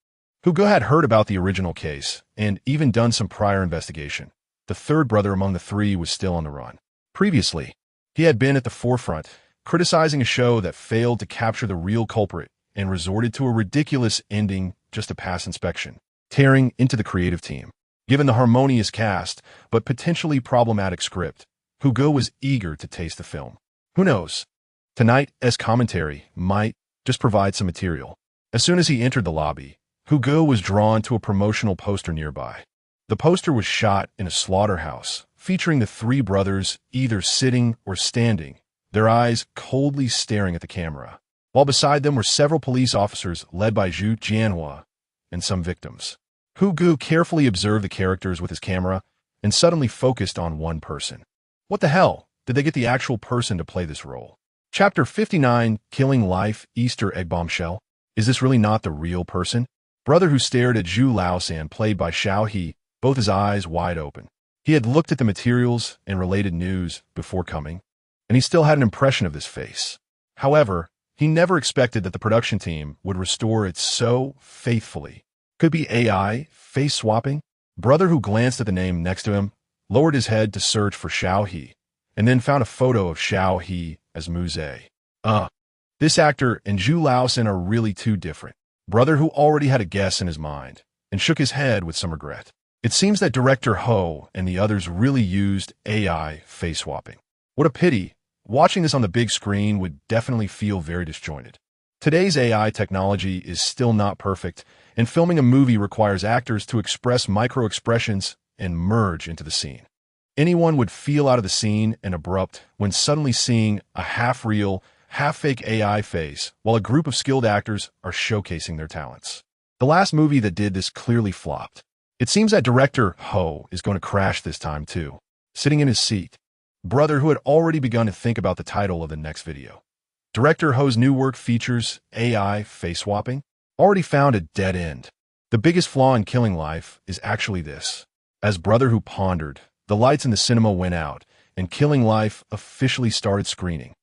Hu Ge had heard about the original case and even done some prior investigation. The third brother among the three was still on the run. Previously, he had been at the forefront, criticizing a show that failed to capture the real culprit and resorted to a ridiculous ending just to pass inspection, tearing into the creative team. Given the harmonious cast, but potentially problematic script, Hu Ge was eager to taste the film. Who knows? Tonight's commentary might just provide some material. As soon as he entered the lobby, Hu Ge was drawn to a promotional poster nearby. The poster was shot in a slaughterhouse, featuring the three brothers either sitting or standing, their eyes coldly staring at the camera, while beside them were several police officers led by Zhu Jianhua and some victims. Hu Ge carefully observed the characters with his camera and suddenly focused on one person. What the hell? Did they get the actual person to play this role? Chapter 59, Killing Life, Easter Egg Bombshell. Is this really not the real person? Brother who stared at Zhu Laosan, played by Xiao He, both his eyes wide open. He had looked at the materials and related news before coming, and he still had an impression of this face. However, he never expected that the production team would restore it so faithfully. Could be AI, face swapping? Brother who glanced at the name next to him, lowered his head to search for Xiao He, and then found a photo of Xiao He as Mu Zhe. This actor and Zhu Laosan are really too different. Brother who already had a guess in his mind, and shook his head with some regret. It seems that director Ho and the others really used AI face swapping. What a pity. Watching this on the big screen would definitely feel very disjointed. Today's AI technology is still not perfect, and filming a movie requires actors to express micro-expressions and merge into the scene. Anyone would feel out of the scene and abrupt when suddenly seeing a half-real, half-fake AI face while a group of skilled actors are showcasing their talents. The last movie that did this clearly flopped. It seems that director Ho is going to crash this time too, sitting in his seat. Brother who had already begun to think about the title of the next video. Director Ho's new work features AI face swapping, already found a dead end. The biggest flaw in Killing Life is actually this. As Brother who pondered, the lights in the cinema went out, and Killing Life officially started screening.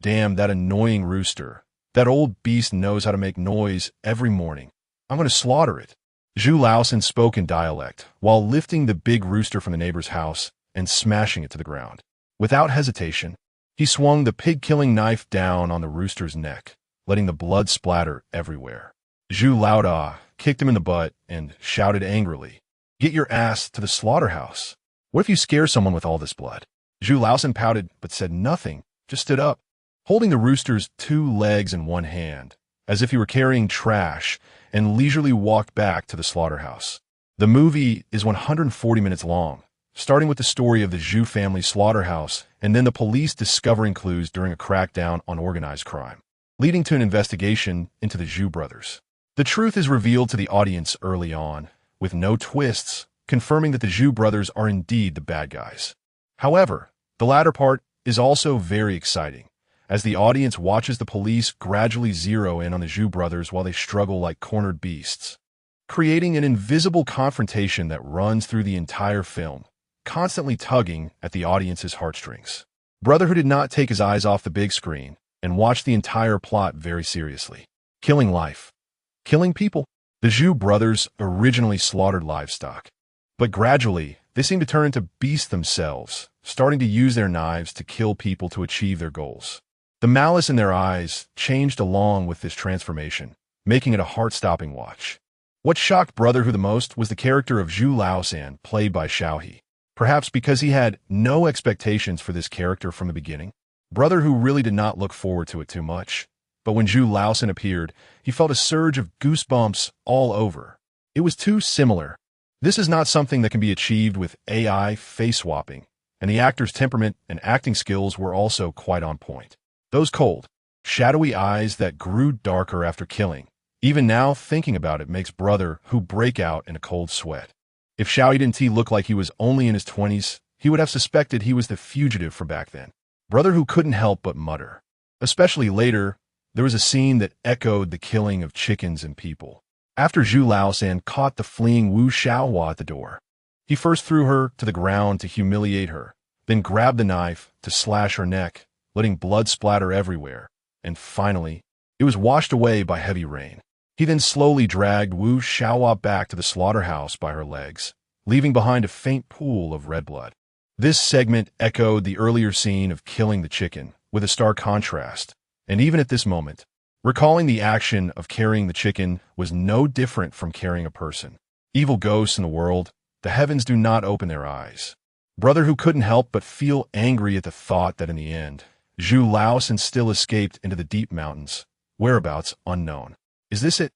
Damn, that annoying rooster. That old beast knows how to make noise every morning. I'm going to slaughter it. Zhu Laosan spoke in dialect, while lifting the big rooster from the neighbor's house and smashing it to the ground. Without hesitation, he swung the pig-killing knife down on the rooster's neck, letting the blood splatter everywhere. Zhu Laoda kicked him in the butt and shouted angrily, "Get your ass to the slaughterhouse. What if you scare someone with all this blood?" Zhu Laosan pouted but said nothing, just stood up, holding the rooster's two legs in one hand, as if he were carrying trash, and leisurely walked back to the slaughterhouse. The movie is 140 minutes long, starting with the story of the Zhu family slaughterhouse and then the police discovering clues during a crackdown on organized crime, leading to an investigation into the Zhu brothers. The truth is revealed to the audience early on, with no twists, confirming that the Zhu brothers are indeed the bad guys. However, the latter part is also very exciting, as the audience watches the police gradually zero in on the Zhu brothers while they struggle like cornered beasts, creating an invisible confrontation that runs through the entire film, constantly tugging at the audience's heartstrings. Brother who did not take his eyes off the big screen and watched the entire plot very seriously. Killing life. Killing people. The Zhu brothers originally slaughtered livestock, but gradually they seemed to turn into beasts themselves, starting to use their knives to kill people to achieve their goals. The malice in their eyes changed along with this transformation, making it a heart-stopping watch. What shocked Brother who the most was the character of Zhu Laosan, played by Xiao He. Perhaps because he had no expectations for this character from the beginning, Brother who really did not look forward to it too much. But when Zhu Laosan appeared, he felt a surge of goosebumps all over. It was too similar. This is not something that can be achieved with AI face swapping, and the actor's temperament and acting skills were also quite on point. Those cold, shadowy eyes that grew darker after killing. Even now, thinking about it makes Brother.He break out in a cold sweat. If Xiao He looked like he was only in his 20s, he would have suspected he was the fugitive from back then. Brother.He couldn't help but mutter. Especially later, there was a scene that echoed the killing of chickens and people. After Zhu Laosan caught the fleeing Wu Xiaohua at the door, he first threw her to the ground to humiliate her, then grabbed the knife to slash her neck, letting blood splatter everywhere, and finally, it was washed away by heavy rain. He then slowly dragged Wu Xiaohua back to the slaughterhouse by her legs, leaving behind a faint pool of red blood. This segment echoed the earlier scene of killing the chicken, with a stark contrast, and even at this moment, recalling the action of carrying the chicken was no different from carrying a person. Evil ghosts in the world, the heavens do not open their eyes. Brother.He couldn't help but feel angry at the thought that in the end, Zhu Laosan still escaped into the deep mountains, whereabouts unknown. Is this it?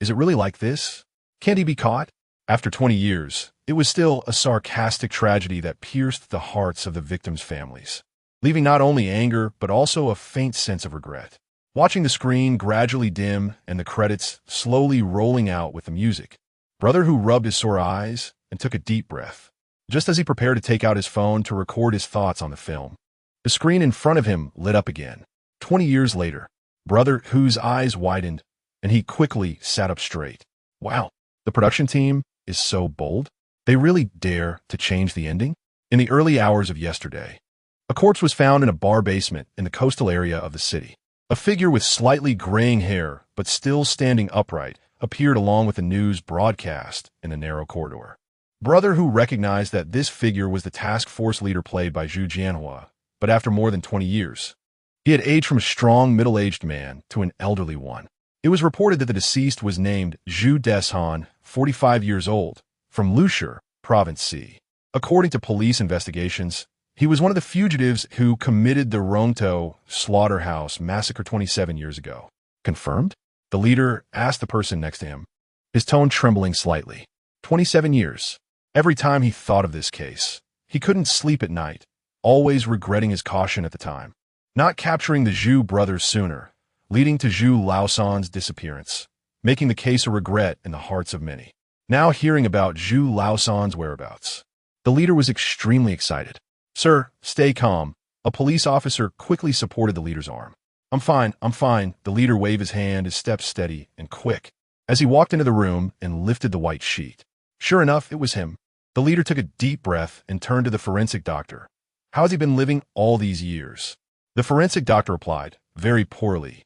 Is it really like this? Can't he be caught? After 20 years, it was still a sarcastic tragedy that pierced the hearts of the victims' families, leaving not only anger but also a faint sense of regret. Watching the screen gradually dim and the credits slowly rolling out with the music, Brother.He rubbed his sore eyes and took a deep breath. Just as he prepared to take out his phone to record his thoughts on the film, the screen in front of him lit up again. 20 years later, Brother.He's eyes widened, and he quickly sat up straight. Wow, the production team is so bold. They really dare to change the ending? In the early hours of yesterday, a corpse was found in a bar basement in the coastal area of the city. A figure with slightly graying hair, but still standing upright, appeared along with the news broadcast in the narrow corridor. Brother.He recognized that this figure was the task force leader played by Zhu Jianhua, but after more than 20 years, he had aged from a strong middle-aged man to an elderly one. It was reported that the deceased was named Zhu Deshan, 45 years old, from Lusher, Province C. According to police investigations, he was one of the fugitives who committed the Rongtou slaughterhouse massacre 27 years ago. Confirmed? The leader asked the person next to him, his tone trembling slightly. 27 years. Every time he thought of this case, he couldn't sleep at night, always regretting his caution at the time. Not capturing the Zhu brothers sooner, leading to Zhu Laosan's disappearance, making the case a regret in the hearts of many. Now hearing about Zhu Laosan's whereabouts, the leader was extremely excited. Sir, stay calm. A police officer quickly supported the leader's arm. I'm fine. The leader waved his hand, his steps steady and quick, as he walked into the room and lifted the white sheet. Sure enough, it was him. The leader took a deep breath and turned to the forensic doctor. How has he been living all these years? The forensic doctor replied, very poorly.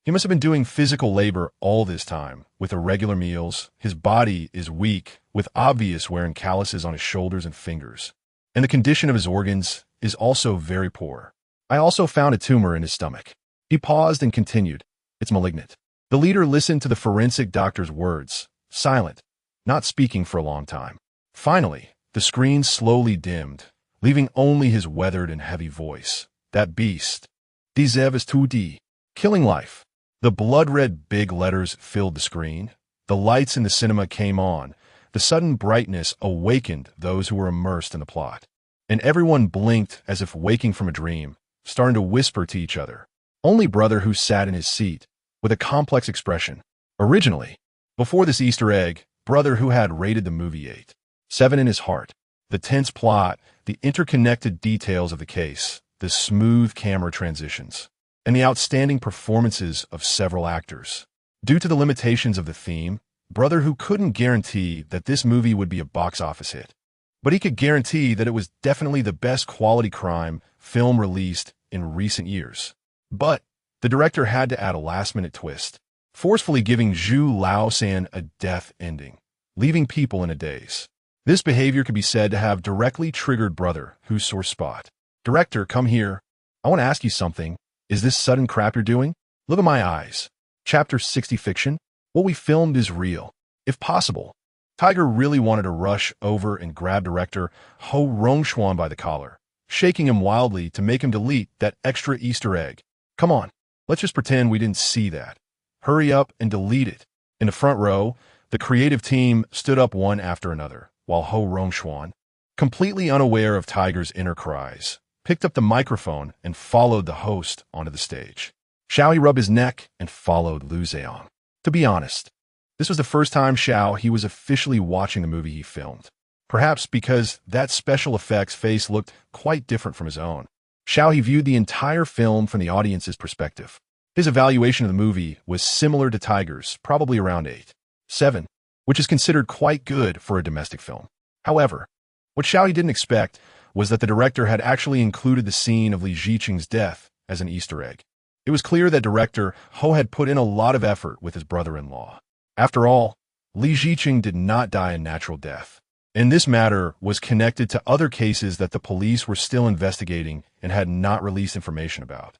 He must have been doing physical labor all this time, with irregular meals. His body is weak, with obvious wear and calluses on his shoulders and fingers. And the condition of his organs is also very poor. I also found a tumor in his stomach. He paused and continued, it's malignant. The leader listened to the forensic doctor's words, silent, not speaking for a long time. Finally, the screen slowly dimmed, leaving only his weathered and heavy voice. That beast. Dezev is 2D. Killing life. The blood-red big letters filled the screen. The lights in the cinema came on. The sudden brightness awakened those who were immersed in the plot. And everyone blinked as if waking from a dream, starting to whisper to each other. Only Brother.He sat in his seat, with a complex expression. Originally, before this Easter egg, Brother.He had rated the movie 8.7 in his heart. The tense plot, the interconnected details of the case, the smooth camera transitions, and the outstanding performances of several actors. Due to the limitations of the theme, Brother.He couldn't guarantee that this movie would be a box office hit. But he could guarantee that it was definitely the best quality crime film released in recent years. But the director had to add a last-minute twist, forcefully giving Zhu Laosan a death ending, leaving people in a daze. This behavior could be said to have directly triggered Brother.He's sore spot. Director, come here. I want to ask you something. Is this sudden crap you're doing? Look at my eyes. Chapter 60 fiction. What we filmed is real. If possible. Tiger really wanted to rush over and grab director Ho Rongshuan by the collar, shaking him wildly to make him delete that extra Easter egg. Come on, let's just pretend we didn't see that. Hurry up and delete it. In the front row, the creative team stood up one after another, while Ho Rongxuan, completely unaware of Tiger's inner cries, picked up the microphone and followed the host onto the stage. Xiao He rubbed his neck and followed Lu Zheong. To be honest, this was the first time Xiao He was officially watching the movie he filmed. Perhaps because that special effects face looked quite different from his own. Xiao He viewed the entire film from the audience's perspective. His evaluation of the movie was similar to Tiger's, probably around 8.7, which is considered quite good for a domestic film. However, what Xiao He didn't expect was that the director had actually included the scene of Li Ziqing's death as an Easter egg. It was clear that director Ho had put in a lot of effort with his brother-in-law. After all, Li Ziqing did not die a natural death, and this matter was connected to other cases that the police were still investigating and had not released information about.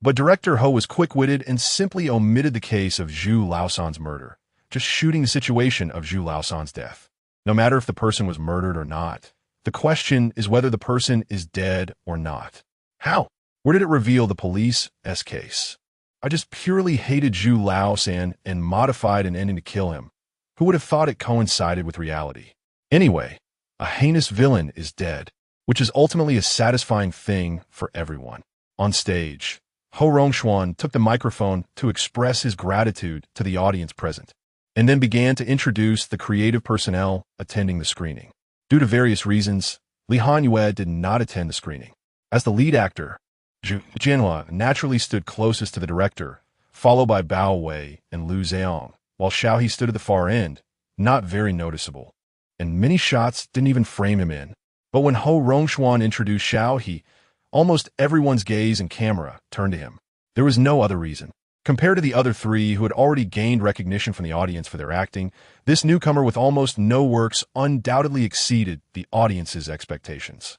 But director Ho was quick-witted and simply omitted the case of Zhu Laosan's murder, just shooting the situation of Zhu Laosan's death. No matter if the person was murdered or not, the question is whether the person is dead or not. How? Where did it reveal the police's case? I just purely hated Zhu Laosan and modified an ending to kill him. Who would have thought it coincided with reality? Anyway, a heinous villain is dead, which is ultimately a satisfying thing for everyone. On stage, Ho Rongxuan took the microphone to express his gratitude to the audience present, and then began to introduce the creative personnel attending the screening. Due to various reasons, Li Hanyue did not attend the screening. As the lead actor, Zhu Jianhua naturally stood closest to the director, followed by Bao Wei and Lu Zheong, while Xiao He stood at the far end, not very noticeable. And many shots didn't even frame him in. But when Ho Rongxuan introduced Xiao He, almost everyone's gaze and camera turned to him. There was no other reason. Compared to the other three who had already gained recognition from the audience for their acting, this newcomer with almost no works undoubtedly exceeded the audience's expectations.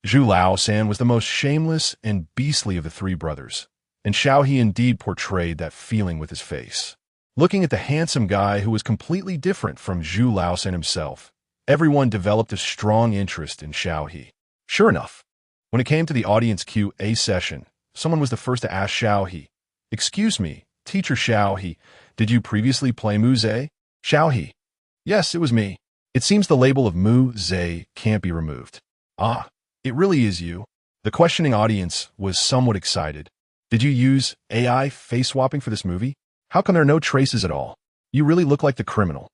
Zhu Laosan was the most shameless and beastly of the three brothers, and Xiao He indeed portrayed that feeling with his face. Looking at the handsome guy who was completely different from Zhu Laosan himself, everyone developed a strong interest in Xiao He. Sure enough, when it came to the audience Q&A session, someone was the first to ask Xiao He, "Excuse me, teacher Xiao He, did you previously play Mu Zhe?" Xiao He, "Yes, it was me. It seems the label of Mu Zhe can't be removed." "Ah, it really is you." The questioning audience was somewhat excited. "Did you use AI face swapping for this movie? How come there are no traces at all? You really look like the criminal."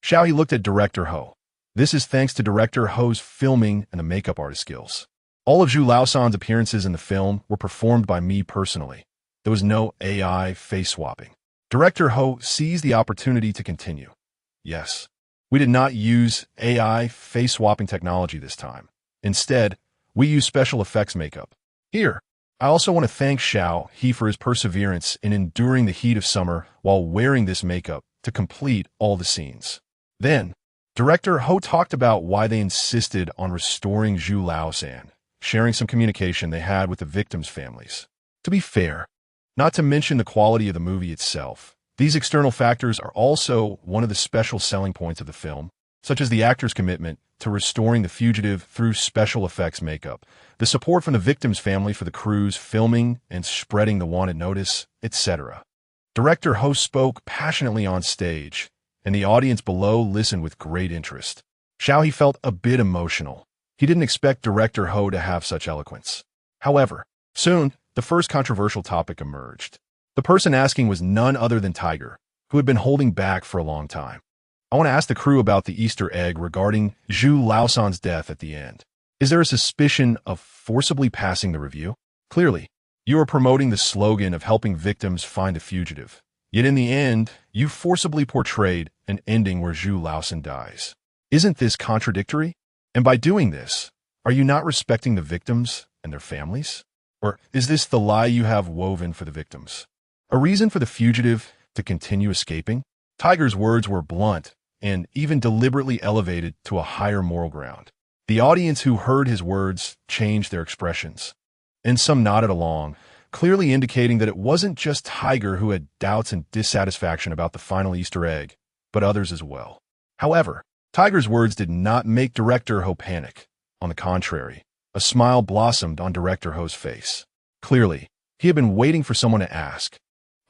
Xiao He looked at director Ho. "This is thanks to director Ho's filming and the makeup artist skills. All of Zhu Laosan's appearances in the film were performed by me personally. There was no AI face swapping." Director Ho seized the opportunity to continue. "Yes, we did not use AI face swapping technology this time. Instead, we used special effects makeup. Here, I also want to thank Xiao He for his perseverance in enduring the heat of summer while wearing this makeup to complete all the scenes." Then, director Ho talked about why they insisted on restoring Zhu Laosan, sharing some communication they had with the victims' families. To be fair, not to mention the quality of the movie itself, these external factors are also one of the special selling points of the film, such as the actor's commitment to restoring the fugitive through special effects makeup, the support from the victim's family for the crew's filming and spreading the wanted notice, etc. Director Ho spoke passionately on stage, and the audience below listened with great interest. Xiao He felt a bit emotional. He didn't expect director Ho to have such eloquence. However, soon, the first controversial topic emerged. The person asking was none other than Tiger, who had been holding back for a long time. "I want to ask the crew about the Easter egg regarding Zhu Laosan's death at the end. Is there a suspicion of forcibly passing the review? Clearly, you are promoting the slogan of helping victims find the fugitive. Yet in the end, you forcibly portrayed an ending where Zhu Laosan dies. Isn't this contradictory? And by doing this, are you not respecting the victims and their families? Or is this the lie you have woven for the victims? A reason for the fugitive to continue escaping?" Tiger's words were blunt and even deliberately elevated to a higher moral ground. The audience who heard his words changed their expressions, and some nodded along, clearly indicating that it wasn't just Tiger who had doubts and dissatisfaction about the final Easter egg, but others as well. However, Tiger's words did not make director Ho panic. On the contrary, a smile blossomed on director Ho's face. Clearly, he had been waiting for someone to ask.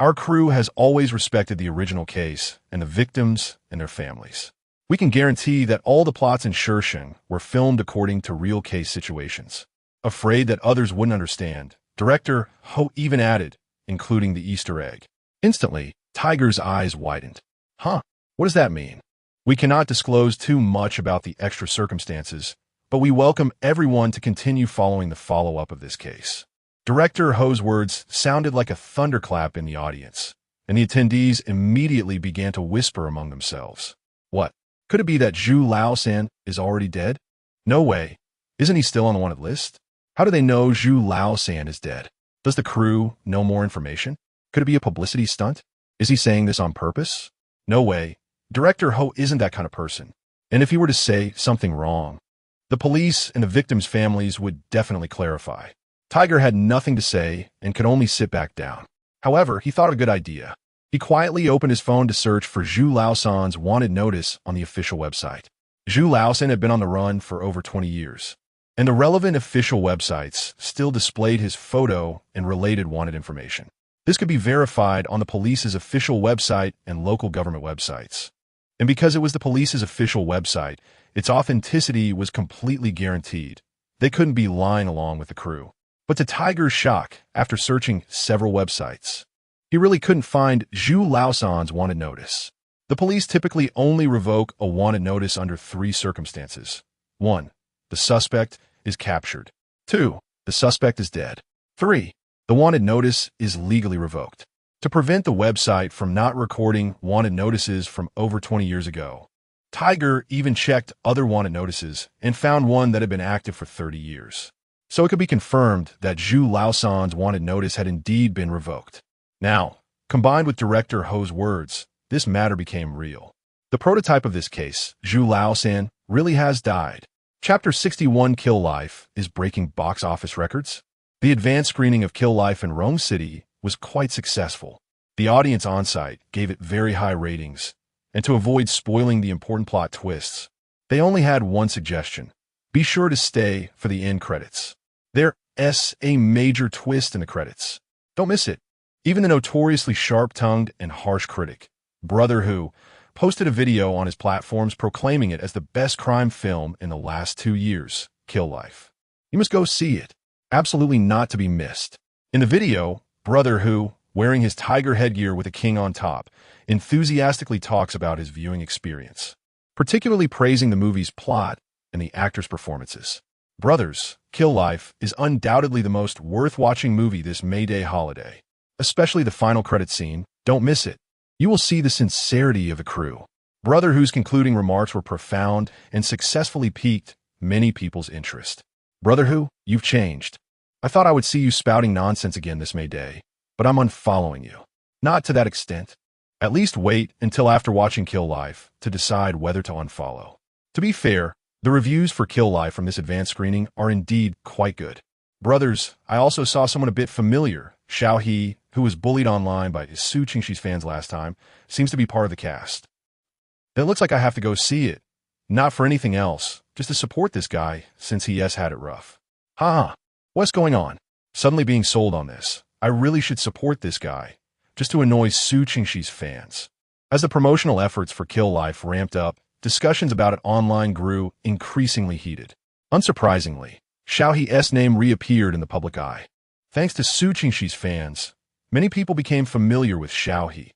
"Our crew has always respected the original case and the victims and their families. We can guarantee that all the plots in Shisheng were filmed according to real case situations. Afraid that others wouldn't understand, director He even added, including the Easter egg. Instantly, Tiger's eyes widened. Huh? What does that mean? We cannot disclose too much about the extra circumstances, but we welcome everyone to continue following the follow-up of this case. Director He's words sounded like a thunderclap in the audience, and the attendees immediately began to whisper among themselves. What? Could it be that Zhu Laosan is already dead? No way. Isn't he still on the wanted list? How do they know Zhu Laosan is dead? Does the crew know more information? Could it be a publicity stunt? Is he saying this on purpose? No way. Director He isn't that kind of person. And if he were to say something wrong, the police and the victims' families would definitely clarify. Tiger had nothing to say and could only sit back down. However, he thought of a good idea. He quietly opened his phone to search for Zhu Laosan's wanted notice on the official website. Zhu Laosan had been on the run for over 20 years, and the relevant official websites still displayed his photo and related wanted information. This could be verified on the police's official website and local government websites. And because it was the police's official website, its authenticity was completely guaranteed. They couldn't be lying along with the crew. But to Tiger's shock, after searching several websites, he really couldn't find Zhu Laosan's wanted notice. The police typically only revoke a wanted notice under 3 circumstances. 1. The suspect is captured. 2. The suspect is dead. 3. The wanted notice is legally revoked. To prevent the website from not recording wanted notices from over 20 years ago, Tiger even checked other wanted notices and found one that had been active for 30 years. So it could be confirmed that Zhu Laosan's wanted notice had indeed been revoked. Now, combined with director He's words, this matter became real. The prototype of this case, Zhu Laosan, really has died. Chapter 61 Kill Life is breaking box office records. The advanced screening of Kill Life in Rome City was quite successful. The audience on-site gave it very high ratings, and to avoid spoiling the important plot twists, they only had one suggestion. Be sure to stay for the end credits. There's a major twist in the credits. Don't miss it. Even the notoriously sharp-tongued and harsh critic, He, posted a video on his platforms proclaiming it as the best crime film in the last 2 years, Kill Life. You must go see it. Absolutely not to be missed. In the video, He, wearing his tiger headgear with a king on top, enthusiastically talks about his viewing experience, particularly praising the movie's plot and the actors' performances. Brothers, Kill Life is undoubtedly the most worth-watching movie this May Day holiday. Especially the final credit scene. Don't miss it. You will see the sincerity of the crew. He's concluding remarks were profound and successfully piqued many people's interest. He, you've changed. I thought I would see you spouting nonsense again this May Day, but I'm unfollowing you. Not to that extent. At least wait until after watching Kill Life to decide whether to unfollow. To be fair, the reviews for Kill Life from this advanced screening are indeed quite good. Brothers, I also saw someone a bit familiar. Xiao He, who was bullied online by his Su Qingxi's fans last time, seems to be part of the cast. It looks like I have to go see it. Not for anything else, just to support this guy, since he has had it rough. Ha! What's going on? Suddenly being sold on this. I really should support this guy, just to annoy Su Qingxi's fans. As the promotional efforts for Kill Life ramped up, discussions about it online grew increasingly heated. Unsurprisingly, Xiao He's name reappeared in the public eye. Thanks to Su Qingxi's fans, many people became familiar with Xiao He.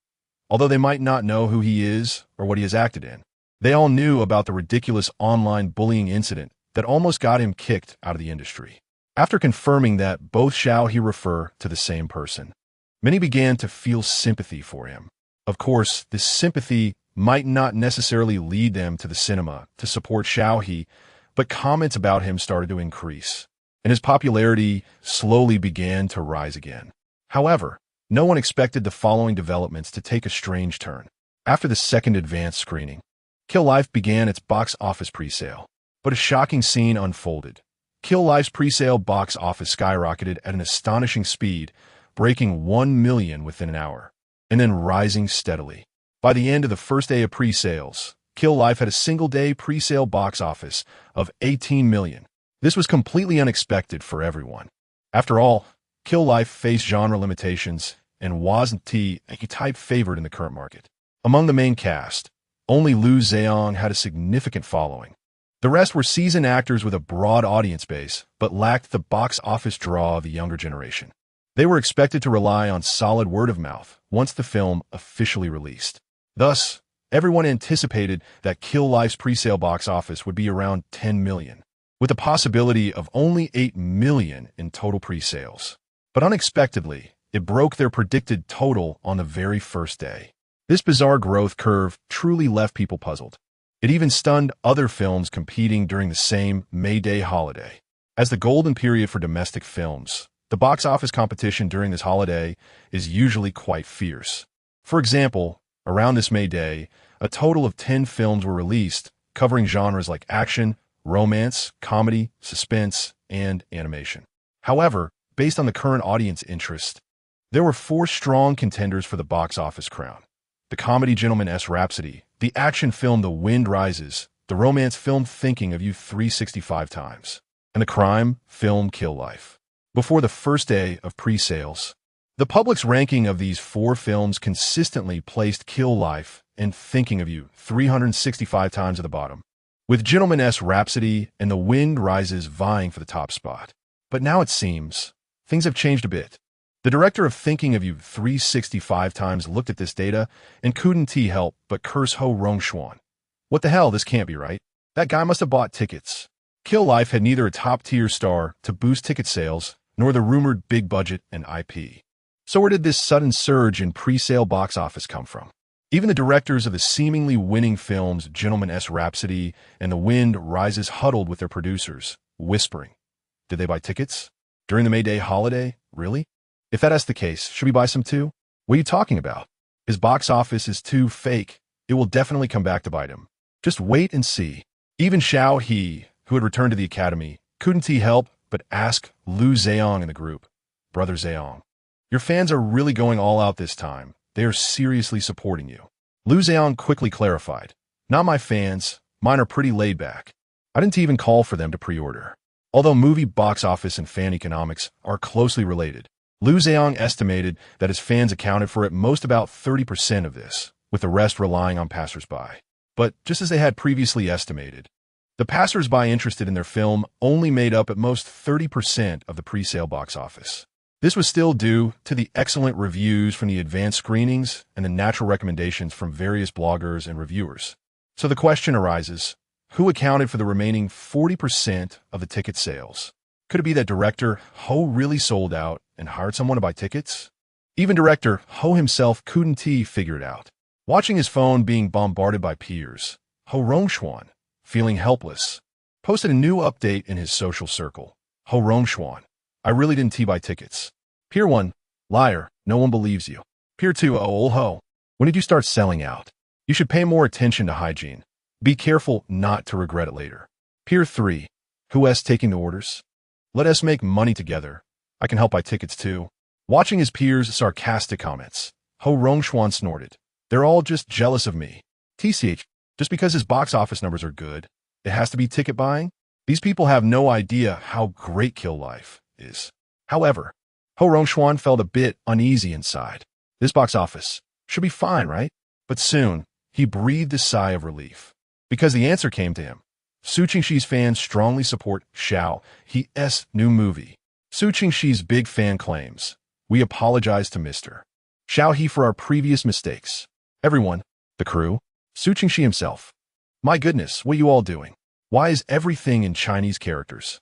Although they might not know who he is or what he has acted in, they all knew about the ridiculous online bullying incident that almost got him kicked out of the industry. After confirming that both Xiao He refer to the same person, many began to feel sympathy for him. Of course, this sympathy might not necessarily lead them to the cinema to support Xiao He, but comments about him started to increase, and his popularity slowly began to rise again. However, no one expected the following developments to take a strange turn. After the second advanced screening, Kill Life began its box office presale, but a shocking scene unfolded. Kill Life's presale box office skyrocketed at an astonishing speed, breaking 1 million within an hour, and then rising steadily. By the end of the first day of pre-sales, Kill Life had a single-day pre-sale box office of 18 million. This was completely unexpected for everyone. After all, Kill Life faced genre limitations and wasn't a type favorite in the current market. Among the main cast, Only Liu Zhang had a significant following. The rest were seasoned actors with a broad audience base, but lacked the box office draw of the younger generation. They were expected to rely on solid word of mouth once the film officially released. Thus, everyone anticipated that Kill Life's pre-sale box office would be around 10 million, with the possibility of only 8 million in total pre-sales. But unexpectedly, it broke their predicted total on the very first day. This bizarre growth curve truly left people puzzled. It even stunned other films competing during the same May Day holiday. As the golden period for domestic films, the box office competition during this holiday is usually quite fierce. For example, around this May Day, a total of 10 films were released, covering genres like action, romance, comedy, suspense, and animation. However, based on the current audience interest, there were 4 strong contenders for the box office crown. The comedy Gentleman-S Rhapsody, the action film The Wind Rises, the romance film Thinking of You 365 Times, and the crime film Kill Life. Before the first day of pre-sales, the public's ranking of these 4 films consistently placed Kill Life and Thinking of You 365 times at the bottom, with Gentleman-S Rhapsody and The Wind Rises vying for the top spot. But now it seems things have changed a bit. The director of Thinking of You 365 times looked at this data and couldn't help but curse Ho Rongxuan. What the hell, this can't be right. That guy must have bought tickets. Kill Life had neither a top-tier star to boost ticket sales nor the rumored big budget and IP. So where did this sudden surge in pre-sale box office come from? Even the directors of the seemingly winning films Gentleman-S Rhapsody and The Wind Rises huddled with their producers, whispering, did they buy tickets? During the May Day holiday? Really? If that's the case, should we buy some too? What are you talking about? His box office is too fake. It will definitely come back to bite him. Just wait and see. Even Xiao He, who had returned to the academy, couldn't help but ask Liu Zhang in the group, Brother Zhang, your fans are really going all out this time. They are seriously supporting you. Liu Zhang quickly clarified, not my fans, mine are pretty laid back. I didn't even call for them to pre-order. Although movie box office and fan economics are closely related, Liu Zhang estimated that his fans accounted for at most about 30% of this, with the rest relying on passersby. But just as they had previously estimated, the passersby interested in their film only made up at most 30% of the pre-sale box office. This was still due to the excellent reviews from the advanced screenings and the natural recommendations from various bloggers and reviewers. So the question arises, who accounted for the remaining 40% of the ticket sales? Could it be that director Ho really sold out and hired someone to buy tickets? Even director Ho himself couldn't figure it out. Watching his phone being bombarded by peers, Ho Rongxuan, feeling helpless, posted a new update in his social circle. Ho Rongxuan, I really didn't buy tickets. Peer 1, liar, no one believes you. Peer 2, old ho, when did you start selling out? You should pay more attention to hygiene. Be careful not to regret it later. Peer 3, who is taking the orders? Let us make money together. I can help buy tickets too. Watching his peers' sarcastic comments, Ho Rongxuan snorted. They're all just jealous of me. TCH, just because his box office numbers are good, it has to be ticket buying? These people have no idea how great Kill Life is. However, Ho Rongxuan felt a bit uneasy inside. This box office should be fine, right? But soon, he breathed a sigh of relief, because the answer came to him. Su Qingxi's fans strongly support Xiao He's new movie. Su Qingxi's big fan claims, we apologize to Mr. Xiao He for our previous mistakes. Everyone, the crew, Su Qingxi himself. My goodness, what are you all doing? Why is everything in Chinese characters?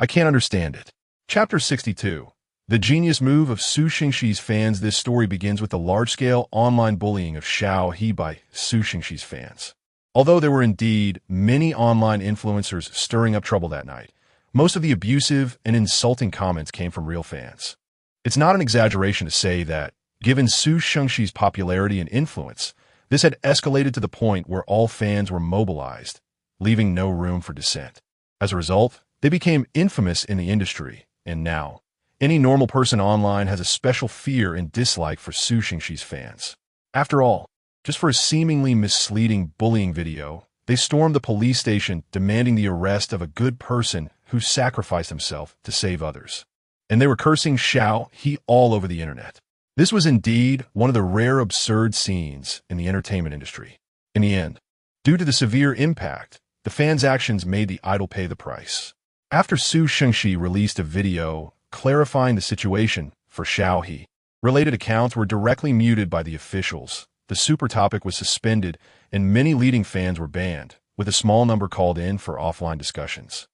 I can't understand it. Chapter 62. The genius move of Su Qingxi's fans. This story begins with the large-scale online bullying of Xiao He by Su Qingxi's fans. Although there were indeed many online influencers stirring up trouble that night, most of the abusive and insulting comments came from real fans. It's not an exaggeration to say that, given Su Qingxi's popularity and influence, this had escalated to the point where all fans were mobilized, leaving no room for dissent. As a result, they became infamous in the industry, and now, any normal person online has a special fear and dislike for Su Qingxi's fans. After all, just for a seemingly misleading bullying video, they stormed the police station demanding the arrest of a good person who sacrificed himself to save others. And they were cursing Xiao He all over the internet. This was indeed one of the rare absurd scenes in the entertainment industry. In the end, Due to the severe impact, the fans' actions made the idol pay the price. After Su Shengxi released a video clarifying the situation for Xiao He, related accounts were directly muted by the officials. The super topic was suspended, and many leading fans were banned, with a small number called in for offline discussions.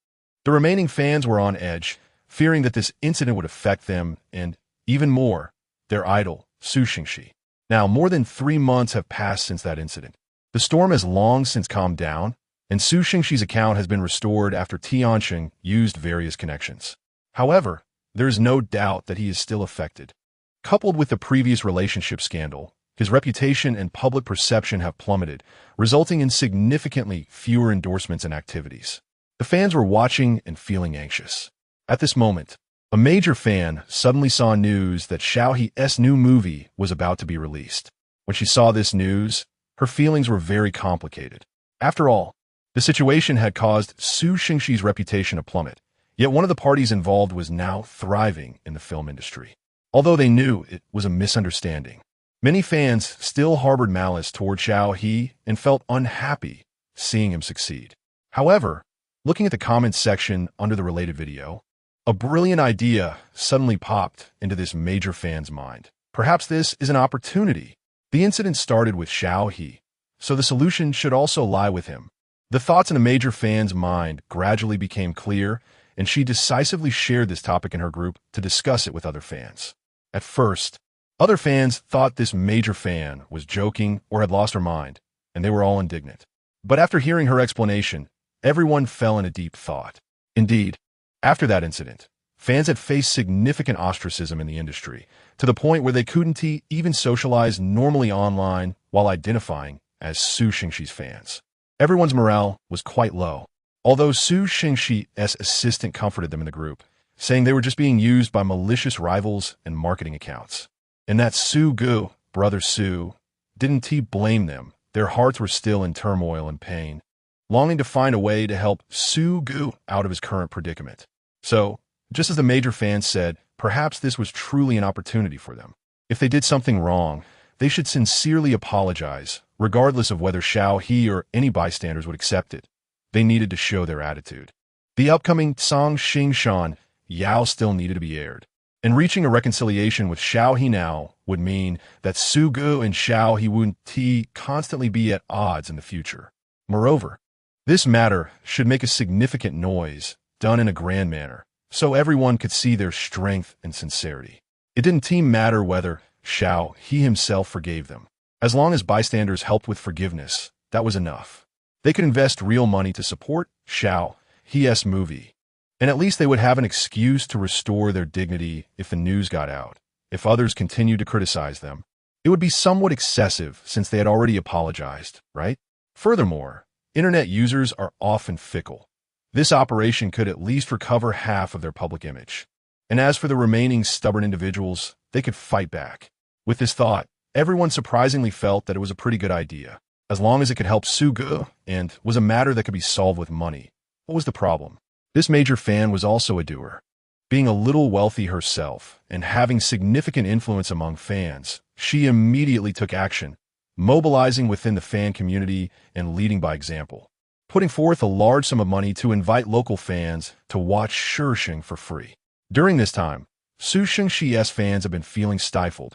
The remaining fans were on edge, fearing that this incident would affect them and, even more, their idol, Su Shengxi. Now, more than 3 months have passed since that incident. The storm has long since calmed down, and Su Shengxi's account has been restored after Tianxing used various connections. However, there is no doubt that he is still affected. Coupled with the previous relationship scandal, his reputation and public perception have plummeted, resulting in significantly fewer endorsements and activities. The fans were watching and feeling anxious. At this moment, a major fan suddenly saw news that Xiao He's new movie was about to be released. When she saw this news, her feelings were very complicated. After all, the situation had caused Su Shengxi's reputation to plummet, yet one of the parties involved was now thriving in the film industry. Although they knew it was a misunderstanding, many fans still harbored malice toward Xiao He and felt unhappy seeing him succeed. However, looking at the comments section under the related video, a brilliant idea suddenly popped into this major fan's mind. Perhaps this is an opportunity. The incident started with Xiao He, so the solution should also lie with him. The thoughts in a major fan's mind gradually became clear, and she decisively shared this topic in her group to discuss it with other fans. At first, other fans thought this major fan was joking or had lost her mind, and they were all indignant. But after hearing her explanation, everyone fell in a deep thought. Indeed, after that incident, fans had faced significant ostracism in the industry, to the point where they couldn't even socialize normally online while identifying as Su Shengxi's fans. Everyone's morale was quite low, although Su Shengxi's assistant comforted them in the group, saying they were just being used by malicious rivals and marketing accounts. And that Su Gu, brother Su, didn't blame them. Their hearts were still in turmoil and pain, longing to find a way to help Su Gu out of his current predicament. So, just as the major fans said, perhaps this was truly an opportunity for them. If they did something wrong, they should sincerely apologize, regardless of whether Xiao He or any bystanders would accept it. They needed to show their attitude. The upcoming Song Xing Yao still needed to be aired, and reaching a reconciliation with Xiao He now would mean that Su Gu and Xiao He wouldn't constantly be at odds in the future. Moreover, this matter should make a significant noise, done in a grand manner, so everyone could see their strength and sincerity. It didn't matter whether Xiao He himself forgave them. As long as bystanders helped with forgiveness, that was enough. They could invest real money to support Xiao He's movie, and at least they would have an excuse to restore their dignity if the news got out. If others continued to criticize them, it would be somewhat excessive since they had already apologized, right? Furthermore, internet users are often fickle. This operation could at least recover half of their public image. And as for the remaining stubborn individuals, they could fight back. With this thought, everyone surprisingly felt that it was a pretty good idea, as long as it could help Su Gu and was a matter that could be solved with money. What was the problem? This major fan was also a doer. Being a little wealthy herself and having significant influence among fans, she immediately took action, mobilizing within the fan community and leading by example, putting forth a large sum of money to invite local fans to watch Shengxi for free. During this time, Su Shengxi's fans have been feeling stifled,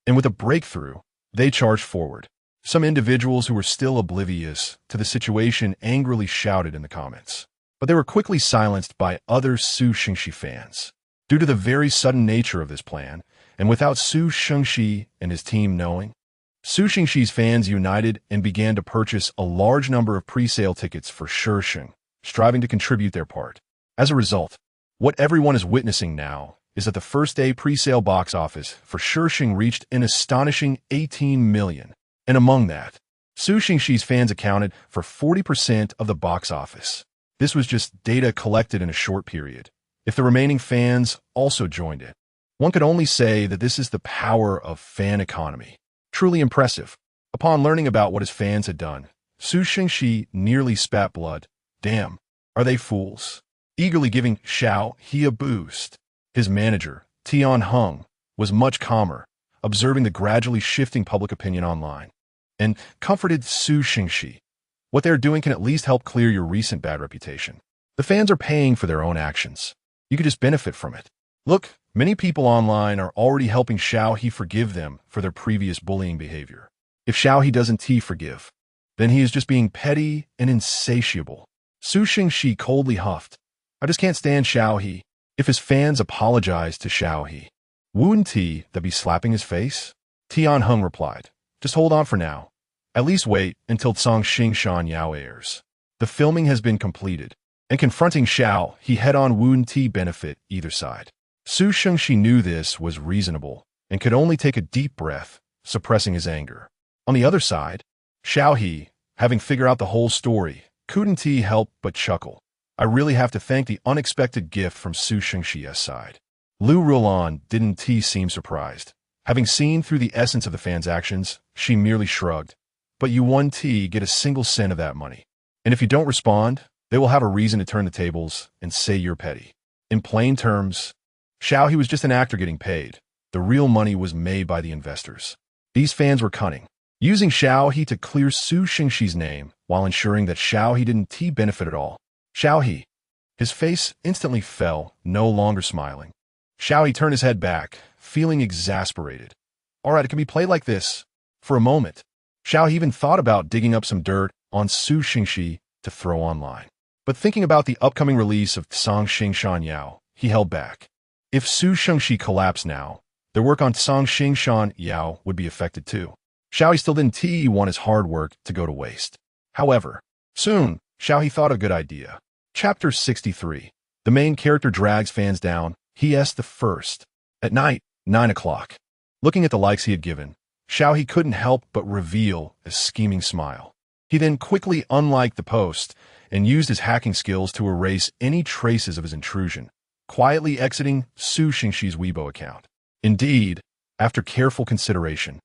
and with a breakthrough, they charged forward. Some individuals who were still oblivious to the situation angrily shouted in the comments, but they were quickly silenced by other Su Shengxi fans. Due to the very sudden nature of this plan, and without Su Shengxi and his team knowing, Su Shengxi's fans united and began to purchase a large number of pre-sale tickets for Shengxi, striving to contribute their part. As a result, what everyone is witnessing now is that the first-day pre-sale box office for Shengxi reached an astonishing 18 million, and among that, Su Shengxi's fans accounted for 40% of the box office. This was just data collected in a short period. If the remaining fans also joined it, one could only say that this is the power of fan economy. Truly impressive. Upon learning about what his fans had done, Su Shengxi nearly spat blood. Damn, are they fools? Eagerly giving Xiao He a boost. His manager, Tian Heng, was much calmer, observing the gradually shifting public opinion online, and comforted Su Shengxi. What they're doing can at least help clear your recent bad reputation. The fans are paying for their own actions. You could just benefit from it. Look, many people online are already helping Xiao He forgive them for their previous bullying behavior. If Xiao He doesn't forgive, then he is just being petty and insatiable. Su Xingxi coldly huffed. I just can't stand Xiao He. If his fans apologize to Xiao He, wouldn't he that be slapping his face? Tian Heng replied, just hold on for now. At least wait until Cong Xingshan Yao airs. The filming has been completed, and confronting Xiao He head-on wouldn't benefit either side. Su Xingxi knew this was reasonable and could only take a deep breath, suppressing his anger. On the other side, Xiao He, having figured out the whole story, couldn't help but chuckle. I really have to thank the unexpected gift from Su Xingxi's side. Lu Rulan didn't seem surprised. Having seen through the essence of the fans' actions, she merely shrugged. But you won't get a single cent of that money. And if you don't respond, they will have a reason to turn the tables and say you're petty. In plain terms, Xiao He was just an actor getting paid. The real money was made by the investors. These fans were cunning, using Xiao He to clear Su Xingxi's name while ensuring that Xiao He didn't benefit at all. Xiao He. His face instantly fell, no longer smiling. Xiao He turned his head back, feeling exasperated. All right, it can be played like this. For a moment, Xiao He even thought about digging up some dirt on Su Xingxi to throw online. But thinking about the upcoming release of Cong Xingshan Yao, he held back. If Su Xingxi collapsed now, their work on Cong Xingshan Yao would be affected too. Xiao He still didn't want his hard work to go to waste. However, soon, Xiao He thought of a good idea. Chapter 63. The main character drags fans down. He asked the first. At night, 9 o'clock. Looking at the likes he had given, Xiao He couldn't help but reveal a scheming smile. He then quickly unliked the post and used his hacking skills to erase any traces of his intrusion, quietly exiting Su Xingxi's Weibo account. Indeed, after careful consideration,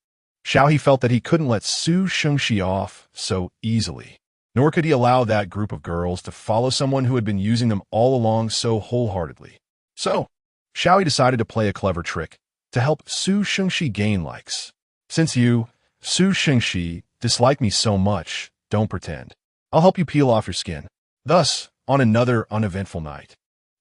Xiao He felt that he couldn't let Su Xingxi off so easily, nor could he allow that group of girls to follow someone who had been using them all along so wholeheartedly. So, Xiao He decided to play a clever trick to help Su Xingxi gain likes. Since you, Su Xingxi, dislike me so much, don't pretend. I'll help you peel off your skin. Thus, on another uneventful night,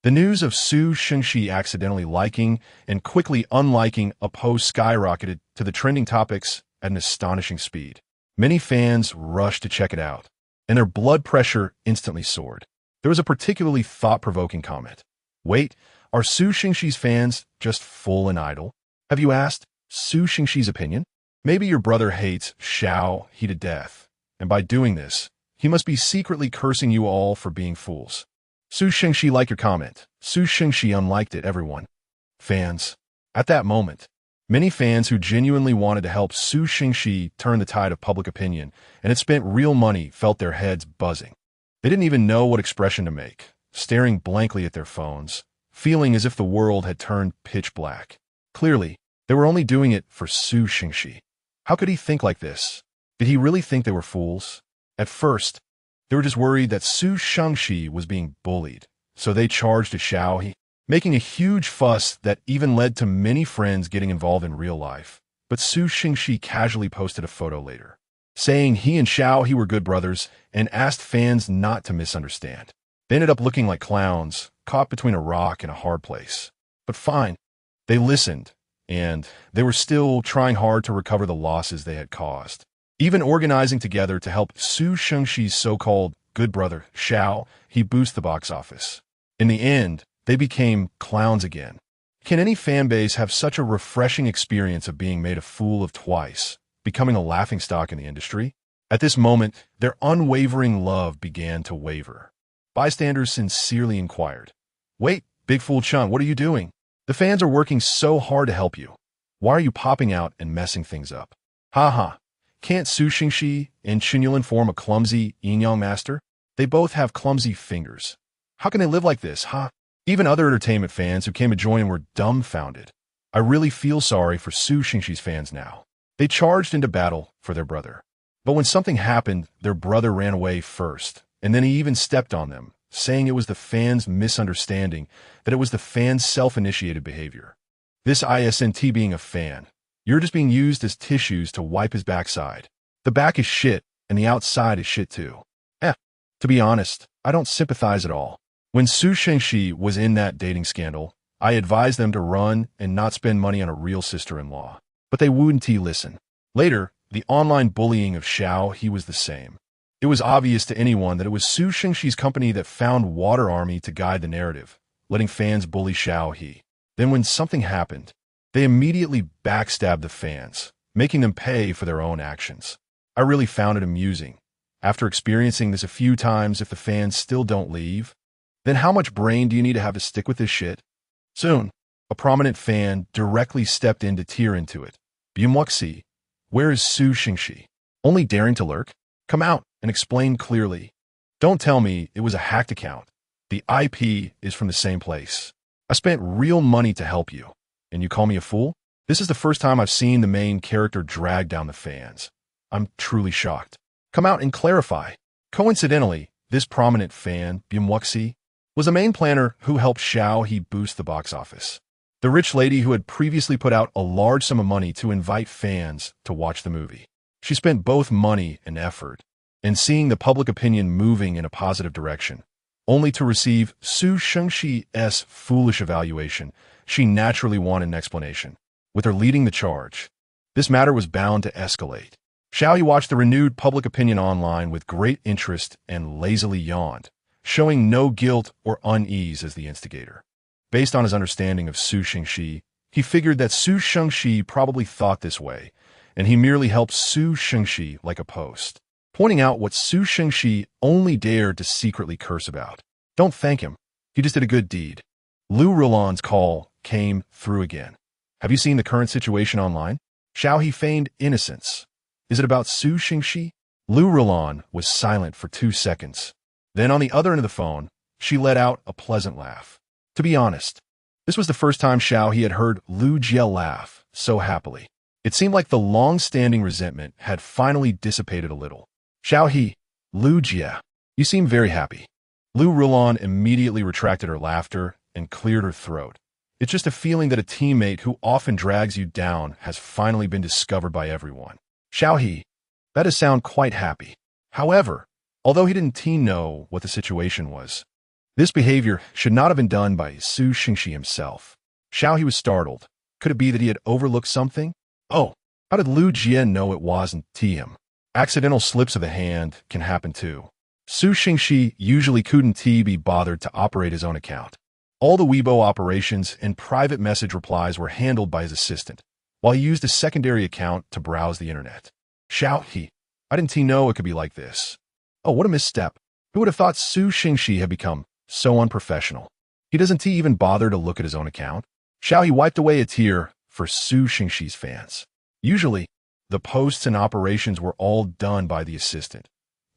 the news of Su Xingxi accidentally liking and quickly unliking a post skyrocketed to the trending topics at an astonishing speed. Many fans rushed to check it out, and their blood pressure instantly soared. There was a particularly thought-provoking comment. Wait, are Su Xingxi's fans just full and idle? Have you asked Su Xingxi's opinion? Maybe your brother hates Xiao He to death, and by doing this, he must be secretly cursing you all for being fools. Su Xingxi liked your comment. Su Xingxi unliked it, everyone. Fans. At that moment, many fans who genuinely wanted to help Su Xingxi turn the tide of public opinion and had spent real money felt their heads buzzing. They didn't even know what expression to make, staring blankly at their phones, feeling as if the world had turned pitch black. Clearly, they were only doing it for Su Xingxi. How could he think like this? Did he really think they were fools? At first, they were just worried that Su Xingxi was being bullied, so they charged to Xiao He, making a huge fuss that even led to many friends getting involved in real life. But Su Xingxi casually posted a photo later, saying he and Xiao He were good brothers and asked fans not to misunderstand. They ended up looking like clowns, caught between a rock and a hard place. But fine, they listened, and they were still trying hard to recover the losses they had caused, even organizing together to help Su Xingxi's so-called good brother, Xiao He, boost the box office. In the end, they became clowns again. Can any fan base have such a refreshing experience of being made a fool of twice, becoming a laughingstock in the industry? At this moment, their unwavering love began to waver. Bystanders sincerely inquired, "Wait, Big Fool Chung, what are you doing? The fans are working so hard to help you. Why are you popping out and messing things up?" Ha. Can't Su Xingxi and Qinyuan form a clumsy yin-yang master? They both have clumsy fingers. How can they live like this, huh? Even other entertainment fans who came to join were dumbfounded. I really feel sorry for Su Xingxi's fans now. They charged into battle for their brother. But when something happened, their brother ran away first, and then he even stepped on them, saying it was the fans' misunderstanding, that it was the fans' self-initiated behavior. This isn't being a fan. You're just being used as tissues to wipe his backside. The back is shit, and the outside is shit too. To be honest, I don't sympathize at all. When Su Shengxi was in that dating scandal, I advised them to run and not spend money on a real sister-in-law. But they wouldn't listen. Later, the online bullying of Xiao He was the same. It was obvious to anyone that it was Su Shengxi's company that found Water Army to guide the narrative, letting fans bully Xiao He. Then when something happened, they immediately backstabbed the fans, making them pay for their own actions. I really found it amusing. After experiencing this a few times, if the fans still don't leave, then how much brain do you need to have to stick with this shit? Soon, a prominent fan directly stepped in to tear into it. "Bumwuxi, where is Su Shengxi? Only daring to lurk? Come out and explain clearly. Don't tell me it was a hacked account. The IP is from the same place. I spent real money to help you, and you call me a fool? This is the first time I've seen the main character drag down the fans. I'm truly shocked. Come out and clarify." Coincidentally, this prominent fan, Bumwuxi, was the main planner who helped Xiao He boost the box office. The rich lady who had previously put out a large sum of money to invite fans to watch the movie. She spent both money and effort, and seeing the public opinion moving in a positive direction, only to receive Su Shengxi's foolish evaluation, she naturally wanted an explanation. With her leading the charge, this matter was bound to escalate. Xiao He watched the renewed public opinion online with great interest and lazily yawned, showing no guilt or unease as the instigator. Based on his understanding of Su Shengxi, he figured that Su Shengxi probably thought this way, and he merely helped Su Shengxi like a post, pointing out what Su Shengxi only dared to secretly curse about. Don't thank him. He just did a good deed. Lu Rulan's call came through again. Have you seen the current situation online? Xiao He feigned innocence. Is it about Su Shengxi? Lu Rulan was silent for 2 seconds. Then on the other end of the phone, she let out a pleasant laugh. To be honest, this was the first time Xiao He had heard Lu Jie laugh so happily. It seemed like the long-standing resentment had finally dissipated a little. Xiao He, Lu Jie, you seem very happy. Lu Rulan immediately retracted her laughter and cleared her throat. It's just a feeling that a teammate who often drags you down has finally been discovered by everyone. Xiao He, that does sound quite happy. However, although he didn't know what the situation was, this behavior should not have been done by Su Shengxi himself. Xiao He was startled. Could it be that he had overlooked something? Oh, how did Lu Jie know it wasn't him? Accidental slips of the hand can happen too. Su Shengxi usually couldn't be bothered to operate his own account. All the Weibo operations and private message replies were handled by his assistant, while he used a secondary account to browse the internet. Xiao He, I didn't know it could be like this. Oh, what a misstep. Who would have thought Su Shengxi had become so unprofessional? He doesn't even bother to look at his own account. Xiao He wiped away a tear for Su Shengxi's fans. Usually, the posts and operations were all done by the assistant.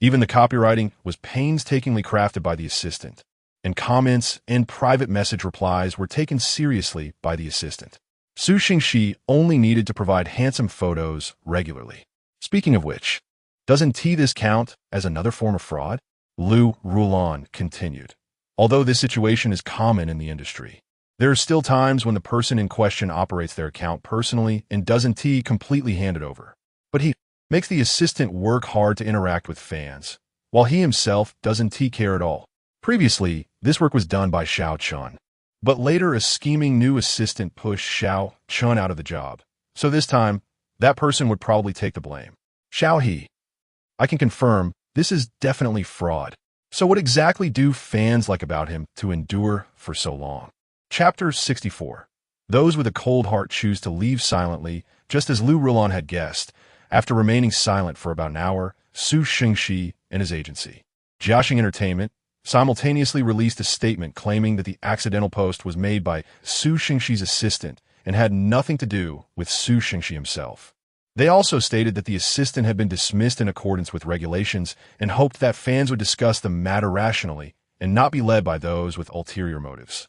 Even the copywriting was painstakingly crafted by the assistant, and comments and private message replies were taken seriously by the assistant. Su Shengxi only needed to provide handsome photos regularly. Speaking of which, doesn't this count as another form of fraud? Lu Rulan continued. Although this situation is common in the industry, there are still times when the person in question operates their account personally and doesn't completely hand it over. But he makes the assistant work hard to interact with fans, while he himself doesn't care at all. Previously, this work was done by Xiao Chun, but later a scheming new assistant pushed Xiao Chun out of the job. So this time, that person would probably take the blame. Xiao He, I can confirm this is definitely fraud. So what exactly do fans like about him to endure for so long? Chapter 64. Those with a cold heart choose to leave silently, just as Lu Rulan had guessed. After remaining silent for about an hour, Su Shengxi and his agency, Jiaxing Entertainment, simultaneously released a statement claiming that the accidental post was made by Su Shengxi's assistant and had nothing to do with Su Shengxi himself. They also stated that the assistant had been dismissed in accordance with regulations and hoped that fans would discuss the matter rationally and not be led by those with ulterior motives.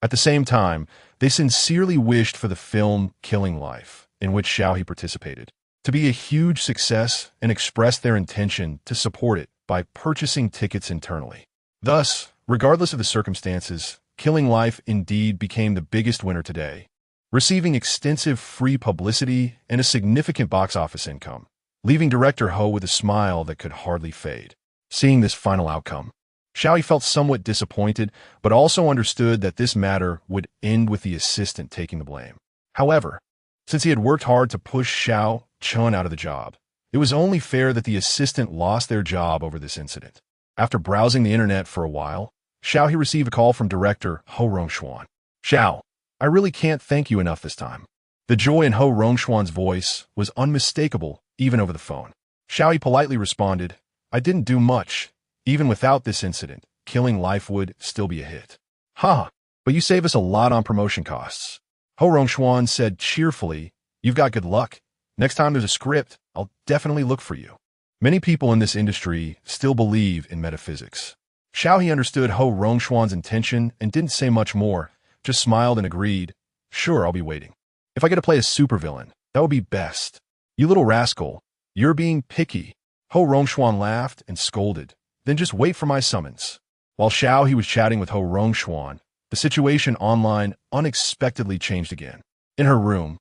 At the same time, they sincerely wished for the film Killing Life, in which Xiao He participated, to be a huge success and expressed their intention to support it by purchasing tickets internally. Thus, regardless of the circumstances, Killing Life indeed became the biggest winner today, receiving extensive free publicity and a significant box office income, leaving director He with a smile that could hardly fade. Seeing this final outcome, Xiao He felt somewhat disappointed, but also understood that this matter would end with the assistant taking the blame. However, since he had worked hard to push Xiao Chun out of the job, it was only fair that the assistant lost their job over this incident. After browsing the internet for a while, Xiao He received a call from director Ho Rongshuan. Xiao, I really can't thank you enough this time. The joy in Ho Rongshuan's voice was unmistakable, even over the phone. Xiao He politely responded, I didn't do much. Even without this incident, killing life would still be a hit. Ha! But you save us a lot on promotion costs. Ho Rongshuan said cheerfully, You've got good luck. Next time there's a script, I'll definitely look for you. Many people in this industry still believe in metaphysics. Xiao He understood Ho Rongshuan's intention and didn't say much more, just smiled and agreed, Sure, I'll be waiting. If I get to play a supervillain, that would be best. You little rascal, you're being picky. Ho Rongshuan laughed and scolded. Then just wait for my summons. While Xiao He was chatting with Ho Rongshuan, the situation online unexpectedly changed again. In her room,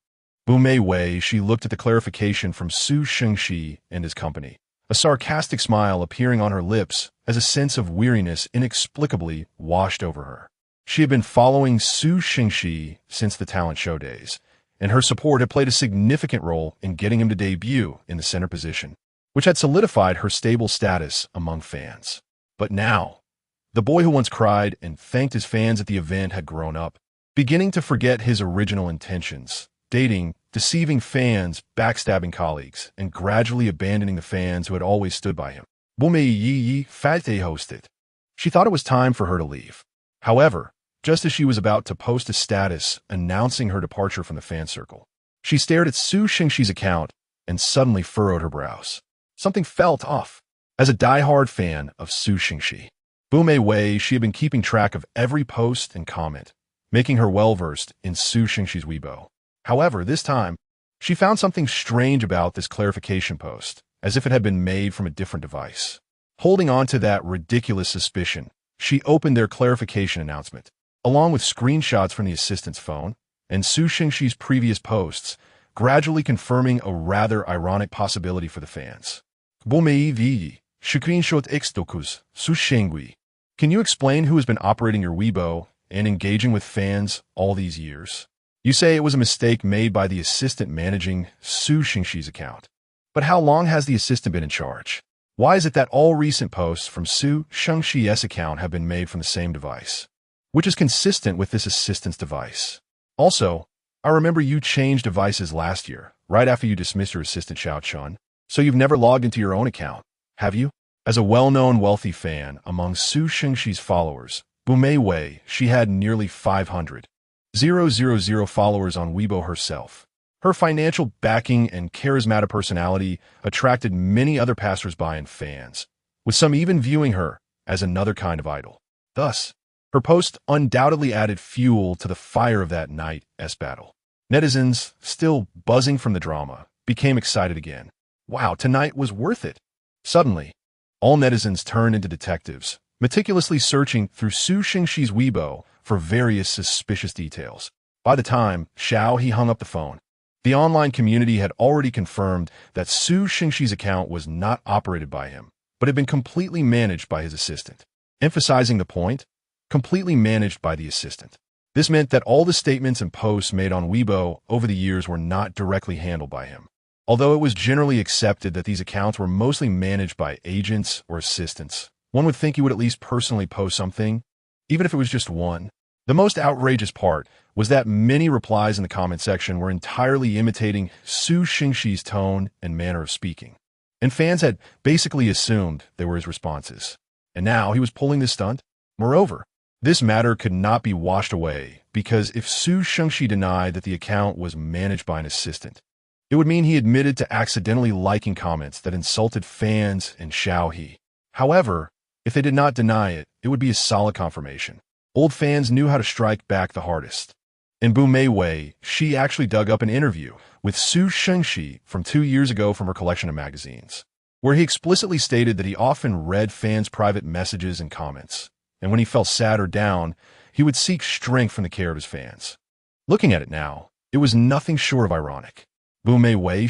Bumei Wei, she looked at the clarification from Su Shengxi and his company, a sarcastic smile appearing on her lips as a sense of weariness inexplicably washed over her. She had been following Su Shengxi since the talent show days, and her support had played a significant role in getting him to debut in the center position, which had solidified her stable status among fans. But now, the boy who once cried and thanked his fans at the event had grown up, beginning to forget his original intentions, dating, deceiving fans, backstabbing colleagues, and gradually abandoning the fans who had always stood by him. Bumei Yi Fate hosted. She thought it was time for her to leave. However, just as she was about to post a status announcing her departure from the fan circle, she stared at Su Shengxi's account and suddenly furrowed her brows. Something felt off. As a die-hard fan of Su Shengxi, Bumei Wei, she had been keeping track of every post and comment, making her well-versed in Su Shengxi's Weibo. However, this time, she found something strange about this clarification post, as if it had been made from a different device. Holding on to that ridiculous suspicion, she opened their clarification announcement, along with screenshots from the assistant's phone and Su Shengxi's previous posts, gradually confirming a rather ironic possibility for the fans. Bumei Vi, screenshot Xdokus, Su Shengui. Can you explain who has been operating your Weibo and engaging with fans all these years? You say it was a mistake made by the assistant managing Su Shengxi's account. But how long has the assistant been in charge? Why is it that all recent posts from Su Shengxi's account have been made from the same device, which is consistent with this assistant's device? Also, I remember you changed devices last year, right after you dismissed your assistant Xiao Chun, so you've never logged into your own account, have you? As a well-known wealthy fan among Su Shengxi's followers, Bumei Wei, she had nearly 500,000 followers on Weibo herself. Her financial backing and charismatic personality attracted many other passersby and fans, with some even viewing her as another kind of idol. Thus, her post undoubtedly added fuel to the fire of that night's battle. Netizens, still buzzing from the drama, became excited again. Wow, tonight was worth it. Suddenly, all netizens turned into detectives, meticulously searching through Su Shengxi's Weibo for various suspicious details. By the time Xiao He hung up the phone, the online community had already confirmed that Su Shengxi's account was not operated by him, but had been completely managed by his assistant. Emphasizing the point, completely managed by the assistant. This meant that all the statements and posts made on Weibo over the years were not directly handled by him. Although it was generally accepted that these accounts were mostly managed by agents or assistants, one would think he would at least personally post something, even if it was just one. The most outrageous part was that many replies in the comment section were entirely imitating Su Shengxi's tone and manner of speaking, and fans had basically assumed they were his responses. And now he was pulling this stunt? Moreover, this matter could not be washed away, because if Su Shengxi denied that the account was managed by an assistant, it would mean he admitted to accidentally liking comments that insulted fans and Xiao He. However, if they did not deny it, it would be a solid confirmation. Old fans knew how to strike back the hardest. In Bumei Wei, she actually dug up an interview with Su Shengxi from 2 years ago from her collection of magazines, where he explicitly stated that he often read fans' private messages and comments, and when he felt sad or down, he would seek strength from the care of his fans. Looking at it now, it was nothing short of ironic. Bumei Wei,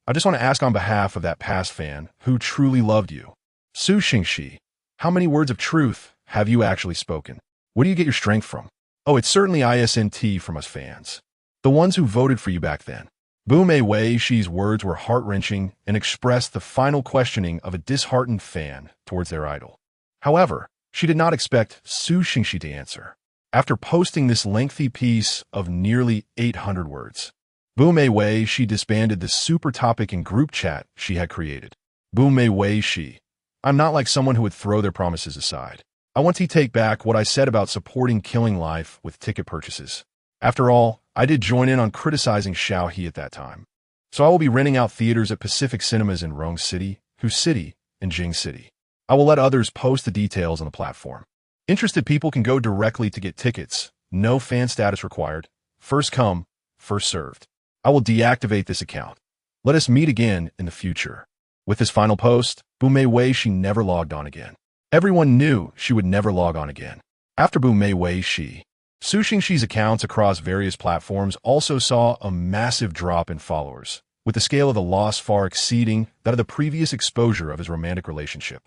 I just want to ask on behalf of that past fan who truly loved you. Su Xingxi, how many words of truth have you actually spoken? Where do you get your strength from? Oh, it's certainly ISNT from us fans. The ones who voted for you back then. Bu Meiwei-shi's words were heart-wrenching and expressed the final questioning of a disheartened fan towards their idol. However, she did not expect Su Xingxi to answer. After posting this lengthy piece of nearly 800 words, Bu Meiwei-shi disbanded the super topic and group chat she had created. Bu Meiwei-shi, I'm not like someone who would throw their promises aside. I want to take back what I said about supporting killing life with ticket purchases. After all, I did join in on criticizing Xiao He at that time. So I will be renting out theaters at Pacific Cinemas in Rong City, Hu City, and Jing City. I will let others post the details on the platform. Interested people can go directly to get tickets. No fan status required. First come, first served. I will deactivate this account. Let us meet again in the future. With this final post, Bu Meiwei-shi never logged on again. Everyone knew she would never log on again. After Bu Meiwei-shi, Su Xingxi's accounts across various platforms also saw a massive drop in followers, with the scale of the loss far exceeding that of the previous exposure of his romantic relationship.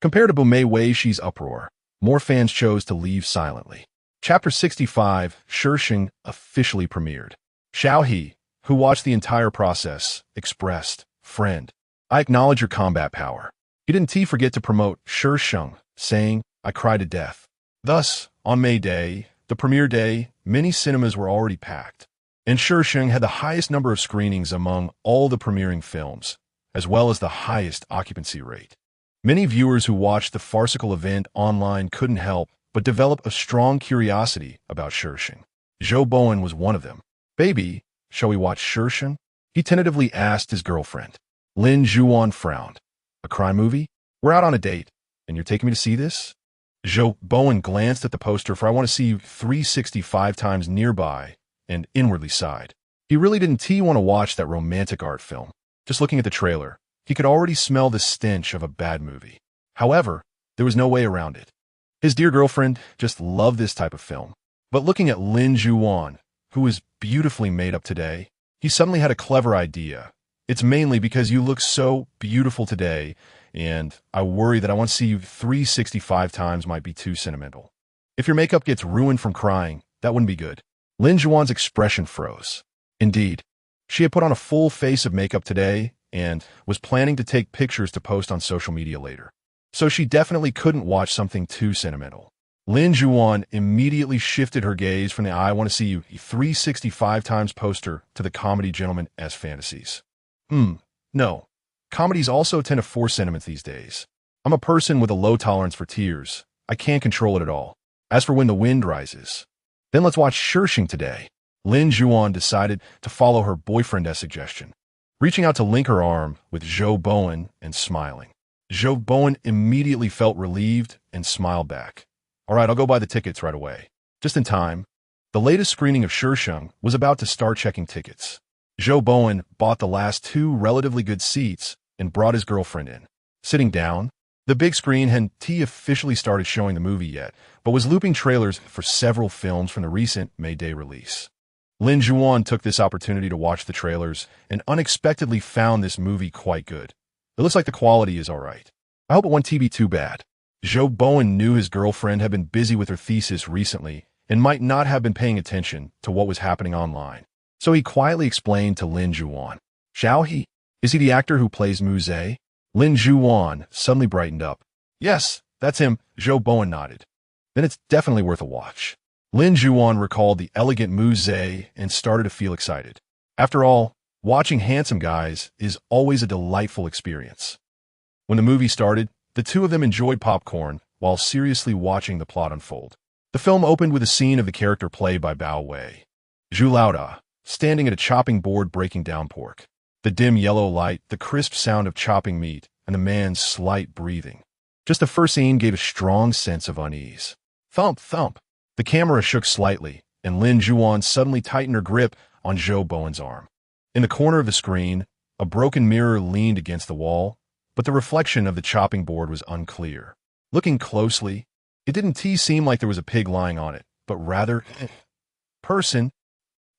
Compared to Bu Meiwei-shi's uproar, more fans chose to leave silently. Chapter 65, Shisheng, officially premiered. Xiao He, who watched the entire process, expressed, "Friend, I acknowledge your combat power." He didn't forget to promote Shisheng, saying, "I cry to death." Thus, on May Day, the premiere day, many cinemas were already packed, and Shisheng had the highest number of screenings among all the premiering films, as well as the highest occupancy rate. Many viewers who watched the farcical event online couldn't help but develop a strong curiosity about Shisheng. Zhou Bowen was one of them. "Baby, shall we watch Shisheng?" he tentatively asked his girlfriend. Lin Zhuan frowned. "A crime movie? We're out on a date, and you're taking me to see this?" Zhou Bowen glanced at the poster for "I Want to See You 365 Times Nearby" and inwardly sighed. He really didn't want to watch that romantic art film. Just looking at the trailer, he could already smell the stench of a bad movie. However, there was no way around it. His dear girlfriend just loved this type of film. But looking at Lin Zhuan, who is beautifully made up today, he suddenly had a clever idea. "It's mainly because you look so beautiful today, and I worry that I Want to See You 365 Times might be too sentimental. If your makeup gets ruined from crying, that wouldn't be good." Lin Zhuan's expression froze. Indeed, she had put on a full face of makeup today and was planning to take pictures to post on social media later. So she definitely couldn't watch something too sentimental. Lin Zhuan immediately shifted her gaze from the "I Want to See You 365 Times" poster to the comedy Gentleman's Fantasies. No. Comedies also tend to force sentiments these days. I'm a person with a low tolerance for tears. I can't control it at all. As for When the Wind Rises, then let's watch Shisheng today. Lin Zhuan decided to follow her boyfriend's suggestion, reaching out to link her arm with Zhou Bowen and smiling. Zhou Bowen immediately felt relieved and smiled back. "All right, I'll go buy the tickets right away." Just in time, the latest screening of Shisheng was about to start checking tickets. Zhou Bowen bought the last two relatively good seats and brought his girlfriend in. Sitting down, the big screen hadn't officially started showing the movie yet, but was looping trailers for several films from the recent May Day release. Lin Zhuan took this opportunity to watch the trailers and unexpectedly found this movie quite good. It looks like the quality is alright. I hope it won't be too bad. Zhou Bowen knew his girlfriend had been busy with her thesis recently and might not have been paying attention to what was happening online. So he quietly explained to Lin Zhuan. "Xiao He, is he the actor who plays Mu Zhe?" Lin Zhuan suddenly brightened up. "Yes, that's him." Zhou Bowen nodded. "Then it's definitely worth a watch." Lin Zhuan recalled the elegant Mu Zhe and started to feel excited. After all, watching handsome guys is always a delightful experience. When the movie started, the two of them enjoyed popcorn while seriously watching the plot unfold. The film opened with a scene of the character played by Bao Wei, Zhu Laoda, standing at a chopping board breaking down pork. The dim yellow light, the crisp sound of chopping meat, and the man's slight breathing. Just the first scene gave a strong sense of unease. Thump, thump. The camera shook slightly, and Lin Zhuan suddenly tightened her grip on Zhou Bowen's arm. In the corner of the screen, a broken mirror leaned against the wall, but the reflection of the chopping board was unclear. Looking closely, it didn't seem like there was a pig lying on it, but rather person.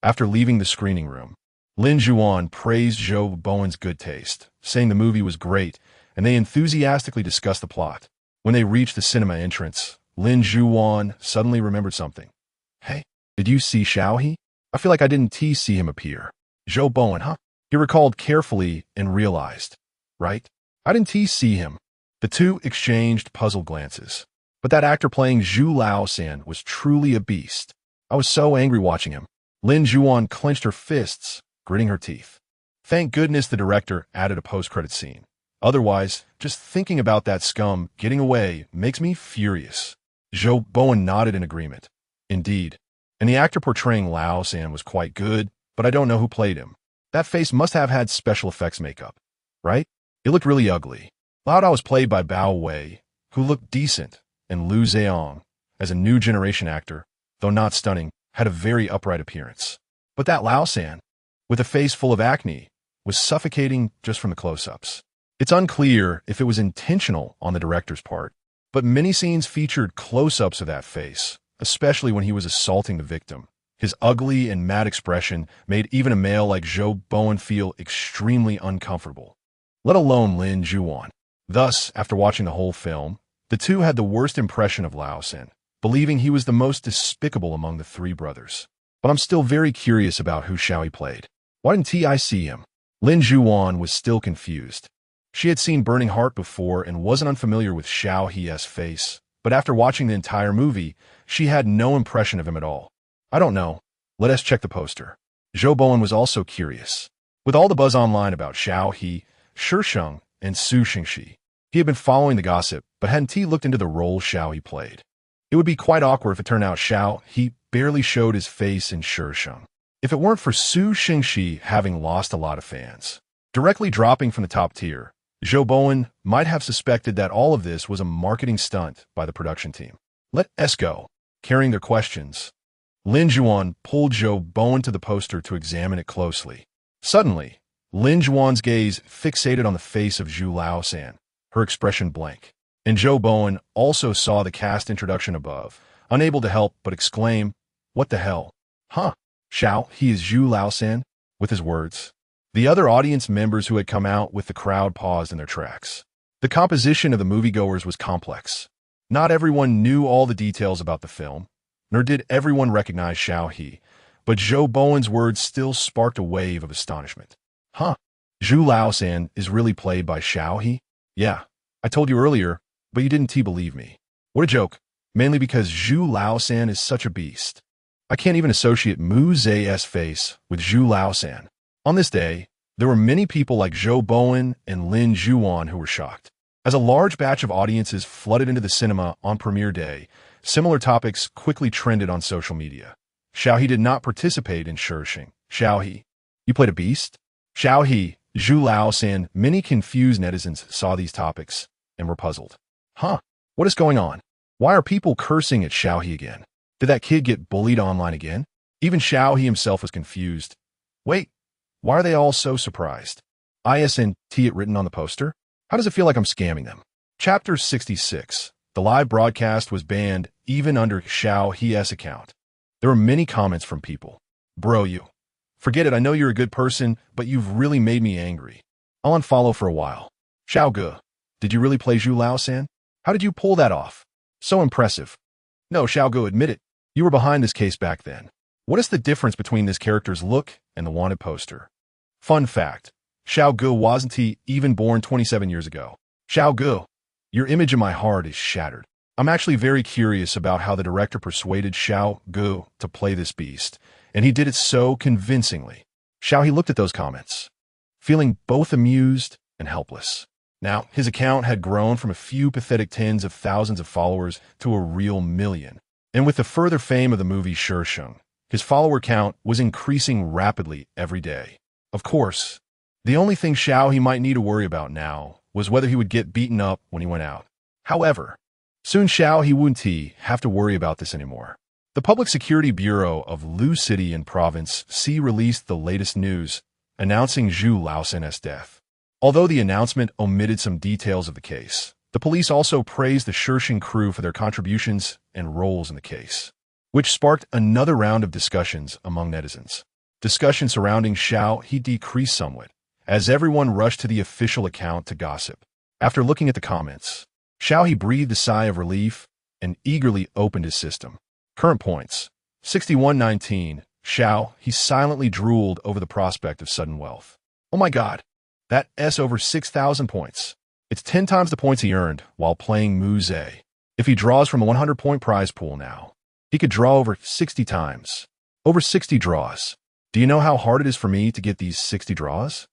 After leaving the screening room, Lin Zhuan praised Zhou Bowen's good taste, saying the movie was great and they enthusiastically discussed the plot. When they reached the cinema entrance, Lin Zhuan suddenly remembered something. Hey, did you see Xiao He? I feel like I didn't see him appear. Zhou Bowen, huh? He recalled carefully and realized. Right? I didn't see him. The two exchanged puzzled glances. But that actor playing Zhu Laosan was truly a beast. I was so angry watching him. Lin Zhuan clenched her fists, gritting her teeth. Thank goodness the director added a post-credit scene. Otherwise, just thinking about that scum getting away makes me furious. Zhou Bowen nodded in agreement. Indeed. And the actor portraying Laosan was quite good, but I don't know who played him. That face must have had special effects makeup, right? It looked really ugly. Lao Dao was played by Bao Wei, who looked decent, and Liu Zheong, as a new generation actor, though not stunning, had a very upright appearance. But that Laosan, with a face full of acne, was suffocating just from the close-ups. It's unclear if it was intentional on the director's part, but many scenes featured close-ups of that face, especially when he was assaulting the victim. His ugly and mad expression made even a male like Zhou Bowen feel extremely uncomfortable, let alone Lin Zhuan. Thus, after watching the whole film, the two had the worst impression of Laosan, believing he was the most despicable among the three brothers. But I'm still very curious about who Xiao He played. Why didn't I see him? Lin Zhuan was still confused. She had seen Burning Heart before and wasn't unfamiliar with Xiao He's face, but after watching the entire movie, she had no impression of him at all. I don't know. Let us check the poster. Zhou Bowen was also curious. With all the buzz online about Xiao He, Shisheng, and Su Xingxi, he had been following the gossip, but hadn't looked into the role Xiao He played. It would be quite awkward if it turned out Xiao He barely showed his face in Shisheng. If it weren't for Su Xingxi having lost a lot of fans, directly dropping from the top tier, Zhou Bowen might have suspected that all of this was a marketing stunt by the production team. Let us go. Carrying their questions, Lin Zhuan pulled Zhou Bowen to the poster to examine it closely. Suddenly, Lin Zhuan's gaze fixated on the face of Zhu Laosan, her expression blank. And Zhou Bowen also saw the cast introduction above, unable to help but exclaim, "What the hell? Huh? Xiao He is Zhu Laosan?" With his words, the other audience members who had come out with the crowd paused in their tracks. The composition of the moviegoers was complex. Not everyone knew all the details about the film, nor did everyone recognize Xiao He, but Zhou Bowen's words still sparked a wave of astonishment. Huh? Zhu Laosan is really played by Xiao He? Yeah, I told you earlier, but you didn't believe me. What a joke, mainly because Zhu Laosan is such a beast. I can't even associate Mu Ze's face with Zhu Laosan. On this day, there were many people like Zhou Bowen and Lin Zhuan who were shocked. As a large batch of audiences flooded into the cinema on premiere day, similar topics quickly trended on social media. Xiao He did not participate in Shisheng. Xiao He, you played a beast? Xiao He, Zhu Laosan, many confused netizens saw these topics and were puzzled. Huh? What is going on? Why are people cursing at Xiao He again? Did that kid get bullied online again? Even Xiao He himself was confused. Wait, why are they all so surprised? ISNT it written on the poster? How does it feel like I'm scamming them? Chapter 66. The live broadcast was banned even under Xiao He's account. There were many comments from people. Bro, you. Forget it, I know you're a good person, but you've really made me angry. I'll unfollow for a while. Xiao Ge, did you really play Zhu Laosan? How did you pull that off? So impressive. No, Xiao Ge, admit it. You were behind this case back then. What is the difference between this character's look and the wanted poster? Fun fact. Xiao Ge wasn't even born 27 years ago. Xiao Ge, your image in my heart is shattered. I'm actually very curious about how the director persuaded Xiao Ge to play this beast, and he did it so convincingly. Xiao He looked at those comments, feeling both amused and helpless. Now, his account had grown from a few pathetic tens of thousands of followers to a real million. And with the further fame of the movie Shisheng, his follower count was increasing rapidly every day. Of course, the only thing Xiao He might need to worry about now was whether he would get beaten up when he went out. However, soon Xiao He wouldn't have to worry about this anymore. The Public Security Bureau of Lu City and Province C released the latest news, announcing Zhu Laosan's death. Although the announcement omitted some details of the case, the police also praised the Shisheng crew for their contributions and roles in the case, which sparked another round of discussions among netizens. Discussion surrounding Xiao He decreased somewhat, as everyone rushed to the official account to gossip. After looking at the comments, Xiao He breathed a sigh of relief and eagerly opened his system. Current points: 6119. Xiao He silently drooled over the prospect of sudden wealth. Oh my god, that S over 6,000 points. It's 10 times the points he earned while playing Muse. If he draws from a 100-point prize pool now, he could draw over 60 times. Over 60 draws. Do you know how hard it is for me to get these 60 draws?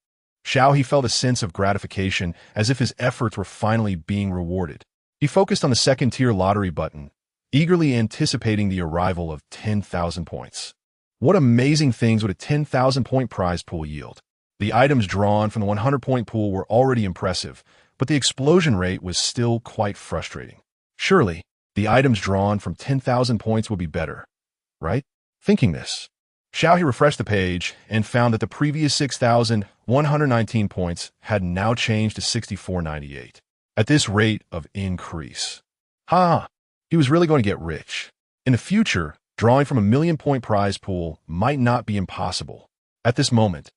Xiao He felt a sense of gratification as if his efforts were finally being rewarded. He focused on the second-tier lottery button, eagerly anticipating the arrival of 10,000 points. What amazing things would a 10,000-point prize pool yield? The items drawn from the 100-point pool were already impressive, but the explosion rate was still quite frustrating. Surely, the items drawn from 10,000 points would be better, right? Thinking this, Xiao He refreshed the page and found that the previous 6,119 points had now changed to 6,498. At this rate of increase, he was really going to get rich. In the future, drawing from a million-point prize pool might not be impossible. At this moment,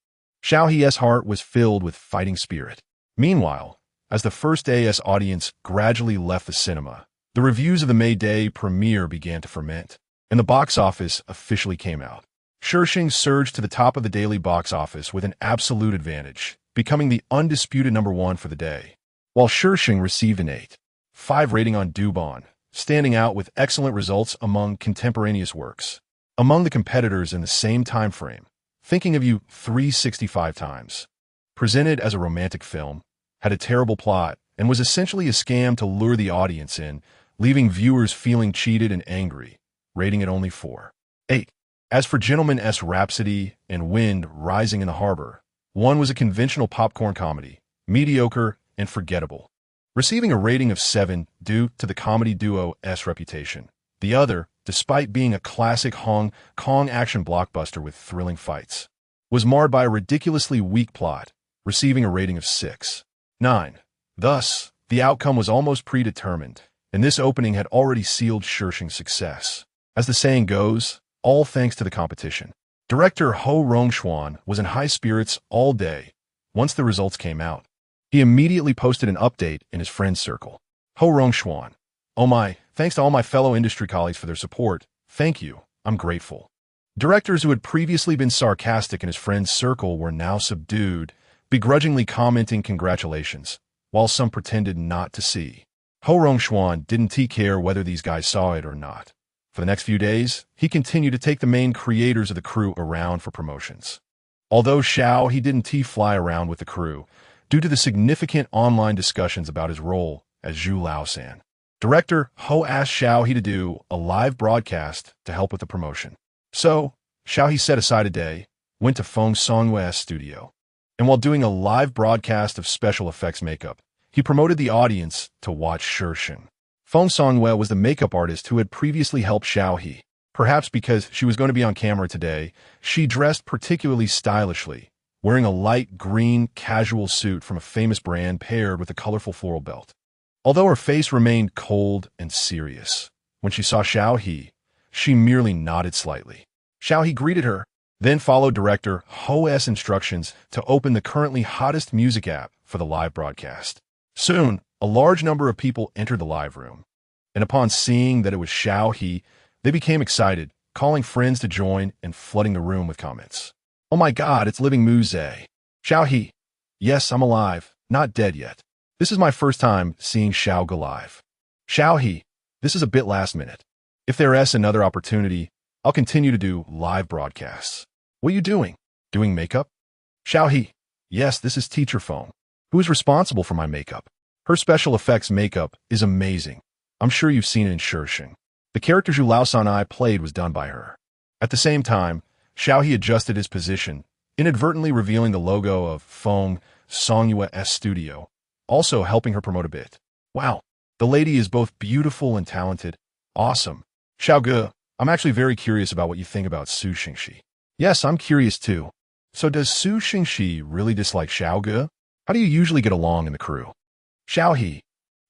Xiao He's heart was filled with fighting spirit. Meanwhile, as the first AS audience gradually left the cinema, the reviews of the May Day premiere began to ferment, and the box office officially came out. Shirshing surged to the top of the daily box office with an absolute advantage, becoming the undisputed #1 for the day, while Shirshing received an 8.5 rating on Dubon, standing out with excellent results among contemporaneous works. Among the competitors in the same time frame, Thinking of You 365 times, presented as a romantic film, had a terrible plot and was essentially a scam to lure the audience in, leaving viewers feeling cheated and angry, rating it only 4.8. As for Gentleman's Rhapsody and Wind Rising in the Harbor, one was a conventional popcorn comedy, mediocre and forgettable, receiving a rating of 7 due to the comedy duo's reputation. The other, despite being a classic Hong Kong action blockbuster with thrilling fights, was marred by a ridiculously weak plot, receiving a rating of 6.9. Thus, the outcome was almost predetermined, and this opening had already sealed Shirshing's success. As the saying goes, all thanks to the competition. Director Ho Rongxuan was in high spirits all day. Once the results came out, he immediately posted an update in his friends' circle. Ho Rongxuan: "Oh my, thanks to all my fellow industry colleagues for their support. Thank you, I'm grateful." Directors who had previously been sarcastic in his friends' circle were now subdued, begrudgingly commenting congratulations, while some pretended not to see. Ho Rongxuan didn't care whether these guys saw it or not. For the next few days, he continued to take the main creators of the crew around for promotions. Although Xiao He didn't fly around with the crew, due to the significant online discussions about his role as Zhu Laosan, director Ho asked Xiao He to do a live broadcast to help with the promotion. So, Xiao He set aside a day, went to Feng Songwe's studio, and while doing a live broadcast of special effects makeup, he promoted the audience to watch Shirshing. Feng Songwe was the makeup artist who had previously helped Xiao He. Perhaps because she was going to be on camera today, she dressed particularly stylishly, wearing a light green casual suit from a famous brand paired with a colorful floral belt. Although her face remained cold and serious, when she saw Xiao He, she merely nodded slightly. Xiao He greeted her, then followed director Ho's instructions to open the currently hottest music app for the live broadcast. Soon, a large number of people entered the live room, and upon seeing that it was Xiao He, they became excited, calling friends to join and flooding the room with comments. "Oh my god, it's living Muse. Xiao He, yes, I'm alive, not dead yet. This is my first time seeing Xiao go live. Xiao He, this is a bit last minute. If there's another opportunity, I'll continue to do live broadcasts. What are you doing? Doing makeup? Xiao He, yes, this is Teacher Phone, who is responsible for my makeup. Her special effects makeup is amazing. I'm sure you've seen it in Shirshing. The character Zhu Laosan I played was done by her." At the same time, Xiao He adjusted his position, inadvertently revealing the logo of Feng Songwe's studio, also helping her promote a bit. "Wow, the lady is both beautiful and talented. Awesome. Xiao Ge, I'm actually very curious about what you think about Su Xingxi." "Yes, I'm curious too. So does Su Xingxi really dislike Xiao Ge? How do you usually get along in the crew?" Xiao He,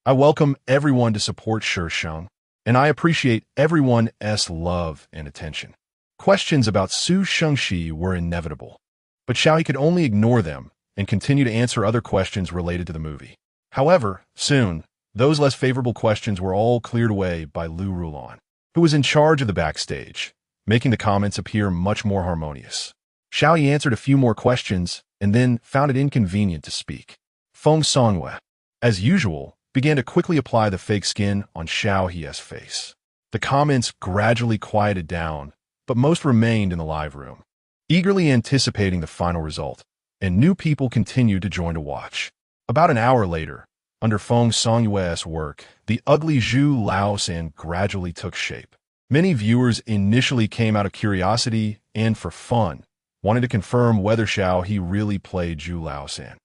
I welcome everyone to support Shirsheng, and I appreciate everyone's love and attention. Questions about Su Xingxi were inevitable, but Xiao He could only ignore them and continue to answer other questions related to the movie. However, soon, those less favorable questions were all cleared away by Lu Rulon, who was in charge of the backstage, making the comments appear much more harmonious. Xiao He answered a few more questions and then found it inconvenient to speak. Feng Songwei, as usual, began to quickly apply the fake skin on Xiao He's face. The comments gradually quieted down, but most remained in the live room, eagerly anticipating the final result, and new people continued to join to watch. About an hour later, under Feng Songwei's work, the ugly Zhu Laosan gradually took shape. Many viewers initially came out of curiosity and for fun, wanting to confirm whether Xiao He really played Zhu Laosan.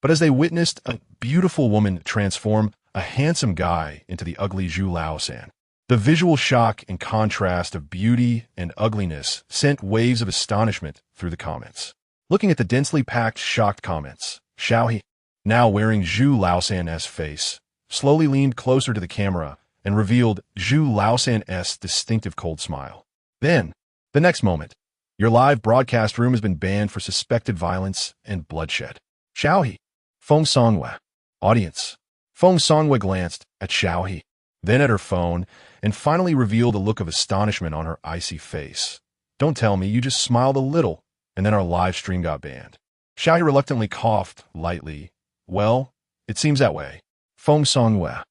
But as they witnessed a beautiful woman transform a handsome guy into the ugly Zhu Laosan, the visual shock and contrast of beauty and ugliness sent waves of astonishment through the comments. Looking at the densely packed, shocked comments, Xiao He, now wearing Zhu Laosan's face, slowly leaned closer to the camera and revealed Zhu Laosan's distinctive cold smile. Then, the next moment, your live broadcast room has been banned for suspected violence and bloodshed. Xiao He, Feng Songwei. Audience. Feng Songwei glanced at Xiao He, then at her phone, and finally revealed a look of astonishment on her icy face. Don't tell me you just smiled a little, and then our live stream got banned. Xiao He reluctantly coughed lightly. Well, it seems that way. Feng Songwei.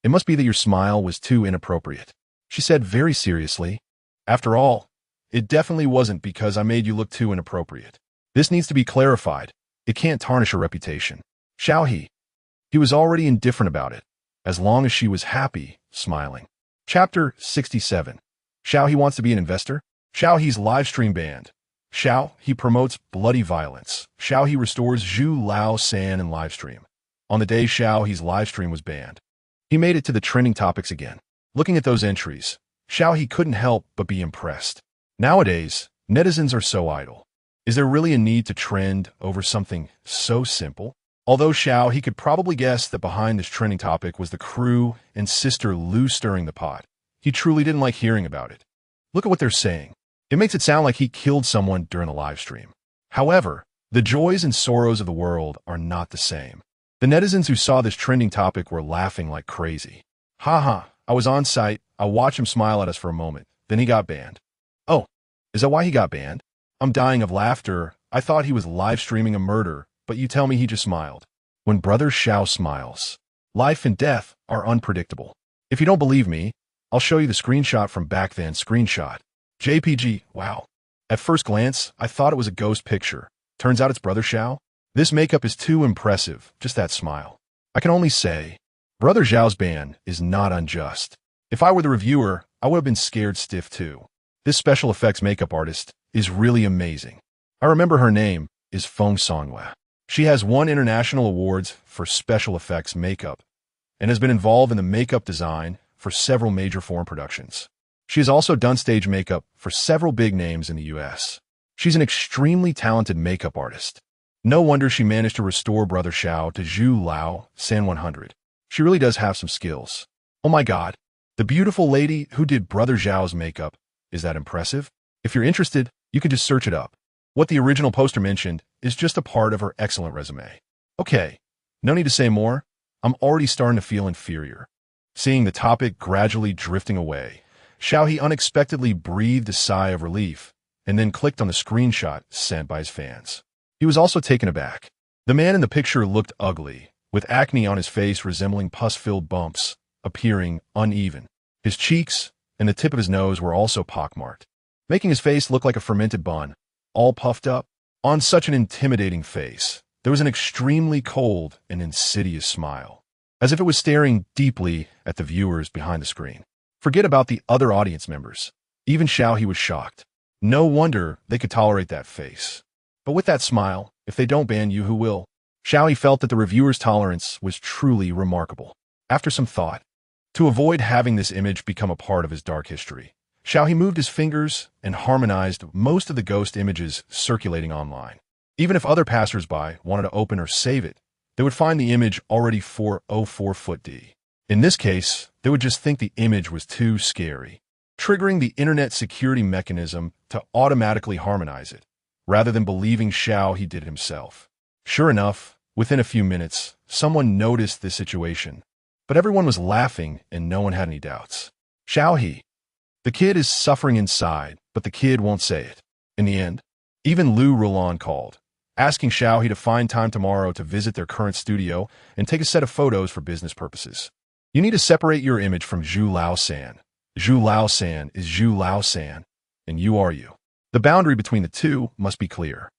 It must be that your smile was too inappropriate, she said very seriously. After all, it definitely wasn't because I made you look too inappropriate. This needs to be clarified. It can't tarnish her reputation. Xiao He. He was already indifferent about it, as long as she was happy, smiling. Chapter 67. Xiao He wants to be an investor? Xiao He's live stream banned. Xiao He promotes bloody violence. Xiao He restores Zhu Laosan in live stream. On the day Xiao He's live stream was banned, he made it to the trending topics again. Looking at those entries, Xiao He couldn't help but be impressed. Nowadays, netizens are so idle. Is there really a need to trend over something so simple? Although Xiao He could probably guess that behind this trending topic was the crew and sister Lu stirring the pot, he truly didn't like hearing about it. Look at what they're saying. It makes it sound like he killed someone during a live stream. However, the joys and sorrows of the world are not the same. The netizens who saw this trending topic were laughing like crazy. Haha, I was on site, I watched him smile at us for a moment, then he got banned. Oh, is that why he got banned? I'm dying of laughter. I thought he was live streaming a murder, but you tell me he just smiled. When Brother Xiao smiles, life and death are unpredictable. If you don't believe me, I'll show you the screenshot from back then. Screenshot. JPG, wow. At first glance, I thought it was a ghost picture. Turns out it's Brother Xiao. This makeup is too impressive, just that smile. I can only say, Brother Xiao's ban is not unjust. If I were the reviewer, I would have been scared stiff too. This special effects makeup artist is really amazing. I remember her name is Feng Songwei. She has won international awards for special effects makeup and has been involved in the makeup design for several major foreign productions. She has also done stage makeup for several big names in the US. She's an extremely talented makeup artist. No wonder she managed to restore Brother Xiao to Zhu Lao San 100. She really does have some skills. Oh my god, the beautiful lady who did Brother Xiao's makeup, is that impressive? If you're interested, you can just search it up. What the original poster mentioned is just a part of her excellent resume. Okay, no need to say more. I'm already starting to feel inferior. Seeing the topic gradually drifting away, Xiao He unexpectedly breathed a sigh of relief and then clicked on the screenshot sent by his fans. He was also taken aback. The man in the picture looked ugly, with acne on his face resembling pus-filled bumps, appearing uneven. His cheeks and the tip of his nose were also pockmarked, making his face look like a fermented bun, all puffed up. On such an intimidating face, there was an extremely cold and insidious smile, as if it was staring deeply at the viewers behind the screen. Forget about the other audience members. Even Xiao He was shocked. No wonder they could tolerate that face. But with that smile, if they don't ban you, who will? Xiao He felt that the reviewer's tolerance was truly remarkable. After some thought, to avoid having this image become a part of his dark history, Xiao He moved his fingers and harmonized most of the ghost images circulating online. Even if other passersby wanted to open or save it, they would find the image already 404-foot-D. In this case, they would just think the image was too scary, triggering the internet security mechanism to automatically harmonize it, rather than believing Xiao He did it himself. Sure enough, Within a few minutes, someone noticed this situation, but everyone was laughing and no one had any doubts. Xiao He. The kid is suffering inside, but the kid won't say it. In the end, even Lu Roland called, asking Xiao He to find time tomorrow to visit their current studio and take a set of photos for business purposes. You need to separate your image from Zhu Lao-san. Zhu Lao-san is Zhu Lao-san, and you are you. The boundary between the two must be clear.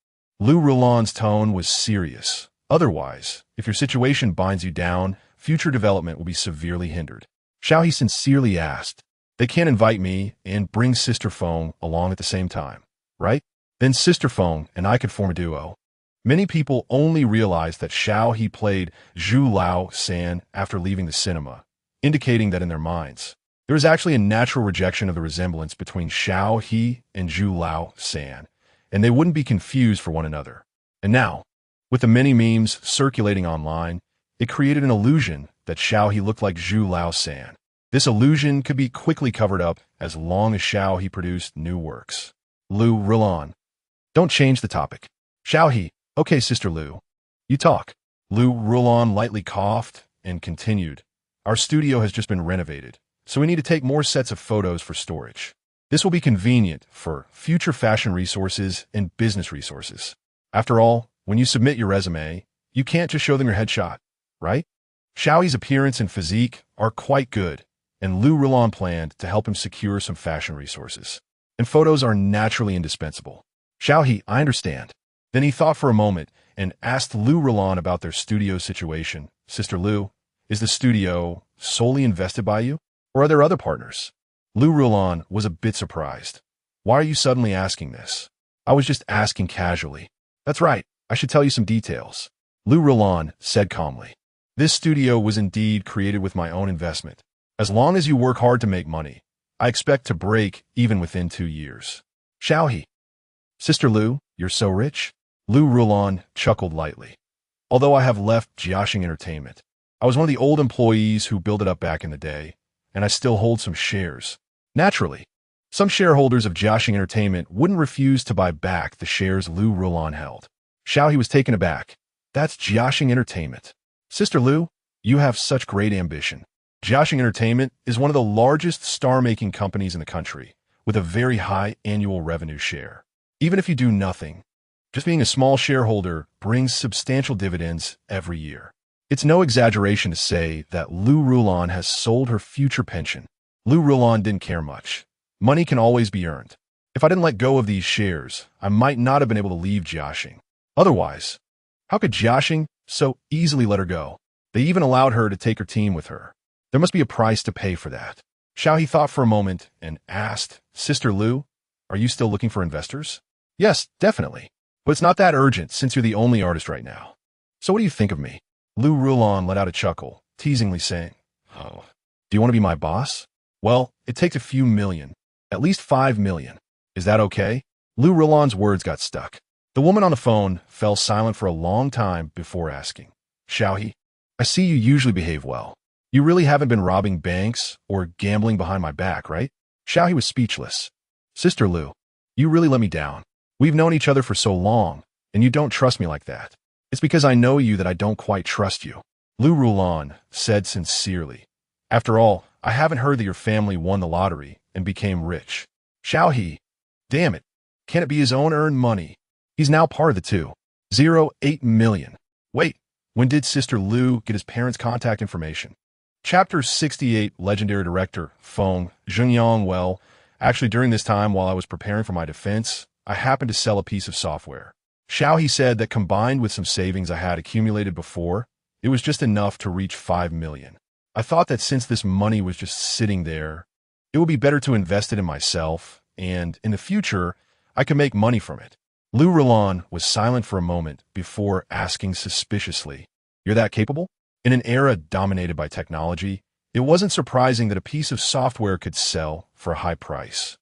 Lu Roland's tone was serious. Otherwise, if your situation binds you down, future development will be severely hindered. Xiao He sincerely asked, "They can't invite me and bring Sister Feng along at the same time, right? Then Sister Feng and I could form a duo." Many people only realized that Xiao He played Zhu Lao-san after leaving the cinema, indicating that in their minds, there was actually a natural rejection of the resemblance between Xiao He and Zhu Lao-san, and they wouldn't be confused for one another. And now, with the many memes circulating online, it created an illusion that Xiao He looked like Zhu Lao-san. This illusion could be quickly covered up as long as Xiao He produced new works. Lu Roland. Don't change the topic. Xiao He. Okay, Sister Lu. You talk. Lu Roland lightly coughed and continued. Our studio has just been renovated, so we need to take more sets of photos for storage. This will be convenient for future fashion resources and business resources. After all, when you submit your resume, you can't just show them your headshot, right? Xiao He's appearance and physique are quite good, and Lu Roland planned to help him secure some fashion resources. And photos are naturally indispensable. Xiao He, I understand. Then he thought for a moment and asked Lu Roland about their studio situation. Sister Lu, is the studio solely invested by you, or are there other partners? Lu Roland was a bit surprised. Why are you suddenly asking this? I was just asking casually. That's right, I should tell you some details. Lu Roland said calmly. This studio was indeed created with my own investment. As long as you work hard to make money, I expect to break even within 2 years. Xiao He. Sister Lu, you're so rich? Lu Roland chuckled lightly. Although I have left Jiaxing Entertainment, I was one of the old employees who built it up back in the day, and I still hold some shares. Naturally, some shareholders of Jiaxing Entertainment wouldn't refuse to buy back the shares Lu Roland held. Xiao He was taken aback. That's Jiaxing Entertainment. Sister Lu, you have such great ambition. Jiaxing Entertainment is one of the largest star-making companies in the country, with a very high annual revenue share. Even if you do nothing, just being a small shareholder brings substantial dividends every year. It's no exaggeration to say that Lu Roland has sold her future pension. Lu Roland didn't care much. Money can always be earned. If I didn't let go of these shares, I might not have been able to leave Jiaxing. Otherwise, how could Jiaxing so easily let her go? They even allowed her to take her team with her. There must be a price to pay for that. Xiao He thought for a moment and asked, Sister Lu, are you still looking for investors? Yes, definitely. But it's not that urgent since you're the only artist right now. So what do you think of me? Lu Roland let out a chuckle, teasingly saying, "Oh, do you want to be my boss? Well, it takes a few million, at least 5 million. Is that okay?" Lu Roland's words got stuck. The woman on the phone fell silent for a long time before asking, Xiao He, I see you usually behave well. You really haven't been robbing banks or gambling behind my back, right? Xiao He was speechless. Sister Lu, you really let me down. We've known each other for so long, and you don't trust me like that. It's because I know you that I don't quite trust you. Lu Roland said sincerely. After all, I haven't heard that your family won the lottery and became rich. Xiao He, damn it, can it be his own earned money? He's now part of the 2.08 million. Wait, when did Sister Lu get his parents' contact information? Chapter 68, legendary director Feng Zhengyang. Well, actually during this time while I was preparing for my defense, I happened to sell a piece of software. Xiao He said that combined with some savings I had accumulated before, it was just enough to reach 5 million. I thought that since this money was just sitting there, it would be better to invest it in myself, and in the future, I could make money from it. Lu Roland was silent for a moment before asking suspiciously, You're that capable? In an era dominated by technology, it wasn't surprising that a piece of software could sell for a high price.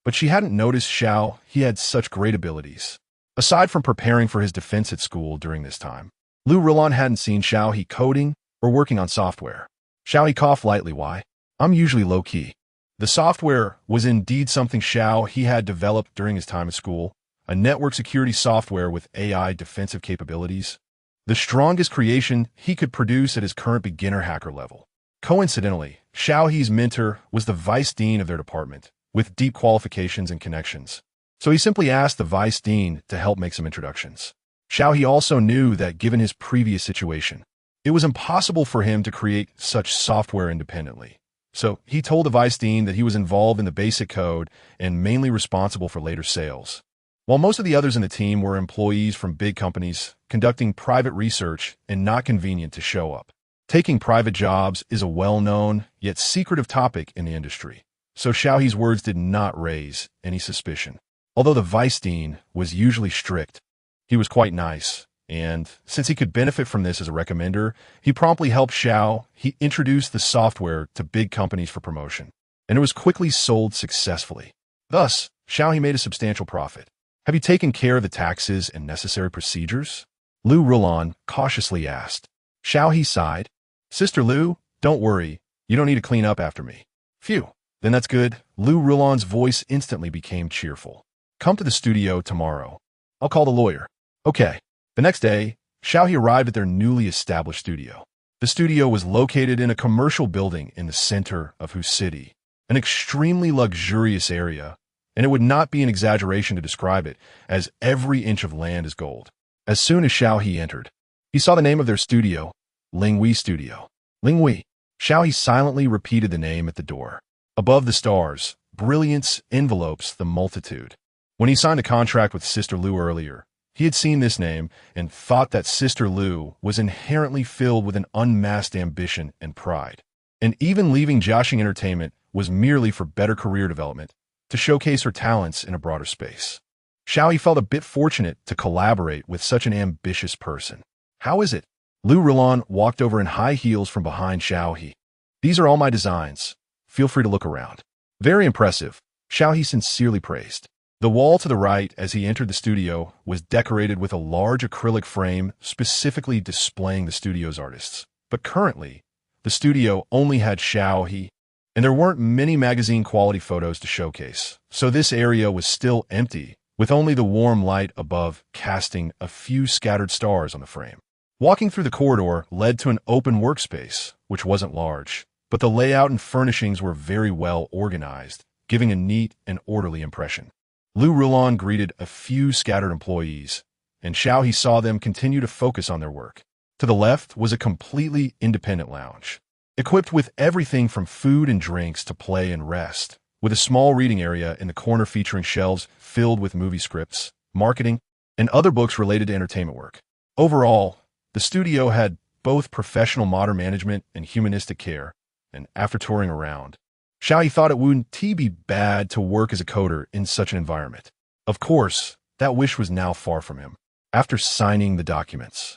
But she hadn't noticed Xiao He had such great abilities. Aside from preparing for his defense at school during this time, Lu Roland hadn't seen Xiao He coding or working on software. Xiao He coughed lightly. Why? I'm usually low-key. The software was indeed something Xiao He had developed during his time at school, a network security software with AI defensive capabilities. the strongest creation he could produce at his current beginner hacker level. Coincidentally, Xiao He's mentor was the vice dean of their department, with deep qualifications and connections. So he simply asked the vice dean to help make some introductions. Xiao He also knew that given his previous situation, it was impossible for him to create such software independently. So he told the vice dean that he was involved in the basic code and mainly responsible for later sales. While most of the others in the team were employees from big companies conducting private research and not convenient to show up. Taking private jobs is a well-known, yet secretive topic in the industry, so Xiao He's words did not raise any suspicion. Although the vice dean was usually strict, he was quite nice, and since he could benefit from this as a recommender, he promptly helped Xiao He introduce the software to big companies for promotion, and it was quickly sold successfully. Thus, Xiao He made a substantial profit. Have you taken care of the taxes and necessary procedures? Lu Rulan cautiously asked. Xiao He sighed. Sister Lu, don't worry, you don't need to clean up after me. Phew, then that's good. Lu Rulan's voice instantly became cheerful. Come to the studio tomorrow. I'll call the lawyer. Okay. The next day, Xiao He arrived at their newly established studio. The studio was located in a commercial building in the center of Hu City, an extremely luxurious area, and it would not be an exaggeration to describe it, as every inch of land is gold. As soon as Xiao He entered, he saw the name of their studio, Linghui Studio. Linghui. Xiao He silently repeated the name at the door. Above the stars, brilliance envelopes the multitude. When he signed a contract with Sister Lu earlier, he had seen this name and thought that Sister Lu was inherently filled with an unmasked ambition and pride. And even leaving Jiaxing Entertainment was merely for better career development, to showcase her talents in a broader space. Xiao He felt a bit fortunate to collaborate with such an ambitious person. How is it? Lu Rulan walked over in high heels from behind Xiao He. These are all my designs. Feel free to look around. Very impressive, Xiao He sincerely praised. The wall to the right as he entered the studio was decorated with a large acrylic frame specifically displaying the studio's artists. But currently, the studio only had Xiao He, and there weren't many magazine-quality photos to showcase, so this area was still empty, with only the warm light above casting a few scattered stars on the frame. Walking through the corridor led to an open workspace, which wasn't large, but the layout and furnishings were very well organized, giving a neat and orderly impression. Lu Rulan greeted a few scattered employees, and Xiao He saw them continue to focus on their work. To the left was a completely independent lounge, equipped with everything from food and drinks to play and rest, with a small reading area in the corner featuring shelves filled with movie scripts, marketing, and other books related to entertainment work. Overall, the studio had both professional modern management and humanistic care, and after touring around, Xiao He thought it wouldn't be bad to work as a coder in such an environment. Of course, that wish was now far from him. After signing the documents,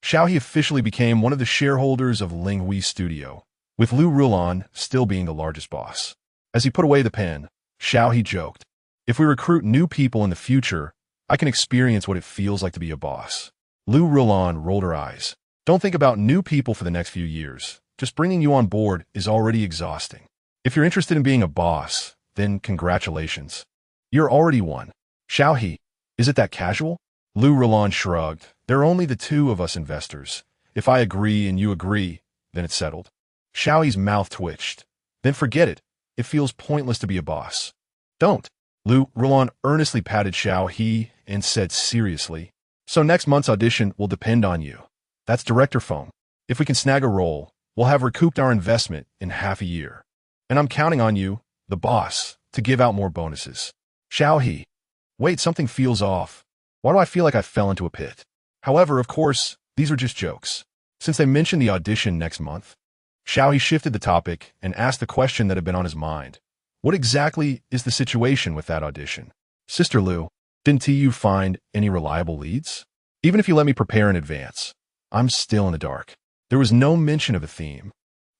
Xiao He officially became one of the shareholders of Linghui Studio, with Lu Rulan still being the largest boss. As he put away the pen, Xiao He joked, "If we recruit new people in the future, I can experience what it feels like to be a boss." Lu Rulan rolled her eyes. "Don't think about new people for the next few years. Just bringing you on board is already exhausting. If you're interested in being a boss, then congratulations. You're already one." Xiao He, is it that casual? Lu Rulan shrugged. "There are only the two of us investors. If I agree and you agree, then it's settled." Xiao He's mouth twitched. "Then forget it. It feels pointless to be a boss." "Don't." Lu Rulan earnestly patted Xiao He and said seriously, "So next month's audition will depend on you. That's director phone. If we can snag a role, we'll have recouped our investment in half a year. And I'm counting on you, the boss, to give out more bonuses." Xiao He, wait, something feels off. Why do I feel like I fell into a pit? However, of course, these are just jokes. Since they mentioned the audition next month, Xiao He shifted the topic and asked the question that had been on his mind. What exactly is the situation with that audition? Sister Lu, didn't you find any reliable leads? Even if you let me prepare in advance, I'm still in the dark. There was no mention of a theme,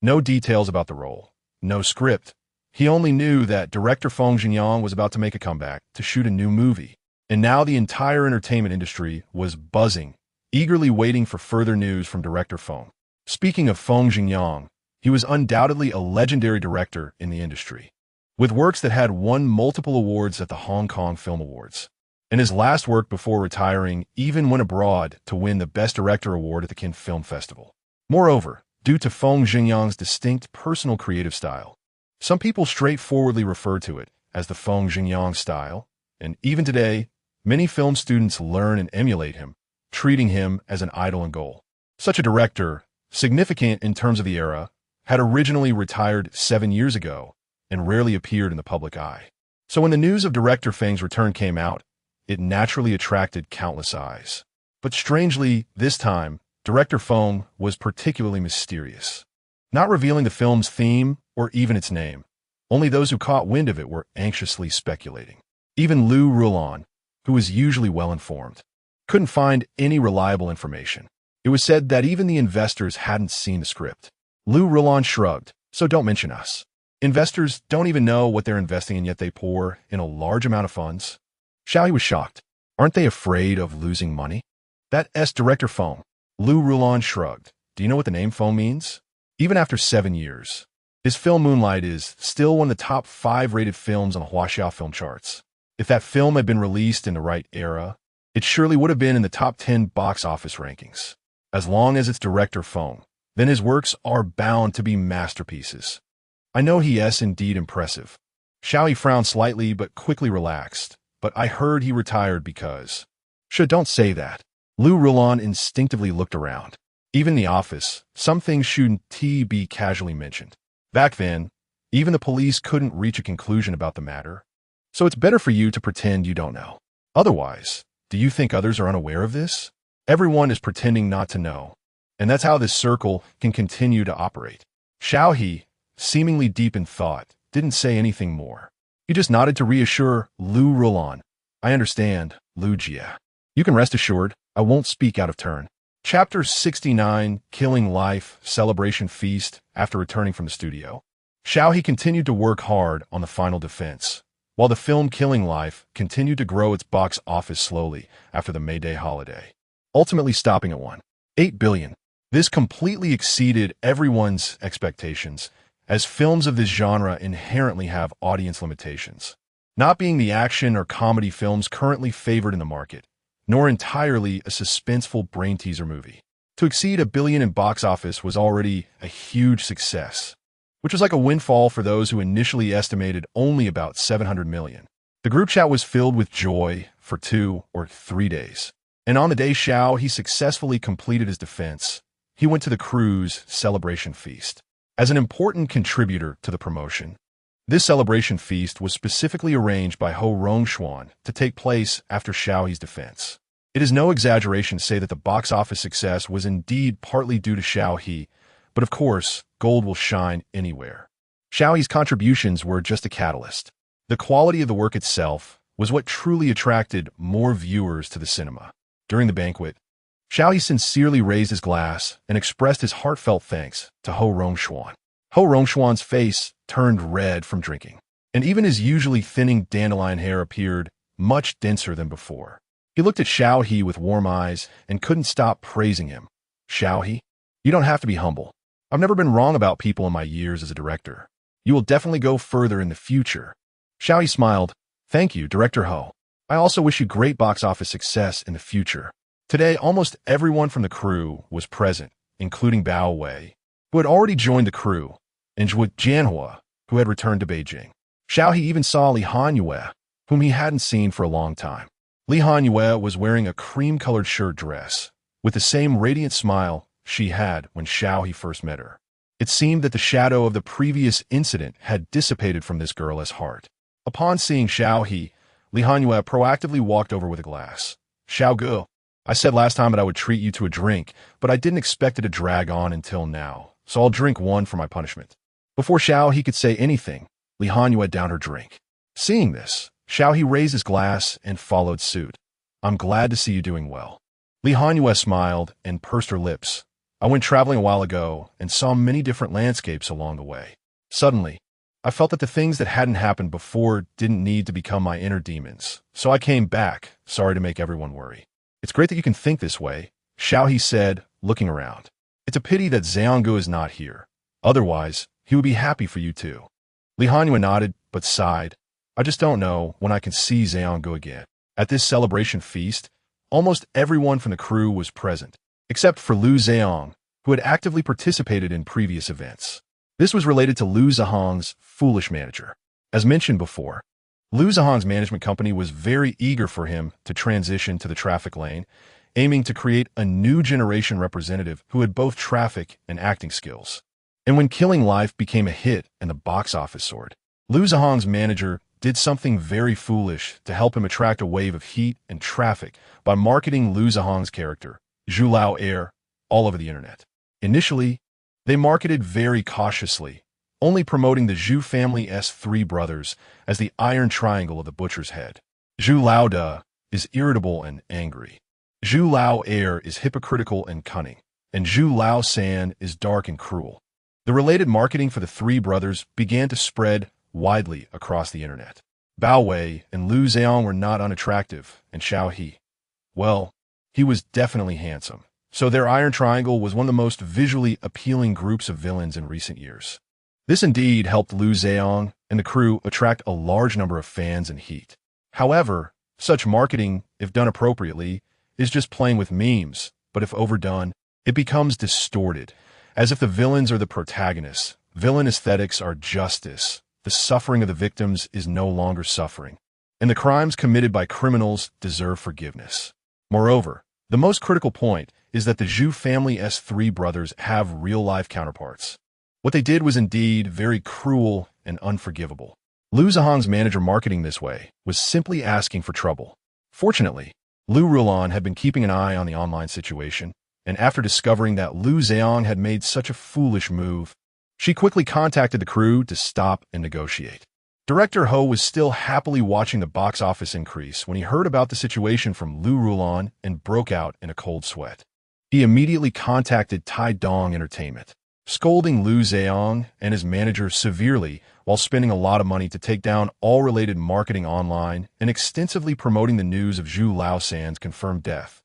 no details about the role, no script. He only knew that director Feng Jingyang was about to make a comeback to shoot a new movie. And now the entire entertainment industry was buzzing, eagerly waiting for further news from director Feng. Speaking of Feng Jingyang, he was undoubtedly a legendary director in the industry, with works that had won multiple awards at the Hong Kong Film Awards. and his last work before retiring even went abroad to win the Best Director award at the Cannes Film Festival. Moreover, due to Feng Xingyang's distinct personal creative style, some people straightforwardly refer to it as the Feng Xingyang style, and even today, many film students learn and emulate him, treating him as an idol and goal. Such a director, significant in terms of the era, had originally retired 7 years ago and rarely appeared in the public eye. So when the news of director Feng's return came out, it naturally attracted countless eyes. But strangely, this time, director Feng was particularly mysterious, not revealing the film's theme or even its name. Only those who caught wind of it were anxiously speculating. Even Liu Rulan, who was usually well-informed, couldn't find any reliable information. It was said that even the investors hadn't seen the script. Liu Rulan shrugged, "So don't mention us. Investors don't even know what they're investing in, yet they pour in a large amount of funds." Xiao He was shocked. "Aren't they afraid of losing money?" "That's director Feng." Liu Rulan shrugged. "Do you know what the name Feng means?" Even after 7 years, his film Moonlight is still one of the top 5 rated films on the Huaxiao film charts. If that film had been released in the right era, it surely would have been in the top 10 box office rankings. As long as it's director Feng, then his works are bound to be masterpieces. "I know he is indeed impressive." Xiao He frowned slightly but quickly relaxed. "But I heard he retired because—" Don't say that." Liu Rulan instinctively looked around. Even in the office, some things shouldn't be casually mentioned. Back then, even the police couldn't reach a conclusion about the matter. So it's better for you to pretend you don't know. Otherwise, do you think others are unaware of this? Everyone is pretending not to know. And that's how this circle can continue to operate. Xiao He, seemingly deep in thought, didn't say anything more. He just nodded to reassure Liu Rulan. "I understand, Liu Jia. You can rest assured, I won't speak out of turn." Chapter 69, Killing Life, Celebration Feast. After returning from the studio, Xiao He continued to work hard on the final defense, while the film Killing Life continued to grow its box office slowly after the May Day holiday, ultimately stopping at 1.8 billion. This completely exceeded everyone's expectations, as films of this genre inherently have audience limitations, not being the action or comedy films currently favored in the market, nor entirely a suspenseful brain-teaser movie. To exceed 1 billion in box office was already a huge success, which was like a windfall for those who initially estimated only about 700 million. The group chat was filled with joy for 2 or 3 days. And on the day Xiao He successfully completed his defense, he went to the crew's celebration feast. As an important contributor to the promotion, this celebration feast was specifically arranged by Ho Rongshuan to take place after Xiao He's defense. It is no exaggeration to say that the box office success was indeed partly due to Xiao He, but of course, gold will shine anywhere. Xiao He's contributions were just a catalyst. The quality of the work itself was what truly attracted more viewers to the cinema. During the banquet, Xiao He sincerely raised his glass and expressed his heartfelt thanks to Ho Rongshuan. Ho Rongshuan's face turned red from drinking, and even his usually thinning dandelion hair appeared much denser than before. He looked at Xiao He with warm eyes and couldn't stop praising him. "Xiao He, you don't have to be humble. I've never been wrong about people in my years as a director. You will definitely go further in the future." Xiao He smiled. "Thank you, Director Ho. I also wish you great box office success in the future." Today, almost everyone from the crew was present, including Bao Wei, who had already joined the crew, and Zhu Jianhua, who had returned to Beijing. Xiao He even saw Li Hanyue, whom he hadn't seen for a long time. Li Hanyue was wearing a cream-colored shirt dress, with the same radiant smile she had when Xiao He first met her. It seemed that the shadow of the previous incident had dissipated from this girl's heart. Upon seeing Xiao He, Li Hanyue proactively walked over with a glass. "Xiao Gu, I said last time that I would treat you to a drink, but I didn't expect it to drag on until now, so I'll drink one for my punishment." Before Xiao He could say anything, Li Hanyue downed her drink. Seeing this, Xiao He raised his glass and followed suit. "I'm glad to see you doing well." Li Hanyue smiled and pursed her lips. "I went traveling a while ago and saw many different landscapes along the way. Suddenly, I felt that the things that hadn't happened before didn't need to become my inner demons, so I came back, sorry to make everyone worry." "It's great that you can think this way," Xiao He said, looking around. "It's a pity that Xianggu is not here. Otherwise, he would be happy for you too." Li Hanyue nodded, but sighed. "I just don't know when I can see Xianggu again." At this celebration feast, almost everyone from the crew was present, except for Liu Zheong, who had actively participated in previous events. This was related to Liu Zhehong's foolish manager. As mentioned before, Liu Zhehong's management company was very eager for him to transition to the traffic lane, aiming to create a new generation representative who had both traffic and acting skills. And when Killing Life became a hit and the box office soared, Liu Zhehong's manager did something very foolish to help him attract a wave of heat and traffic by marketing Liu Zhehong's character, Zhu Lao Air, all over the internet. Initially, they marketed very cautiously, only promoting the Zhu family's three brothers as the iron triangle of the butcher's head. Zhu Lao Da is irritable and angry. Zhu Lao Air is hypocritical and cunning, and Zhu Lao San is dark and cruel. The related marketing for the three brothers began to spread widely across the internet. Bao Wei and Liu Zheong were not unattractive, and Xiao He, well, he was definitely handsome. So their iron triangle was one of the most visually appealing groups of villains in recent years. This indeed helped Liu Zheong and the crew attract a large number of fans and heat. However, such marketing, if done appropriately, is just playing with memes, but if overdone, it becomes distorted, as if the villains are the protagonists. Villain aesthetics are justice. The suffering of the victims is no longer suffering, and the crimes committed by criminals deserve forgiveness. Moreover, the most critical point is that the Zhu family's three brothers have real-life counterparts. What they did was indeed very cruel and unforgivable. Liu Zhehong's manager marketing this way was simply asking for trouble. Fortunately, Liu Rulan had been keeping an eye on the online situation, and after discovering that Liu Zheong had made such a foolish move, she quickly contacted the crew to stop and negotiate. Director He was still happily watching the box office increase when he heard about the situation from Liu Rulan and broke out in a cold sweat. He immediately contacted Tai Dong Entertainment, scolding Liu Zheong and his manager severely while spending a lot of money to take down all related marketing online and extensively promoting the news of Zhu Laosan's confirmed death,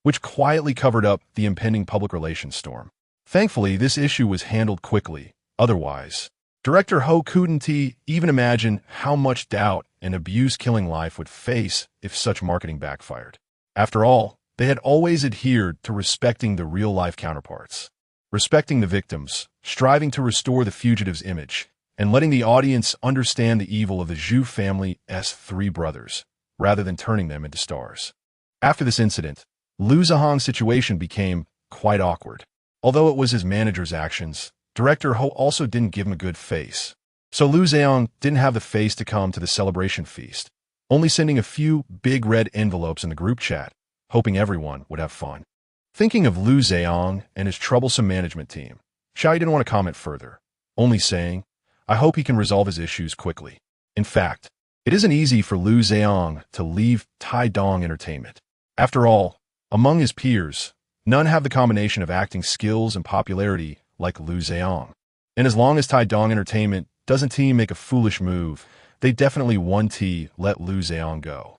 which quietly covered up the impending public relations storm. Thankfully, this issue was handled quickly. Otherwise, Director He couldn't even imagine how much doubt and abuse Killing Life would face if such marketing backfired. After all, they had always adhered to respecting the real-life counterparts, respecting the victims, striving to restore the fugitive's image, and letting the audience understand the evil of the Zhu family's three brothers, rather than turning them into stars. After this incident, Liu Zhehong's situation became quite awkward. Although it was his manager's actions, Director He also didn't give him a good face. So Liu Zheong didn't have the face to come to the celebration feast, only sending a few big red envelopes in the group chat, hoping everyone would have fun. Thinking of Liu Zheong and his troublesome management team, Xiao He didn't want to comment further, only saying, I hope he can resolve his issues quickly. In fact, it isn't easy for Liu Zheong to leave Tai Dong Entertainment. After all, among his peers, none have the combination of acting skills and popularity like Liu Zheong. And as long as Tai Dong Entertainment doesn't make a foolish move, they definitely won't let Liu Zheong go.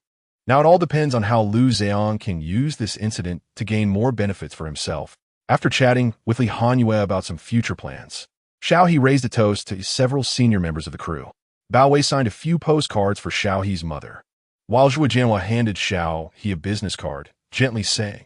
Now it all depends on how Liu Zheong can use this incident to gain more benefits for himself. After chatting with Li Hanyue about some future plans, Xiao He raised a toast to several senior members of the crew. Bao Wei signed a few postcards for Xiao He's mother, while Zhuo Jianhua handed Xiao He a business card, gently saying,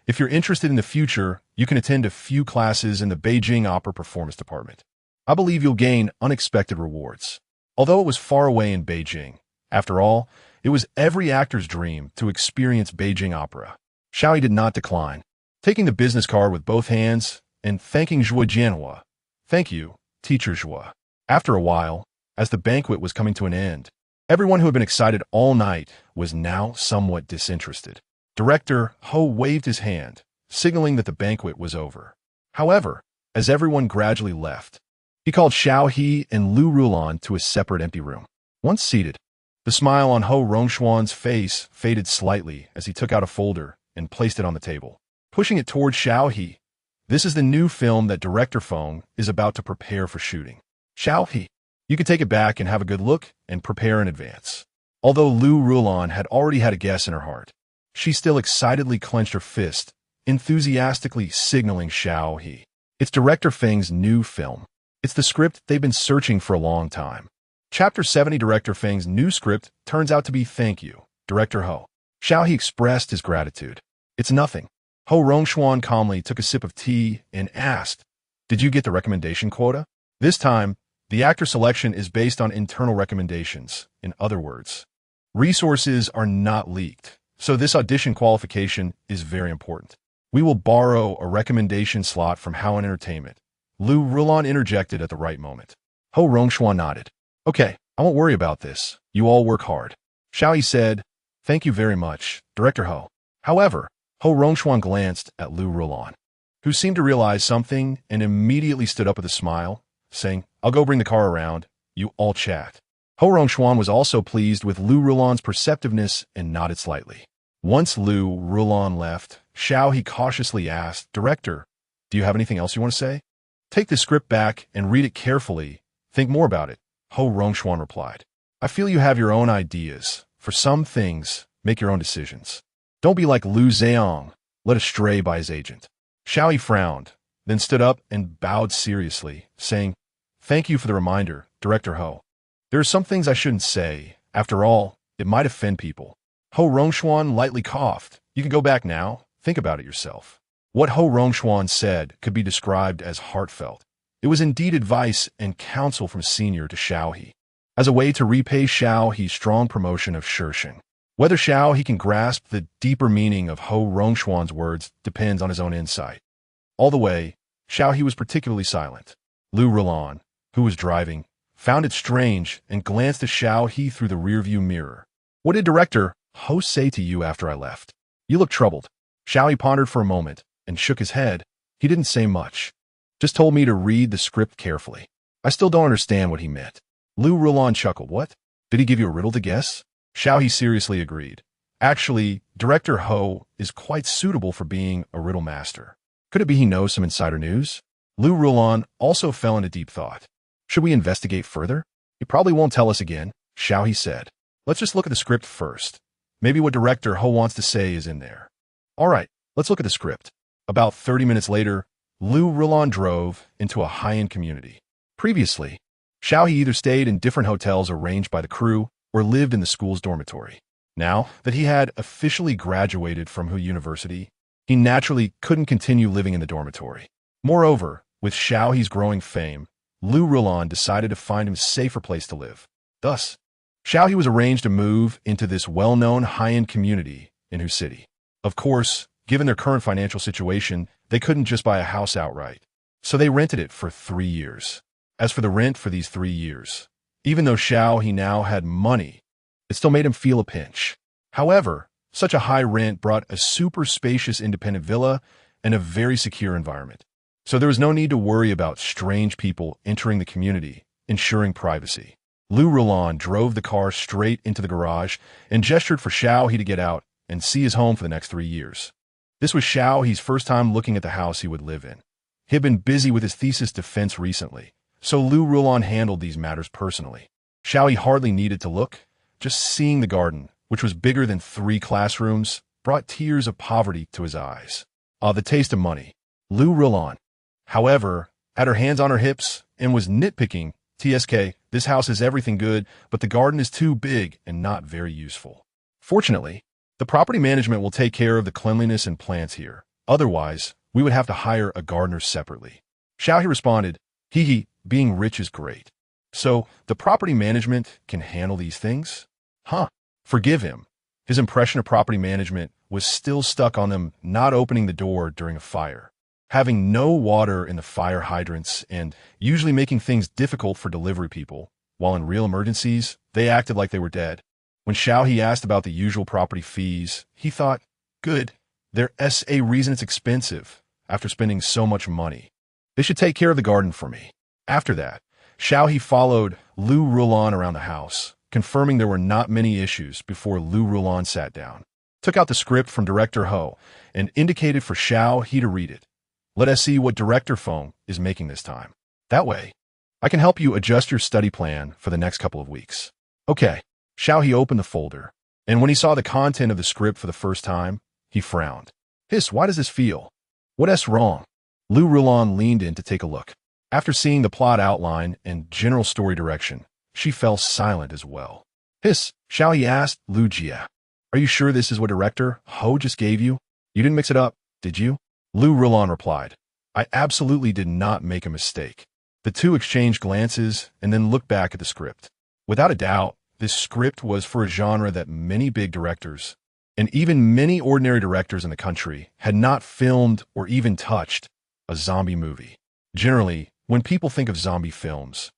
if you're interested in the future, you can attend a few classes in the Beijing Opera Performance Department. I believe you'll gain unexpected rewards. Although it was far away in Beijing, after all, it was every actor's dream to experience Beijing opera. Xiao He did not decline, taking the business card with both hands and thanking Zhuo Jianhua. Thank you, Teacher Zhuo. After a while, as the banquet was coming to an end, everyone who had been excited all night was now somewhat disinterested. Director He waved his hand, signaling that the banquet was over. However, as everyone gradually left, he called Xiao He and Liu Rulan to a separate empty room. Once seated, the smile on He Rongshuan's face faded slightly as he took out a folder and placed it on the table, pushing it toward Xiao He. This is the new film that Director Feng is about to prepare for shooting. Xiao He, you could take it back and have a good look and prepare in advance. Although Liu Rulan had already had a guess in her heart, she still excitedly clenched her fist, enthusiastically signaling Xiao He. It's Director Feng's new film. It's the script they've been searching for a long time. Chapter 70 Director Feng's new script turns out to be Thank You, Director He. Xiao He expressed his gratitude. It's nothing. Ho Rongxuan calmly took a sip of tea and asked, did you get the recommendation quota? This time, the actor selection is based on internal recommendations. In other words, resources are not leaked, so this audition qualification is very important. We will borrow a recommendation slot from Howen Entertainment. Lu Rulon interjected at the right moment. Ho Rongxuan nodded. Okay, I won't worry about this. You all work hard. Xiao He said, thank you very much, Director Ho. However, Ho Rongxuan glanced at Lu Rulon, who seemed to realize something and immediately stood up with a smile, saying, I'll go bring the car around. You all chat. Ho Rongxuan was also pleased with Lu Rulon's perceptiveness and nodded slightly. Once Lu Rulon left, Xiao He cautiously asked, Director, do you have anything else you want to say? Take the script back and read it carefully. Think more about it, Ho Rongxuan replied. I feel you have your own ideas. For some things, make your own decisions. Don't be like Lu Zheong, led astray by his agent. Xiao He frowned, then stood up and bowed seriously, saying, thank you for the reminder, Director Ho. There are some things I shouldn't say. After all, it might offend people. Ho Rongxuan lightly coughed. You can go back now. Think about it yourself. What Ho Rongxuan said could be described as heartfelt. It was indeed advice and counsel from senior to Xiao He, as a way to repay Xiao He's strong promotion of Shisheng. Whether Xiao He can grasp the deeper meaning of Ho Rongxuan's words depends on his own insight. All the way, Xiao He was particularly silent. Lu Rulon, who was driving, found it strange and glanced at Xiao He through the rearview mirror. What did Director Ho say to you after I left? You look troubled. Xiao He pondered for a moment and shook his head. He didn't say much. Just told me to read the script carefully. I still don't understand what he meant. Lu Rulon chuckled. What? Did he give you a riddle to guess? Xiao He seriously agreed. Actually, Director Ho is quite suitable for being a riddle master. Could it be he knows some insider news? Lu Rulon also fell into deep thought. Should we investigate further? He probably won't tell us again, Xiao He said. Let's just look at the script first. Maybe what Director Ho wants to say is in there. All right, let's look at the script. About 30 minutes later, Lu Rulon drove into a high-end community. Previously, Xiao He either stayed in different hotels arranged by the crew or lived in the school's dormitory. Now that he had officially graduated from Hu University, he naturally couldn't continue living in the dormitory. Moreover, with Xiao He's growing fame, Lu Rulon decided to find him a safer place to live. Thus, Xiao He was arranged to move into this well-known high-end community in Hu City. Of course, given their current financial situation, they couldn't just buy a house outright, so they rented it for 3 years. As for the rent for these 3 years, even though Xiao He now had money, it still made him feel a pinch. However, such a high rent brought a super spacious independent villa and a very secure environment. So there was no need to worry about strange people entering the community, ensuring privacy. Lu Rulon drove the car straight into the garage and gestured for Xiao He to get out and see his home for the next 3 years. This was Xiao He's first time looking at the house he would live in. He had been busy with his thesis defense recently, so Lu Rulon handled these matters personally. Xiao He hardly needed to look. Just seeing the garden, which was bigger than 3 classrooms, brought tears of poverty to his eyes. The taste of money. Lu Rulon, however, had her hands on her hips and was nitpicking. TSK, this house is everything good, but the garden is too big and not very useful. Fortunately, the property management will take care of the cleanliness and plants here. Otherwise, we would have to hire a gardener separately. Xiao He responded, He, being rich is great. So, the property management can handle these things? Huh. Forgive him. His impression of property management was still stuck on them not opening the door during a fire, having no water in the fire hydrants, and usually making things difficult for delivery people, while in real emergencies, they acted like they were dead. When Xiao He asked about the usual property fees, he thought, good, there's a reason it's expensive after spending so much money. They should take care of the garden for me. After that, Xiao He followed Lu Rulon around the house, confirming there were not many issues before Lu Rulon sat down, took out the script from Director Ho, and indicated for Xiao He to read it. Let us see what Director Feng is making this time. That way, I can help you adjust your study plan for the next couple of weeks. Okay. Xiao He opened the folder, and when he saw the content of the script for the first time, he frowned. Hiss, why does this feel? What's wrong? Lu Rulon leaned in to take a look. After seeing the plot outline and general story direction, she fell silent as well. Hiss, Xiao He asked Lu Jia, Are you sure this is what director He just gave you? You didn't mix it up, did you? Lou Roulon replied. I absolutely did not make a mistake. The two exchanged glances and then looked back at the script. Without a doubt, this script was for a genre that many big directors, and even many ordinary directors in the country, had not filmed or even touched a zombie movie. Generally, when people think of zombie films,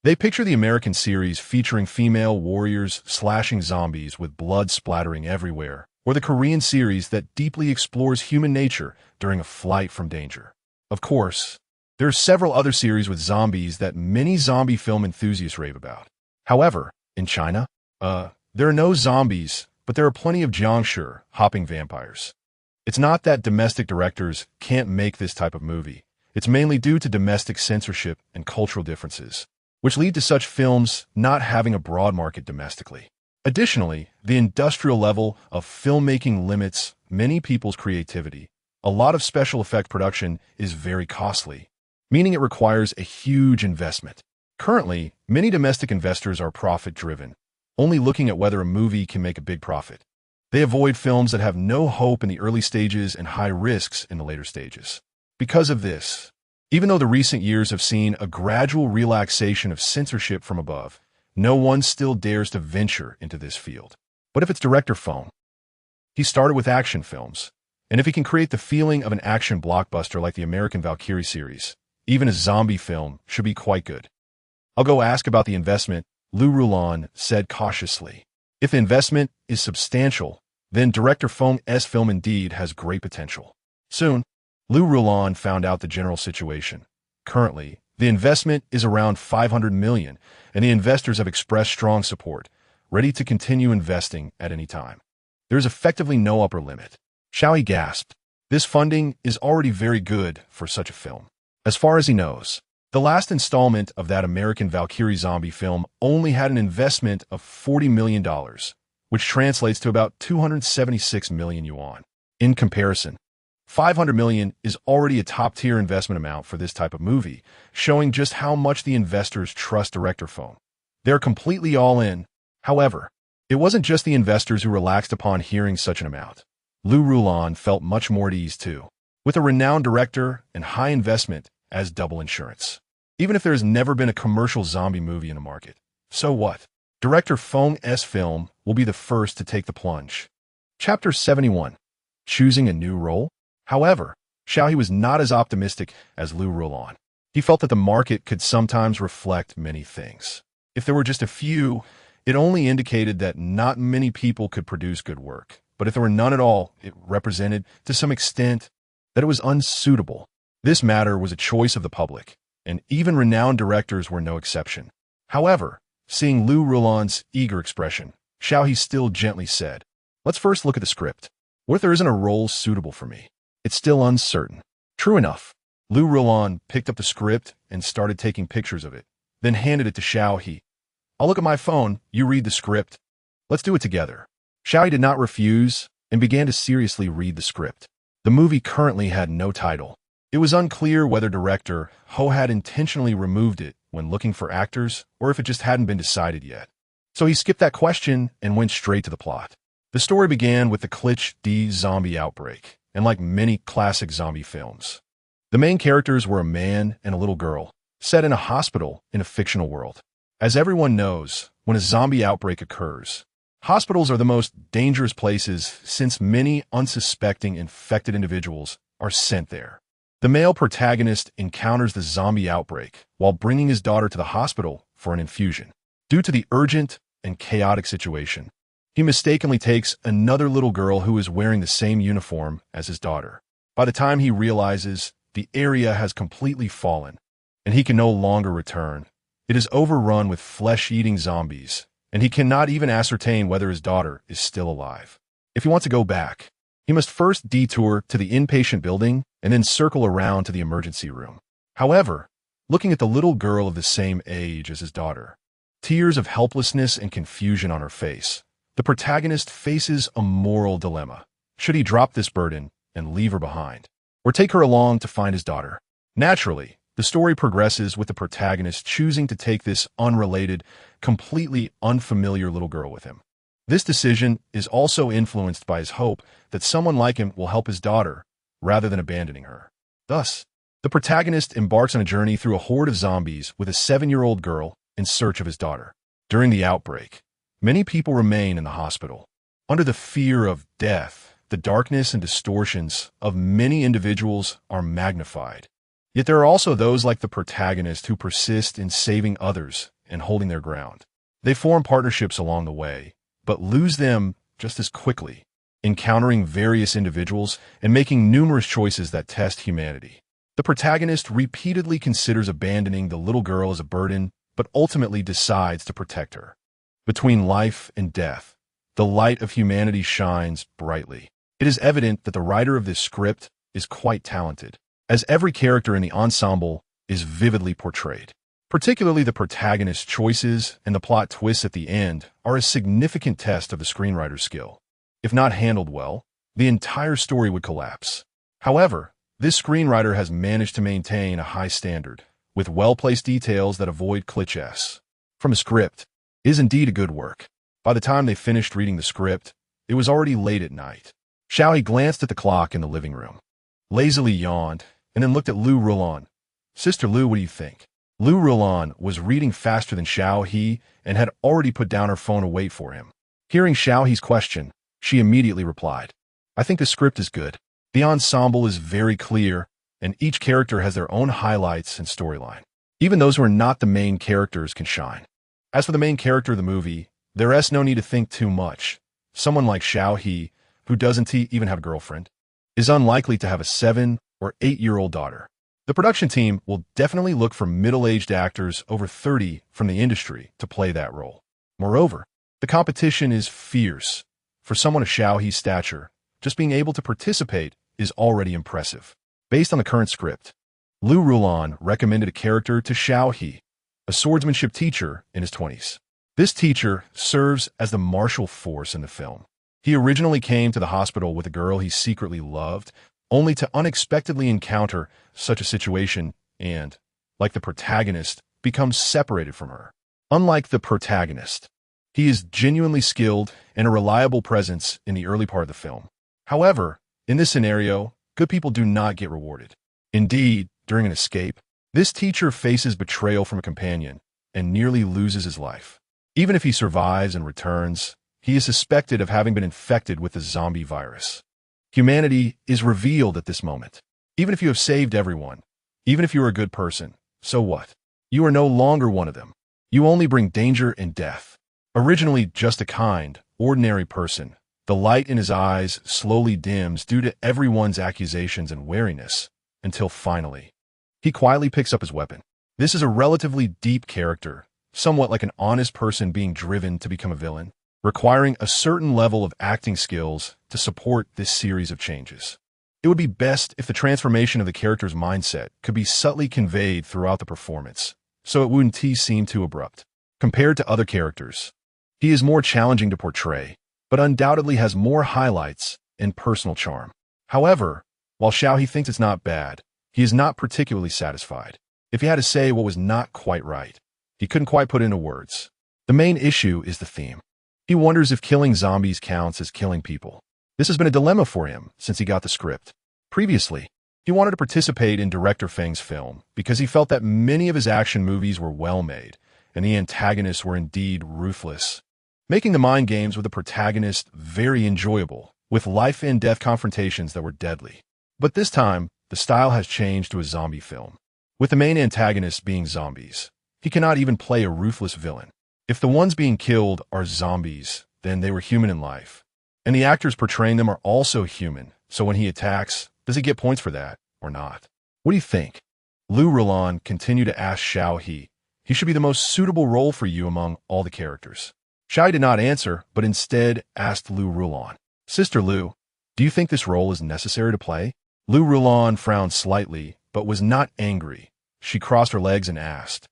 they picture the American series featuring female warriors slashing zombies with blood splattering everywhere, or the Korean series that deeply explores human nature during a flight from danger. Of course, there are several other series with zombies that many zombie film enthusiasts rave about. However, in China, there are no zombies, but there are plenty of jiangshi, hopping vampires. It's not that domestic directors can't make this type of movie. It's mainly due to domestic censorship and cultural differences, which lead to such films not having a broad market domestically. Additionally, the industrial level of filmmaking limits many people's creativity. A lot of special effect production is very costly, meaning it requires a huge investment. Currently, many domestic investors are profit-driven, only looking at whether a movie can make a big profit. They avoid films that have no hope in the early stages and high risks in the later stages. Because of this, even though the recent years have seen a gradual relaxation of censorship from above, no one still dares to venture into this field. But if it's director He, he started with action films, and if he can create the feeling of an action blockbuster like the American Valkyrie series, even a zombie film should be quite good. I'll go ask about the investment, Lou Roulon said cautiously. If the investment is substantial, then director He's film indeed has great potential. Soon, Lou Roulon found out the general situation. Currently, the investment is around $500 million, and the investors have expressed strong support, ready to continue investing at any time. There is effectively no upper limit. Xiao He gasped. This funding is already very good for such a film. As far as he knows, the last installment of that American Valkyrie zombie film only had an investment of $40 million, which translates to about 276 million yuan. In comparison, 500 million is already a top-tier investment amount for this type of movie, showing just how much the investors trust director He. They're completely all in. However, it wasn't just the investors who relaxed upon hearing such an amount. Lou Roulon felt much more at ease too, with a renowned director and high investment as double insurance. Even if there's never been a commercial zombie movie in the market, so what? Director He's film will be the first to take the plunge. Chapter 71. Choosing a new role? However, Xiao He was not as optimistic as Lou Roulon. He felt that the market could sometimes reflect many things. If there were just a few, it only indicated that not many people could produce good work. But if there were none at all, it represented, to some extent, that it was unsuitable. This matter was a choice of the public, and even renowned directors were no exception. However, seeing Lou Roulon's eager expression, Xiao He still gently said, let's first look at the script. What if there isn't a role suitable for me? It's still uncertain. True enough, Lou Roulon picked up the script and started taking pictures of it, then handed it to Xiao He. I'll look at my phone, you read the script. Let's do it together. Xiao He did not refuse and began to seriously read the script. The movie currently had no title. It was unclear whether director He had intentionally removed it when looking for actors or if it just hadn't been decided yet. So he skipped that question and went straight to the plot. The story began with the cliché zombie outbreak, and like many classic zombie films, the main characters were a man and a little girl, set in a hospital in a fictional world. As everyone knows, when a zombie outbreak occurs, hospitals are the most dangerous places since many unsuspecting infected individuals are sent there. The male protagonist encounters the zombie outbreak while bringing his daughter to the hospital for an infusion. Due to the urgent and chaotic situation, he mistakenly takes another little girl who is wearing the same uniform as his daughter. By the time he realizes the area has completely fallen and he can no longer return, it is overrun with flesh-eating zombies, and he cannot even ascertain whether his daughter is still alive. If he wants to go back, he must first detour to the inpatient building and then circle around to the emergency room. However, looking at the little girl of the same age as his daughter, tears of helplessness and confusion on her face, the protagonist faces a moral dilemma. Should he drop this burden and leave her behind, or take her along to find his daughter? Naturally, the story progresses with the protagonist choosing to take this unrelated, completely unfamiliar little girl with him. This decision is also influenced by his hope that someone like him will help his daughter, rather than abandoning her. Thus, the protagonist embarks on a journey through a horde of zombies with a 7-year-old girl in search of his daughter. During the outbreak, many people remain in the hospital. Under the fear of death, the darkness and distortions of many individuals are magnified. Yet there are also those like the protagonist who persist in saving others and holding their ground. They form partnerships along the way, but lose them just as quickly, encountering various individuals and making numerous choices that test humanity. The protagonist repeatedly considers abandoning the little girl as a burden, but ultimately decides to protect her. Between life and death, the light of humanity shines brightly. It is evident that the writer of this script is quite talented, as every character in the ensemble is vividly portrayed. Particularly the protagonist's choices and the plot twists at the end are a significant test of the screenwriter's skill. If not handled well, the entire story would collapse. However, this screenwriter has managed to maintain a high standard, with well-placed details that avoid cliches. From a script, it is indeed a good work. By the time they finished reading the script, it was already late at night. Xiao He glanced at the clock in the living room, lazily yawned, and then looked at Lu Rulan. "Sister Lu, what do you think?" Lu Rulan was reading faster than Xiao He and had already put down her phone to wait for him. Hearing Xiao He's question, she immediately replied, "I think the script is good. The ensemble is very clear, and each character has their own highlights and storyline. Even those who are not the main characters can shine. As for the main character of the movie, there's no need to think too much. Someone like Xiao He, who doesn't even have a girlfriend, is unlikely to have a 7 or 8-year-old daughter. The production team will definitely look for middle-aged actors over 30 from the industry to play that role. Moreover, the competition is fierce. For someone of Xiao He's stature, just being able to participate is already impressive." Based on the current script, Lu Rulan recommended a character to Xiao He, a swordsmanship teacher in his 20s. This teacher serves as the martial force in the film. He originally came to the hospital with a girl he secretly loved, only to unexpectedly encounter such a situation and, like the protagonist, become separated from her. Unlike the protagonist, he is genuinely skilled and a reliable presence in the early part of the film. However, in this scenario, good people do not get rewarded. Indeed, during an escape, this teacher faces betrayal from a companion and nearly loses his life. Even if he survives and returns, he is suspected of having been infected with the zombie virus. Humanity is revealed at this moment. Even if you have saved everyone, even if you are a good person, so what? You are no longer one of them. You only bring danger and death. Originally just a kind, ordinary person, the light in his eyes slowly dims due to everyone's accusations and wariness, until finally, he quietly picks up his weapon. This is a relatively deep character, somewhat like an honest person being driven to become a villain, requiring a certain level of acting skills to support this series of changes. It would be best if the transformation of the character's mindset could be subtly conveyed throughout the performance, so it wouldn't seem too abrupt. Compared to other characters, he is more challenging to portray, but undoubtedly has more highlights and personal charm. However, while Xiao He thinks it's not bad, he is not particularly satisfied. If he had to say what was not quite right, he couldn't quite put into words. The main issue is the theme. He wonders if killing zombies counts as killing people. This has been a dilemma for him since he got the script. Previously, he wanted to participate in Director Feng's film because he felt that many of his action movies were well made, and the antagonists were indeed ruthless, making the mind games with the protagonist very enjoyable, with life and death confrontations that were deadly. But this time, the style has changed to a zombie film, with the main antagonists being zombies. He cannot even play a ruthless villain. If the ones being killed are zombies, then they were human in life. And the actors portraying them are also human, so when he attacks, does he get points for that, or not? What do you think? Lu Rulan continued to ask Xiao He. He should be the most suitable role for you among all the characters. Xiao He did not answer, but instead asked Lu Rulan, "Sister Lu, do you think this role is necessary to play?" Lu Rulan frowned slightly, but was not angry. She crossed her legs and asked,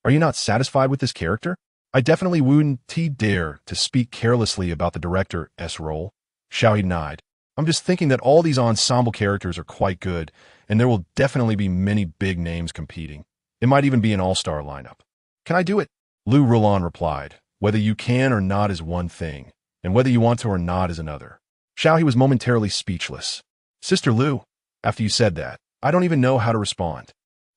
"Are you not satisfied with this character?" "I definitely wouldn't dare to speak carelessly about the director's role." Xiao He nodded. "I'm just thinking that all these ensemble characters are quite good, and there will definitely be many big names competing. It might even be an all-star lineup." "Can I do it?" Lu Rulan replied. "Whether you can or not is one thing. and whether you want to or not is another. Xiao He was momentarily speechless. Sister Lu, after you said that, I don't even know how to respond.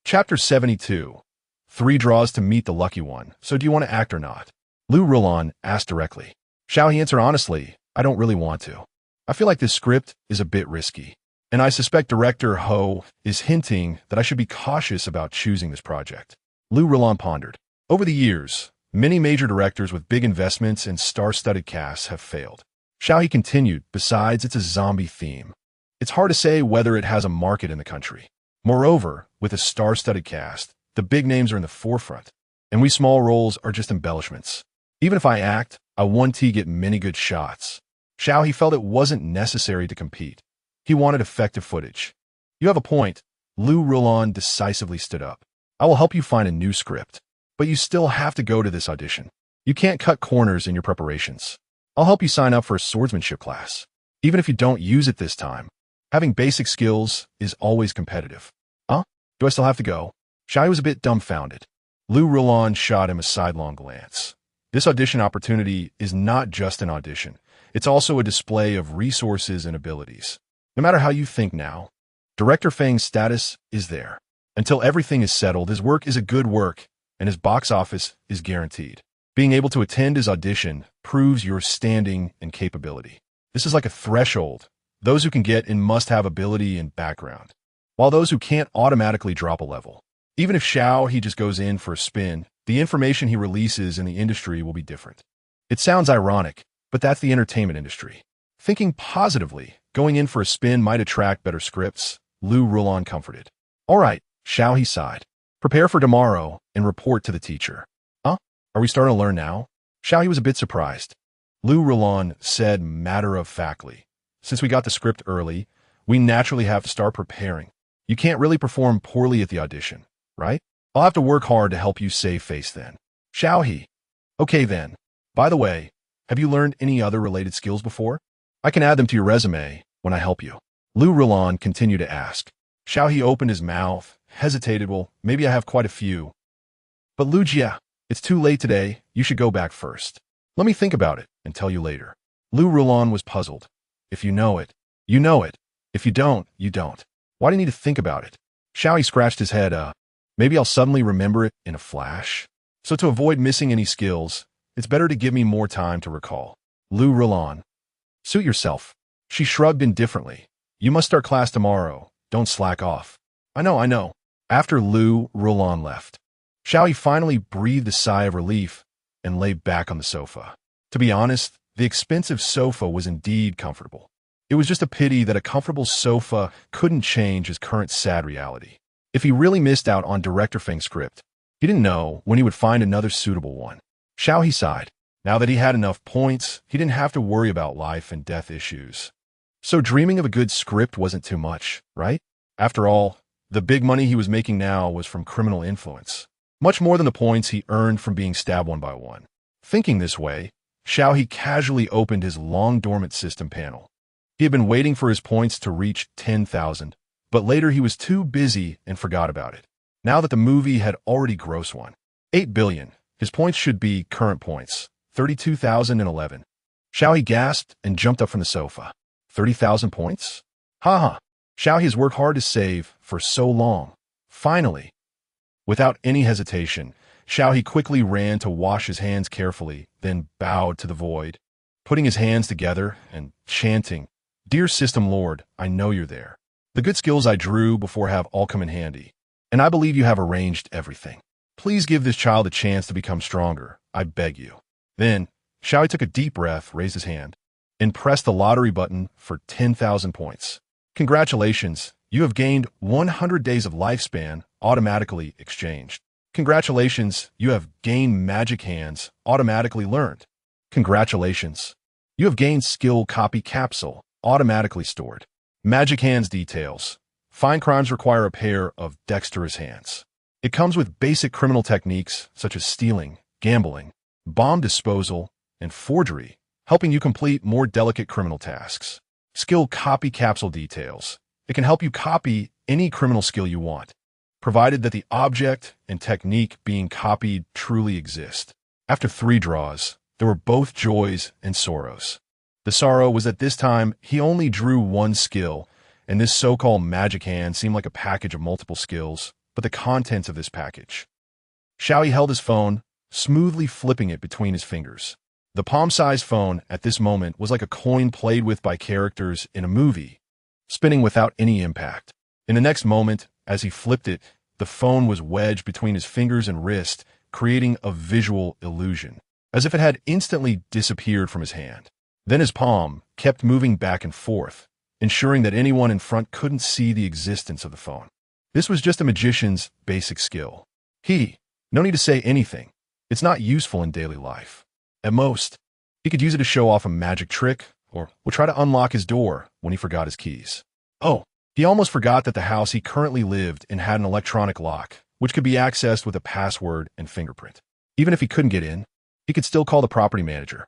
Chapter 72. 3 draws to meet the lucky one, so do you want to act or not? Lu Rulon asked directly. Xiao He answered honestly, I don't really want to. I feel like this script is a bit risky, and I suspect Director He is hinting that I should be cautious about choosing this project. Lu Rulon pondered. Over the years, many major directors with big investments and star-studded casts have failed. Xiao He continued, besides, it's a zombie theme. It's hard to say whether it has a market in the country. Moreover, with a star-studded cast, the big names are in the forefront, and we small roles are just embellishments. Even if I act, I want to get many good shots. Xiao He felt it wasn't necessary to compete. He wanted effective footage. You have a point. Lu Rulon decisively stood up. I will help you find a new script, but you still have to go to this audition. You can't cut corners in your preparations. I'll help you sign up for a swordsmanship class. Even if you don't use it this time, having basic skills is always competitive. Huh? Do I still have to go? Xiao He was a bit dumbfounded. Lu Rulon shot him a sidelong glance. This audition opportunity is not just an audition. It's also a display of resources and abilities. No matter how you think now, Director Feng's status is there. Until everything is settled, his work is a good work, and his box office is guaranteed. Being able to attend his audition proves your standing and capability. This is like a threshold. Those who can get in must have ability and background, while those who can't automatically drop a level. Even if Xiao He just goes in for a spin, the information he releases in the industry will be different. It sounds ironic, but that's the entertainment industry. Thinking positively, going in for a spin might attract better scripts, Lu Rulon comforted. All right, Xiao He sighed. Prepare for tomorrow and report to the teacher. Huh? Are we starting to learn now? Xiao He was a bit surprised. Lu Rulon said matter-of-factly, since we got the script early, we naturally have to start preparing. You can't really perform poorly at the audition, right? I'll have to work hard to help you save face then. Xiao He. Okay then. By the way, have you learned any other related skills before? I can add them to your resume when I help you. Lu Rulon continued to ask. Xiao He opened his mouth, hesitated. Well, maybe I have quite a few. But Lu Jia, it's too late today. You should go back first. Let me think about it and tell you later. Lu Rulon was puzzled. If you know it, you know it. If you don't, you don't. Why do you need to think about it? Xiao He scratched his head. Maybe I'll suddenly remember it in a flash. So to avoid missing any skills, it's better to give me more time to recall. Lu Rulon. Suit yourself. She shrugged indifferently. You must start class tomorrow. Don't slack off. I know. After Lu Rulon left, Xiao He finally breathed a sigh of relief and lay back on the sofa. To be honest, the expensive sofa was indeed comfortable. It was just a pity that a comfortable sofa couldn't change his current sad reality. If he really missed out on Director Feng's script, he didn't know when he would find another suitable one. Xiao He sighed. Now that he had enough points, he didn't have to worry about life and death issues. So dreaming of a good script wasn't too much, right? After all, the big money he was making now was from criminal influence, much more than the points he earned from being stabbed one by one. Thinking this way, Xiao He casually opened his long-dormant system panel. He had been waiting for his points to reach 10,000, but later he was too busy and forgot about it. Now that the movie had already grossed 8 billion, his points should be current points, 32,011. Xiao He gasped and jumped up from the sofa. 30,000 points? Ha. Xiao He has worked hard to save for so long. Finally. Without any hesitation, Xiao He quickly ran to wash his hands carefully, then bowed to the void, putting his hands together and chanting, Dear System Lord, I know you're there. The good skills I drew before have all come in handy, and I believe you have arranged everything. Please give this child a chance to become stronger, I beg you. Then, Xiao He took a deep breath, raised his hand, and pressed the lottery button for 10,000 points. Congratulations, you have gained 100 days of lifespan automatically exchanged. Congratulations, you have gained magic hands automatically learned. Congratulations, you have gained skill copy capsule automatically stored. Magic hands details. Fine crimes require a pair of dexterous hands. It comes with basic criminal techniques such as stealing, gambling, bomb disposal, and forgery, helping you complete more delicate criminal tasks. Skill copy capsule details. It can help you copy any criminal skill you want, provided that the object and technique being copied truly exist. After 3 draws, There were both joys and sorrows. The sorrow was that this time he only drew one skill, and this so-called magic hand seemed like a package of multiple skills, but the contents of this package. Xiao He held his phone, smoothly flipping it between his fingers. The palm-sized phone at this moment was like a coin played with by characters in a movie, spinning without any impact. In the next moment, as he flipped it, the phone was wedged between his fingers and wrist, creating a visual illusion, as if it had instantly disappeared from his hand. Then his palm kept moving back and forth, ensuring that anyone in front couldn't see the existence of the phone. This was just a magician's basic skill. No need to say anything. It's not useful in daily life. At most, he could use it to show off a magic trick, or would try to unlock his door when he forgot his keys. Oh, he almost forgot that the house he currently lived in had an electronic lock, which could be accessed with a password and fingerprint. Even if he couldn't get in, he could still call the property manager.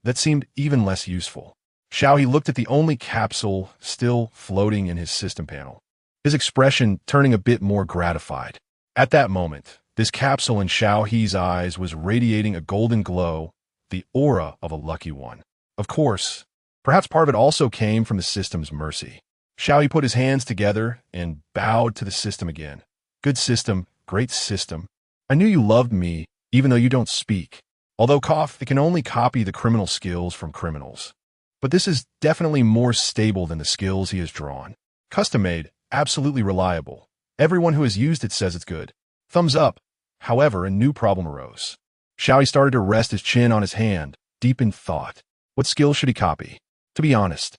That seemed even less useful. Xiao He looked at the only capsule still floating in his system panel, his expression turning a bit more gratified. At that moment, this capsule in Xiao He's eyes was radiating a golden glow, the aura of a lucky one. Of course, perhaps part of it also came from the system's mercy. Xiao He put his hands together and bowed to the system again. Good system, great system. I knew you loved me, even though you don't speak. Although it can only copy the criminal skills from criminals. But this is definitely more stable than the skills he has drawn. Custom-made, absolutely reliable. Everyone who has used it says it's good. Thumbs up. However, a new problem arose. Xiao He started to rest his chin on his hand, deep in thought. What skills should he copy? To be honest,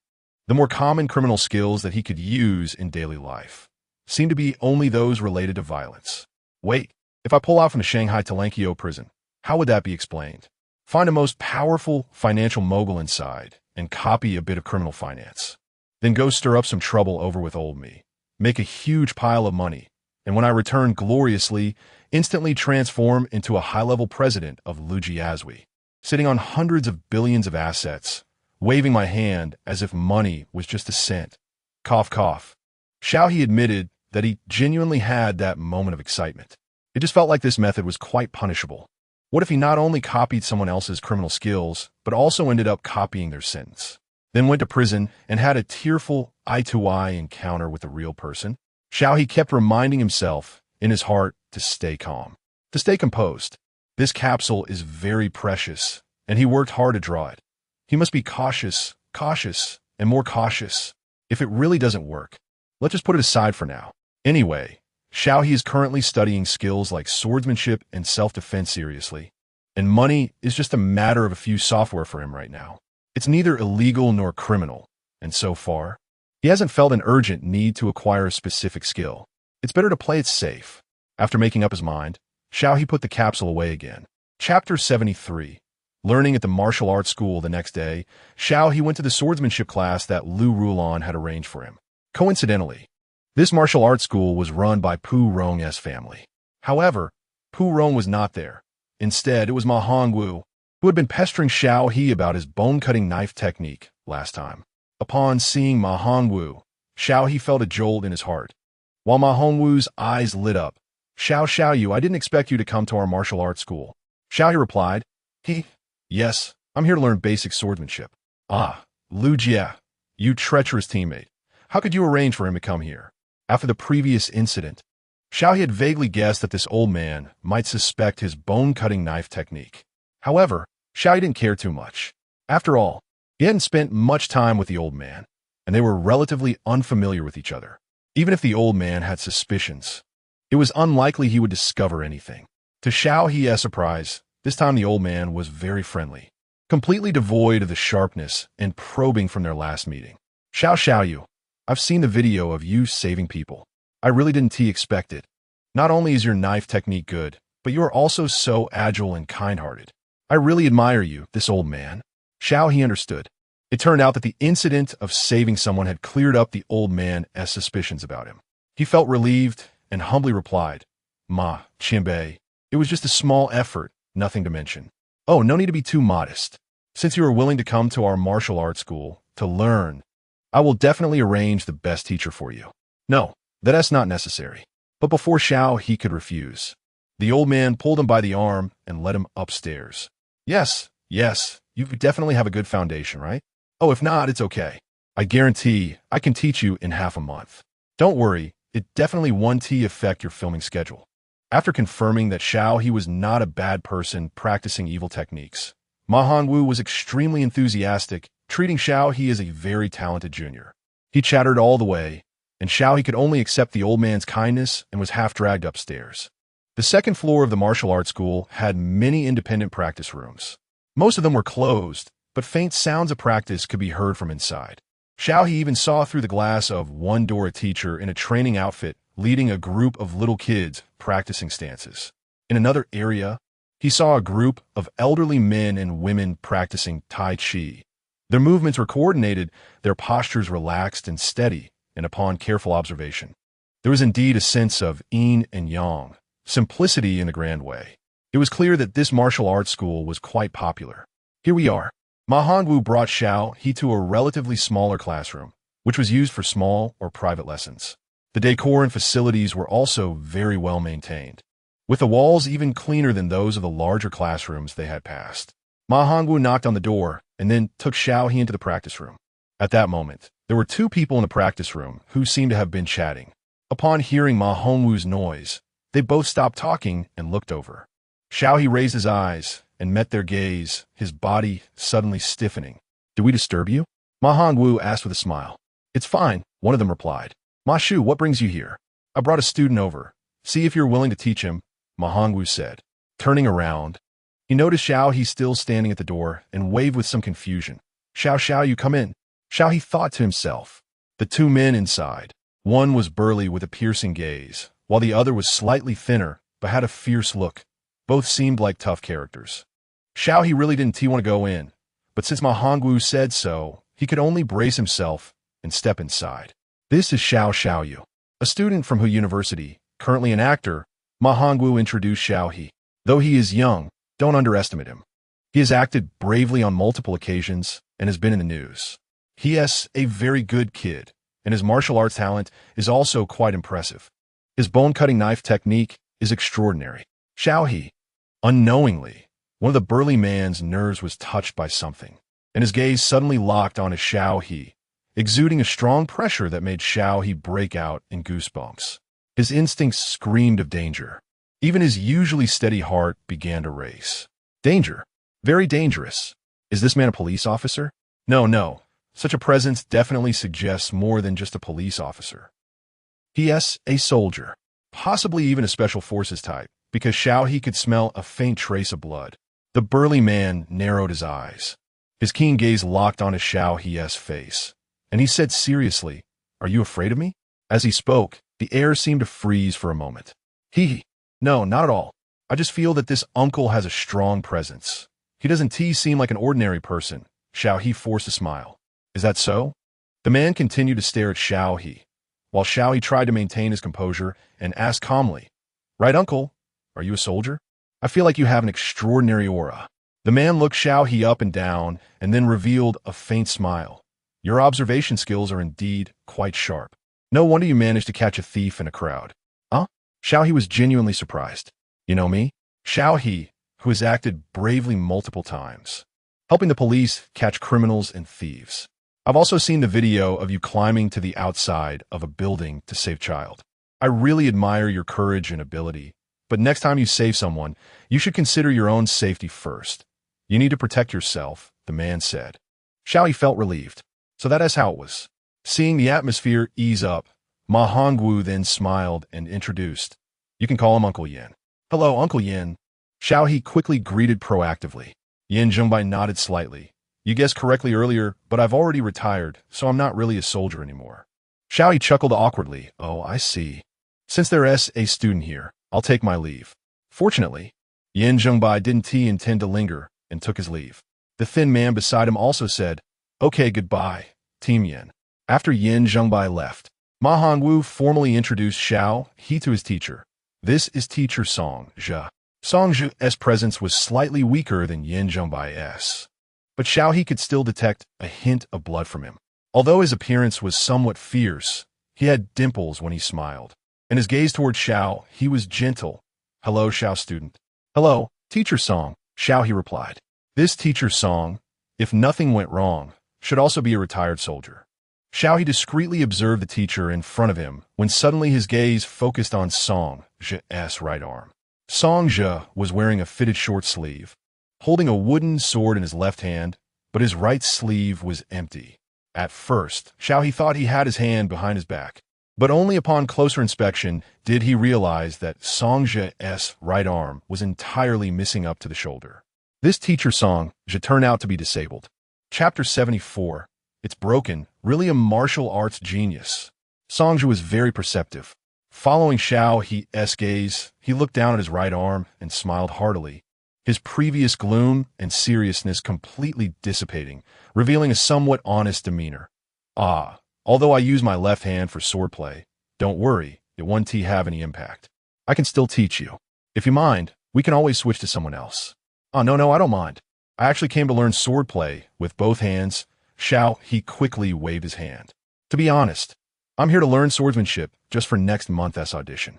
the more common criminal skills that he could use in daily life seem to be only those related to violence. Wait, if I pull out from the Shanghai Telenkio prison, how would that be explained? Find a most powerful financial mogul inside and copy a bit of criminal finance. Then go stir up some trouble over with old me. Make a huge pile of money, and when I return gloriously, instantly transform into a high-level president of Lujiazui, sitting on hundreds of billions of assets, waving my hand as if money was just a cent. Cough, cough. Xiao He admitted that he genuinely had that moment of excitement. It just felt like this method was quite punishable. What if he not only copied someone else's criminal skills, but also ended up copying their sentence? Then went to prison and had a tearful eye-to-eye encounter with a real person? Xiao He kept reminding himself, in his heart, to stay calm, to stay composed. This capsule is very precious, and he worked hard to draw it. He must be cautious, and more cautious. If it really doesn't work, let's just put it aside for now. Anyway, Xiao He is currently studying skills like swordsmanship and self-defense seriously, and money is just a matter of a few software for him right now. It's neither illegal nor criminal, and so far, he hasn't felt an urgent need to acquire a specific skill. It's better to play it safe. After making up his mind, Xiao He put the capsule away again. Chapter 73. Learning at the martial arts school the next day, Xiao He went to the swordsmanship class that Lu Rulon had arranged for him. Coincidentally, this martial arts school was run by Pu Rong's family. However, Pu Rong was not there. Instead, it was Ma Hongwu, who had been pestering Xiao He about his bone-cutting knife technique last time. Upon seeing Ma Hongwu, Xiao He felt a jolt in his heart. While Ma Hongwu's eyes lit up, Xiao, I didn't expect you to come to our martial arts school. Xiao He replied, Yes, I'm here to learn basic swordsmanship. Ah, Lu Jia, you treacherous teammate. How could you arrange for him to come here? After the previous incident, Xiao He had vaguely guessed that this old man might suspect his bone-cutting knife technique. However, Xiao He didn't care too much. After all, he hadn't spent much time with the old man, and they were relatively unfamiliar with each other. Even if the old man had suspicions, it was unlikely he would discover anything. To Xiao He's surprise, this time the old man was very friendly, completely devoid of the sharpness and probing from their last meeting. Xiao, I've seen the video of you saving people. I really didn't expect it. Not only is your knife technique good, but you are also so agile and kind-hearted. I really admire you, this old man. Xiao He understood. It turned out that the incident of saving someone had cleared up the old man's suspicions about him. He felt relieved and humbly replied, Ma, Qianbei, it was just a small effort, nothing to mention. Oh, no need to be too modest. Since you are willing to come to our martial arts school to learn, I will definitely arrange the best teacher for you. No, that's not necessary. But before Xiao He could refuse, the old man pulled him by the arm and led him upstairs. Yes, yes, you definitely have a good foundation, right? Oh, if not, it's okay. I guarantee I can teach you in half a month. Don't worry, it definitely won't affect your filming schedule. After confirming that Xiao He was not a bad person practicing evil techniques, Ma Hongwu was extremely enthusiastic, treating Xiao He as a very talented junior. He chattered all the way, and Xiao He could only accept the old man's kindness and was half dragged upstairs. The second floor of the martial arts school had many independent practice rooms. Most of them were closed, but faint sounds of practice could be heard from inside. Xiao He even saw through the glass of one door a teacher in a training outfit leading a group of little kids practicing stances. In another area, he saw a group of elderly men and women practicing Tai Chi. Their movements were coordinated, their postures relaxed and steady, and upon careful observation, there was indeed a sense of yin and yang, simplicity in a grand way. It was clear that this martial arts school was quite popular. Here we are. Ma Hongwu brought Xiao He to a relatively smaller classroom, which was used for small or private lessons. The decor and facilities were also very well maintained, with the walls even cleaner than those of the larger classrooms they had passed. Ma Hongwu knocked on the door and then took Xiao He into the practice room. At that moment, there were two people in the practice room who seemed to have been chatting. Upon hearing Ma Hongwu's noise, they both stopped talking and looked over. Xiao He raised his eyes and met their gaze, his body suddenly stiffening. "Did we disturb you?" Ma Hongwu asked with a smile. "It's fine," one of them replied. "Ma Shu, what brings you here?" "I brought a student over. See if you're willing to teach him," Ma Hongwu said. Turning around, he noticed Xiao He still standing at the door and waved with some confusion. Xiao, you come in." Xiao He thought to himself. The two men inside. One was burly with a piercing gaze, while the other was slightly thinner but had a fierce look. Both seemed like tough characters. Xiao He really didn't want to go in, but since Ma Hongwu said so, he could only brace himself and step inside. "This is Xiao Yu, a student from Hu University, currently an actor." Ma Hongwu introduced Xiao He. "Though he is young, don't underestimate him. He has acted bravely on multiple occasions and has been in the news. He is a very good kid, and his martial arts talent is also quite impressive. His bone-cutting knife technique is extraordinary." Xiao He. Unknowingly, one of the burly man's nerves was touched by something, and his gaze suddenly locked on Xiao He, exuding a strong pressure that made Xiao He break out in goosebumps. His instincts screamed of danger. Even his usually steady heart began to race. Danger. Very dangerous. Is this man a police officer? No. Such a presence definitely suggests more than just a police officer. He is a soldier, possibly even a special forces type, because Xiao He could smell a faint trace of blood. The burly man narrowed his eyes. His keen gaze locked on Xiao He's face, and he said seriously, "Are you afraid of me?" As he spoke, the air seemed to freeze for a moment. No, not at all. I just feel that this uncle has a strong presence. He doesn't seem like an ordinary person." Xiao He forced a smile. "Is that so?" The man continued to stare at Xiao He, while Xiao He tried to maintain his composure and asked calmly, "Right, uncle? Are you a soldier? I feel like you have an extraordinary aura." The man looked Xiao He up and down and then revealed a faint smile. "Your observation skills are indeed quite sharp. No wonder you managed to catch a thief in a crowd." "Huh?" Xiao He was genuinely surprised. "You know me? Xiao He, who has acted bravely multiple times, helping the police catch criminals and thieves. I've also seen the video of you climbing to the outside of a building to save child. I really admire your courage and ability, but next time you save someone, you should consider your own safety first. You need to protect yourself," the man said. Xiao He felt relieved. So that is how it was. Seeing the atmosphere ease up, Ma Hongwu then smiled and introduced. "You can call him Uncle Yin." "Hello, Uncle Yin." Xiao He quickly greeted proactively. Yin Zhongbai nodded slightly. "You guessed correctly earlier, but I've already retired, so I'm not really a soldier anymore." Xiao He chuckled awkwardly. "Oh, I see. Since there is a student here, I'll take my leave." Fortunately, Yin Zhongbai didn't intend to linger and took his leave. The thin man beside him also said, "Okay, goodbye, Team Yin." After Yin Zhongbai left, Ma Hongwu formally introduced Xiao He to his teacher. "This is teacher Song Zhe." Song Zhe's presence was slightly weaker than Yin Zhongbai's, but Xiao He could still detect a hint of blood from him. Although his appearance was somewhat fierce, he had dimples when he smiled, and his gaze toward Xiao He was gentle. "Hello, Xiao student." "Hello, teacher Song," Xiao He replied. This teacher's song, if nothing went wrong, should also be a retired soldier. Xiao He discreetly observed the teacher in front of him when suddenly his gaze focused on Song Zhe's right arm. Song Zhe was wearing a fitted short sleeve, holding a wooden sword in his left hand, but his right sleeve was empty. At first, Xiao He thought he had his hand behind his back, but only upon closer inspection did he realize that Song Zhe's right arm was entirely missing up to the shoulder. This teacher Song Zhe turned out to be disabled. Chapter 74. It's broken, really a martial arts genius. Song Zhe was very perceptive. Following Xiao He's gaze, he looked down at his right arm and smiled heartily, his previous gloom and seriousness completely dissipating, revealing a somewhat honest demeanor. Ah, although I use my left hand for swordplay, don't worry, it won't have any impact. I can still teach you. If you mind, we can always switch to someone else. Oh, no, I don't mind. I actually came to learn swordplay with both hands. Xiao He quickly waved his hand. To be honest, I'm here to learn swordsmanship just for next month's audition.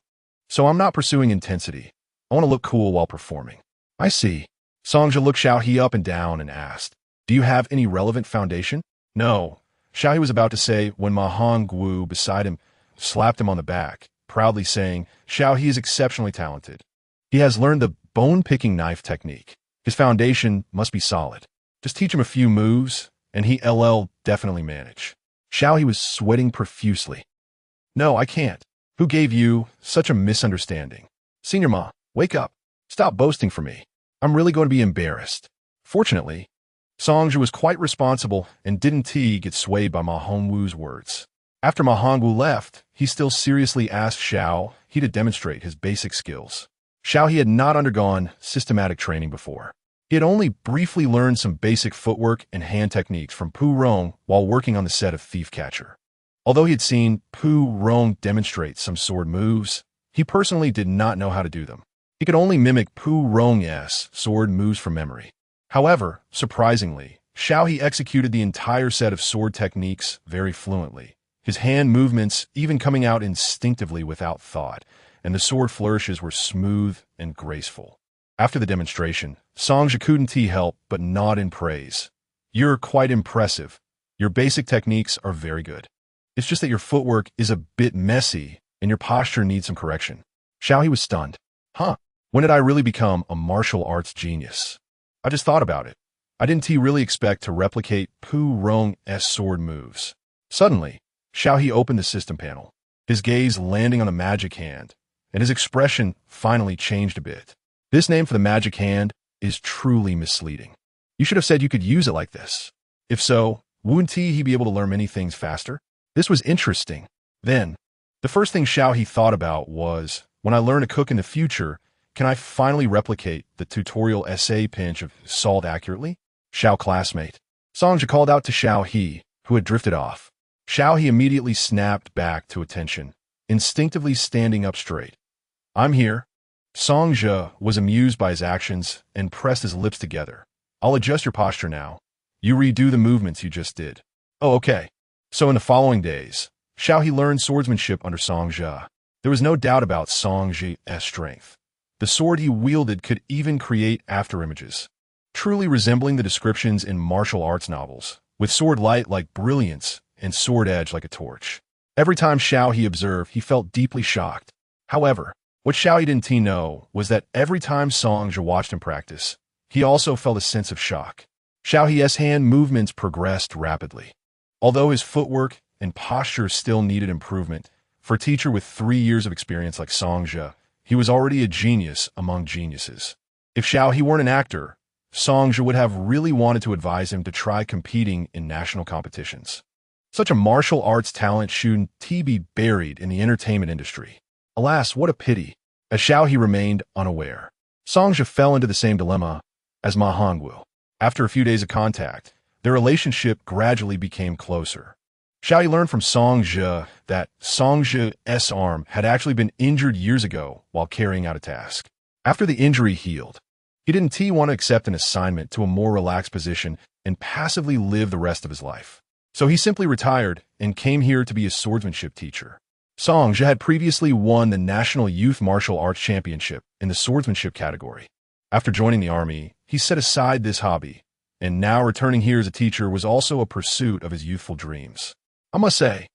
So I'm not pursuing intensity. I want to look cool while performing. I see. Song Zhe looked Xiao He up and down and asked, do you have any relevant foundation? No. Xiao He was about to say when Ma Hongwu beside him slapped him on the back, proudly saying, Xiao He is exceptionally talented. He has learned the bone-picking knife technique. His foundation must be solid. Just teach him a few moves, and he'll definitely manage. Xiao He was sweating profusely. No, I can't. Who gave you such a misunderstanding? Senior Ma, wake up. Stop boasting for me. I'm really going to be embarrassed. Fortunately, Song Zhe was quite responsible and didn't get swayed by Ma Hongwu's words. After Ma Hongwu left, he still seriously asked Xiao He to demonstrate his basic skills. Xiao He had not undergone systematic training before. He had only briefly learned some basic footwork and hand techniques from Pu Rong while working on the set of Thief Catcher. Although he had seen Pu Rong demonstrate some sword moves, he personally did not know how to do them. He could only mimic Pu Rong's sword moves from memory. However, surprisingly, Xiao He executed the entire set of sword techniques very fluently, his hand movements even coming out instinctively without thought, and the sword flourishes were smooth and graceful. After the demonstration, Song Zhe couldn't help but nod in praise. You're quite impressive. Your basic techniques are very good. It's just that your footwork is a bit messy and your posture needs some correction. Xiao He was stunned. Huh? When did I really become a martial arts genius? I just thought about it. I didn't really expect to replicate Pu Rong's sword moves. Suddenly, Xiao He opened the system panel, his gaze landing on the magic hand, and his expression finally changed a bit. This name for the magic hand is truly misleading. You should have said you could use it like this. If so, wouldn't he be able to learn many things faster? This was interesting. Then, the first thing Xiao He thought about was, when I learn to cook in the future, can I finally replicate the tutorial essay pinch of salt accurately? Xiao classmate. Song Zhe called out to Xiao He, who had drifted off. Xiao He immediately snapped back to attention, instinctively standing up straight. I'm here. Song Zhe was amused by his actions and pressed his lips together. I'll adjust your posture now. You redo the movements you just did. Oh, okay. So in the following days, Xiao He learned swordsmanship under Song Zhe. There was no doubt about Song Zhe's strength. The sword he wielded could even create afterimages, truly resembling the descriptions in martial arts novels, with sword light like brilliance and sword edge like a torch. Every time Xiao He observed, he felt deeply shocked. However, what Xiao He didn't know was that every time Song Zhe watched him practice, he also felt a sense of shock. Xiao He's hand movements progressed rapidly. Although his footwork and posture still needed improvement, for a teacher with 3 years of experience like Song Zhe, he was already a genius among geniuses. If Xiao He weren't an actor, Song Zhe would have really wanted to advise him to try competing in national competitions. Such a martial arts talent shouldn't be buried in the entertainment industry. Alas, what a pity, as Xiao He remained unaware. Song Zhe fell into the same dilemma as Ma Hongwu. After a few days of contact, their relationship gradually became closer. Xiao He learned from Song Zhe that Song Zhe's arm had actually been injured years ago while carrying out a task. After the injury healed, he didn't want to accept an assignment to a more relaxed position and passively live the rest of his life. So he simply retired and came here to be a swordsmanship teacher. Song Zhe had previously won the National Youth Martial Arts Championship in the swordsmanship category. After joining the army, he set aside this hobby, and now returning here as a teacher was also a pursuit of his youthful dreams. I must say,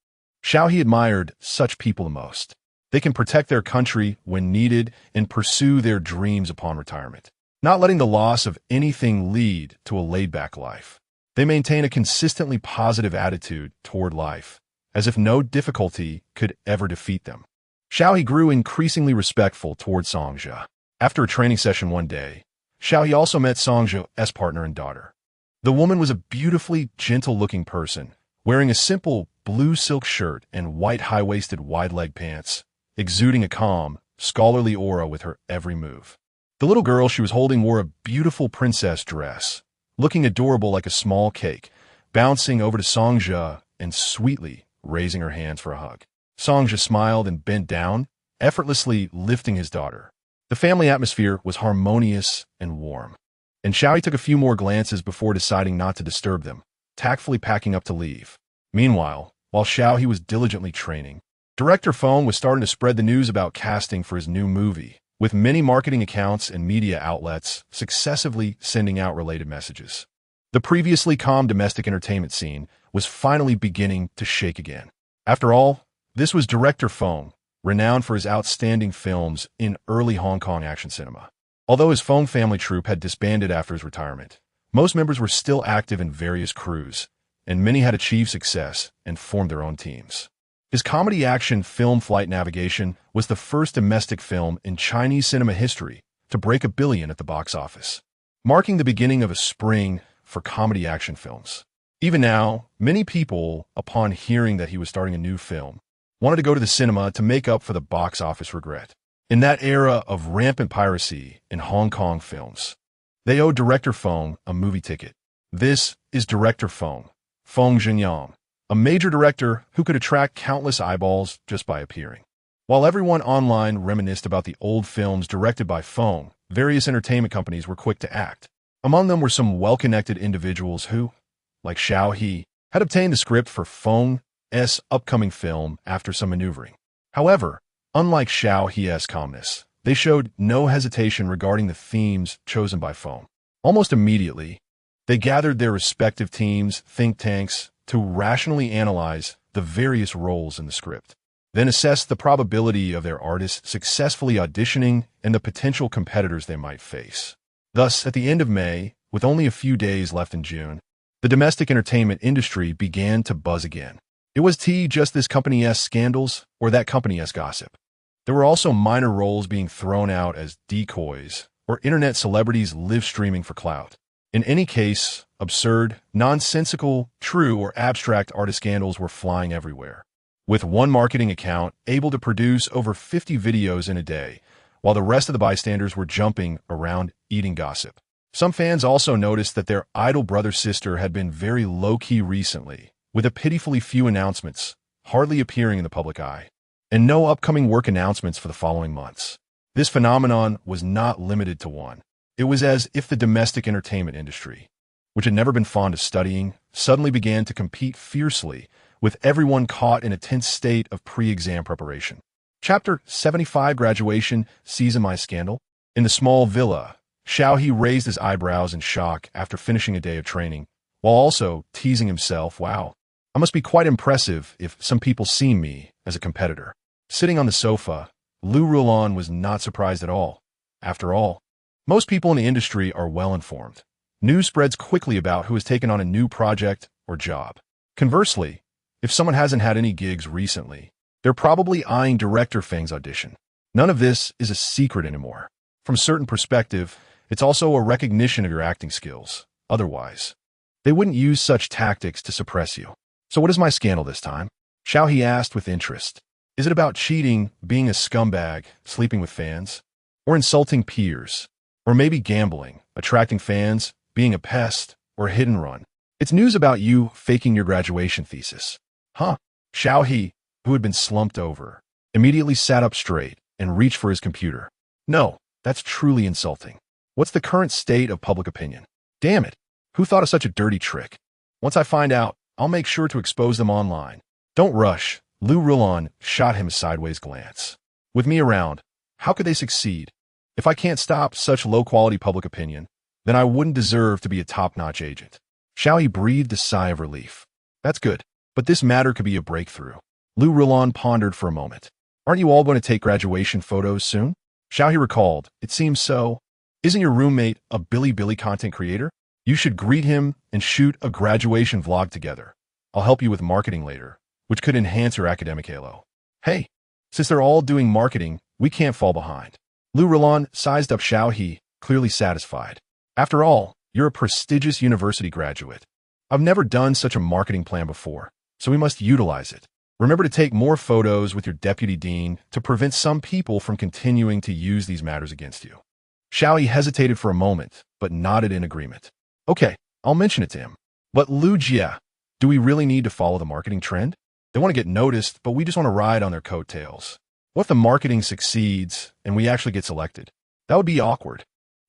Xiao He admired such people the most. They can protect their country when needed and pursue their dreams upon retirement, not letting the loss of anything lead to a laid-back life. They maintain a consistently positive attitude toward life, as if no difficulty could ever defeat them. Xiao He grew increasingly respectful toward Songzhe. After a training session one day, Xiao He also met Songzhe's partner and daughter. The woman was a beautifully gentle-looking person, wearing a simple blue silk shirt and white high-waisted wide-leg pants, exuding a calm, scholarly aura with her every move. The little girl she was holding wore a beautiful princess dress, looking adorable like a small cake, bouncing over to Songzhe and sweetly raising her hands for a hug. Songzhe smiled and bent down, effortlessly lifting his daughter. The family atmosphere was harmonious and warm, and Xiao He took a few more glances before deciding not to disturb them, tactfully packing up to leave. Meanwhile, while Xiao He was diligently training, Director Feng was starting to spread the news about casting for his new movie, with many marketing accounts and media outlets successively sending out related messages. The previously calm domestic entertainment scene was finally beginning to shake again. After all, this was Director Feng, renowned for his outstanding films in early Hong Kong action cinema. Although his Feng family troupe had disbanded after his retirement, most members were still active in various crews, and many had achieved success and formed their own teams. His comedy action film Flight Navigation was the first domestic film in Chinese cinema history to break $1 billion at the box office, marking the beginning of a spring for comedy action films. Even now, many people, upon hearing that he was starting a new film, wanted to go to the cinema to make up for the box office regret. In that era of rampant piracy in Hong Kong films, they owed Director Feng a movie ticket. This is Director Feng Zhenyang, a major director who could attract countless eyeballs just by appearing. While everyone online reminisced about the old films directed by Feng, various entertainment companies were quick to act. Among them were some well-connected individuals who, like Xiao He, had obtained the script for Feng's upcoming film after some maneuvering. However, unlike Xiao He's calmness, they showed no hesitation regarding the themes chosen by Feng. Almost immediately, they gathered their respective teams, think tanks, to rationally analyze the various roles in the script, then assess the probability of their artists successfully auditioning and the potential competitors they might face. Thus, at the end of May, with only a few days left in June, the domestic entertainment industry began to buzz again. It was just this company's scandals or that company's gossip. There were also minor roles being thrown out as decoys or internet celebrities live streaming for clout. In any case, absurd, nonsensical, true, or abstract artist scandals were flying everywhere, with one marketing account able to produce over 50 videos in a day, while the rest of the bystanders were jumping around eating gossip. Some fans also noticed that their idol brother-sister had been very low-key recently, with a pitifully few announcements, hardly appearing in the public eye, and no upcoming work announcements for the following months. This phenomenon was not limited to one. It was as if the domestic entertainment industry, which had never been fond of studying, suddenly began to compete fiercely, with everyone caught in a tense state of pre-exam preparation. Chapter 75 Graduation Season My Scandal. In the small villa, Xiao He raised his eyebrows in shock after finishing a day of training, while also teasing himself, wow, I must be quite impressive if some people see me as a competitor. Sitting on the sofa, Lu Rulan was not surprised at all. After all, most people in the industry are well informed. News spreads quickly about who has taken on a new project or job. Conversely, if someone hasn't had any gigs recently, they're probably eyeing Director Feng's audition. None of this is a secret anymore. From a certain perspective, it's also a recognition of your acting skills. Otherwise, they wouldn't use such tactics to suppress you. So what is my scandal this time? Xiao He asked with interest. Is it about cheating, being a scumbag, sleeping with fans, or insulting peers? Or maybe gambling, attracting fans, being a pest, or a hit and run? It's news about you faking your graduation thesis. Huh? Xiao He, who had been slumped over, immediately sat up straight and reached for his computer. No, that's truly insulting. What's the current state of public opinion? Damn it, who thought of such a dirty trick? Once I find out, I'll make sure to expose them online. Don't rush. Lu Rulan shot him a sideways glance. With me around, how could they succeed? If I can't stop such low-quality public opinion, then I wouldn't deserve to be a top-notch agent. Xiao He breathed a sigh of relief. That's good, but this matter could be a breakthrough. Lu Rulon pondered for a moment. Aren't you all going to take graduation photos soon? Xiao He recalled. It seems so. Isn't your roommate a Billy content creator? You should greet him and shoot a graduation vlog together. I'll help you with marketing later, which could enhance your academic halo. Hey, since they're all doing marketing, we can't fall behind. Lu Rulon sized up Xiao He, clearly satisfied. After all, you're a prestigious university graduate. I've never done such a marketing plan before, so we must utilize it. Remember to take more photos with your deputy dean to prevent some people from continuing to use these matters against you. Xiao He hesitated for a moment, but nodded in agreement. Okay, I'll mention it to him. But Lu Jia, do we really need to follow the marketing trend? They want to get noticed, but we just want to ride on their coattails. What if the marketing succeeds and we actually get selected? That would be awkward.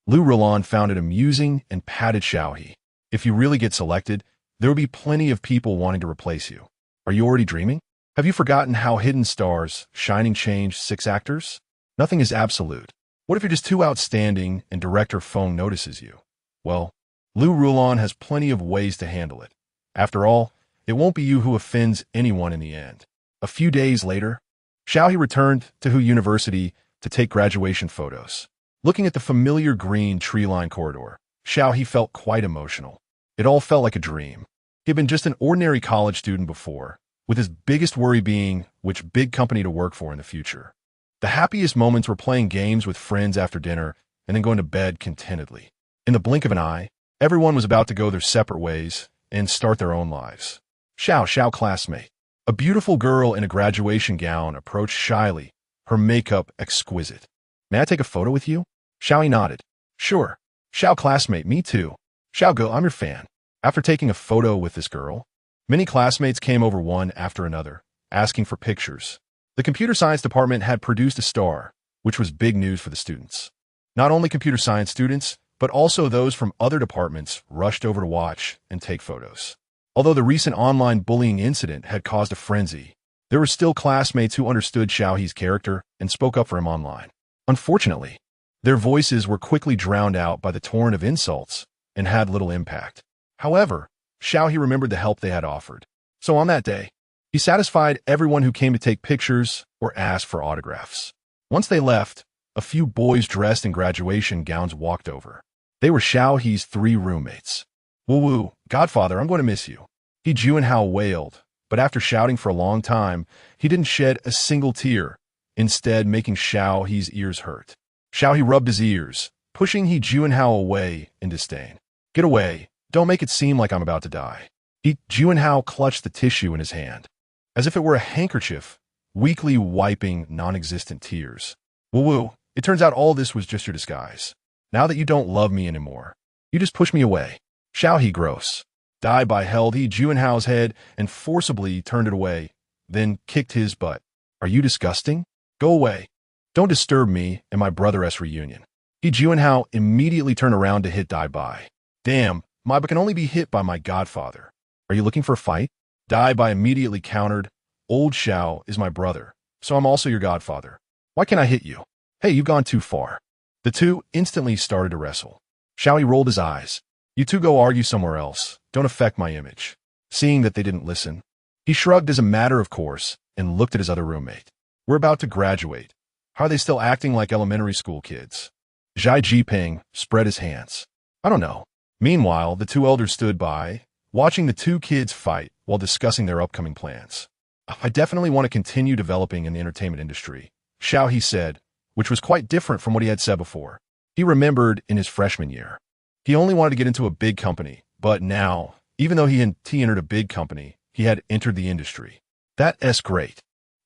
Lu Rulon found it amusing and patted Xiao He. If you really get selected, there will be plenty of people wanting to replace you. Are you already dreaming? Have you forgotten how hidden stars, shining change 6 actors? Nothing is absolute. What if you're just too outstanding and Director Feng notices you? Well, Lu Rulon has plenty of ways to handle it. After all, it won't be you who offends anyone in the end. A few days later, Xiao He returned to Hu University to take graduation photos. Looking at the familiar green tree-lined corridor, Xiao He felt quite emotional. It all felt like a dream. He had been just an ordinary college student before, with his biggest worry being which big company to work for in the future. The happiest moments were playing games with friends after dinner and then going to bed contentedly. In the blink of an eye, everyone was about to go their separate ways and start their own lives. Xiao classmate. A beautiful girl in a graduation gown approached shyly, her makeup exquisite. May I take a photo with you? Xiao He nodded. Sure. Xiao classmate, me too. Xiao go, I'm your fan. After taking a photo with this girl, many classmates came over one after another, asking for pictures. The computer science department had produced a star, which was big news for the students. Not only computer science students, but also those from other departments rushed over to watch and take photos. Although the recent online bullying incident had caused a frenzy, there were still classmates who understood Xiao He's character and spoke up for him online. Unfortunately, their voices were quickly drowned out by the torrent of insults and had little impact. However, Xiao He remembered the help they had offered. So on that day, he satisfied everyone who came to take pictures or asked for autographs. Once they left, a few boys dressed in graduation gowns walked over. They were Xiao He's 3 roommates. Woo, Godfather, I'm going to miss you. He Juanhao wailed, but after shouting for a long time, he didn't shed a single tear, instead making Xiao He's ears hurt. Xiao He rubbed his ears, pushing He Juanhao away in disdain. Get away, don't make it seem like I'm about to die. He Juanhao clutched the tissue in his hand, as if it were a handkerchief, weakly wiping non-existent tears. Woo, it turns out all this was just your disguise. Now that you don't love me anymore, you just push me away. Xiao He gross. Dai Bai held He Juanhao's head and forcibly turned it away, then kicked his butt. Are you disgusting? Go away. Don't disturb me and my brother-S reunion. He Juanhao immediately turned around to hit Dai Bai. Damn, my butt can only be hit by my godfather. Are you looking for a fight? Dai Bai immediately countered. Old Xiao is my brother, so I'm also your godfather. Why can't I hit you? Hey, you've gone too far. The two instantly started to wrestle. Xiao He rolled his eyes. You two go argue somewhere else. Don't affect my image. Seeing that they didn't listen, he shrugged as a matter of course and looked at his other roommate. We're about to graduate. How are they still acting like elementary school kids? Zhai Jiping spread his hands. I don't know. Meanwhile, the 2 elders stood by, watching the 2 kids fight while discussing their upcoming plans. I definitely want to continue developing in the entertainment industry, Xiao He said, which was quite different from what he had said before. He remembered in his freshman year. He only wanted to get into a big company, but now, even though he entered a big company, he had entered the industry. That's great.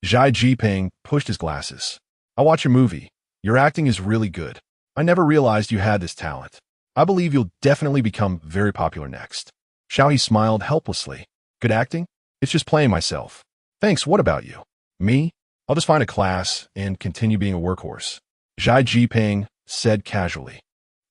Zhai Jiping pushed his glasses. I watch your movie. Your acting is really good. I never realized you had this talent. I believe you'll definitely become very popular next. Xiao He smiled helplessly. Good acting? It's just playing myself. Thanks, what about you? Me? I'll just find a class and continue being a workhorse. Zhai Jiping said casually.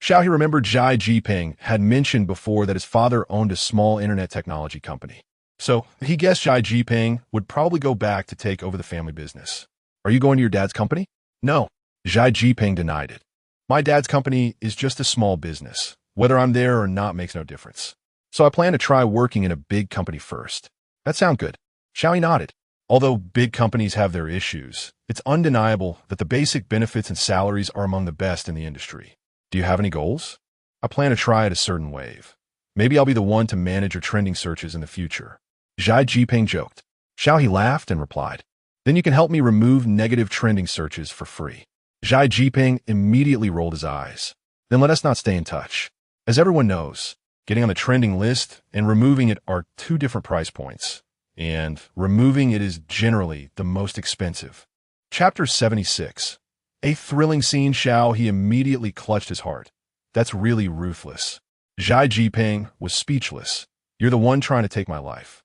Xiao He remembered Zhai Jiping had mentioned before that his father owned a small internet technology company. So he guessed Zhai Jiping would probably go back to take over the family business. Are you going to your dad's company? No. Zhai Jiping denied it. My dad's company is just a small business. Whether I'm there or not makes no difference. So I plan to try working in a big company first. That sound good? Xiao He nodded. Although big companies have their issues, it's undeniable that the basic benefits and salaries are among the best in the industry. Do you have any goals? I plan to try it a certain wave. Maybe I'll be the one to manage your trending searches in the future. Xi Jinping joked. Xiao He laughed and replied, then you can help me remove negative trending searches for free. Xi Jinping immediately rolled his eyes. Then let us not stay in touch. As everyone knows, getting on the trending list and removing it are two different price points, and removing it is generally the most expensive. Chapter 76. A thrilling scene. Xiao He immediately clutched his heart. That's really ruthless. Xi Jinping was speechless. You're the one trying to take my life.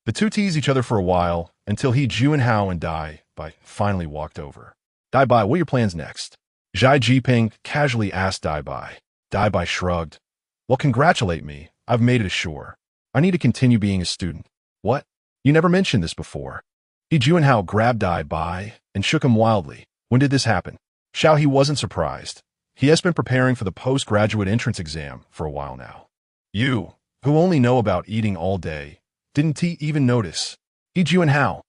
The two teased each other for a while until He Junhao and Dai Bai finally walked over. Dai Bai, what are your plans next? Xi Jinping casually asked Dai Bai. Dai Bai shrugged. Well, congratulate me. I've made it ashore. I need to continue being a student. What? You never mentioned this before. He Junhao grabbed Dai Bai and shook him wildly. When did this happen? Xiao He wasn't surprised. He has been preparing for the postgraduate entrance exam for a while now. You, who only know about eating all day, didn't he even notice? He Junhao.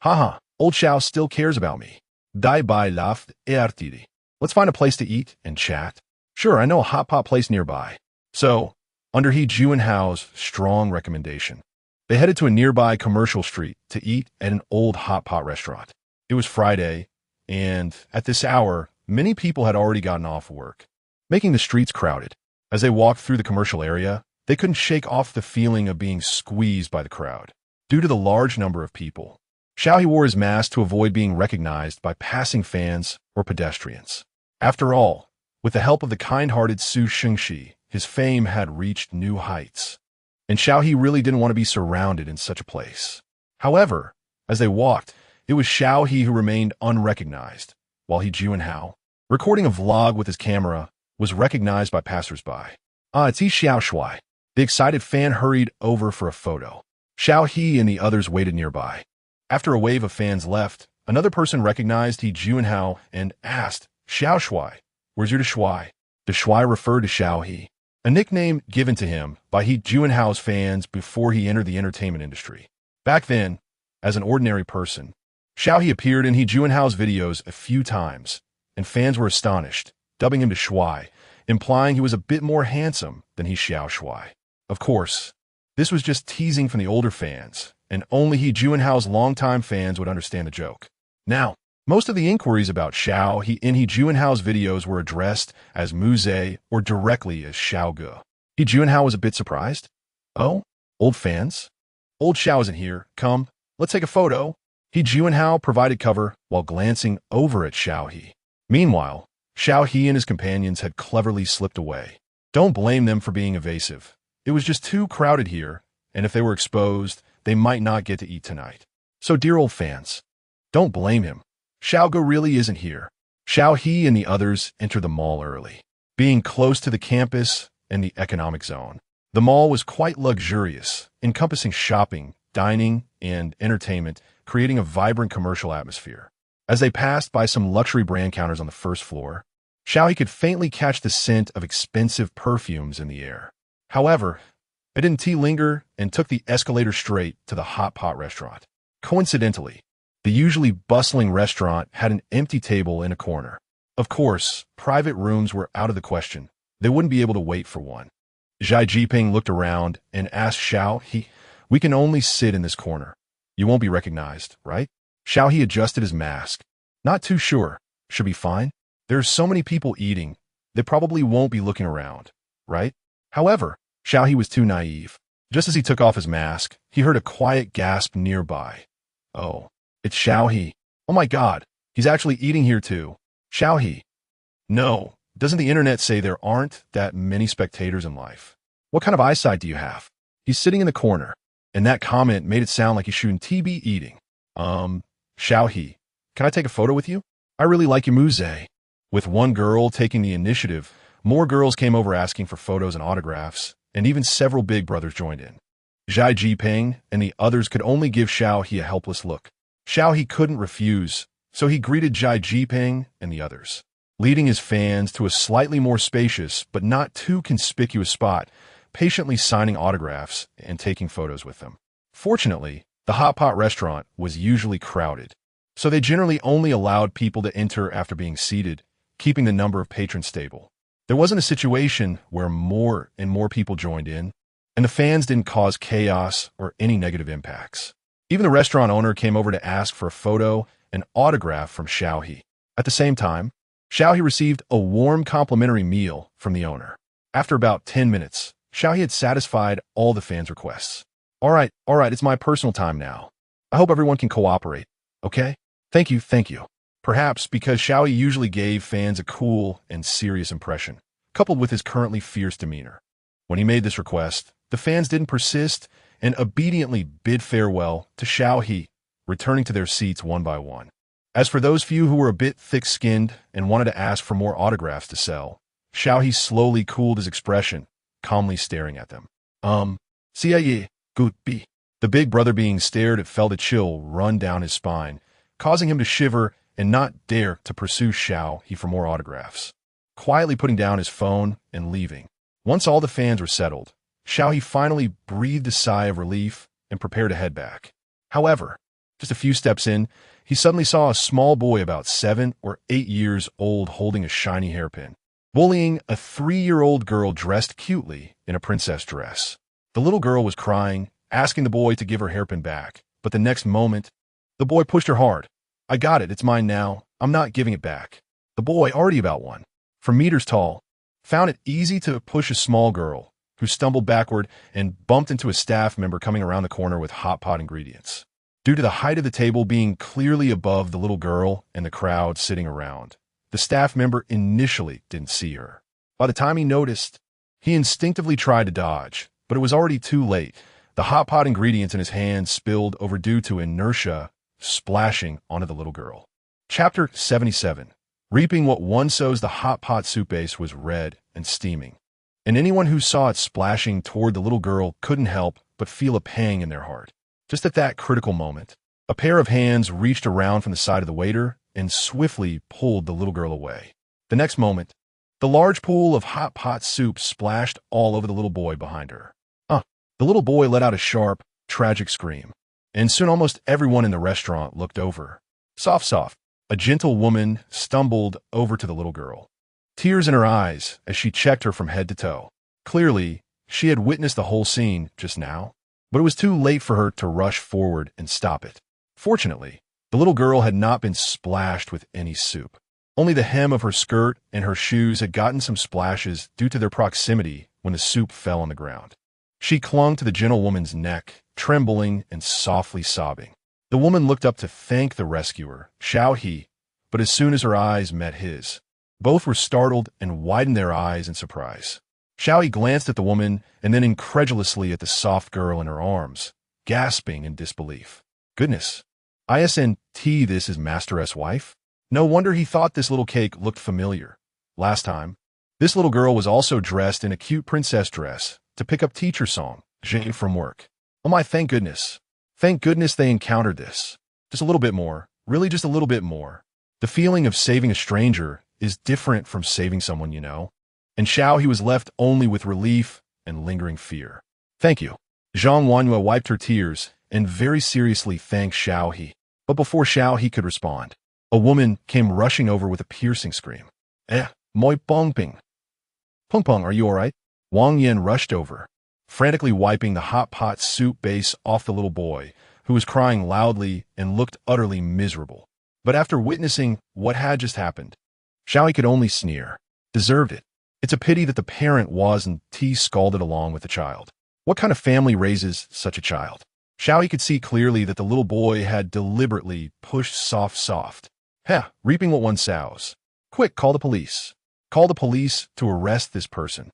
Haha, old Xiao still cares about me. Dai Bai laughed. Let's find a place to eat and chat. Sure, I know a hot pot place nearby. So, under He Junhao's strong recommendation, they headed to a nearby commercial street to eat at an old hot pot restaurant. It was Friday, and at this hour, many people had already gotten off work, making the streets crowded. As they walked through the commercial area, they couldn't shake off the feeling of being squeezed by the crowd. Due to the large number of people, Xiao He wore his mask to avoid being recognized by passing fans or pedestrians. After all, with the help of the kind-hearted Su Shengxi, his fame had reached new heights. And Xiao He really didn't want to be surrounded in such a place. However, as they walked, it was Xiao He who remained unrecognized, while He Junhao, recording a vlog with his camera, was recognized by passers-by. It's He Xiao Shui. The excited fan hurried over for a photo. Xiao He and the others waited nearby. After a wave of fans left, another person recognized He Junhao and asked, Xiao Shui, where's your De Shui? De Shui referred to Xiao He, a nickname given to him by He Junhao's fans before he entered the entertainment industry. Back then, as an ordinary person, Xiao He appeared in He Junhao's videos a few times, and fans were astonished, dubbing him De Shui, implying he was a bit more handsome than He Xiao Shui. Of course, this was just teasing from the older fans, and only He Junhao's longtime fans would understand the joke. Now, most of the inquiries about Xiao He in He Junhao's videos were addressed as Muze or directly as Xiao Ge. He Junhao was a bit surprised. Oh, old fans? Old Xiao isn't here. Come, let's take a photo. He Junhao provided cover while glancing over at Xiao He. Meanwhile, Xiao He and his companions had cleverly slipped away. Don't blame them for being evasive. It was just too crowded here, and if they were exposed, they might not get to eat tonight. So dear old fans, don't blame him. Xiao Ge really isn't here. Xiao He and the others entered the mall early. Being close to the campus and the economic zone, the mall was quite luxurious, encompassing shopping, dining, and entertainment, creating a vibrant commercial atmosphere. As they passed by some luxury brand counters on the first floor, Xiao He could faintly catch the scent of expensive perfumes in the air. However, it didn't linger and took the escalator straight to the hot pot restaurant. Coincidentally, the usually bustling restaurant had an empty table in a corner. Of course, private rooms were out of the question. They wouldn't be able to wait for one. Xi Jinping looked around and asked Xiao He, we can only sit in this corner. You won't be recognized, right? Xiao He adjusted his mask. Not too sure. Should be fine. There's so many people eating. They probably won't be looking around, right? However, Xiao He was too naive. Just as he took off his mask, he heard a quiet gasp nearby. Oh, it's Xiao He. Oh my God, he's actually eating here too. Xiao He. No, doesn't the internet say there aren't that many spectators in life? What kind of eyesight do you have? He's sitting in the corner, and that comment made it sound like he shouldn't be eating. Xiao He, can I take a photo with you? I really like your muse. With one girl taking the initiative, more girls came over asking for photos and autographs, and even several big brothers joined in. Xi Jinping and the others could only give Xiao He a helpless look. Xiao He couldn't refuse, so he greeted Xi Jinping and the others. leading his fans to a slightly more spacious but not too conspicuous spot, patiently signing autographs and taking photos with them. Fortunately, the hot pot restaurant was usually crowded, so they generally only allowed people to enter after being seated, keeping the number of patrons stable. There wasn't a situation where more and more people joined in, and the fans didn't cause chaos or any negative impacts. Even the restaurant owner came over to ask for a photo and autograph from Xiao He. At the same time, Xiao He received a warm complimentary meal from the owner. After about 10 minutes, Xiao He had satisfied all the fans' requests. All right, it's my personal time now. I hope everyone can cooperate, okay? Thank you. Perhaps because Xiao He usually gave fans a cool and serious impression, coupled with his currently fierce demeanor. When he made this request, the fans didn't persist and obediently bid farewell to Xiao He, returning to their seats one by one. As for those few who were a bit thick-skinned and wanted to ask for more autographs to sell, Xiao He slowly cooled his expression, calmly staring at them. Xiao good be. The big brother being stared at felt a chill run down his spine, causing him to shiver and not dare to pursue Xiao He for more autographs. Quietly putting down his phone and leaving. Once all the fans were settled, Xiao He finally breathed a sigh of relief and prepared to head back. However, just a few steps in, he suddenly saw a small boy about 7 or 8 years old holding a shiny hairpin, bullying a 3-year-old girl dressed cutely in a princess dress. The little girl was crying, asking the boy to give her hairpin back, but the next moment, the boy pushed her hard. I got it, it's mine now, I'm not giving it back. The boy, already about 1 meter tall, found it easy to push a small girl, who stumbled backward and bumped into a staff member coming around the corner with hot pot ingredients. Due to the height of the table being clearly above the little girl and the crowd sitting around, the staff member initially didn't see her. By the time he noticed, he instinctively tried to dodge, but it was already too late. The hot pot ingredients in his hand spilled over due to inertia, splashing onto the little girl. Chapter 77. Reaping what one sows. The hot pot soup base was red and steaming, and anyone who saw it splashing toward the little girl couldn't help but feel a pang in their heart. Just at that critical moment, a pair of hands reached around from the side of the waiter and swiftly pulled the little girl away. The next moment, the large pool of hot pot soup splashed all over the little boy behind her. The little boy let out a sharp, tragic scream, and soon almost everyone in the restaurant looked over. Soft, a gentle woman stumbled over to the little girl, tears in her eyes as she checked her from head to toe. Clearly, she had witnessed the whole scene just now, but it was too late for her to rush forward and stop it. Fortunately, the little girl had not been splashed with any soup. Only the hem of her skirt and her shoes had gotten some splashes due to their proximity when the soup fell on the ground. She clung to the gentlewoman's neck, trembling and softly sobbing. The woman looked up to thank the rescuer, Xiao He, but as soon as her eyes met his, both were startled and widened their eyes in surprise. Xiao He glanced at the woman and then incredulously at the soft girl in her arms, gasping in disbelief. Goodness, isn't this is Master S' wife? No wonder he thought this little cake looked familiar. Last time, this little girl was also dressed in a cute princess dress to pick up teacher song, Jane from work. Oh my, thank goodness. Thank goodness they encountered this. Just a little bit more, really just a little bit more. The feeling of saving a stranger is different from saving someone you know. And Xiao He was left only with relief and lingering fear. Thank you. Zhang Wanhua wiped her tears and very seriously thanked Xiao He. But before Xiao He could respond, a woman came rushing over with a piercing scream. Moi Pong Ping. Pong Pong, are you all right? Wang Yan rushed over, frantically wiping the hot pot soup base off the little boy, who was crying loudly and looked utterly miserable. But after witnessing what had just happened, Xiao He could only sneer. Deserved it. It's a pity that the parent wasn't scalded along with the child. What kind of family raises such a child? Xiao He could see clearly that the little boy had deliberately pushed soft. Reaping what one sows. Quick, call the police. Call the police to arrest this person.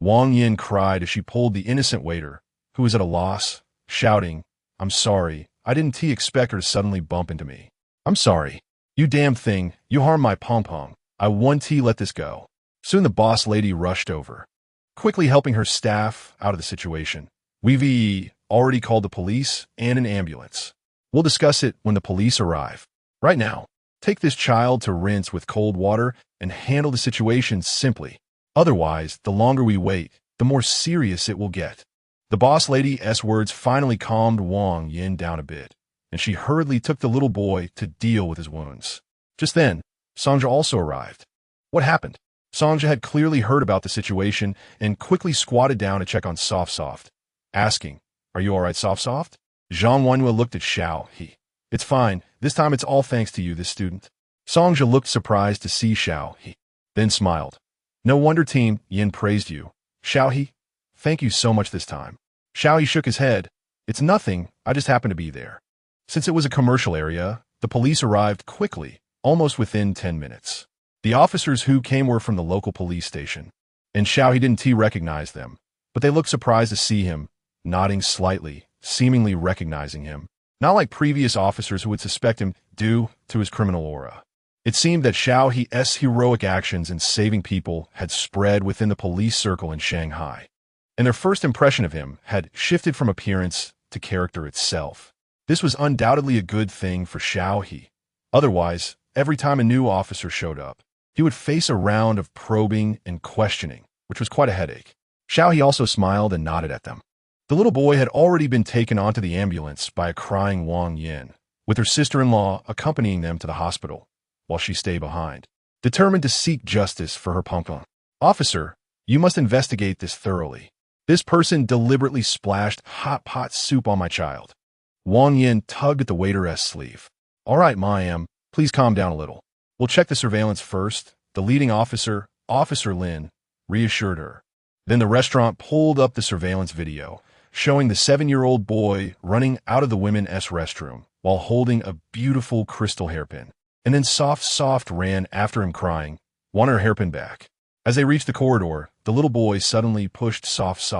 Wang Yin cried as she pulled the innocent waiter, who was at a loss, shouting, I'm sorry, I didn't expect her to suddenly bump into me. I'm sorry. You damn thing, you harmed my pom-pom. I won't let this go. Soon the boss lady rushed over, quickly helping her staff out of the situation. We've already called the police and an ambulance. We'll discuss it when the police arrive. Right now, Take this child to rinse with cold water and handle the situation simply. Otherwise, the longer we wait, the more serious it will get. The boss lady's words finally calmed Wang Yin down a bit, and she hurriedly took the little boy to deal with his wounds. Just then, Sangja also arrived. What happened? Sangja had clearly heard about the situation and quickly squatted down to check on Soft, asking, "Are you all right, Soft?" Zhang Wanhua looked at Xiao He. "It's fine. This time it's all thanks to you, this student." Sangja looked surprised to see Xiao He, then smiled. "No wonder Team Yin praised you. Xiao He, thank you so much this time." Xiao He shook his head. "It's nothing, I just happened to be there." Since it was a commercial area, the police arrived quickly, almost within 10 minutes. The officers who came were from the local police station, and Xiao He didn't recognize them, but they looked surprised to see him, nodding slightly, seemingly recognizing him, not like previous officers who would suspect him due to his criminal aura. It seemed that Xiao He's heroic actions in saving people had spread within the police circle in Shanghai, and their first impression of him had shifted from appearance to character itself. This was undoubtedly a good thing for Xiao He. Otherwise, every time a new officer showed up, he would face a round of probing and questioning, which was quite a headache. Xiao He also smiled and nodded at them. The little boy had already been taken onto the ambulance by a crying Wang Yin, with her sister-in-law accompanying them to the hospital, while she stayed behind, determined to seek justice for her pumpkin. "Officer, you must investigate this thoroughly. This person deliberately splashed hot pot soup on my child." Wang Yin tugged at the waiter's sleeve. "All right, ma'am, please calm down a little. We'll check the surveillance first," the leading officer, Officer Lin, reassured her. Then the restaurant pulled up the surveillance video, showing the 7-year-old boy running out of the women's restroom while holding a beautiful crystal hairpin. And then Soft ran after him crying, "Want her hairpin back." As they reached the corridor, the little boy suddenly pushed Soft's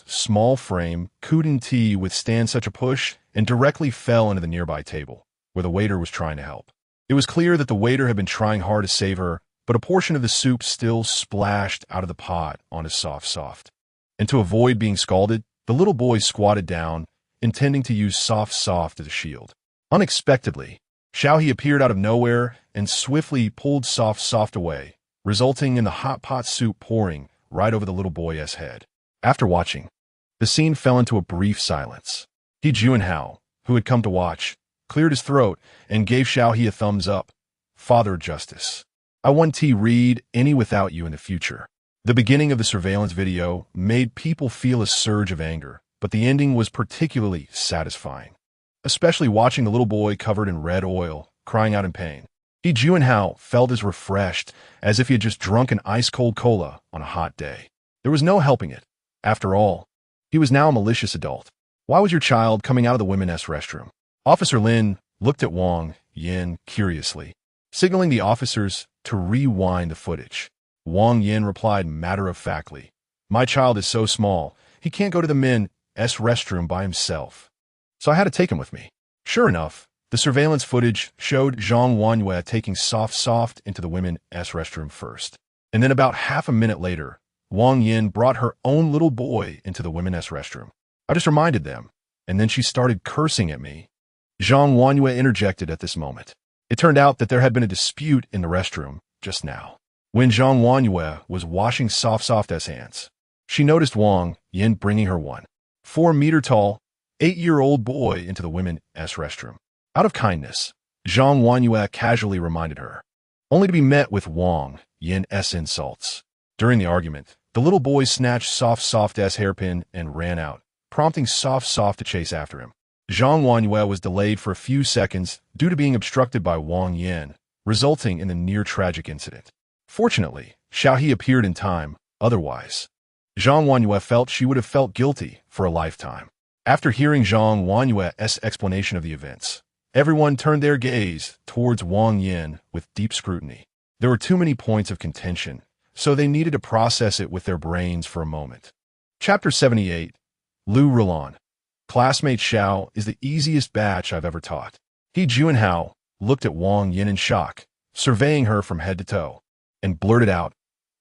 small frame couldn't withstand such a push and directly fell into the nearby table, where the waiter was trying to help. It was clear that the waiter had been trying hard to save her, but a portion of the soup still splashed out of the pot onto Soft. And to avoid being scalded, the little boy squatted down, intending to use Soft as a shield. Unexpectedly, Xiao He appeared out of nowhere and swiftly pulled Soft away, resulting in the hot pot soup pouring right over the little boy's head. After watching, the scene fell into a brief silence. He Junhao, who had come to watch, cleared his throat and gave Xiao He a thumbs up. "Father of Justice, I want to read any without you in the future." The beginning of the surveillance video made people feel a surge of anger, but the ending was particularly satisfying, especially watching the little boy covered in red oil, crying out in pain. He Junhao felt as refreshed as if he had just drunk an ice-cold cola on a hot day. There was no helping it. After all, he was now a malicious adult. "Why was your child coming out of the women's restroom?" Officer Lin looked at Wang Yin curiously, signaling the officers to rewind the footage. Wang Yin replied matter-of-factly, "My child is so small, he can't go to the men's restroom by himself. So I had to take him with me." Sure enough, the surveillance footage showed Zhang Wanhua taking Soft into the women's restroom first. And then about half a minute later, Wang Yin brought her own little boy into the women's restroom. "I just reminded them, and then she started cursing at me." Zhang Wanhua interjected at this moment. It turned out that there had been a dispute in the restroom just now. When Zhang Wanhua was washing Soft's hands, she noticed Wang Yin bringing her 4-meter-tall, 8-year-old boy into the women's restroom. Out of kindness, Zhang Wanhua casually reminded her, only to be met with Wang Yin's insults. During the argument, the little boy snatched Soft's hairpin and ran out, prompting Soft to chase after him. Zhang Wanhua was delayed for a few seconds due to being obstructed by Wang Yin, resulting in the near-tragic incident. Fortunately, Xiao He appeared in time, otherwise, Zhang Wanhua felt she would have felt guilty for a lifetime. After hearing Zhang Wanhua's explanation of the events, everyone turned their gaze towards Wang Yin with deep scrutiny. There were too many points of contention, so they needed to process it with their brains for a moment. Chapter 78, Lu Rulan. Classmate Xiao is the easiest batch I've ever taught. He Junhao looked at Wang Yin in shock, surveying her from head to toe, and blurted out,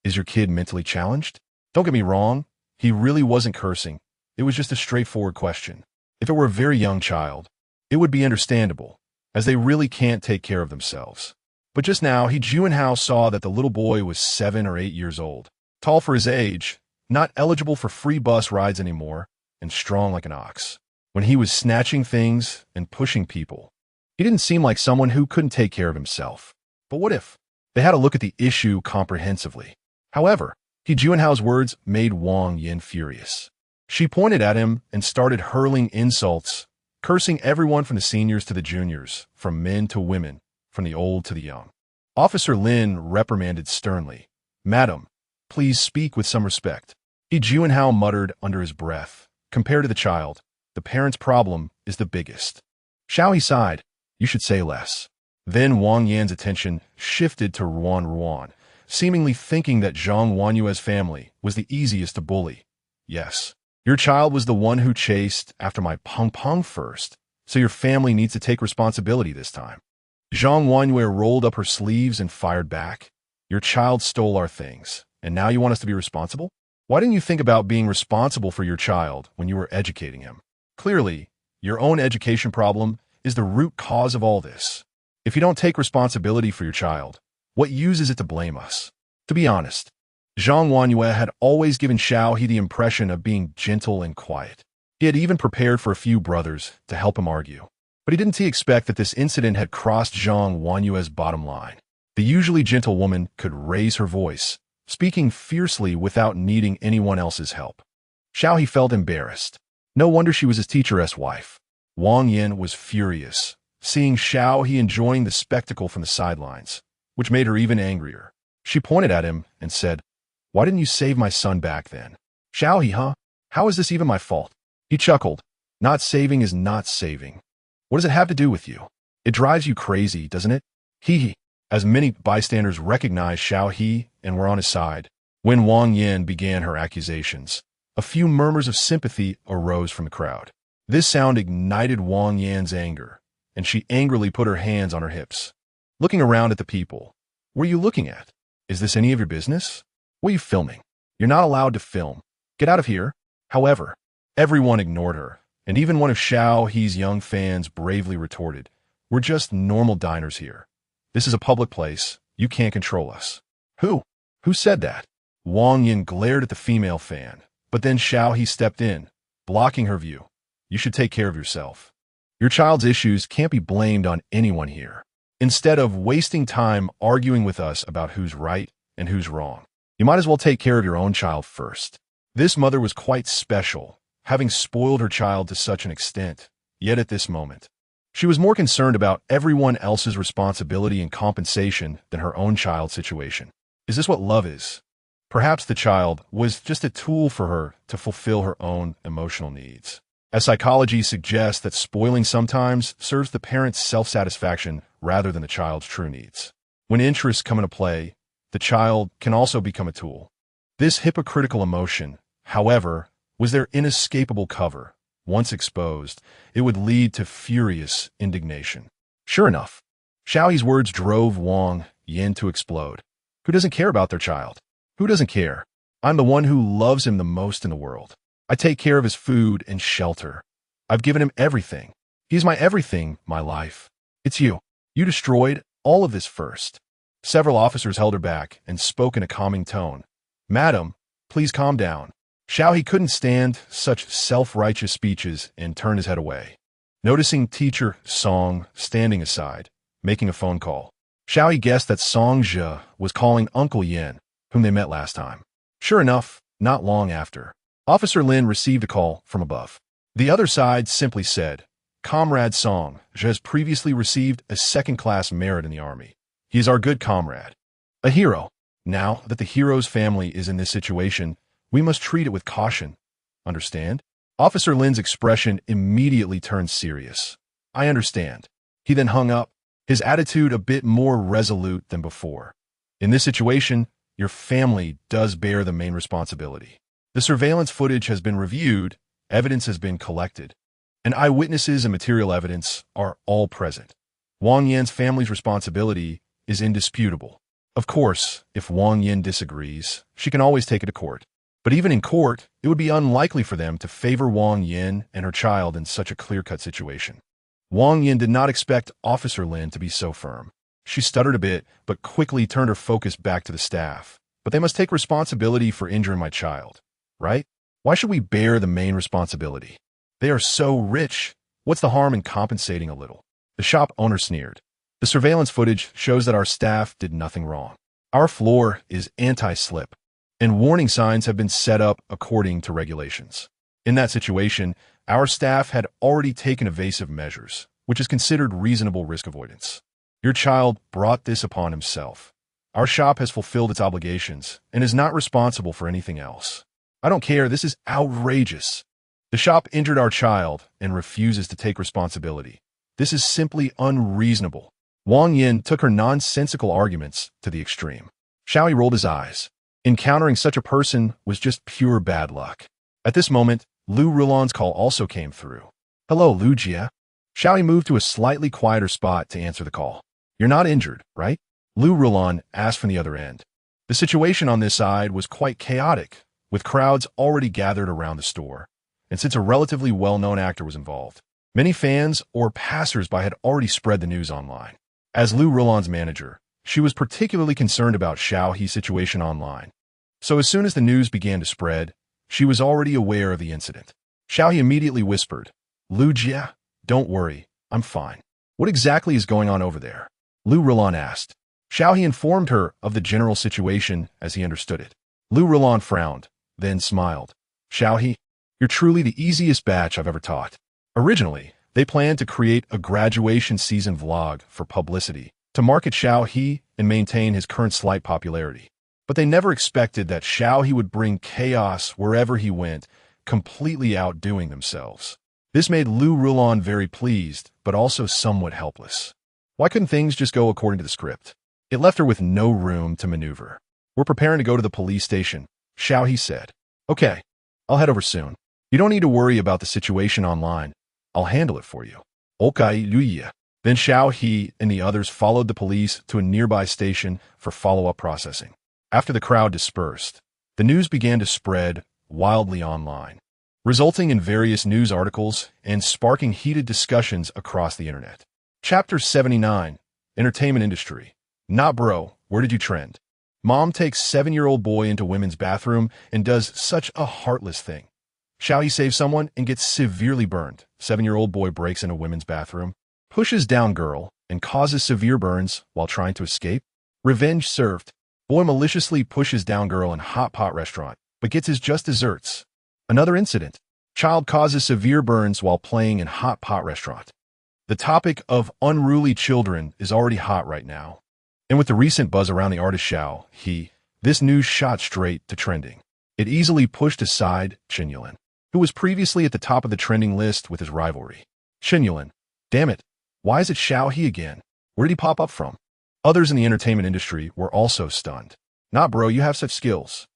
"Is your kid mentally challenged?" Don't get me wrong, he really wasn't cursing. It was just a straightforward question. If it were a very young child, it would be understandable, as they really can't take care of themselves. But just now, He Junhao saw that the little boy was 7 or 8 years old, tall for his age, not eligible for free bus rides anymore, and strong like an ox. When he was snatching things and pushing people, he didn't seem like someone who couldn't take care of himself. But what if? They had to look at the issue comprehensively. However, He Junhao's words made Wang Yin furious. She pointed at him and started hurling insults, cursing everyone from the seniors to the juniors, from men to women, from the old to the young. Officer Lin reprimanded sternly, "Madam, please speak with some respect." He Junhao muttered under his breath, "Compared to the child, the parent's problem is the biggest." Xiao He sighed, "You should say less." Then Wang Yan's attention shifted to Ruan, seemingly thinking that Zhang Wanyue's family was the easiest to bully. "Yes, your child was the one who chased after my Peng first, so your family needs to take responsibility this time." Zhang Wanyue rolled up her sleeves and fired back. "Your child stole our things, and now you want us to be responsible? Why didn't you think about being responsible for your child when you were educating him? Clearly, your own education problem is the root cause of all this. If you don't take responsibility for your child, what use is it to blame us?" To be honest, Zhang Wanyue had always given Xiao He the impression of being gentle and quiet. He had even prepared for a few brothers to help him argue. But he didn't expect that this incident had crossed Zhang Wanyue's bottom line. The usually gentle woman could raise her voice, speaking fiercely without needing anyone else's help. Xiao He felt embarrassed. No wonder she was his teacher's wife. Wang Yin was furious, seeing Xiao He enjoying the spectacle from the sidelines, which made her even angrier. She pointed at him and said, "Why didn't you save my son back then?" "Xiao He, huh? How is this even my fault?" He chuckled. "Not saving is not saving. What does it have to do with you? It drives you crazy, doesn't it?" He. As many bystanders recognized Xiao He and were on his side, when Wang Yin began her accusations, a few murmurs of sympathy arose from the crowd. This sound ignited Wang Yan's anger, and she angrily put her hands on her hips. Looking around at the people, "What are you looking at? Is this any of your business? What are you filming? You're not allowed to film. Get out of here." However, everyone ignored her, and even one of Xiao He's young fans bravely retorted, "We're just normal diners here. This is a public place. You can't control us." Who? Who said that? Wang Yin glared at the female fan, but then Xiao He stepped in, blocking her view. "You should take care of yourself. Your child's issues can't be blamed on anyone here. Instead of wasting time arguing with us about who's right and who's wrong, you might as well take care of your own child first." This mother was quite special, having spoiled her child to such an extent, yet at this moment, she was more concerned about everyone else's responsibility and compensation than her own child's situation. Is this what love is? Perhaps the child was just a tool for her to fulfill her own emotional needs. As psychology suggests that spoiling sometimes serves the parent's self-satisfaction rather than the child's true needs. When interests come into play, the child can also become a tool. This hypocritical emotion, however, was their inescapable cover. Once exposed, it would lead to furious indignation. Sure enough, Xiao He's words drove Wang Yin to explode. Who doesn't care about their child? Who doesn't care? I'm the one who loves him the most in the world. I take care of his food and shelter. I've given him everything. He's my everything, my life. It's you. You destroyed all of this first." Several officers held her back and spoke in a calming tone. "Madam, please calm down." Xiao He couldn't stand such self-righteous speeches and turned his head away. Noticing teacher Song standing aside, making a phone call, Xiao He guessed that Song Zhe was calling Uncle Yin, whom they met last time. Sure enough, not long after, Officer Lin received a call from above. The other side simply said, "Comrade Song Zhe has previously received a second-class merit in the army. He is our good comrade. A hero. Now that the hero's family is in this situation, we must treat it with caution. Understand?" Officer Lin's expression immediately turned serious. "I understand." He then hung up, his attitude a bit more resolute than before. "In this situation, your family does bear the main responsibility. The surveillance footage has been reviewed, evidence has been collected, and eyewitnesses and material evidence are all present. Wang Yan's family's responsibility is indisputable. Of course, if Wang Yin disagrees, she can always take it to court. But even in court, it would be unlikely for them to favor Wang Yin and her child in such a clear-cut situation. Wang Yin did not expect Officer Lin to be so firm. She stuttered a bit, but quickly turned her focus back to the staff. But they must take responsibility for injuring my child, right? Why should we bear the main responsibility? They are so rich. What's the harm in compensating a little? The shop owner sneered. The surveillance footage shows that our staff did nothing wrong. Our floor is anti-slip, and warning signs have been set up according to regulations. In that situation, our staff had already taken evasive measures, which is considered reasonable risk avoidance. Your child brought this upon himself. Our shop has fulfilled its obligations and is not responsible for anything else. I don't care, this is outrageous. The shop injured our child and refuses to take responsibility. This is simply unreasonable. Wang Yin took her nonsensical arguments to the extreme. Xiao He rolled his eyes. Encountering such a person was just pure bad luck. At this moment, Lu Rulan's call also came through. Hello, Lu Jia. Xiao He moved to a slightly quieter spot to answer the call. You're not injured, right? Lu Rulan asked from the other end. The situation on this side was quite chaotic, with crowds already gathered around the store. And since a relatively well-known actor was involved, many fans or passers-by had already spread the news online. As Lu Rulan's manager, she was particularly concerned about Xiao He's situation online. So as soon as the news began to spread, she was already aware of the incident. Xiao He immediately whispered, Lu Jia, don't worry, I'm fine. What exactly is going on over there? Lu Rulan asked. Xiao He informed her of the general situation as he understood it. Lu Rulan frowned, then smiled. Xiao He, you're truly the easiest batch I've ever taught. Originally, they planned to create a graduation season vlog for publicity to market Xiao He and maintain his current slight popularity. But they never expected that Xiao He would bring chaos wherever he went, completely outdoing themselves. This made Lu Rulan very pleased, but also somewhat helpless. Why couldn't things just go according to the script? It left her with no room to maneuver. We're preparing to go to the police station, Xiao He said. Okay, I'll head over soon. You don't need to worry about the situation online. I'll handle it for you. Okay, Luya. Then Xiao He and the others followed the police to a nearby station for follow-up processing. After the crowd dispersed, the news began to spread wildly online, resulting in various news articles and sparking heated discussions across the internet. Chapter 79, Entertainment Industry. Not bro, where did you trend? Mom takes 7-year-old boy into women's bathroom and does such a heartless thing. Xiao He saves someone and gets severely burned. 7-year-old boy breaks into women's bathroom, pushes down girl, and causes severe burns while trying to escape. Revenge served. Boy maliciously pushes down girl in hot pot restaurant, but gets his just desserts. Another incident. Child causes severe burns while playing in hot pot restaurant. The topic of unruly children is already hot right now. And with the recent buzz around the artist Xiao He, this news shot straight to trending. It easily pushed aside Chen Yulin, who was previously at the top of the trending list with his rivalry. Chen Yulin, damn it, why is it Xiao He again? Where did he pop up from? Others in the entertainment industry were also stunned. Not bro, you have such skills.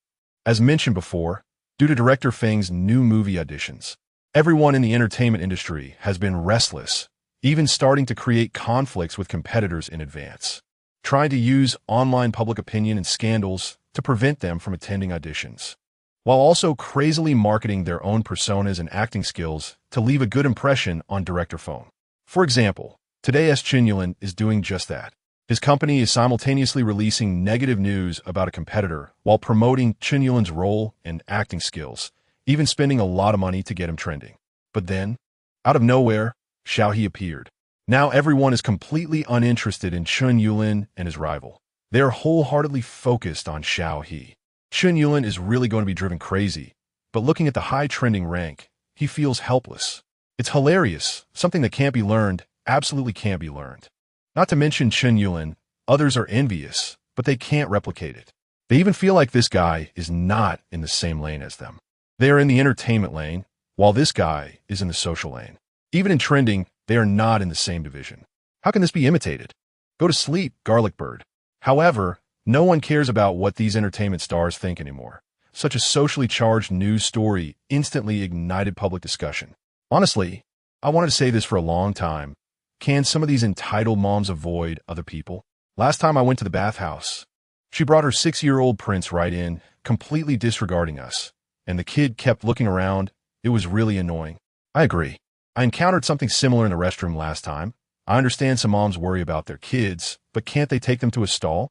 As mentioned before, due to director Feng's new movie auditions, everyone in the entertainment industry has been restless, even starting to create conflicts with competitors in advance, trying to use online public opinion and scandals to prevent them from attending auditions, while also crazily marketing their own personas and acting skills to leave a good impression on director Feng. For example, today Chen Yulin is doing just that. His company is simultaneously releasing negative news about a competitor while promoting Chen Yulin's role and acting skills, even spending a lot of money to get him trending. But then, out of nowhere, Xiao He appeared. Now everyone is completely uninterested in Chen Yulin and his rival. They are wholeheartedly focused on Xiao He. Chen Yulin is really going to be driven crazy, but looking at the high trending rank, he feels helpless. It's hilarious, something that can't be learned, absolutely can't be learned. Not to mention Chen Yulin, others are envious, but they can't replicate it. They even feel like this guy is not in the same lane as them. They are in the entertainment lane, while this guy is in the social lane. Even in trending, they are not in the same division. How can this be imitated? Go to sleep, garlic bird. However, no one cares about what these entertainment stars think anymore. Such a socially charged news story instantly ignited public discussion. Honestly, I wanted to say this for a long time. Can some of these entitled moms avoid other people? Last time I went to the bathhouse, she brought her 6-year-old prince right in, completely disregarding us, and the kid kept looking around. It was really annoying. I agree. I encountered something similar in the restroom last time. I understand some moms worry about their kids, but can't they take them to a stall?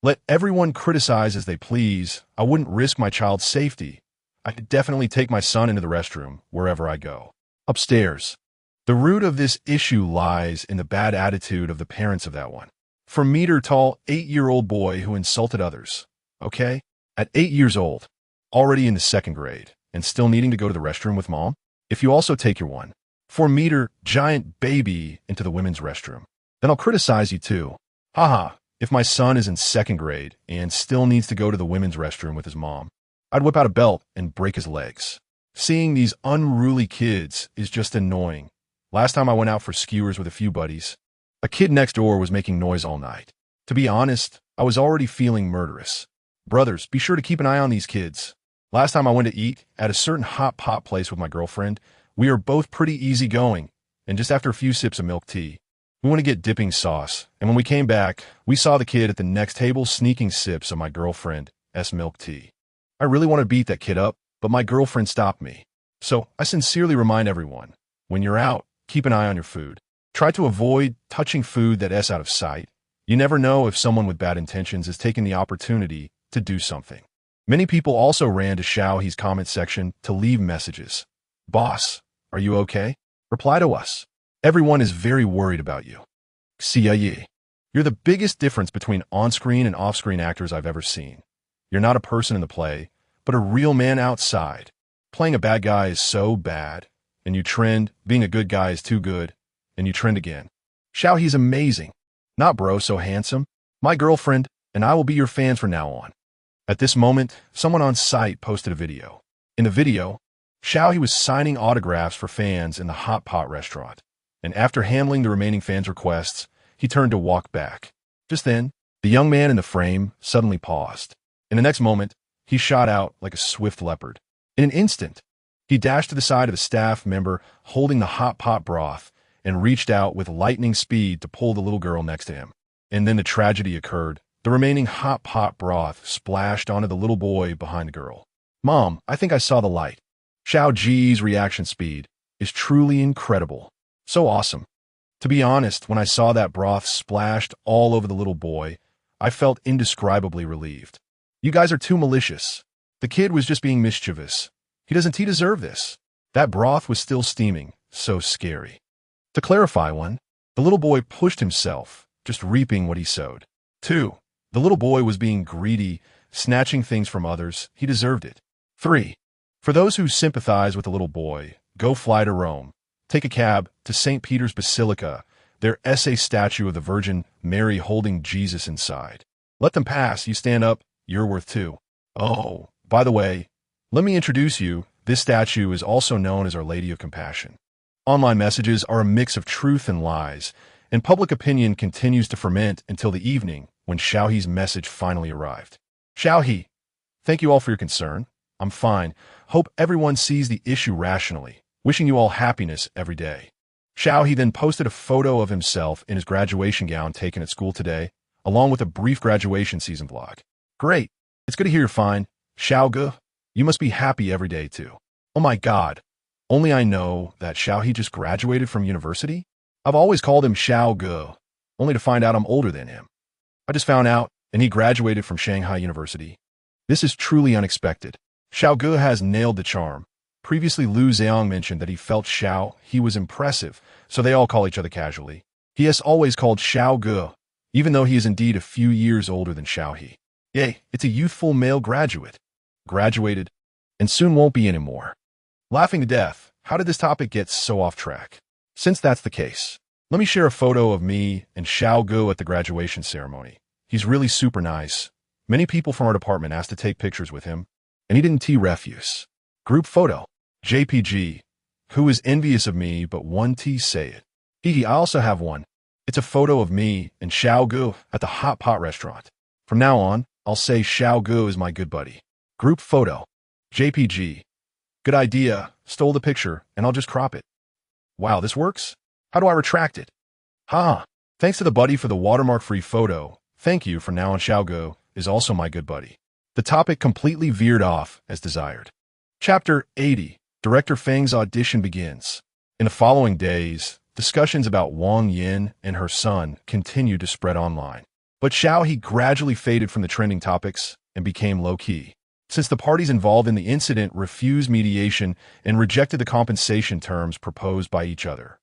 Let everyone criticize as they please. I wouldn't risk my child's safety. I could definitely take my son into the restroom wherever I go. Upstairs. The root of this issue lies in the bad attitude of the parents of that one. For meter-tall, 8-year-old boy who insulted others. Okay? At 8 years old, already in the 2nd grade, and still needing to go to the restroom with mom? If you also take your 4-meter giant baby into the women's restroom, then I'll criticize you too. Haha, if my son is in 2nd grade and still needs to go to the women's restroom with his mom, I'd whip out a belt and break his legs. Seeing these unruly kids is just annoying. Last time I went out for skewers with a few buddies, a kid next door was making noise all night. To be honest, I was already feeling murderous. Brothers, be sure to keep an eye on these kids. Last time I went to eat at a certain hot pot place with my girlfriend, we are both pretty easygoing, and just after a few sips of milk tea, we want to get dipping sauce, and when we came back, we saw the kid at the next table sneaking sips of my girlfriend's milk tea. I really want to beat that kid up, but my girlfriend stopped me. So I sincerely remind everyone, when you're out, keep an eye on your food. Try to avoid touching food that's out of sight. You never know if someone with bad intentions is taking the opportunity to do something. Many people also ran to Xiao He's comment section to leave messages. Boss, are you okay? Reply to us. Everyone is very worried about you. Xiao He. You're the biggest difference between on-screen and off-screen actors I've ever seen. You're not a person in the play, but a real man outside. Playing a bad guy is so bad, and you trend. Being a good guy is too good, and you trend again. Xiao He's amazing. Not bro so handsome. My girlfriend and I will be your fans from now on. At this moment, someone on site posted a video. In the video, Xiao He was signing autographs for fans in the hot pot restaurant, and after handling the remaining fans' requests, he turned to walk back. Just then, the young man in the frame suddenly paused. In the next moment, he shot out like a swift leopard. In an instant, he dashed to the side of a staff member holding the hot pot broth and reached out with lightning speed to pull the little girl next to him. And then the tragedy occurred. The remaining hot pot broth splashed onto the little boy behind the girl. Mom, I think I saw the light. Xiao Ji's reaction speed is truly incredible. So awesome. To be honest, when I saw that broth splashed all over the little boy, I felt indescribably relieved. You guys are too malicious. The kid was just being mischievous. He deserve this. That broth was still steaming. So scary. To clarify one, the little boy pushed himself, just reaping what he sowed. 2. The little boy was being greedy, snatching things from others. He deserved it. 3. For those who sympathize with the little boy, go fly to Rome. Take a cab to St. Peter's Basilica. Their essay statue of the Virgin Mary holding Jesus inside. Let them pass. You stand up. You're worth 2. Oh, by the way, let me introduce you. This statue is also known as Our Lady of Compassion. Online messages are a mix of truth and lies, and public opinion continues to ferment until the evening when Xiao He's message finally arrived. Xiao He, thank you all for your concern. I'm fine. Hope everyone sees the issue rationally. Wishing you all happiness every day. Xiao He then posted a photo of himself in his graduation gown taken at school today, along with a brief graduation season vlog. Great. It's good to hear you're fine. Xiao Ge, you must be happy every day too. Oh my God. Only I know that Xiao He just graduated from university? I've always called him Xiao Ge, only to find out I'm older than him. I just found out, and he graduated from Shanghai University. This is truly unexpected. Xiao Ge has nailed the charm. Previously, Lu Zhang mentioned that he felt Xiao He was impressive, so they all call each other casually. He has always called Xiao Ge, even though he is indeed a few years older than Xiao He. Yay, it's a youthful male graduate. Graduated, and soon won't be anymore. Laughing to death, how did this topic get so off track? Since that's the case, let me share a photo of me and Xiao Ge at the graduation ceremony. He's really super nice. Many people from our department asked to take pictures with him, and he didn't refuse. Group photo. JPG. Who is envious of me but one T say it. Hee I also have one. It's a photo of me and Xiao Ge at the hot pot restaurant. From now on, I'll say Xiao Ge is my good buddy. Group photo. JPG. Good idea. Stole the picture, and I'll just crop it. Wow, this works? How do I retract it? Thanks to the buddy for the watermark-free photo. Thank you. From now on, Xiao Ge is also my good buddy. The topic completely veered off as desired. Chapter 80. Director Feng's audition begins. In the following days, discussions about Wang Yin and her son continued to spread online. But Xiao He gradually faded from the trending topics and became low-key, since the parties involved in the incident refused mediation and rejected the compensation terms proposed by each other.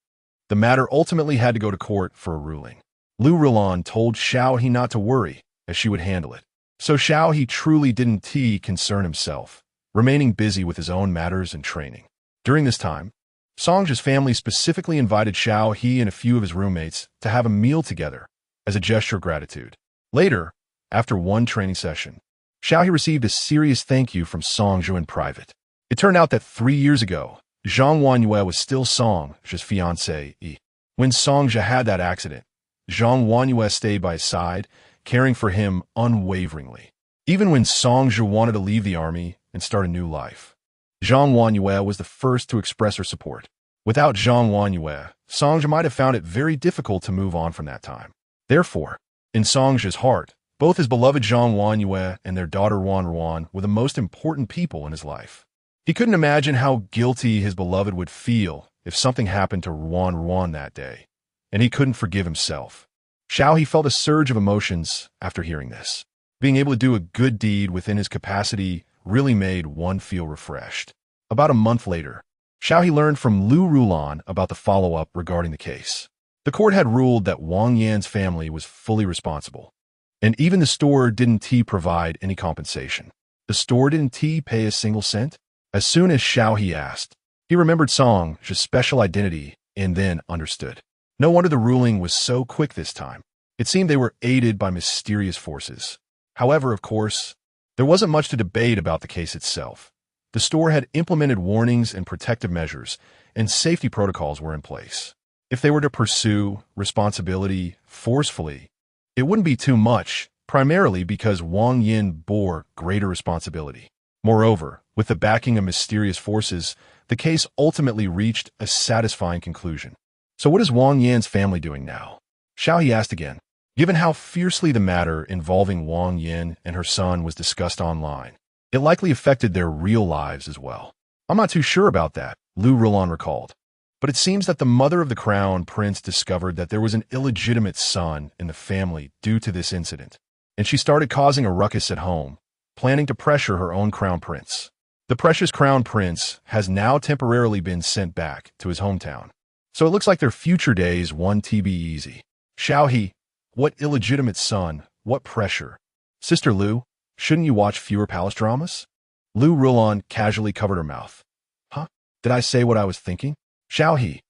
The matter ultimately had to go to court for a ruling. Lu Rulan told Xiao He not to worry, as she would handle it. So Xiao He truly didn't concern himself, remaining busy with his own matters and training. During this time, Song's family specifically invited Xiao He and a few of his roommates to have a meal together as a gesture of gratitude. Later, after one training session, Xiao He received a serious thank you from Song in private. It turned out that 3 years ago, Zhang Wanyue was still Song's fiancée. When Song had that accident, Zhang Wanyue stayed by his side, caring for him unwaveringly. Even when Song wanted to leave the army and start a new life, Zhang Wanyue was the first to express her support. Without Zhang Wanyue, Song might have found it very difficult to move on from that time. Therefore, in Song's heart, both his beloved Zhang Wanyue and their daughter Wan Ruan were the most important people in his life. He couldn't imagine how guilty his beloved would feel if something happened to Wan Ruan that day, and he couldn't forgive himself. Xiao He felt a surge of emotions after hearing this. Being able to do a good deed within his capacity really made one feel refreshed. About a month later, Xiao He learned from Lu Rulan about the follow-up regarding the case. The court had ruled that Wang Yan's family was fully responsible, and even the store didn't provide any compensation. The store didn't pay a single cent? As soon as Xiao He asked, he remembered Song's special identity and then understood. No wonder the ruling was so quick this time. It seemed they were aided by mysterious forces. However, of course, there wasn't much to debate about the case itself. The store had implemented warnings and protective measures, and safety protocols were in place. If they were to pursue responsibility forcefully, it wouldn't be too much, primarily because Wang Yin bore greater responsibility. Moreover, with the backing of mysterious forces, the case ultimately reached a satisfying conclusion. So what is Wang Yan's family doing now? Xiao He asked again. Given how fiercely the matter involving Wang Yin and her son was discussed online, it likely affected their real lives as well. I'm not too sure about that, Lu Rulan recalled. But it seems that the mother of the crown prince discovered that there was an illegitimate son in the family due to this incident, and she started causing a ruckus at home, planning to pressure her own crown prince. The precious crown prince has now temporarily been sent back to his hometown, so it looks like their future days won't be easy. Xiao He, what illegitimate son, what pressure. Sister Lu, shouldn't you watch fewer palace dramas? Lu Rulan casually covered her mouth. Huh? Did I say what I was thinking? Xiao He,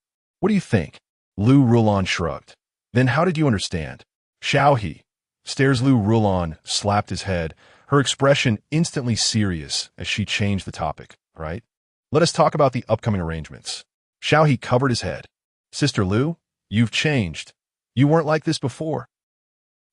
what do you think? Lu Rulan shrugged. Then how did you understand? Xiao He stares. Lu Rulan slapped his head, her expression instantly serious as she changed the topic. Right? Let us talk about the upcoming arrangements. Xiao He covered his head. Sister Lu, you've changed. You weren't like this before.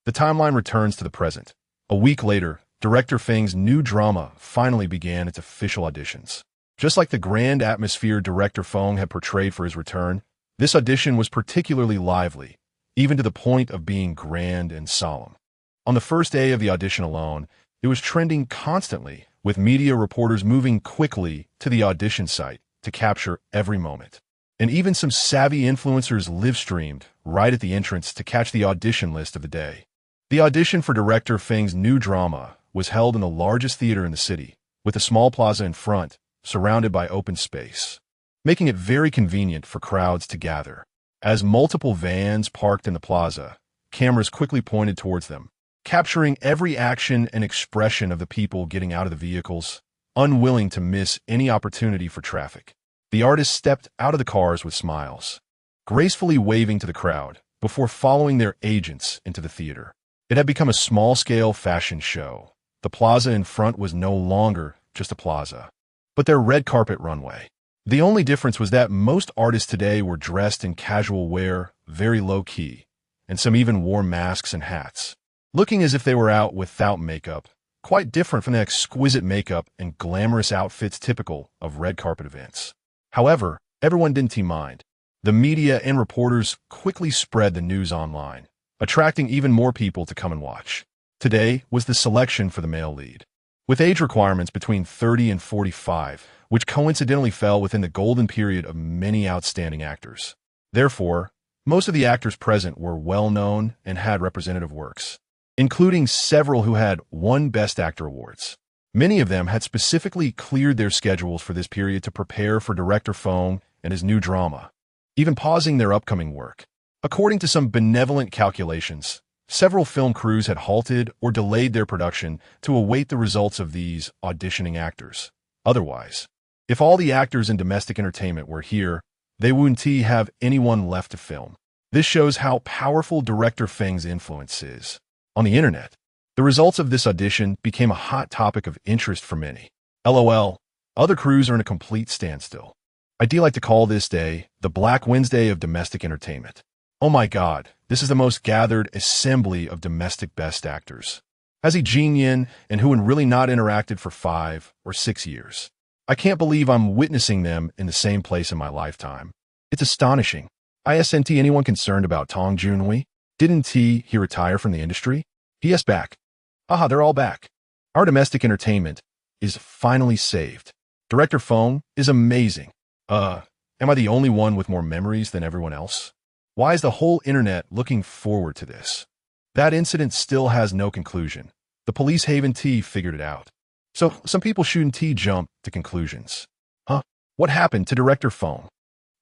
The timeline returns to the present. A week later, director Feng's new drama finally began its official auditions. Just like the grand atmosphere director Feng had portrayed for his return, this audition was particularly lively, even to the point of being grand and solemn. On the first day of the audition alone, it was trending constantly, with media reporters moving quickly to the audition site to capture every moment. And even some savvy influencers live-streamed right at the entrance to catch the audition list of the day. The audition for director Feng's new drama was held in the largest theater in the city, with a small plaza in front, surrounded by open space, making it very convenient for crowds to gather. As multiple vans parked in the plaza, cameras quickly pointed towards them, capturing every action and expression of the people getting out of the vehicles, unwilling to miss any opportunity for traffic. The artists stepped out of the cars with smiles, gracefully waving to the crowd before following their agents into the theater. It had become a small-scale fashion show. The plaza in front was no longer just a plaza, but their red carpet runway. The only difference was that most artists today were dressed in casual wear, very low-key, and some even wore masks and hats, looking as if they were out without makeup, quite different from the exquisite makeup and glamorous outfits typical of red carpet events. However, everyone didn't mind. The media and reporters quickly spread the news online, attracting even more people to come and watch. Today was the selection for the male lead. With age requirements between 30 and 45, which coincidentally fell within the golden period of many outstanding actors. Therefore, most of the actors present were well-known and had representative works, including several who had won Best Actor awards. Many of them had specifically cleared their schedules for this period to prepare for director Fong and his new drama, even pausing their upcoming work. According to some benevolent calculations, several film crews had halted or delayed their production to await the results of these auditioning actors. Otherwise, if all the actors in domestic entertainment were here, they wouldn't have anyone left to film. This shows how powerful director Feng's influence is. On the internet, the results of this audition became a hot topic of interest for many. LOL, other crews are in a complete standstill. I do like to call this day the Black Wednesday of domestic entertainment. Oh my god, this is the most gathered assembly of domestic best actors. Has he Jin and who really not interacted for 5 or 6 years. I can't believe I'm witnessing them in the same place in my lifetime. It's astonishing. Isn't anyone concerned about Tong Junhui? Didn't he retire from the industry? He.S. back. Aha, they're all back. Our domestic entertainment is finally saved. Director Fong is amazing. Am I the only one with more memories than everyone else? Why is the whole internet looking forward to this? That incident still has no conclusion. The police haven't figured it out. So some people shouldn't jump to conclusions. Huh? What happened to Director Fong?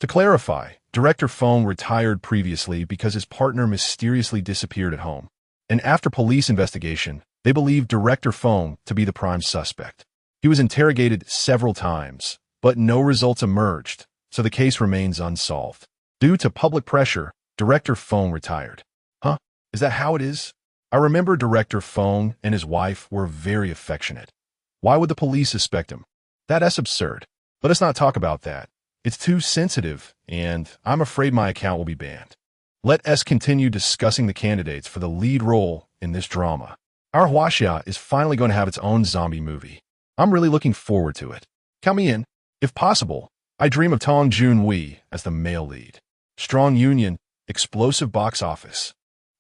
To clarify, Director Fong retired previously because his partner mysteriously disappeared at home. And after police investigation, they believed Director Fong to be the prime suspect. He was interrogated several times, but no results emerged, so the case remains unsolved. Due to public pressure, Director Fong retired. Huh? Is that how it is? I remember Director Fong and his wife were very affectionate. Why would the police suspect him? That's absurd. Let us not talk about that. It's too sensitive, and I'm afraid my account will be banned. Let us continue discussing the candidates for the lead role in this drama. Our Huaxia is finally going to have its own zombie movie. I'm really looking forward to it. Count me in. If possible, I dream of Tong Junhui as the male lead. Strong union, explosive box office.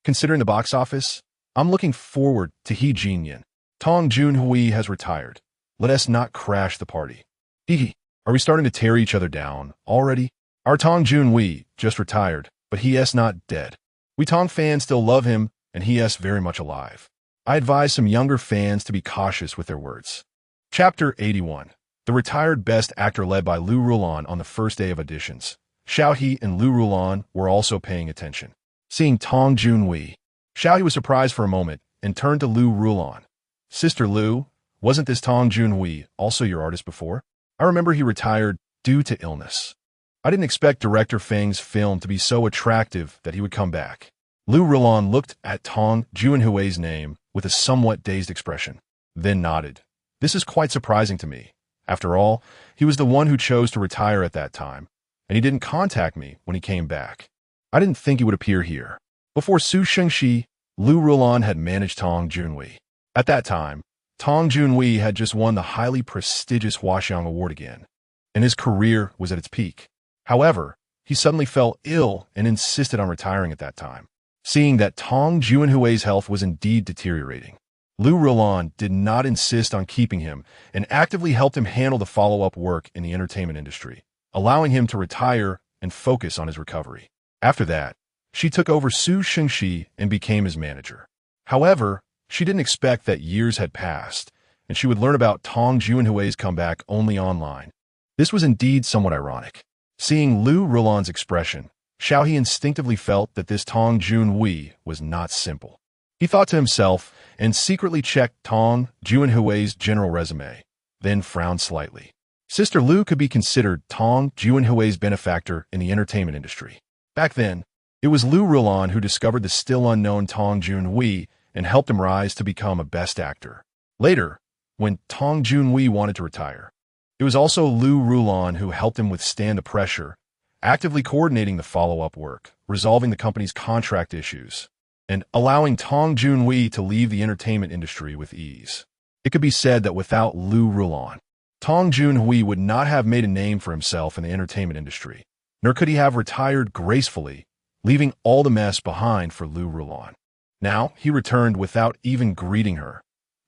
Considering the box office, I'm looking forward to He Jinyan. Tong Junhui has retired. Let us not crash the party. Hee. Are we starting to tear each other down already? Our Tong Junhui just retired, but he is not dead. We Tong fans still love him, and he is very much alive. I advise some younger fans to be cautious with their words. Chapter 81. The retired best actor led by Lu Rulan on the first day of auditions. Xiao He and Lu Rulan were also paying attention. Seeing Tong Junhui, Xiao He was surprised for a moment and turned to Lu Rulan. Sister Lu, wasn't this Tong Junhui also your artist before? I remember he retired due to illness. I didn't expect Director Feng's film to be so attractive that he would come back. Lu Rulan looked at Tong Junhui's name with a somewhat dazed expression, then nodded. This is quite surprising to me. After all, he was the one who chose to retire at that time, and he didn't contact me when he came back. I didn't think he would appear here. Before Su Shengxi, Lu Rulan had managed Tong Junhui. At that time, Tong Junhui had just won the highly prestigious Huaxiang Award again, and his career was at its peak. However, he suddenly fell ill and insisted on retiring at that time. Seeing that Tong Junhui's health was indeed deteriorating, Lu Rulan did not insist on keeping him and actively helped him handle the follow-up work in the entertainment industry, allowing him to retire and focus on his recovery. After that, she took over Su Shengxi and became his manager. However, she didn't expect that years had passed, and she would learn about Tong Junhui's comeback only online. This was indeed somewhat ironic. Seeing Lu Rulan's expression, Xiao He instinctively felt that this Tong Junhui was not simple. He thought to himself and secretly checked Tong Junhui's general resume, then frowned slightly. Sister Lu could be considered Tong Junhui's benefactor in the entertainment industry. Back then, it was Lu Rulan who discovered the still unknown Tong Junhui and helped him rise to become a best actor. Later, when Tong Junhui wanted to retire, it was also Lu Rulan who helped him withstand the pressure, actively coordinating the follow-up work, resolving the company's contract issues, and allowing Tong Junhui to leave the entertainment industry with ease. It could be said that without Lu Rulan, Tong Junhui would not have made a name for himself in the entertainment industry, nor could he have retired gracefully, leaving all the mess behind for Lu Rulan. Now, he returned without even greeting her.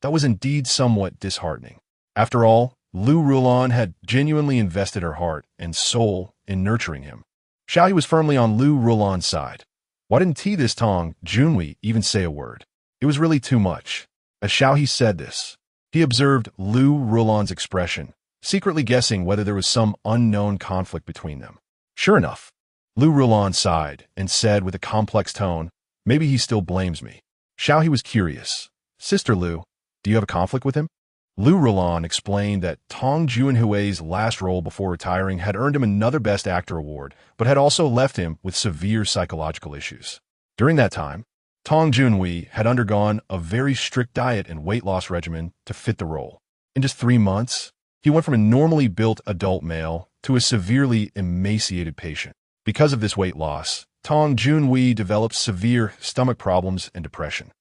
That was indeed somewhat disheartening. After all, Lu Rulan had genuinely invested her heart and soul in nurturing him. Xiao He was firmly on Lu Rulan's side. Why didn't He this Tong Junhui even say a word? It was really too much. As Xiao He said this, he observed Lu Rulan's expression, secretly guessing whether there was some unknown conflict between them. Sure enough, Lu Rulan sighed and said with a complex tone, "Maybe he still blames me." Xiao He was curious. "Sister Lu, do you have a conflict with him?" Lu Rulan explained that Tong Junhui's last role before retiring had earned him another Best Actor award, but had also left him with severe psychological issues. During that time, Tong Junhui had undergone a very strict diet and weight loss regimen to fit the role. In just 3 months, he went from a normally built adult male to a severely emaciated patient. Because of this weight loss, Tong Junhui developed severe stomach problems and depression.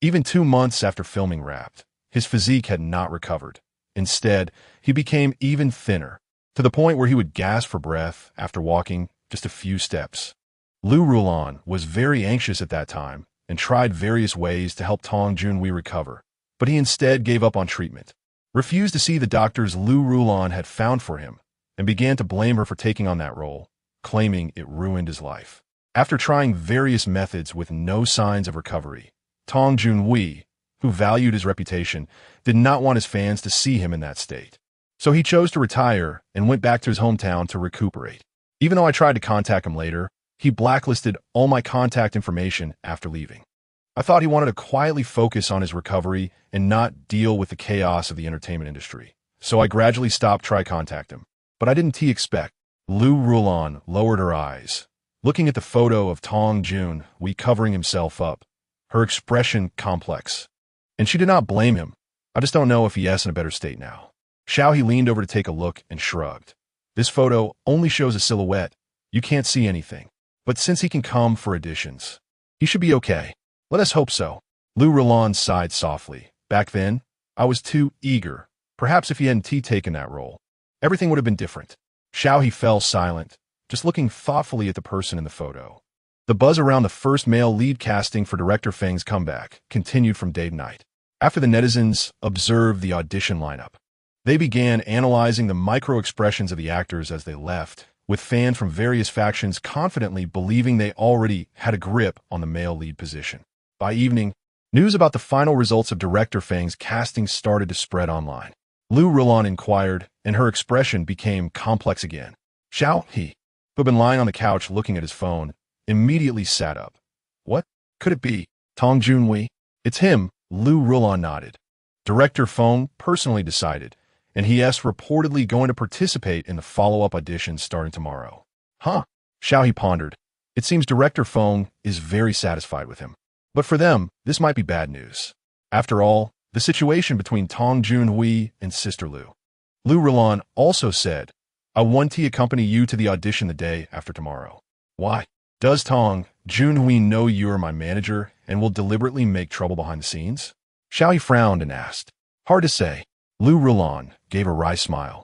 Even 2 months after filming wrapped, his physique had not recovered. Instead, he became even thinner, to the point where he would gasp for breath after walking just a few steps. Lu Rulan was very anxious at that time and tried various ways to help Tong Junhui recover, but he instead gave up on treatment, refused to see the doctors Lu Rulan had found for him, and began to blame her for taking on that role, claiming it ruined his life. After trying various methods with no signs of recovery, Tong Junhui, who valued his reputation, did not want his fans to see him in that state. So he chose to retire and went back to his hometown to recuperate. Even though I tried to contact him later, he blacklisted all my contact information after leaving. I thought he wanted to quietly focus on his recovery and not deal with the chaos of the entertainment industry. So I gradually stopped trying to contact him. But I didn't expect. Lu Rulan lowered her eyes, looking at the photo of Tong Junhui covering himself up, her expression complex. And she did not blame him. I just don't know if he is in a better state now. Xiao He leaned over to take a look and shrugged. This photo only shows a silhouette. You can't see anything. But since he can come for auditions, he should be okay. Let us hope so. Lu Rulan sighed softly. Back then, I was too eager. Perhaps if he hadn't taken that role, everything would have been different. Xiao He fell silent, just looking thoughtfully at the person in the photo. The buzz around the first male lead casting for director Feng's comeback continued from day to night. After the netizens observed the audition lineup, they began analyzing the micro-expressions of the actors as they left, with fans from various factions confidently believing they already had a grip on the male lead position. By evening, news about the final results of director Feng's casting started to spread online. Lu Rulan inquired, and her expression became complex again. Xiao He, who had been lying on the couch looking at his phone, immediately sat up. What could it be? Tong Junhui? It's him. Lu Rulan nodded. Director Feng personally decided, and he is reportedly going to participate in the follow-up auditions starting tomorrow. Huh? Xiao He pondered. It seems Director Feng is very satisfied with him. But for them, this might be bad news. After all, the situation between Tong Junhui and Sister Lu. Lu Rulan also said, I want to accompany you to the audition the day after tomorrow. Why? Does Tong Junhui know you are my manager and will deliberately make trouble behind the scenes? Xiao He frowned and asked. Hard to say. Lu Rulan gave a wry smile.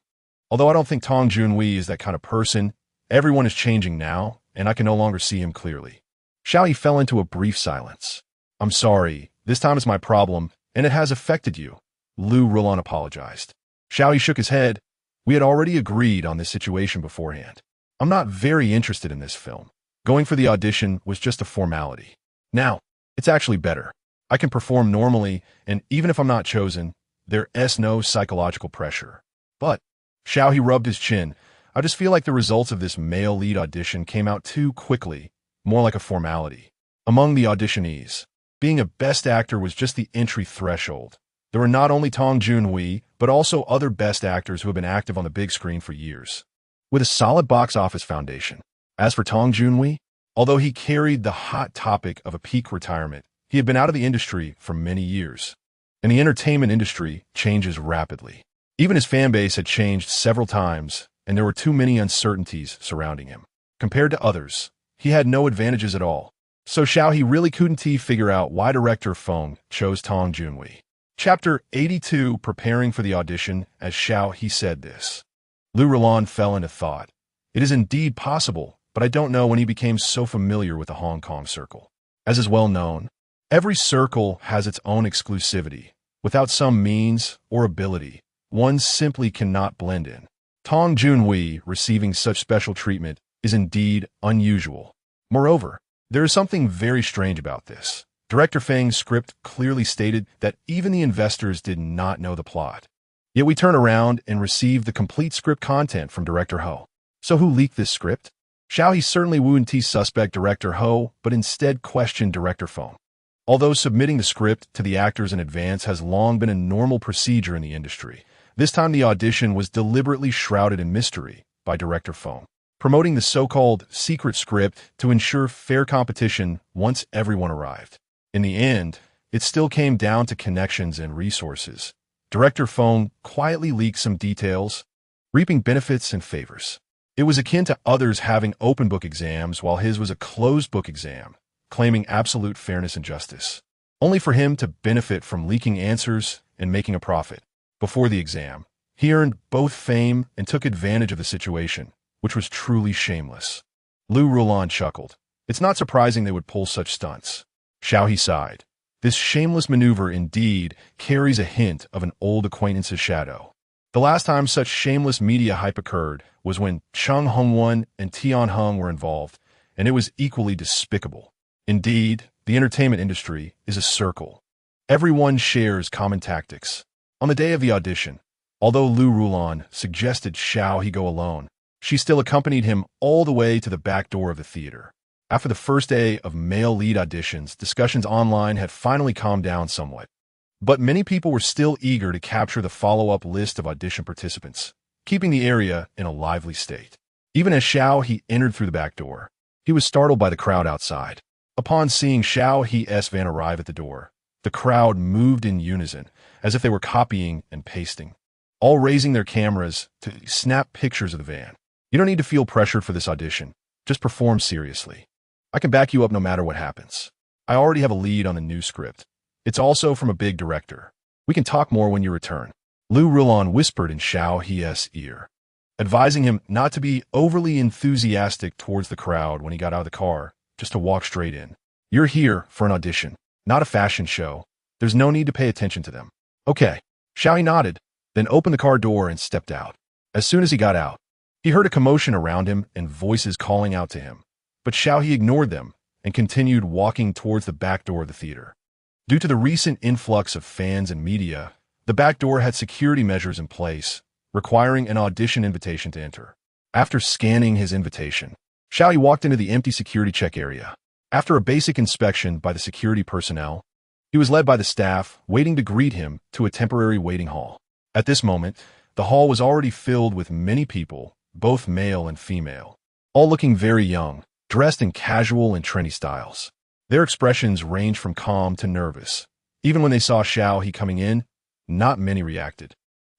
Although I don't think Tong Junhui is that kind of person, everyone is changing now, and I can no longer see him clearly. Xiao He fell into a brief silence. I'm sorry, this time is my problem, and it has affected you. Lu Rulan apologized. Xiao He shook his head. We had already agreed on this situation beforehand. I'm not very interested in this film. Going for the audition was just a formality. Now, it's actually better. I can perform normally, and even if I'm not chosen, there is no psychological pressure. But, Xiao He rubbed his chin, I just feel like the results of this male lead audition came out too quickly, more like a formality. Among the auditionees, being a best actor was just the entry threshold. There were not only Tong Junhui, but also other best actors who have been active on the big screen for years, with a solid box office foundation. As for Tong Junhui, although he carried the hot topic of a peak retirement, he had been out of the industry for many years. And the entertainment industry changes rapidly. Even his fan base had changed several times, and there were too many uncertainties surrounding him. Compared to others, he had no advantages at all. So Xiao He really couldn't figure out why director Feng chose Tong Junhui. Chapter 82, Preparing for the Audition. As Xiao He said this, Lu Rulan fell into thought. It is indeed possible, but I don't know when he became so familiar with the Hong Kong circle. As is well known, every circle has its own exclusivity. Without some means or ability, one simply cannot blend in. Tong Junhui receiving such special treatment is indeed unusual. Moreover, there is something very strange about this. Director Feng's script clearly stated that even the investors did not know the plot. Yet we turn around and receive the complete script content from Director He. So who leaked this script? Xiao He certainly wouldn't suspect Director He, but instead questioned Director Feng. Although submitting the script to the actors in advance has long been a normal procedure in the industry, this time the audition was deliberately shrouded in mystery by Director Feng, promoting the so-called secret script to ensure fair competition once everyone arrived. In the end, it still came down to connections and resources. Director Feng quietly leaked some details, reaping benefits and favors. It was akin to others having open book exams while his was a closed book exam, claiming absolute fairness and justice, only for him to benefit from leaking answers and making a profit. Before the exam, he earned both fame and took advantage of the situation, which was truly shameless. Lu Rulan chuckled. It's not surprising they would pull such stunts. Xiao He sighed. This shameless maneuver indeed carries a hint of an old acquaintance's shadow. The last time such shameless media hype occurred was when Cheng Hongwon and Tian Heng were involved, and it was equally despicable. Indeed, the entertainment industry is a circle. Everyone shares common tactics. On the day of the audition, although Lu Rulan suggested Xiao He go alone, she still accompanied him all the way to the back door of the theater. After the first day of male lead auditions, discussions online had finally calmed down somewhat. But many people were still eager to capture the follow-up list of audition participants, keeping the area in a lively state. Even as Xiao He entered through the back door, he was startled by the crowd outside. Upon seeing Xiao He's van arrive at the door, the crowd moved in unison, as if they were copying and pasting, all raising their cameras to snap pictures of the van. You don't need to feel pressured for this audition. Just perform seriously. I can back you up no matter what happens. I already have a lead on the new script. It's also from a big director. We can talk more when you return. Lu Rulan whispered in Xiao He's ear, advising him not to be overly enthusiastic towards the crowd when he got out of the car, just to walk straight in. You're here for an audition, not a fashion show. There's no need to pay attention to them. Okay. Xiao He nodded, then opened the car door and stepped out. As soon as he got out, he heard a commotion around him and voices calling out to him. But Xiao He ignored them and continued walking towards the back door of the theater. Due to the recent influx of fans and media, the back door had security measures in place, requiring an audition invitation to enter. After scanning his invitation, Xiao He walked into the empty security check area. After a basic inspection by the security personnel, he was led by the staff, waiting to greet him, to a temporary waiting hall. At this moment, the hall was already filled with many people, both male and female, all looking very young, dressed in casual and trendy styles. Their expressions ranged from calm to nervous. Even when they saw Xiao He coming in, not many reacted.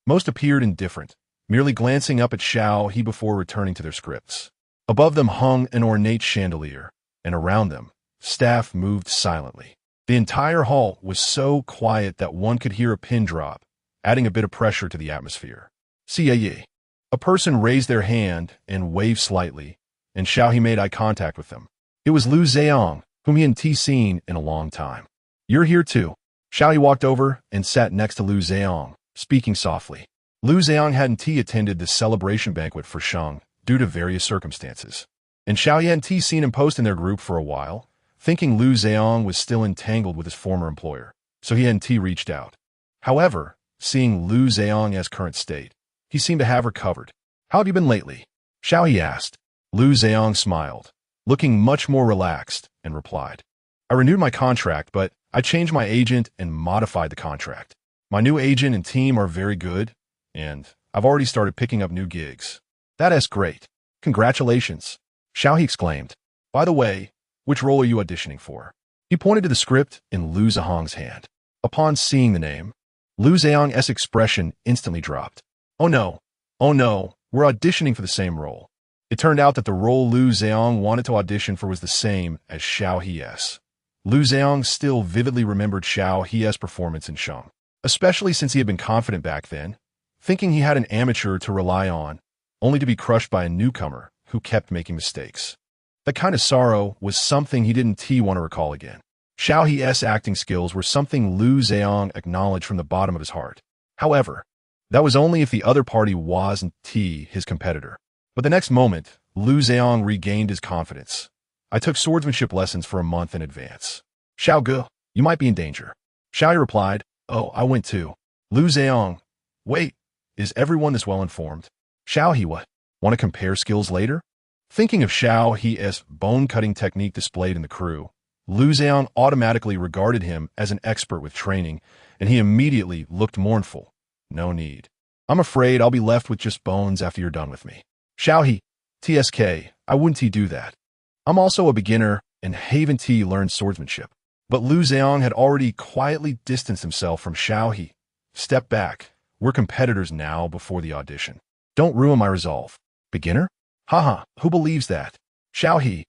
Most appeared indifferent, merely glancing up at Xiao He before returning to their scripts. Above them hung an ornate chandelier, and around them, staff moved silently. The entire hall was so quiet that one could hear a pin drop, adding a bit of pressure to the atmosphere. Xiao He. A person raised their hand and waved slightly, and Xiao He made eye contact with them. It was Lu Zheong, whom he hadn't seen in a long time. You're here too. Xiao He walked over and sat next to Lu Zheong, speaking softly. Lu Zheong hadn't attended the celebration banquet for Sheng due to various circumstances, and Xiao He hadn't seen him post in their group for a while, thinking Lu Zheong was still entangled with his former employer, so he hadn't reached out. However, seeing Lu Zheong's current state, he seemed to have recovered. How have you been lately? Xiao He asked. Lu Zheong smiled, looking much more relaxed, and replied, I renewed my contract, but I changed my agent and modified the contract. My new agent and team are very good, and I've already started picking up new gigs. That is great. Congratulations. Xiao He exclaimed. By the way, which role are you auditioning for? He pointed to the script in Lu Zheong's hand. Upon seeing the name, Lu Zheong's expression instantly dropped. Oh no, we're auditioning for the same role. It turned out that the role Lu Zheong wanted to audition for was the same as Xiao He's. Lu Zheong still vividly remembered Xiao He's performance in Sheng, especially since he had been confident back then, thinking he had an amateur to rely on, only to be crushed by a newcomer who kept making mistakes. That kind of sorrow was something he didn't want to recall again. Xiao He's acting skills were something Lu Zheong acknowledged from the bottom of his heart. However, That was only if the other party wasn't his competitor. But the next moment, Lu Zhang regained his confidence. I took swordsmanship lessons for a month in advance. Xiao Ge, you might be in danger. Xiao He replied, oh, I went too. Lu Zhang, wait, is everyone this well informed? Xiao He, what? Want to compare skills later? Thinking of Xiao He's bone-cutting technique displayed in the crew, Lu Zhang automatically regarded him as an expert with training, and he immediately looked mournful. No need. I'm afraid I'll be left with just bones after you're done with me. Xiao He, TSK, I wouldn't do that. I'm also a beginner, and haven't learned swordsmanship. But Lu Zhang had already quietly distanced himself from Xiao He. Step back. We're competitors now before the audition. Don't ruin my resolve. Beginner? Haha, who believes that? Xiao He.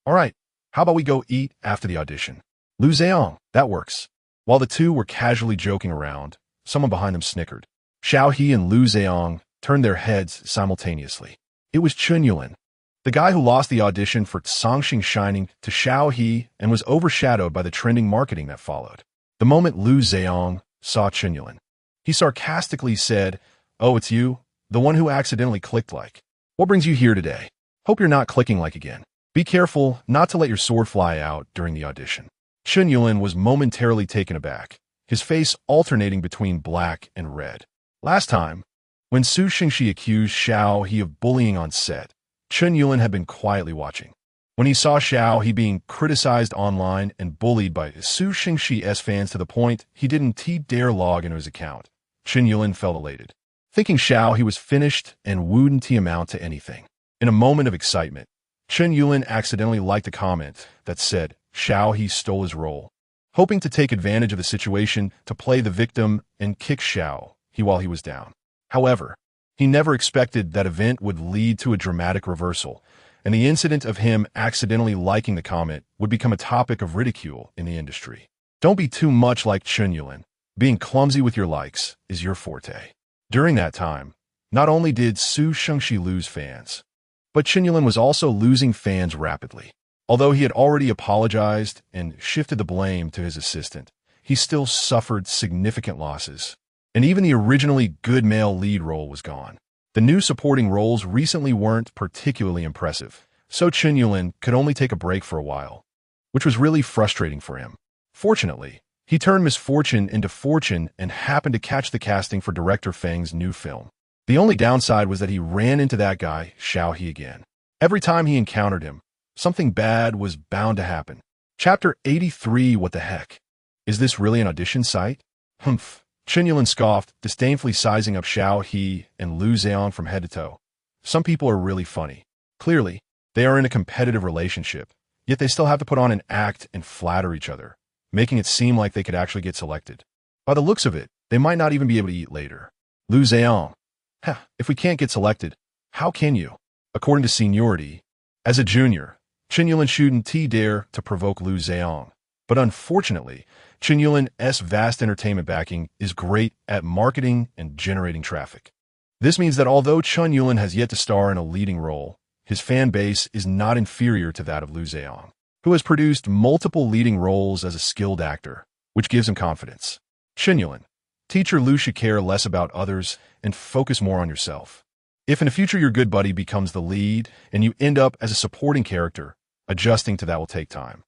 All right, how about we go eat after the audition? Lu Zhang, that works. While the two were casually joking around, someone behind them snickered. Xiao He and Lu Zhang turned their heads simultaneously. It was Chun Yulin, the guy who lost the audition for Songxing Shining to Xiao He and was overshadowed by the trending marketing that followed. The moment Lu Zhang saw Chun Yulin, he sarcastically said, oh, it's you, the one who accidentally clicked like. What brings you here today? Hope you're not clicking like again. Be careful not to let your sword fly out during the audition. Chun Yulin was momentarily taken aback, his face alternating between black and red. Last time, when Su Xingxi accused Xiao He of bullying on set, Chun Yulin had been quietly watching. When he saw Xiao He being criticized online and bullied by Su Xingxi's fans to the point he didn't dare log into his account, Chun Yulin felt elated, thinking Xiao He was finished and wouldn't amount to anything. In a moment of excitement, Chun Yulin accidentally liked a comment that said Xiao He stole his role, hoping to take advantage of the situation to play the victim and kick Xiao He while he was down. However, he never expected that event would lead to a dramatic reversal, and the incident of him accidentally liking the comment would become a topic of ridicule in the industry. Don't be too much like Chun Yulin. Being clumsy with your likes is your forte. During that time, not only did Su Xingxi lose fans, but Chun Yulin was also losing fans rapidly. Although he had already apologized and shifted the blame to his assistant, he still suffered significant losses. And even the originally good male lead role was gone. The new supporting roles recently weren't particularly impressive, so Chun Yulin could only take a break for a while, which was really frustrating for him. Fortunately, he turned misfortune into fortune and happened to catch the casting for director Feng's new film. The only downside was that he ran into that guy, Xiao He, again. Every time he encountered him, something bad was bound to happen. Chapter 83, what the heck? Is this really an audition site? Humph. Chun Yulin scoffed, disdainfully sizing up Xiao He and Lu Zhang from head to toe. Some people are really funny. Clearly, they are in a competitive relationship, yet they still have to put on an act and flatter each other, making it seem like they could actually get selected. By the looks of it, they might not even be able to eat later. Lu Zhang, if we can't get selected, how can you? According to seniority, as a junior, Chun Yulin shouldn't dare to provoke Lu Zhang. But unfortunately, Chun Yulin's vast entertainment backing is great at marketing and generating traffic. This means that although Chun Yulin has yet to star in a leading role, his fan base is not inferior to that of Lu Zhang, who has produced multiple leading roles as a skilled actor, which gives him confidence. Chun Yulin, teacher Lu should care less about others and focus more on yourself. If in the future your good buddy becomes the lead and you end up as a supporting character, adjusting to that will take time.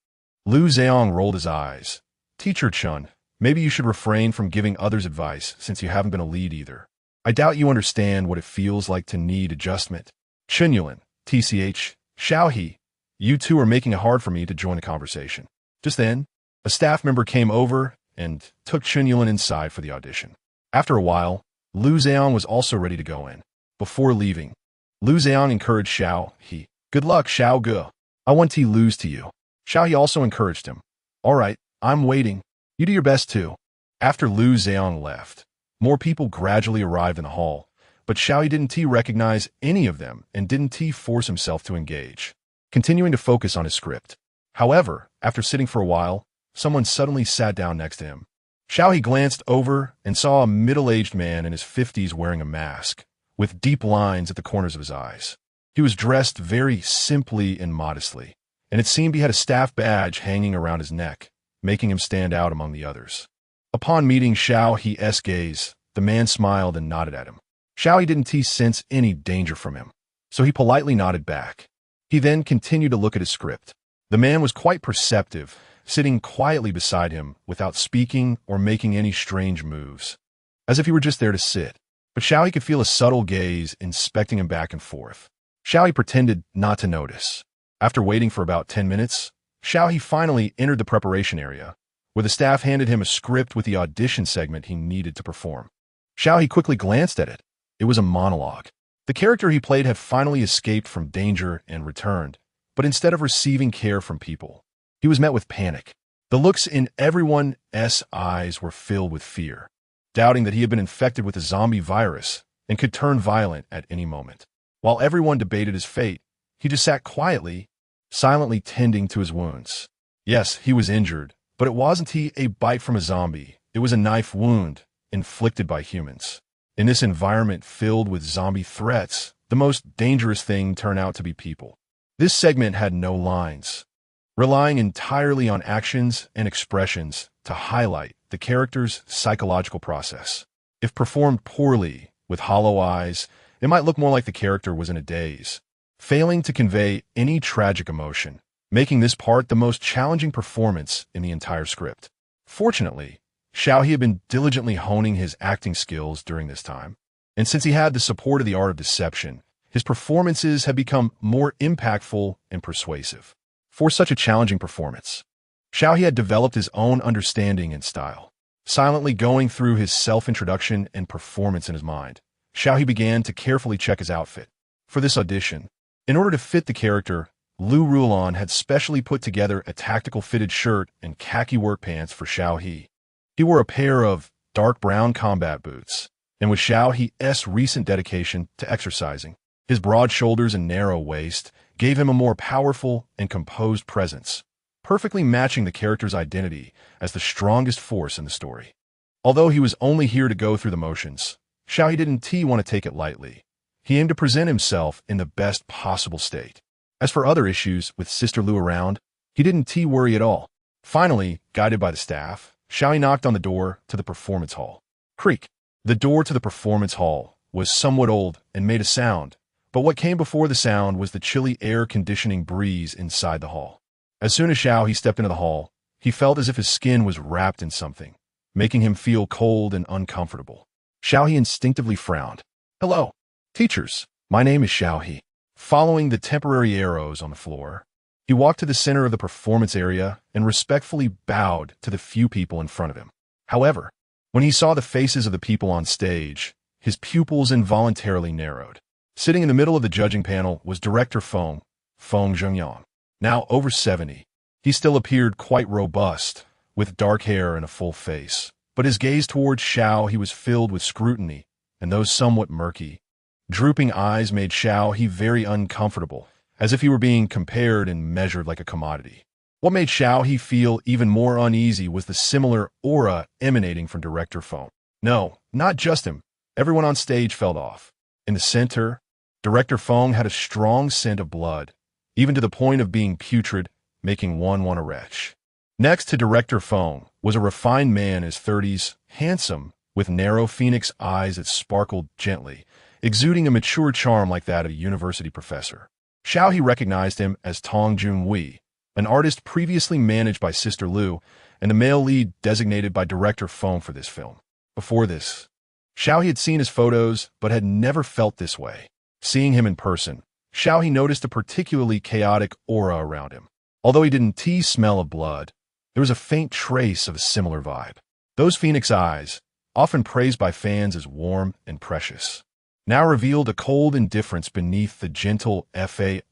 Lu Zhang rolled his eyes. Teacher Chun, maybe you should refrain from giving others advice since you haven't been a lead either. I doubt you understand what it feels like to need adjustment. Chun Yulin, TCH, Xiao He, you two are making it hard for me to join the conversation. Just then, a staff member came over and took Chun Yulin inside for the audition. After a while, Lu Zhang was also ready to go in. Before leaving, Lu Zhang encouraged Xiao He. Good luck, Xiao Ge. I want to lose to you. Xiao He also encouraged him. All right, I'm waiting. You do your best too. After Lu Zhang left, more people gradually arrived in the hall, but Xiao He didn't recognize any of them and didn't force himself to engage, continuing to focus on his script. However, after sitting for a while, someone suddenly sat down next to him. Xiao He glanced over and saw a middle-aged man in his 50s wearing a mask, with deep lines at the corners of his eyes. He was dressed very simply and modestly, and it seemed he had a staff badge hanging around his neck, making him stand out among the others. Upon meeting Xiao He's gaze, The man smiled and nodded at him. Xiao He didn't sense any danger from him, so he politely nodded back. He then continued to look at his script. The man was quite perceptive, sitting quietly beside him without speaking or making any strange moves, as if he were just there to sit. But Xiao He could feel a subtle gaze inspecting him back and forth. Xiao He pretended not to notice. After waiting for about 10 minutes, Xiao He finally entered the preparation area, where the staff handed him a script with the audition segment he needed to perform. Xiao He quickly glanced at it. It was a monologue. The character he played had finally escaped from danger and returned, but instead of receiving care from people, he was met with panic. The looks in everyone's eyes were filled with fear, doubting that he had been infected with a zombie virus and could turn violent at any moment. While everyone debated his fate, he just sat quietly, silently tending to his wounds. Yes, he was injured, but it wasn't a bite from a zombie. It was a knife wound inflicted by humans. In this environment filled with zombie threats, the most dangerous thing turned out to be people. This segment had no lines, relying entirely on actions and expressions to highlight the character's psychological process. If performed poorly, with hollow eyes, it might look more like the character was in a daze, failing to convey any tragic emotion, making this part the most challenging performance in the entire script. Fortunately, Xiao He had been diligently honing his acting skills during this time, and since he had the support of the art of deception, his performances had become more impactful and persuasive. For such a challenging performance, Xiao He had developed his own understanding and style. Silently going through his self-introduction and performance in his mind, Xiao He began to carefully check his outfit. For this audition, in order to fit the character, Lu Rulon had specially put together a tactical fitted shirt and khaki work pants for Xiao He. He wore a pair of dark brown combat boots, and with Xiao He's recent dedication to exercising, his broad shoulders and narrow waist gave him a more powerful and composed presence, perfectly matching the character's identity as the strongest force in the story. Although he was only here to go through the motions, Xiao He didn't want to take it lightly. He aimed to present himself in the best possible state. As for other issues with Sister Lu around, he didn't worry at all. Finally, guided by the staff, Xiao He knocked on the door to the performance hall. Creak. The door to the performance hall was somewhat old and made a sound, but what came before the sound was the chilly air conditioning breeze inside the hall. As soon as Xiao He stepped into the hall, he felt as if his skin was wrapped in something, making him feel cold and uncomfortable. Xiao He instinctively frowned. Hello, teachers. My name is Xiao He. Following the temporary arrows on the floor, he walked to the center of the performance area and respectfully bowed to the few people in front of him. However, when he saw the faces of the people on stage, his pupils involuntarily narrowed. Sitting in the middle of the judging panel was director Feng Zhengyang. Now over 70, he still appeared quite robust, with dark hair and a full face, but his gaze towards Xiao He was filled with scrutiny, and those somewhat murky, drooping eyes made Xiao He very uncomfortable, as if he were being compared and measured like a commodity. What made Xiao He feel even more uneasy was the similar aura emanating from director Feng. No, not just him. Everyone on stage felt off. In the center, director Feng had a strong scent of blood, even to the point of being putrid, making one want to retch. Next to director Feng was a refined man in his 30s, handsome, with narrow phoenix eyes that sparkled gently, exuding a mature charm like that of a university professor. Xiao He recognized him as Tong Junwei, an artist previously managed by Sister Lu and the male lead designated by director Feng for this film. Before this, Xiao He had seen his photos but had never felt this way. Seeing him in person, Xiao He noticed a particularly chaotic aura around him. Although he didn't smell of blood, there was a faint trace of a similar vibe. Those phoenix eyes, often praised by fans as warm and precious, now revealed a cold indifference beneath the gentle fade,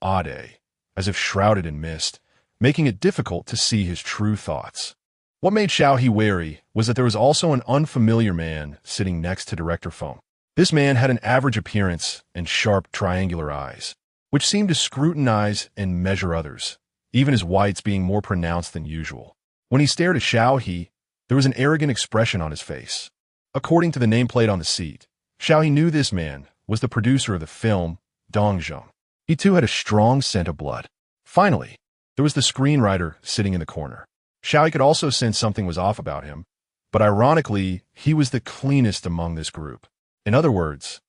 as if shrouded in mist, making it difficult to see his true thoughts. What made Xiao He wary was that there was also an unfamiliar man sitting next to director Feng. This man had an average appearance and sharp triangular eyes, which seemed to scrutinize and measure others, even his whites being more pronounced than usual. When he stared at Xiao He, there was an arrogant expression on his face. According to the nameplate on the seat, Xiao He knew this man was the producer of the film, Dongzheng. He too had a strong scent of blood. Finally, there was the screenwriter sitting in the corner. Xiao He could also sense something was off about him, But ironically, he was the cleanest among this group. In other words,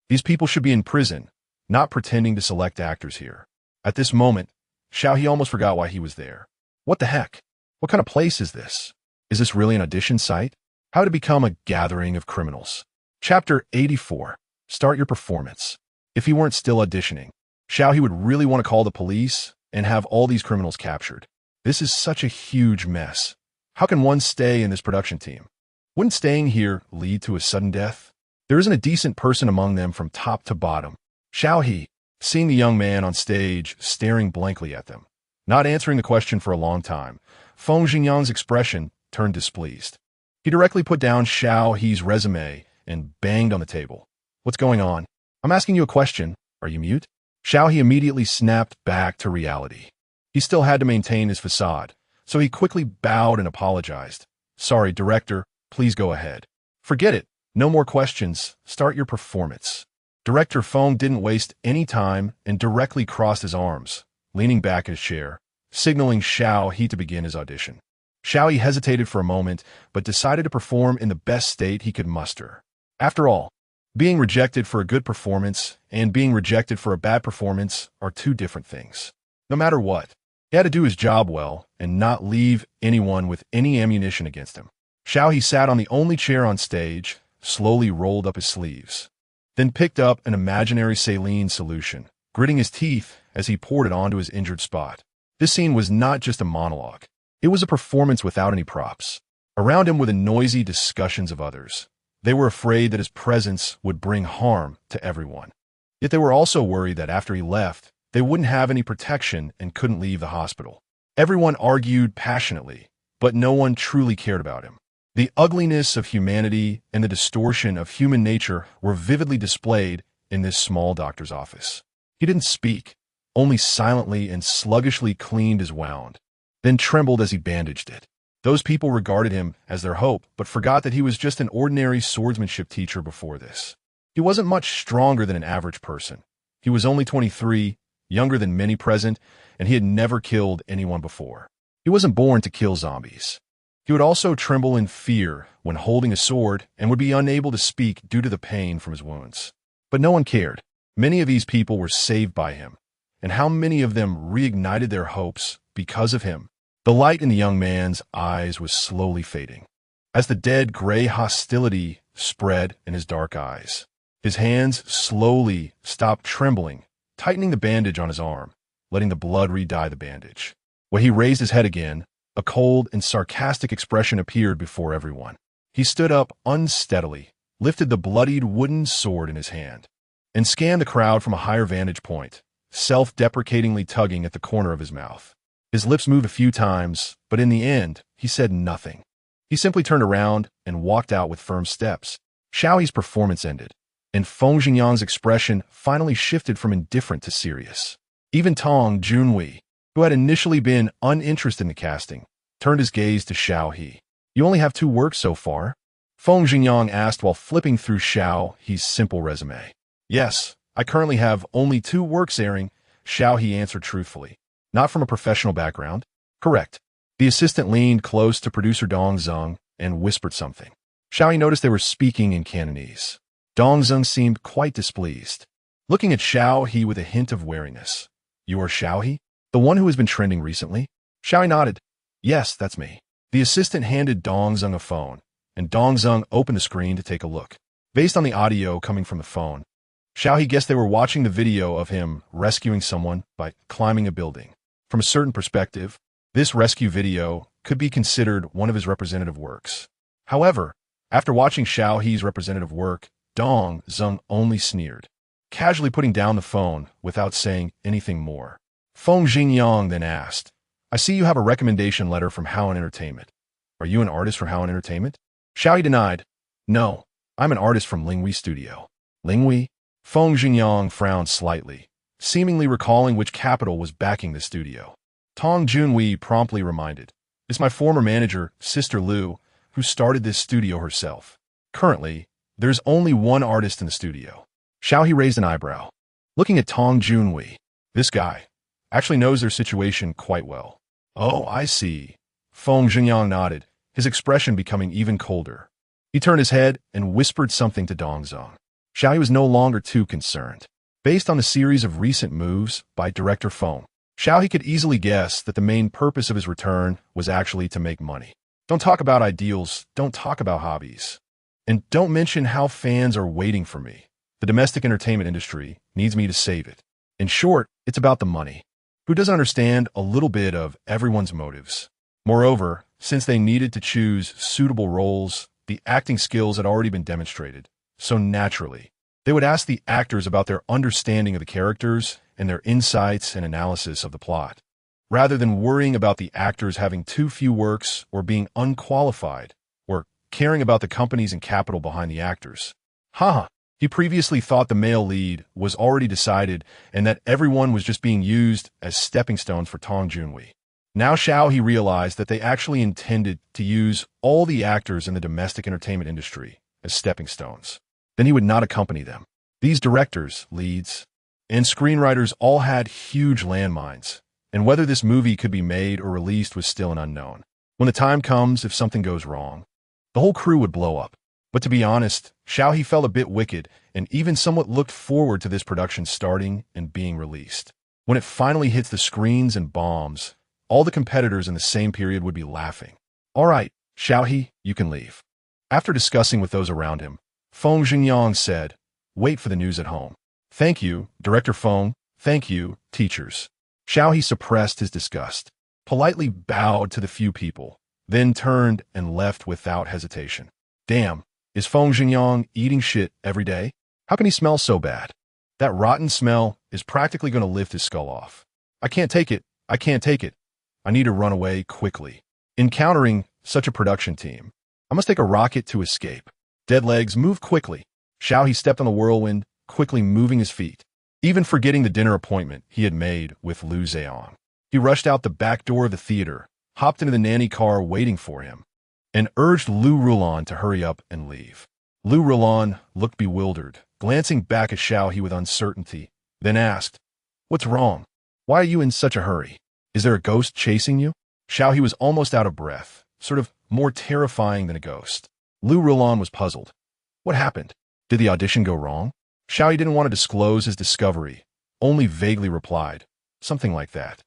these people should be in prison, not pretending to select actors here. At this moment, Xiao He almost forgot why he was there. What the heck? What kind of place is this? Is this really an audition site? How to become a gathering of criminals? Chapter 84. Start your performance. If he weren't still auditioning, Xiao He would really want to call the police and have all these criminals captured. This is such a huge mess. How can one stay in this production team? Wouldn't staying here lead to a sudden death? There isn't a decent person among them from top to bottom. Xiao He, seeing the young man on stage staring blankly at them, not answering the question for a long time, Feng Xingyang's expression turned displeased. He directly put down Xiao He's resume and banged on the table. What's going on? I'm asking you a question. Are you mute? Xiao He immediately snapped back to reality. He still had to maintain his facade, so he quickly bowed and apologized. Sorry, director, please go ahead. Forget it. No more questions. Start your performance. Director Feng didn't waste any time and directly crossed his arms, leaning back in his chair, signaling Xiao He to begin his audition. Xiao He hesitated for a moment, but decided to perform in the best state he could muster. After all, being rejected for a good performance and being rejected for a bad performance are two different things. No matter what, he had to do his job well and not leave anyone with any ammunition against him. Xiao He sat on the only chair on stage, slowly rolled up his sleeves, then picked up an imaginary saline solution, gritting his teeth as he poured it onto his injured spot. This scene was not just a monologue. It was a performance without any props. Around him were the noisy discussions of others. They were afraid that his presence would bring harm to everyone. Yet they were also worried that after he left, they wouldn't have any protection and couldn't leave the hospital. Everyone argued passionately, but no one truly cared about him. The ugliness of humanity and the distortion of human nature were vividly displayed in this small doctor's office. He didn't speak, only silently and sluggishly cleaned his wound, then trembled as he bandaged it. Those people regarded him as their hope, but forgot that he was just an ordinary swordsmanship teacher before this. He wasn't much stronger than an average person. He was only 23, younger than many present, and he had never killed anyone before. He wasn't born to kill zombies. He would also tremble in fear when holding a sword and would be unable to speak due to the pain from his wounds. But no one cared. Many of these people were saved by him, and how many of them reignited their hopes because of him. The light in the young man's eyes was slowly fading, as the dead gray hostility spread in his dark eyes. His hands slowly stopped trembling, tightening the bandage on his arm, letting the blood re-dye the bandage. When he raised his head again, a cold and sarcastic expression appeared before everyone. He stood up unsteadily, lifted the bloodied wooden sword in his hand, and scanned the crowd from a higher vantage point, self-deprecatingly tugging at the corner of his mouth. His lips moved a few times, but in the end, he said nothing. He simply turned around and walked out with firm steps. Xiao He's performance ended, and Feng Xingyang's expression finally shifted from indifferent to serious. Even Tong Junhui, who had initially been uninterested in the casting, turned his gaze to Xiao He. You only have 2 works so far? Feng Xingyang asked while flipping through Xiao He's simple resume. Yes, I currently have only 2 works airing, Xiao He answered truthfully. Not from a professional background. Correct. The assistant leaned close to producer Dong Zeng and whispered something. Xiao He noticed they were speaking in Cantonese. Dong Zeng seemed quite displeased, looking at Xiao He with a hint of wariness. You are Xiao He? The one who has been trending recently? Xiao He nodded. Yes, that's me. The assistant handed Dong Zeng a phone, and Dong Zeng opened the screen to take a look. Based on the audio coming from the phone, Xiao He guessed they were watching the video of him rescuing someone by climbing a building. From a certain perspective, this rescue video could be considered one of his representative works. However, after watching Xiao He's representative work, Dong Zeng only sneered, casually putting down the phone without saying anything more. Feng Xingyang then asked, I see you have a recommendation letter from Howin Entertainment. Are you an artist for Howin Entertainment? Xiao He denied. No, I'm an artist from Linghui Studio. Linghui? Feng Xingyang frowned slightly, seemingly recalling which capital was backing the studio. Tong Junhui promptly reminded, It's my former manager, Sister Liu, who started this studio herself. Currently, there's only one artist in the studio. Xiao He raised an eyebrow, looking at Tong Junhui. This guy actually knows their situation quite well. Oh, I see. Feng Xingyang nodded, his expression becoming even colder. He turned his head and whispered something to Dong Zeng. Xiao He was no longer too concerned. Based on a series of recent moves by director Feng, Xiao He could easily guess that the main purpose of his return was actually to make money. Don't talk about ideals, don't talk about hobbies. And don't mention how fans are waiting for me. The domestic entertainment industry needs me to save it. In short, it's about the money. Who doesn't understand a little bit of everyone's motives? Moreover, since they needed to choose suitable roles, the acting skills had already been demonstrated. So naturally, they would ask the actors about their understanding of the characters and their insights and analysis of the plot, rather than worrying about the actors having too few works or being unqualified, or caring about the companies and capital behind the actors. Haha, he previously thought the male lead was already decided and that everyone was just being used as stepping stones for Tong Junhui. Now Xiao He realized that they actually intended to use all the actors in the domestic entertainment industry as stepping stones. Then he would not accompany them. These directors, leads, and screenwriters all had huge landmines, and whether this movie could be made or released was still an unknown. When the time comes, if something goes wrong, the whole crew would blow up. But to be honest, Xiao He felt a bit wicked and even somewhat looked forward to this production starting and being released. When it finally hits the screens and bombs, all the competitors in the same period would be laughing. All right, Xiao He, you can leave. After discussing with those around him, Feng Xingyang said, wait for the news at home. Thank you, Director Feng. Thank you, teachers. Xiao He suppressed his disgust, politely bowed to the few people, then turned and left without hesitation. Damn, is Feng Xingyang eating shit every day? How can he smell so bad? That rotten smell is practically going to lift his skull off. I can't take it. I can't take it. I need to run away quickly. Encountering such a production team, I must take a rocket to escape. Dead legs, move quickly. Xiao He stepped on the whirlwind, quickly moving his feet, even forgetting the dinner appointment he had made with Lu Zheong. He rushed out the back door of the theater, hopped into the nanny car waiting for him, and urged Lu Rulan to hurry up and leave. Lu Rulan looked bewildered, glancing back at Xiao He with uncertainty, then asked, what's wrong? Why are you in such a hurry? Is there a ghost chasing you? Xiao He was almost out of breath, sort of more terrifying than a ghost. Lu Rulan was puzzled. What happened? Did the audition go wrong? Xiao He didn't want to disclose his discovery, only vaguely replied, something like that.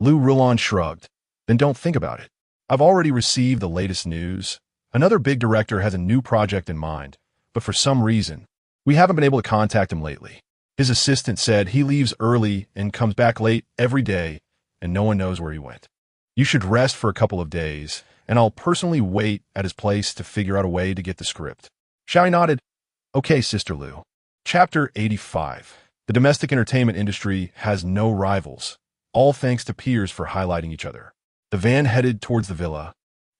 Lu Rulan shrugged. Then don't think about it. I've already received the latest news. Another big director has a new project in mind, but for some reason, we haven't been able to contact him lately. His assistant said he leaves early and comes back late every day, and no one knows where he went. You should rest for a couple of days, and I'll personally wait at his place to figure out a way to get the script. Xiao He nodded. Okay, Sister Lu. Chapter 85. The domestic entertainment industry has no rivals, all thanks to peers for highlighting each other. The van headed towards the villa,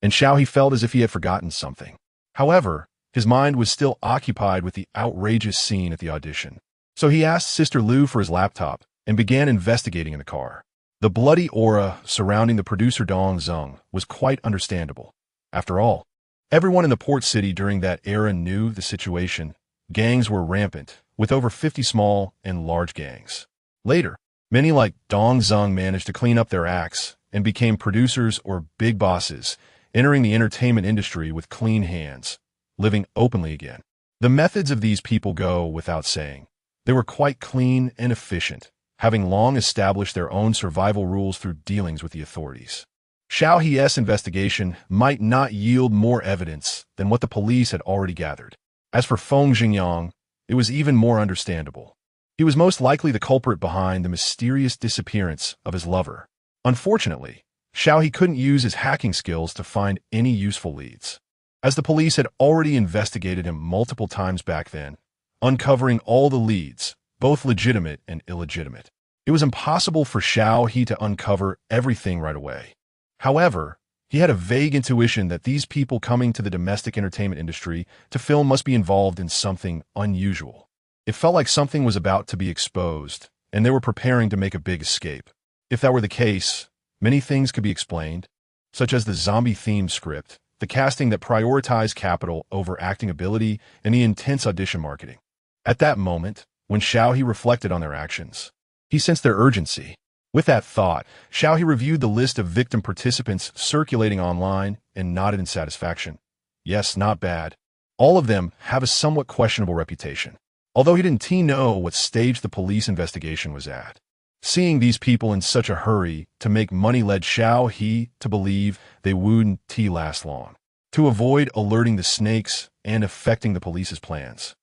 and Xiao He felt as if he had forgotten something. However, his mind was still occupied with the outrageous scene at the audition. So he asked Sister Lu for his laptop and began investigating in the car. The bloody aura surrounding the producer Dong Zeng was quite understandable. After all, everyone in the port city during that era knew the situation. Gangs were rampant, with over 50 small and large gangs. Later, many like Dong Zeng managed to clean up their acts and became producers or big bosses, entering the entertainment industry with clean hands, living openly again. The methods of these people go without saying. They were quite clean and efficient, having long established their own survival rules through dealings with the authorities. Xiao He's investigation might not yield more evidence than what the police had already gathered. As for Feng Xingyang, it was even more understandable. He was most likely the culprit behind the mysterious disappearance of his lover. Unfortunately, Xiao He couldn't use his hacking skills to find any useful leads, as the police had already investigated him multiple times back then, uncovering all the leads, both legitimate and illegitimate. It was impossible for Xiao He to uncover everything right away. However, he had a vague intuition that these people coming to the domestic entertainment industry to film must be involved in something unusual. It felt like something was about to be exposed, and they were preparing to make a big escape. If that were the case, many things could be explained, such as the zombie-themed script, the casting that prioritized capital over acting ability, and the intense audition marketing. At that moment, when Xiao He reflected on their actions, he sensed their urgency. With that thought, Xiao He reviewed the list of victim participants circulating online and nodded in satisfaction. Yes, not bad. All of them have a somewhat questionable reputation. Although he didn't know what stage the police investigation was at. Seeing these people in such a hurry to make money led Xiao He to believe they wouldn't last long. To avoid alerting the snakes and affecting the police's plans,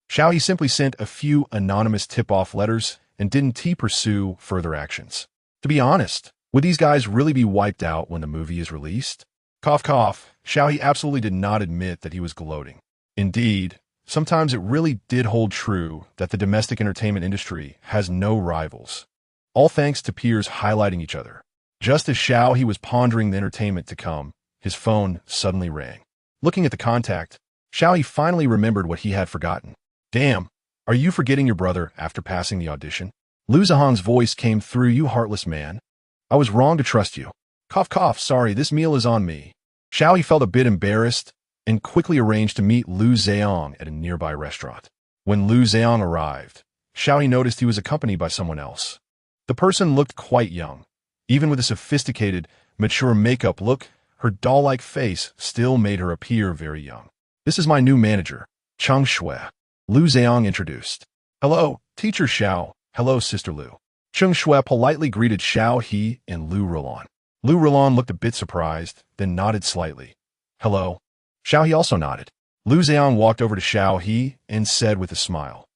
Xiao He simply sent a few anonymous tip-off letters and didn't pursue further actions. To be honest, would these guys really be wiped out when the movie is released? Cough cough, Xiao He absolutely did not admit that he was gloating. Indeed, sometimes it really did hold true that the domestic entertainment industry has no rivals. All thanks to peers highlighting each other. Just as Xiao He was pondering the entertainment to come, his phone suddenly rang. Looking at the contact, Xiao He finally remembered what he had forgotten. Damn, are you forgetting your brother after passing the audition? Lu Zihang's voice came through. You heartless man. I was wrong to trust you. Cough cough, sorry, this meal is on me. Xiao He felt a bit embarrassed and quickly arranged to meet Lu Ziyang at a nearby restaurant. When Lu Ziyang arrived, Xiao He noticed he was accompanied by someone else. The person looked quite young. Even with a sophisticated, mature makeup look, her doll-like face still made her appear very young. This is my new manager, Cheng Shui. Lu Ziyang introduced. Hello, teacher Xiao. Hello, sister Lu. Cheng Shui politely greeted Xiao He and Lu Roland. Lu Roland looked a bit surprised, then nodded slightly. Hello. Xiao He also nodded. Lu Ziyang walked over to Xiao He and said with a smile,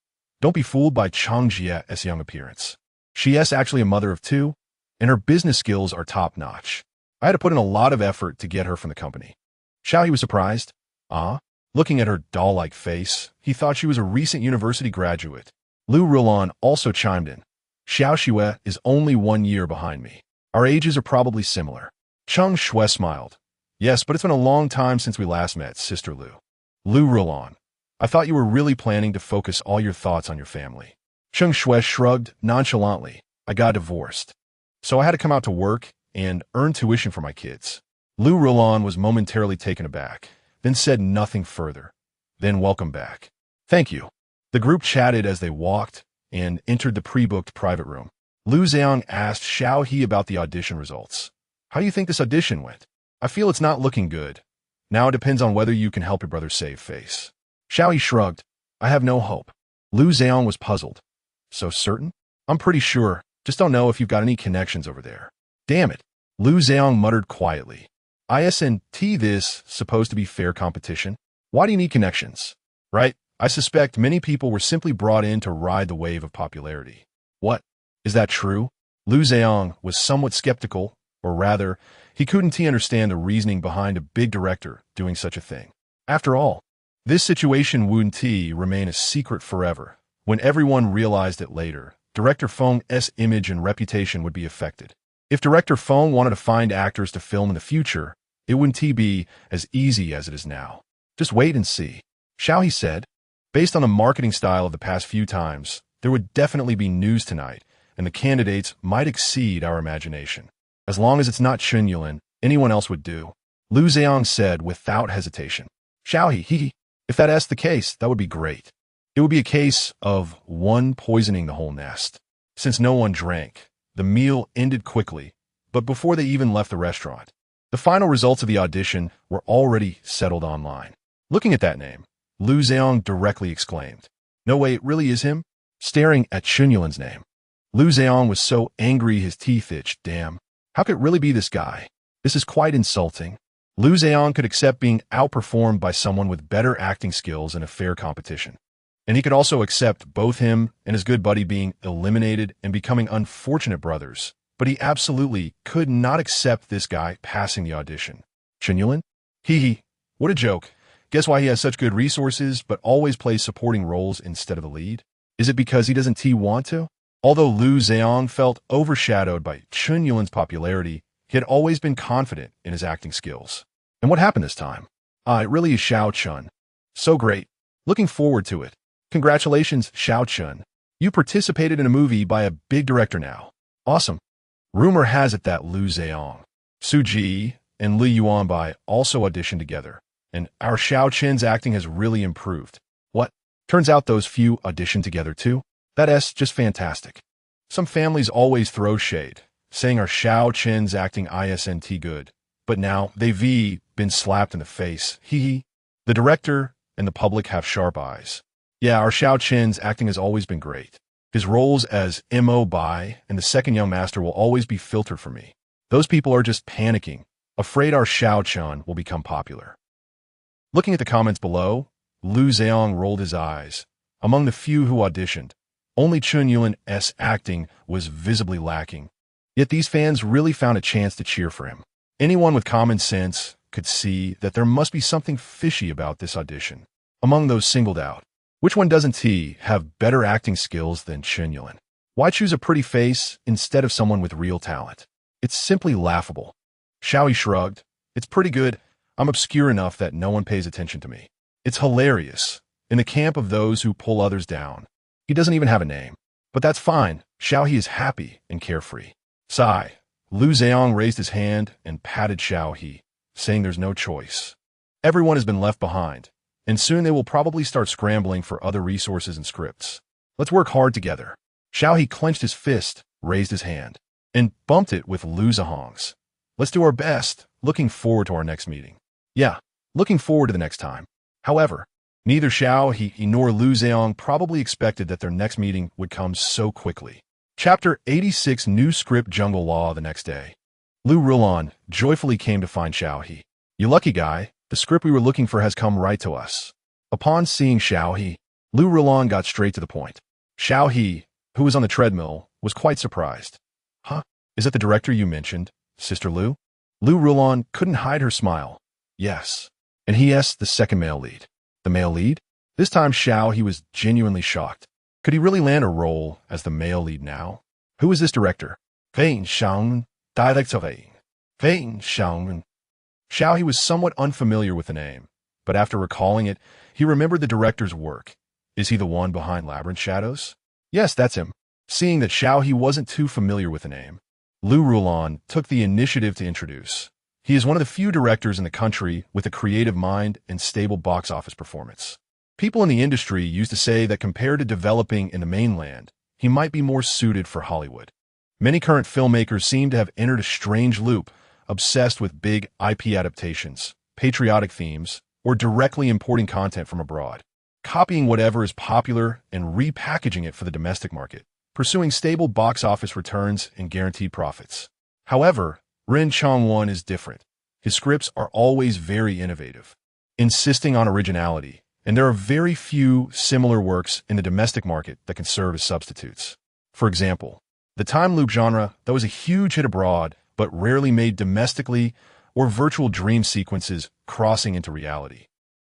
Don't be fooled by Cheng Jie's young appearance. She is actually a mother of two, and her business skills are top-notch. I had to put in a lot of effort to get her from the company. Xiao He was surprised. Looking at her doll-like face, he thought she was a recent university graduate. Lu Roland also chimed in. Xiao Shui is only 1 year behind me. Our ages are probably similar. Cheng Shui smiled. Yes, but it's been a long time since we last met, Sister Lu. Lu Roland. I thought you were really planning to focus all your thoughts on your family. Cheng Shui shrugged nonchalantly. I got divorced. So I had to come out to work and earn tuition for my kids. Lu Roland was momentarily taken aback, then said nothing further. Then welcome back. Thank you. The group chatted as they walked and entered the pre-booked private room. Lu Ziyang asked Xiao He about the audition results. How do you think this audition went? I feel it's not looking good. Now it depends on whether you can help your brother save face. Xiao He shrugged. I have no hope. Lu Ziyang was puzzled. So certain? I'm pretty sure. Just don't know if you've got any connections over there. Damn it. Lu Ziyang muttered quietly. Isn't this supposed to be fair competition? Why do you need connections? Right? I suspect many people were simply brought in to ride the wave of popularity. What? Is that true? Lu Ziyang was somewhat skeptical, or rather, he couldn't understand the reasoning behind a big director doing such a thing. After all, this situation wouldn't remain a secret forever. When everyone realized it later, Director Feng's image and reputation would be affected. If Director Feng wanted to find actors to film in the future, it wouldn't be as easy as it is now. Just wait and see. Xiao He said. Based on the marketing style of the past few times, there would definitely be news tonight, and the candidates might exceed our imagination. As long as it's not Chen Yulin, anyone else would do. Lu Ziyang said without hesitation. Xiao He, if that's the case, that would be great. It would be a case of one poisoning the whole nest. Since no one drank, the meal ended quickly, but before they even left the restaurant. The final results of the audition were already settled online. Looking at that name, Lu Ziyang directly exclaimed, No way, it really is him? Staring at Chen Yulin's name. Lu Ziyang was so angry his teeth itched. Damn, how could it really be this guy? This is quite insulting. Lu Ziyang could accept being outperformed by someone with better acting skills in a fair competition. And he could also accept both him and his good buddy being eliminated and becoming unfortunate brothers. But he absolutely could not accept this guy passing the audition. Chen Yulin? Hee, what a joke. Guess why he has such good resources but always plays supporting roles instead of the lead? Is it because he doesn't want to? Although Lu Ziyang felt overshadowed by Chen Yulin's popularity, he had always been confident in his acting skills. And what happened this time? It really is Xiao Chun. So great. Looking forward to it. Congratulations, Xiao Chun. You participated in a movie by a big director now. Awesome. Rumor has it that Lu Ziyang, Su Ji, and Li Yuanbai also auditioned together, and our Xiao Chen's acting has really improved. What? Turns out those few auditioned together too? That's just fantastic. Some families always throw shade, saying our Xiao Chen's acting isn't good. But now they've been slapped in the face. He. The director and the public have sharp eyes. Yeah, our Xiao Chen's acting has always been great. His roles as Mo Bai and the second young master will always be filtered for me. Those people are just panicking, afraid our Xiao Chen will become popular. Looking at the comments below, Lu Zheong rolled his eyes. Among the few who auditioned, only Chun Yulin's acting was visibly lacking. Yet these fans really found a chance to cheer for him. Anyone with common sense could see that there must be something fishy about this audition. Among those singled out, which one doesn't he have better acting skills than Chun Yulin? Why choose a pretty face instead of someone with real talent? It's simply laughable. Xiao He shrugged. It's pretty good. I'm obscure enough that no one pays attention to me. It's hilarious. In the camp of those who pull others down. He doesn't even have a name. But that's fine. Xiao He is happy and carefree. Sigh. Lu Zheong raised his hand and patted Xiao He, saying there's no choice. Everyone has been left behind, and soon they will probably start scrambling for other resources and scripts. Let's work hard together. Xiao He clenched his fist, raised his hand, and bumped it with Lu Zheong's. Let's do our best. Looking forward to our next meeting. Yeah, looking forward to the next time. However, neither Xiao He nor Lu Zheong probably expected that their next meeting would come so quickly. Chapter 86 New Script Jungle Law. The next day, Lu Rulon joyfully came to find Xiao He. You lucky guy, the script we were looking for has come right to us. Upon seeing Xiao He, Lu Rulon got straight to the point. Xiao He, who was on the treadmill, was quite surprised. Huh? Is that the director you mentioned, Sister Lu? Lu Rulon couldn't hide her smile. Yes. And he's the second male lead. The male lead? This time Xiao He was genuinely shocked. Could he really land a role as the male lead now? Who is this director? Fein Xiang, director. Fein Xiang. Xiao He was somewhat unfamiliar with the name, but after recalling it, he remembered the director's work. Is he the one behind Labyrinth Shadows? Yes, that's him. Seeing that Xiao He wasn't too familiar with the name, Lu Rulon took the initiative to introduce. He is one of the few directors in the country with a creative mind and stable box office performance. People in the industry used to say that compared to developing in the mainland, he might be more suited for Hollywood. Many current filmmakers seem to have entered a strange loop, obsessed with big IP adaptations, patriotic themes, or directly importing content from abroad, copying whatever is popular and repackaging it for the domestic market, pursuing stable box office returns and guaranteed profits. However, Ren Changwon is different. His scripts are always very innovative, insisting on originality, and there are very few similar works in the domestic market that can serve as substitutes. For example, the time loop genre that was a huge hit abroad but rarely made domestically, or virtual dream sequences crossing into reality,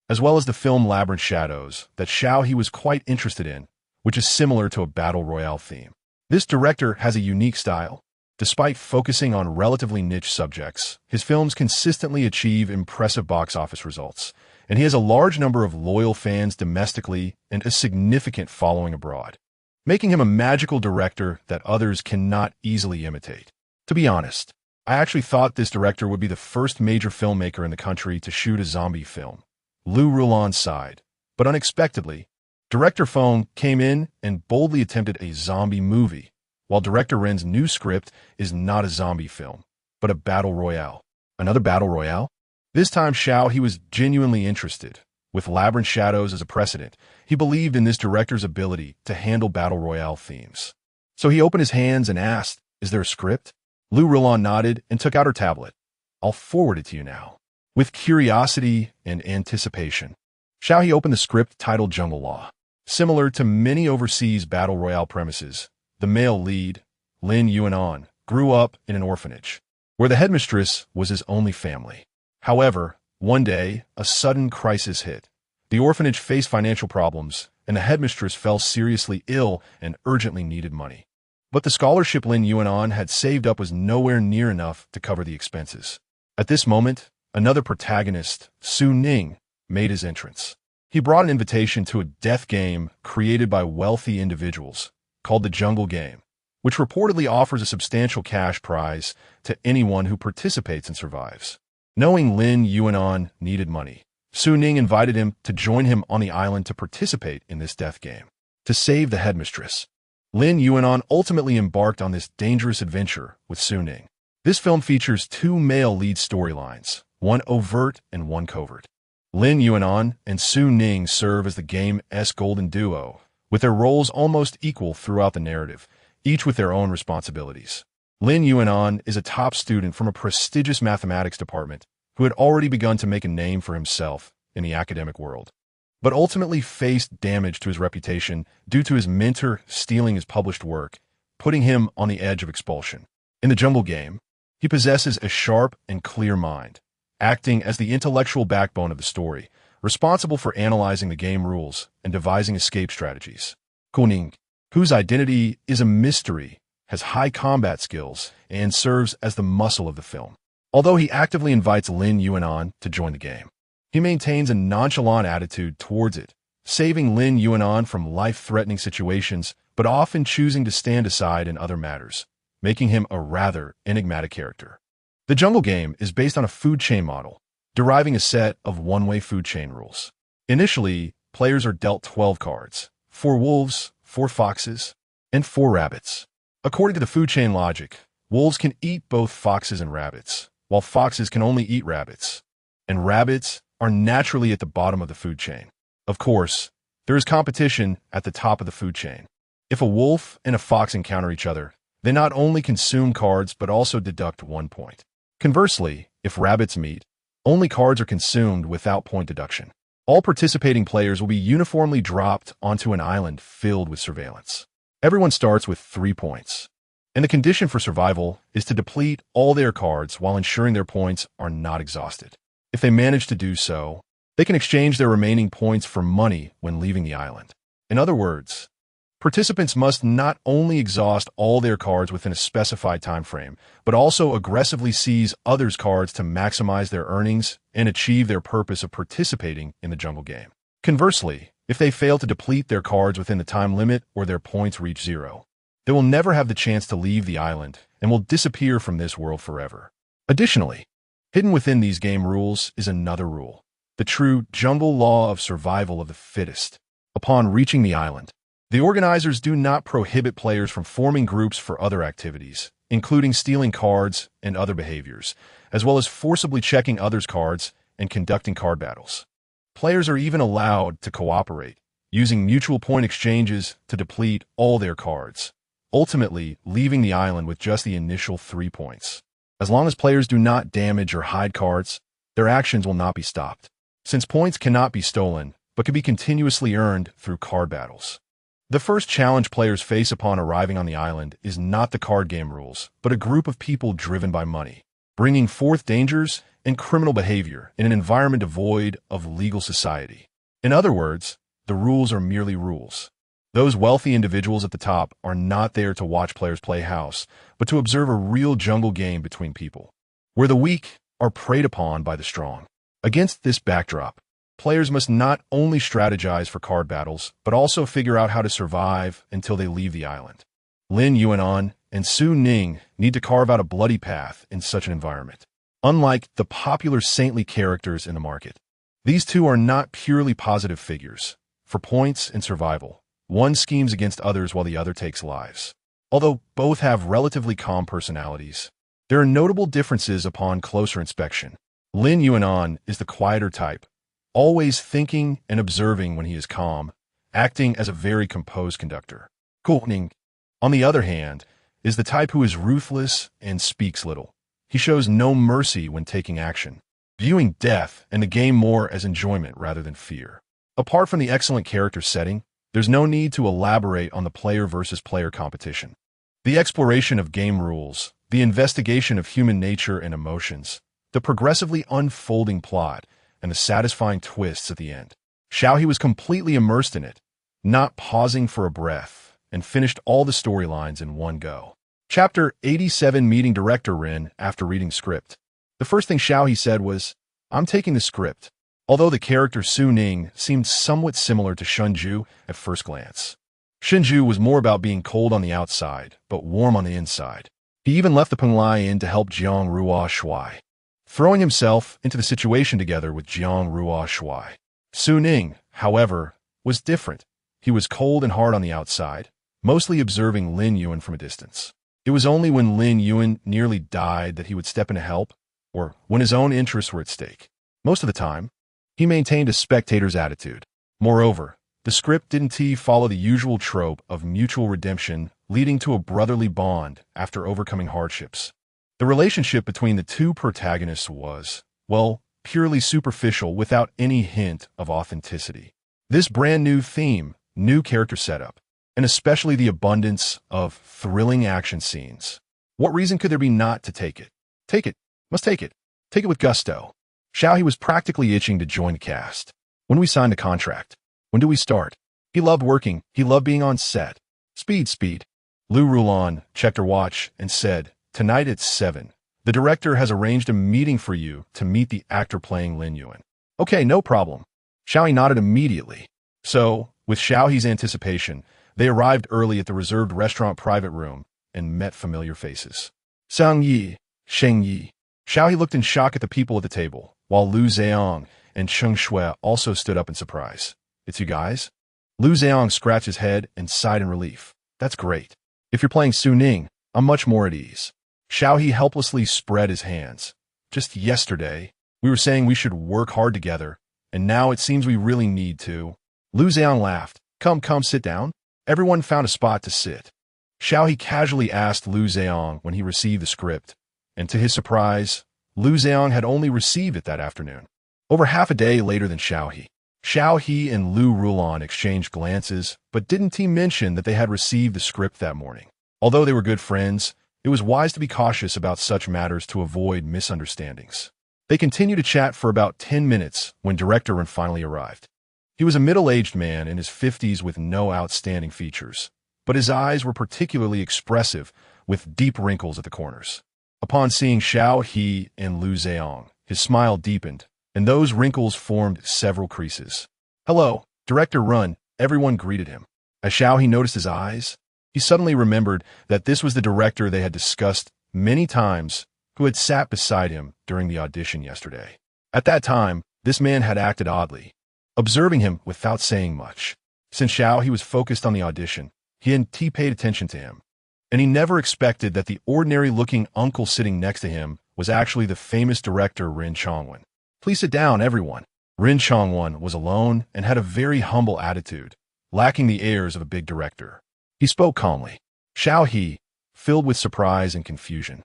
as well as the film Labyrinth Shadows that Xiao He was quite interested in, which is similar to a battle royale theme. This director has a unique style. Despite focusing on relatively niche subjects, his films consistently achieve impressive box office results, and he has a large number of loyal fans domestically and a significant following abroad, making him a magical director that others cannot easily imitate. To be honest, I actually thought this director would be the first major filmmaker in the country to shoot a zombie film. Lu Rulon sighed, but unexpectedly, Director Fong came in and boldly attempted a zombie movie, while Director Ren's new script is not a zombie film, but a battle royale. Another battle royale? This time Xiao He was genuinely interested. With Labyrinth Shadows as a precedent, he believed in this director's ability to handle battle royale themes. So he opened his hands and asked, "Is there a script?" Lu Rulon nodded and took out her tablet. "I'll forward it to you now." With curiosity and anticipation, Xiao He opened the script titled Jungle Law. Similar to many overseas battle royale premises, the male lead, Lin Yuanan, grew up in an orphanage, where the headmistress was his only family. However, one day, a sudden crisis hit. The orphanage faced financial problems, and the headmistress fell seriously ill and urgently needed money. But the scholarship Lin Yuanan had saved up was nowhere near enough to cover the expenses. At this moment, another protagonist, Su Ning, made his entrance. He brought an invitation to a death game created by wealthy individuals, called the Jungle Game, which reportedly offers a substantial cash prize to anyone who participates and survives. Knowing Lin Yuanan needed money, Su Ning invited him to join him on the island to participate in this death game, to save the headmistress. Lin Yuanon ultimately embarked on this dangerous adventure with Su Ning. This film features two male lead storylines, one overt and one covert. Lin Yuanon and Su Ning serve as the game's golden duo, with their roles almost equal throughout the narrative, each with their own responsibilities. Lin Yuanon is a top student from a prestigious mathematics department who had already begun to make a name for himself in the academic world, but ultimately faced damage to his reputation due to his mentor stealing his published work, putting him on the edge of expulsion. In the jungle game, he possesses a sharp and clear mind, acting as the intellectual backbone of the story, responsible for analyzing the game rules and devising escape strategies. Kuning, whose identity is a mystery, has high combat skills and serves as the muscle of the film. Although he actively invites Lin Yuanon to join the game, he maintains a nonchalant attitude towards it, saving Lin Yuanon from life-threatening situations but often choosing to stand aside in other matters, making him a rather enigmatic character. The jungle game is based on a food chain model, deriving a set of one-way food chain rules. Initially, players are dealt 12 cards, 4 wolves, 4 foxes, and 4 rabbits. According to the food chain logic, wolves can eat both foxes and rabbits, while foxes can only eat rabbits, and rabbits are naturally at the bottom of the food chain. Of course, there is competition at the top of the food chain. If a wolf and a fox encounter each other, they not only consume cards but also deduct 1 point. Conversely, if rabbits meet, only cards are consumed without point deduction. All participating players will be uniformly dropped onto an island filled with surveillance. Everyone starts with 3 points, and the condition for survival is to deplete all their cards while ensuring their points are not exhausted. If they manage to do so, they can exchange their remaining points for money when leaving the island. In other words, participants must not only exhaust all their cards within a specified time frame, but also aggressively seize others' cards to maximize their earnings and achieve their purpose of participating in the jungle game. Conversely, if they fail to deplete their cards within the time limit or their points reach 0, they will never have the chance to leave the island and will disappear from this world forever. Additionally, hidden within these game rules is another rule, the true jungle law of survival of the fittest. Upon reaching the island, the organizers do not prohibit players from forming groups for other activities, including stealing cards and other behaviors, as well as forcibly checking others' cards and conducting card battles. Players are even allowed to cooperate, using mutual point exchanges to deplete all their cards, ultimately leaving the island with just the initial 3 points. As long as players do not damage or hide cards, their actions will not be stopped, since points cannot be stolen but can be continuously earned through card battles. The first challenge players face upon arriving on the island is not the card game rules, but a group of people driven by money, bringing forth dangers and criminal behavior in an environment devoid of legal society. In other words, the rules are merely rules. Those wealthy individuals at the top are not there to watch players play house, but to observe a real jungle game between people, where the weak are preyed upon by the strong. Against this backdrop, players must not only strategize for card battles, but also figure out how to survive until they leave the island. Lin Yuanon and Su Ning need to carve out a bloody path in such an environment. Unlike the popular saintly characters in the market, these two are not purely positive figures. For points and survival, one schemes against others while the other takes lives. Although both have relatively calm personalities, there are notable differences upon closer inspection. Lin Yuanon is the quieter type, always thinking and observing when he is calm, acting as a very composed conductor. Kuning, on the other hand, is the type who is ruthless and speaks little. He shows no mercy when taking action, viewing death and the game more as enjoyment rather than fear. Apart from the excellent character setting, there's no need to elaborate on the player versus player competition. The exploration of game rules, the investigation of human nature and emotions, the progressively unfolding plot, and the satisfying twists at the end. Xiao He was completely immersed in it, not pausing for a breath, and finished all the storylines in one go. Chapter 87. Meeting Director Rin after reading script. The first thing Xiao He said was, "I'm taking the script." Although the character Su Ning seemed somewhat similar to Shunju at first glance. Shunju was more about being cold on the outside, but warm on the inside. He even left the Penglai Inn to help Jiang Ruo Shui, throwing himself into the situation together with Jiang Ruo Shui. Su Ning, however, was different. He was cold and hard on the outside, mostly observing Lin Yuan from a distance. It was only when Lin Yuan nearly died that he would step in to help, or when his own interests were at stake. Most of the time, he maintained a spectator's attitude. Moreover, the script didn't follow the usual trope of mutual redemption leading to a brotherly bond after overcoming hardships. The relationship between the two protagonists was, well, purely superficial without any hint of authenticity. This brand new theme, new character setup, and especially the abundance of thrilling action scenes. What reason could there be not to take it? Take it. Must take it. Take it with gusto. Xiao He was practically itching to join the cast. When we signed a contract. When do we start? He loved working. He loved being on set. Speed. Lu Rulan checked her watch and said, "Tonight at 7. The director has arranged a meeting for you to meet the actor playing Lin Yuan." "Okay, no problem." Xiao He nodded immediately. So, with Xiao He's anticipation, they arrived early at the reserved restaurant private room and met familiar faces. Sang Yi, Sheng Yi. Xiao He looked in shock at the people at the table, while Lu Zheong and Cheng Shui also stood up in surprise. "It's you guys?" Lu Zheong scratched his head and sighed in relief. "That's great. If you're playing Su Ning, I'm much more at ease." Xiao He helplessly spread his hands. "Just yesterday, we were saying we should work hard together, and now it seems we really need to." Lu Zheong laughed. Come, sit down." Everyone found a spot to sit. Xiao He casually asked Lu Zheong when he received the script, and to his surprise, Lu Zheong had only received it that afternoon. Over half a day later than Xiao He. Xiao He and Lu Rulan exchanged glances, but didn't mention that they had received the script that morning. Although they were good friends, it was wise to be cautious about such matters to avoid misunderstandings. They continued to chat for about 10 minutes when Director Ren finally arrived. He was a middle-aged man in his 50s with no outstanding features, but his eyes were particularly expressive, with deep wrinkles at the corners. Upon seeing Xiao He and Lu Zheong, his smile deepened, and those wrinkles formed several creases. "Hello, Director Ren," everyone greeted him. As Xiao He noticed his eyes, he suddenly remembered that this was the director they had discussed many times who had sat beside him during the audition yesterday. At that time, this man had acted oddly, observing him without saying much. Since Xiao He was focused on the audition, he hadn't paid attention to him, and he never expected that the ordinary-looking uncle sitting next to him was actually the famous director Ren Chongwen. "Please sit down, everyone." Ren Chongwen was alone and had a very humble attitude, lacking the airs of a big director. He spoke calmly. Xiao He, filled with surprise and confusion,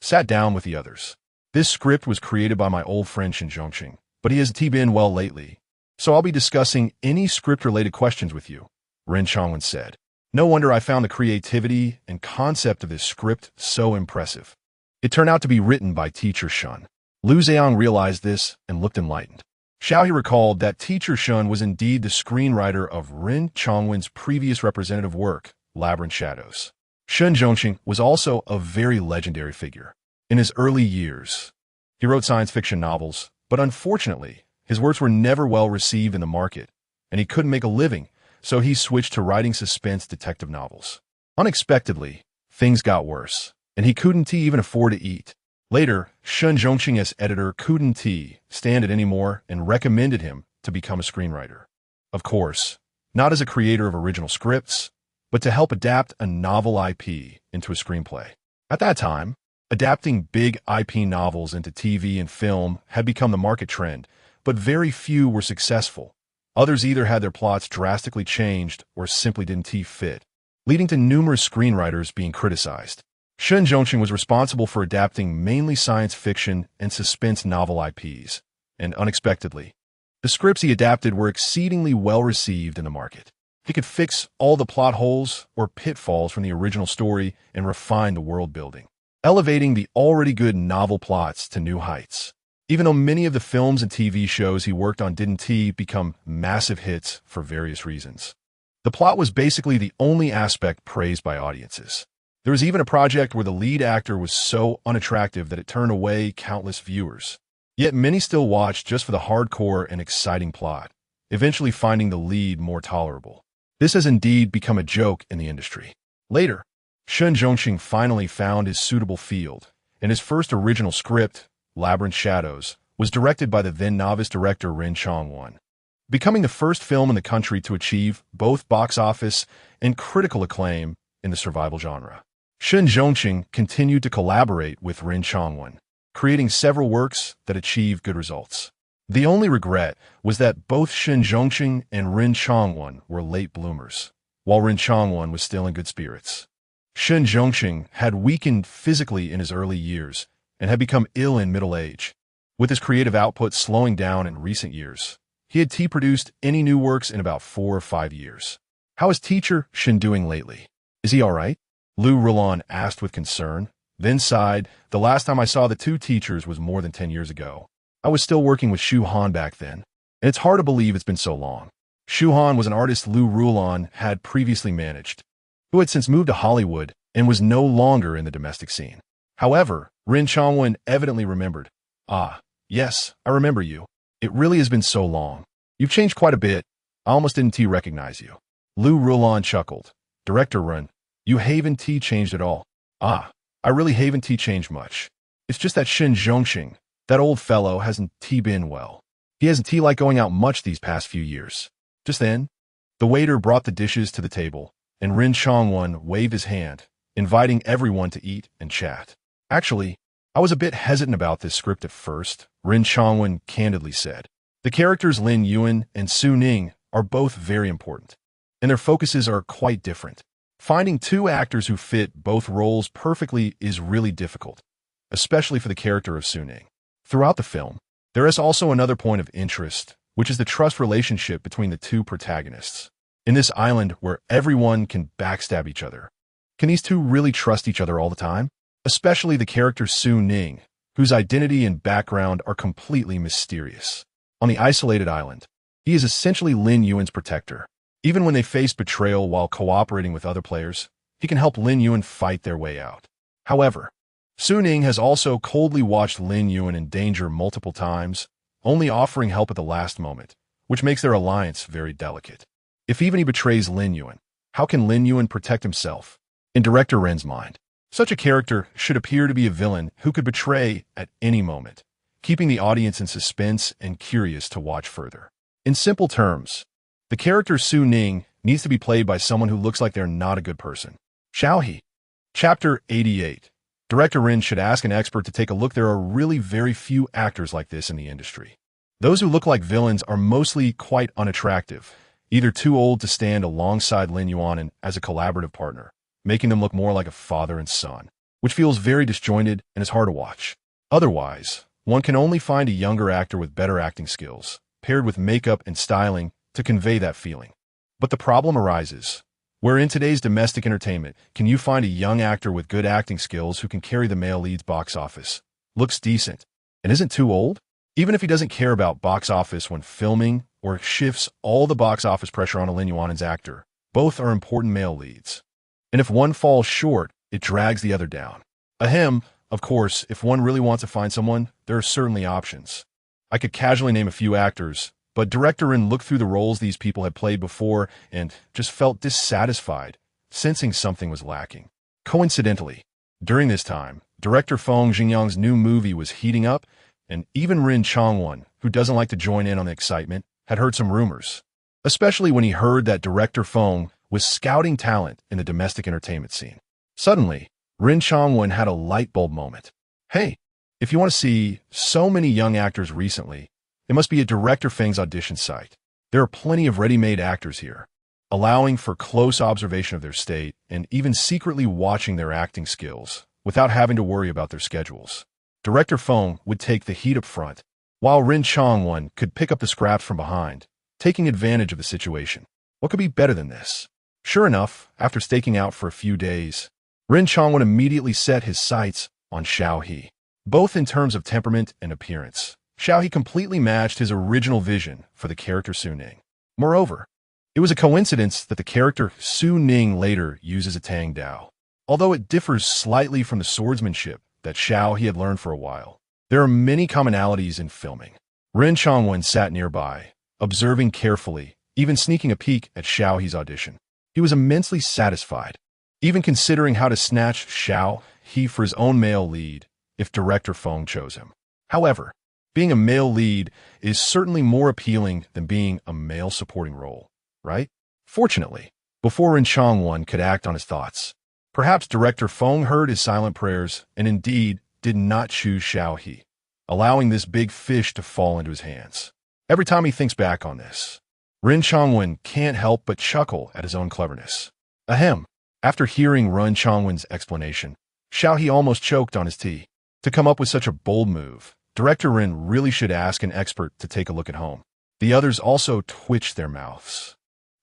sat down with the others. "This script was created by my old friend Shin Zhongqing, but he hasn't been well lately, so I'll be discussing any script-related questions with you," Ren Chongwen said. "No wonder I found the creativity and concept of this script so impressive. It turned out to be written by Teacher Shun." Lu Zheong realized this and looked enlightened. Xiao He recalled that Teacher Shun was indeed the screenwriter of Ren Chongwen's previous representative work, Labyrinth Shadows. Shun Zhongqing was also a very legendary figure. In his early years, he wrote science fiction novels, but unfortunately, his works were never well received in the market, and he couldn't make a living, so he switched to writing suspense detective novels. Unexpectedly, things got worse, and he couldn't even afford to eat. Later, Shun Zhongqing as editor couldn't stand it anymore and recommended him to become a screenwriter. Of course, not as a creator of original scripts, but to help adapt a novel IP into a screenplay. At that time, adapting big IP novels into TV and film had become the market trend, but very few were successful. Others either had their plots drastically changed or simply didn't fit, leading to numerous screenwriters being criticized. Shun Zhongqing was responsible for adapting mainly science fiction and suspense novel IPs, and unexpectedly, the scripts he adapted were exceedingly well received in the market. He could fix all the plot holes or pitfalls from the original story and refine the world building, elevating the already good novel plots to new heights. Even though many of the films and TV shows he worked on didn't become massive hits for various reasons, the plot was basically the only aspect praised by audiences. There was even a project where the lead actor was so unattractive that it turned away countless viewers. Yet many still watched just for the hardcore and exciting plot, eventually finding the lead more tolerable. This has indeed become a joke in the industry. Later, Shun Zhongqing finally found his suitable field, and his first original script, Labyrinth Shadows, was directed by the then-novice director Ren Chongwen. becoming the first film in the country to achieve both box office and critical acclaim in the survival genre. Shen Zhongxing continued to collaborate with Ren Chongwen, creating several works that achieved good results. The only regret was that both Shen Zhongxing and Ren Chongwen were late bloomers, while Ren Chongwen was still in good spirits. Shen Zhongxing had weakened physically in his early years and had become ill in middle age, with his creative output slowing down in recent years. He had produced any new works in about 4 or 5 years. How is teacher Shen doing lately? Is he all right? Lu Rulon asked with concern, then sighed. The last time I saw the two teachers was more than 10 years ago. I was still working with Xiao Han back then, and it's hard to believe it's been so long. Xiao Han was an artist Lu Rulon had previously managed, who had since moved to Hollywood and was no longer in the domestic scene. However, Ren Chongwen evidently remembered. Ah, yes, I remember you. It really has been so long. You've changed quite a bit. I almost didn't recognize you. Lu Rulon chuckled. Director Ren, you haven't changed at all. Ah, I really haven't changed much. It's just that Shen Zhongxing, that old fellow, hasn't been well. He hasn't like going out much these past few years. Just then, the waiter brought the dishes to the table, and Ren Chongwen waved his hand, inviting everyone to eat and chat. Actually, I was a bit hesitant about this script at first, Ren Chongwen candidly said. The characters Lin Yuan and Su Ning are both very important, and their focuses are quite different. Finding two actors who fit both roles perfectly is really difficult, especially for the character of Su Ning. Throughout the film, there is also another point of interest, which is the trust relationship between the two protagonists. In this island where everyone can backstab each other, can these two really trust each other all the time? Especially the character Su Ning, whose identity and background are completely mysterious. On the isolated island, he is essentially Lin Yuan's protector. Even when they face betrayal while cooperating with other players, he can help Lin Yuan fight their way out. However, Su Ning has also coldly watched Lin Yuan in danger multiple times, only offering help at the last moment, which makes their alliance very delicate. If even he betrays Lin Yuan, how can Lin Yuan protect himself? In director Ren's mind, such a character should appear to be a villain who could betray at any moment, keeping the audience in suspense and curious to watch further. In simple terms, the character Su Ning needs to be played by someone who looks like they're not a good person. Xiao He. Chapter 88. Director Ren should ask an expert to take a look. There are really very few actors like this in the industry. Those who look like villains are mostly quite unattractive, either too old to stand alongside Lin Yuan as a collaborative partner, making them look more like a father and son, which feels very disjointed and is hard to watch. Otherwise, one can only find a younger actor with better acting skills, paired with makeup and styling, to convey that feeling. But the problem arises, where in today's domestic entertainment, can you find a young actor with good acting skills who can carry the male lead's box office, looks decent, and isn't too old? Even if he doesn't care about box office when filming or shifts all the box office pressure on a Lin Yuan's actor, both are important male leads. And if one falls short, it drags the other down. Ahem, of course, if one really wants to find someone, there are certainly options. I could casually name a few actors, but director Ren looked through the roles these people had played before and just felt dissatisfied, sensing something was lacking. Coincidentally, during this time, director Feng Xingyang's new movie was heating up, and even Ren Chongwen, who doesn't like to join in on the excitement, had heard some rumors, especially when he heard that director Feng was scouting talent in the domestic entertainment scene. Suddenly, Ren Chongwen had a light bulb moment. Hey, if you want to see so many young actors recently, it must be at director Feng's audition site. There are plenty of ready-made actors here, allowing for close observation of their state and even secretly watching their acting skills without having to worry about their schedules. Director Feng would take the heat up front, while Ren Chongwen could pick up the scraps from behind, taking advantage of the situation. What could be better than this? Sure enough, after staking out for a few days, Ren Chongwen immediately set his sights on Xiao He. Both in terms of temperament and appearance, Xiao He completely matched his original vision for the character Su Ning. Moreover, it was a coincidence that the character Su Ning later uses a Tang Dao. Although it differs slightly from the swordsmanship that Xiao He had learned for a while, there are many commonalities in filming. Ren Chongwen sat nearby, observing carefully, even sneaking a peek at Xiao He's audition. He was immensely satisfied, even considering how to snatch Xiao He for his own male lead if director Feng chose him. However, Being a male lead is certainly more appealing than being a male supporting role, right? Fortunately, before Rin Chongwon could act on his thoughts, perhaps director Feng heard his silent prayers and indeed did not choose Xiao He, allowing this big fish to fall into his hands. Every time he thinks back on this, Rin Chongwon can't help but chuckle at his own cleverness. Ahem. After hearing Rin Chongwon's explanation, Xiao He almost choked on his tea. To come up with such a bold move, Director Rin really should ask an expert to take a look at home. The others also twitched their mouths.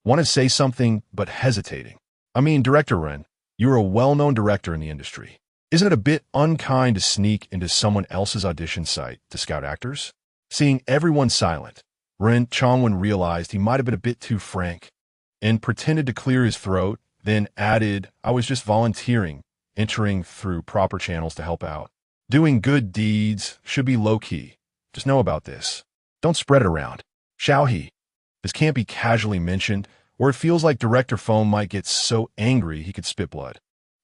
Want to say something, but hesitating. I mean, Director Rin, you're a well-known director in the industry. Isn't it a bit unkind to sneak into someone else's audition site to scout actors? Seeing everyone silent, Rin Chongwon realized he might have been a bit too frank and pretended to clear his throat, then added, I was just volunteering, entering through proper channels to help out. Doing good deeds should be low-key. Just know about this. Don't spread it around. Xiao He. This can't be casually mentioned, or it feels like Director Foam might get so angry he could spit blood.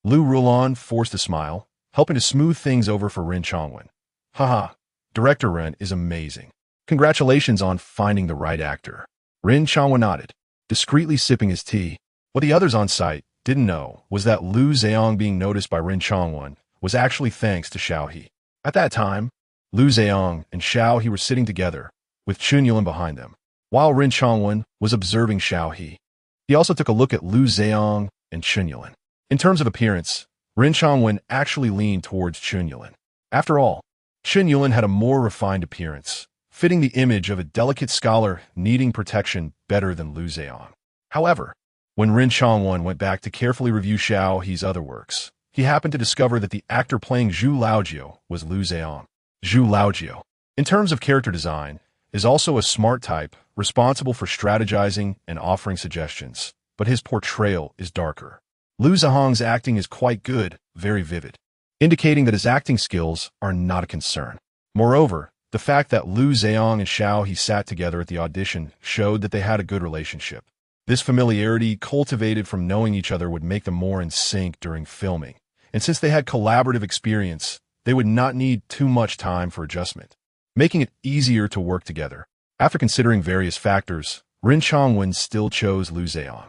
Lu Rulon forced a smile, helping to smooth things over for Rin Chongwon. Haha, Director Rin is amazing. Congratulations on finding the right actor. Rin Chongwon nodded, discreetly sipping his tea. What the others on site didn't know was that Lu Zheong being noticed by Rin Chongwon was actually thanks to Xiao He. At that time, Lu Zheong and Xiao He were sitting together, with Chun Yulin behind them, while Rin Chongwon was observing Xiao He. He also took a look at Lu Zheong and Chun Yulin. In terms of appearance, Rin Chongwon actually leaned towards Chun Yulin. After all, Chun Yulin had a more refined appearance, fitting the image of a delicate scholar needing protection better than Lu Zheong. However, when Rin Chongwon went back to carefully review Xiao He's other works, he happened to discover that the actor playing Zhu Laojiu was Lu Zheong. Zhu Laojiu, in terms of character design, is also a smart type, responsible for strategizing and offering suggestions, but his portrayal is darker. Lu Zheong's acting is quite good, very vivid, indicating that his acting skills are not a concern. Moreover, the fact that Lu Zheong and Xiao He sat together at the audition showed that they had a good relationship. This familiarity cultivated from knowing each other would make them more in sync during filming, and since they had collaborative experience, they would not need too much time for adjustment, making it easier to work together. After considering various factors, Rin Chongwon still chose Lu Zheong.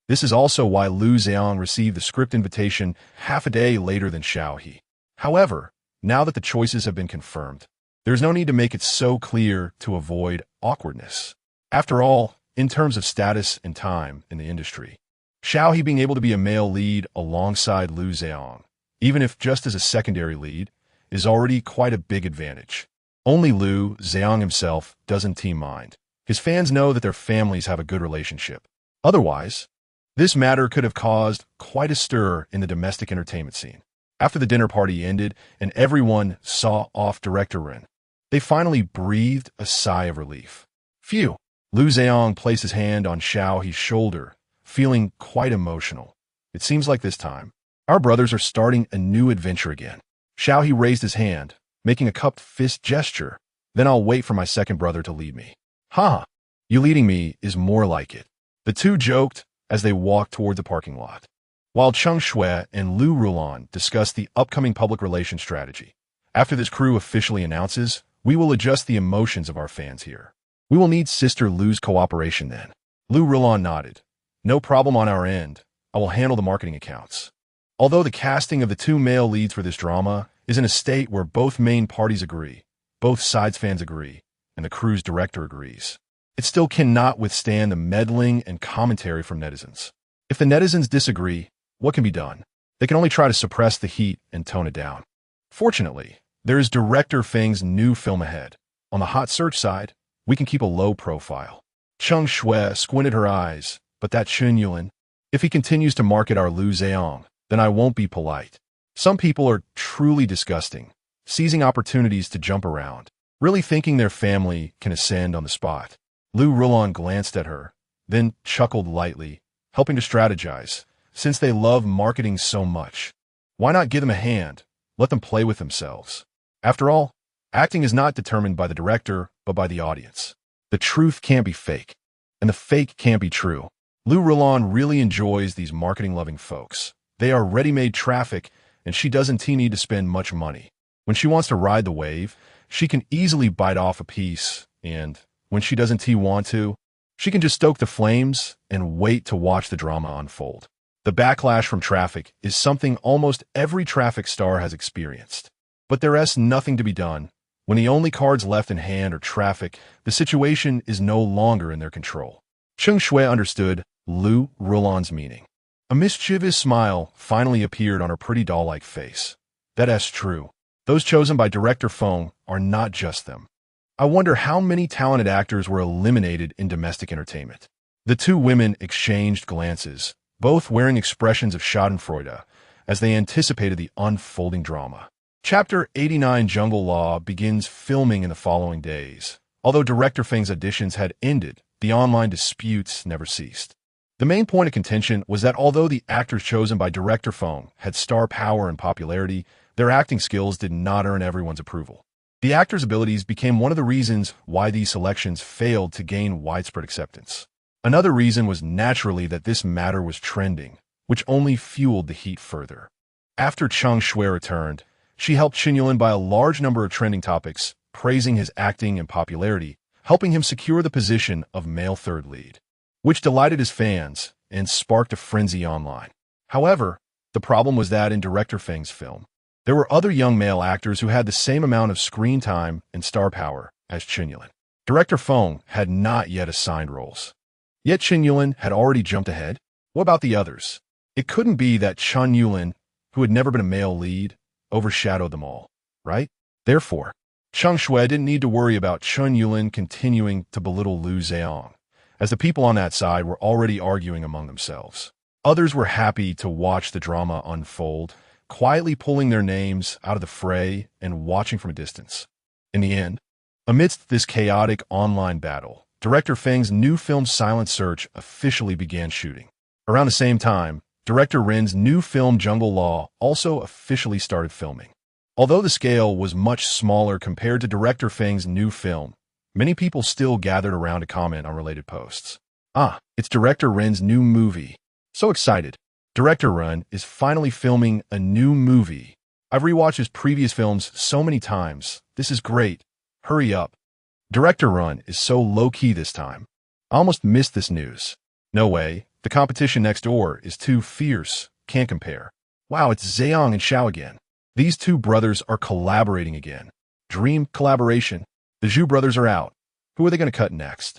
This is also why Lu Zheong received the script invitation half a day later than Xiao He. However, now that the choices have been confirmed, there's no need to make it so clear to avoid awkwardness. After all, in terms of status and time in the industry, Xiao He being able to be a male lead alongside Lu Zheong, even if just as a secondary lead, is already quite a big advantage. Only Lu Zheong himself doesn't team mind. His fans know that their families have a good relationship. Otherwise, this matter could have caused quite a stir in the domestic entertainment scene. After the dinner party ended and everyone saw off Director Rin, they finally breathed a sigh of relief. Phew! Lu Zheong placed his hand on Xiao He's shoulder, feeling quite emotional. It seems like this time, our brothers are starting a new adventure again. Xiao He raised his hand, making a cupped fist gesture. Then I'll wait for my second brother to lead me. Ha! You leading me is more like it. The two joked as they walked toward the parking lot, while Cheng Shui and Lu Rulon discussed the upcoming public relations strategy. After this crew officially announces, we will adjust the emotions of our fans here. We will need Sister Lu's cooperation then. Lu Rulon nodded. No problem on our end. I will handle the marketing accounts. Although the casting of the two male leads for this drama is in a state where both main parties agree, both sides' fans agree, and the crew's director agrees, it still cannot withstand the meddling and commentary from netizens. If the netizens disagree, what can be done? They can only try to suppress the heat and tone it down. Fortunately, there is Director Feng's new film ahead. On the hot search side, we can keep a low profile. Cheng Shui squinted her eyes, but that Chun Yulin, if he continues to market our Lu Zheong, then I won't be polite. Some people are truly disgusting, seizing opportunities to jump around, really thinking their family can ascend on the spot. Lu Rulon glanced at her, then chuckled lightly, helping to strategize. Since they love marketing so much, why not give them a hand? Let them play with themselves. After all, acting is not determined by the director, but by the audience. The truth can't be fake, and the fake can't be true. Lu Rulon really enjoys these marketing-loving folks. They are ready-made traffic, and she doesn't need to spend much money. When she wants to ride the wave, she can easily bite off a piece, and when she doesn't want to, she can just stoke the flames and wait to watch the drama unfold. The backlash from traffic is something almost every traffic star has experienced. But there's nothing to be done. When the only cards left in hand are traffic, the situation is no longer in their control. Cheng Shui understood Lu Rulan's meaning. A mischievous smile finally appeared on her pretty doll-like face. That's true. Those chosen by director Feng are not just them. I wonder how many talented actors were eliminated in domestic entertainment. The two women exchanged glances, both wearing expressions of schadenfreude, as they anticipated the unfolding drama. Chapter 89 Jungle Law begins filming in the following days. Although director Feng's auditions had ended, the online disputes never ceased. The main point of contention was that although the actors chosen by director Feng had star power and popularity, their acting skills did not earn everyone's approval. The actors' abilities became one of the reasons why these selections failed to gain widespread acceptance. Another reason was naturally that this matter was trending, which only fueled the heat further. After Cheng Shui returned, she helped Chen Yulin by a large number of trending topics, praising his acting and popularity, helping him secure the position of male third lead, which delighted his fans and sparked a frenzy online. However, the problem was that in director Feng's film, there were other young male actors who had the same amount of screen time and star power as Chen Yulin. Director Feng had not yet assigned roles. Yet Chen Yulin had already jumped ahead. What about the others? It couldn't be that Chen Yulin, who had never been a male lead, overshadowed them all, right? Therefore, Cheng Shui didn't need to worry about Chen Yulin continuing to belittle Lu Zheong, as the people on that side were already arguing among themselves. Others were happy to watch the drama unfold, quietly pulling their names out of the fray and watching from a distance. In the end, amidst this chaotic online battle, director Feng's new film Silent Search officially began shooting. Around the same time, director Ren's new film Jungle Law also officially started filming. Although the scale was much smaller compared to director Feng's new film, many people still gathered around to comment on related posts. It's director Ren's new movie. So excited. Director Ren is finally filming a new movie. I've rewatched his previous films so many times. This is great. Hurry up. Director Ren is so low-key this time. I almost missed this news. No way. The competition next door is too fierce. Can't compare. Wow, it's Zheong and Xiao again. These two brothers are collaborating again. Dream collaboration. The Zhu brothers are out. Who are they going to cut next?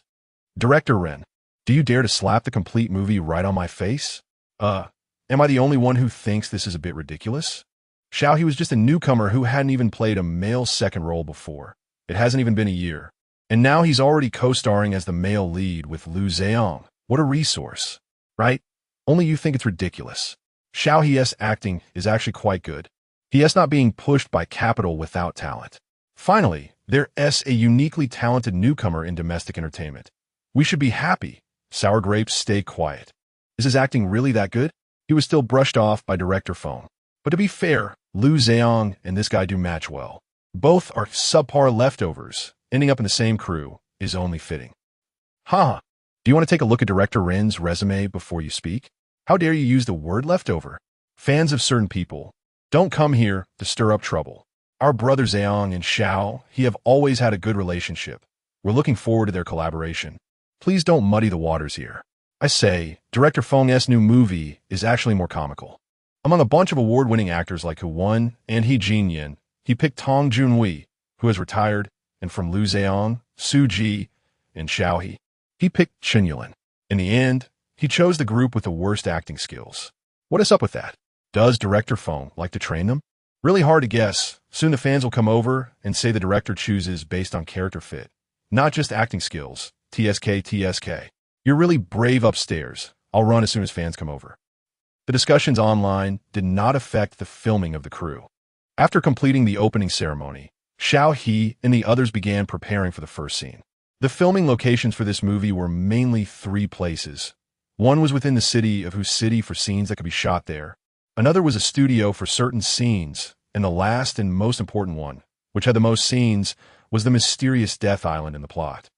Director Ren, do you dare to slap the complete movie right on my face? Am I the only one who thinks this is a bit ridiculous? Xiao He was just a newcomer who hadn't even played a male second role before. It hasn't even been a year. And now he's already co-starring as the male lead with Lu Zheong. What a resource, right? Only you think it's ridiculous. Xiao He's acting is actually quite good. He is not being pushed by capital without talent. Finally, there's a uniquely talented newcomer in domestic entertainment. We should be happy. Sour grapes, stay quiet. Is his acting really that good? He was still brushed off by director Feng. But to be fair, Lu Zheong and this guy do match well. Both are subpar leftovers. Ending up in the same crew is only fitting. Do you want to take a look at director Ren's resume before you speak? How dare you use the word leftover? Fans of certain people, don't come here to stir up trouble. Our brother Zheong and Xiao He have always had a good relationship. We're looking forward to their collaboration. Please don't muddy the waters here. I say, director Feng's new movie is actually more comical. Among a bunch of award-winning actors like Hu Wen and He Jinyan, he picked Tong Junhui, who has retired, and from Lu Zheong, Su Ji, and Xiao He, he picked Chen Yulin. In the end, he chose the group with the worst acting skills. What is up with that? Does director Feng like to train them? Really hard to guess. Soon the fans will come over and say the director chooses based on character fit, not just acting skills. TSK. You're really brave upstairs. I'll run as soon as fans come over. The discussions online did not affect the filming of the crew. After completing the opening ceremony, Xiao He and the others began preparing for the first scene. The filming locations for this movie were mainly 3 places. One was within the city of Hu City for scenes that could be shot there. Another was a studio for certain scenes, and the last and most important one, which had the most scenes, was the mysterious Death Island in the plot.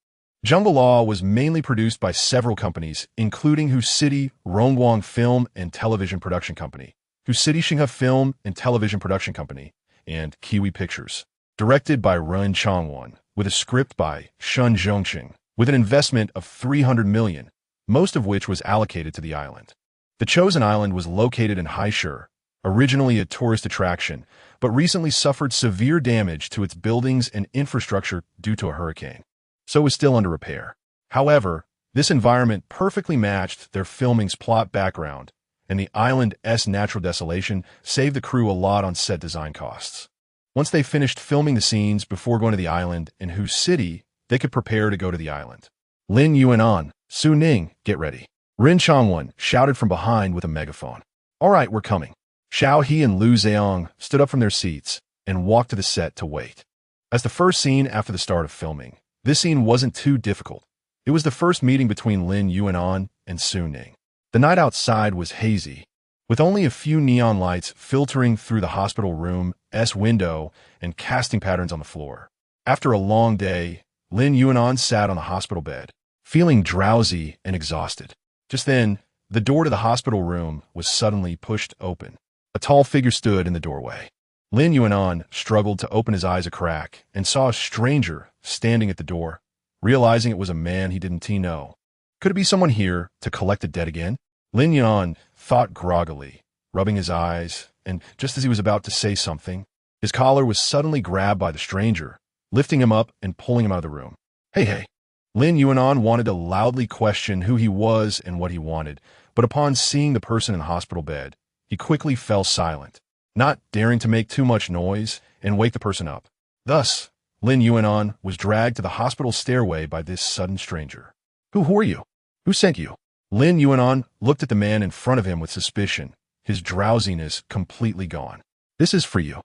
Jungle Law was mainly produced by several companies, including Hu City Rongguang Film and Television Production Company, Hu City Xinghe Film and Television Production Company, and Kiwi Pictures. Directed by Ren Changwon, with a script by Shun Zhongqing, with an investment of 300 million, most of which was allocated to the island. The chosen island was located in Haishur, originally a tourist attraction, but recently suffered severe damage to its buildings and infrastructure due to a hurricane, so was still under repair. However, this environment perfectly matched their filming's plot background, and the island's natural desolation saved the crew a lot on set design costs. Once they finished filming the scenes before going to the island in whose city, they could prepare to go to the island. Lin Yuanan, Su Ning, get ready. Rin Changwon shouted from behind with a megaphone. All right, we're coming. Xiao He and Lu Zheong stood up from their seats and walked to the set to wait. As the first scene after the start of filming, this scene wasn't too difficult. It was the first meeting between Lin Yuanan and Su Ning. The night outside was hazy, with only a few neon lights filtering through the hospital room's window and casting patterns on the floor. After a long day, Lin Yuanan sat on the hospital bed, feeling drowsy and exhausted. Just then, the door to the hospital room was suddenly pushed open. A tall figure stood in the doorway. Lin Yuanan struggled to open his eyes a crack and saw a stranger standing at the door, realizing it was a man he didn't know. Could it be someone here to collect the debt again? Lin Yuanan thought groggily, rubbing his eyes, and just as he was about to say something, his collar was suddenly grabbed by the stranger, lifting him up and pulling him out of the room. Hey. Lin Yuanan wanted to loudly question who he was and what he wanted, but upon seeing the person in the hospital bed, he quickly fell silent, not daring to make too much noise and wake the person up. Thus, Lin Yuanan was dragged to the hospital stairway by this sudden stranger. Who are you? Who sent you? Lin Yuanan looked at the man in front of him with suspicion, his drowsiness completely gone. This is for you.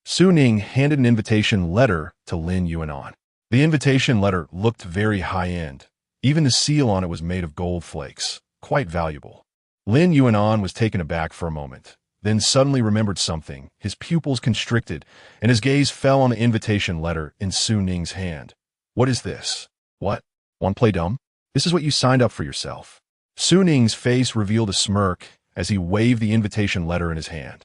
Su Ning handed an invitation letter to Lin Yuanan. The invitation letter looked very high-end. Even the seal on it was made of gold flakes, quite valuable. Lin Yuanan was taken aback for a moment, then suddenly remembered something. His pupils constricted, and his gaze fell on the invitation letter in Su Ning's hand. What is this? What? Want to play dumb? This is what you signed up for yourself. Su Ning's face revealed a smirk as he waved the invitation letter in his hand.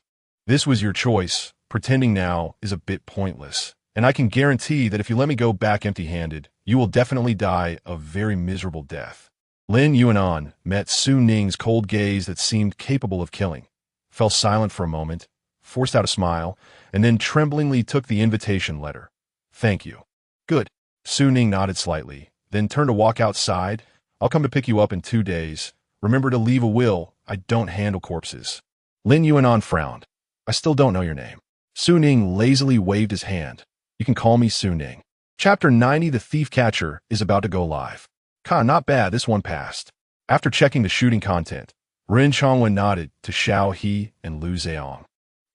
This was your choice. Pretending now is a bit pointless, and I can guarantee that if you let me go back empty-handed, you will definitely die a very miserable death. Lin Yuanan met Su Ning's cold gaze that seemed capable of killing, fell silent for a moment, forced out a smile, and then tremblingly took the invitation letter. Thank you. Good. Su Ning nodded slightly, then turned to walk outside. I'll come to pick you up in 2 days. Remember to leave a will. I don't handle corpses. Lin Yuanan frowned. I still don't know your name. Su Ning lazily waved his hand. You can call me Su Ning. Chapter 90, The Thief Catcher, is about to go live. Not bad, this one passed. After checking the shooting content, Ren Changwon nodded to Xiao He and Lu Zheong,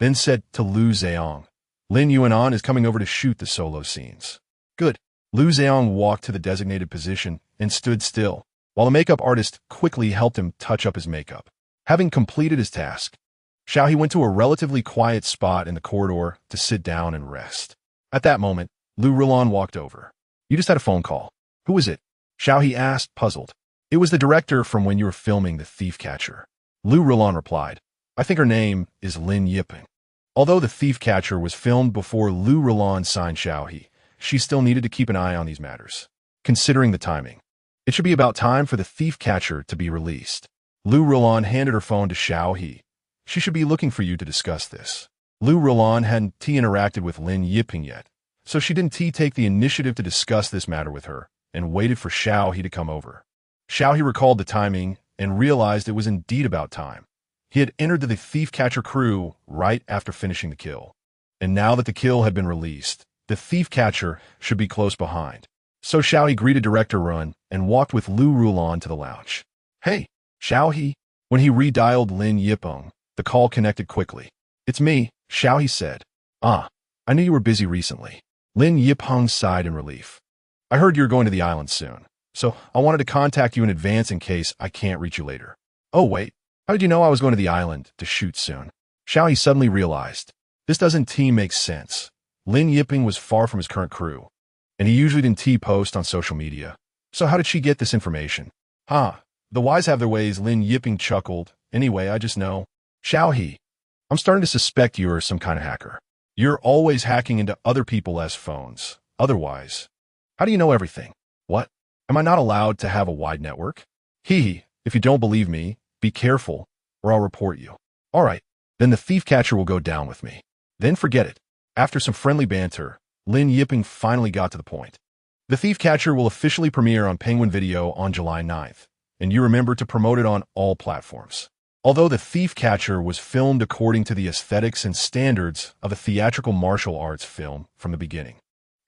then said to Lu Zheong, Lin Yuanan is coming over to shoot the solo scenes. Good. Lu Zheong walked to the designated position and stood still, while the makeup artist quickly helped him touch up his makeup. Having completed his task, Xiao He went to a relatively quiet spot in the corridor to sit down and rest. At that moment, Lu Rulan walked over. You just had a phone call. Who was it? Xiao He asked, puzzled. It was the director from when you were filming The Thief Catcher. Lu Rulan replied. I think her name is Lin Yiping. Although The Thief Catcher was filmed before Lu Rulan signed Xiao He, she still needed to keep an eye on these matters. Considering the timing, it should be about time for The Thief Catcher to be released. Lu Rulan handed her phone to Xiao He. She should be looking for you to discuss this. Lu Rulan hadn't interacted with Lin Yiping yet, so she didn't take the initiative to discuss this matter with her, and waited for Xiao He to come over. Xiao He recalled the timing and realized it was indeed about time. He had entered the Thief Catcher crew right after finishing the kill, and now that the kill had been released, the Thief Catcher should be close behind. So Xiao He greeted Director Run and walked with Lu Rulan to the lounge. Hey, Xiao He. When he redialed Lin Yipeng, the call connected quickly. It's me, Xiao He said. I knew you were busy recently. Lin Yipeng sighed in relief. I heard you're going to the island soon, so I wanted to contact you in advance in case I can't reach you later. Oh wait, how did you know I was going to the island to shoot soon? Xiao He suddenly realized. This doesn't make sense. Lin Yipeng was far from his current crew, and he usually didn't post on social media. So how did she get this information? The wise have their ways, Lin Yipeng chuckled. Anyway, I just know. Xiao He, I'm starting to suspect you're some kind of hacker. You're always hacking into other people's phones. Otherwise, how do you know everything? What? Am I not allowed to have a wide network? He, if you don't believe me, be careful, or I'll report you. All right, then the thief catcher will go down with me. Then forget it. After some friendly banter, Lin Yiping finally got to the point. The Thief Catcher will officially premiere on Penguin Video on July 9th, and you remember to promote it on all platforms. Although The Thief Catcher was filmed according to the aesthetics and standards of a theatrical martial arts film from the beginning,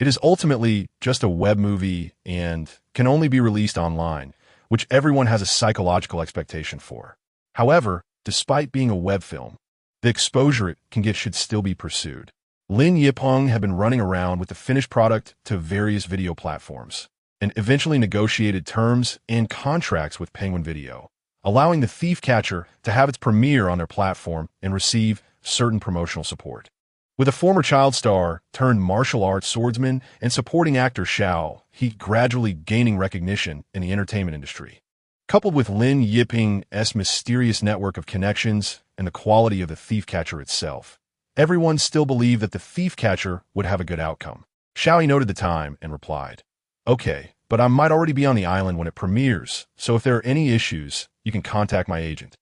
it is ultimately just a web movie and can only be released online, which everyone has a psychological expectation for. However, despite being a web film, the exposure it can get should still be pursued. Lin Yipeng had been running around with the finished product to various video platforms and eventually negotiated terms and contracts with Penguin Video, allowing The Thief Catcher to have its premiere on their platform and receive certain promotional support. With a former child star turned martial arts swordsman and supporting actor Xiao He gradually gaining recognition in the entertainment industry, coupled with Lin Yipeng's mysterious network of connections and the quality of The Thief Catcher itself, everyone still believed that The Thief Catcher would have a good outcome. Xiao He noted the time and replied, "Okay, but I might already be on the island when it premieres, so if there are any issues, you can contact my agent.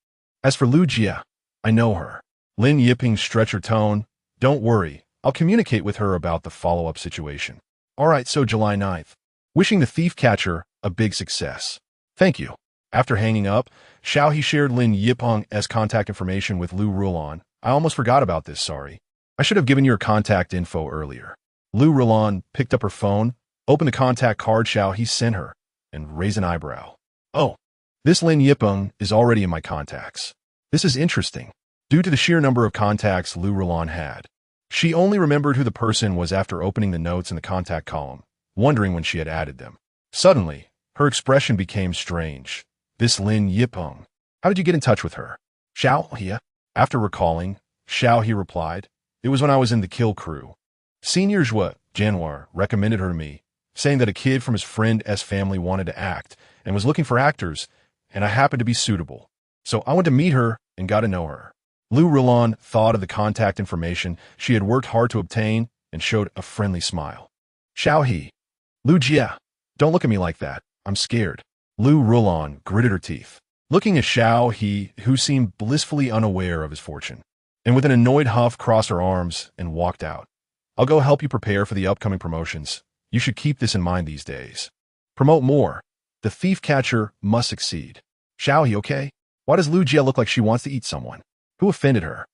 As for Lu Jia, I know her." Lin Yipeng stretched her tone. "Don't worry, I'll communicate with her about the follow-up situation." All right, so July 9th. Wishing The Thief Catcher a big success. Thank you. After hanging up, Xiao He shared Lin Yipeng's contact information with Lu Rulon. "I almost forgot about this, sorry. I should have given you her contact info earlier." Lu Rulon picked up her phone, opened the contact card Xiao He sent her, and raised an eyebrow. "Oh, this Lin Yipeng is already in my contacts. This is interesting." Due to the sheer number of contacts Lu Rulon had, she only remembered who the person was after opening the notes in the contact column, wondering when she had added them. Suddenly, her expression became strange. "This Lin Yipeng. How did you get in touch with her?" "Xiao He." After recalling, Xiao He replied, "It was when I was in the kill crew. Senior Zhua Jianhua recommended her to me, saying that a kid from his friend's family wanted to act and was looking for actors, and I happened to be suitable. So I went to meet her and got to know her." Lu Rulon thought of the contact information she had worked hard to obtain and showed a friendly smile. "Xiao He. Lu Jia, don't look at me like that. I'm scared." Lu Rulon gritted her teeth, looking at Xiao He, who seemed blissfully unaware of his fortune, and with an annoyed huff crossed her arms and walked out. "I'll go help you prepare for the upcoming promotions. You should keep this in mind these days. Promote more. The Thief Catcher must succeed." "Xiao He, okay? Why does Lu Jia look like she wants to eat someone? Who offended her?"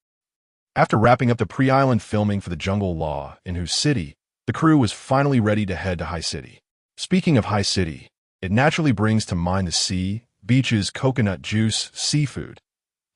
After wrapping up the pre-island filming for the Jungle Law in whose city, the crew was finally ready to head to High City. Speaking of High City, it naturally brings to mind the sea, beaches, coconut juice, seafood.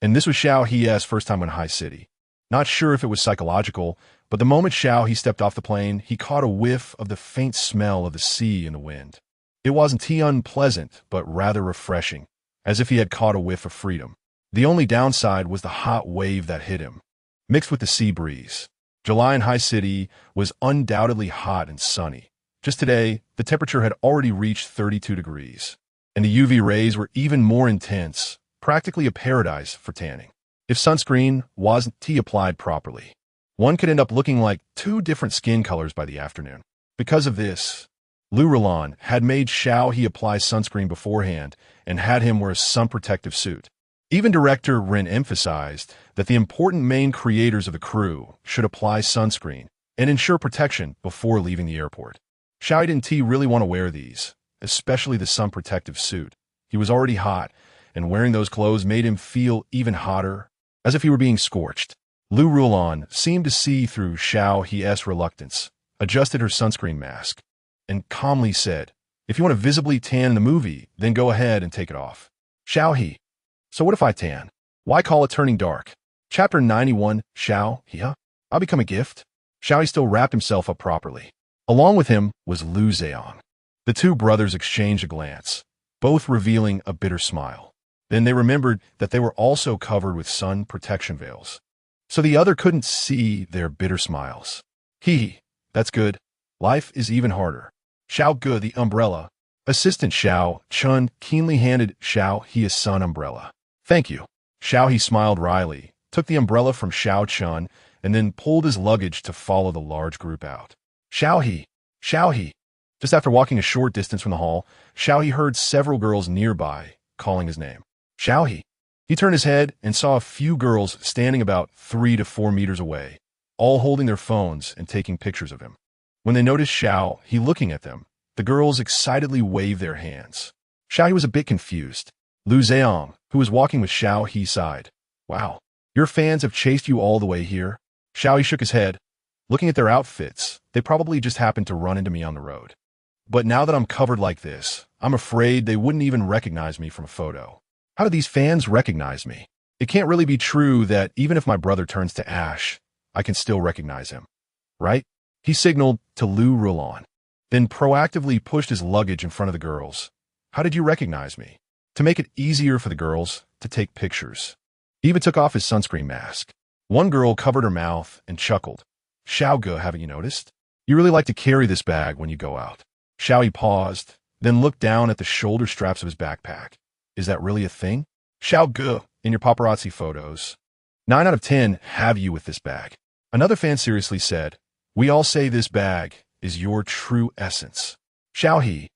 And this was Xiao He's first time in High City. Not sure if it was psychological, but the moment Xiao He stepped off the plane, he caught a whiff of the faint smell of the sea in the wind. It wasn't too unpleasant, but rather refreshing, as if he had caught a whiff of freedom. The only downside was the hot wave that hit him, mixed with the sea breeze. July in High City was undoubtedly hot and sunny. Just today, the temperature had already reached 32 degrees, and the UV rays were even more intense, practically a paradise for tanning. If sunscreen wasn't applied properly, one could end up looking like two different skin colors by the afternoon. Because of this, Lu Rulon had made Xiao He apply sunscreen beforehand and had him wear a sun protective suit. Even director Ren emphasized that the important main creators of the crew should apply sunscreen and ensure protection before leaving the airport. Xiao He didn't really want to wear these, especially the sun protective suit. He was already hot, and wearing those clothes made him feel even hotter, as if he were being scorched. Lu Rulon seemed to see through Xiao He's reluctance, adjusted her sunscreen mask, and calmly said, "If you want to visibly tan in the movie, then go ahead and take it off." Xiao He. "So what if I tan? Why call it turning dark?" Chapter 91, Xiao He. "I'll become a gift?" Xiao He still wrapped himself up properly. Along with him was Lu Zheong. The two brothers exchanged a glance, both revealing a bitter smile. Then they remembered that they were also covered with sun protection veils, so the other couldn't see their bitter smiles. He, that's good. Life is even harder. Xiao Ge, the umbrella. Assistant Xiao Chun keenly handed Xiao He a sun umbrella. "Thank you." Xiao He smiled wryly, took the umbrella from Xiao Chun, and then pulled his luggage to follow the large group out. Xiao He! Xiao He! Just after walking a short distance from the hall, Xiao He heard several girls nearby calling his name. Xiao He! He turned his head and saw a few girls standing about 3 to 4 meters away, all holding their phones and taking pictures of him. When they noticed Xiao He looking at them, the girls excitedly waved their hands. Xiao He was a bit confused. Lu Zheong, who was walking with Xiao He, sighed. Wow, your fans have chased you all the way here? Xiao He shook his head. Looking at their outfits, they probably just happened to run into me on the road. But now that I'm covered like this, I'm afraid they wouldn't even recognize me from a photo. How do these fans recognize me? It can't really be true that even if my brother turns to ash, I can still recognize him, right? He signaled to Lu Rulan, then proactively pushed his luggage in front of the girls. How did you recognize me? To make it easier for the girls to take pictures. He even took off his sunscreen mask. One girl covered her mouth and chuckled. Xiao Ge, haven't you noticed? You really like to carry this bag when you go out. Xiao He paused, then looked down at the shoulder straps of his backpack. Is that really a thing? Xiao Ge, in your paparazzi photos. 9 out of 10 have you with this bag. Another fan seriously said, we all say this bag is your true essence. Xiao He.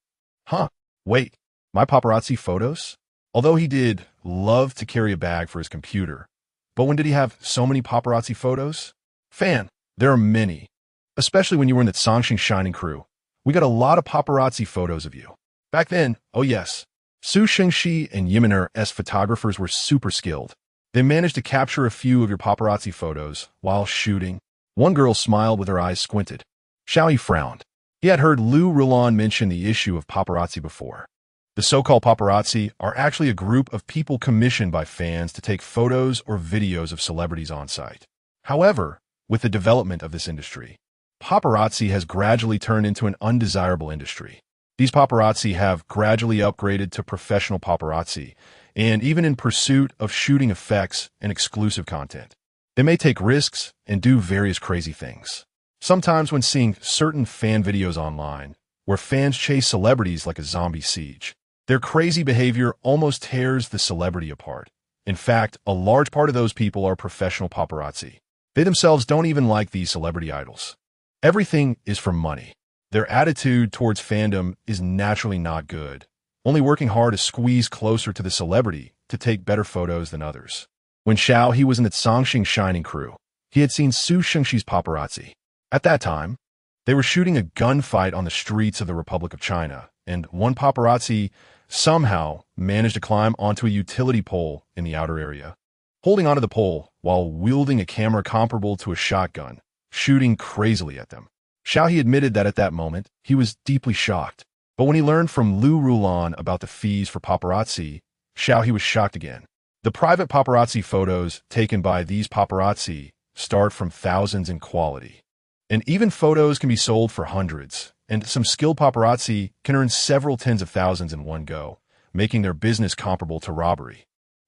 Huh, wait, my paparazzi photos? Although he did love to carry a bag for his computer, but when did he have so many paparazzi photos? Fan, there are many. Especially when you were in the Songxing Shining crew. We got a lot of paparazzi photos of you. Back then, oh yes, Su Shengxi and Yimener's photographers were super skilled. They managed to capture a few of your paparazzi photos while shooting. One girl smiled with her eyes squinted. Xiao He frowned. He had heard Lu Rulan mention the issue of paparazzi before. The so-called paparazzi are actually a group of people commissioned by fans to take photos or videos of celebrities on site. However, with the development of this industry, paparazzi has gradually turned into an undesirable industry. These paparazzi have gradually upgraded to professional paparazzi, and even in pursuit of shooting effects and exclusive content. They may take risks and do various crazy things. Sometimes when seeing certain fan videos online, where fans chase celebrities like a zombie siege, their crazy behavior almost tears the celebrity apart. In fact, a large part of those people are professional paparazzi. They themselves don't even like these celebrity idols. Everything is for money. Their attitude towards fandom is naturally not good, only working hard to squeeze closer to the celebrity to take better photos than others. When Xiao He was in the Songxing Shining crew, he had seen Su Shengxi's paparazzi. At that time, they were shooting a gunfight on the streets of the Republic of China, and one paparazzi somehow managed to climb onto a utility pole in the outer area, holding onto the pole while wielding a camera comparable to a shotgun, shooting crazily at them. Xiao He admitted that at that moment, he was deeply shocked. But when he learned from Lu Rulan about the fees for paparazzi, Xiao He was shocked again. The private paparazzi photos taken by these paparazzi start from thousands in quality. And even photos can be sold for hundreds, and some skilled paparazzi can earn several tens of thousands in one go, making their business comparable to robbery.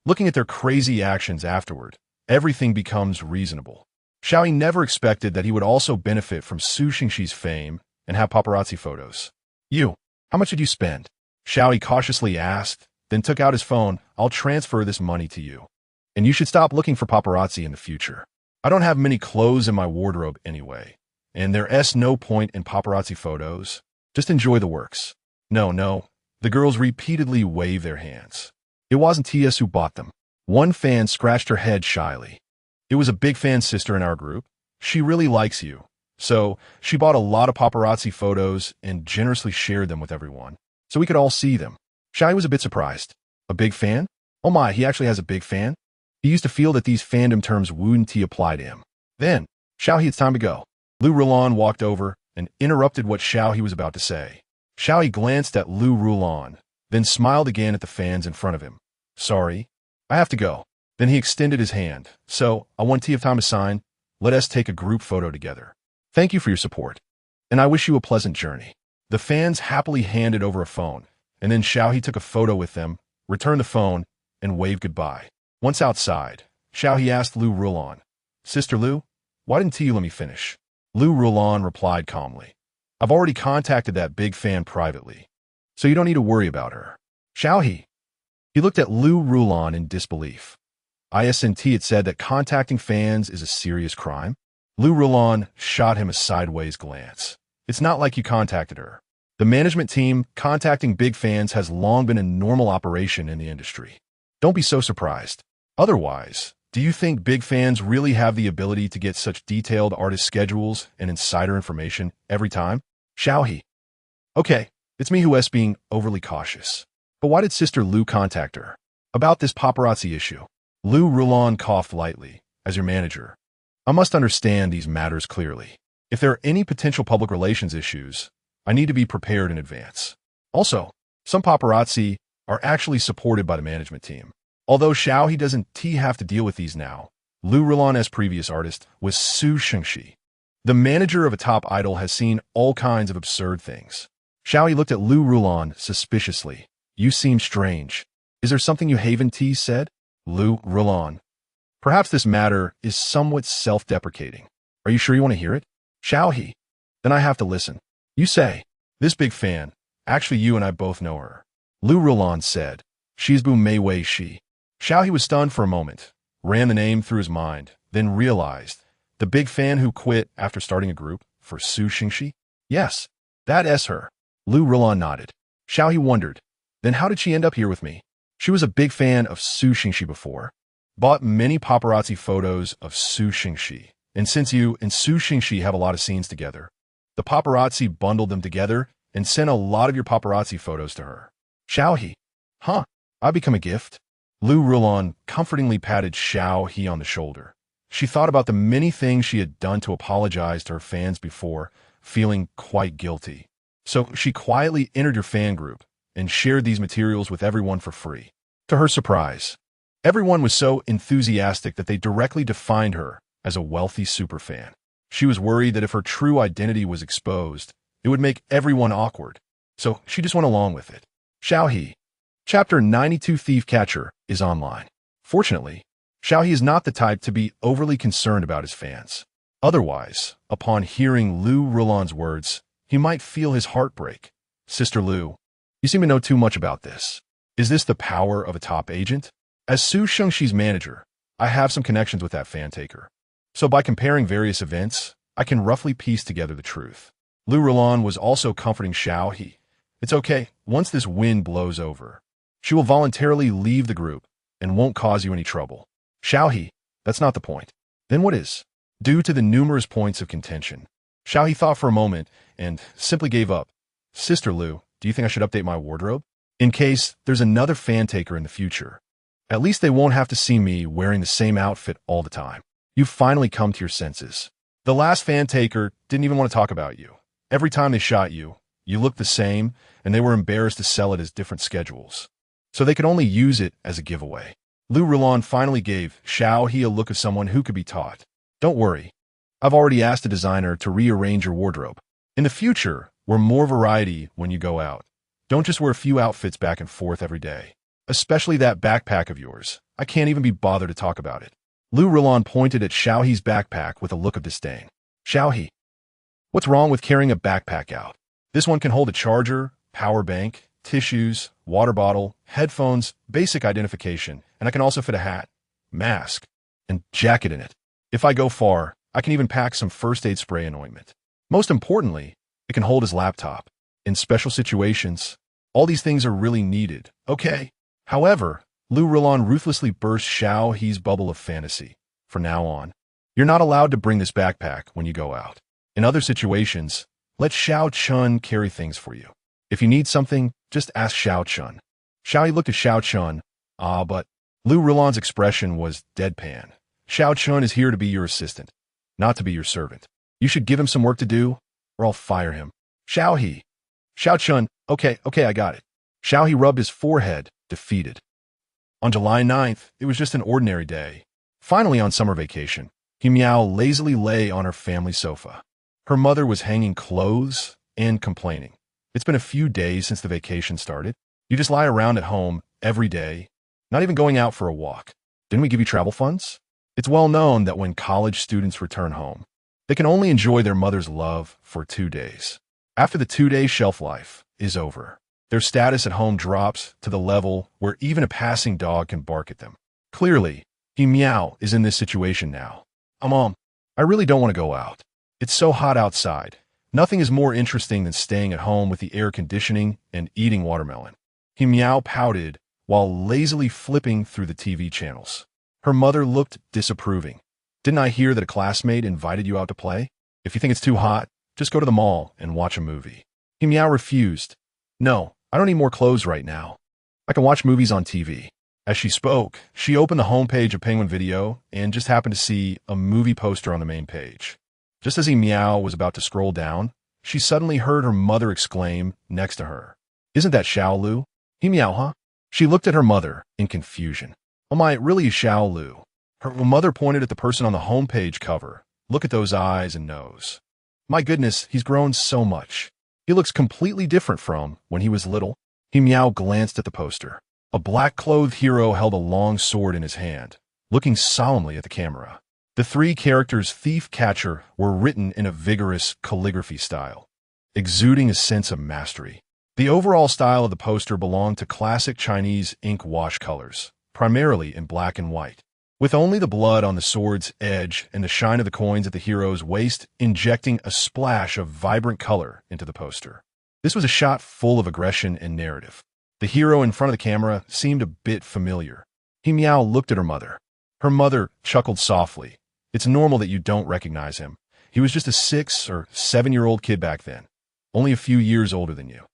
Looking at their crazy actions afterward, everything becomes reasonable. Xiao He never expected that he would also benefit from Su Shengxi's fame and have paparazzi photos. You, how much did you spend? Xiao He cautiously asked, then took out his phone. I'll transfer this money to you. And you should stop looking for paparazzi in the future. I don't have many clothes in my wardrobe anyway, and there's no point in paparazzi photos. Just enjoy the works. No. The girls repeatedly waved their hands. It wasn't T.S. who bought them. One fan scratched her head shyly. It was a big fan sister in our group. She really likes you. So she bought a lot of paparazzi photos and generously shared them with everyone, so we could all see them. Xiao He was a bit surprised. A big fan? Oh my, he actually has a big fan? He used to feel that these fandom terms wouldn't apply to him. Then, Xiao He, it's time to go. Lu Rulan walked over and interrupted what Xiao He was about to say. Xiao He glanced at Lu Rulan, then smiled again at the fans in front of him. Sorry, I have to go. Then he extended his hand. So, I want to have time to sign. Let us take a group photo together. Thank you for your support, and I wish you a pleasant journey. The fans happily handed over a phone, and then Xiao He took a photo with them, returned the phone, and waved goodbye. Once outside, Xiao He asked Lu Rulan, Sister Lu, why didn't you let me finish? Lu Rulan replied calmly, I've already contacted that big fan privately, so you don't need to worry about her. Xiao He. He looked at Lu Rulan in disbelief. ISNT had said that contacting fans is a serious crime. Lu Rulan shot him a sideways glance. It's not like you contacted her. The management team contacting big fans has long been a normal operation in the industry. Don't be so surprised. Otherwise, do you think big fans really have the ability to get such detailed artist schedules and insider information every time? Xiao He. Okay, it's me who's being overly cautious. But why did Sister Lu contact her? About this paparazzi issue. Lu Rulan coughed lightly. As your manager, I must understand these matters clearly. If there are any potential public relations issues, I need to be prepared in advance. Also, some paparazzi are actually supported by the management team. Although Xiao He doesn't have to deal with these now, Lu Rulan as previous artist was Su Shengxi. The manager of a top idol has seen all kinds of absurd things. Xiao He looked at Lu Rulan suspiciously. You seem strange. Is there something you haven't said? Lu Rulan. Perhaps this matter is somewhat self-deprecating. Are you sure you want to hear it? Xiao He. Then I have to listen. You say, this big fan. Actually, you and I both know her. Lu Rulan said, she's Bu Mei Wei Shi. Xiao He was stunned for a moment, ran the name through his mind, then realized, the big fan who quit after starting a group for Su Shengxi? Yes, that's her. Lu Rulan nodded. Xiao He wondered, then how did she end up here with me? She was a big fan of Su Shengxi before. Bought many paparazzi photos of Su Shengxi. And since you and Su Shengxi have a lot of scenes together, the paparazzi bundled them together and sent a lot of your paparazzi photos to her. Xiao He. Huh, I become a gift? Lu Rulan comfortingly patted Xiao He on the shoulder. She thought about the many things she had done to apologize to her fans before, feeling quite guilty. So she quietly entered your fan group and shared these materials with everyone for free. To her surprise, everyone was so enthusiastic that they directly defined her as a wealthy superfan. She was worried that if her true identity was exposed, it would make everyone awkward. So she just went along with it. Xiao He. Chapter 92 Thief Catcher is online. Fortunately, Xiao He is not the type to be overly concerned about his fans. Otherwise, upon hearing Lu Rulan's words, he might feel his heart break. Sister Lu, you seem to know too much about this. Is this the power of a top agent? As Su Shengxi's manager, I have some connections with that fan taker. So by comparing various events, I can roughly piece together the truth. Lu Rulan was also comforting Xiao He. It's okay, once this wind blows over, she will voluntarily leave the group and won't cause you any trouble. Xiao He, that's not the point. Then what is? Due to the numerous points of contention, Xiao He thought for a moment and simply gave up. Sister Lu, do you think I should update my wardrobe? In case there's another fan taker in the future. At least they won't have to see me wearing the same outfit all the time. You've finally come to your senses. The last fan taker didn't even want to talk about you. Every time they shot you, you looked the same, and they were embarrassed to sell it as different schedules. So they could only use it as a giveaway. Lu Rulan finally gave Xiao He a look of someone who could be taught. Don't worry. I've already asked a designer to rearrange your wardrobe. In the future, wear more variety when you go out. Don't just wear a few outfits back and forth every day. Especially that backpack of yours. I can't even be bothered to talk about it. Lu Rulan pointed at Xiao He's backpack with a look of disdain. Xiao He. What's wrong with carrying a backpack out? This one can hold a charger, power bank, tissues, water bottle, headphones, basic identification, and I can also fit a hat, mask, and jacket in it. If I go far, I can even pack some first aid spray and ointment. Most importantly, it can hold his laptop. In special situations, all these things are really needed, okay? However, Lu Rulan ruthlessly burst Xiao He's bubble of fantasy. From now on, you're not allowed to bring this backpack when you go out. In other situations, let Xiao Chun carry things for you. If you need something, just ask Xiao Chun. Xiao He looked at Xiao Chun. But Lu Rulan's expression was deadpan. Xiao Chun is here to be your assistant, not to be your servant. You should give him some work to do, or I'll fire him. Xiao He. Xiao Chun, okay, I got it. Xiao He rubbed his forehead, defeated. On July 9th, it was just an ordinary day. Finally on summer vacation, He Miao lazily lay on her family sofa. Her mother was hanging clothes and complaining. It's been a few days since the vacation started. You just lie around at home every day, not even going out for a walk. Didn't we give you travel funds? It's well known that when college students return home, they can only enjoy their mother's love for 2 days. After the 2-day shelf life is over, their status at home drops to the level where even a passing dog can bark at them. Clearly, He Miao is in this situation now. Mom, I really don't want to go out. It's so hot outside. Nothing is more interesting than staying at home with the air conditioning and eating watermelon. He meow pouted while lazily flipping through the TV channels. Her mother looked disapproving. Didn't I hear that a classmate invited you out to play? If you think it's too hot, just go to the mall and watch a movie. He meow refused. No, I don't need more clothes right now. I can watch movies on TV. As she spoke, she opened the homepage of Penguin Video and just happened to see a movie poster on the main page. Just as he meow was about to scroll down, she suddenly heard her mother exclaim next to her. Isn't that Xiao Lu? He meow, huh? She looked at her mother in confusion. Oh my, really Xiao Lu? Her mother pointed at the person on the homepage cover. Look at those eyes and nose. My goodness, he's grown so much. He looks completely different from when he was little. He meow glanced at the poster. A black-clothed hero held a long sword in his hand, looking solemnly at the camera. The three characters thief-catcher were written in a vigorous calligraphy style, exuding a sense of mastery. The overall style of the poster belonged to classic Chinese ink wash colors, primarily in black and white, with only the blood on the sword's edge and the shine of the coins at the hero's waist injecting a splash of vibrant color into the poster. This was a shot full of aggression and narrative. The hero in front of the camera seemed a bit familiar. He meow looked at her mother. Her mother chuckled softly. It's normal that you don't recognize him. He was just a 6 or 7-year-old kid back then, only a few years older than you.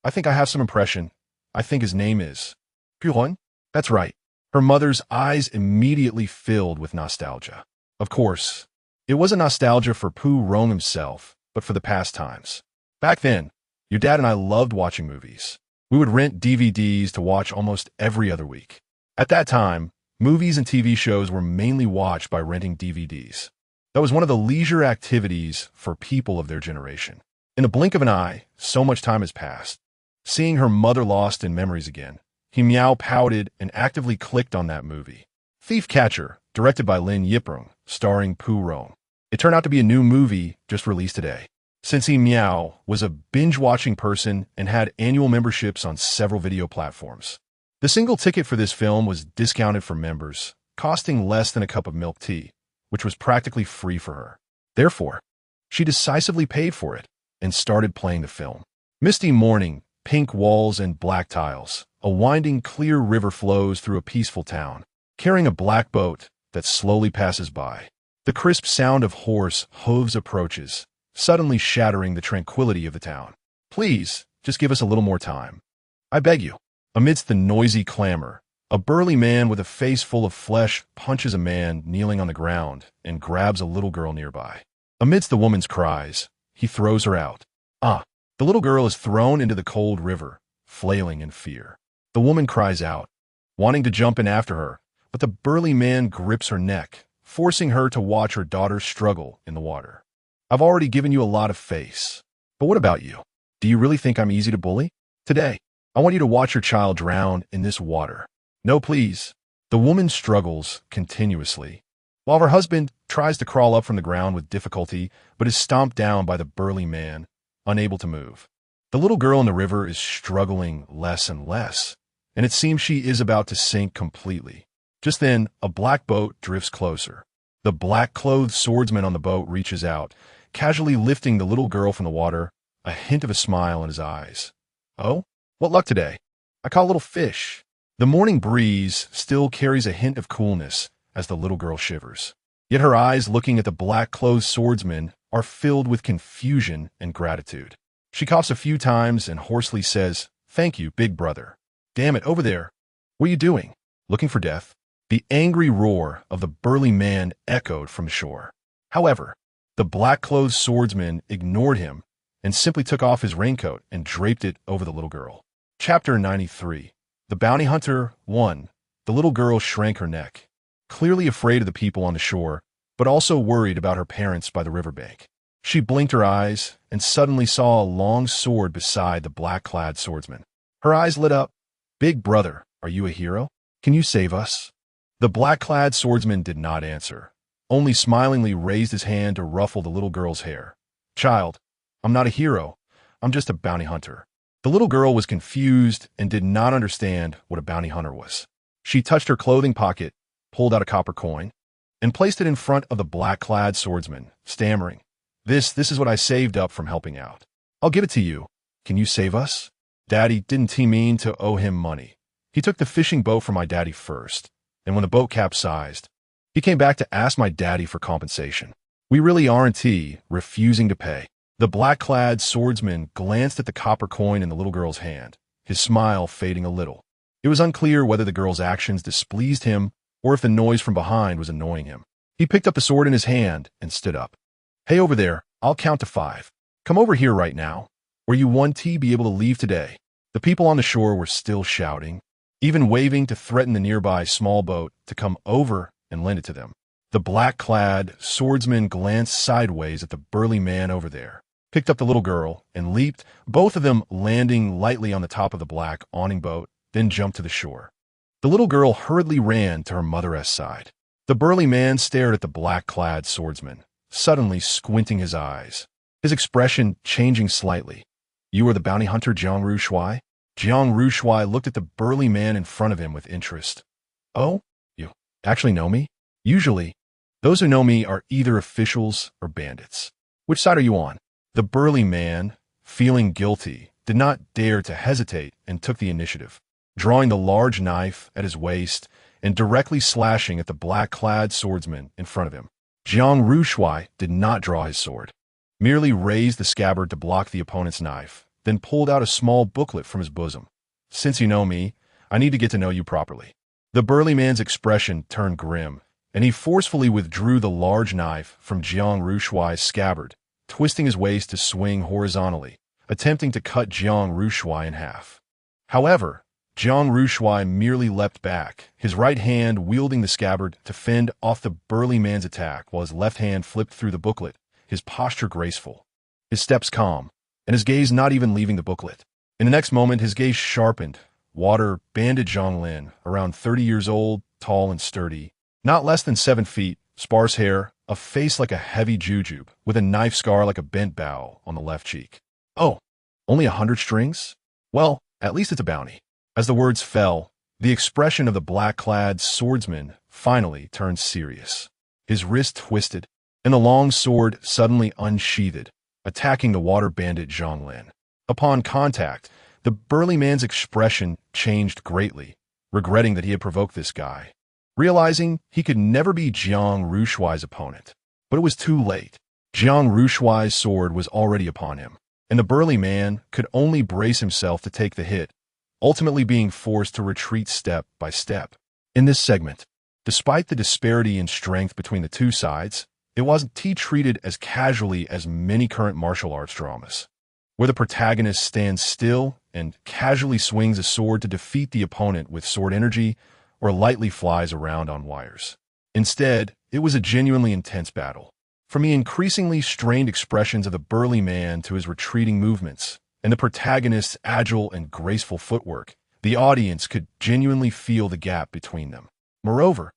I think I have some impression. I think his name is Puhon? That's right. Her mother's eyes immediately filled with nostalgia. Of course, it wasn't nostalgia for Pu Rong himself, but for the past times. Back then, your dad and I loved watching movies. We would rent DVDs to watch almost every other week. At that time, movies and TV shows were mainly watched by renting DVDs. That was one of the leisure activities for people of their generation. In a blink of an eye, so much time has passed. Seeing her mother lost in memories again, he meow pouted and actively clicked on that movie. Thief Catcher, directed by Lin Yiprung, starring Pu Rong. It turned out to be a new movie just released today. Since he meow was a binge-watching person and had annual memberships on several video platforms. The single ticket for this film was discounted for members, costing less than a cup of milk tea, which was practically free for her. Therefore, she decisively paid for it and started playing the film. Misty morning, pink walls and black tiles. A winding, clear river flows through a peaceful town, carrying a black boat that slowly passes by. The crisp sound of horse hooves approaches, suddenly shattering the tranquility of the town. Please, just give us a little more time. I beg you. Amidst the noisy clamor, a burly man with a face full of flesh punches a man kneeling on the ground and grabs a little girl nearby. Amidst the woman's cries, he throws her out. The little girl is thrown into the cold river, flailing in fear. The woman cries out, wanting to jump in after her, but the burly man grips her neck, forcing her to watch her daughter struggle in the water. I've already given you a lot of face. But what about you? Do you really think I'm easy to bully? Today, I want you to watch your child drown in this water. No, please. The woman struggles continuously, while her husband tries to crawl up from the ground with difficulty, but is stomped down by the burly man, unable to move. The little girl in the river is struggling less and less, and it seems she is about to sink completely. Just then, a black boat drifts closer. The black-clothed swordsman on the boat reaches out, casually lifting the little girl from the water, a hint of a smile in his eyes. Oh, what luck today? I caught a little fish. The morning breeze still carries a hint of coolness as the little girl shivers. Yet her eyes looking at the black-clothed swordsman are filled with confusion and gratitude. She coughs a few times and hoarsely says, "Thank you, big brother." Damn it, over there. What are you doing? Looking for death? The angry roar of the burly man echoed from the shore. However, the black-clothed swordsman ignored him and simply took off his raincoat and draped it over the little girl. Chapter 93. The Bounty Hunter 1. The little girl shrank her neck, clearly afraid of the people on the shore, but also worried about her parents by the riverbank. She blinked her eyes and suddenly saw a long sword beside the black-clad swordsman. Her eyes lit up. "Big brother, are you a hero? Can you save us?" The black-clad swordsman did not answer, only smilingly raised his hand to ruffle the little girl's hair. "Child, I'm not a hero. I'm just a bounty hunter." The little girl was confused and did not understand what a bounty hunter was. She touched her clothing pocket, pulled out a copper coin. and placed it in front of the black-clad swordsman, stammering, This is what I saved up from helping out. I'll give it to you. Can you save us? Daddy, didn't he mean to owe him money? He took the fishing boat from my daddy first, and when the boat capsized, he came back to ask my daddy for compensation. We really aren't refusing to pay. The black-clad swordsman glanced at the copper coin in the little girl's hand, his smile fading a little. It was unclear whether the girl's actions displeased him or if the noise from behind was annoying him. He picked up the sword in his hand and stood up. Hey, over there, I'll count to 5. Come over here right now, or you won't be able to leave today. The people on the shore were still shouting, even waving to threaten the nearby small boat to come over and lend it to them. The black-clad swordsman glanced sideways at the burly man over there, picked up the little girl, and leaped, both of them landing lightly on the top of the black awning boat, then jumped to the shore. The little girl hurriedly ran to her mother's side. The burly man stared at the black-clad swordsman, suddenly squinting his eyes, his expression changing slightly. You are the bounty hunter Jiang Rushui? Jiang Rushui looked at the burly man in front of him with interest. Oh, you actually know me? Usually, those who know me are either officials or bandits. Which side are you on? The burly man, feeling guilty, did not dare to hesitate and took the initiative, drawing the large knife at his waist and directly slashing at the black-clad swordsman in front of him. Jiang Rushui did not draw his sword, merely raised the scabbard to block the opponent's knife, then pulled out a small booklet from his bosom. Since you know me, I need to get to know you properly. The burly man's expression turned grim, and he forcefully withdrew the large knife from Jiang Rushui's scabbard, twisting his waist to swing horizontally, attempting to cut Jiang Rushui in half. However, Jiang Rushui merely leapt back, his right hand wielding the scabbard to fend off the burly man's attack while his left hand flipped through the booklet, his posture graceful, his steps calm, and his gaze not even leaving the booklet. In the next moment, his gaze sharpened. Water-banded Zhonglin, around 30 years old, tall and sturdy, not less than 7 feet, sparse hair, a face like a heavy jujube, with a knife scar like a bent bow on the left cheek. Oh, only 100 strings? Well, at least it's a bounty. As the words fell, the expression of the black-clad swordsman finally turned serious. His wrist twisted, and the long sword suddenly unsheathed, attacking the water-bandit Zhonglin. Upon contact, the burly man's expression changed greatly, regretting that he had provoked this guy, realizing he could never be Jiang Rushui's opponent. But it was too late. Jiang Rushui's sword was already upon him, and the burly man could only brace himself to take the hit, ultimately being forced to retreat step by step. In this segment, despite the disparity in strength between the two sides, it wasn't treated as casually as many current martial arts dramas, where the protagonist stands still and casually swings a sword to defeat the opponent with sword energy or lightly flies around on wires. Instead, it was a genuinely intense battle. From the increasingly strained expressions of the burly man to his retreating movements, and the protagonist's agile and graceful footwork, the audience could genuinely feel the gap between them. Moreover,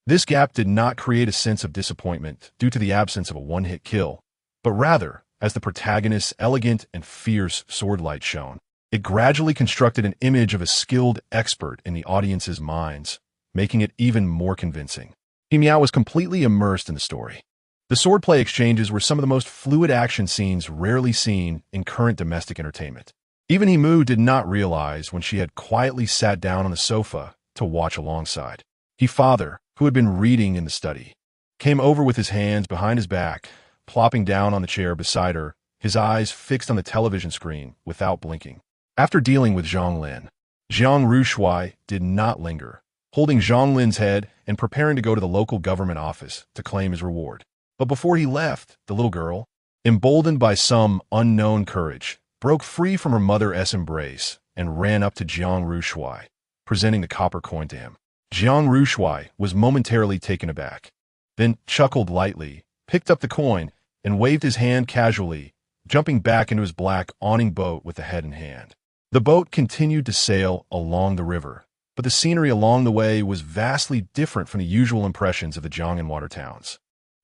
this gap did not create a sense of disappointment due to the absence of a one-hit kill, but rather, as the protagonist's elegant and fierce sword light shone, it gradually constructed an image of a skilled expert in the audience's minds, making it even more convincing. He Miao was completely immersed in the story. The swordplay exchanges were some of the most fluid action scenes rarely seen in current domestic entertainment. Even He Mu did not realize when she had quietly sat down on the sofa to watch alongside. He father, who had been reading in the study, came over with his hands behind his back, plopping down on the chair beside her, his eyes fixed on the television screen without blinking. After dealing with Zhonglin, Jiang Rushui did not linger, holding Zhonglin's head and preparing to go to the local government office to claim his reward. But before he left, the little girl, emboldened by some unknown courage, broke free from her mother's embrace and ran up to Jiang Rushui, presenting the copper coin to him. Jiang Rushui was momentarily taken aback, then chuckled lightly, picked up the coin, and waved his hand casually, jumping back into his black awning boat with the head in hand. The boat continued to sail along the river, but the scenery along the way was vastly different from the usual impressions of the Jiangnan water towns.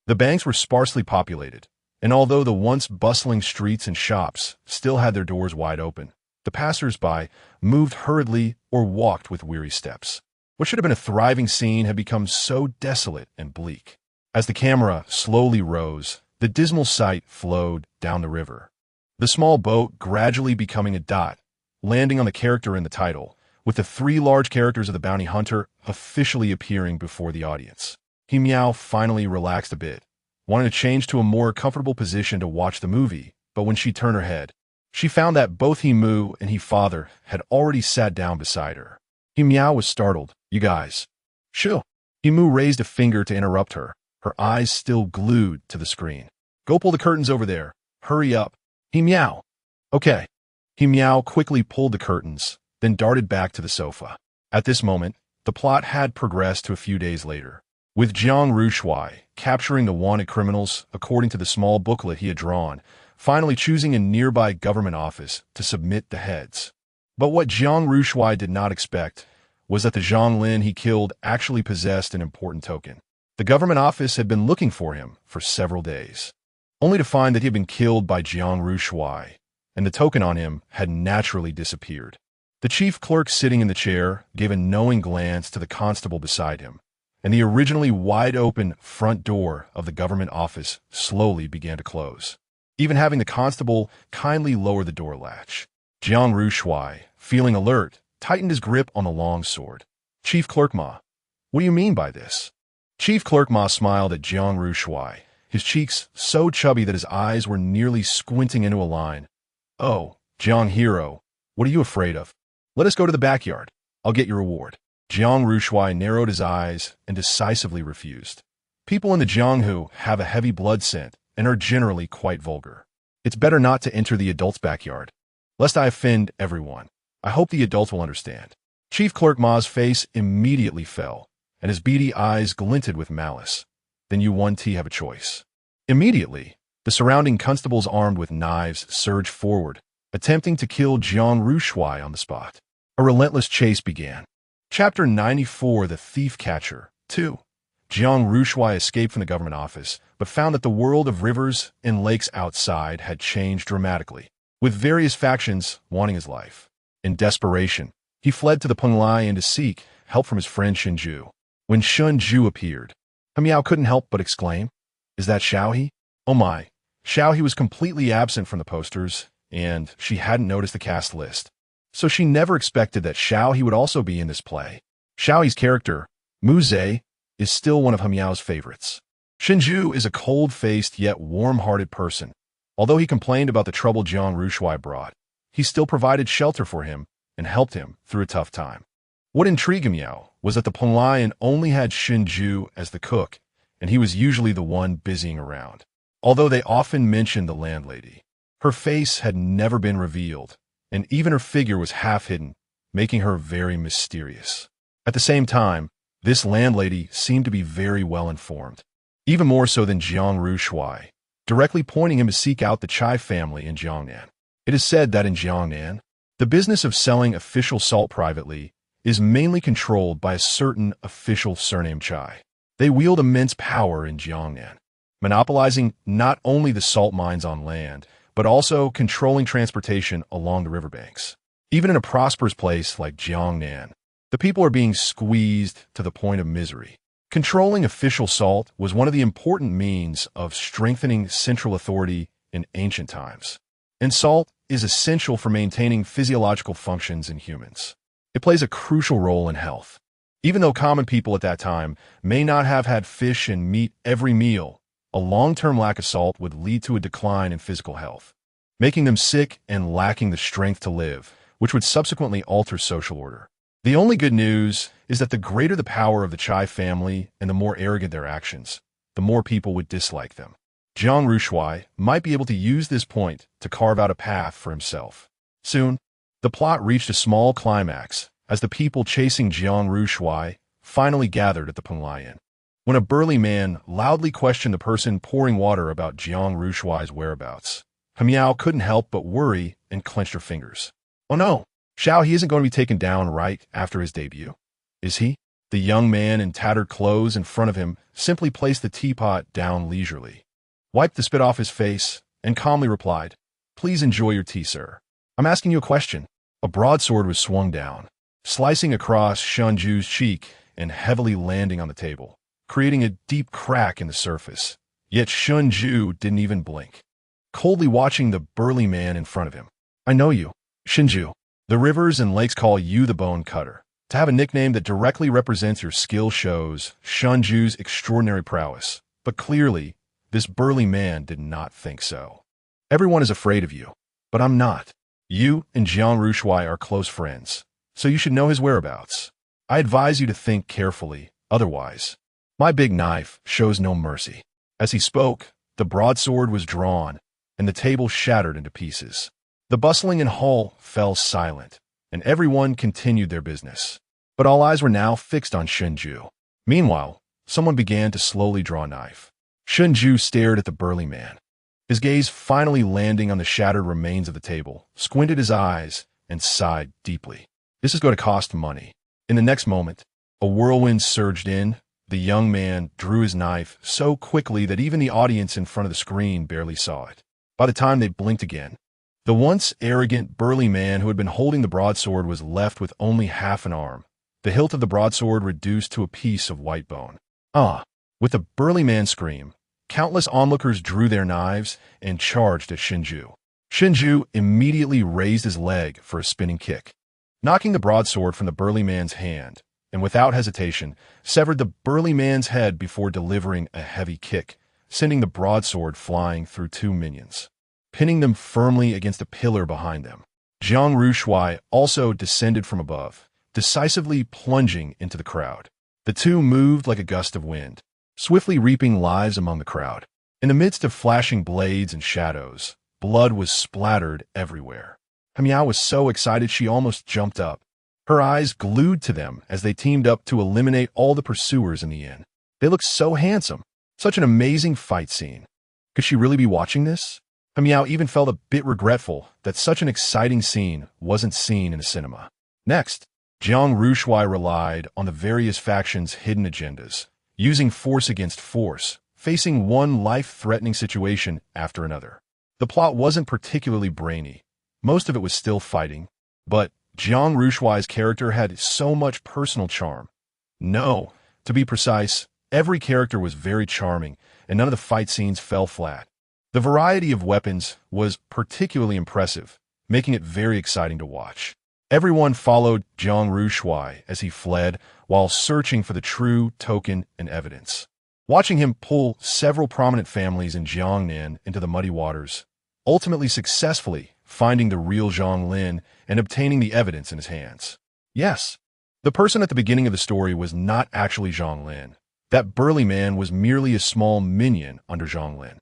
The banks were sparsely populated, and although the once bustling streets and shops still had their doors wide open, the passers-by moved hurriedly or walked with weary steps. What should have been a thriving scene had become so desolate and bleak. As the camera slowly rose, the dismal sight flowed down the river. The small boat gradually becoming a dot, landing on the character in the title, with the three large characters of the bounty hunter officially appearing before the audience. He Meow finally relaxed a bit, wanting to change to a more comfortable position to watch the movie, but when she turned her head, she found that both He Moo and He Father had already sat down beside her. He Meow was startled. You guys. Shoo. He Moo raised a finger to interrupt her, her eyes still glued to the screen. Go pull the curtains over there. Hurry up. He Meow. Okay. He Meow quickly pulled the curtains, then darted back to the sofa. At this moment, the plot had progressed to a few days later, with Jiang Rushui capturing the wanted criminals according to the small booklet he had drawn, finally choosing a nearby government office to submit the heads. But what Jiang Rushui did not expect was that the Zhang Lin he killed actually possessed an important token. The government office had been looking for him for several days, only to find that he had been killed by Jiang Rushui, and the token on him had naturally disappeared. The chief clerk sitting in the chair gave a knowing glance to the constable beside him, and the originally wide-open front door of the government office slowly began to close, even having the constable kindly lower the door latch. Jiang Rushui, feeling alert, tightened his grip on the long sword. Chief Clerk Ma, what do you mean by this? Chief Clerk Ma smiled at Jiang Rushui, his cheeks so chubby that his eyes were nearly squinting into a line. Oh, Jiang Hero, what are you afraid of? Let us go to the backyard. I'll get your reward. Jiang Rushui narrowed his eyes and decisively refused. People in the Jianghu have a heavy blood scent and are generally quite vulgar. It's better not to enter the adult's backyard, lest I offend everyone. I hope the adults will understand. Chief Clerk Ma's face immediately fell, and his beady eyes glinted with malice. Then you 1T have a choice. Immediately, the surrounding constables armed with knives surged forward, attempting to kill Jiang Rushui on the spot. A relentless chase began. Chapter 94, The Thief Catcher, 2. Jiang Rushui escaped from the government office, but found that the world of rivers and lakes outside had changed dramatically, with various factions wanting his life. In desperation, he fled to the Penglai to seek help from his friend Shinju. When Shunju appeared, Miao couldn't help but exclaim, "Is that Xiao He?" Oh my! Xiao He was completely absent from the posters, and she hadn't noticed the cast list. So she never expected that Xiao He would also be in this play. Xiao He's character, Mu Zhe, is still one of Miao's favorites. Shinju is a cold-faced yet warm-hearted person. Although he complained about the trouble Jiang Rushui brought, he still provided shelter for him and helped him through a tough time. What intrigued Miao was that the Penglai only had Shinju as the cook, and he was usually the one busying around. Although they often mentioned the landlady, her face had never been revealed, and even her figure was half hidden, making her very mysterious. At the same time, this landlady seemed to be very well informed, even more so than Jiang Rushui, directly pointing him to seek out the Chai family in Jiangnan. It is said that in Jiangnan, the business of selling official salt privately is mainly controlled by a certain official surnamed Chai. They wield immense power in Jiangnan, monopolizing not only the salt mines on land, but also controlling transportation along the riverbanks. Even in a prosperous place like Jiangnan, the people are being squeezed to the point of misery. Controlling official salt was one of the important means of strengthening central authority in ancient times. And salt is essential for maintaining physiological functions in humans. It plays a crucial role in health. Even though common people at that time may not have had fish and meat every meal, a long-term lack of salt would lead to a decline in physical health, making them sick and lacking the strength to live, which would subsequently alter social order. The only good news is that the greater the power of the Chai family and the more arrogant their actions, the more people would dislike them. Jiang Rushui might be able to use this point to carve out a path for himself. Soon, the plot reached a small climax as the people chasing Jiang Rushui finally gathered at the Penglai. When a burly man loudly questioned the person pouring water about Jiang Rushui's whereabouts, Miao couldn't help but worry and clenched her fingers. Oh no, Xiao He isn't going to be taken down right after his debut, is he? The young man in tattered clothes in front of him simply placed the teapot down leisurely, wiped the spit off his face, and calmly replied, "Please enjoy your tea, sir. I'm asking you a question." A broadsword was swung down, slicing across Shunju's cheek and heavily landing on the table, creating a deep crack in the surface. Yet Shunju didn't even blink, coldly watching the burly man in front of him. I know you, Shinju. The rivers and lakes call you the Bone Cutter. To have a nickname that directly represents your skill shows Shunju's extraordinary prowess. But clearly, this burly man did not think so. Everyone is afraid of you, but I'm not. You and Jiang Rushuai are close friends, so you should know his whereabouts. I advise you to think carefully, otherwise, my big knife shows no mercy. As he spoke, the broadsword was drawn, and the table shattered into pieces. The bustling in hall fell silent, and everyone continued their business. But all eyes were now fixed on Shunju. Meanwhile, someone began to slowly draw a knife. Shunju stared at the burly man. His gaze finally landing on the shattered remains of the table, squinted his eyes, and sighed deeply. This is going to cost money. In the next moment, a whirlwind surged in. The young man drew his knife so quickly that even the audience in front of the screen barely saw it. By the time they blinked again, the once arrogant, burly man who had been holding the broadsword was left with only half an arm, the hilt of the broadsword reduced to a piece of white bone. With the burly man's scream, countless onlookers drew their knives and charged at Shinju. Shinju immediately raised his leg for a spinning kick, knocking the broadsword from the burly man's hand, and without hesitation, severed the burly man's head before delivering a heavy kick, sending the broadsword flying through two minions, pinning them firmly against a pillar behind them. Jiang Rushuai also descended from above, decisively plunging into the crowd. The two moved like a gust of wind, swiftly reaping lives among the crowd. In the midst of flashing blades and shadows, blood was splattered everywhere. Miao was so excited she almost jumped up, her eyes glued to them as they teamed up to eliminate all the pursuers in the inn. They looked so handsome. Such an amazing fight scene. Could she really be watching this? Miao even felt a bit regretful that such an exciting scene wasn't seen in a cinema. Next, Jiang Rushuai relied on the various factions' hidden agendas, using force against force, facing one life-threatening situation after another. The plot wasn't particularly brainy. Most of it was still fighting, but Jiang Rushuai's character had so much personal charm. No, to be precise, every character was very charming, and none of the fight scenes fell flat. The variety of weapons was particularly impressive, making it very exciting to watch. Everyone followed Jiang Rushuai as he fled while searching for the true token and evidence. Watching him pull several prominent families in Jiangnan into the muddy waters, ultimately successfully finding the real Zhang Lin and obtaining the evidence in his hands. Yes, the person at the beginning of the story was not actually Zhang Lin. That burly man was merely a small minion under Zhang Lin.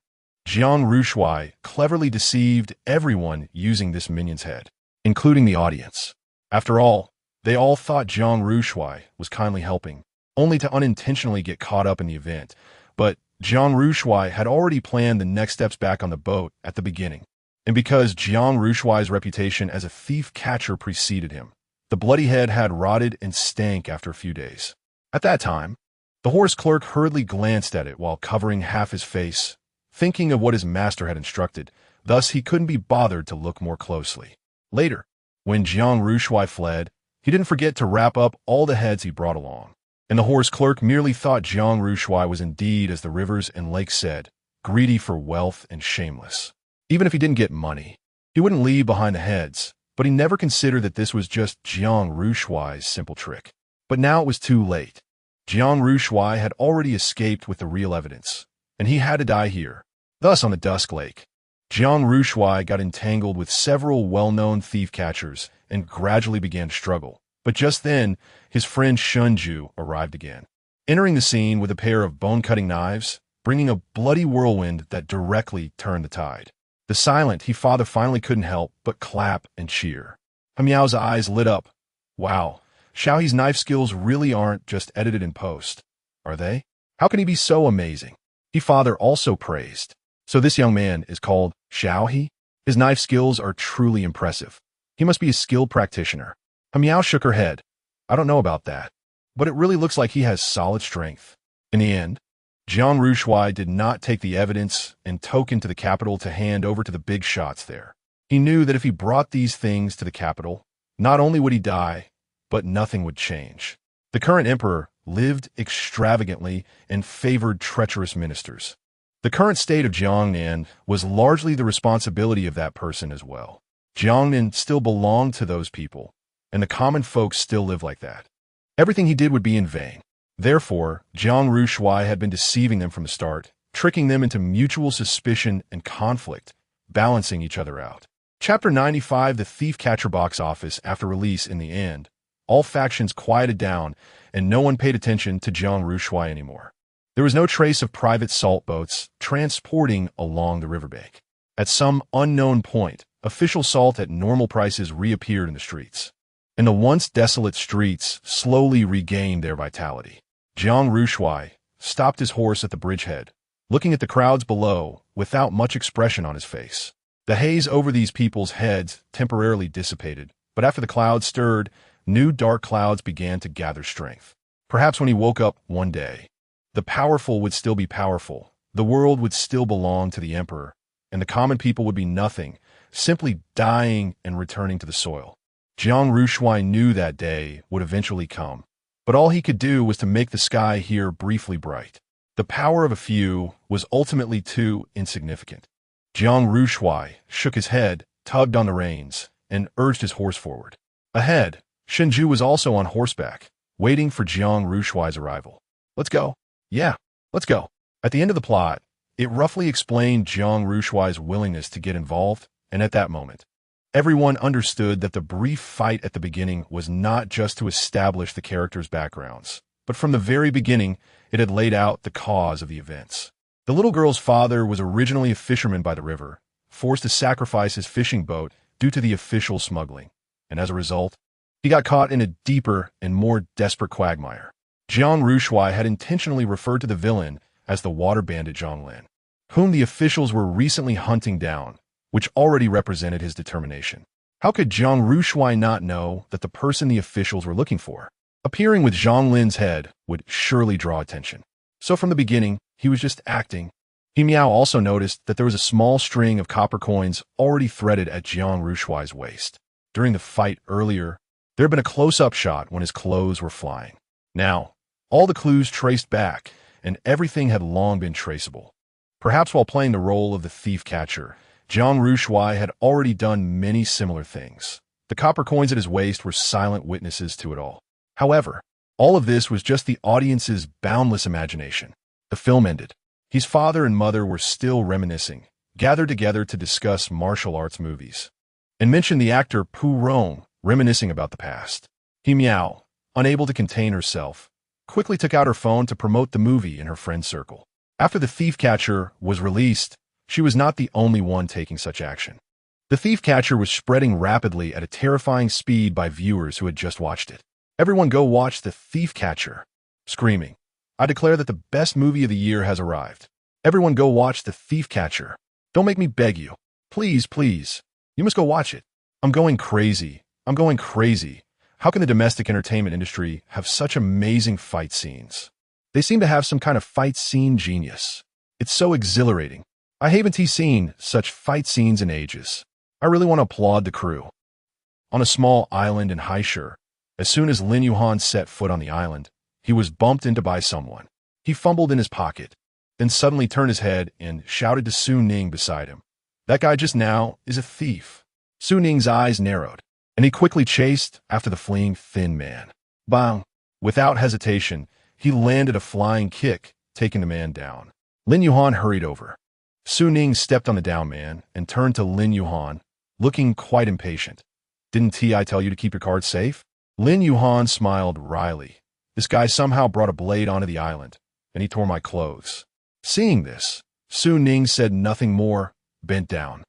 Jiang Rushuai cleverly deceived everyone using this minion's head, including the audience. After all, they all thought Jiang Rushuai was kindly helping, only to unintentionally get caught up in the event. But Jiang Rushuai had already planned the next steps back on the boat at the beginning. And because Jiang Rushuai's reputation as a thief-catcher preceded him, the bloody head had rotted and stank after a few days. At that time, the horse clerk hurriedly glanced at it while covering half his face, thinking of what his master had instructed. Thus, he couldn't be bothered to look more closely. Later, when Jiang Rushuai fled, he didn't forget to wrap up all the heads he brought along. And the horse clerk merely thought Jiang Rushuai was indeed, as the rivers and lakes said, greedy for wealth and shameless. Even if he didn't get money, he wouldn't leave behind the heads, but he never considered that this was just Jiang Rushuai's simple trick. But now it was too late. Jiang Rushuai had already escaped with the real evidence, and he had to die here. Thus, on the Dusk Lake, Jiang Rushuai got entangled with several well-known thief-catchers and gradually began to struggle. But just then, his friend Shunju arrived again, entering the scene with a pair of bone-cutting knives, bringing a bloody whirlwind that directly turned the tide. The silent He father finally couldn't help but clap and cheer. Miao's eyes lit up. Wow, Xiao He's knife skills really aren't just edited in post, are they? How can he be so amazing? He father also praised. So this young man is called Xiao He? His knife skills are truly impressive. He must be a skilled practitioner. Miao shook her head. I don't know about that, but it really looks like he has solid strength. In the end, Jiang Rushuai did not take the evidence and token to the capital to hand over to the big shots there. He knew that if he brought these things to the capital, not only would he die, but nothing would change. The current emperor lived extravagantly and favored treacherous ministers. The current state of Jiangnan was largely the responsibility of that person as well. Jiangnan still belonged to those people, and the common folks still lived like that. Everything he did would be in vain. Therefore, Jiang Rushui had been deceiving them from the start, tricking them into mutual suspicion and conflict, balancing each other out. Chapter 95, The Thief Catcher box office. After release in the end, all factions quieted down, and no one paid attention to Jiang Rushui anymore. There was no trace of private salt boats transporting along the riverbank. At some unknown point, official salt at normal prices reappeared in the streets, and the once desolate streets slowly regained their vitality. Jiang Rushui stopped his horse at the bridgehead, looking at the crowds below without much expression on his face. The haze over these people's heads temporarily dissipated, but after the clouds stirred, new dark clouds began to gather strength. Perhaps when he woke up one day, the powerful would still be powerful, the world would still belong to the emperor, and the common people would be nothing, simply dying and returning to the soil. Jiang Rushui knew that day would eventually come, but all he could do was to make the sky here briefly bright. The power of a few was ultimately too insignificant. Jiang Rushui shook his head, tugged on the reins, and urged his horse forward. Ahead, Shenju was also on horseback, waiting for Jiang Rushui's arrival. Let's go. Yeah, let's go. At the end of the plot, it roughly explained Jiang Rushui's willingness to get involved, and at that moment, everyone understood that the brief fight at the beginning was not just to establish the characters' backgrounds, but from the very beginning, it had laid out the cause of the events. The little girl's father was originally a fisherman by the river, forced to sacrifice his fishing boat due to the official smuggling, and as a result, he got caught in a deeper and more desperate quagmire. Jiang Rushui had intentionally referred to the villain as the water bandit Zhonglin, whom the officials were recently hunting down, which already represented his determination. How could Jiang Rushui not know that the person the officials were looking for, appearing with Zhonglin's head, would surely draw attention? So from the beginning, he was just acting. He Miao also noticed that there was a small string of copper coins already threaded at Jiang Rushui's waist. During the fight earlier, there had been a close-up shot when his clothes were flying. Now, all the clues traced back, and everything had long been traceable. Perhaps while playing the role of the thief-catcher, Jiang Rushui had already done many similar things. The copper coins at his waist were silent witnesses to it all. However, all of this was just the audience's boundless imagination. The film ended. His father and mother were still reminiscing, gathered together to discuss martial arts movies, and mentioned the actor Pu Rong reminiscing about the past. He Miao, unable to contain herself, quickly took out her phone to promote the movie in her friend circle. After The Thief Catcher was released, she was not the only one taking such action. The Thief Catcher was spreading rapidly at a terrifying speed by viewers who had just watched it. Everyone go watch The Thief Catcher. Screaming, I declare that the best movie of the year has arrived. Everyone go watch The Thief Catcher. Don't make me beg you. Please, please. You must go watch it. I'm going crazy. I'm going crazy. How can the domestic entertainment industry have such amazing fight scenes? They seem to have some kind of fight scene genius. It's so exhilarating. I haven't seen such fight scenes in ages. I really want to applaud the crew. On a small island in Haishur, as soon as Lin Yuhan set foot on the island, he was bumped into by someone. He fumbled in his pocket, then suddenly turned his head and shouted to Su Ning beside him. That guy just now is a thief. Su Ning's eyes narrowed, and he quickly chased after the fleeing thin man. Bang! Without hesitation, he landed a flying kick, taking the man down. Lin Yuhan hurried over. Su Ning stepped on the down man and turned to Lin Yuhan, looking quite impatient. Didn't I tell you to keep your cards safe? Lin Yuhan smiled wryly. This guy somehow brought a blade onto the island, and he tore my clothes. Seeing this, Su Ning said nothing more, bent down,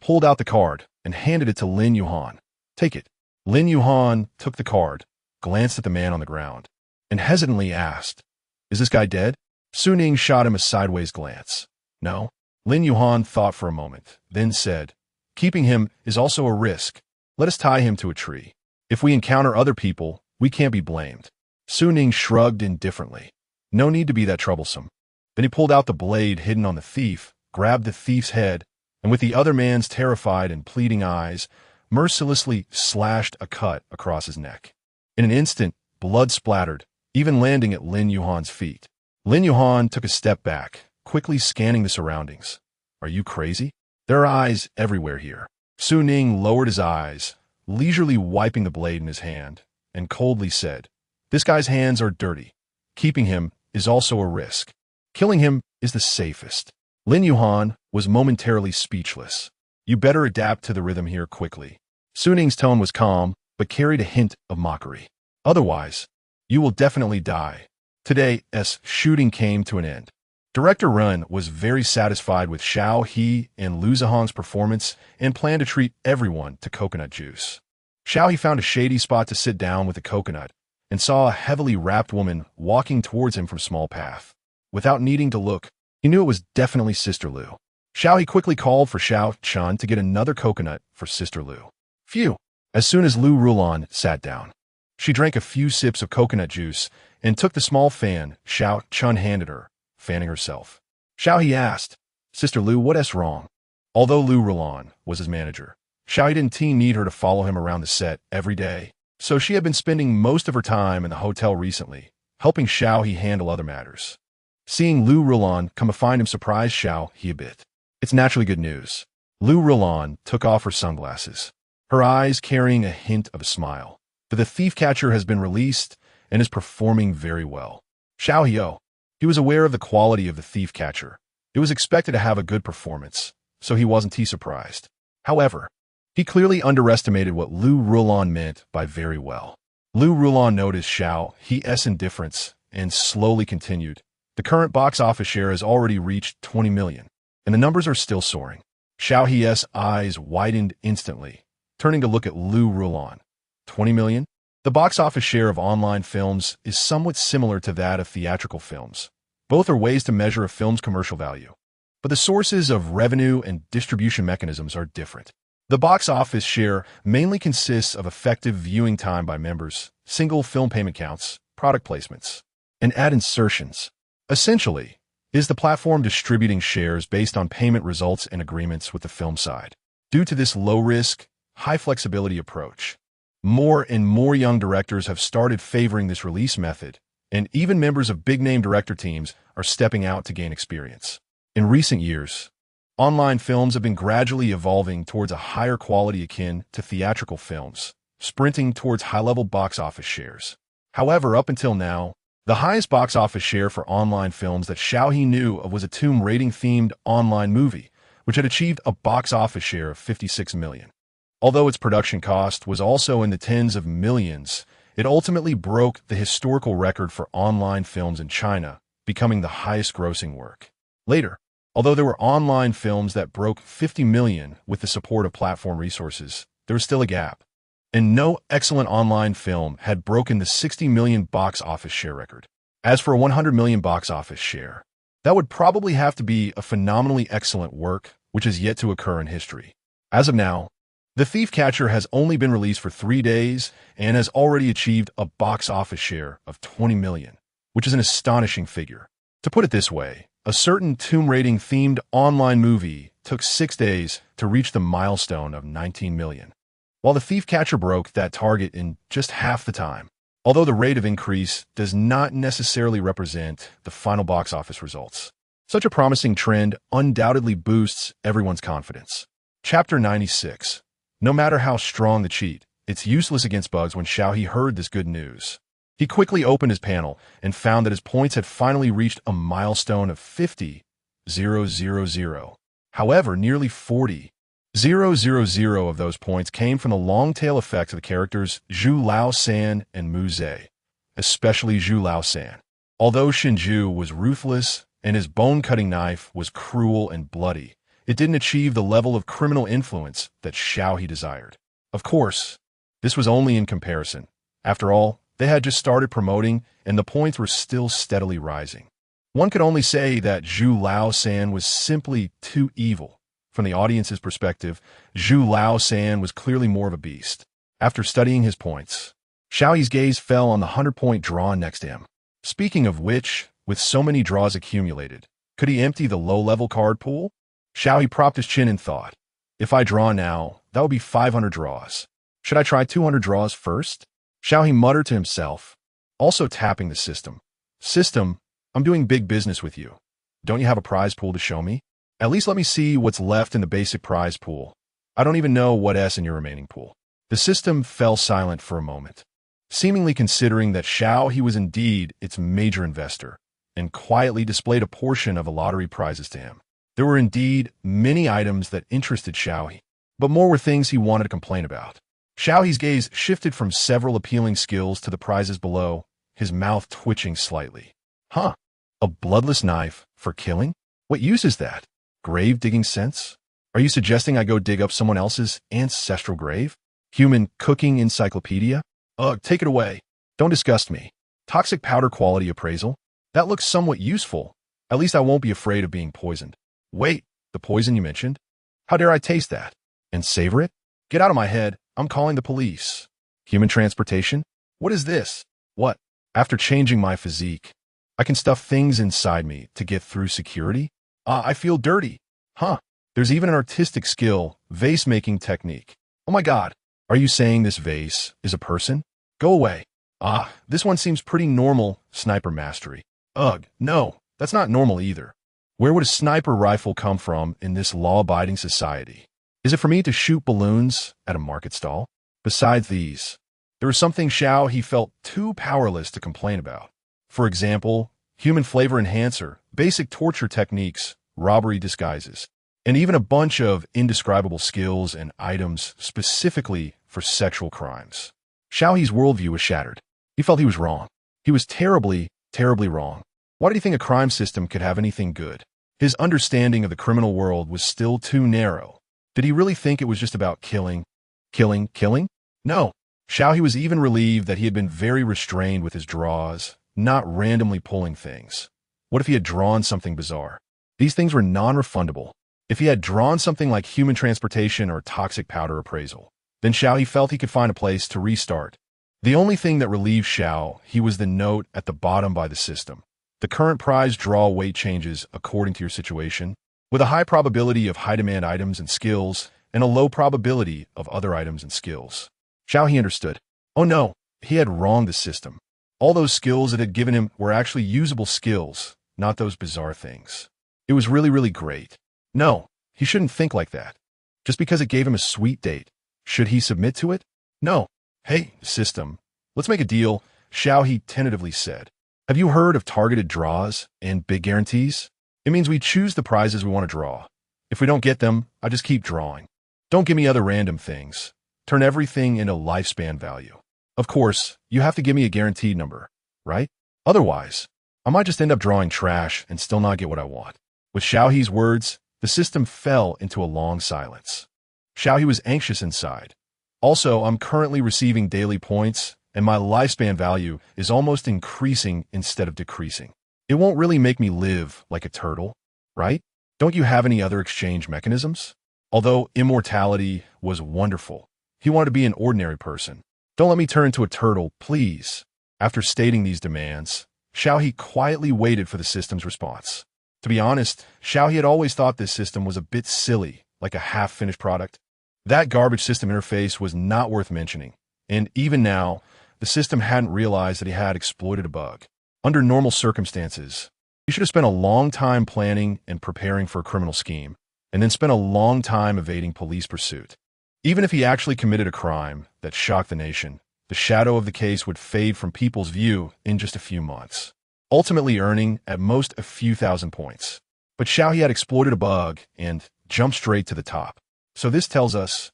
pulled out the card, and handed it to Lin Yuhan. Take it. Lin Yuhan took the card, glanced at the man on the ground, and hesitantly asked, Is this guy dead? Su Ning shot him a sideways glance. No. Lin Yuhan thought for a moment, then said, Keeping him is also a risk. Let us tie him to a tree. If we encounter other people, we can't be blamed. Su Ning shrugged indifferently. No need to be that troublesome. Then he pulled out the blade hidden on the thief, grabbed the thief's head, and with the other man's terrified and pleading eyes, mercilessly slashed a cut across his neck. In an instant, blood splattered, even landing at Lin Yuhan's feet. Lin Yuhan took a step back, quickly scanning the surroundings. Are you crazy? There are eyes everywhere here. Su Ning lowered his eyes, leisurely wiping the blade in his hand, and coldly said, "This guy's hands are dirty. Keeping him is also a risk. Killing him is the safest." Lin Yuhan was momentarily speechless. "You better adapt to the rhythm here quickly." Su Ning's tone was calm, but carried a hint of mockery. "Otherwise, you will definitely die." Today's shooting came to an end. Director Run was very satisfied with Xiao He and Lu Zihang's performance and planned to treat everyone to coconut juice. Xiao He found a shady spot to sit down with a coconut and saw a heavily wrapped woman walking towards him from a small path. Without needing to look, he knew it was definitely Sister Lu. Xiao He quickly called for Xiao Chun to get another coconut for Sister Lu. Phew! As soon as Lu Rulan sat down, she drank a few sips of coconut juice and took the small fan Xiao Chun handed her, fanning herself. Xiao He asked, "Sister Lu, what's wrong?" Although Lu Rulan was his manager, Xiao He didn't need her to follow him around the set every day, so she had been spending most of her time in the hotel recently, helping Xiao He handle other matters. Seeing Lu Rulan come to find him surprised Xiao He a bit. It's naturally good news. Lu Rulan took off her sunglasses, her eyes carrying a hint of a smile. The thief catcher has been released and is performing very well. Xiao He, he was aware of the quality of the thief catcher. It was expected to have a good performance, so he wasn't too surprised. However, he clearly underestimated what Lu Rulan meant by very well. Lu Rulan noticed Xiao He's indifference and slowly continued. The current box office share has already reached 20 million, and the numbers are still soaring. Xiao He's eyes widened instantly, turning to look at Lu Rulan. 20 million? The box office share of online films is somewhat similar to that of theatrical films. Both are ways to measure a film's commercial value, but the sources of revenue and distribution mechanisms are different. The box office share mainly consists of effective viewing time by members, single film payment counts, product placements, and ad insertions. Essentially, is the platform distributing shares based on payment results and agreements with the film side. Due to this low-risk, high-flexibility approach, more and more young directors have started favoring this release method, and even members of big-name director teams are stepping out to gain experience. In recent years, online films have been gradually evolving towards a higher quality akin to theatrical films, sprinting towards high-level box office shares. However, up until now, the highest box office share for online films that Xiao He knew of was a Tomb Raiding-themed online movie, which had achieved a box office share of 56 million. Although its production cost was also in the tens of millions, it ultimately broke the historical record for online films in China, becoming the highest-grossing work. Later, although there were online films that broke 50 million with the support of platform resources, there was still a gap, and no excellent online film had broken the 60 million box office share record. As for a 100 million box office share, that would probably have to be a phenomenally excellent work, which is yet to occur in history. As of now, The Thief Catcher has only been released for 3 days and has already achieved a box office share of 20 million, which is an astonishing figure. To put it this way, a certain tomb raiding-themed online movie took 6 days to reach the milestone of 19 million, while The Thief Catcher broke that target in just half the time. Although the rate of increase does not necessarily represent the final box office results, such a promising trend undoubtedly boosts everyone's confidence. Chapter 96. No matter how strong the cheat, it's useless against bugs. When Xiao He heard this good news, he quickly opened his panel and found that his points had finally reached a milestone of 50,000. However, nearly 40,000 of those points came from the long-tail effects of the characters Zhu Lao San and Mu Zhe, especially Zhu Lao San. Although Shinju was ruthless and his bone-cutting knife was cruel and bloody, it didn't achieve the level of criminal influence that Xiao He desired. Of course, this was only in comparison. After all, they had just started promoting, and the points were still steadily rising. One could only say that Zhu Lao San was simply too evil. From the audience's perspective, Zhu Lao San was clearly more of a beast. After studying his points, Xiao He's gaze fell on the 100-point draw next to him. Speaking of which, with so many draws accumulated, could he empty the low-level card pool? Xiao He propped his chin and thought, if I draw now, that would be 500 draws. Should I try 200 draws first? Xiao He muttered to himself. also tapping the system. System, I'm doing big business with you. Don't you have a prize pool to show me? At least let me see what's left in the basic prize pool. I don't even know what's in your remaining pool. The system fell silent for a moment, seemingly considering that Xiao He was indeed its major investor, and quietly displayed a portion of the lottery prizes to him. There were indeed many items that interested Xiao He, but more were things he wanted to complain about. Xiao He's gaze shifted from several appealing skills to the prizes below, his mouth twitching slightly. Huh? A bloodless knife for killing? What use is that? Grave digging sense? Are you suggesting I go dig up someone else's ancestral grave? Human cooking encyclopedia? Ugh, take it away. Don't disgust me. Toxic powder quality appraisal? That looks somewhat useful. At least I won't be afraid of being poisoned. Wait, the poison you mentioned? How dare I taste that? And savor it? Get out of my head. I'm calling the police. Human transportation? What is this? What? After changing my physique, I can stuff things inside me to get through security? I feel dirty. Huh. There's even an artistic skill, vase-making technique. Oh my god. Are you saying this vase is a person? Go away. This one seems pretty normal, sniper mastery. Ugh, no, that's not normal either. Where would a sniper rifle come from in this law-abiding society? Is it for me to shoot balloons at a market stall? Besides these, there was something Xiao He felt too powerless to complain about. For example, human flavor enhancer, basic torture techniques, robbery disguises, and even a bunch of indescribable skills and items specifically for sexual crimes. Xiao He's worldview was shattered. He felt he was wrong. He was terribly, terribly wrong. Why did he think a crime system could have anything good? His understanding of the criminal world was still too narrow. Did he really think it was just about killing? Killing? No. Xiao He was even relieved that he had been very restrained with his draws, not randomly pulling things. What if he had drawn something bizarre? These things were non-refundable. If he had drawn something like human transportation or toxic powder appraisal, then Xiao He felt he could find a place to restart. The only thing that relieved Xiao He was the note at the bottom by the system. The current prize draw weight changes according to your situation, with a high probability of high-demand items and skills, and a low probability of other items and skills. Xiao He understood. Oh no, he had wronged the system. All those skills it had given him were actually usable skills, not those bizarre things. It was really, really great. No, he shouldn't think like that. Just because it gave him a sweet date, should he submit to it? No. Hey, system, let's make a deal, Xiao He tentatively said. Have you heard of targeted draws and big guarantees? It means we choose the prizes we want to draw. If we don't get them, I just keep drawing. Don't give me other random things. Turn everything into lifespan value. Of course, you have to give me a guaranteed number, right? Otherwise, I might just end up drawing trash and still not get what I want. With Xiao He's words, the system fell into a long silence. Xiao He was anxious inside. Also, I'm currently receiving daily points, and my lifespan value is almost increasing instead of decreasing. It won't really make me live like a turtle, right? Don't you have any other exchange mechanisms? Although immortality was wonderful, he wanted to be an ordinary person. Don't let me turn into a turtle, please. After stating these demands, Xiao He quietly waited for the system's response. To be honest, Xiao He had always thought this system was a bit silly, like a half-finished product. That garbage system interface was not worth mentioning, and even now, the system hadn't realized that he had exploited a bug. Under normal circumstances, he should have spent a long time planning and preparing for a criminal scheme, and then spent a long time evading police pursuit. Even if he actually committed a crime that shocked the nation, the shadow of the case would fade from people's view in just a few months, ultimately earning at most a few thousand points. But Xiao He had exploited a bug and jumped straight to the top. So this tells us,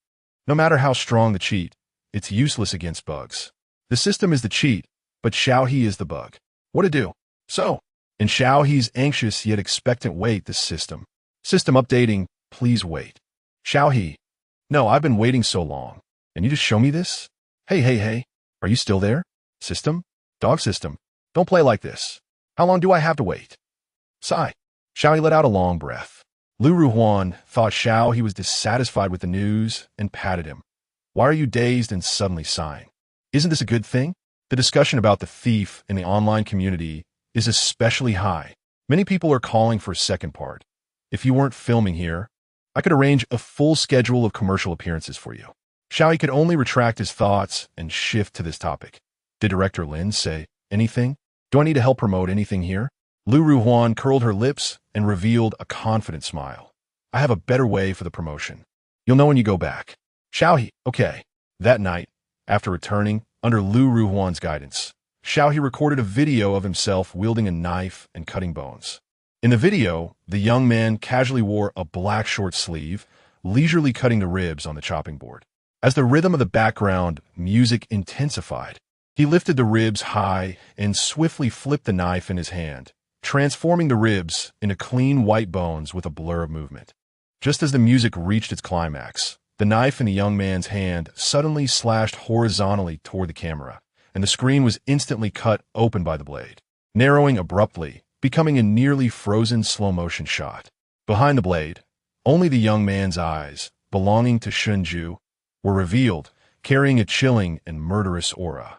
no matter how strong the cheat, it's useless against bugs. The system is the cheat, but Xiao He is the bug. What to do? So, in Xiao He's anxious yet expectant wait, the system updating, please wait. Xiao He, no, I've been waiting so long. And you just show me this? Hey, are you still there? System? Dog system, don't play like this. How long do I have to wait? Sigh. Xiao He let out a long breath. Lu Ruhuan thought Xiao He was dissatisfied with the news and patted him. Why are you dazed and suddenly sighing? Isn't this a good thing? The discussion about the thief in the online community is especially high. Many people are calling for a second part. If you weren't filming here, I could arrange a full schedule of commercial appearances for you. Xiao He could only retract his thoughts and shift to this topic. Did Director Lin say, Anything? Do I need to help promote anything here? Lu Ruhuan curled her lips and revealed a confident smile. I have a better way for the promotion. You'll know when you go back. Xiao He, okay. That night, after returning, under Lu Ruhuan's guidance, Xiao He recorded a video of himself wielding a knife and cutting bones. In the video, the young man casually wore a black short sleeve, leisurely cutting the ribs on the chopping board. As the rhythm of the background music intensified, he lifted the ribs high and swiftly flipped the knife in his hand, transforming the ribs into clean white bones with a blur of movement. Just as the music reached its climax, the knife in the young man's hand suddenly slashed horizontally toward the camera, and the screen was instantly cut open by the blade, narrowing abruptly, becoming a nearly frozen slow-motion shot. Behind the blade, only the young man's eyes, belonging to Shunju, were revealed, carrying a chilling and murderous aura.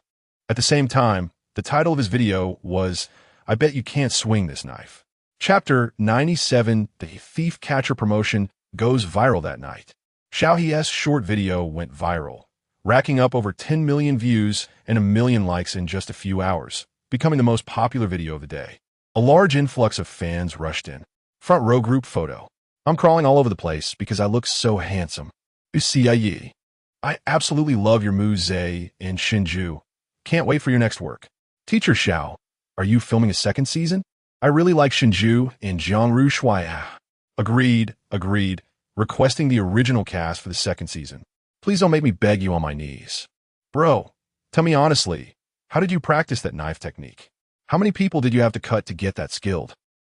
At the same time, the title of his video was, I Bet You Can't Swing This Knife. Chapter 97, The Thief Catcher Promotion, goes viral that night. Xiao He's short video went viral, racking up over 10 million views and 1 million likes in just a few hours, becoming the most popular video of the day. A large influx of fans rushed in. Front row group photo. I'm crawling all over the place because I look so handsome. Xiao He. I absolutely love your moves, Zay and Shinju. Can't wait for your next work. Teacher Xiao, are you filming a second season? I really like Shinju and Jiangru Shuai. Agreed. Requesting the original cast for the second season. Please don't make me beg you on my knees. Bro, tell me honestly, how did you practice that knife technique? How many people did you have to cut to get that skilled?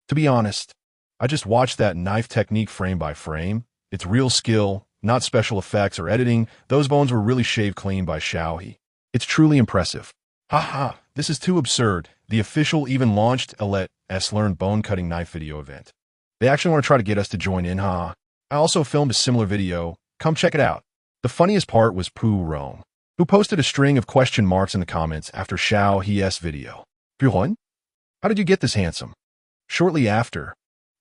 To be honest, I just watched that knife technique frame by frame. It's real skill, not special effects or editing. Those bones were really shaved clean by Xiao He. It's truly impressive. Haha, this is too absurd. The official even launched a Let Us Learn bone cutting knife video event. They actually want to try to get us to join in, huh? I also filmed a similar video. Come check it out. The funniest part was Pu Rong, who posted a string of question marks in the comments after Xiao He's video. Puhun? How did you get this handsome? Shortly after,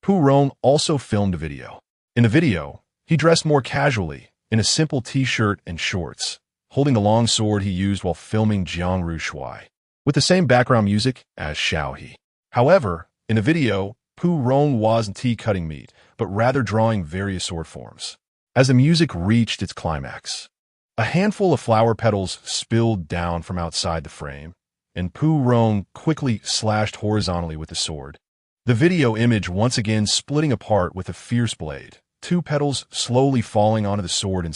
Pu Rong also filmed a video. In the video, he dressed more casually, in a simple t-shirt and shorts, holding the long sword he used while filming Jiangru Shuai, with the same background music as Xiao He. However, in the video, Pu Rong wasn't cutting meat, but rather drawing various sword forms. As the music reached its climax, a handful of flower petals spilled down from outside the frame, and Pu Rong quickly slashed horizontally with the sword. The video image once again splitting apart with a fierce blade, 2 petals slowly falling onto the sword and